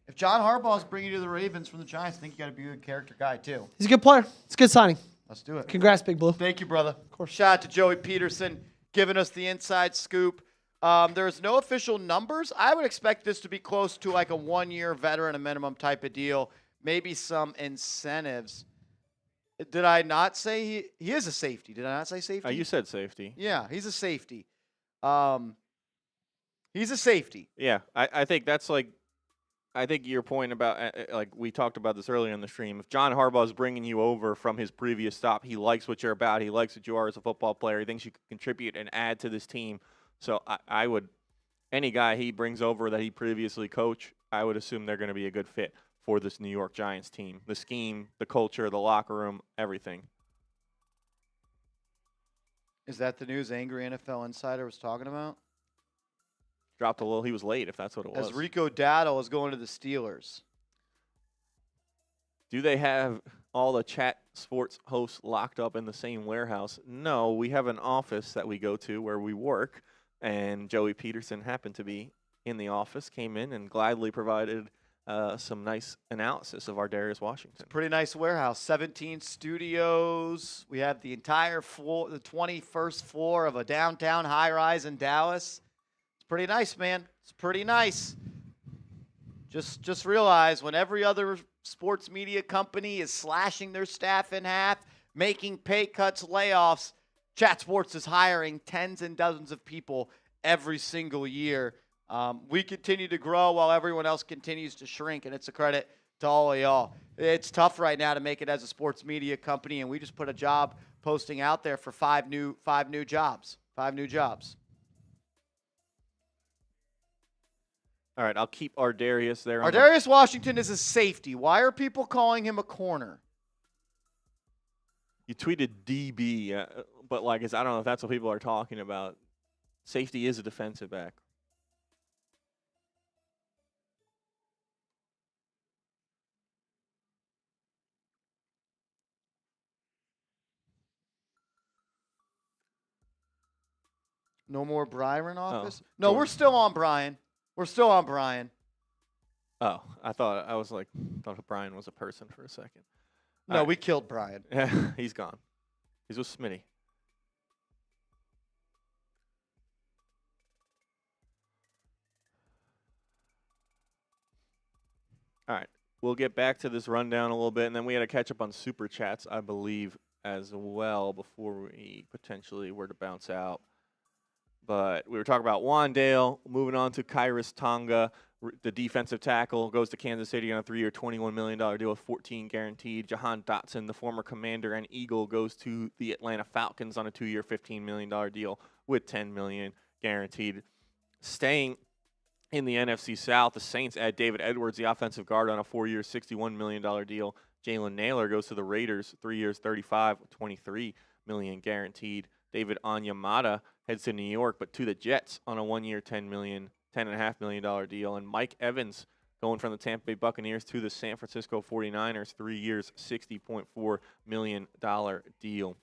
If John Harbaugh is bringing you to the Ravens from the Giants, I think you got to be a good character guy, too. He's a good player. It's a good signing. Let's do it. Congrats, Big Blue. Thank you, brother. Of course. Shout out to Joey Peterson giving us the inside scoop. There's no official numbers. I would expect this to be close to like a 1-year veteran, a minimum type of deal. Maybe some incentives. Did I not say he is a safety? Did I not say safety? You said safety. Yeah, he's a safety. He's a safety. Yeah, I think that's like I think your point about, like we talked about this earlier in the stream, if John Harbaugh is bringing you over from his previous stop, he likes what you're about, he likes what you are as a football player, he thinks you can contribute and add to this team. So I would, any guy he brings over that he previously coached, I would assume they're going to be a good fit for this New York Giants team. The scheme, the culture, the locker room, everything. Is that the news Angry NFL Insider was talking about? Dropped a little. He was late, if that's what it was. As Rico Dowdle is going to the Steelers. Do they have all the chat sports hosts locked up in the same warehouse? No, we have an office that we go to where we work, and Joey Peterson happened to be in the office, came in and gladly provided some nice analysis of our Darius Washington. Pretty nice warehouse. 17 studios. We have the entire floor, the 21st floor of a downtown high-rise in Dallas. Pretty nice, man. It's pretty nice. Just realize when every other sports media company is slashing their staff in half, making pay cuts, layoffs, Chat Sports is hiring tens and dozens of people every single year. We continue to grow while everyone else continues to shrink, and it's a credit to all of y'all. It's tough right now to make it as a sports media company, and we just put a job posting out there for five new jobs. 5 new jobs. All right, I'll keep Ardarius there. Ardarius Washington is a safety. Why are people calling him a corner? You tweeted DB, but I don't know if that's what people are talking about. Safety is a defensive back. No more Brian in office? Oh, no, we're still on Brian. We're still on Brian. Oh, I thought Brian was a person for a second. No, we killed Brian. Yeah, he's gone. He's with Smitty. All right, we'll get back to this rundown a little bit, and then we had to catch up on Super Chats, I believe, as well before we potentially were to bounce out. But we were talking about Wan'Dale, moving on to Kairos Tonga. The defensive tackle goes to Kansas City on a 3-year, $21 million deal with 14 guaranteed. Jahan Dotson, the former Commander and Eagle, goes to the Atlanta Falcons on a 2-year, $15 million deal with $10 million guaranteed. Staying in the NFC South, the Saints add David Edwards, the offensive guard, on a 4-year, $61 million deal. Jalen Naylor goes to the Raiders, 3 years, $35, $23 million guaranteed. David Onyemata heads to New York, but to the Jets on a 1-year, $10.5 million deal. And Mike Evans going from the Tampa Bay Buccaneers to the San Francisco 49ers, 3 years, $60.4 million deal.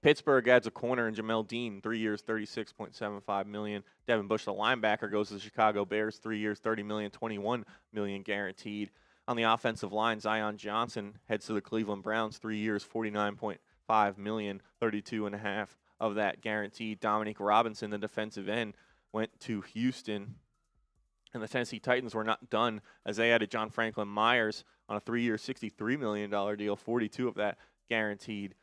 Pittsburgh adds a corner in Jamel Dean, 3 years, $36.75 million. Devin Bush, the linebacker, goes to the Chicago Bears, 3 years, $30 million, $21 million guaranteed. On the offensive line, Zion Johnson heads to the Cleveland Browns, 3 years, $49.5 million, $32.5 of that guaranteed. Dominique Robinson, the defensive end, went to Houston. And the Tennessee Titans were not done as they added John Franklin Myers on a 3-year, $63 million deal, 42 of that guaranteed.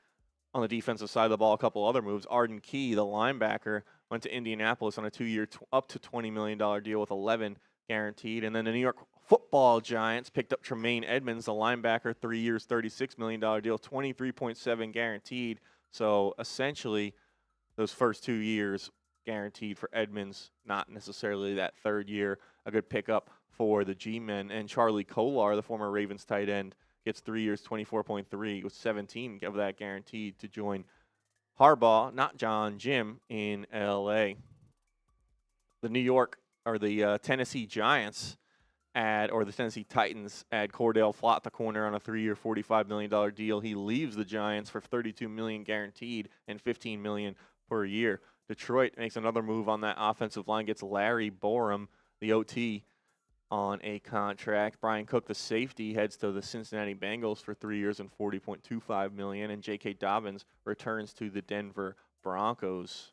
On the defensive side of the ball, a couple other moves. Arden Key, the linebacker, went to Indianapolis on a 2-year, up to $20 million deal with 11 guaranteed. And then the New York Football Giants picked up Tremaine Edmonds, the linebacker, 3 years, $36 million deal, 23.7 guaranteed. So essentially, those first 2 years guaranteed for Edmonds, not necessarily that third year. A good pickup for the G-men. And Charlie Kolar, the former Ravens tight end, gets 3 years, $24.3 with 17 of that guaranteed to join Harbaugh, not John, Jim, in L.A. The Tennessee Giants the Tennessee Titans add Cor'Dale Flott, the corner, on a 3-year, $45 million deal. He leaves the Giants for $32 million guaranteed and $15 million per year. Detroit makes another move on that offensive line, gets Larry Borum, the OT, on a contract. Brian Cook, the safety, heads to the Cincinnati Bengals for 3 years and $40.25 million, and J.K. Dobbins returns to the Denver Broncos.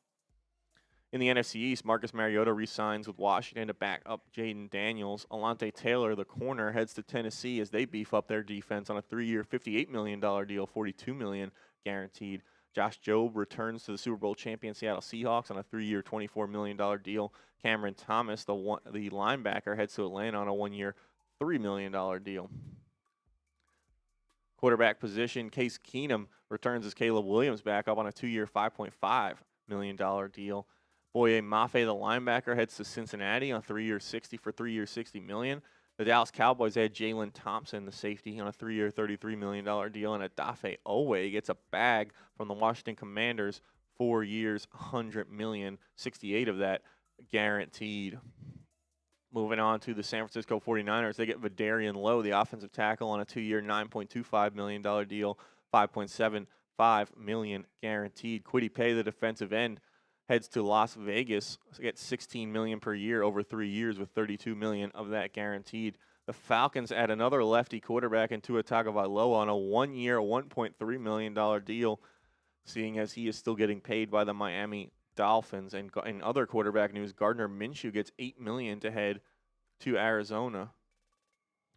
In the NFC East, Marcus Mariota re-signs with Washington to back up Jaden Daniels. Alante Taylor, the corner, heads to Tennessee as they beef up their defense on a 3-year, $58 million deal, $42 million guaranteed. Josh Jobe returns to the Super Bowl champion Seattle Seahawks on a 3-year, $24 million deal. Cameron Thomas, the linebacker, heads to Atlanta on a 1-year, $3 million deal. Quarterback position, Case Keenum returns as Caleb Williams back up on a 2-year, $5.5 million deal. Boye Mafe, the linebacker, heads to Cincinnati on 3-year, $60 million. The Dallas Cowboys add Jalen Thompson, the safety, on a 3-year, $33 million deal. And Adafe Owe gets a bag from the Washington Commanders, 4 years, $100 million, 68 of that guaranteed. Moving on to the San Francisco 49ers, they get Vidarian Lowe, the offensive tackle, on a 2-year, $9.25 million deal, $5.75 million guaranteed. Kwity Paye, the defensive end, heads to Las Vegas, gets $16 million per year over 3 years with $32 million of that guaranteed. The Falcons add another lefty quarterback in Tua Tagovailoa on a 1-year, $1.3 million deal, seeing as he is still getting paid by the Miami Dolphins. And in other quarterback news, Gardner Minshew gets $8 million to head to Arizona.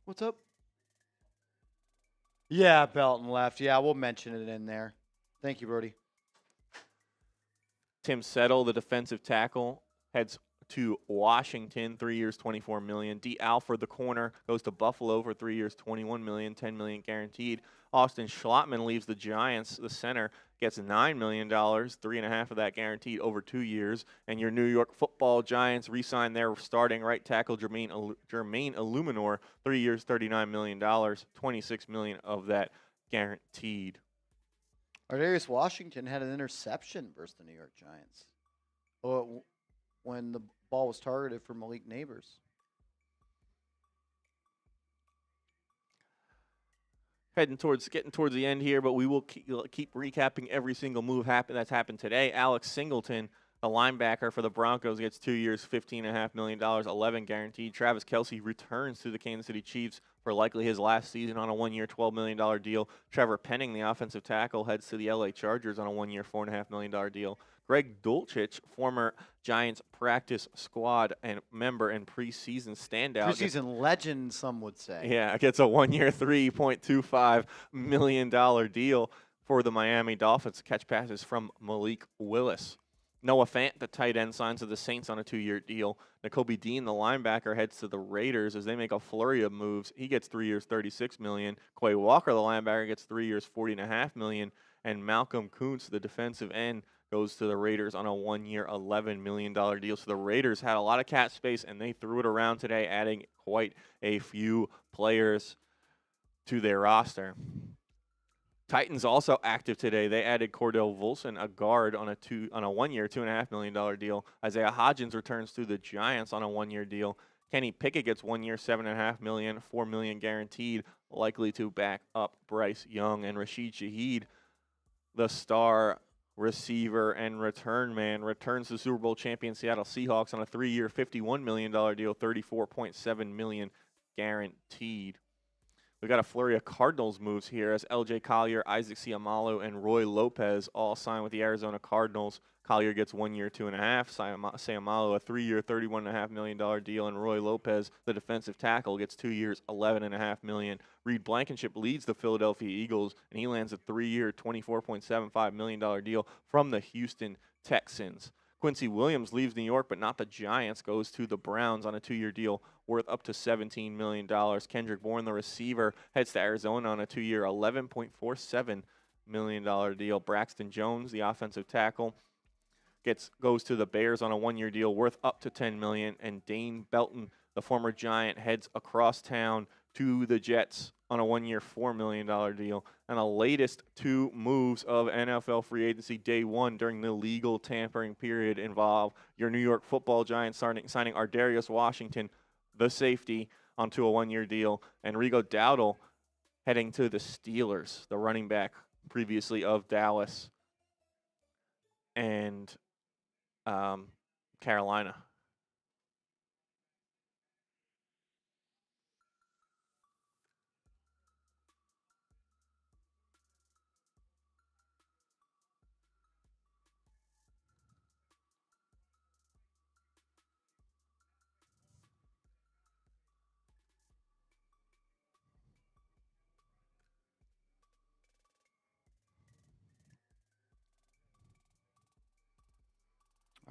What's up? Yeah, Belton left. Yeah, we'll mention it in there. Thank you, Brody. Tim Settle, the defensive tackle, heads to Washington, 3 years, $24 million. D. Alford, the corner, goes to Buffalo for 3 years, $21 million, $10 million guaranteed. Austin Schlottman leaves the Giants. The center gets $9 million, $3.5 of that guaranteed over 2 years. And your New York Football Giants re-sign their starting right tackle Jermaine Eluemunor, 3 years, $39 million, $26 million of that guaranteed. Ardarius Washington had an interception versus the New York Giants when the ball was targeted for Malik Neighbors. Getting towards the end here, but we will keep recapping every single move that's happened today. Alex Singleton, a linebacker for the Broncos, gets 2 years, $15.5 million, 11 guaranteed. Travis Kelce returns to the Kansas City Chiefs for likely his last season on a 1-year, $12 million deal. Trevor Penning, the offensive tackle, heads to the LA Chargers on a 1-year, $4.5 million deal. Greg Dulcich, former Giants practice squad and member and preseason standout. Preseason legend, some would say. Yeah, gets a 1-year, $3.25 million deal for the Miami Dolphins to catch passes from Malik Willis. Noah Fant, the tight end, signs with the Saints on a 2-year deal. Nakobe Dean, the linebacker, heads to the Raiders as they make a flurry of moves. He gets 3 years, $36 million. Quay Walker, the linebacker, gets 3 years, $40.5 million. And Malcolm Kuntz, the defensive end, goes to the Raiders on a 1-year, $11 million deal. So the Raiders had a lot of cap space, and they threw it around today, adding quite a few players to their roster. Titans also active today. They added Cor'Dale Volson, a guard, on a 1-year, $2.5 million deal. Isaiah Hodgins returns to the Giants on a 1-year deal. Kenny Pickett gets 1 year, $7.5 million, $4 million guaranteed, likely to back up Bryce Young. And Rashid Shaheed, the star receiver and return man, returns to Super Bowl champion Seattle Seahawks on a 3-year, $51 million deal, $34.7 million guaranteed. We got a flurry of Cardinals moves here as L.J. Collier, Isaac Seumalo, and Roy Lopez all sign with the Arizona Cardinals. Collier gets 1 year, $2.5. Seumalo, a 3-year, $31.5 million deal, and Roy Lopez, the defensive tackle, gets 2 years, $11.5 million. Reed Blankenship leads the Philadelphia Eagles, and he lands a 3-year, $24.75 million deal from the Houston Texans. Quincy Williams leaves New York, but not the Giants, goes to the Browns on a 2-year deal worth up to $17 million. Kendrick Bourne, the receiver, heads to Arizona on a 2-year, $11.47 million deal. Braxton Jones, the offensive tackle, goes to the Bears on a 1-year deal worth up to $10 million. And Dane Belton, the former Giant, heads across town to the Jets on a 1-year, $4 million deal. And the latest 2 moves of NFL free agency day 1 during the legal tampering period involve your New York Football Giants signing Ardarius Washington, the safety, onto a 1-year deal, and Rigo Dowdle heading to the Steelers, the running back previously of Dallas and Carolina.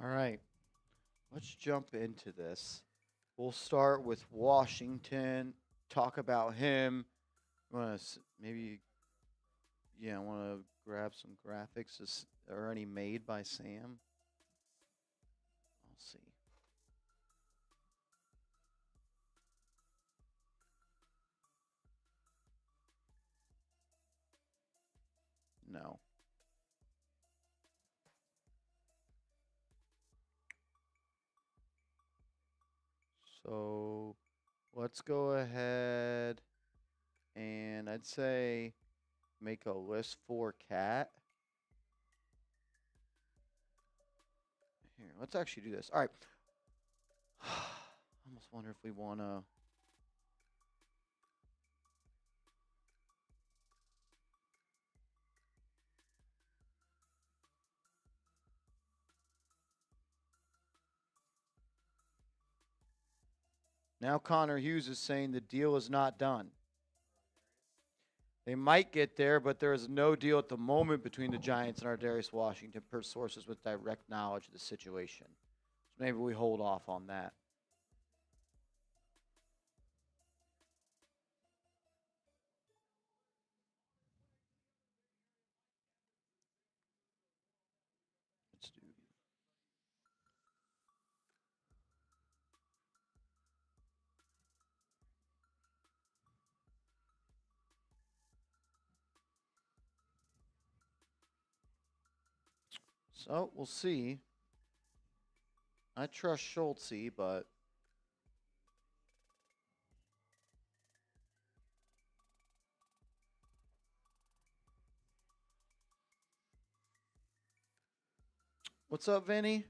All right. Let's jump into this. We'll start with Washington talk about him. Maybe, yeah, I want to grab some graphics. Is there any made by Sam? I'll see. No. So let's go ahead and I'd say make a list for Cat. Here, let's actually do this. All right. I almost wonder if we want to. Now Connor Hughes is saying the deal is not done. They might get there, but there is no deal at the moment between the Giants and Ardarius Washington per sources with direct knowledge of the situation. So maybe we hold off on that. Let's do. So we'll see. I trust Schultze, but what's up, Vinny?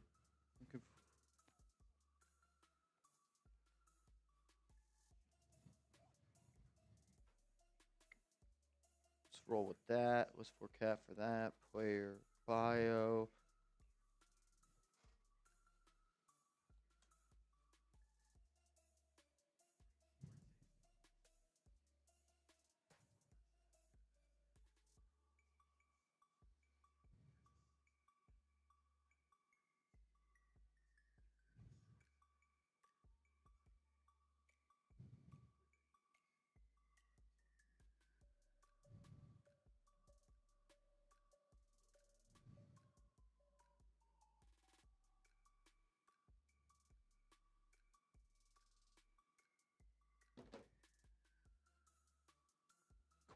Let's roll with that. Let's forecast for that. Player bio.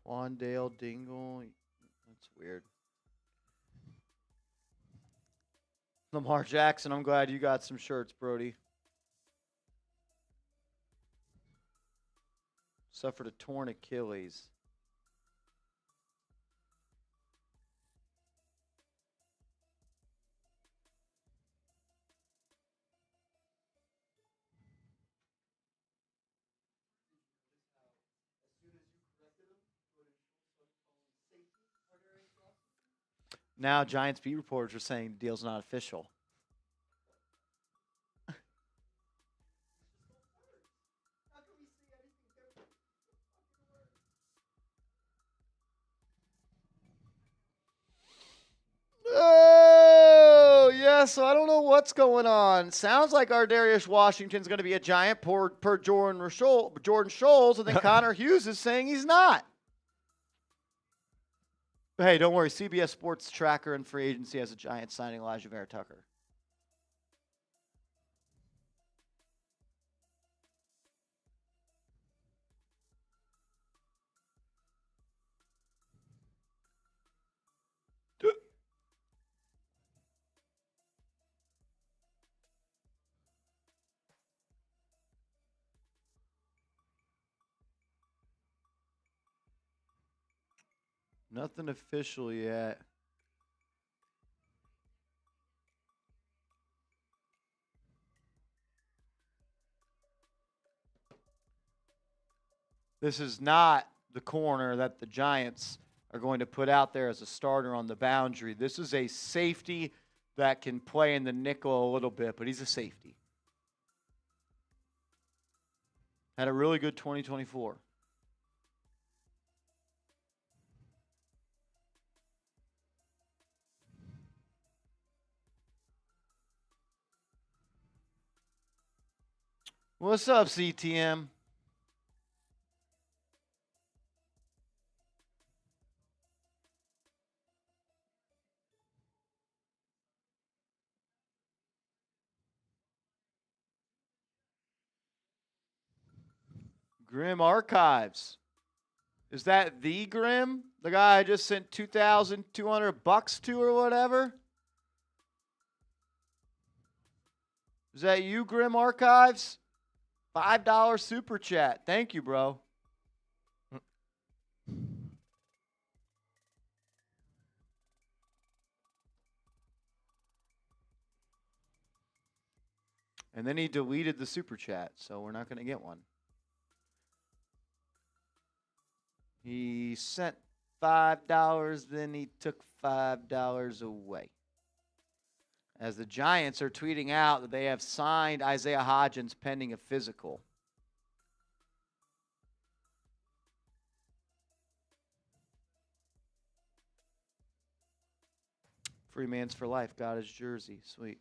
Wan'Dale Dingle. That's weird. Lamar Jackson, I'm glad you got some shirts, Brody. Suffered a torn Achilles. Now Giants beat reporters are saying the deal's not official. Oh, yeah, so I don't know what's going on. Sounds like Ardarius Washington's going to be a Giant per Jordan Scholes, and then Connor Hughes is saying he's not. But hey, don't worry. CBS Sports Tracker and free agency has a Giant signing Elijah Vera Tucker. Nothing official yet. This is not the corner that the Giants are going to put out there as a starter on the boundary. This is a safety that can play in the nickel a little bit, but he's a safety. Had a really good 2024. What's up, CTM? Grim Archives. Is that the Grim? The guy I just sent $2,200 to or whatever? Is that you, Grim Archives? $5 super chat. Thank you, bro. And then he deleted the super chat, so we're not going to get one. He sent $5, then he took $5 away. As the Giants are tweeting out that they have signed Isaiah Hodgins pending a physical. Free man's for life. Got his jersey. Sweet.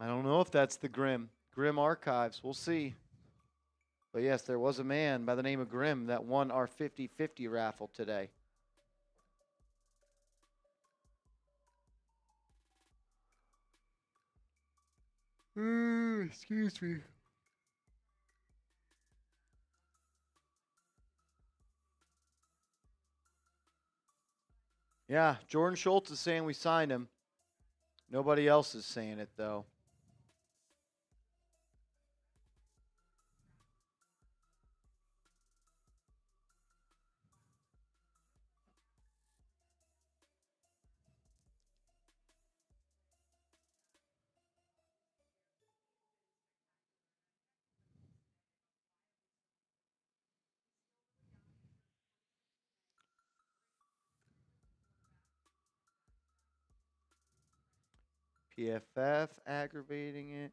I don't know if that's the Grim Archives. We'll see. But yes, there was a man by the name of Grim that won our 50-50 raffle today. Excuse me. Yeah, Jordan Schultz is saying we signed him. Nobody else is saying it, though. PFF aggravating it.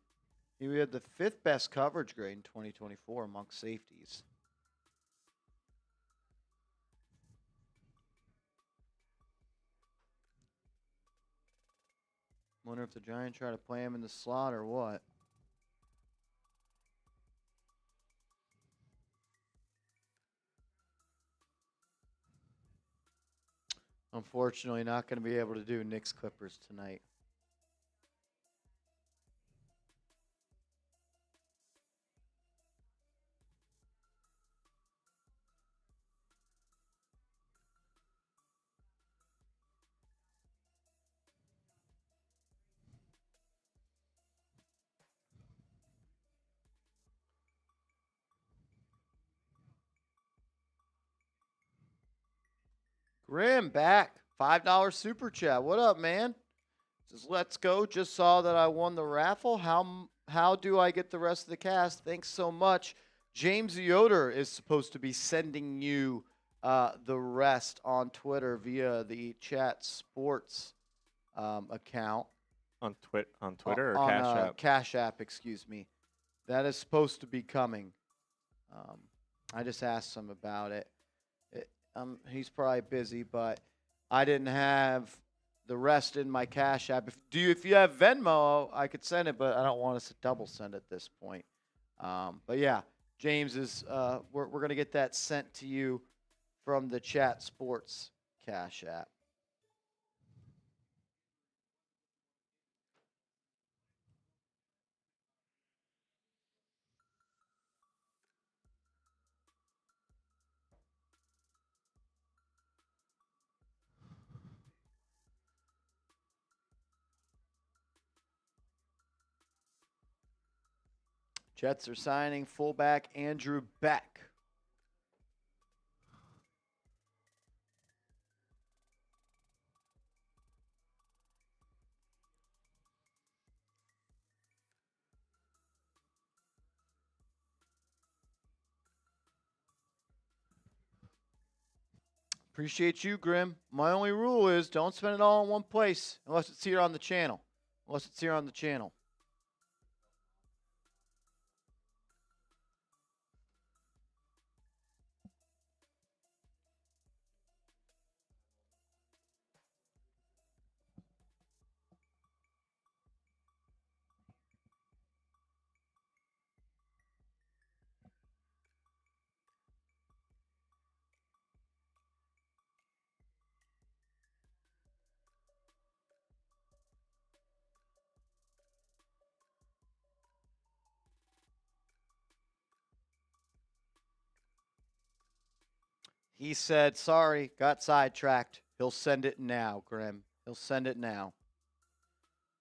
He had the 5th best coverage grade in 2024 among safeties. Wonder if the Giants try to play him in the slot or what. Unfortunately, not going to be able to do Knicks Clippers tonight. Grim back. $5 super chat. What up, man? Says, let's go. Just saw that I won the raffle. How do I get the rest of the cast? Thanks so much. James Yoder is supposed to be sending you the rest on Twitter via the Chat Sports account. On Twitter or on, Cash App? Cash App, excuse me. That is supposed to be coming. I just asked him about it. He's probably busy, but I didn't have the rest in my Cash App. If you have Venmo, I could send it, but I don't want us to double send at this point. But yeah, James is. We're gonna get that sent to you from the Chat Sports Cash App. Jets are signing fullback Andrew Beck. Appreciate you, Grim. My only rule is don't spend it all in one place unless it's here on the channel. He said, sorry, got sidetracked. He'll send it now, Grim. He'll send it now.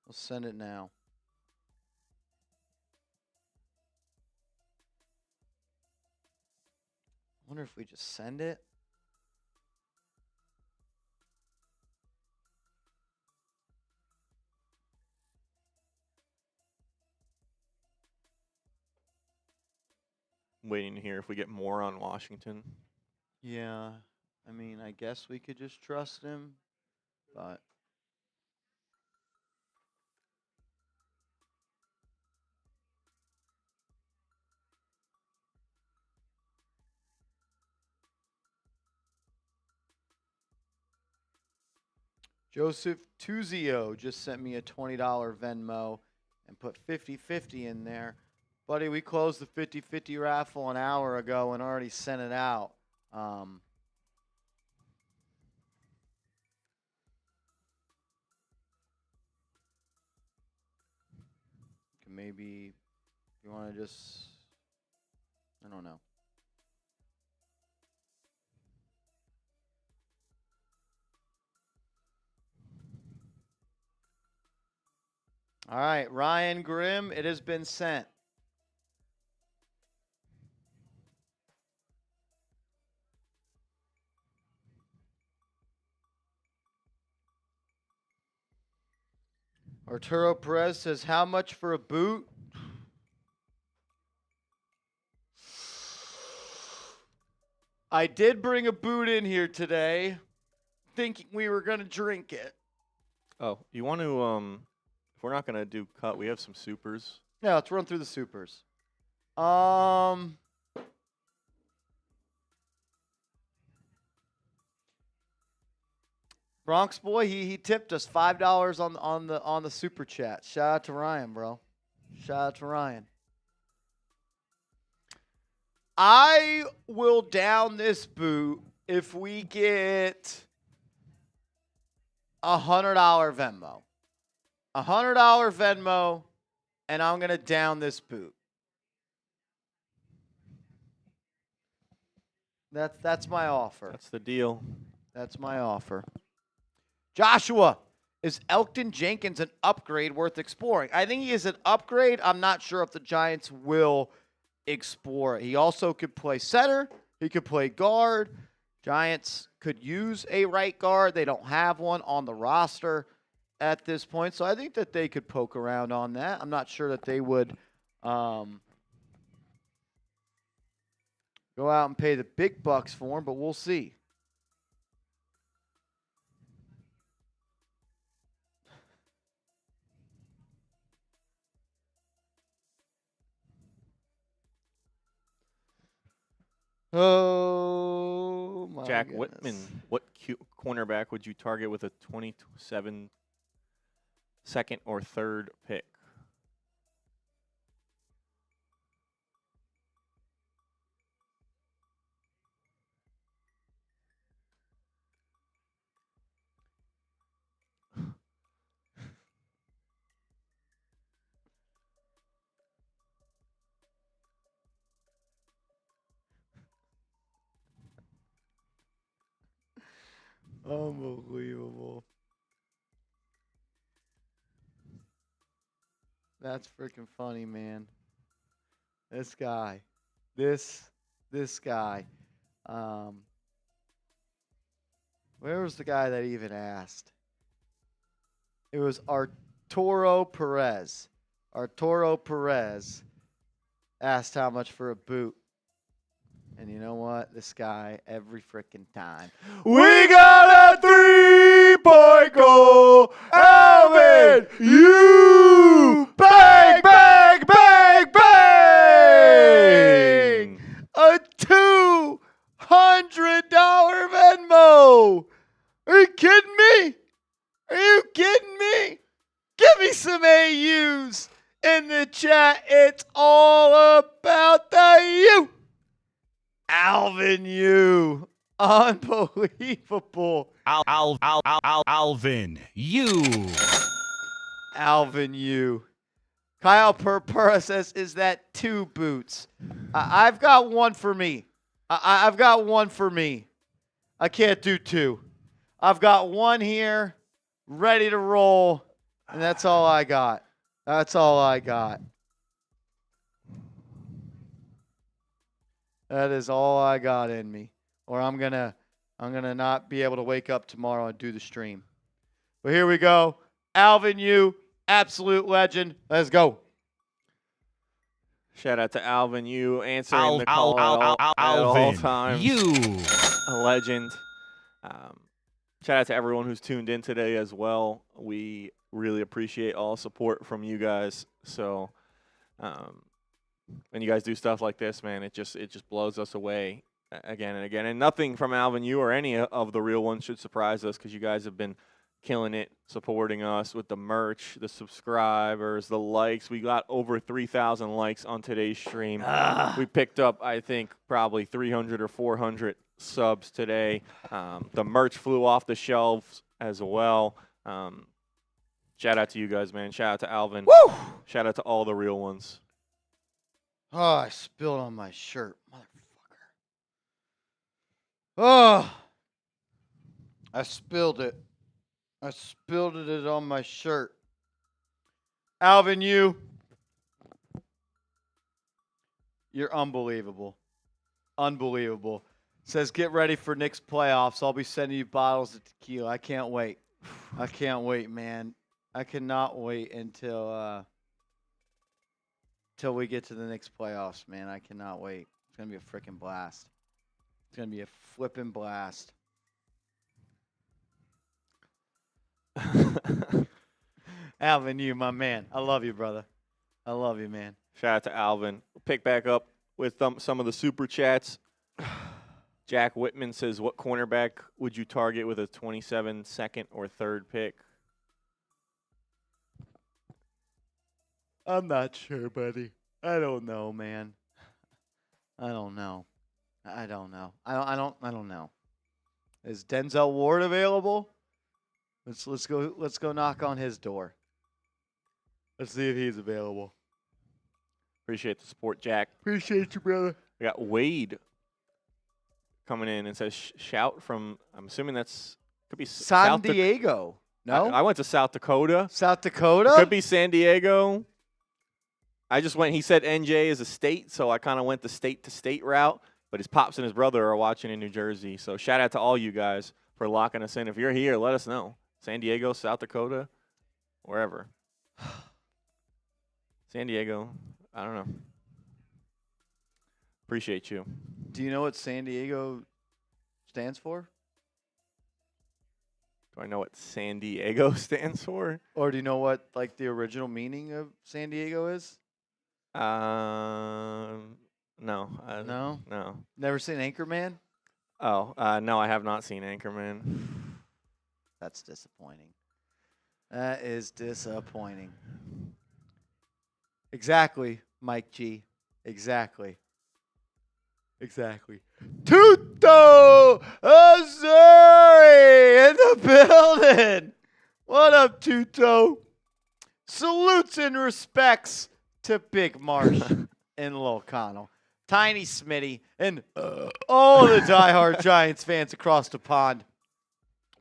He'll send it now. I wonder if we just send it. Waiting to hear if we get more on Washington. Yeah. I mean, I guess we could just trust him, but. Joseph Tuzio just sent me a $20 Venmo and put 50-50 in there. Buddy, we closed the 50-50 raffle an hour ago and already sent it out. Maybe you want to just, I don't know. All right, Ryan Grimm, it has been sent. Arturo Perez says, how much for a boot? I did bring a boot in here today, thinking we were going to drink it. Oh, you want to, if we're not going to do cut, we have some supers. Yeah, let's run through the supers. Bronx boy, he tipped us $5 on the super chat. Shout out to Ryan, bro. Shout out to Ryan. I will down this boot if we get $100 Venmo. $100 Venmo, and I'm gonna down this boot. That's my offer. That's the deal. That's my offer. Joshua, is Elkton Jenkins an upgrade worth exploring? I think he is an upgrade. I'm not sure if the Giants will explore it. He also could play center. He could play guard. Giants could use a right guard. They don't have one on the roster at this point. So I think that they could poke around on that. I'm not sure that they would go out and pay the big bucks for him, but we'll see. Oh, my Jack goodness. Whitman, what cornerback would you target with a 27 second or third pick? Unbelievable. That's freaking funny, man. This guy. This guy. Where was the guy that even asked? It was Arturo Perez. Arturo Perez asked how much for a boot. And you know what? This guy, every freaking time. We got a 3-point goal. Alvin, you bang, bang, bang, bang. A $200 Venmo. Are you kidding me? Are you kidding me? Give me some AUs in the chat. It's all about the U. Alvin, you. Unbelievable. Alvin, you. Alvin, you. Kyle Purpura says, is that 2 boots? I've got one for me. I've got one for me. I can't do two. I've got one here, ready to roll, and that's all I got. That's all I got. That is all I got in me. Or I'm gonna not be able to wake up tomorrow and do the stream. But here we go. Alvin Yu, absolute legend. Let's go. Shout out to Alvin Yu answering the call at all times. A legend. Shout out to everyone who's tuned in today as well. We really appreciate all support from you guys. So when you guys do stuff like this, man, it just blows us away again and again. And nothing from Alvin Yu or any of the real ones should surprise us because you guys have been killing it, supporting us with the merch, the subscribers, the likes. We got over 3,000 likes on today's stream. We picked up, I think, probably 300 or 400 subs today. The merch flew off the shelves as well. Shout out to you guys, man. Shout out to Alvin. Woo! Shout out to all the real ones. Oh, I spilled on my shirt. Motherfucker. Oh, I spilled it. I spilled it on my shirt. Alvin, you're unbelievable. Unbelievable. Says, get ready for Knicks playoffs. I'll be sending you bottles of tequila. I can't wait. I can't wait, man. I cannot wait until we get to the Knicks playoffs, man. I cannot wait. It's going to be a freaking blast. It's going to be a flipping blast. Alvin, you, my man. I love you, brother. I love you, man. Shout out to Alvin. We'll pick back up with some of the super chats. Jack Whitman says, what cornerback would you target with a 27 second or third pick? I'm not sure, buddy. I don't know, man. I don't know. I don't know. I don't know. Is Denzel Ward available? Let's go knock on his door. Let's see if he's available. Appreciate the support, Jack. Appreciate you, brother. We got Wade coming in and says shout from, I'm assuming that's could be San Diego. No? I went to South Dakota. South Dakota? Could be San Diego. I just went, he said NJ is a state, so I kind of went the state-to-state route. But his pops and his brother are watching in New Jersey. So shout out to all you guys for locking us in. If you're here, let us know. San Diego, South Dakota, wherever. San Diego, I don't know. Appreciate you. Do you know what San Diego stands for? Do I know what San Diego stands for? Or do you know what like the original meaning of San Diego is? No. No? No. Never seen Anchorman? Oh, no, I have not seen Anchorman. That's disappointing. That is disappointing. Exactly, Mike G. Exactly. Tuto Azuri in the building. What up, Tuto? Salutes and respects to Big Marsh and Lil Connell, Tiny Smitty, and all the diehard Giants fans across the pond.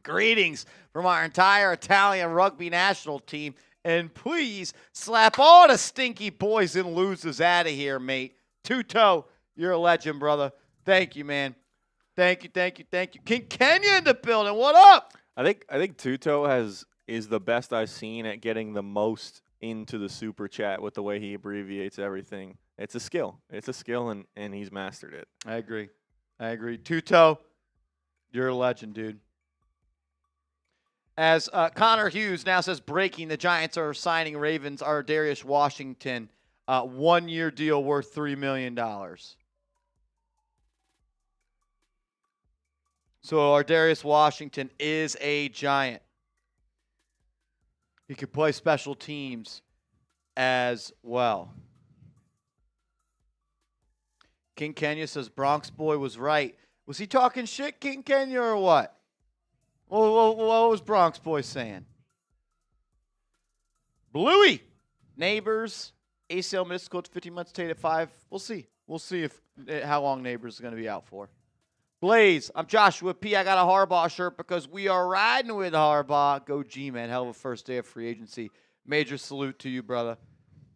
Greetings from our entire Italian rugby national team. And please slap all the stinky boys and losers out of here, mate. Tuto, you're a legend, brother. Thank you, man. Thank you. King Kenya in the building. What up? I think Tuto is the best I've seen at getting the most into the super chat with the way he abbreviates everything. It's a skill. And he's mastered it. I agree. Tuto, you're a legend, dude. As Connor Hughes now says, breaking, the Giants are signing Ravens Darius Washington, 1-year deal worth $3 million. So Darius Washington is a Giant. He could play special teams as well. King Kenya says Bronx Boy was right. Was he talking shit, King Kenya, or what? What was Bronx Boy saying? Bluey. Neighbors. ACL mystical to 15 months, stayed at 5. We'll see. We'll see how long Neighbors is going to be out for. Blaze, I'm Joshua P. I got a Harbaugh shirt because we are riding with Harbaugh. Go G, man. Hell of a first day of free agency. Major salute to you, brother.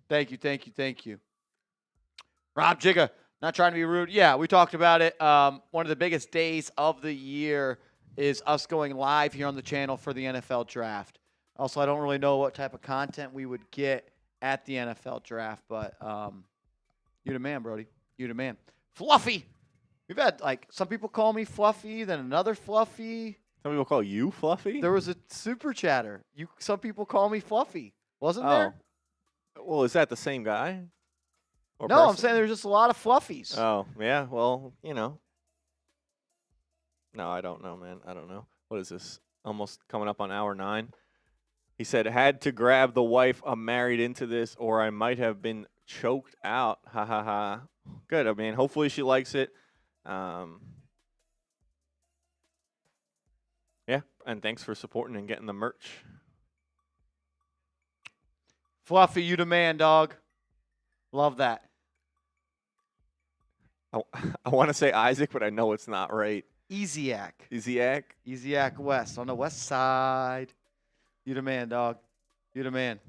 Thank you, thank you, thank you. Rob Jigga, not trying to be rude. Yeah, we talked about it. One of the biggest days of the year is us going live here on the channel for the NFL draft. Also, I don't really know what type of content we would get at the NFL draft, but you the man, Brody. You the man. Fluffy. We've had, like, some people call me Fluffy, then another Fluffy. Some people call you Fluffy? There was a super chatter. Some people call me Fluffy. Wasn't there? Well, is that the same guy? Or No, person? I'm saying there's just a lot of Fluffies. Oh, yeah. Well, you know. No, I don't know, man. I don't know. What is this? Almost coming up on hour 9. He said, had to grab the wife. I'm married into this, or I might have been choked out. Ha, ha, ha. Good. I mean, hopefully she likes it. Yeah, and thanks for supporting and getting the merch. Fluffy, you the man, dog. Love that. I want to say Isaac, but I know it's not right. Easyac. Easyac West on the west side. You the man, dog. You the man.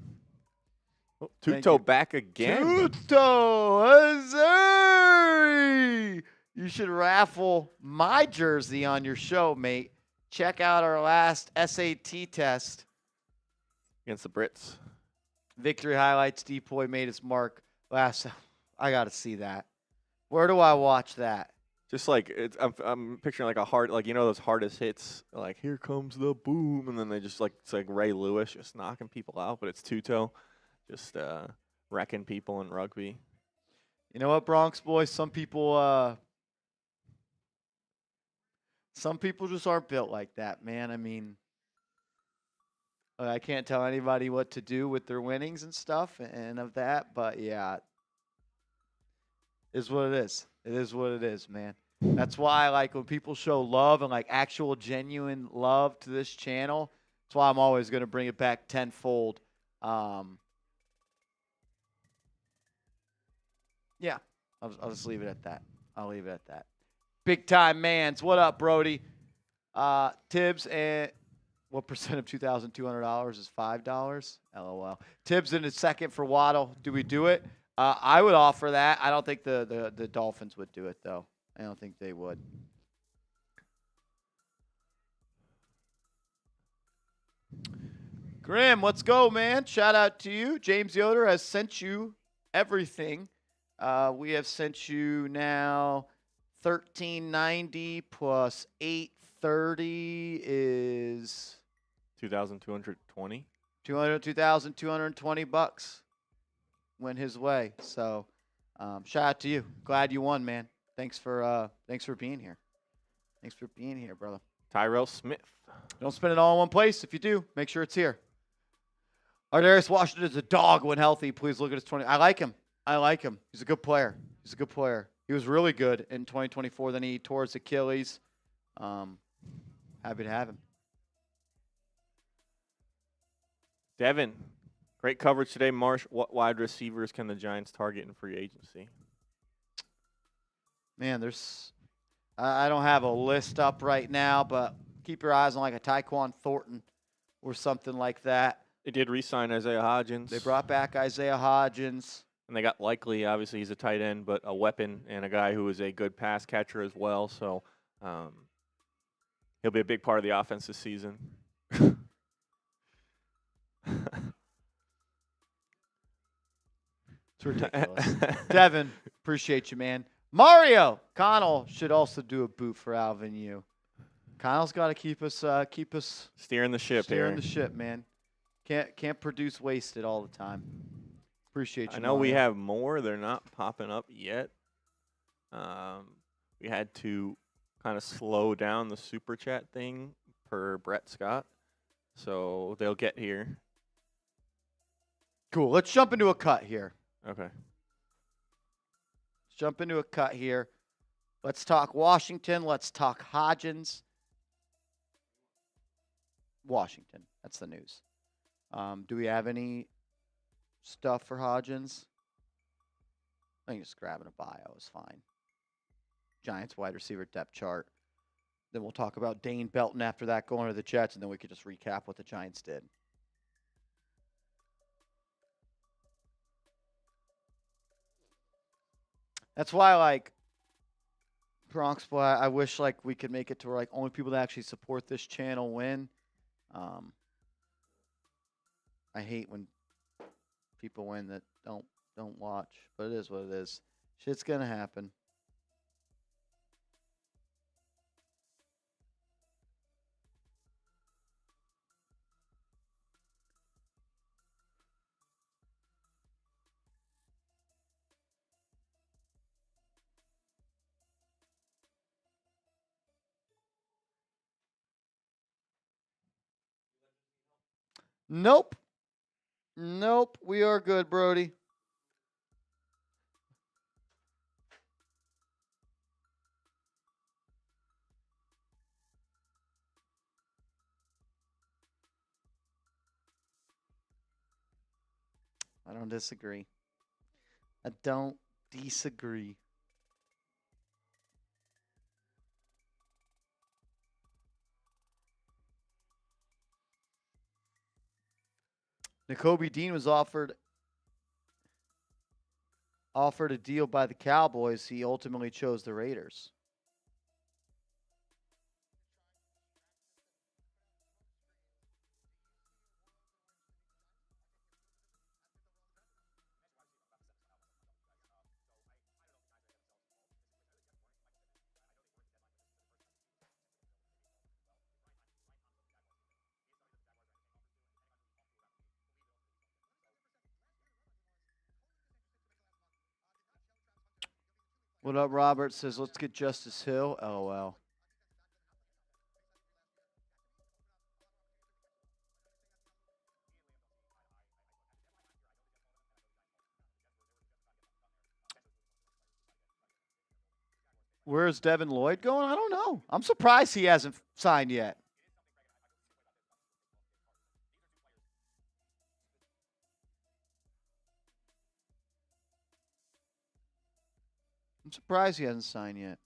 Thank Tuto you. back again. Tuto, Missouri. You should raffle my jersey on your show, mate. Check out our last SAT test. Against the Brits. Victory highlights. Depoy made his mark last. I got to see that. Where do I watch that? Just like I'm picturing like a hard, like, you know, those hardest hits, like here comes the boom, and then they just like, it's like Ray Lewis just knocking people out, but it's Tuto just wrecking people in rugby. You know what, Bronx boys? Some people just aren't built like that, man. I mean, I can't tell anybody what to do with their winnings and stuff and of that, but yeah, it is what it is. It is what it is, man. That's why, like, when people show love and, like, actual genuine love to this channel, that's why I'm always going to bring it back tenfold. Yeah, I'll just leave it at that. I'll leave it at that. Big time mans. What up, Brody? Tibbs, and what percent of $2,200 is $5? LOL. Tibbs in a second for Waddle. Do we do it? I would offer that. I don't think the Dolphins would do it, though. I don't think they would. Grim, let's go, man. Shout out to you. James Yoder has sent you everything. We have sent you now $1,390 plus $830 is 2,220. $2,220 went his way. So, shout out to you. Glad you won, man. Thanks for being here. Thanks for being here, brother. Tyrell Smith. Don't spend it all in one place. If you do, make sure it's here. Ardarius Washington is a dog when healthy. Please look at his 20. I like him. He's a good player. He was really good in 2024. Then he tore his Achilles. Happy to have him. Devin, great coverage today. Marsh, what wide receivers can the Giants target in free agency? Man, I don't have a list up right now, but keep your eyes on like a Tyquan Thornton or something like that. They did re-sign Isaiah Hodgins. They brought back Isaiah Hodgins. And they got Likely. Obviously, he's a tight end, but a weapon and a guy who is a good pass catcher as well. So he'll be a big part of the offense this season. It's ridiculous. Devin, appreciate you, man. Mario Connell should also do a boot for Alvin U. Connell's got to keep us steering the ship steering here. the ship, man. Can't produce wasted all the time. Appreciate you. I know we Mario. have more. They're not popping up yet. We had to kind of slow down the super chat thing per Brett Scott, so they'll get here. Cool. Let's jump into a cut here. Okay. Let's talk Washington. Let's talk Hodgins. Washington. That's the news. Do we have any stuff for Hodgins? I think just grabbing a bio is fine. Giants wide receiver depth chart. Then we'll talk about Dane Belton after that going to the Jets, and then we could just recap what the Giants did. That's why, like, Bronx Boy, I wish, like, we could make it to where, like, only people that actually support this channel win. I hate when people win that don't watch, but it is what it is. Shit's gonna happen. Nope. Nope. We are good, Brody. I don't disagree. I don't disagree. Nakobe Dean was offered a deal by the Cowboys. He ultimately chose the Raiders. What up, Robert? Says, let's get Justice Hill. LOL. Where's Devin Lloyd going? I don't know. I'm surprised he hasn't signed yet. I'm surprised he hasn't signed yet.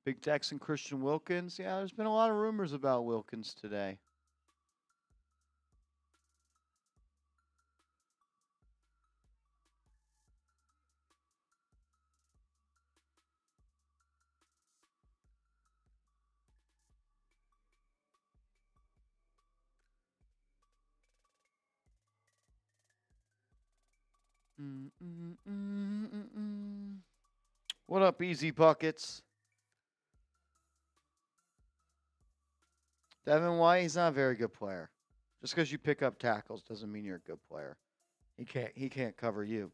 Big Texan Christian Wilkins. Yeah, there's been a lot of rumors about Wilkins today. What up, Easy Buckets? Devin White, he's not a very good player. Just because you pick up tackles doesn't mean you're a good player. He can't cover you.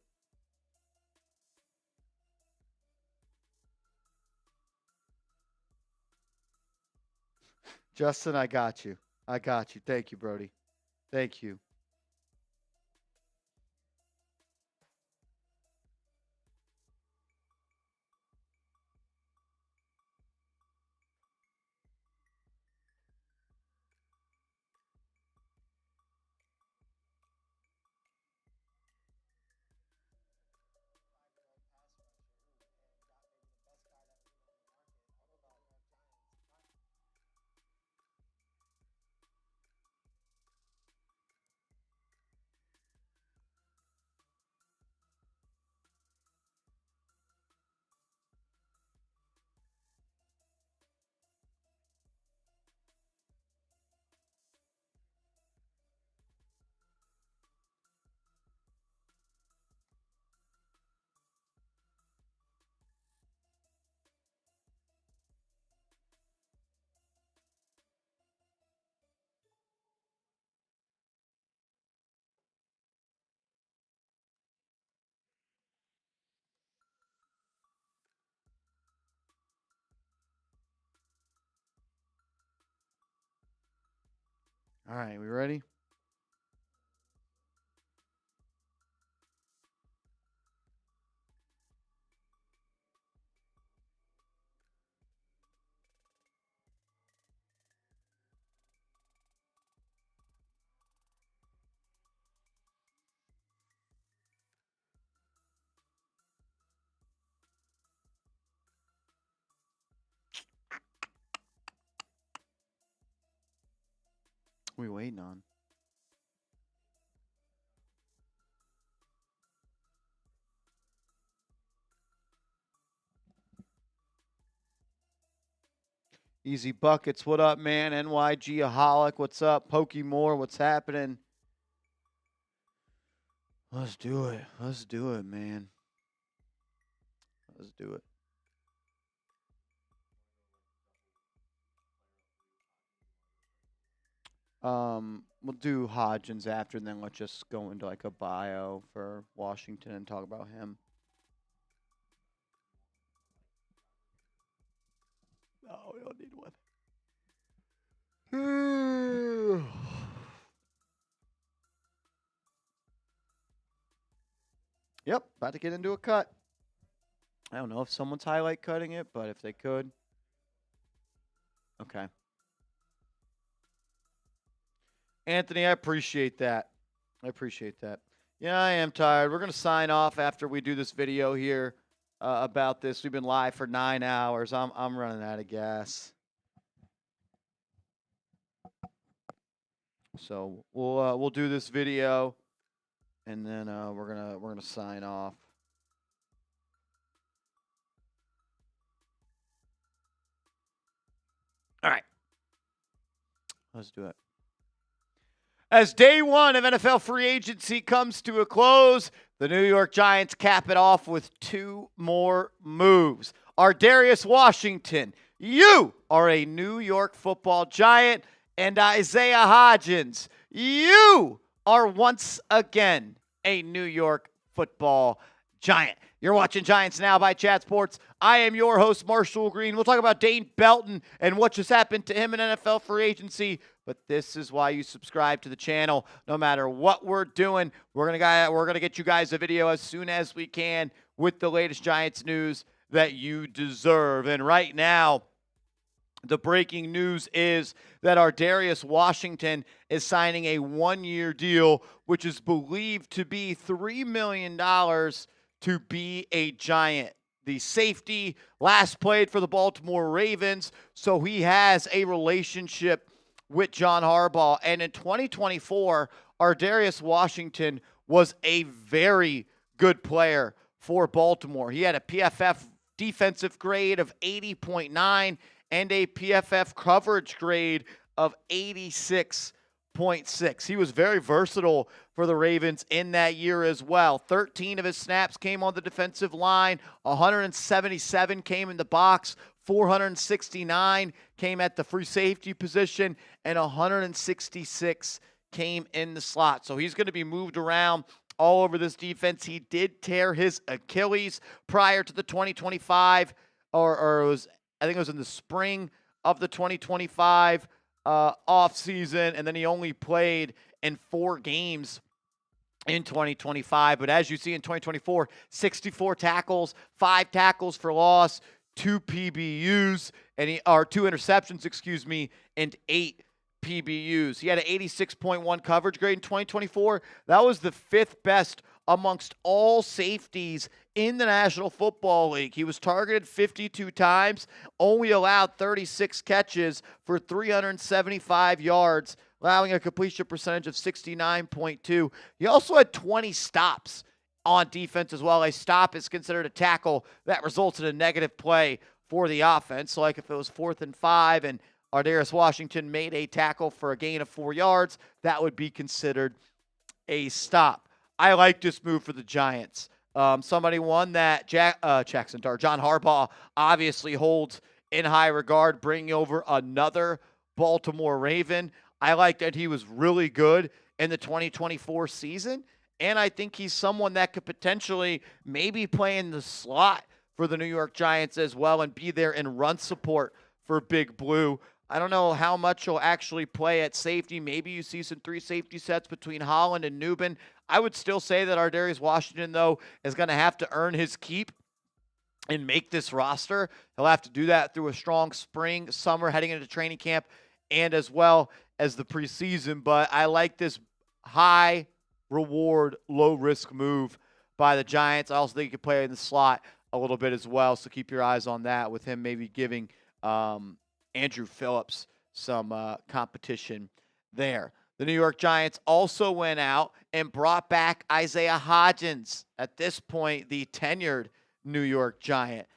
Justin, I got you. I got you. Thank you, Brody. Thank you. All right, we ready? What are we waiting on? Easy Buckets, what up, man? NYGaholic, what's up? Pokey Moore, what's happening? Let's do it. Let's do it, man. Let's do it. We'll do Hodgins after, and then let's just go into like a bio for Washington and talk about him. No, we don't need one. Yep, about to get into a cut. I don't know if someone's highlight cutting it, but if they could. Okay. Anthony, I appreciate that. I appreciate that. Yeah, I am tired. We're going to sign off after we do this video here about this. We've been live for 9 hours. I'm running out of gas. So we'll do this video, and then we're gonna sign off. All right, let's do it. As day one of NFL free agency comes to a close, the New York Giants cap it off with 2 more moves. Ardarius Washington, you are a New York football Giant, and Isaiah Hodgins, you are once again a New York football Giant. You're watching Giants Now by Chat Sports. I am your host, Marshall Green. We'll talk about Dane Belton and what just happened to him in NFL free agency. But this is why you subscribe to the channel. No matter what we're doing, we're gonna get you guys a video as soon as we can with the latest Giants news that you deserve. And right now, the breaking news is that Ardarius Washington is signing a 1-year deal, which is believed to be $3 million to be a Giant. The safety last played for the Baltimore Ravens, so he has a relationship with John Harbaugh. And in 2024, Ardarius Washington was a very good player for Baltimore. He had a PFF defensive grade of 80.9 and a PFF coverage grade of 86.6. He was very versatile for the Ravens in that year as well. 13 of his snaps came on the defensive line, 177 came in the box, 469 came at the free safety position, and 166 came in the slot. So he's going to be moved around all over this defense. He did tear his Achilles prior to the 2025, or it was, I think it was in the spring of the 2025 offseason, and then he only played in 4 games in 2025. But as you see in 2024, 64 tackles, 5 tackles for loss, 2 PBUs, and 2 interceptions, and 8 PBUs. He had an 86.1 coverage grade in 2024. That was the 5th best amongst all safeties in the National Football League. He was targeted 52 times, only allowed 36 catches for 375 yards, allowing a completion percentage of 69.2. He also had 20 stops on defense as well. A stop is considered a tackle that results in a negative play for the offense. So like if it was 4th and 5 and Ardarius Washington made a tackle for a gain of 4 yards, that would be considered a stop. I like this move for the Giants. Somebody one that John Harbaugh obviously holds in high regard, bringing over another Baltimore Raven. I like that he was really good in the 2024 season, and I think he's someone that could potentially maybe play in the slot for the New York Giants as well and be there in run support for Big Blue. I don't know how much he'll actually play at safety. Maybe you see some 3 safety sets between Holland and Newbin. I would still say that Ardarius Washington, though, is going to have to earn his keep and make this roster. He'll have to do that through a strong spring, summer, heading into training camp, and as well as the preseason. But I like this high reward, low risk move by the Giants. I also think he could play in the slot a little bit as well. So keep your eyes on that, with him maybe giving Andrew Phillips some competition there. The New York Giants also went out and brought back Isaiah Hodgins, at this point the tenured New York Giant.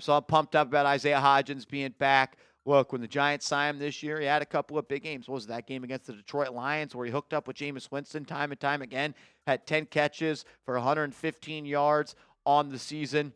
So I'm pumped up about Isaiah Hodgins being back. Look, when the Giants signed him this year, he had a couple of big games. What was that game against the Detroit Lions where he hooked up with Jameis Winston time and time again, had 10 catches for 115 yards on the season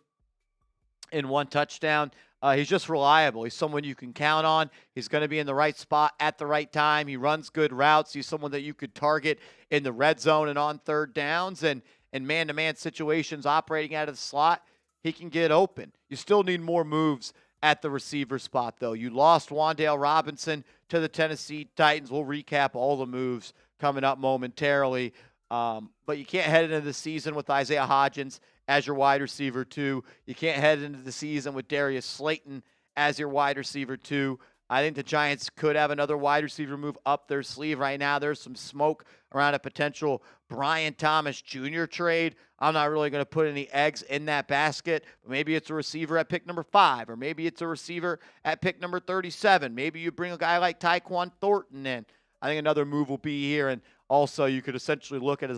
in 1 touchdown. He's just reliable. He's someone you can count on. He's going to be in the right spot at the right time. He runs good routes. He's someone that you could target in the red zone and on third downs and in man-to-man situations operating out of the slot. He can get open. You still need more moves at the receiver spot, though. You lost Wan'Dale Robinson to the Tennessee Titans. We'll recap all the moves coming up momentarily. But you can't head into the season with Isaiah Hodgins as your wide receiver 2. You can't head into the season with Darius Slayton as your wide receiver 2. I think the Giants could have another wide receiver move up their sleeve right now. There's some smoke around a potential Brian Thomas Jr. trade. I'm not really going to put any eggs in that basket. Maybe it's a receiver at pick number 5, or maybe it's a receiver at pick number 37. Maybe you bring a guy like Tyquan Thornton in. I think another move will be here. And also, you could essentially look at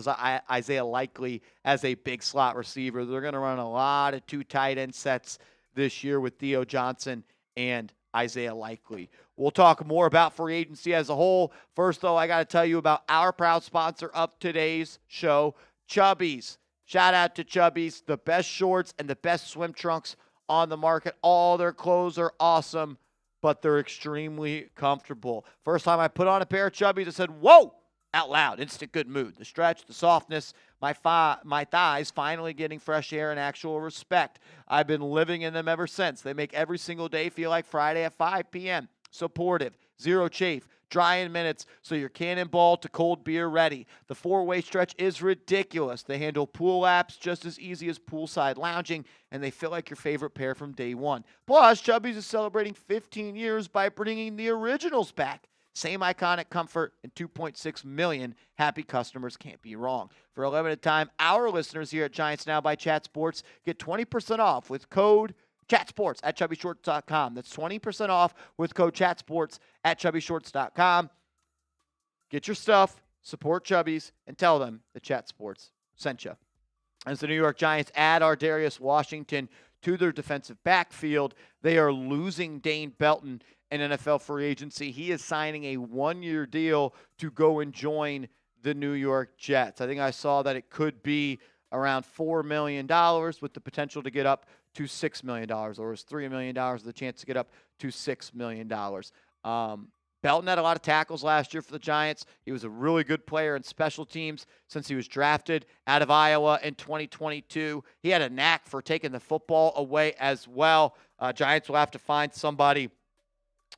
Isaiah Likely as a big slot receiver. They're going to run a lot of 2 tight end sets this year with Theo Johnson and Isaiah Likely. We'll talk more about free agency as a whole. First, though, I got to tell you about our proud sponsor of today's show, Chubbies. Shout out to Chubbies, the best shorts and the best swim trunks on the market. All their clothes are awesome, but they're extremely comfortable. First time I put on a pair of Chubbies, I said, whoa, out loud, instant good mood. The stretch, the softness, my thighs finally getting fresh air and actual respect. I've been living in them ever since. They make every single day feel like Friday at 5 p.m. Supportive, zero chafe, dry in minutes, so you're cannonball to cold beer ready. The 4-way stretch is ridiculous. They handle pool apps just as easy as poolside lounging, and they feel like your favorite pair from day one. Plus, Chubbies is celebrating 15 years by bringing the originals back. Same iconic comfort and 2.6 million happy customers. Can't be wrong. For a limited time, our listeners here at Giants Now by Chat Sports get 20% off with code ChatSports at ChubbyShorts.com. That's 20% off with code ChatSports at ChubbyShorts.com. Get your stuff, support Chubbies, and tell them that Chat Sports sent you. As the New York Giants add Ardarius Washington to their defensive backfield, they are losing Dane Belton in NFL free agency. He is signing a 1-year deal to go and join the New York Jets. I think I saw that it could be around $4 million with the potential to get up to $6 million, or is $3 million with the chance to get up to $6 million. Belton had a lot of tackles last year for the Giants. He was a really good player in special teams since he was drafted out of Iowa in 2022. He had a knack for taking the football away as well. Giants will have to find somebody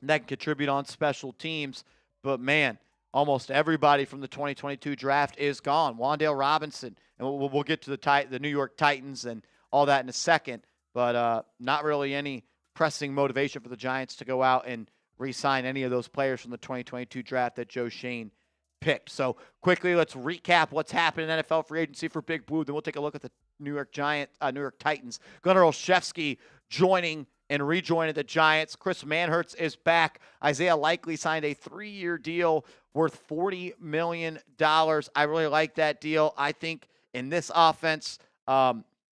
that can contribute on special teams. But, man, almost everybody from the 2022 draft is gone. Wan'Dale Robinson, and we'll get to the New York Titans and all that in a second. But not really any pressing motivation for the Giants to go out and re-sign any of those players from the 2022 draft that Joe Schoen picked. So quickly, let's recap what's happened in NFL free agency for Big Blue. Then we'll take a look at the New York Titans. Gunnar Olszewski joining and rejoining the Giants. Chris Manhertz is back. Isaiah Likely signed a 3-year deal worth $40 million. I really like that deal. I think in this offense,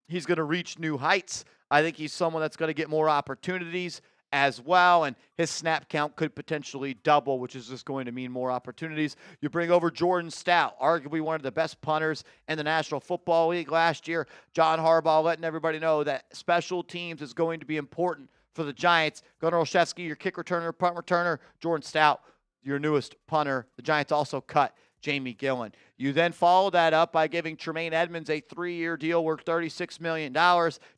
he's going to reach new heights. I think he's someone that's going to get more opportunities as well, and his snap count could potentially double, which is just going to mean more opportunities. You bring over Jordan Stout, arguably one of the best punters in the National Football League last year. John Harbaugh letting everybody know that special teams is going to be important for the Giants. Gunnar Olszewski, your kick returner, punt returner. Jordan Stout, your newest punter. The Giants also cut Jamie Gillen. You then follow that up by giving Tremaine Edmonds a 3-year deal worth $36 million.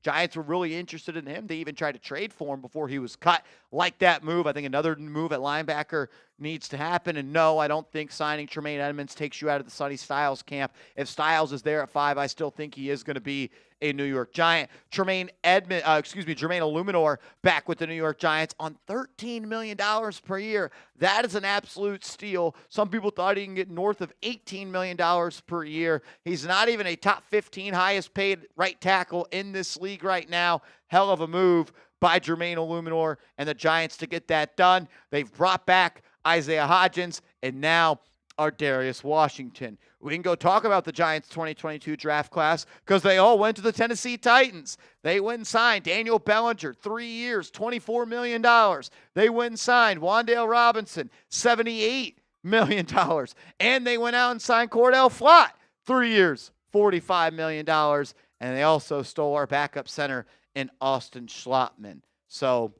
Giants were really interested in him. They even tried to trade for him before he was cut. Like that move. I think another move at linebacker needs to happen. And no, I don't think signing Tremaine Edmonds takes you out of the Sonny Styles camp. If Styles is there at 5, I still think he is going to be a New York Giant. Jermaine Eluemunor back with the New York Giants on $13 million per year. That is an absolute steal. Some people thought he can get north of $18 million per year. He's not even a top 15 highest paid right tackle in this league right now. Hell of a move by Jermaine Eluemunor and the Giants to get that done. They've brought back Isaiah Hodgins, and now Darius Washington. We can go talk about the Giants 2022 draft class because they all went to the Tennessee Titans. They went and signed Daniel Bellinger, 3 years, $24 million. They went and signed Wan'Dale Robinson, $78 million. And they went out and signed Cor'Dale Flott, 3 years, $45 million. And they also stole our backup center in Austin Schlottman. So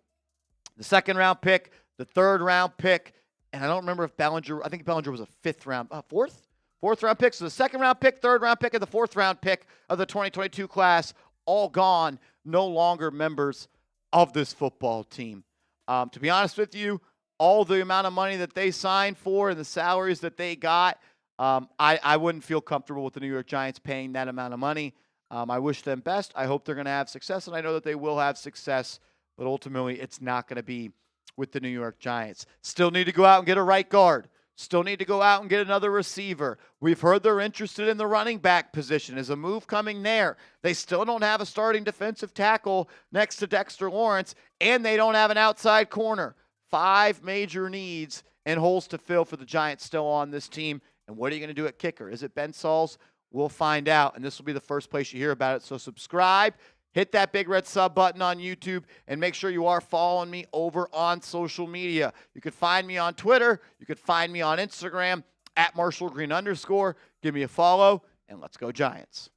the second round pick, the third round pick, and I don't remember if Bellinger, I think Bellinger was a fourth round pick. So the second round pick, third round pick, and the fourth round pick of the 2022 class, all gone, no longer members of this football team. To be honest with you, all the amount of money that they signed for and the salaries that they got, I wouldn't feel comfortable with the New York Giants paying that amount of money. I wish them best. I hope they're going to have success, and I know that they will have success, but ultimately it's not going to be with the New York Giants. Still need to go out and get a right guard. Still need to go out and get another receiver. We've heard they're interested in the running back position. Is a move coming there? They still don't have a starting defensive tackle next to Dexter Lawrence, and they don't have an outside corner. 5 major needs and holes to fill for the Giants still on this team. And what are you going to do at kicker? Is it Ben Sauls? We'll find out, and this will be the first place you hear about it. So subscribe. Hit that big red sub button on YouTube, and make sure you are following me over on social media. You can find me on Twitter. You can find me on Instagram at @MarshallGreen_. Give me a follow, and let's go Giants.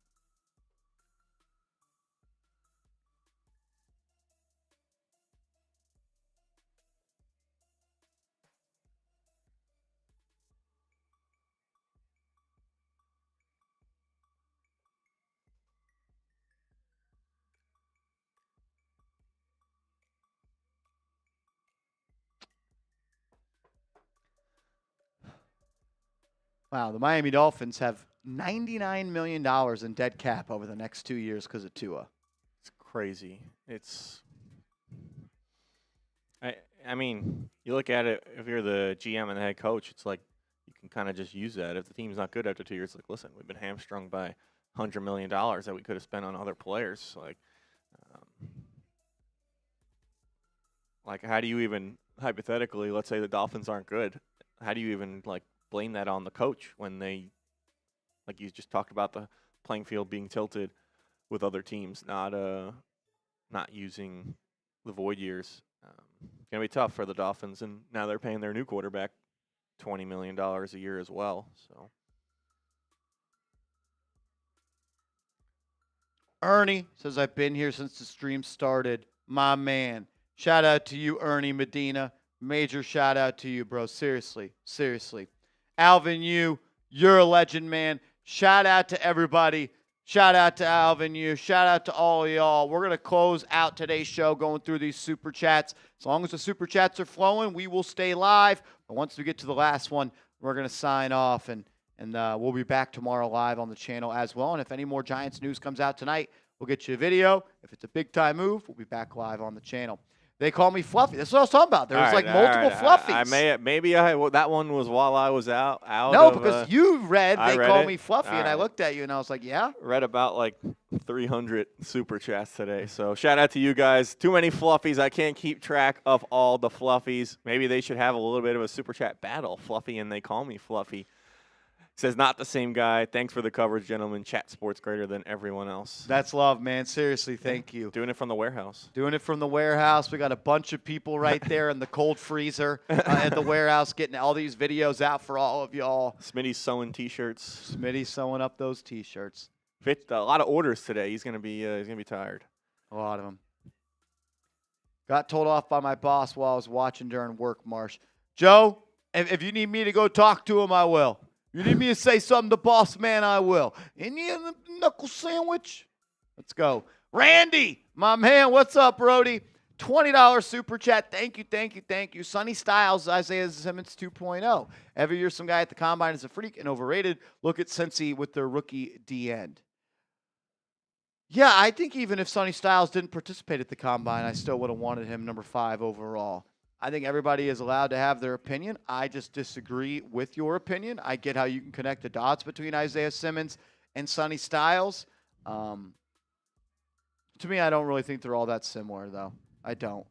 Wow, the Miami Dolphins have $99 million in dead cap over the next 2 years because of Tua. It's crazy. I mean, you look at it, if you're the GM and the head coach, it's like you can kind of just use that. If the team's not good after 2 years, like, listen, we've been hamstrung by $100 million that we could have spent on other players. Like, how do you even, hypothetically, let's say the Dolphins aren't good, how do you even, like, blame that on the coach when they, like you just talked about, the playing field being tilted with other teams, not using the void years. It's going to be tough for the Dolphins, and now they're paying their new quarterback $20 million a year as well. So Ernie says, I've been here since the stream started. My man. Shout out to you, Ernie Medina. Major shout out to you, bro. Seriously. Alvin, you're a legend, man. Shout out to everybody. Shout out to Alvin, shout out to all of y'all. We're going to close out today's show going through these super chats. As long as the super chats are flowing, we will stay live. But once we get to the last one, we're going to sign off, and we'll be back tomorrow live on the channel as well. And if any more Giants news comes out tonight, we'll get you a video. If it's a big-time move, we'll be back live on the channel. They call me Fluffy. That's what I was talking about. There was multiple Fluffies. That one was while I was out. No, because you read they call me Fluffy, and I looked at you and I was like, yeah. Read about like 300 super chats today. So shout out to you guys. Too many Fluffies. I can't keep track of all the Fluffies. Maybe they should have a little bit of a super chat battle. Fluffy and they call me Fluffy. Says, not the same guy. Thanks for the coverage, gentlemen. Chat sports greater than everyone else. That's love, man. Seriously, thank you. Doing it from the warehouse. We got a bunch of people right there in the cold freezer at the warehouse getting all these videos out for all of y'all. Smitty's sewing T-shirts. Smitty's sewing up those T-shirts. A lot of orders today. He's gonna be tired. A lot of them. Got told off by my boss while I was watching during work, Marsh. Joe, if you need me to go talk to him, I will. You need me to say something to boss man, I will. And you knuckle sandwich? Let's go. Randy, my man, what's up, Brody? $20 super chat. Thank you. Sonny Styles, Isaiah Simmons 2.0. Every year some guy at the Combine is a freak and overrated. Look at Cincy with their rookie D-end. Yeah, I think even if Sonny Styles didn't participate at the Combine, I still would have wanted him number 5 overall. I think everybody is allowed to have their opinion. I just disagree with your opinion. I get how you can connect the dots between Isaiah Simmons and Sonny Styles. To me, I don't really think they're all that similar, though. I don't.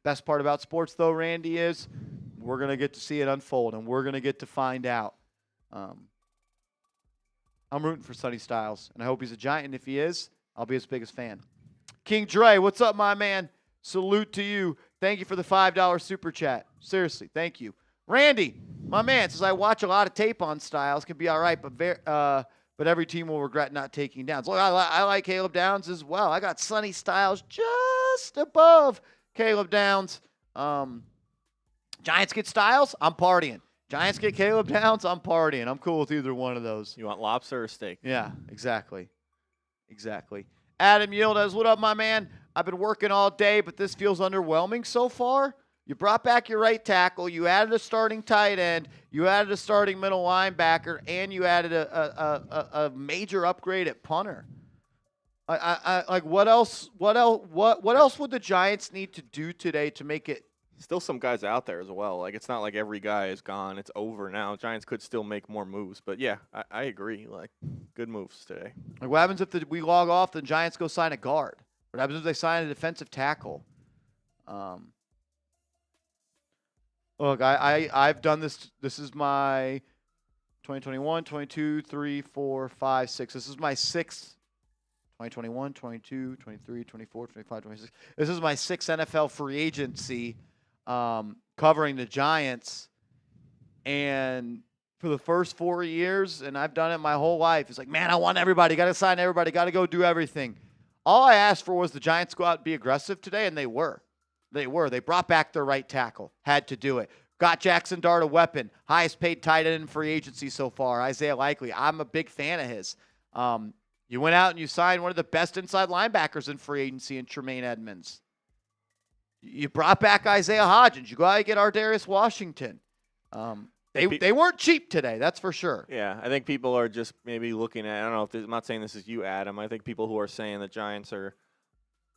Best part about sports, though, Randy, is we're going to get to see it unfold, and we're going to get to find out. I'm rooting for Sonny Styles, and I hope he's a Giant. And if he is, I'll be his biggest fan. King Dre, what's up, my man? Salute to you. Thank you for the $5 super chat. Seriously, thank you. Randy, my man, says I watch a lot of tape on Styles. Can be all right, but every team will regret not taking Downs. Look, I like Caleb Downs as well. I got Sonny Styles just above Caleb Downs. Giants get Styles, I'm partying. Giants get Caleb Downs, I'm partying. I'm cool with either one of those. You want lobster or steak? Yeah, exactly. Exactly. Adam Yildiz, what up, my man? I've been working all day, but this feels underwhelming so far. You brought back your right tackle. You added a starting tight end. You added a starting middle linebacker, and you added a major upgrade at punter. Like what else? What else would the Giants need to do today to make it? Still some guys out there as well. Like, it's not like every guy is gone. It's over now. Giants could still make more moves. But, yeah, I agree. Like, good moves today. Like, what happens if we log off, the Giants go sign a guard? What happens if they sign a defensive tackle? Look, I've done this. This is my 2021, 22, 3, 4, 5, 6. This is my sixth. 2021, 22, 23, 24, 25, 26. This is my sixth NFL free agency covering the Giants. And for the first 4 years, and I've done it my whole life, it's like, man, I want everybody. Got to sign everybody. Got to go do everything. All I asked for was the Giants go out and be aggressive today, and they were. They were. They brought back their right tackle. Had to do it. Got Jackson Dart a weapon. Highest paid tight end in free agency so far, Isaiah Likely. I'm a big fan of his. You went out and you signed one of the best inside linebackers in free agency in Jermaine Edmonds. You brought back Isaiah Hodgins. You go out and get Ardarius Washington. They weren't cheap today, that's for sure. Yeah, I think people are just maybe looking at, I don't know if this, I'm not saying this is you, Adam. I think people who are saying the Giants are,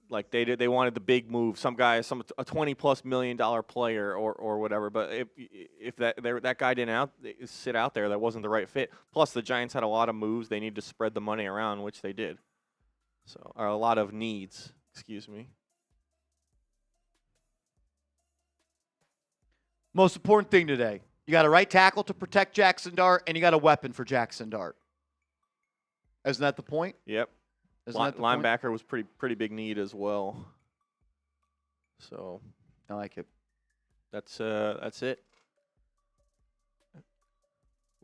like, they wanted the big move, a $20+ million player or whatever. But if that guy didn't sit out there, that wasn't the right fit. Plus, the Giants had a lot of moves. They need to spread the money around, which they did. So, or a lot of needs. Excuse me. Most important thing today, you got a right tackle to protect Jackson Dart, and you got a weapon for Jackson Dart. Isn't that the point? Yep. Linebacker was pretty big need as well. So I like it. That's it.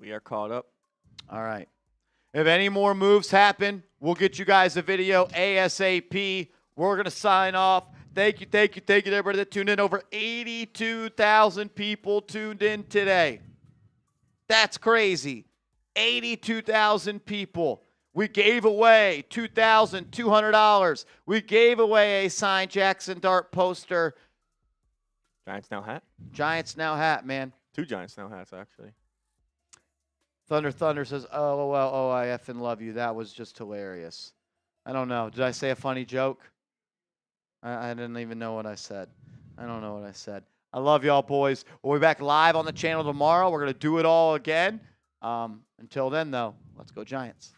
We are caught up. All right. If any more moves happen, we'll get you guys a video ASAP. We're going to sign off. Thank you to everybody that tuned in. Over 82,000 people tuned in today. That's crazy. 82,000 people. We gave away $2,200. We gave away a signed Jackson Dart poster. Giants Now hat? Giants Now hat, man. 2 Giants Now hats, actually. Thunder says, oh, I effing love you. That was just hilarious. I don't know. Did I say a funny joke? I didn't even know what I said. I don't know what I said. I love y'all, boys. We'll be back live on the channel tomorrow. We're going to do it all again. Until then, though, let's go Giants.